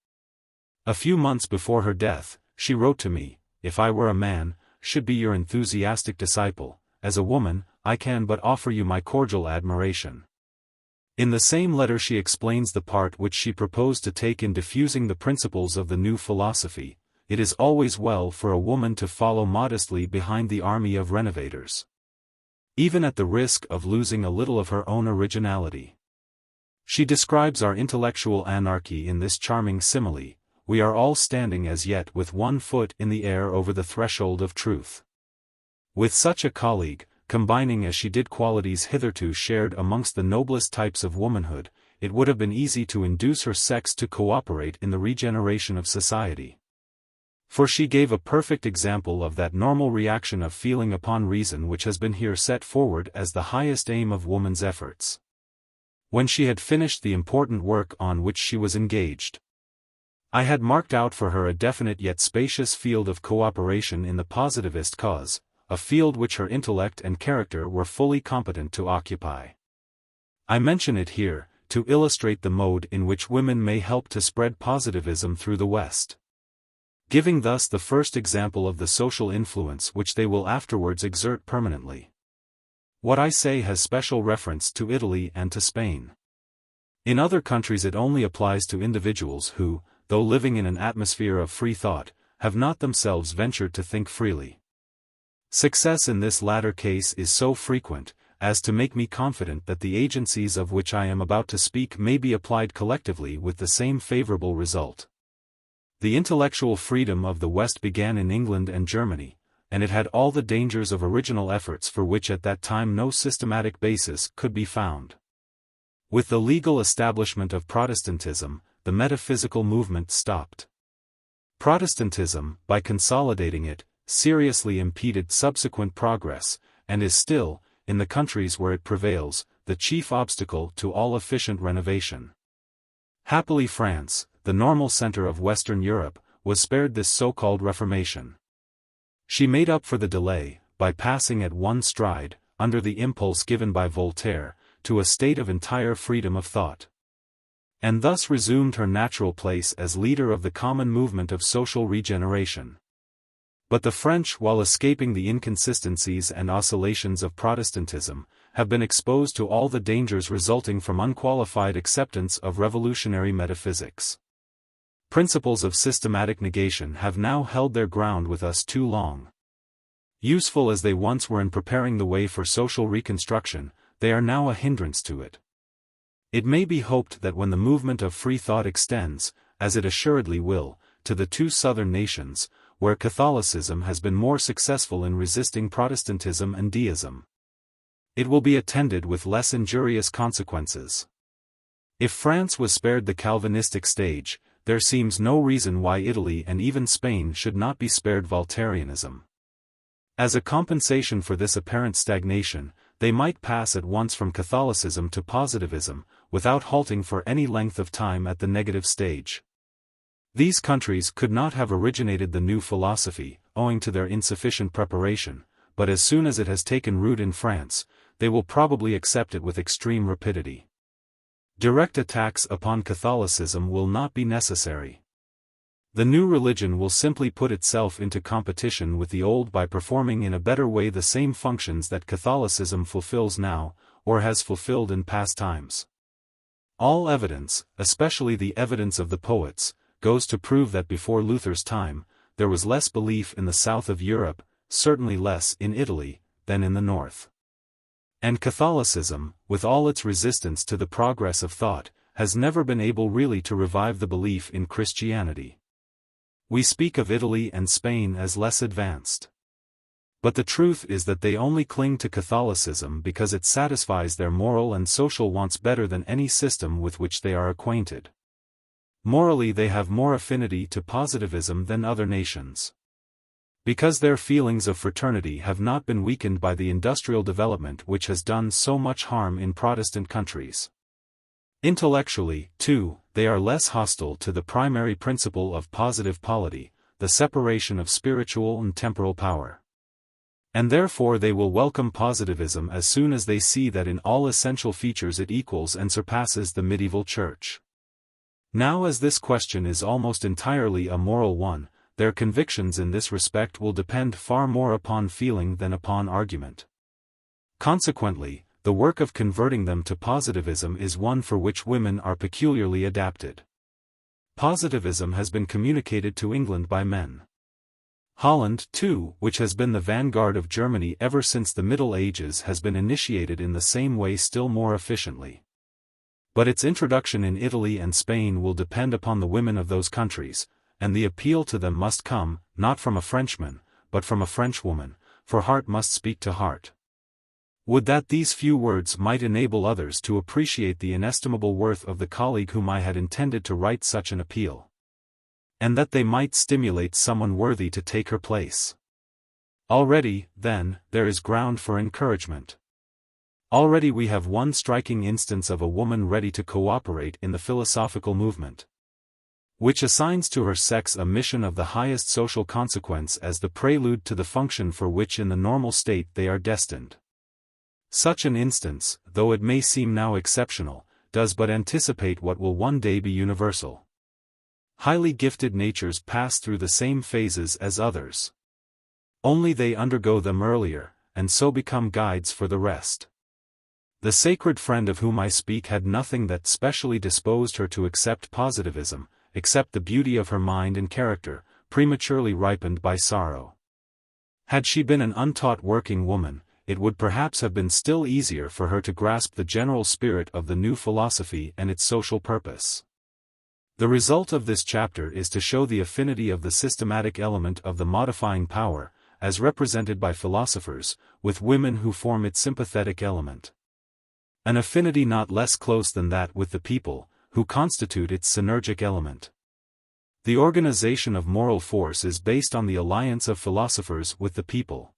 A few months before her death, she wrote to me, "If I were a man, should be your enthusiastic disciple; as a woman, I can but offer you my cordial admiration." In the same letter she explains the part which she proposed to take in diffusing the principles of the new philosophy: "It is always well for a woman to follow modestly behind the army of renovators, even at the risk of losing a little of her own originality." She describes our intellectual anarchy in this charming simile: "We are all standing as yet with one foot in the air over the threshold of truth." With such a colleague, combining as she did qualities hitherto shared amongst the noblest types of womanhood, it would have been easy to induce her sex to cooperate in the regeneration of society. For she gave a perfect example of that normal reaction of feeling upon reason which has been here set forward as the highest aim of woman's efforts. When she had finished the important work on which she was engaged, I had marked out for her a definite yet spacious field of cooperation in the positivist cause, a field which her intellect and character were fully competent to occupy. I mention it here, to illustrate the mode in which women may help to spread positivism through the West. giving thus the first example of the social influence which they will afterwards exert permanently. What I say has special reference to Italy and to Spain. In other countries it only applies to individuals who, though living in an atmosphere of free thought, have not themselves ventured to think freely. Success in this latter case is so frequent, as to make me confident that the agencies of which I am about to speak may be applied collectively with the same favorable result. The intellectual freedom of the West began in England and Germany, and it had all the dangers of original efforts for which at that time no systematic basis could be found. With the legal establishment of Protestantism, the metaphysical movement stopped. Protestantism, by consolidating it, seriously impeded subsequent progress, and is still, in the countries where it prevails, the chief obstacle to all efficient renovation. Happily France, the normal center of Western Europe, was spared this so-called Reformation. She made up for the delay, by passing at one stride, under the impulse given by Voltaire, to a state of entire freedom of thought. And thus resumed her natural place as leader of the common movement of social regeneration. But the French, while escaping the inconsistencies and oscillations of Protestantism, have been exposed to all the dangers resulting from unqualified acceptance of revolutionary metaphysics. Principles of systematic negation have now held their ground with us too long. Useful as they once were in preparing the way for social reconstruction, they are now a hindrance to it. It may be hoped that when the movement of free thought extends, as it assuredly will, to the two southern nations, where Catholicism has been more successful in resisting Protestantism and deism, it will be attended with less injurious consequences. If France was spared the Calvinistic stage, there seems no reason why Italy and even Spain should not be spared Voltaireanism. As a compensation for this apparent stagnation, they might pass at once from Catholicism to Positivism, without halting for any length of time at the negative stage. These countries could not have originated the new philosophy, owing to their insufficient preparation, but as soon as it has taken root in France, they will probably accept it with extreme rapidity. Direct attacks upon Catholicism will not be necessary. The new religion will simply put itself into competition with the old by performing in a better way the same functions that Catholicism fulfills now, or has fulfilled in past times. All evidence, especially the evidence of the poets, goes to prove that before Luther's time, there was less belief in the south of Europe, certainly less in Italy, than in the north. And Catholicism, with all its resistance to the progress of thought, has never been able really to revive the belief in Christianity. We speak of Italy and Spain as less advanced. But the truth is that they only cling to Catholicism because it satisfies their moral and social wants better than any system with which they are acquainted. Morally they have more affinity to positivism than other nations. Because their feelings of fraternity have not been weakened by the industrial development which has done so much harm in Protestant countries. Intellectually, too, they are less hostile to the primary principle of positive polity, the separation of spiritual and temporal power. And therefore they will welcome positivism as soon as they see that in all essential features it equals and surpasses the medieval church. Now as this question is almost entirely a moral one, their convictions in this respect will depend far more upon feeling than upon argument. Consequently, the work of converting them to positivism is one for which women are peculiarly adapted. Positivism has been communicated to England by men. Holland, too, which has been the vanguard of Germany ever since the Middle Ages, has been initiated in the same way still more efficiently. But its introduction in Italy and Spain will depend upon the women of those countries, and the appeal to them must come, not from a Frenchman, but from a Frenchwoman, for heart must speak to heart. Would that these few words might enable others to appreciate the inestimable worth of the colleague whom I had intended to write such an appeal. And that they might stimulate someone worthy to take her place. Already, then, there is ground for encouragement. Already we have one striking instance of a woman ready to cooperate in the philosophical movement, which assigns to her sex a mission of the highest social consequence as the prelude to the function for which in the normal state they are destined. Such an instance, though it may seem now exceptional, does but anticipate what will one day be universal. Highly gifted natures pass through the same phases as others. Only they undergo them earlier, and so become guides for the rest. The sacred friend of whom I speak had nothing that specially disposed her to accept positivism, except the beauty of her mind and character, prematurely ripened by sorrow. Had she been an untaught working woman, it would perhaps have been still easier for her to grasp the general spirit of the new philosophy and its social purpose. The result of this chapter is to show the affinity of the systematic element of the modifying power, as represented by philosophers, with women who form its sympathetic element. An affinity not less close than that with the people, who constitute its synergic element. The organization of moral force is based on the alliance of philosophers with the people.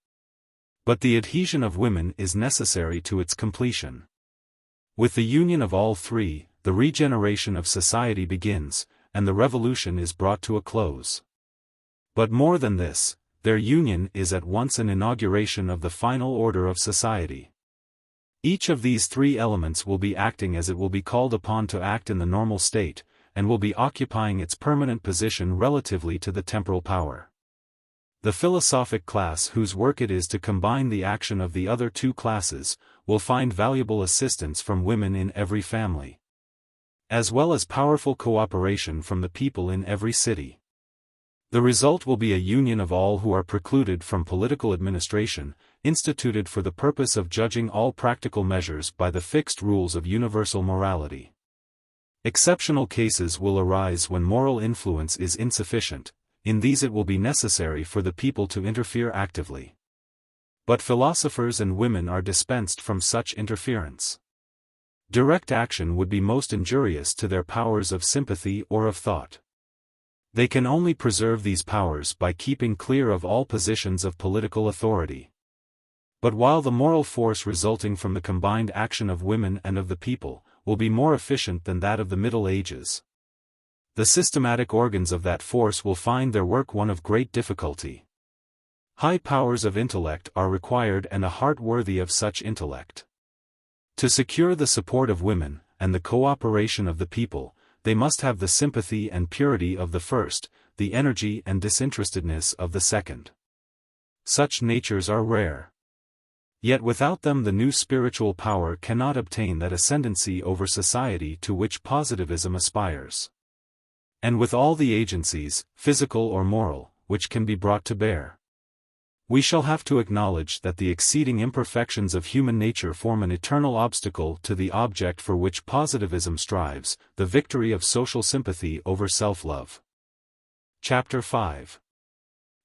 But the adhesion of women is necessary to its completion. With the union of all three, the regeneration of society begins, and the revolution is brought to a close. But more than this, their union is at once an inauguration of the final order of society. Each of these three elements will be acting as it will be called upon to act in the normal state, and will be occupying its permanent position relatively to the temporal power. The philosophic class whose work it is to combine the action of the other two classes, will find valuable assistance from women in every family, as well as powerful cooperation from the people in every city. The result will be a union of all who are precluded from political administration, instituted for the purpose of judging all practical measures by the fixed rules of universal morality. Exceptional cases will arise when moral influence is insufficient. In these it will be necessary for the people to interfere actively. But philosophers and women are dispensed from such interference. Direct action would be most injurious to their powers of sympathy or of thought. They can only preserve these powers by keeping clear of all positions of political authority. But while the moral force resulting from the combined action of women and of the people, will be more efficient than that of the Middle Ages, the systematic organs of that force will find their work one of great difficulty. High powers of intellect are required and a heart worthy of such intellect. To secure the support of women, and the cooperation of the people, they must have the sympathy and purity of the first, the energy and disinterestedness of the second. Such natures are rare. Yet without them the new spiritual power cannot obtain that ascendancy over society to which positivism aspires. And with all the agencies, physical or moral, which can be brought to bear, we shall have to acknowledge that the exceeding imperfections of human nature form an eternal obstacle to the object for which positivism strives, the victory of social sympathy over self-love. Chapter 5.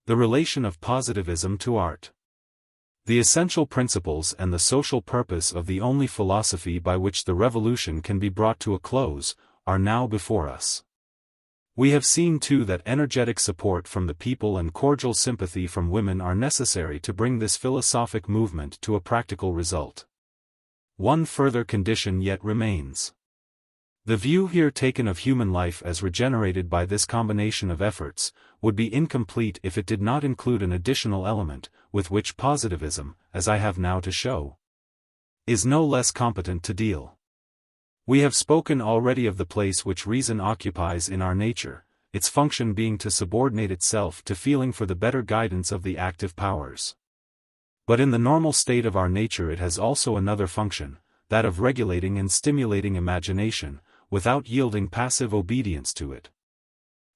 The Relation of Positivism to Art. The essential principles and the social purpose of the only philosophy by which the revolution can be brought to a close, are now before us. We have seen too that energetic support from the people and cordial sympathy from women are necessary to bring this philosophic movement to a practical result. One further condition yet remains. The view here taken of human life as regenerated by this combination of efforts, would be incomplete if it did not include an additional element, with which positivism, as I have now to show, is no less competent to deal. We have spoken already of the place which reason occupies in our nature, its function being to subordinate itself to feeling for the better guidance of the active powers. But in the normal state of our nature it has also another function, that of regulating and stimulating imagination, without yielding passive obedience to it.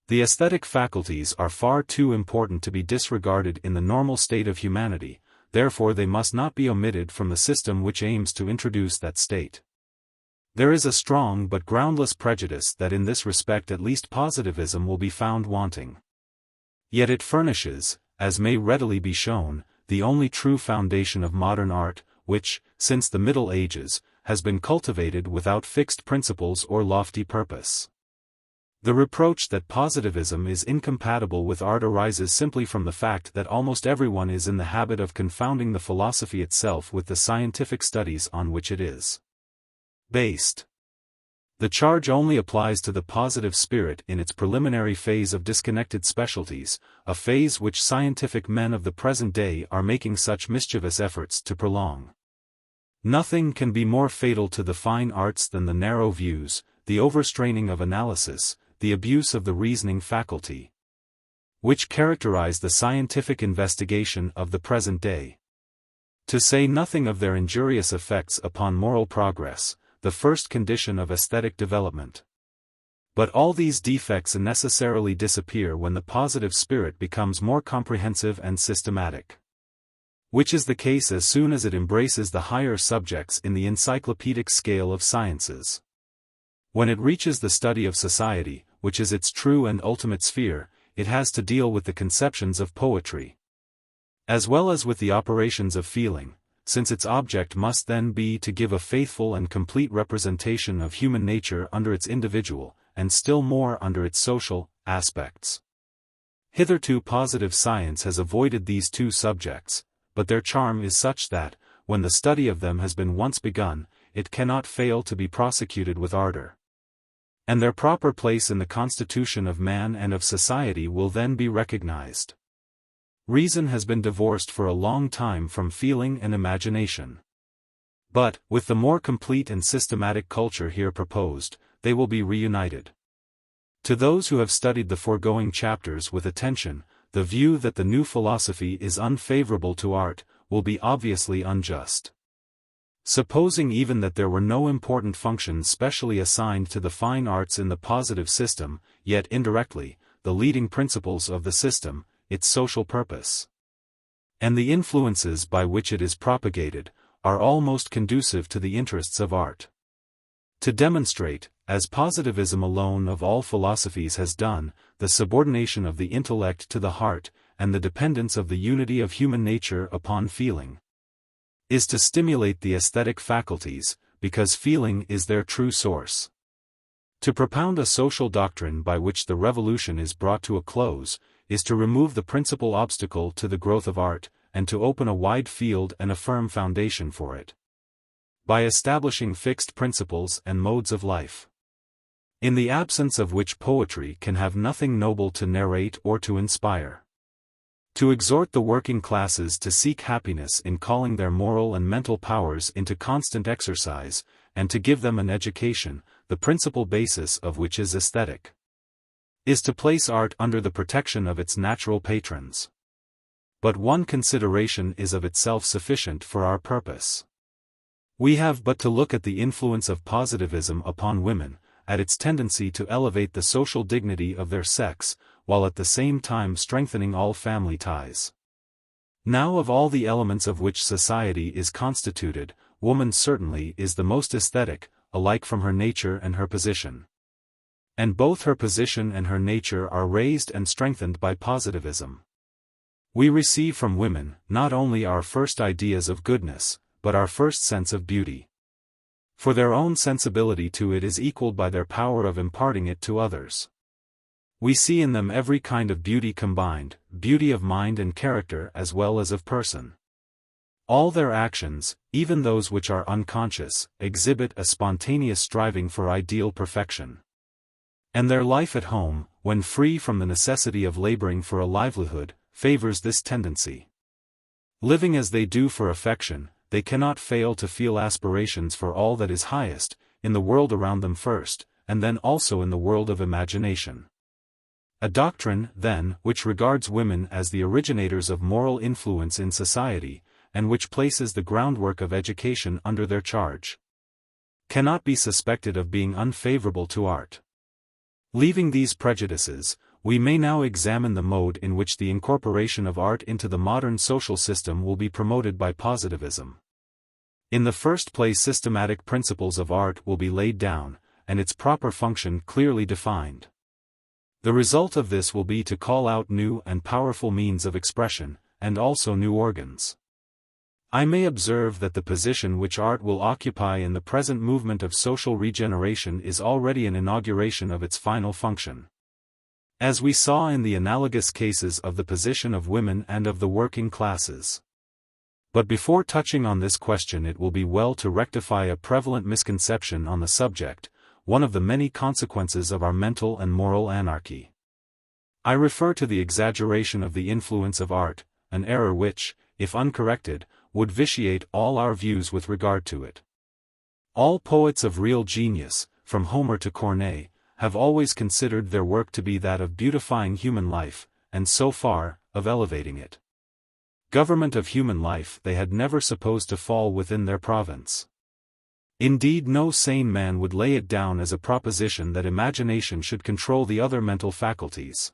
The aesthetic faculties are far too important to be disregarded in the normal state of humanity, therefore they must not be omitted from the system which aims to introduce that state. There is a strong but groundless prejudice that in this respect at least positivism will be found wanting. Yet it furnishes, as may readily be shown, the only true foundation of modern art, which, since the Middle Ages, has been cultivated without fixed principles or lofty purpose. The reproach that positivism is incompatible with art arises simply from the fact that almost everyone is in the habit of confounding the philosophy itself with the scientific studies on which it is based. The charge only applies to the positive spirit in its preliminary phase of disconnected specialties, a phase which scientific men of the present day are making such mischievous efforts to prolong. Nothing can be more fatal to the fine arts than the narrow views, the overstraining of analysis, the abuse of the reasoning faculty, which characterize the scientific investigation of the present day. To say nothing of their injurious effects upon moral progress, the first condition of aesthetic development. But all these defects necessarily disappear when the positive spirit becomes more comprehensive and systematic, which is the case as soon as it embraces the higher subjects in the encyclopedic scale of sciences. When it reaches the study of society, which is its true and ultimate sphere, it has to deal with the conceptions of poetry, as well as with the operations of feeling, since its object must then be to give a faithful and complete representation of human nature under its individual, and still more under its social, aspects. Hitherto positive science has avoided these two subjects, but their charm is such that, when the study of them has been once begun, it cannot fail to be prosecuted with ardor. And their proper place in the constitution of man and of society will then be recognized. Reason has been divorced for a long time from feeling and imagination. But, with the more complete and systematic culture here proposed, they will be reunited. To those who have studied the foregoing chapters with attention, the view that the new philosophy is unfavorable to art, will be obviously unjust. Supposing even that there were no important functions specially assigned to the fine arts in the positive system, yet indirectly, the leading principles of the system, its social purpose, and the influences by which it is propagated, are almost conducive to the interests of art. To demonstrate, as positivism alone of all philosophies has done, the subordination of the intellect to the heart, and the dependence of the unity of human nature upon feeling, is to stimulate the aesthetic faculties, because feeling is their true source. To propound a social doctrine by which the revolution is brought to a close, is to remove the principal obstacle to the growth of art, and to open a wide field and a firm foundation for it, by establishing fixed principles and modes of life, in the absence of which poetry can have nothing noble to narrate or to inspire. To exhort the working classes to seek happiness in calling their moral and mental powers into constant exercise, and to give them an education, the principal basis of which is aesthetic, is to place art under the protection of its natural patrons. But one consideration is of itself sufficient for our purpose. We have but to look at the influence of positivism upon women, at its tendency to elevate the social dignity of their sex, while at the same time strengthening all family ties. Now of all the elements of which society is constituted, woman certainly is the most aesthetic, alike from her nature and her position. And both her position and her nature are raised and strengthened by positivism. We receive from women, not only our first ideas of goodness, but our first sense of beauty. For their own sensibility to it is equaled by their power of imparting it to others. We see in them every kind of beauty combined, beauty of mind and character as well as of person. All their actions, even those which are unconscious, exhibit a spontaneous striving for ideal perfection. And their life at home, when free from the necessity of laboring for a livelihood, favors this tendency. Living as they do for affection, they cannot fail to feel aspirations for all that is highest, in the world around them first, and then also in the world of imagination. A doctrine, then, which regards women as the originators of moral influence in society, and which places the groundwork of education under their charge, cannot be suspected of being unfavorable to art. Leaving these prejudices, we may now examine the mode in which the incorporation of art into the modern social system will be promoted by positivism. In the first place, systematic principles of art will be laid down, and its proper function clearly defined. The result of this will be to call out new and powerful means of expression, and also new organs. I may observe that the position which art will occupy in the present movement of social regeneration is already an inauguration of its final function, as we saw in the analogous cases of the position of women and of the working classes. But before touching on this question, it will be well to rectify a prevalent misconception on the subject, one of the many consequences of our mental and moral anarchy. I refer to the exaggeration of the influence of art, an error which, if uncorrected, would vitiate all our views with regard to it. All poets of real genius, from Homer to Corneille, have always considered their work to be that of beautifying human life, and so far, of elevating it. Government of human life they had never supposed to fall within their province. Indeed, no sane man would lay it down as a proposition that imagination should control the other mental faculties.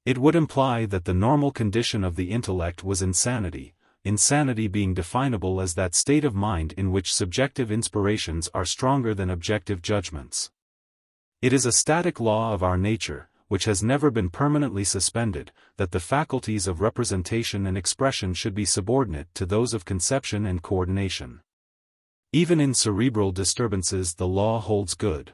It would imply that the normal condition of the intellect was insanity, insanity being definable as that state of mind in which subjective inspirations are stronger than objective judgments. It is a static law of our nature, which has never been permanently suspended, that the faculties of representation and expression should be subordinate to those of conception and coordination. Even in cerebral disturbances the law holds good.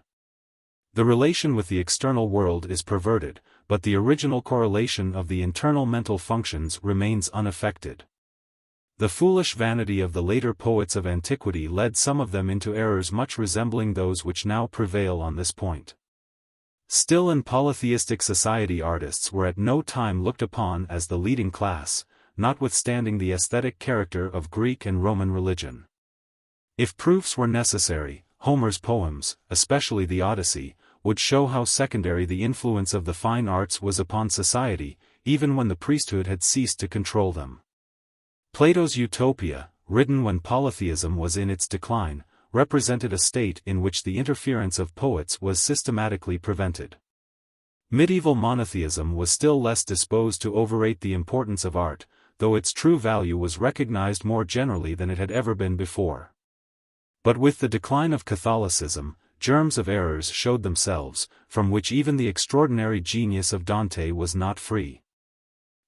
The relation with the external world is perverted, but the original correlation of the internal mental functions remains unaffected. The foolish vanity of the later poets of antiquity led some of them into errors much resembling those which now prevail on this point. Still, in polytheistic society artists were at no time looked upon as the leading class, notwithstanding the aesthetic character of Greek and Roman religion. If proofs were necessary, Homer's poems, especially the Odyssey, would show how secondary the influence of the fine arts was upon society, even when the priesthood had ceased to control them. Plato's Utopia, written when polytheism was in its decline, represented a state in which the interference of poets was systematically prevented. Medieval monotheism was still less disposed to overrate the importance of art, though its true value was recognized more generally than it had ever been before. But with the decline of Catholicism, germs of errors showed themselves, from which even the extraordinary genius of Dante was not free.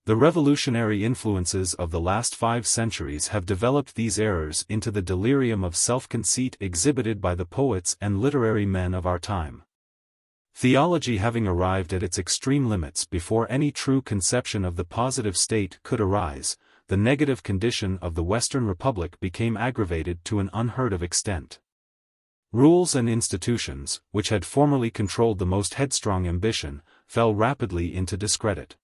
The revolutionary influences of the last 5 centuries have developed these errors into the delirium of self-conceit exhibited by the poets and literary men of our time. Theology having arrived at its extreme limits before any true conception of the positive state could arise, the negative condition of the Western Republic became aggravated to an unheard-of extent. Rules and institutions, which had formerly controlled the most headstrong ambition, fell rapidly into discredit.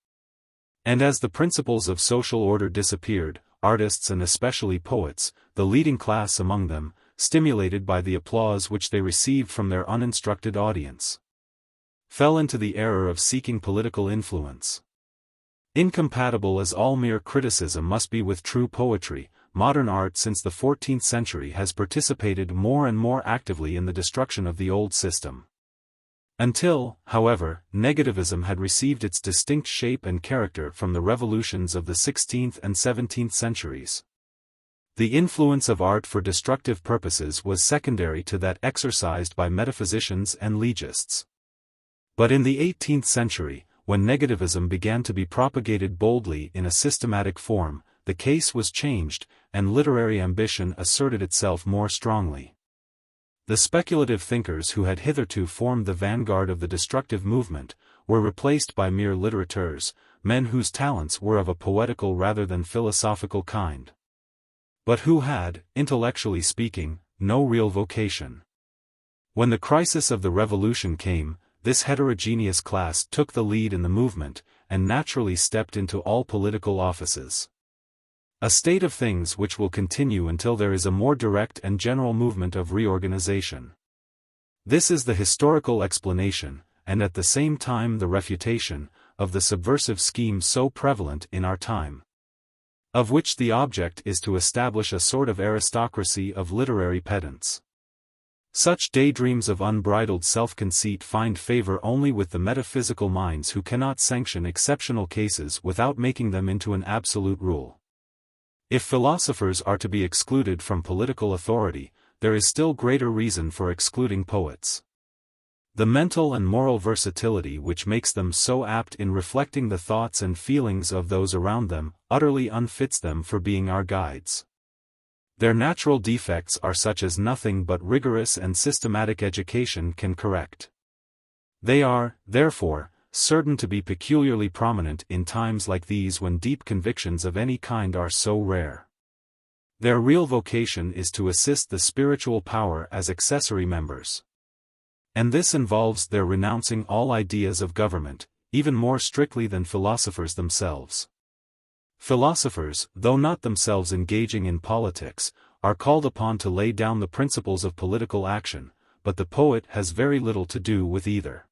And as the principles of social order disappeared, artists and especially poets, the leading class among them, stimulated by the applause which they received from their uninstructed audience, fell into the error of seeking political influence. Incompatible as all mere criticism must be with true poetry, modern art since the 14th century has participated more and more actively in the destruction of the old system. Until, however, negativism had received its distinct shape and character from the revolutions of the 16th and 17th centuries. The influence of art for destructive purposes was secondary to that exercised by metaphysicians and legists. But in the 18th century, when negativism began to be propagated boldly in a systematic form, the case was changed, and literary ambition asserted itself more strongly. The speculative thinkers who had hitherto formed the vanguard of the destructive movement, were replaced by mere littérateurs, men whose talents were of a poetical rather than philosophical kind, but who had, intellectually speaking, no real vocation. When the crisis of the revolution came, this heterogeneous class took the lead in the movement, and naturally stepped into all political offices. A state of things which will continue until there is a more direct and general movement of reorganization. This is the historical explanation, and at the same time the refutation, of the subversive scheme so prevalent in our time, of which the object is to establish a sort of aristocracy of literary pedants. Such daydreams of unbridled self-conceit find favor only with the metaphysical minds who cannot sanction exceptional cases without making them into an absolute rule. If philosophers are to be excluded from political authority, there is still greater reason for excluding poets. The mental and moral versatility which makes them so apt in reflecting the thoughts and feelings of those around them, utterly unfits them for being our guides. Their natural defects are such as nothing but rigorous and systematic education can correct. They are, therefore, certain to be peculiarly prominent in times like these when deep convictions of any kind are so rare. Their real vocation is to assist the spiritual power as accessory members. And this involves their renouncing all ideas of government, even more strictly than philosophers themselves. Philosophers, though not themselves engaging in politics, are called upon to lay down the principles of political action, but the poet has very little to do with either.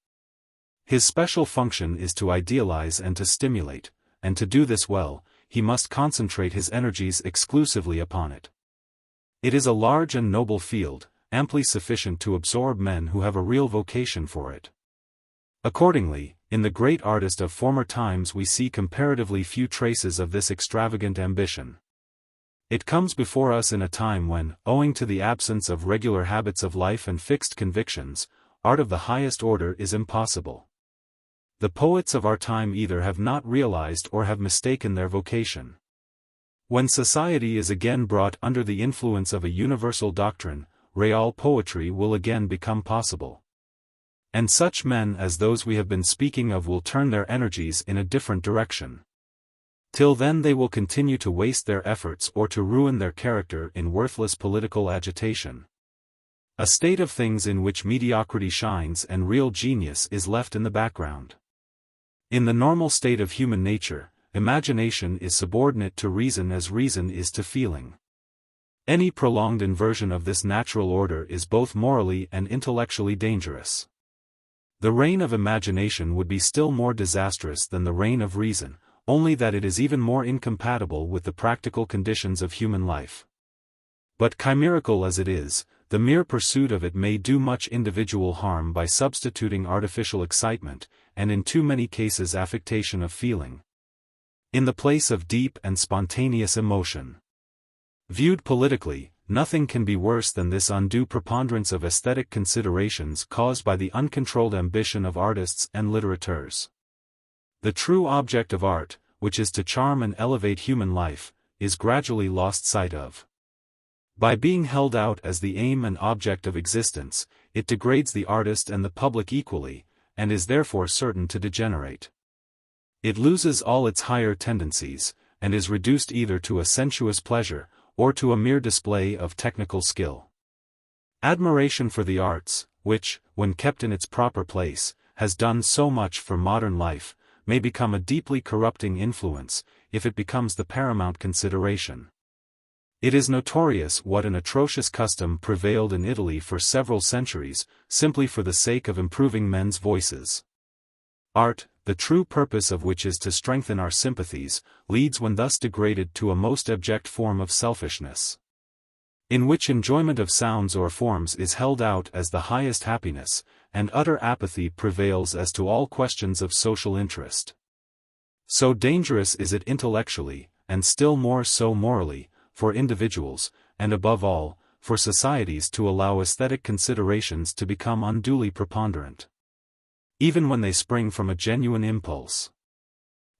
His special function is to idealize and to stimulate, and to do this well, he must concentrate his energies exclusively upon it. It is a large and noble field, amply sufficient to absorb men who have a real vocation for it. Accordingly, in the great artist of former times we see comparatively few traces of this extravagant ambition. It comes before us in a time when, owing to the absence of regular habits of life and fixed convictions, art of the highest order is impossible. The poets of our time either have not realized or have mistaken their vocation. When society is again brought under the influence of a universal doctrine, real poetry will again become possible. And such men as those we have been speaking of will turn their energies in a different direction. Till then they will continue to waste their efforts or to ruin their character in worthless political agitation. A state of things in which mediocrity shines and real genius is left in the background. In the normal state of human nature, imagination is subordinate to reason as reason is to feeling. Any prolonged inversion of this natural order is both morally and intellectually dangerous. The reign of imagination would be still more disastrous than the reign of reason, only that it is even more incompatible with the practical conditions of human life. But chimerical as it is, the mere pursuit of it may do much individual harm by substituting artificial excitement, and in too many cases affectation of feeling, in the place of deep and spontaneous emotion. Viewed politically, nothing can be worse than this undue preponderance of aesthetic considerations caused by the uncontrolled ambition of artists and litterateurs. The true object of art, which is to charm and elevate human life, is gradually lost sight of. By being held out as the aim and object of existence, it degrades the artist and the public equally, and is therefore certain to degenerate. It loses all its higher tendencies, and is reduced either to a sensuous pleasure, or to a mere display of technical skill. Admiration for the arts, which, when kept in its proper place, has done so much for modern life, may become a deeply corrupting influence, if it becomes the paramount consideration. It is notorious what an atrocious custom prevailed in Italy for several centuries, simply for the sake of improving men's voices. Art, the true purpose of which is to strengthen our sympathies, leads when thus degraded to a most abject form of selfishness, in which enjoyment of sounds or forms is held out as the highest happiness, and utter apathy prevails as to all questions of social interest. So dangerous is it intellectually, and still more so morally, for individuals, and above all, for societies to allow aesthetic considerations to become unduly preponderant, even when they spring from a genuine impulse.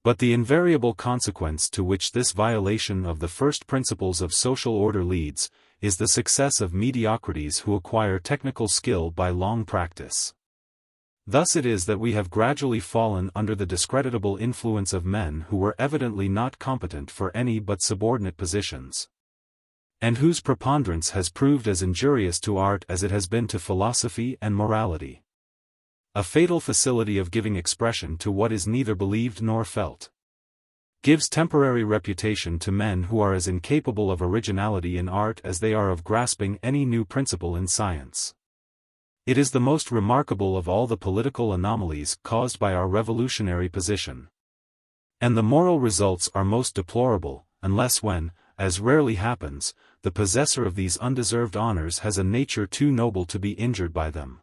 But the invariable consequence to which this violation of the first principles of social order leads, is the success of mediocrities who acquire technical skill by long practice. Thus it is that we have gradually fallen under the discreditable influence of men who were evidently not competent for any but subordinate positions, and whose preponderance has proved as injurious to art as it has been to philosophy and morality. A fatal facility of giving expression to what is neither believed nor felt gives temporary reputation to men who are as incapable of originality in art as they are of grasping any new principle in science. It is the most remarkable of all the political anomalies caused by our revolutionary position. And the moral results are most deplorable, unless when, as rarely happens, the possessor of these undeserved honors has a nature too noble to be injured by them.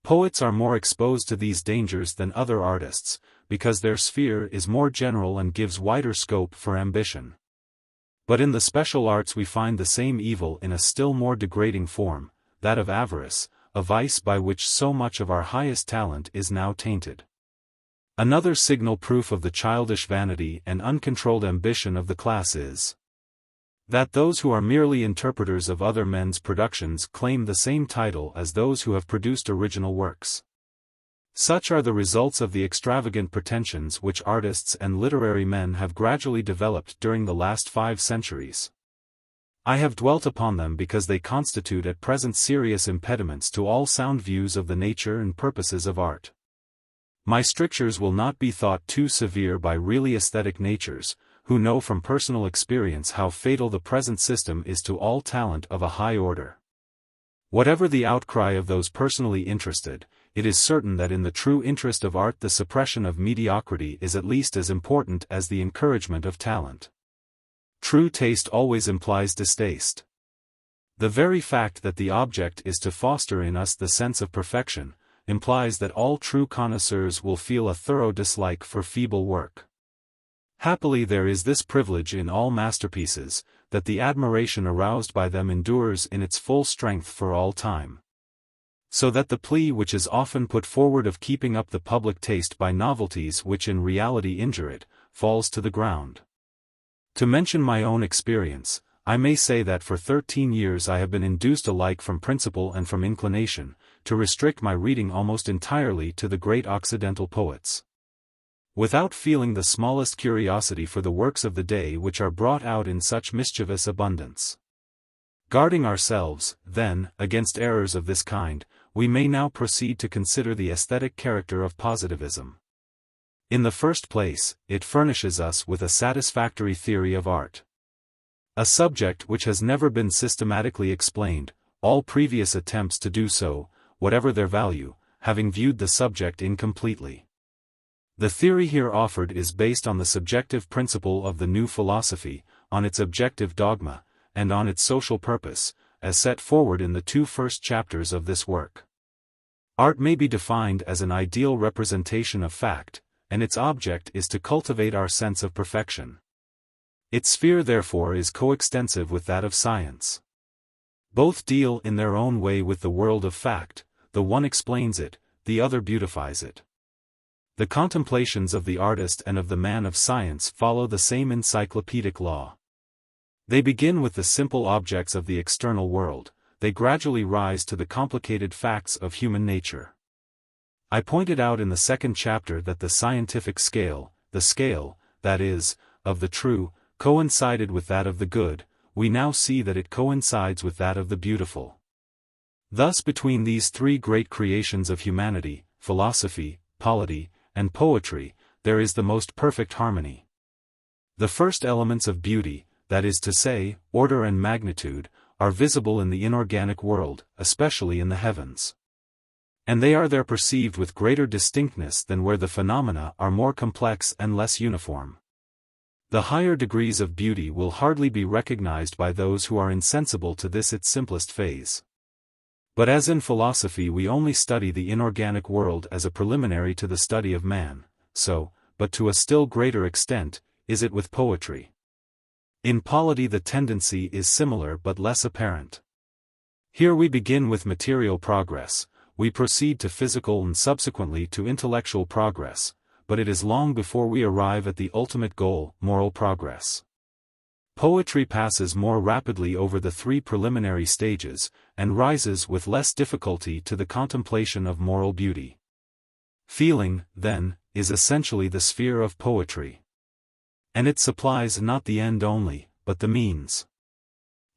Poets are more exposed to these dangers than other artists, because their sphere is more general and gives wider scope for ambition. But in the special arts we find the same evil in a still more degrading form, that of avarice, a vice by which so much of our highest talent is now tainted. Another signal proof of the childish vanity and uncontrolled ambition of the class is that those who are merely interpreters of other men's productions claim the same title as those who have produced original works. Such are the results of the extravagant pretensions which artists and literary men have gradually developed during the last 5 centuries. I have dwelt upon them because they constitute at present serious impediments to all sound views of the nature and purposes of art. My strictures will not be thought too severe by really aesthetic natures, who know from personal experience how fatal the present system is to all talent of a high order. Whatever the outcry of those personally interested, it is certain that in the true interest of art the suppression of mediocrity is at least as important as the encouragement of talent. True taste always implies distaste. The very fact that the object is to foster in us the sense of perfection, implies that all true connoisseurs will feel a thorough dislike for feeble work. Happily there is this privilege in all masterpieces, that the admiration aroused by them endures in its full strength for all time. So that the plea which is often put forward of keeping up the public taste by novelties which in reality injure it, falls to the ground. To mention my own experience, I may say that for 13 years I have been induced alike from principle and from inclination, to restrict my reading almost entirely to the great Occidental poets. Without feeling the smallest curiosity for the works of the day which are brought out in such mischievous abundance. Guarding ourselves, then, against errors of this kind, we may now proceed to consider the aesthetic character of positivism. In the first place, it furnishes us with a satisfactory theory of art. A subject which has never been systematically explained, all previous attempts to do so, whatever their value, having viewed the subject incompletely. The theory here offered is based on the subjective principle of the new philosophy, on its objective dogma, and on its social purpose, as set forward in the 2 first chapters of this work. Art may be defined as an ideal representation of fact, and its object is to cultivate our sense of perfection. Its sphere therefore is coextensive with that of science. Both deal in their own way with the world of fact, the one explains it, the other beautifies it. The contemplations of the artist and of the man of science follow the same encyclopedic law. They begin with the simple objects of the external world, they gradually rise to the complicated facts of human nature. I pointed out in the 2nd chapter that the scientific scale, the scale, that is, of the true, coincided with that of the good. We now see that it coincides with that of the beautiful. Thus between these 3 great creations of humanity, philosophy, polity, and poetry, there is the most perfect harmony. The first elements of beauty, that is to say, order and magnitude, are visible in the inorganic world, especially in the heavens. And they are there perceived with greater distinctness than where the phenomena are more complex and less uniform. The higher degrees of beauty will hardly be recognized by those who are insensible to this its simplest phase. But as in philosophy we only study the inorganic world as a preliminary to the study of man, so, but to a still greater extent, is it with poetry. In polity the tendency is similar but less apparent. Here we begin with material progress, we proceed to physical and subsequently to intellectual progress, but it is long before we arrive at the ultimate goal, moral progress. Poetry passes more rapidly over the 3 preliminary stages, and rises with less difficulty to the contemplation of moral beauty. Feeling, then, is essentially the sphere of poetry. And it supplies not the end only, but the means.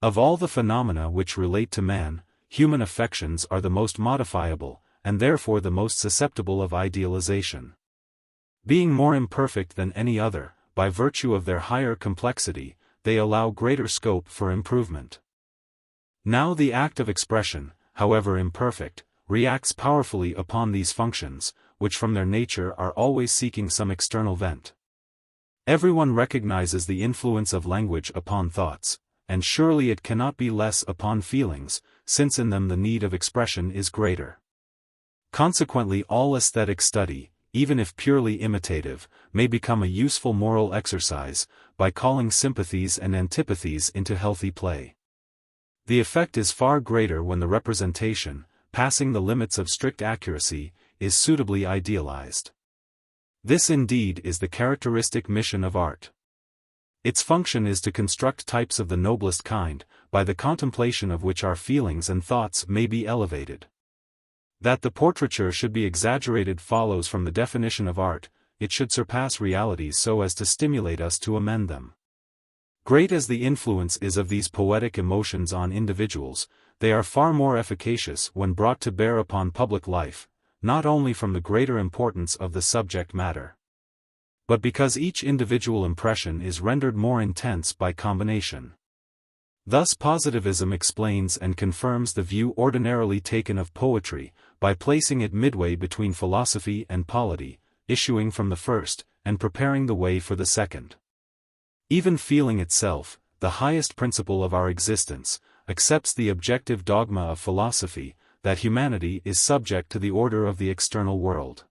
Of all the phenomena which relate to man, human affections are the most modifiable, and therefore the most susceptible of idealization. Being more imperfect than any other, by virtue of their higher complexity, they allow greater scope for improvement. Now the act of expression, however imperfect, reacts powerfully upon these functions, which from their nature are always seeking some external vent. Everyone recognizes the influence of language upon thoughts, and surely it cannot be less upon feelings, since in them the need of expression is greater. Consequently all aesthetic study, even if purely imitative, may become a useful moral exercise, by calling sympathies and antipathies into healthy play. The effect is far greater when the representation, passing the limits of strict accuracy, is suitably idealized. This indeed is the characteristic mission of art. Its function is to construct types of the noblest kind, by the contemplation of which our feelings and thoughts may be elevated. That the portraiture should be exaggerated follows from the definition of art, it should surpass realities so as to stimulate us to amend them. Great as the influence is of these poetic emotions on individuals, they are far more efficacious when brought to bear upon public life, not only from the greater importance of the subject matter, but because each individual impression is rendered more intense by combination. Thus positivism explains and confirms the view ordinarily taken of poetry, by placing it midway between philosophy and polity, issuing from the first, and preparing the way for the second. Even feeling itself, the highest principle of our existence, accepts the objective dogma of philosophy, that humanity is subject to the order of the external world.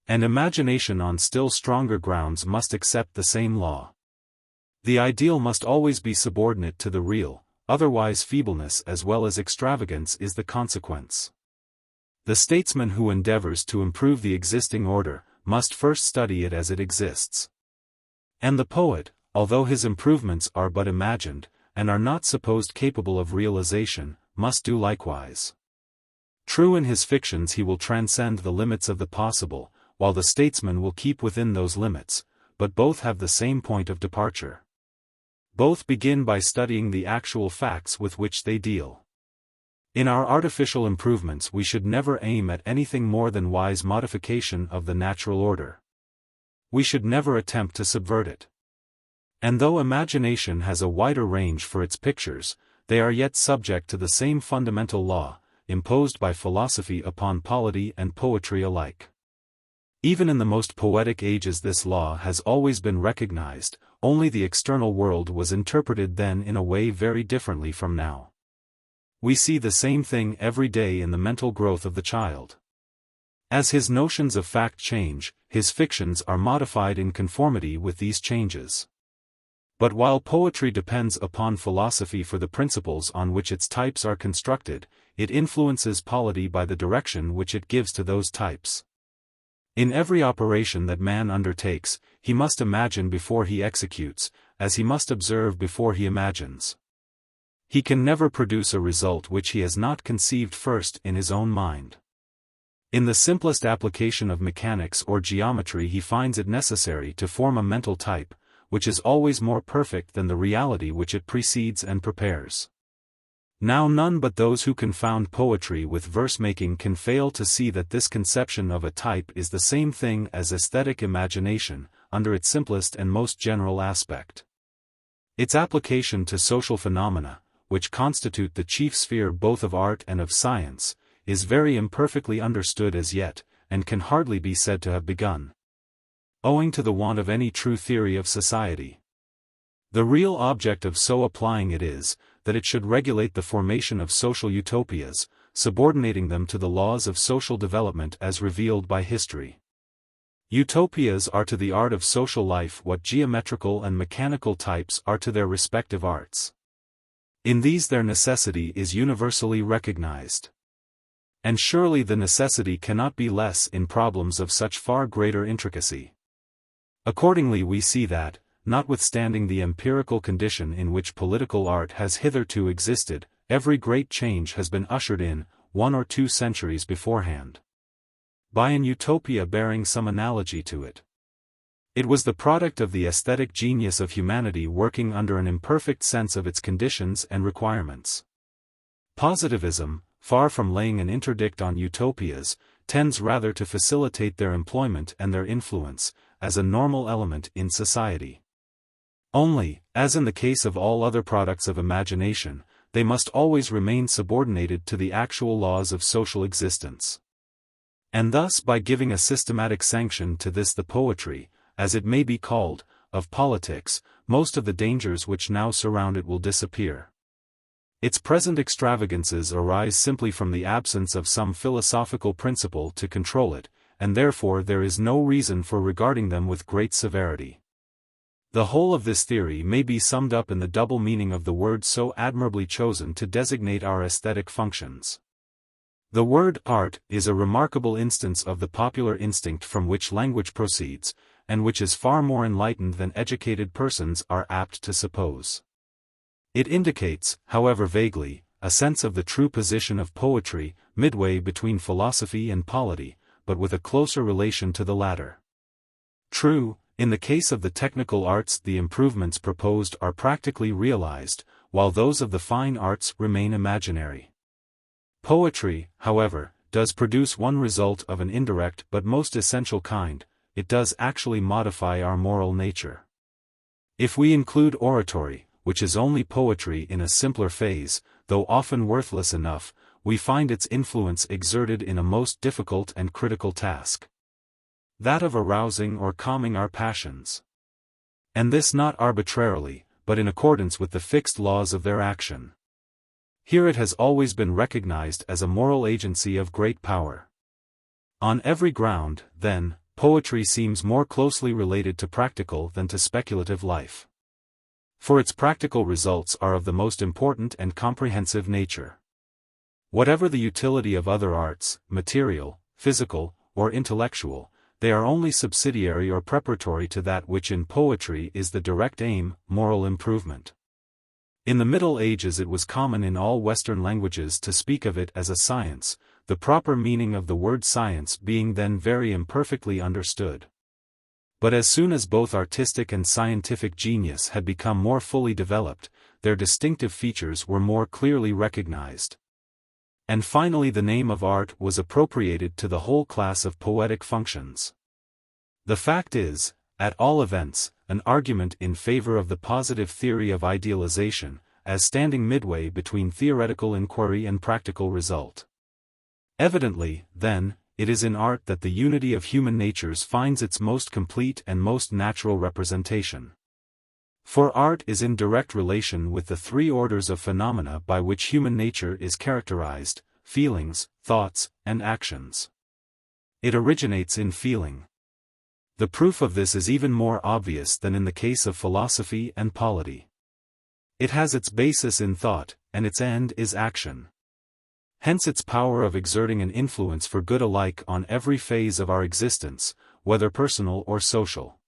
And imagination on still stronger grounds must accept the same law. The ideal must always be subordinate to the real, otherwise feebleness as well as extravagance is the consequence. The statesman who endeavors to improve the existing order, must first study it as it exists. And the poet, although his improvements are but imagined, and are not supposed capable of realization, must do likewise. True in his fictions he will transcend the limits of the possible, while the statesman will keep within those limits, but both have the same point of departure. Both begin by studying the actual facts with which they deal. In our artificial improvements we should never aim at anything more than wise modification of the natural order. We should never attempt to subvert it. And though imagination has a wider range for its pictures, they are yet subject to the same fundamental law, imposed by philosophy upon polity and poetry alike. Even in the most poetic ages this law has always been recognized, only the external world was interpreted then in a way very differently from now. We see the same thing every day in the mental growth of the child. As his notions of fact change, his fictions are modified in conformity with these changes. But while poetry depends upon philosophy for the principles on which its types are constructed, it influences polity by the direction which it gives to those types. In every operation that man undertakes, he must imagine before he executes, as he must observe before he imagines. He can never produce a result which he has not conceived first in his own mind. In the simplest application of mechanics or geometry he finds it necessary to form a mental type, which is always more perfect than the reality which it precedes and prepares. Now none but those who confound poetry with verse-making can fail to see that this conception of a type is the same thing as aesthetic imagination, under its simplest and most general aspect. Its application to social phenomena, which constitute the chief sphere both of art and of science, is very imperfectly understood as yet, and can hardly be said to have begun, owing to the want of any true theory of society. The real object of so applying it is, that it should regulate the formation of social utopias, subordinating them to the laws of social development as revealed by history. Utopias are to the art of social life what geometrical and mechanical types are to their respective arts. In these their necessity is universally recognized. And surely the necessity cannot be less in problems of such far greater intricacy. Accordingly we see that, notwithstanding the empirical condition in which political art has hitherto existed, every great change has been ushered in, 1 or 2 centuries beforehand, by an utopia bearing some analogy to it. It was the product of the aesthetic genius of humanity working under an imperfect sense of its conditions and requirements. Positivism, far from laying an interdict on utopias, tends rather to facilitate their employment and their influence, as a normal element in society. Only, as in the case of all other products of imagination, they must always remain subordinated to the actual laws of social existence. And thus by giving a systematic sanction to this the poetry, as it may be called, of politics, most of the dangers which now surround it will disappear. Its present extravagances arise simply from the absence of some philosophical principle to control it, and therefore there is no reason for regarding them with great severity. The whole of this theory may be summed up in the double meaning of the word so admirably chosen to designate our aesthetic functions. The word art is a remarkable instance of the popular instinct from which language proceeds, and which is far more enlightened than educated persons are apt to suppose. It indicates, however vaguely, a sense of the true position of poetry, midway between philosophy and polity, but with a closer relation to the latter. True, in the case of the technical arts the improvements proposed are practically realized, while those of the fine arts remain imaginary. Poetry, however, does produce one result of an indirect but most essential kind: it does actually modify our moral nature. If we include oratory, which is only poetry in a simpler phase, though often worthless enough, we find its influence exerted in a most difficult and critical task. That of arousing or calming our passions. And this not arbitrarily, but in accordance with the fixed laws of their action. Here it has always been recognized as a moral agency of great power. On every ground, then, poetry seems more closely related to practical than to speculative life. For its practical results are of the most important and comprehensive nature. Whatever the utility of other arts, material, physical, or intellectual, they are only subsidiary or preparatory to that which in poetry is the direct aim, moral improvement. In the Middle Ages it was common in all Western languages to speak of it as a science, the proper meaning of the word science being then very imperfectly understood. But as soon as both artistic and scientific genius had become more fully developed, their distinctive features were more clearly recognized. And finally the name of art was appropriated to the whole class of poetic functions. The fact is, at all events, an argument in favor of the positive theory of idealization, as standing midway between theoretical inquiry and practical result. Evidently, then, it is in art that the unity of human natures finds its most complete and most natural representation. For art is in direct relation with the three orders of phenomena by which human nature is characterized: feelings, thoughts, and actions. It originates in feeling. The proof of this is even more obvious than in the case of philosophy and polity. It has its basis in thought, and its end is action. Hence its power of exerting an influence for good alike on every phase of our existence, whether personal or social.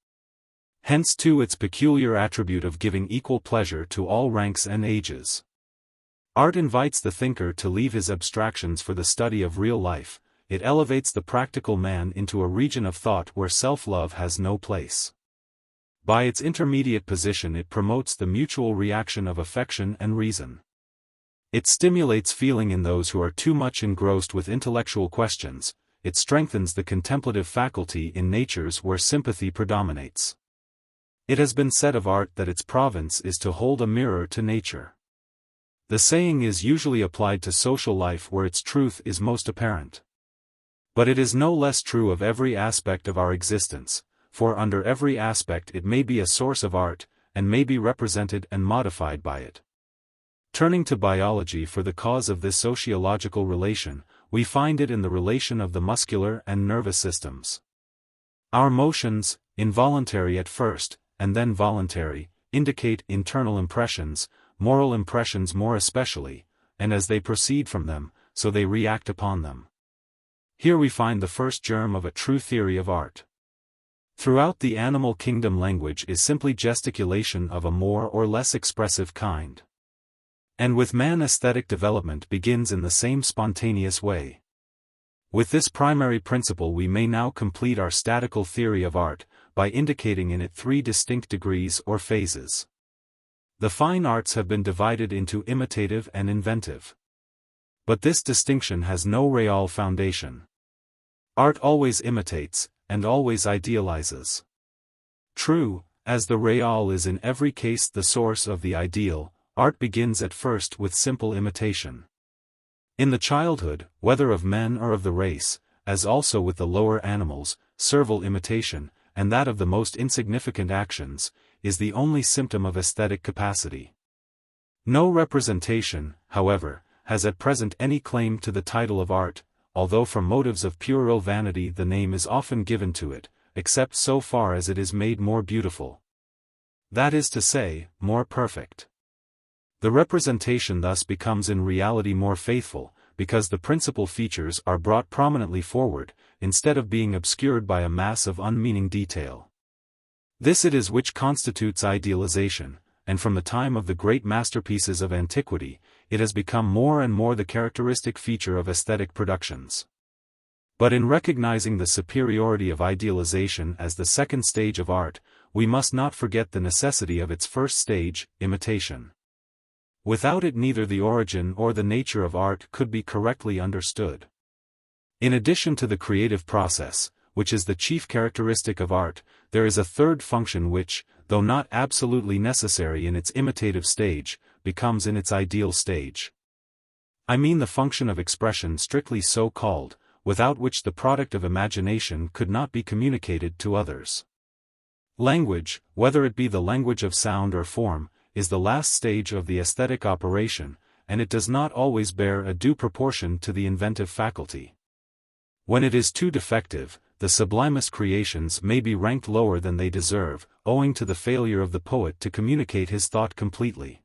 Hence too its peculiar attribute of giving equal pleasure to all ranks and ages. Art invites the thinker to leave his abstractions for the study of real life. It elevates the practical man into a region of thought where self-love has no place. By its intermediate position it promotes the mutual reaction of affection and reason. It stimulates feeling in those who are too much engrossed with intellectual questions. It strengthens the contemplative faculty in natures where sympathy predominates. It has been said of art that its province is to hold a mirror to nature. The saying is usually applied to social life where its truth is most apparent. But it is no less true of every aspect of our existence, for under every aspect it may be a source of art, and may be represented and modified by it. Turning to biology for the cause of this sociological relation, we find it in the relation of the muscular and nervous systems. Our motions, involuntary at first, and then voluntary, indicate internal impressions, moral impressions more especially, and as they proceed from them, so they react upon them. Here we find the first germ of a true theory of art. Throughout the animal kingdom language is simply gesticulation of a more or less expressive kind. And with man aesthetic development begins in the same spontaneous way. With this primary principle we may now complete our statical theory of art, by indicating in it three distinct degrees or phases. The fine arts have been divided into imitative and inventive. But this distinction has no real foundation. Art always imitates, and always idealizes. True, as the real is in every case the source of the ideal, art begins at first with simple imitation. In the childhood, whether of men or of the race, as also with the lower animals, servile imitation, and that of the most insignificant actions, is the only symptom of aesthetic capacity. No representation, however, has at present any claim to the title of art, although from motives of puerile vanity the name is often given to it, except so far as it is made more beautiful. That is to say, more perfect. The representation thus becomes in reality more faithful, because the principal features are brought prominently forward, instead of being obscured by a mass of unmeaning detail. This it is which constitutes idealization, and from the time of the great masterpieces of antiquity, it has become more and more the characteristic feature of aesthetic productions. But in recognizing the superiority of idealization as the second stage of art, we must not forget the necessity of its first stage, imitation. Without it neither the origin or the nature of art could be correctly understood. In addition to the creative process, which is the chief characteristic of art, there is a third function which, though not absolutely necessary in its imitative stage, becomes in its ideal stage. I mean the function of expression strictly so called, without which the product of imagination could not be communicated to others. Language, whether it be the language of sound or form, is the last stage of the aesthetic operation, and it does not always bear a due proportion to the inventive faculty. When it is too defective, the sublimest creations may be ranked lower than they deserve, owing to the failure of the poet to communicate his thought completely.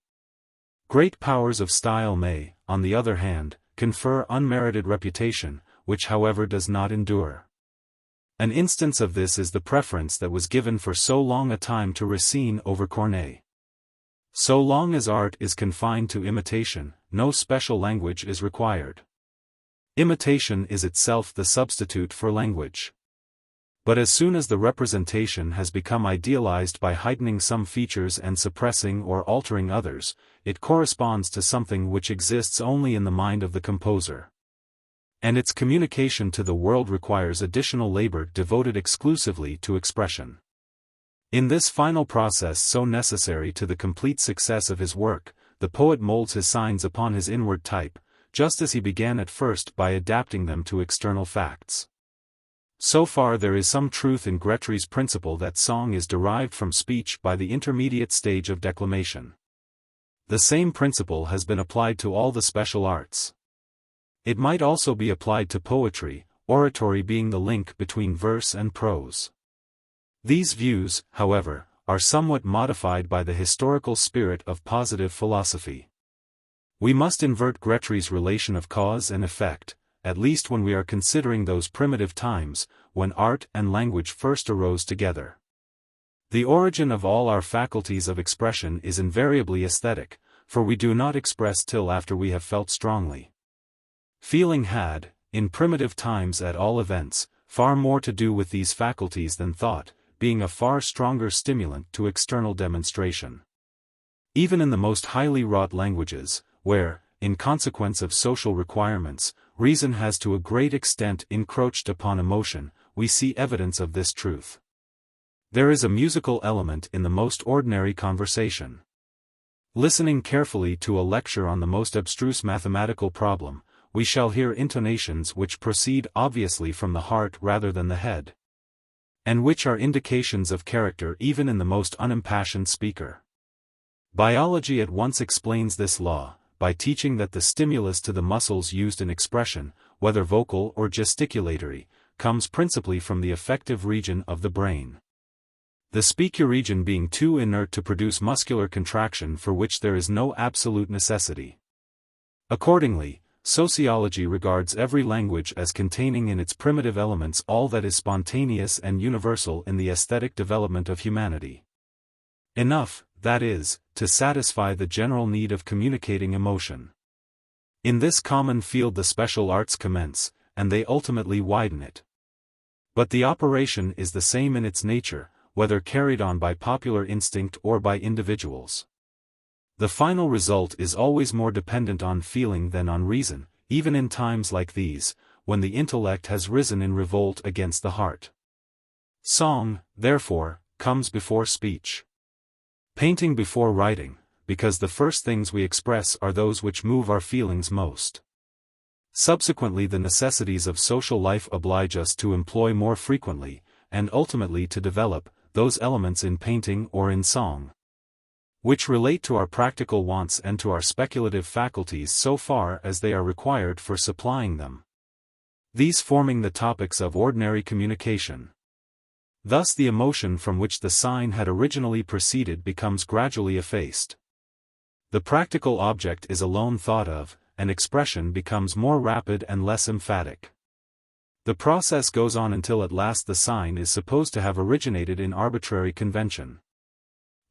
Great powers of style may, on the other hand, confer unmerited reputation, which however does not endure. An instance of this is the preference that was given for so long a time to Racine over Corneille. So long as art is confined to imitation, no special language is required. Imitation is itself the substitute for language. But as soon as the representation has become idealized by heightening some features and suppressing or altering others, it corresponds to something which exists only in the mind of the composer. And its communication to the world requires additional labor devoted exclusively to expression. In this final process so necessary to the complete success of his work, the poet molds his signs upon his inward type, just as he began at first by adapting them to external facts. So far there is some truth in Grétry's principle that song is derived from speech by the intermediate stage of declamation. The same principle has been applied to all the special arts. It might also be applied to poetry, oratory being the link between verse and prose. These views, however, are somewhat modified by the historical spirit of positive philosophy. We must invert Grétry's relation of cause and effect, at least when we are considering those primitive times, when art and language first arose together. The origin of all our faculties of expression is invariably aesthetic, for we do not express till after we have felt strongly. Feeling had, in primitive times at all events, far more to do with these faculties than thought, being a far stronger stimulant to external demonstration. Even in the most highly wrought languages, where, in consequence of social requirements, reason has to a great extent encroached upon emotion, we see evidence of this truth. There is a musical element in the most ordinary conversation. Listening carefully to a lecture on the most abstruse mathematical problem, we shall hear intonations which proceed obviously from the heart rather than the head, and which are indications of character even in the most unimpassioned speaker. Biology at once explains this law, by teaching that the stimulus to the muscles used in expression, whether vocal or gesticulatory, comes principally from the affective region of the brain. The speaker region being too inert to produce muscular contraction for which there is no absolute necessity. Accordingly, sociology regards every language as containing in its primitive elements all that is spontaneous and universal in the aesthetic development of humanity. Enough, that is, to satisfy the general need of communicating emotion. In this common field the special arts commence, and they ultimately widen it. But the operation is the same in its nature, whether carried on by popular instinct or by individuals. The final result is always more dependent on feeling than on reason, even in times like these, when the intellect has risen in revolt against the heart. Song, therefore, comes before speech. Painting before writing, because the first things we express are those which move our feelings most. Subsequently the necessities of social life oblige us to employ more frequently, and ultimately to develop, those elements in painting or in song, which relate to our practical wants and to our speculative faculties so far as they are required for supplying them. These forming the topics of ordinary communication. Thus the emotion from which the sign had originally proceeded becomes gradually effaced. The practical object is alone thought of, and expression becomes more rapid and less emphatic. The process goes on until at last the sign is supposed to have originated in arbitrary convention.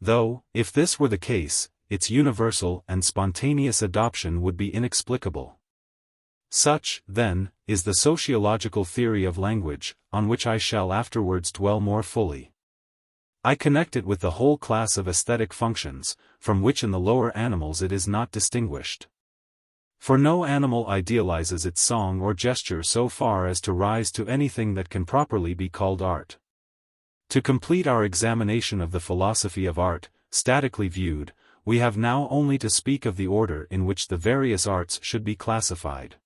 Though, if this were the case, its universal and spontaneous adoption would be inexplicable. Such, then, is the sociological theory of language, on which I shall afterwards dwell more fully. I connect it with the whole class of aesthetic functions, from which in the lower animals it is not distinguished. For no animal idealizes its song or gesture so far as to rise to anything that can properly be called art. To complete our examination of the philosophy of art, statically viewed, we have now only to speak of the order in which the various arts should be classified.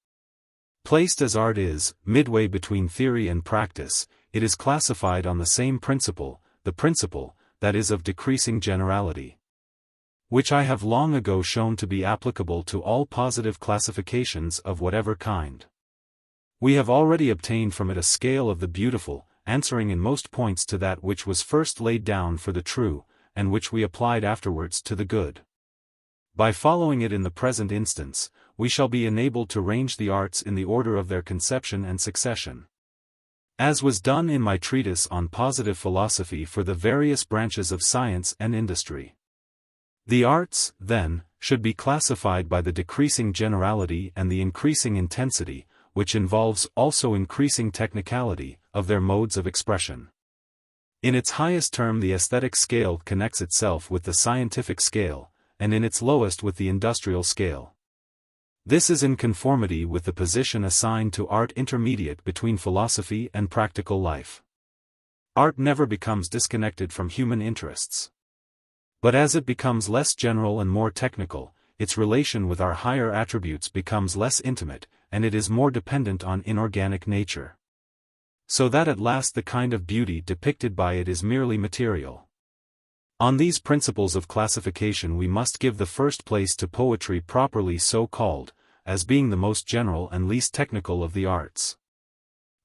Placed as art is, midway between theory and practice, it is classified on the same principle, the principle, that is of decreasing generality, which I have long ago shown to be applicable to all positive classifications of whatever kind. We have already obtained from it a scale of the beautiful, answering in most points to that which was first laid down for the true, and which we applied afterwards to the good. By following it in the present instance, we shall be enabled to range the arts in the order of their conception and succession, as was done in my treatise on positive philosophy for the various branches of science and industry. The arts, then, should be classified by the decreasing generality and the increasing intensity, which involves also increasing technicality, of their modes of expression. In its highest term the aesthetic scale connects itself with the scientific scale, and in its lowest with the industrial scale. This is in conformity with the position assigned to art intermediate between philosophy and practical life. Art never becomes disconnected from human interests. But as it becomes less general and more technical, its relation with our higher attributes becomes less intimate, and it is more dependent on inorganic nature. So that at last the kind of beauty depicted by it is merely material. On these principles of classification we must give the first place to poetry properly so called, as being the most general and least technical of the arts,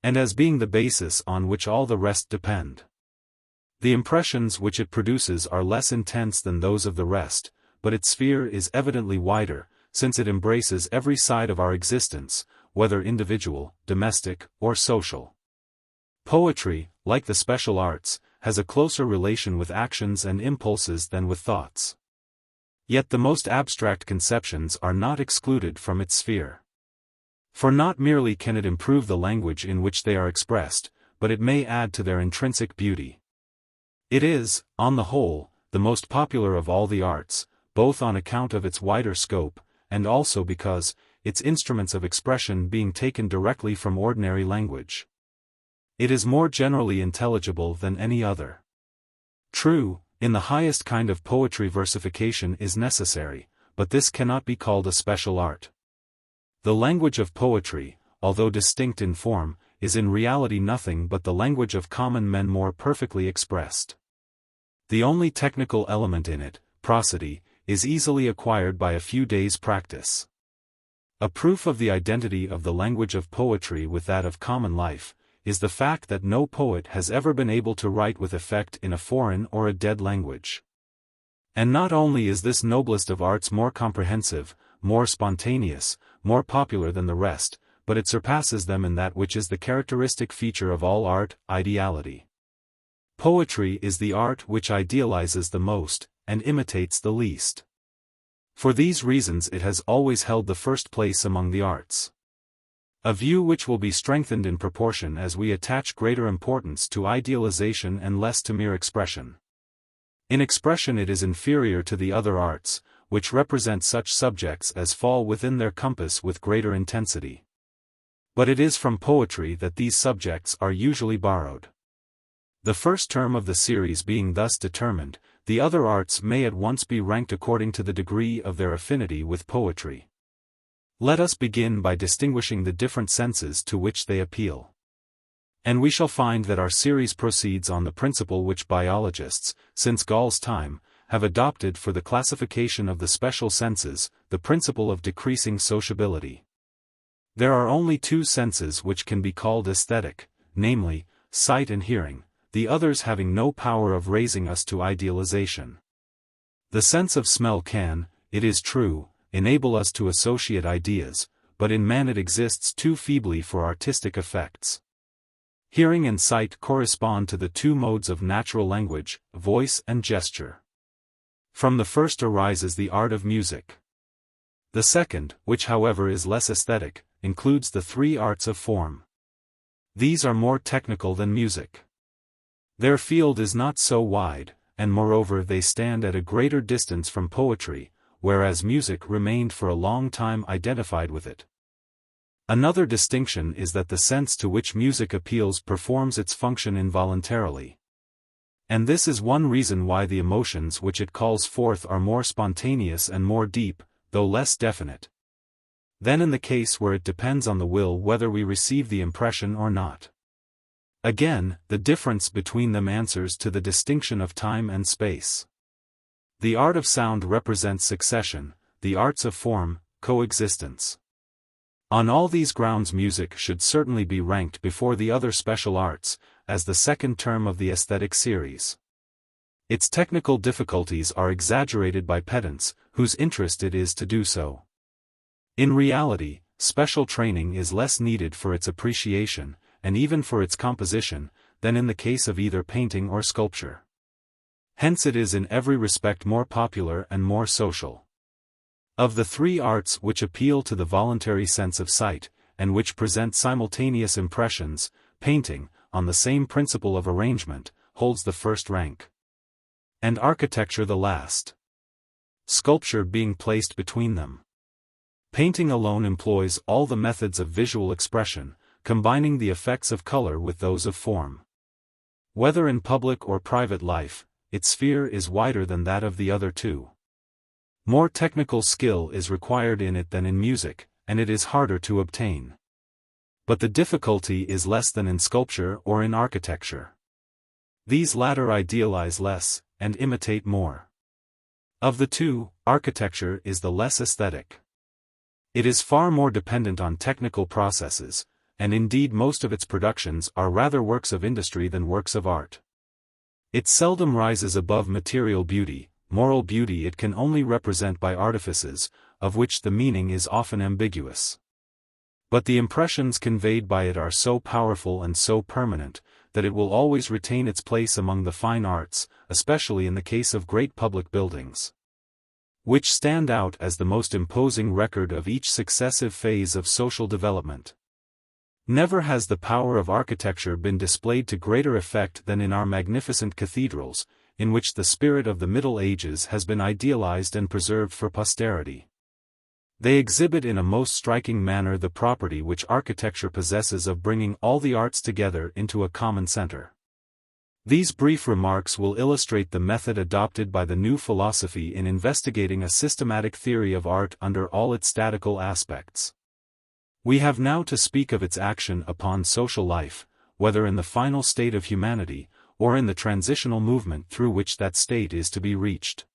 and as being the basis on which all the rest depend. The impressions which it produces are less intense than those of the rest, but its sphere is evidently wider, since it embraces every side of our existence, whether individual, domestic, or social. Poetry, like the special arts, has a closer relation with actions and impulses than with thoughts. Yet the most abstract conceptions are not excluded from its sphere. For not merely can it improve the language in which they are expressed, but it may add to their intrinsic beauty. It is, on the whole, the most popular of all the arts, both on account of its wider scope, and also because, its instruments of expression being taken directly from ordinary language, it is more generally intelligible than any other. True, in the highest kind of poetry versification is necessary, but this cannot be called a special art. The language of poetry, although distinct in form, is in reality nothing but the language of common men more perfectly expressed. The only technical element in it, prosody, is easily acquired by a few days' practice. A proof of the identity of the language of poetry with that of common life, is the fact that no poet has ever been able to write with effect in a foreign or a dead language. And not only is this noblest of arts more comprehensive, more spontaneous, more popular than the rest, but it surpasses them in that which is the characteristic feature of all art, ideality. Poetry is the art which idealizes the most, and imitates the least. For these reasons it has always held the first place among the arts. A view which will be strengthened in proportion as we attach greater importance to idealization and less to mere expression. In expression it is inferior to the other arts, which represent such subjects as fall within their compass with greater intensity. But it is from poetry that these subjects are usually borrowed. The first term of the series being thus determined, the other arts may at once be ranked according to the degree of their affinity with poetry. Let us begin by distinguishing the different senses to which they appeal. And we shall find that our series proceeds on the principle which biologists, since Gall's time, have adopted for the classification of the special senses, the principle of decreasing sociability. There are only two senses which can be called aesthetic, namely, sight and hearing, the others having no power of raising us to idealization. The sense of smell can, it is true, enable us to associate ideas, but in man it exists too feebly for artistic effects. Hearing and sight correspond to the two modes of natural language, voice and gesture. From the first arises the art of music. The second, which however is less aesthetic, includes the three arts of form. These are more technical than music. Their field is not so wide, and moreover they stand at a greater distance from poetry, whereas music remained for a long time identified with it. Another distinction is that the sense to which music appeals performs its function involuntarily. And this is one reason why the emotions which it calls forth are more spontaneous and more deep, though less definite, than in the case where it depends on the will whether we receive the impression or not. Again, the difference between them answers to the distinction of time and space. The art of sound represents succession, the arts of form, coexistence. On all these grounds music should certainly be ranked before the other special arts, as the second term of the aesthetic series. Its technical difficulties are exaggerated by pedants, whose interest it is to do so. In reality, special training is less needed for its appreciation, and even for its composition, than in the case of either painting or sculpture. Hence it is in every respect more popular and more social. Of the three arts which appeal to the voluntary sense of sight, and which present simultaneous impressions, painting, on the same principle of arrangement, holds the first rank, and architecture the last, sculpture being placed between them. Painting alone employs all the methods of visual expression, combining the effects of color with those of form. Whether in public or private life, its sphere is wider than that of the other two. More technical skill is required in it than in music, and it is harder to obtain. But the difficulty is less than in sculpture or in architecture. These latter idealize less, and imitate more. Of the two, architecture is the less aesthetic. It is far more dependent on technical processes, and indeed most of its productions are rather works of industry than works of art. It seldom rises above material beauty. Moral beauty it can only represent by artifices, of which the meaning is often ambiguous. But the impressions conveyed by it are so powerful and so permanent, that it will always retain its place among the fine arts, especially in the case of great public buildings, which stand out as the most imposing record of each successive phase of social development. Never has the power of architecture been displayed to greater effect than in our magnificent cathedrals, in which the spirit of the Middle Ages has been idealized and preserved for posterity. They exhibit in a most striking manner the property which architecture possesses of bringing all the arts together into a common center. These brief remarks will illustrate the method adopted by the new philosophy in investigating a systematic theory of art under all its statical aspects. We have now to speak of its action upon social life, whether in the final state of humanity, or in the transitional movement through which that state is to be reached.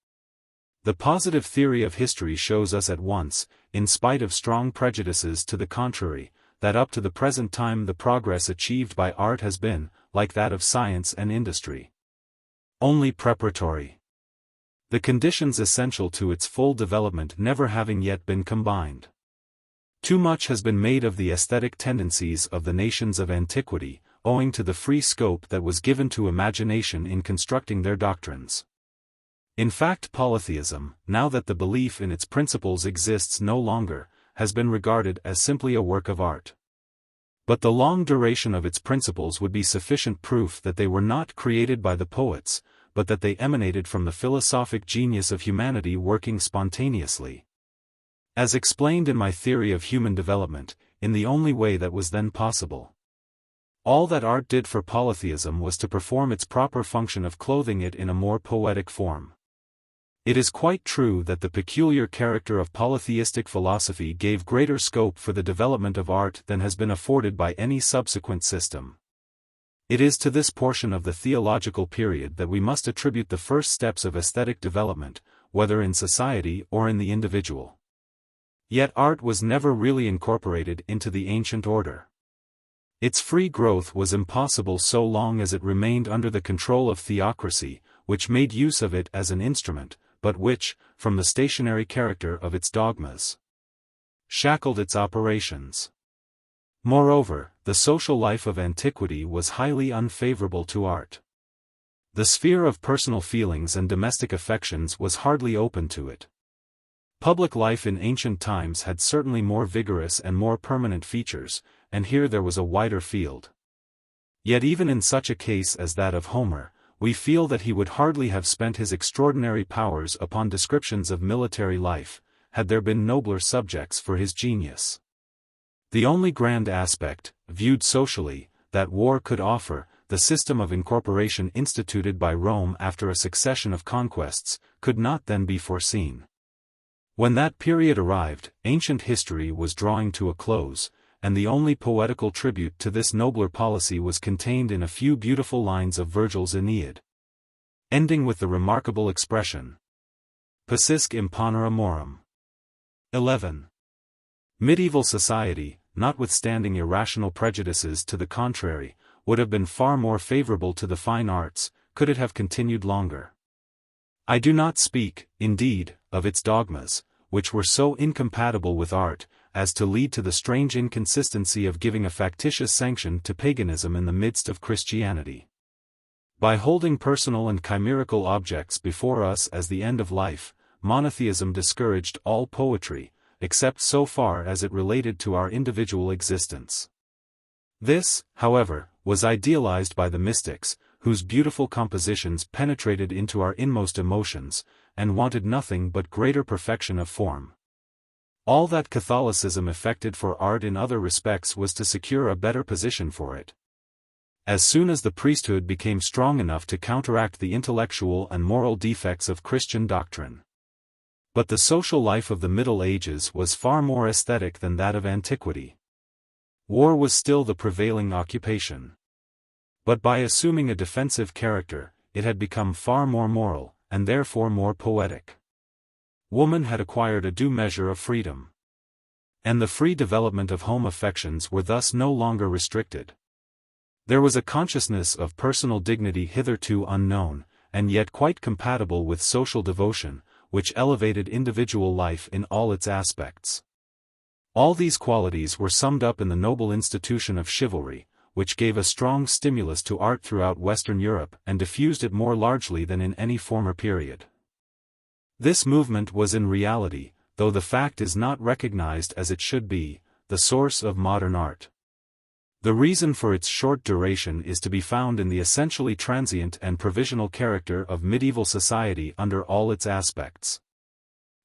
The positive theory of history shows us at once, in spite of strong prejudices to the contrary, that up to the present time the progress achieved by art has been, like that of science and industry, only preparatory, the conditions essential to its full development never having yet been combined. Too much has been made of the aesthetic tendencies of the nations of antiquity, owing to the free scope that was given to imagination in constructing their doctrines. In fact, polytheism, now that the belief in its principles exists no longer, has been regarded as simply a work of art. But the long duration of its principles would be sufficient proof that they were not created by the poets, but that they emanated from the philosophic genius of humanity working spontaneously. As explained in my theory of human development, in the only way that was then possible. All that art did for polytheism was to perform its proper function of clothing it in a more poetic form. It is quite true that the peculiar character of polytheistic philosophy gave greater scope for the development of art than has been afforded by any subsequent system. It is to this portion of the theological period that we must attribute the first steps of aesthetic development, whether in society or in the individual. Yet art was never really incorporated into the ancient order. Its free growth was impossible so long as it remained under the control of theocracy, which made use of it as an instrument, but which, from the stationary character of its dogmas, shackled its operations. Moreover, the social life of antiquity was highly unfavorable to art. The sphere of personal feelings and domestic affections was hardly open to it. Public life in ancient times had certainly more vigorous and more permanent features, and here there was a wider field. Yet even in such a case as that of Homer, we feel that he would hardly have spent his extraordinary powers upon descriptions of military life, had there been nobler subjects for his genius. The only grand aspect, viewed socially, that war could offer, the system of incorporation instituted by Rome after a succession of conquests, could not then be foreseen. When that period arrived, ancient history was drawing to a close, and the only poetical tribute to this nobler policy was contained in a few beautiful lines of Virgil's Aeneid, ending with the remarkable expression, Pacisque imponere morum. 11. Medieval society, notwithstanding irrational prejudices to the contrary, would have been far more favorable to the fine arts, could it have continued longer. I do not speak, indeed, of its dogmas, which were so incompatible with art, as to lead to the strange inconsistency of giving a factitious sanction to paganism in the midst of Christianity. By holding personal and chimerical objects before us as the end of life, monotheism discouraged all poetry, except so far as it related to our individual existence. This, however, was idealized by the mystics, whose beautiful compositions penetrated into our inmost emotions, and wanted nothing but greater perfection of form. All that Catholicism effected for art in other respects was to secure a better position for it. As soon as the priesthood became strong enough to counteract the intellectual and moral defects of Christian doctrine. But the social life of the Middle Ages was far more aesthetic than that of antiquity. War was still the prevailing occupation. But by assuming a defensive character, it had become far more moral, and therefore more poetic. Woman had acquired a due measure of freedom. And the free development of home affections were thus no longer restricted. There was a consciousness of personal dignity hitherto unknown, and yet quite compatible with social devotion, which elevated individual life in all its aspects. All these qualities were summed up in the noble institution of chivalry, which gave a strong stimulus to art throughout Western Europe and diffused it more largely than in any former period. This movement was in reality, though the fact is not recognized as it should be, the source of modern art. The reason for its short duration is to be found in the essentially transient and provisional character of medieval society under all its aspects.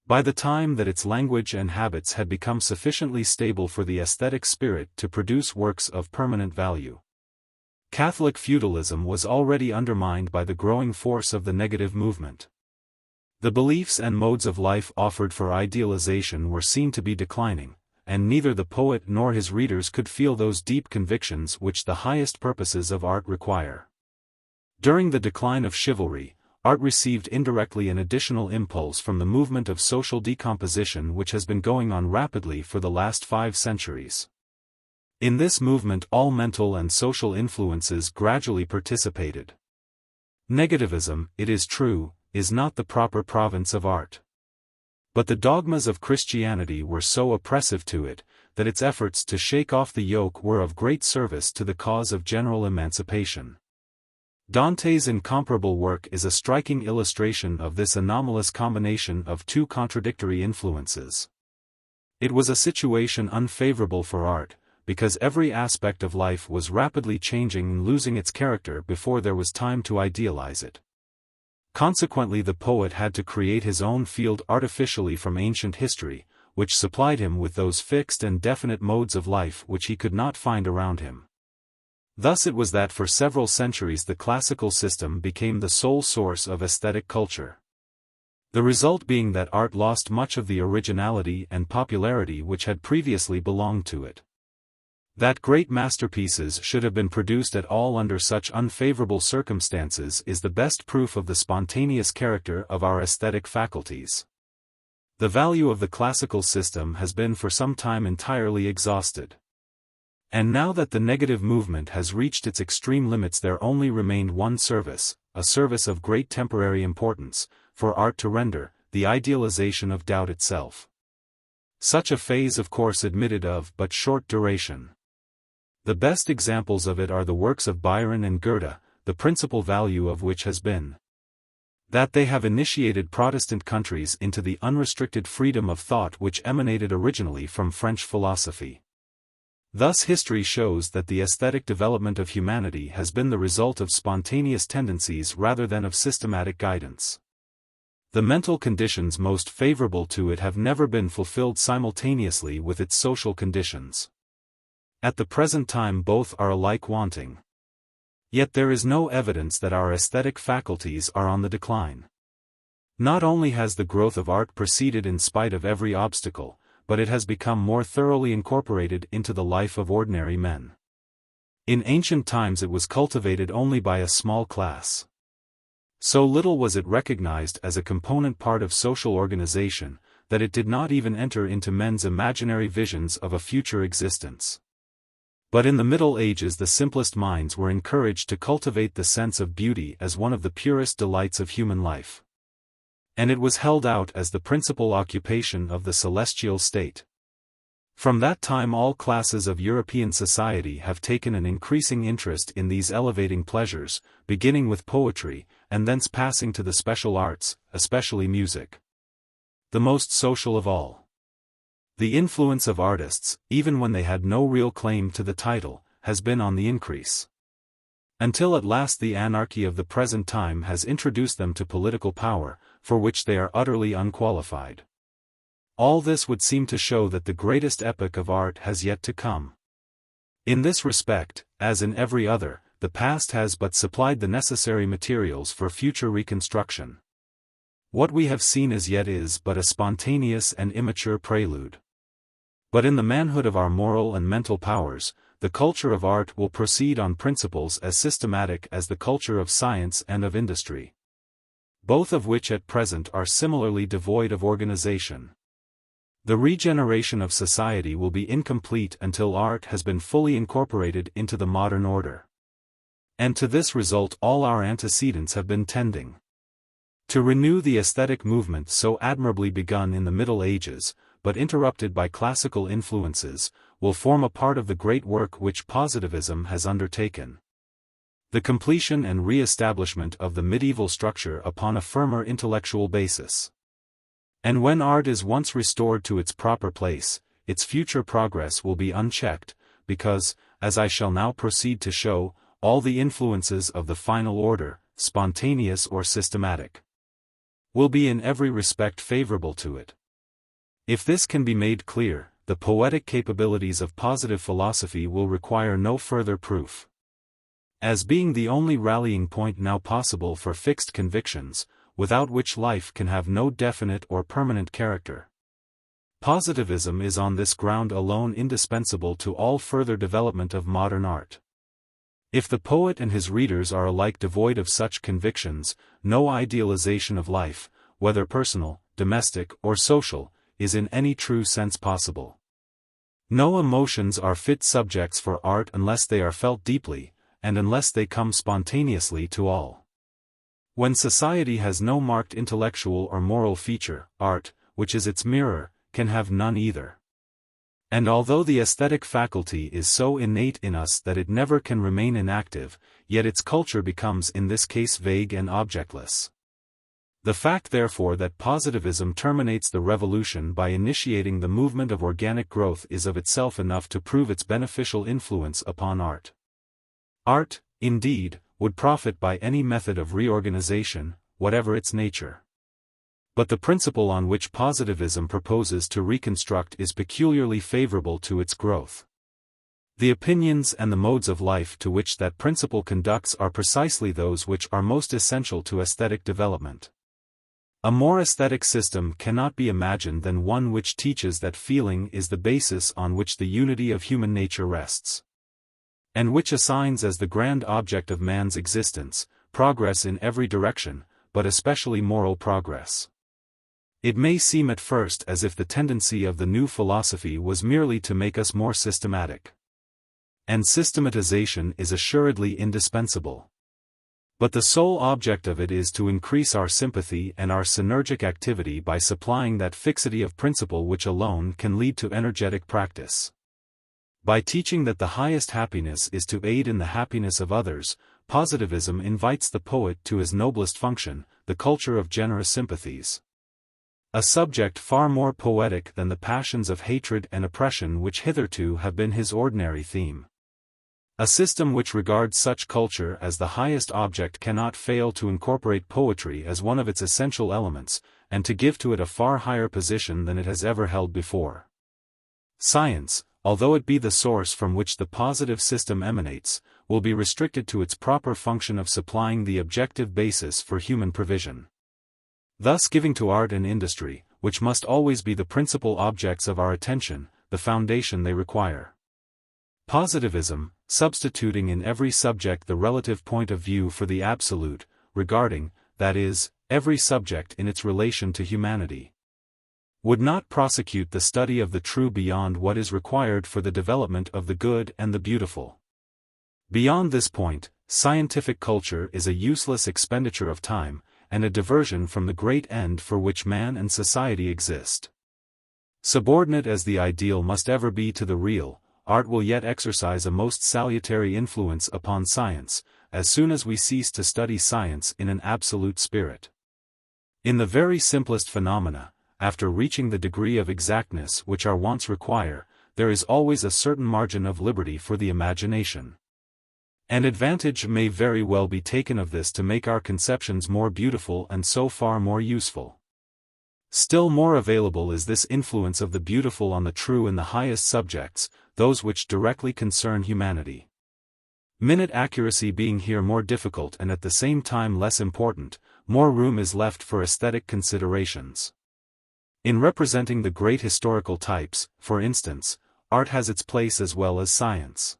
By the time that its language and habits had become sufficiently stable for the aesthetic spirit to produce works of permanent value, Catholic feudalism was already undermined by the growing force of the negative movement. The beliefs and modes of life offered for idealization were seen to be declining, and neither the poet nor his readers could feel those deep convictions which the highest purposes of art require. During the decline of chivalry, art received indirectly an additional impulse from the movement of social decomposition which has been going on rapidly for the last 5 centuries. In this movement all mental and social influences gradually participated. Negativism, it is true, is not the proper province of art. But the dogmas of Christianity were so oppressive to it, that its efforts to shake off the yoke were of great service to the cause of general emancipation. Dante's incomparable work is a striking illustration of this anomalous combination of two contradictory influences. It was a situation unfavorable for art, because every aspect of life was rapidly changing and losing its character before there was time to idealize it. Consequently, the poet had to create his own field artificially from ancient history, which supplied him with those fixed and definite modes of life which he could not find around him. Thus it was that for several centuries the classical system became the sole source of aesthetic culture. The result being that art lost much of the originality and popularity which had previously belonged to it. That great masterpieces should have been produced at all under such unfavorable circumstances is the best proof of the spontaneous character of our aesthetic faculties. The value of the classical system has been for some time entirely exhausted. And now that the negative movement has reached its extreme limits, there only remained one service, a service of great temporary importance, for art to render, the idealization of doubt itself. Such a phase of course admitted of but short duration. The best examples of it are the works of Byron and Goethe, the principal value of which has been that they have initiated Protestant countries into the unrestricted freedom of thought which emanated originally from French philosophy. Thus history shows that the aesthetic development of humanity has been the result of spontaneous tendencies rather than of systematic guidance. The mental conditions most favorable to it have never been fulfilled simultaneously with its social conditions. At the present time both are alike wanting. Yet there is no evidence that our aesthetic faculties are on the decline. Not only has the growth of art proceeded in spite of every obstacle, but it has become more thoroughly incorporated into the life of ordinary men. In ancient times it was cultivated only by a small class. So little was it recognized as a component part of social organization, that it did not even enter into men's imaginary visions of a future existence. But in the Middle Ages the simplest minds were encouraged to cultivate the sense of beauty as one of the purest delights of human life. And it was held out as the principal occupation of the celestial state. From that time all classes of European society have taken an increasing interest in these elevating pleasures, beginning with poetry, and thence passing to the special arts, especially music. The most social of all. The influence of artists, even when they had no real claim to the title, has been on the increase. Until at last the anarchy of the present time has introduced them to political power, for which they are utterly unqualified. All this would seem to show that the greatest epoch of art has yet to come. In this respect, as in every other, the past has but supplied the necessary materials for future reconstruction. What we have seen as yet is but a spontaneous and immature prelude. But in the manhood of our moral and mental powers, the culture of art will proceed on principles as systematic as the culture of science and of industry, both of which at present are similarly devoid of organization. The regeneration of society will be incomplete until art has been fully incorporated into the modern order. And to this result all our antecedents have been tending. To renew the aesthetic movement so admirably begun in the Middle Ages, but interrupted by classical influences, will form a part of the great work which Positivism has undertaken. The completion and re-establishment of the medieval structure upon a firmer intellectual basis. And when art is once restored to its proper place, its future progress will be unchecked, because, as I shall now proceed to show, all the influences of the final order, spontaneous or systematic, will be in every respect favorable to it. If this can be made clear, the poetic capabilities of positive philosophy will require no further proof. As being the only rallying point now possible for fixed convictions, without which life can have no definite or permanent character. Positivism is on this ground alone indispensable to all further development of modern art. If the poet and his readers are alike devoid of such convictions, no idealization of life, whether personal, domestic, or social, is in any true sense possible. No emotions are fit subjects for art unless they are felt deeply, and unless they come spontaneously to all. When society has no marked intellectual or moral feature, art, which is its mirror, can have none either. And although the aesthetic faculty is so innate in us that it never can remain inactive, yet its culture becomes in this case vague and objectless. The fact therefore that Positivism terminates the revolution by initiating the movement of organic growth is of itself enough to prove its beneficial influence upon art. Art, indeed, would profit by any method of reorganization, whatever its nature. But the principle on which Positivism proposes to reconstruct is peculiarly favorable to its growth. The opinions and the modes of life to which that principle conducts are precisely those which are most essential to aesthetic development. A more aesthetic system cannot be imagined than one which teaches that feeling is the basis on which the unity of human nature rests, and which assigns as the grand object of man's existence, progress in every direction, but especially moral progress. It may seem at first as if the tendency of the new philosophy was merely to make us more systematic. And systematization is assuredly indispensable. But the sole object of it is to increase our sympathy and our synergic activity by supplying that fixity of principle which alone can lead to energetic practice. By teaching that the highest happiness is to aid in the happiness of others, Positivism invites the poet to his noblest function, the culture of generous sympathies. A subject far more poetic than the passions of hatred and oppression which hitherto have been his ordinary theme. A system which regards such culture as the highest object cannot fail to incorporate poetry as one of its essential elements, and to give to it a far higher position than it has ever held before. Science, although it be the source from which the positive system emanates, will be restricted to its proper function of supplying the objective basis for human provision. Thus giving to art and industry, which must always be the principal objects of our attention, the foundation they require. Positivism, substituting in every subject the relative point of view for the absolute, regarding, that is, every subject in its relation to humanity, would not prosecute the study of the true beyond what is required for the development of the good and the beautiful. Beyond this point, scientific culture is a useless expenditure of time, and a diversion from the great end for which man and society exist. Subordinate as the ideal must ever be to the real, art will yet exercise a most salutary influence upon science, as soon as we cease to study science in an absolute spirit. In the very simplest phenomena, after reaching the degree of exactness which our wants require, there is always a certain margin of liberty for the imagination. An advantage may very well be taken of this to make our conceptions more beautiful and so far more useful. Still more available is this influence of the beautiful on the true and the highest subjects, those which directly concern humanity. Minute accuracy being here more difficult and at the same time less important, more room is left for aesthetic considerations. In representing the great historical types, for instance, art has its place as well as science.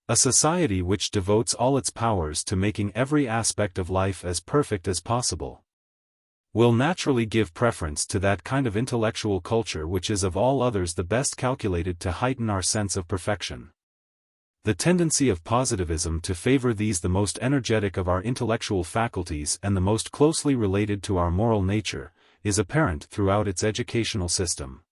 A society which devotes all its powers to making every aspect of life as perfect as possible will naturally give preference to that kind of intellectual culture which is of all others the best calculated to heighten our sense of perfection. The tendency of positivism to favor these the most energetic of our intellectual faculties and the most closely related to our moral nature, is apparent throughout its educational system.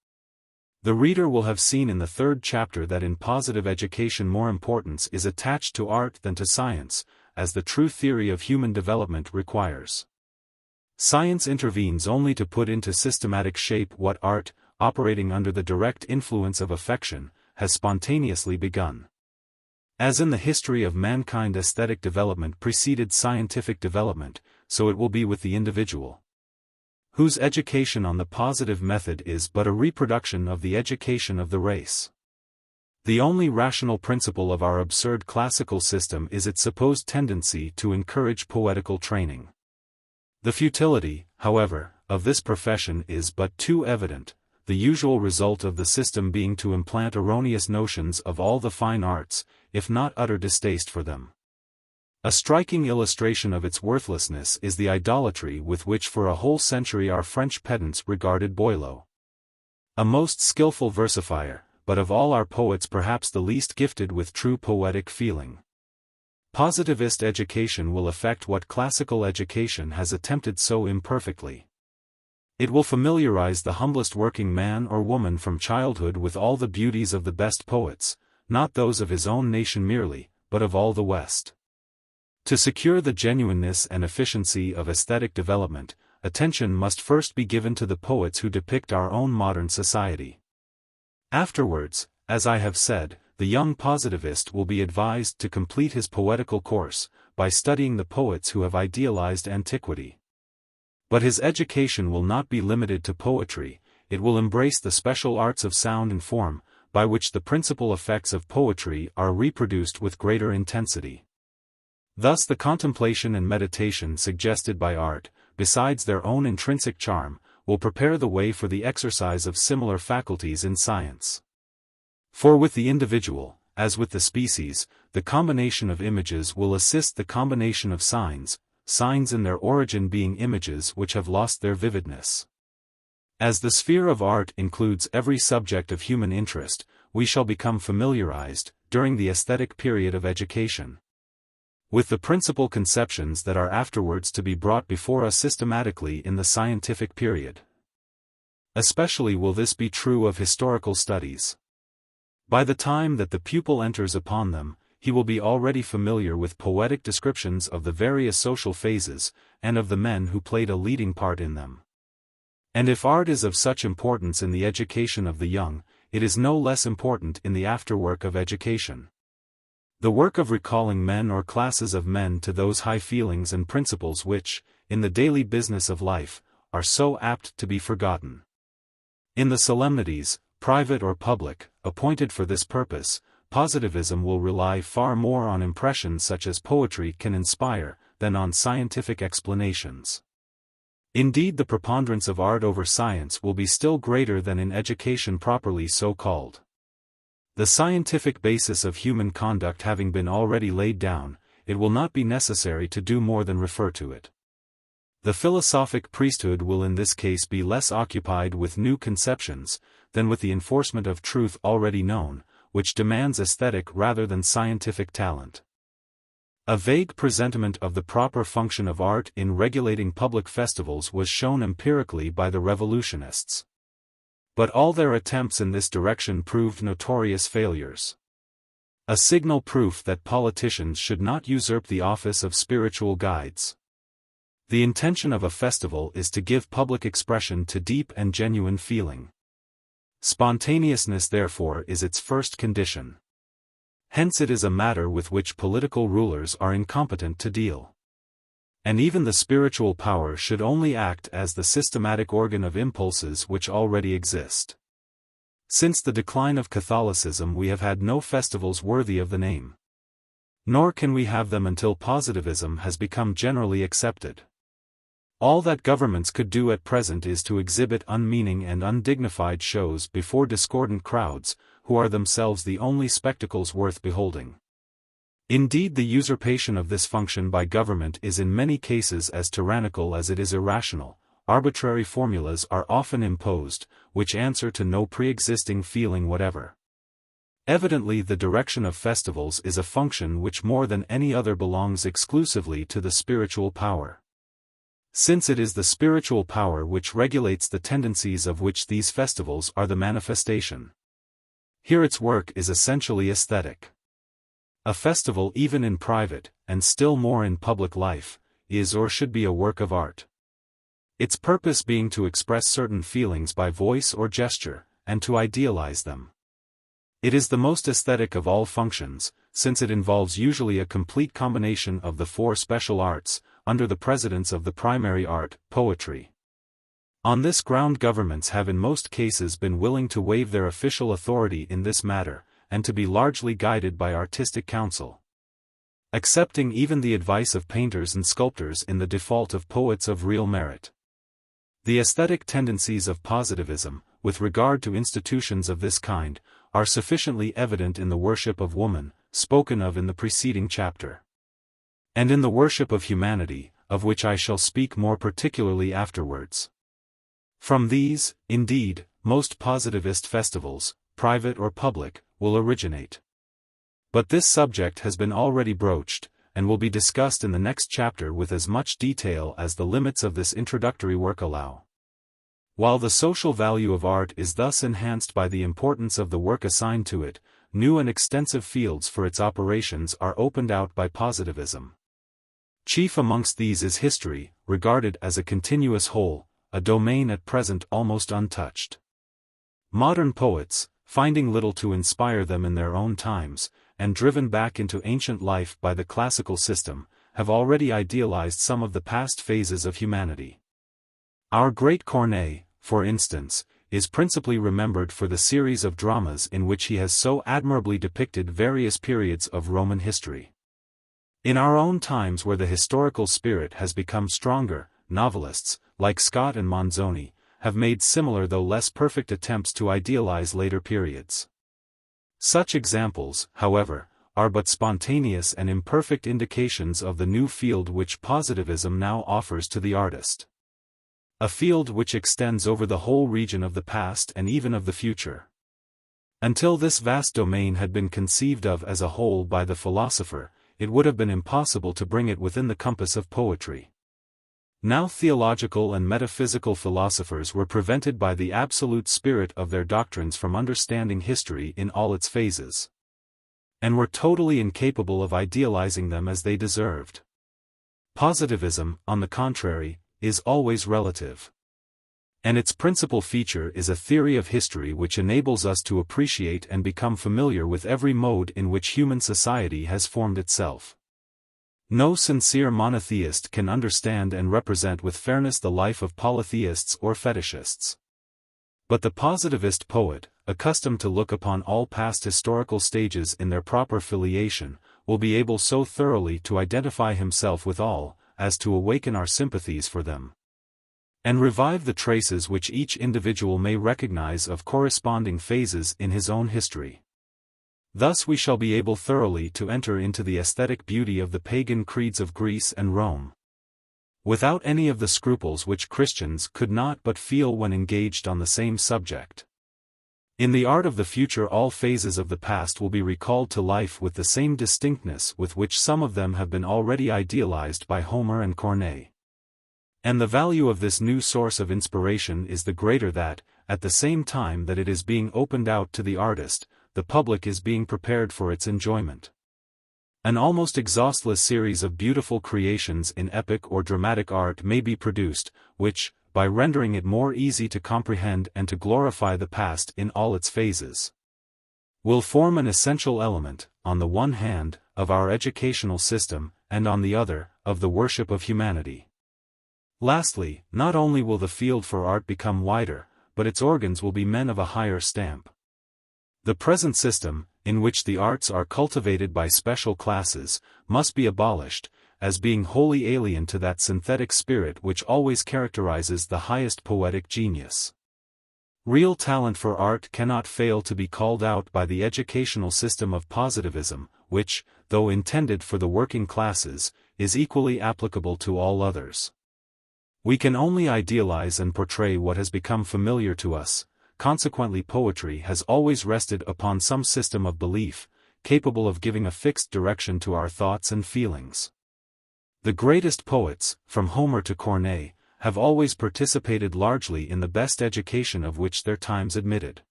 The reader will have seen in the third chapter that in positive education more importance is attached to art than to science, as the true theory of human development requires. Science intervenes only to put into systematic shape what art, operating under the direct influence of affection, has spontaneously begun. As in the history of mankind aesthetic development preceded scientific development, so it will be with the individual, whose education on the positive method is but a reproduction of the education of the race. The only rational principle of our absurd classical system is its supposed tendency to encourage poetical training. The futility, however, of this profession is but too evident, the usual result of the system being to implant erroneous notions of all the fine arts, if not utter distaste for them. A striking illustration of its worthlessness is the idolatry with which for a whole century our French pedants regarded Boileau. A most skillful versifier, but of all our poets perhaps the least gifted with true poetic feeling. Positivist education will effect what classical education has attempted so imperfectly. It will familiarize the humblest working man or woman from childhood with all the beauties of the best poets, not those of his own nation merely, but of all the West. To secure the genuineness and efficiency of aesthetic development, attention must first be given to the poets who depict our own modern society. Afterwards, as I have said, the young positivist will be advised to complete his poetical course, by studying the poets who have idealized antiquity. But his education will not be limited to poetry, it will embrace the special arts of sound and form, by which the principal effects of poetry are reproduced with greater intensity. Thus the contemplation and meditation suggested by art, besides their own intrinsic charm, will prepare the way for the exercise of similar faculties in science. For with the individual, as with the species, the combination of images will assist the combination of signs, signs in their origin being images which have lost their vividness. As the sphere of art includes every subject of human interest, we shall become familiarized, during the aesthetic period of education, with the principal conceptions that are afterwards to be brought before us systematically in the scientific period. Especially will this be true of historical studies. By the time that the pupil enters upon them, he will be already familiar with poetic descriptions of the various social phases, and of the men who played a leading part in them. And if art is of such importance in the education of the young, it is no less important in the afterwork of education. The work of recalling men or classes of men to those high feelings and principles which, in the daily business of life, are so apt to be forgotten. In the solemnities, private or public, appointed for this purpose, positivism will rely far more on impressions such as poetry can inspire, than on scientific explanations. Indeed, the preponderance of art over science will be still greater than in education properly so called. The scientific basis of human conduct having been already laid down, it will not be necessary to do more than refer to it. The philosophic priesthood will in this case be less occupied with new conceptions, than with the enforcement of truth already known, which demands aesthetic rather than scientific talent. A vague presentiment of the proper function of art in regulating public festivals was shown empirically by the revolutionists. But all their attempts in this direction proved notorious failures. A signal proof that politicians should not usurp the office of spiritual guides. The intention of a festival is to give public expression to deep and genuine feeling. Spontaneousness therefore is its first condition. Hence it is a matter with which political rulers are incompetent to deal. And even the spiritual power should only act as the systematic organ of impulses which already exist. Since the decline of Catholicism we have had no festivals worthy of the name. Nor can we have them until positivism has become generally accepted. All that governments could do at present is to exhibit unmeaning and undignified shows before discordant crowds, who are themselves the only spectacles worth beholding. Indeed, the usurpation of this function by government is in many cases as tyrannical as it is irrational. Arbitrary formulas are often imposed, which answer to no pre-existing feeling whatever. Evidently the direction of festivals is a function which more than any other belongs exclusively to the spiritual power. Since it is the spiritual power which regulates the tendencies of which these festivals are the manifestation. Here its work is essentially aesthetic. A festival even in private, and still more in public life, is or should be a work of art. Its purpose being to express certain feelings by voice or gesture, and to idealize them. It is the most aesthetic of all functions, since it involves usually a complete combination of the four special arts, under the presidence of the primary art, poetry. On this ground governments have in most cases been willing to waive their official authority in this matter, and to be largely guided by artistic counsel. Accepting even the advice of painters and sculptors in the default of poets of real merit. The aesthetic tendencies of positivism, with regard to institutions of this kind, are sufficiently evident in the worship of woman, spoken of in the preceding chapter. And in the worship of humanity, of which I shall speak more particularly afterwards. From these, indeed, most positivist festivals, private or public, will originate. But this subject has been already broached, and will be discussed in the next chapter with as much detail as the limits of this introductory work allow. While the social value of art is thus enhanced by the importance of the work assigned to it, new and extensive fields for its operations are opened out by positivism. Chief amongst these is history, regarded as a continuous whole, a domain at present almost untouched. Modern poets, finding little to inspire them in their own times, and driven back into ancient life by the classical system, have already idealized some of the past phases of humanity. Our great Corneille, for instance, is principally remembered for the series of dramas in which he has so admirably depicted various periods of Roman history. In our own times where the historical spirit has become stronger, novelists, like Scott and Manzoni, have made similar though less perfect attempts to idealize later periods. Such examples, however, are but spontaneous and imperfect indications of the new field which positivism now offers to the artist. A field which extends over the whole region of the past and even of the future. Until this vast domain had been conceived of as a whole by the philosopher, it would have been impossible to bring it within the compass of poetry. Now theological and metaphysical philosophers were prevented by the absolute spirit of their doctrines from understanding history in all its phases, and were totally incapable of idealizing them as they deserved. Positivism, on the contrary, is always relative. And its principal feature is a theory of history which enables us to appreciate and become familiar with every mode in which human society has formed itself. No sincere monotheist can understand and represent with fairness the life of polytheists or fetishists. But the positivist poet, accustomed to look upon all past historical stages in their proper filiation, will be able so thoroughly to identify himself with all, as to awaken our sympathies for them, and revive the traces which each individual may recognize of corresponding phases in his own history. Thus we shall be able thoroughly to enter into the aesthetic beauty of the pagan creeds of Greece and Rome, without any of the scruples which Christians could not but feel when engaged on the same subject. In the art of the future all phases of the past will be recalled to life with the same distinctness with which some of them have been already idealized by Homer and Corneille. And the value of this new source of inspiration is the greater that, at the same time that it is being opened out to the artist, the public is being prepared for its enjoyment. An almost exhaustless series of beautiful creations in epic or dramatic art may be produced, which, by rendering it more easy to comprehend and to glorify the past in all its phases, will form an essential element, on the one hand, of our educational system, and on the other, of the worship of humanity. Lastly, not only will the field for art become wider, but its organs will be men of a higher stamp. The present system, in which the arts are cultivated by special classes, must be abolished, as being wholly alien to that synthetic spirit which always characterizes the highest poetic genius. Real talent for art cannot fail to be called out by the educational system of positivism, which, though intended for the working classes, is equally applicable to all others. We can only idealize and portray what has become familiar to us. Consequently, poetry has always rested upon some system of belief, capable of giving a fixed direction to our thoughts and feelings. The greatest poets, from Homer to Corneille, have always participated largely in the best education of which their times admitted.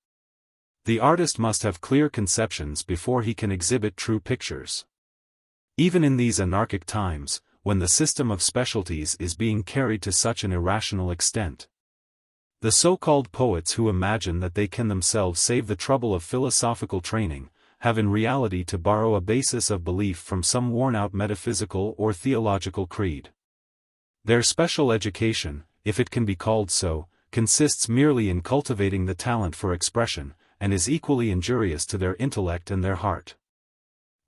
The artist must have clear conceptions before he can exhibit true pictures. Even in these anarchic times, when the system of specialties is being carried to such an irrational extent, the so-called poets who imagine that they can themselves save the trouble of philosophical training, have in reality to borrow a basis of belief from some worn-out metaphysical or theological creed. Their special education, if it can be called so, consists merely in cultivating the talent for expression, and is equally injurious to their intellect and their heart.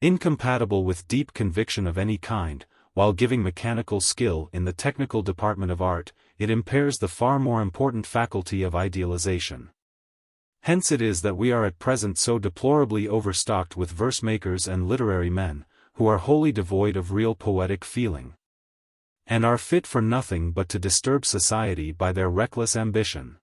Incompatible with deep conviction of any kind, while giving mechanical skill in the technical department of art, it impairs the far more important faculty of idealization. Hence it is that we are at present so deplorably overstocked with verse-makers and literary men, who are wholly devoid of real poetic feeling, and are fit for nothing but to disturb society by their reckless ambition.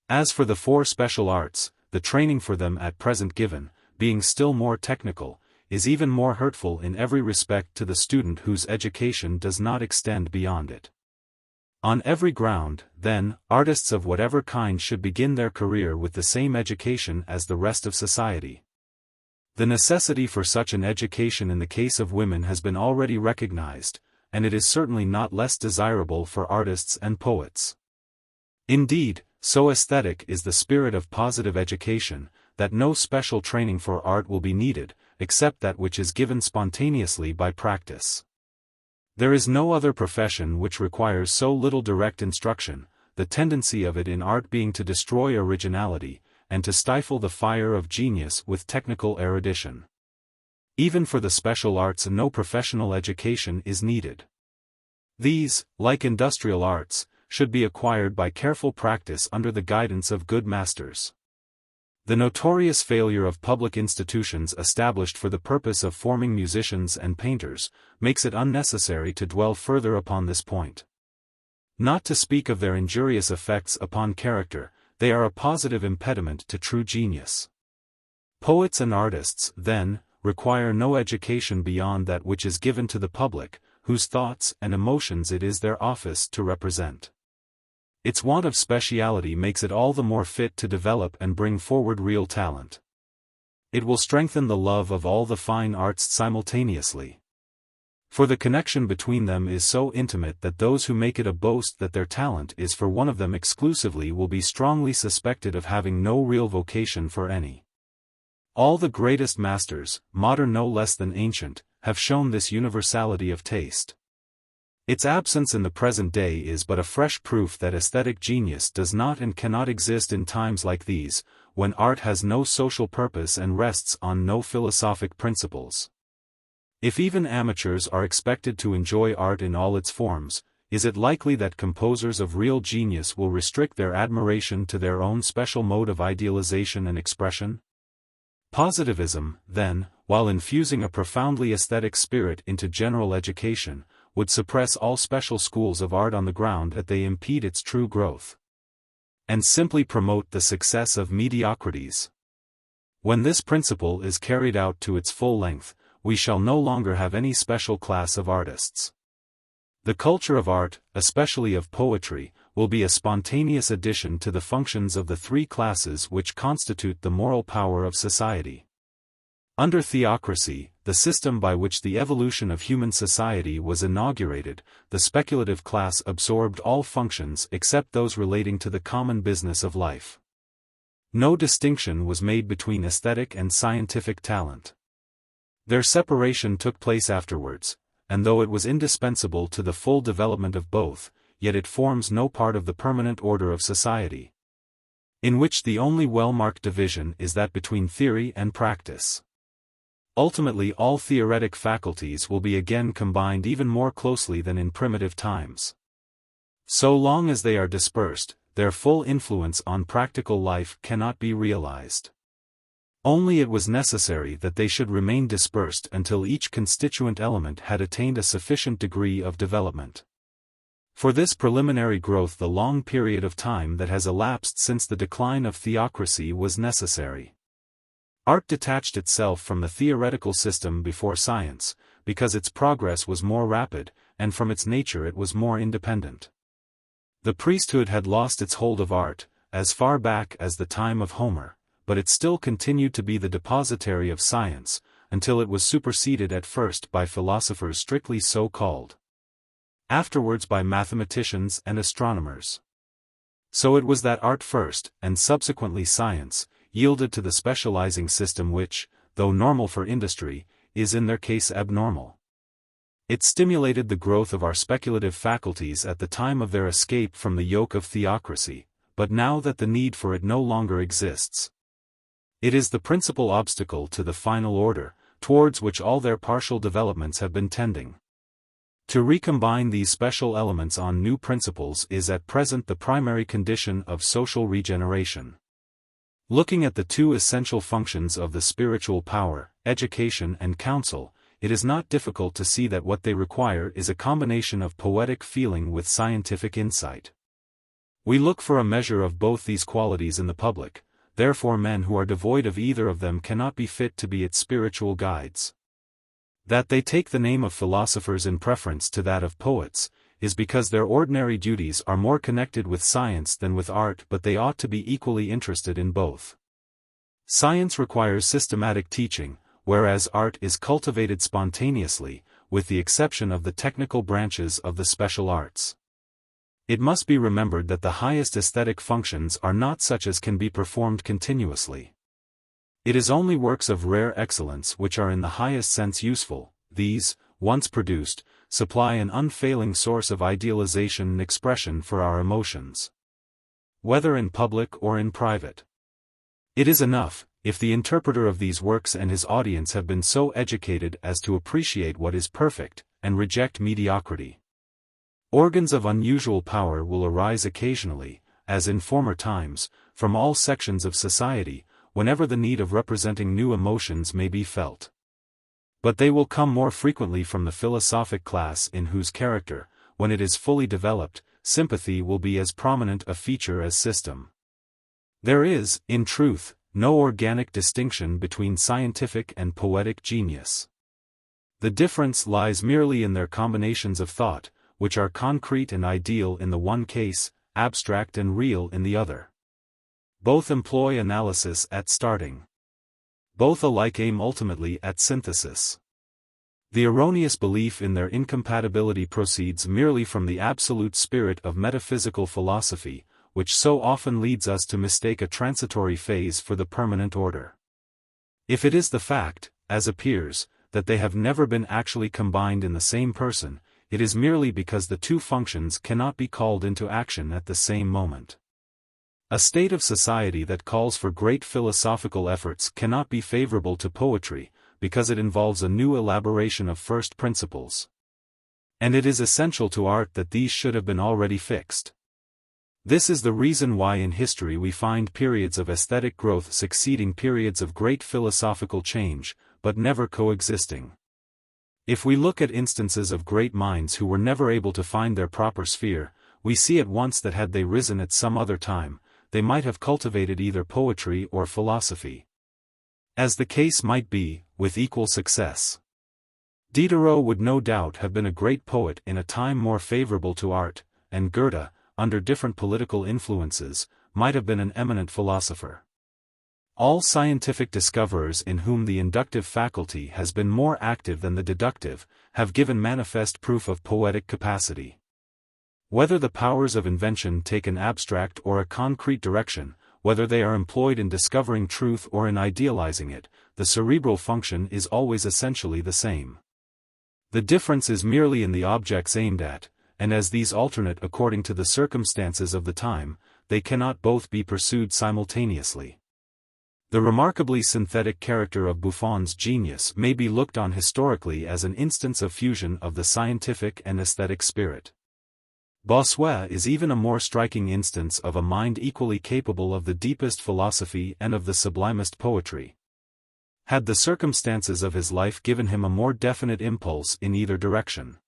As for the four special arts, the training for them at present given, being still more technical, is even more hurtful in every respect to the student whose education does not extend beyond it. On every ground, then, artists of whatever kind should begin their career with the same education as the rest of society. The necessity for such an education in the case of women has been already recognized, and it is certainly not less desirable for artists and poets. Indeed, so aesthetic is the spirit of positive education, that no special training for art will be needed, except that which is given spontaneously by practice. There is no other profession which requires so little direct instruction, the tendency of it in art being to destroy originality, and to stifle the fire of genius with technical erudition. Even for the special arts no professional education is needed. These, like industrial arts, should be acquired by careful practice under the guidance of good masters. The notorious failure of public institutions established for the purpose of forming musicians and painters, makes it unnecessary to dwell further upon this point. Not to speak of their injurious effects upon character, they are a positive impediment to true genius. Poets and artists, then, require no education beyond that which is given to the public, whose thoughts and emotions it is their office to represent. Its want of speciality makes it all the more fit to develop and bring forward real talent. It will strengthen the love of all the fine arts simultaneously. For the connection between them is so intimate that those who make it a boast that their talent is for one of them exclusively will be strongly suspected of having no real vocation for any. All the greatest masters, modern no less than ancient, have shown this universality of taste. Its absence in the present day is but a fresh proof that aesthetic genius does not and cannot exist in times like these, when art has no social purpose and rests on no philosophic principles. If even amateurs are expected to enjoy art in all its forms, is it likely that composers of real genius will restrict their admiration to their own special mode of idealization and expression? Positivism, then, while infusing a profoundly aesthetic spirit into general education, would suppress all special schools of art on the ground that they impede its true growth, and simply promote the success of mediocrities. When this principle is carried out to its full length, we shall no longer have any special class of artists. The culture of art, especially of poetry, will be a spontaneous addition to the functions of the three classes which constitute the moral power of society. Under theocracy, the system by which the evolution of human society was inaugurated, the speculative class absorbed all functions except those relating to the common business of life. No distinction was made between aesthetic and scientific talent. Their separation took place afterwards, and though it was indispensable to the full development of both, yet it forms no part of the permanent order of society, in which the only well-marked division is that between theory and practice. Ultimately all theoretic faculties will be again combined even more closely than in primitive times. So long as they are dispersed, their full influence on practical life cannot be realized. Only it was necessary that they should remain dispersed until each constituent element had attained a sufficient degree of development. For this preliminary growth the long period of time that has elapsed since the decline of theocracy was necessary. Art detached itself from the theoretical system before science, because its progress was more rapid, and from its nature it was more independent. The priesthood had lost its hold of art, as far back as the time of Homer, but it still continued to be the depositary of science, until it was superseded at first by philosophers strictly so called, afterwards by mathematicians and astronomers. So it was that art first, and subsequently science, yielded to the specializing system which, though normal for industry, is in their case abnormal. It stimulated the growth of our speculative faculties at the time of their escape from the yoke of theocracy, but now that the need for it no longer exists, it is the principal obstacle to the final order, towards which all their partial developments have been tending. To recombine these special elements on new principles is at present the primary condition of social regeneration. Looking at the two essential functions of the spiritual power, education and counsel, it is not difficult to see that what they require is a combination of poetic feeling with scientific insight. We look for a measure of both these qualities in the public. Therefore men who are devoid of either of them cannot be fit to be its spiritual guides. That they take the name of philosophers in preference to that of poets, is because their ordinary duties are more connected with science than with art, but they ought to be equally interested in both. Science requires systematic teaching, whereas art is cultivated spontaneously, with the exception of the technical branches of the special arts. It must be remembered that the highest aesthetic functions are not such as can be performed continuously. It is only works of rare excellence which are in the highest sense useful. These, once produced, supply an unfailing source of idealization and expression for our emotions, whether in public or in private. It is enough, if the interpreter of these works and his audience have been so educated as to appreciate what is perfect, and reject mediocrity. Organs of unusual power will arise occasionally, as in former times, from all sections of society, whenever the need of representing new emotions may be felt. But they will come more frequently from the philosophic class in whose character, when it is fully developed, sympathy will be as prominent a feature as system. There is, in truth, no organic distinction between scientific and poetic genius. The difference lies merely in their combinations of thought, which are concrete and ideal in the one case, abstract and real in the other. Both employ analysis at starting. Both alike aim ultimately at synthesis. The erroneous belief in their incompatibility proceeds merely from the absolute spirit of metaphysical philosophy, which so often leads us to mistake a transitory phase for the permanent order. If it is the fact, as appears, that they have never been actually combined in the same person, it is merely because the two functions cannot be called into action at the same moment. A state of society that calls for great philosophical efforts cannot be favorable to poetry, because it involves a new elaboration of first principles. And it is essential to art that these should have been already fixed. This is the reason why in history we find periods of aesthetic growth succeeding periods of great philosophical change, but never coexisting. If we look at instances of great minds who were never able to find their proper sphere, we see at once that had they risen at some other time, they might have cultivated either poetry or philosophy. As the case might be, with equal success. Diderot would no doubt have been a great poet in a time more favorable to art, and Goethe, under different political influences, might have been an eminent philosopher. All scientific discoverers in whom the inductive faculty has been more active than the deductive, have given manifest proof of poetic capacity. Whether the powers of invention take an abstract or a concrete direction, whether they are employed in discovering truth or in idealizing it, the cerebral function is always essentially the same. The difference is merely in the objects aimed at, and as these alternate according to the circumstances of the time, they cannot both be pursued simultaneously. The remarkably synthetic character of Buffon's genius may be looked on historically as an instance of fusion of the scientific and aesthetic spirit. Bossuet is even a more striking instance of a mind equally capable of the deepest philosophy and of the sublimest poetry. Had the circumstances of his life given him a more definite impulse in either direction?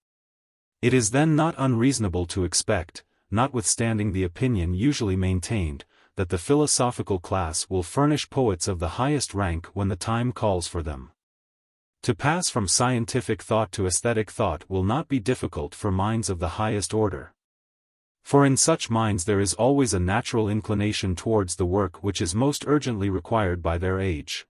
It is then not unreasonable to expect, notwithstanding the opinion usually maintained, that the philosophical class will furnish poets of the highest rank when the time calls for them. To pass from scientific thought to aesthetic thought will not be difficult for minds of the highest order. For in such minds there is always a natural inclination towards the work which is most urgently required by their age.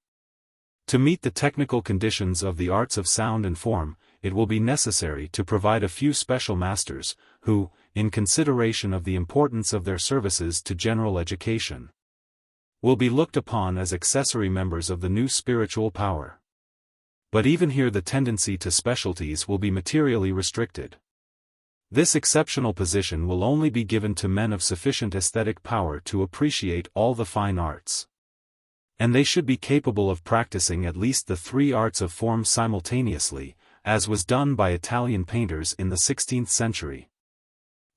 To meet the technical conditions of the arts of sound and form, it will be necessary to provide a few special masters, who, in consideration of the importance of their services to general education, will be looked upon as accessory members of the new spiritual power. But even here the tendency to specialties will be materially restricted. This exceptional position will only be given to men of sufficient aesthetic power to appreciate all the fine arts. And they should be capable of practicing at least the three arts of form simultaneously, as was done by Italian painters in the 16th century.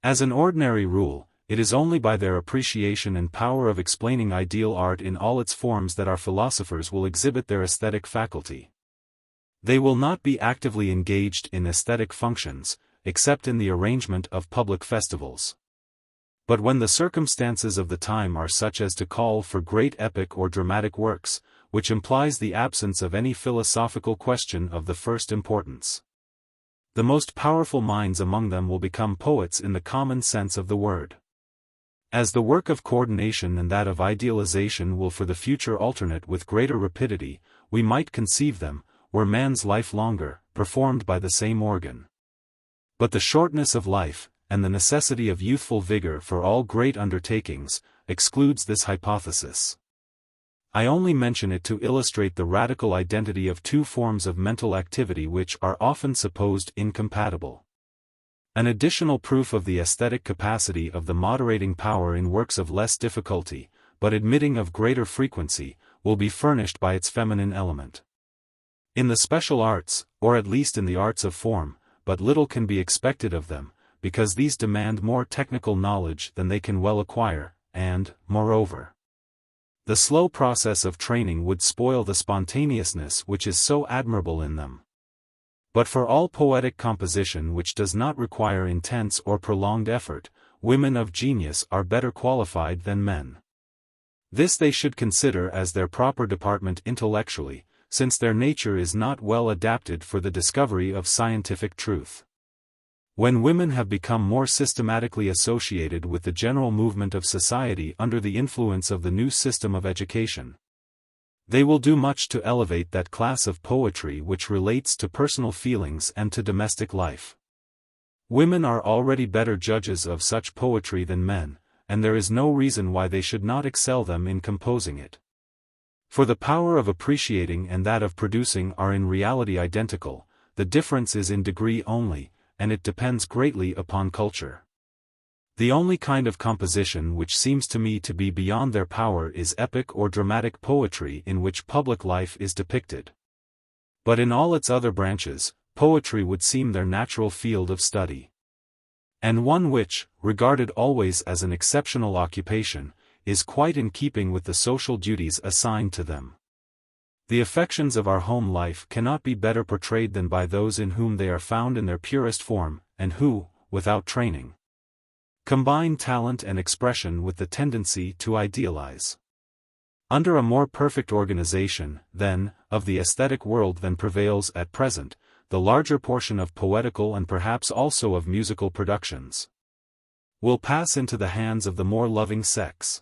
As an ordinary rule, it is only by their appreciation and power of explaining ideal art in all its forms that our philosophers will exhibit their aesthetic faculty. They will not be actively engaged in aesthetic functions, except in the arrangement of public festivals. But when the circumstances of the time are such as to call for great epic or dramatic works, which implies the absence of any philosophical question of the first importance, the most powerful minds among them will become poets in the common sense of the word. As the work of coordination and that of idealization will for the future alternate with greater rapidity, we might conceive them, were man's life longer, performed by the same organ. But the shortness of life, and the necessity of youthful vigor for all great undertakings, excludes this hypothesis. I only mention it to illustrate the radical identity of two forms of mental activity which are often supposed incompatible. An additional proof of the aesthetic capacity of the moderating power in works of less difficulty, but admitting of greater frequency, will be furnished by its feminine element. In the special arts, or at least in the arts of form, but little can be expected of them, because these demand more technical knowledge than they can well acquire, and, moreover, the slow process of training would spoil the spontaneousness which is so admirable in them. But for all poetic composition which does not require intense or prolonged effort, women of genius are better qualified than men. This they should consider as their proper department intellectually, since their nature is not well adapted for the discovery of scientific truth. When women have become more systematically associated with the general movement of society under the influence of the new system of education, they will do much to elevate that class of poetry which relates to personal feelings and to domestic life. Women are already better judges of such poetry than men, and there is no reason why they should not excel them in composing it. For the power of appreciating and that of producing are in reality identical, the difference is in degree only, and it depends greatly upon culture. The only kind of composition which seems to me to be beyond their power is epic or dramatic poetry in which public life is depicted. But in all its other branches, poetry would seem their natural field of study. And one which, regarded always as an exceptional occupation, is quite in keeping with the social duties assigned to them. The affections of our home life cannot be better portrayed than by those in whom they are found in their purest form, and who, without training, combine talent and expression with the tendency to idealize. Under a more perfect organization, then, of the aesthetic world than prevails at present, the larger portion of poetical and perhaps also of musical productions will pass into the hands of the more loving sex.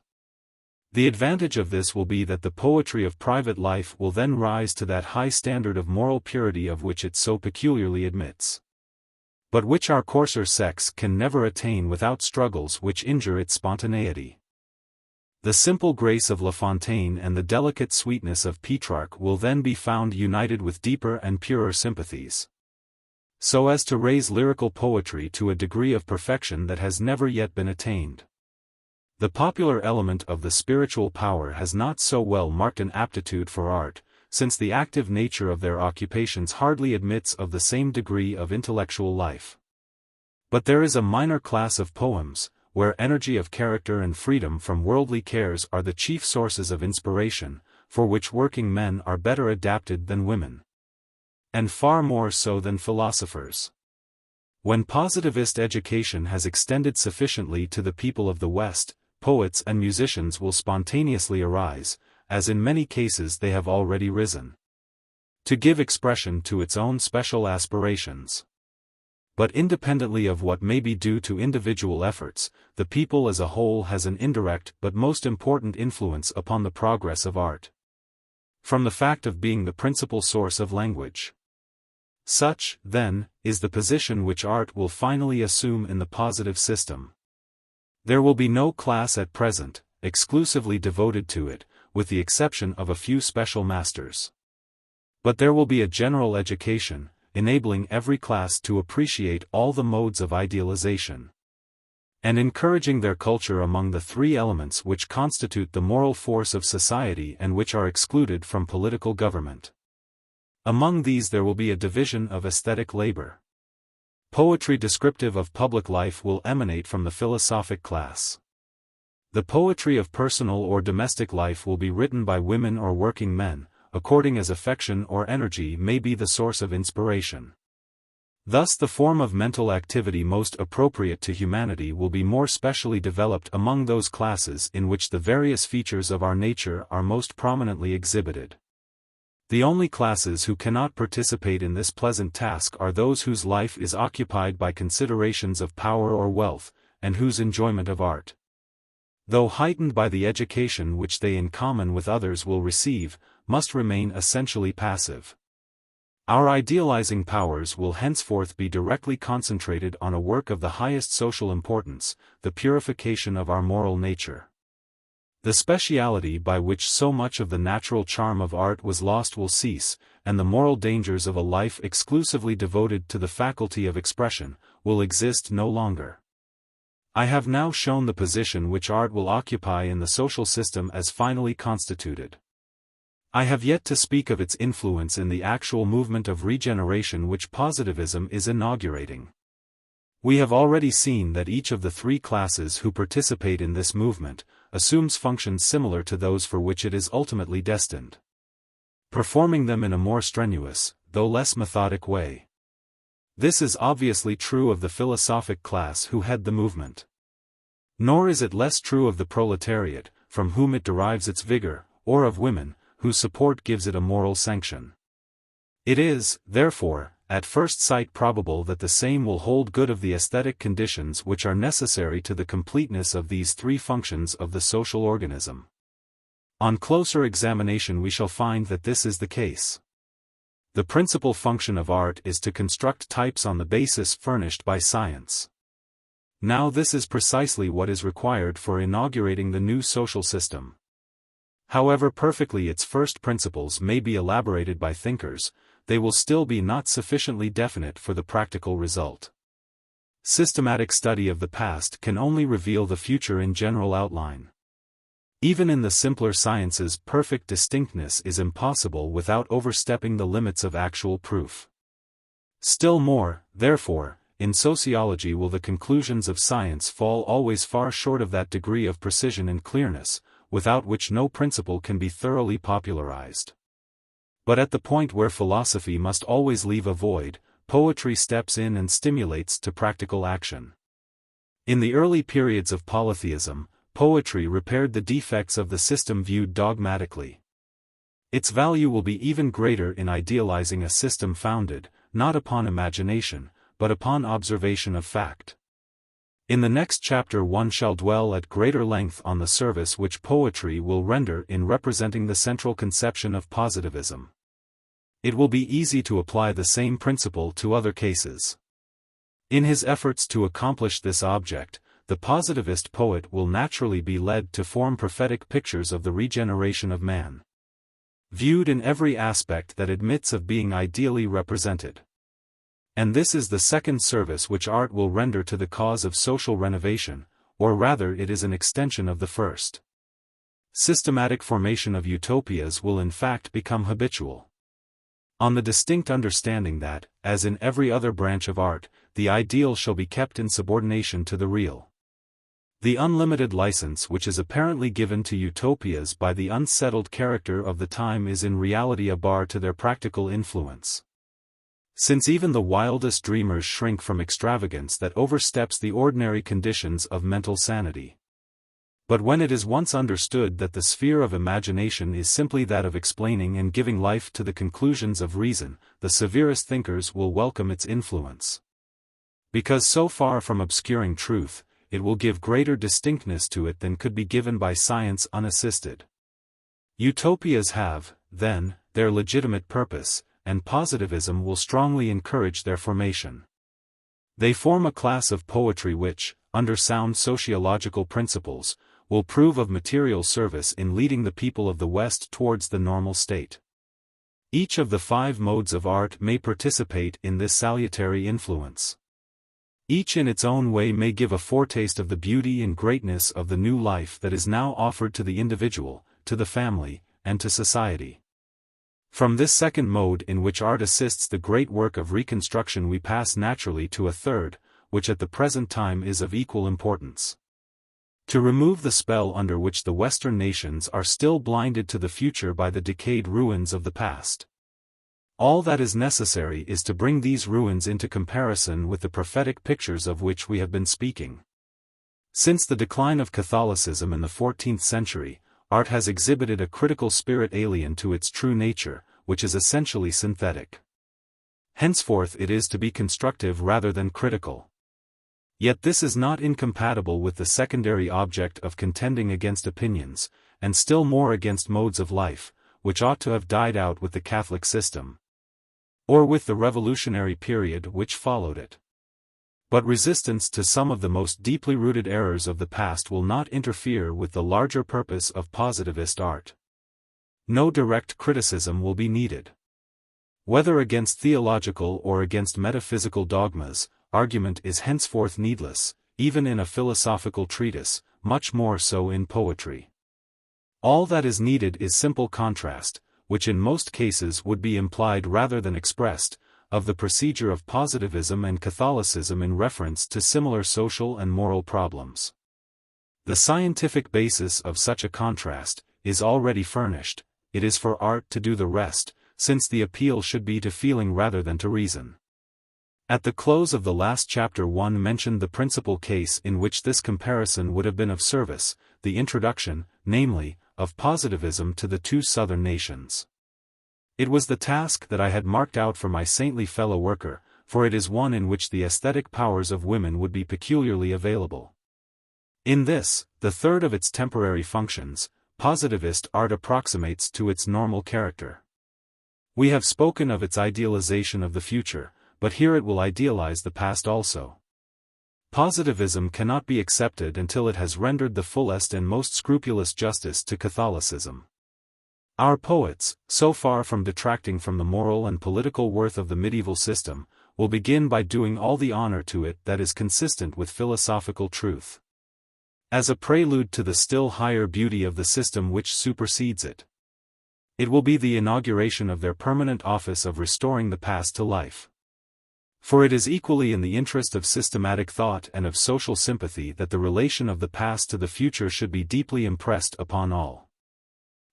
The advantage of this will be that the poetry of private life will then rise to that high standard of moral purity of which it so peculiarly admits, but which our coarser sex can never attain without struggles which injure its spontaneity. The simple grace of La Fontaine and the delicate sweetness of Petrarch will then be found united with deeper and purer sympathies, so as to raise lyrical poetry to a degree of perfection that has never yet been attained. The popular element of the spiritual power has not so well marked an aptitude for art, since the active nature of their occupations hardly admits of the same degree of intellectual life. But there is a minor class of poems, where energy of character and freedom from worldly cares are the chief sources of inspiration, for which working men are better adapted than women, and far more so than philosophers. When positivist education has extended sufficiently to the people of the West, poets and musicians will spontaneously arise, as in many cases they have already risen, to give expression to its own special aspirations. But independently of what may be due to individual efforts, the people as a whole has an indirect but most important influence upon the progress of art, from the fact of being the principal source of language. Such, then, is the position which art will finally assume in the positive system. There will be no class at present, exclusively devoted to it, with the exception of a few special masters. But there will be a general education, enabling every class to appreciate all the modes of idealization, and encouraging their culture among the three elements which constitute the moral force of society and which are excluded from political government. Among these there will be a division of aesthetic labor. Poetry descriptive of public life will emanate from the philosophic class. The poetry of personal or domestic life will be written by women or working men, according as affection or energy may be the source of inspiration. Thus the form of mental activity most appropriate to humanity will be more specially developed among those classes in which the various features of our nature are most prominently exhibited. The only classes who cannot participate in this pleasant task are those whose life is occupied by considerations of power or wealth, and whose enjoyment of art, though heightened by the education which they in common with others will receive, must remain essentially passive. Our idealizing powers will henceforth be directly concentrated on a work of the highest social importance, the purification of our moral nature. The speciality by which so much of the natural charm of art was lost will cease, and the moral dangers of a life exclusively devoted to the faculty of expression will exist no longer. I have now shown the position which art will occupy in the social system as finally constituted. I have yet to speak of its influence in the actual movement of regeneration which positivism is inaugurating. We have already seen that each of the three classes who participate in this movement assumes functions similar to those for which it is ultimately destined, performing them in a more strenuous, though less methodic way. This is obviously true of the philosophic class who head the movement. Nor is it less true of the proletariat, from whom it derives its vigor, or of women, whose support gives it a moral sanction. It is, therefore, at first sight probable that the same will hold good of the aesthetic conditions which are necessary to the completeness of these three functions of the social organism. On closer examination we shall find that this is the case. The principal function of art is to construct types on the basis furnished by science. Now this is precisely what is required for inaugurating the new social system. However perfectly its first principles may be elaborated by thinkers, they will still be not sufficiently definite for the practical result. Systematic study of the past can only reveal the future in general outline. Even in the simpler sciences, perfect distinctness is impossible without overstepping the limits of actual proof. Still more, therefore, in sociology will the conclusions of science fall always far short of that degree of precision and clearness, without which no principle can be thoroughly popularized. But at the point where philosophy must always leave a void, poetry steps in and stimulates to practical action. In the early periods of polytheism, poetry repaired the defects of the system viewed dogmatically. Its value will be even greater in idealizing a system founded, not upon imagination, but upon observation of fact. In the next chapter one shall dwell at greater length on the service which poetry will render in representing the central conception of positivism. It will be easy to apply the same principle to other cases. In his efforts to accomplish this object, the positivist poet will naturally be led to form prophetic pictures of the regeneration of man, viewed in every aspect that admits of being ideally represented. And this is the second service which art will render to the cause of social renovation, or rather it is an extension of the first. Systematic formation of utopias will in fact become habitual. On the distinct understanding that, as in every other branch of art, the ideal shall be kept in subordination to the real. The unlimited license which is apparently given to utopias by the unsettled character of the time is in reality a bar to their practical influence. Since even the wildest dreamers shrink from extravagance that oversteps the ordinary conditions of mental sanity. But when it is once understood that the sphere of imagination is simply that of explaining and giving life to the conclusions of reason, the severest thinkers will welcome its influence. Because so far from obscuring truth, it will give greater distinctness to it than could be given by science unassisted. Utopias have, then, their legitimate purpose, and positivism will strongly encourage their formation. They form a class of poetry which, under sound sociological principles, will prove of material service in leading the people of the West towards the normal state. Each of the 5 modes of art may participate in this salutary influence. Each in its own way may give a foretaste of the beauty and greatness of the new life that is now offered to the individual, to the family, and to society. From this second mode in which art assists the great work of reconstruction we pass naturally to a third, which at the present time is of equal importance. To remove the spell under which the Western nations are still blinded to the future by the decayed ruins of the past. All that is necessary is to bring these ruins into comparison with the prophetic pictures of which we have been speaking. Since the decline of Catholicism in the 14th century, art has exhibited a critical spirit alien to its true nature, which is essentially synthetic. Henceforth it is to be constructive rather than critical. Yet this is not incompatible with the secondary object of contending against opinions, and still more against modes of life, which ought to have died out with the Catholic system, or with the revolutionary period which followed it. But resistance to some of the most deeply rooted errors of the past will not interfere with the larger purpose of positivist art. No direct criticism will be needed. Whether against theological or against metaphysical dogmas, argument is henceforth needless, even in a philosophical treatise, much more so in poetry. All that is needed is simple contrast, which in most cases would be implied rather than expressed, of the procedure of positivism and Catholicism in reference to similar social and moral problems. The scientific basis of such a contrast is already furnished, it is for art to do the rest, since the appeal should be to feeling rather than to reason. At the close of the last chapter one mentioned the principal case in which this comparison would have been of service, the introduction, namely, of positivism to the 2 southern nations. It was the task that I had marked out for my saintly fellow worker, for it is one in which the aesthetic powers of women would be peculiarly available. In this, the third of its temporary functions, positivist art approximates to its normal character. We have spoken of its idealization of the future, but here it will idealize the past also. Positivism cannot be accepted until it has rendered the fullest and most scrupulous justice to Catholicism. Our poets, so far from detracting from the moral and political worth of the medieval system, will begin by doing all the honor to it that is consistent with philosophical truth. As a prelude to the still higher beauty of the system which supersedes it. It will be the inauguration of their permanent office of restoring the past to life. For it is equally in the interest of systematic thought and of social sympathy that the relation of the past to the future should be deeply impressed upon all.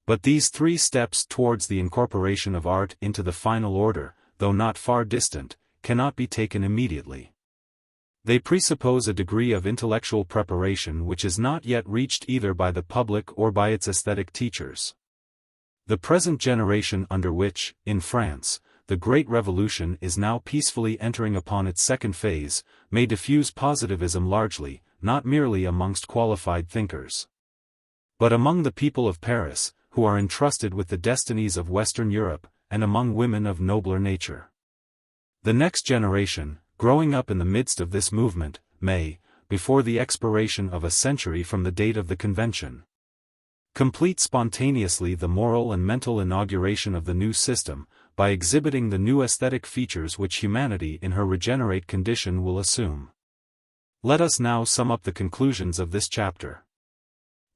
But these 3 steps towards the incorporation of art into the final order, though not far distant, cannot be taken immediately. They presuppose a degree of intellectual preparation which is not yet reached either by the public or by its aesthetic teachers. The present generation under which, in France, the Great Revolution is now peacefully entering upon its second phase, may diffuse positivism largely, not merely amongst qualified thinkers, but among the people of Paris, who are entrusted with the destinies of Western Europe, and among women of nobler nature. The next generation, growing up in the midst of this movement, may, before the expiration of a century from the date of the convention, complete spontaneously the moral and mental inauguration of the new system, by exhibiting the new aesthetic features which humanity in her regenerate condition will assume. Let us now sum up the conclusions of this chapter.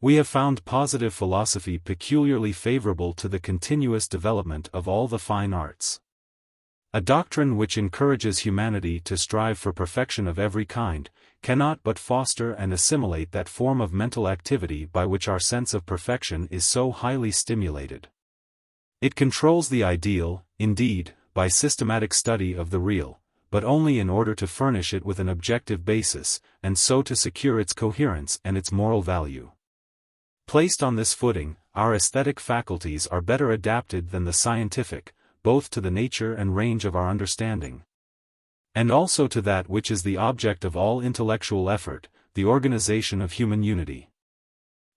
We have found positive philosophy peculiarly favorable to the continuous development of all the fine arts. A doctrine which encourages humanity to strive for perfection of every kind, cannot but foster and assimilate that form of mental activity by which our sense of perfection is so highly stimulated. It controls the ideal, indeed, by systematic study of the real, but only in order to furnish it with an objective basis, and so to secure its coherence and its moral value. Placed on this footing, our aesthetic faculties are better adapted than the scientific, both to the nature and range of our understanding, and also to that which is the object of all intellectual effort, the organization of human unity.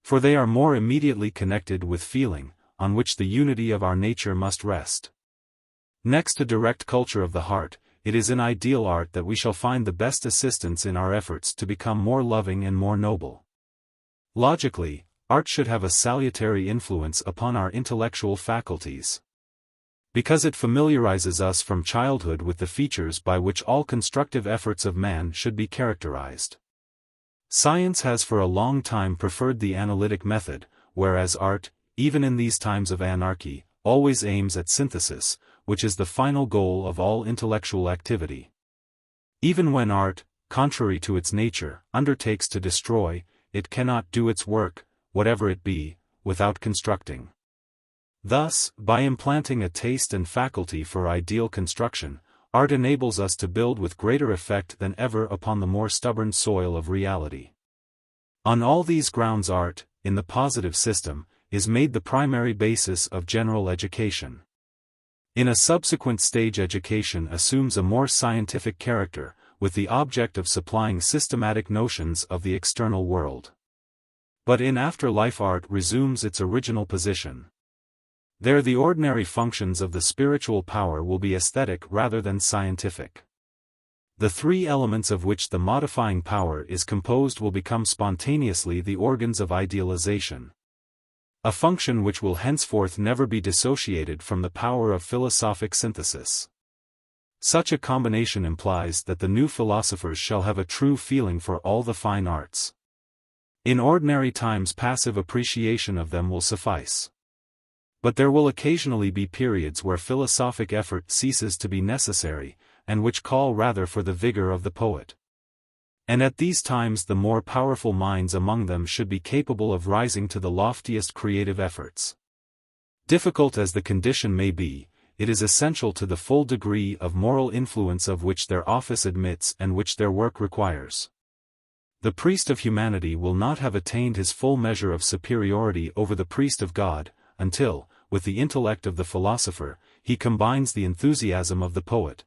For they are more immediately connected with feeling, on which the unity of our nature must rest. Next to direct culture of the heart, it is in ideal art that we shall find the best assistance in our efforts to become more loving and more noble. Logically, art should have a salutary influence upon our intellectual faculties, because it familiarizes us from childhood with the features by which all constructive efforts of man should be characterized. Science has for a long time preferred the analytic method, whereas art, even in these times of anarchy, always aims at synthesis, which is the final goal of all intellectual activity. Even when art, contrary to its nature, undertakes to destroy, it cannot do its work, whatever it be, without constructing. Thus, by implanting a taste and faculty for ideal construction, art enables us to build with greater effect than ever upon the more stubborn soil of reality. On all these grounds art, in the positive system, is made the primary basis of general education. In a subsequent stage education assumes a more scientific character, with the object of supplying systematic notions of the external world. But in after-life art resumes its original position. There the ordinary functions of the spiritual power will be aesthetic rather than scientific. The 3 elements of which the modifying power is composed will become spontaneously the organs of idealization. A function which will henceforth never be dissociated from the power of philosophic synthesis. Such a combination implies that the new philosophers shall have a true feeling for all the fine arts. In ordinary times passive appreciation of them will suffice. But there will occasionally be periods where philosophic effort ceases to be necessary, and which call rather for the vigor of the poet. And at these times the more powerful minds among them should be capable of rising to the loftiest creative efforts. Difficult as the condition may be, it is essential to the full degree of moral influence of which their office admits and which their work requires. The priest of humanity will not have attained his full measure of superiority over the priest of God, until, with the intellect of the philosopher, he combines the enthusiasm of the poet,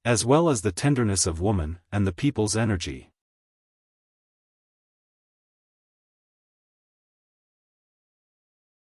as well as the tenderness of woman, and the people's energy.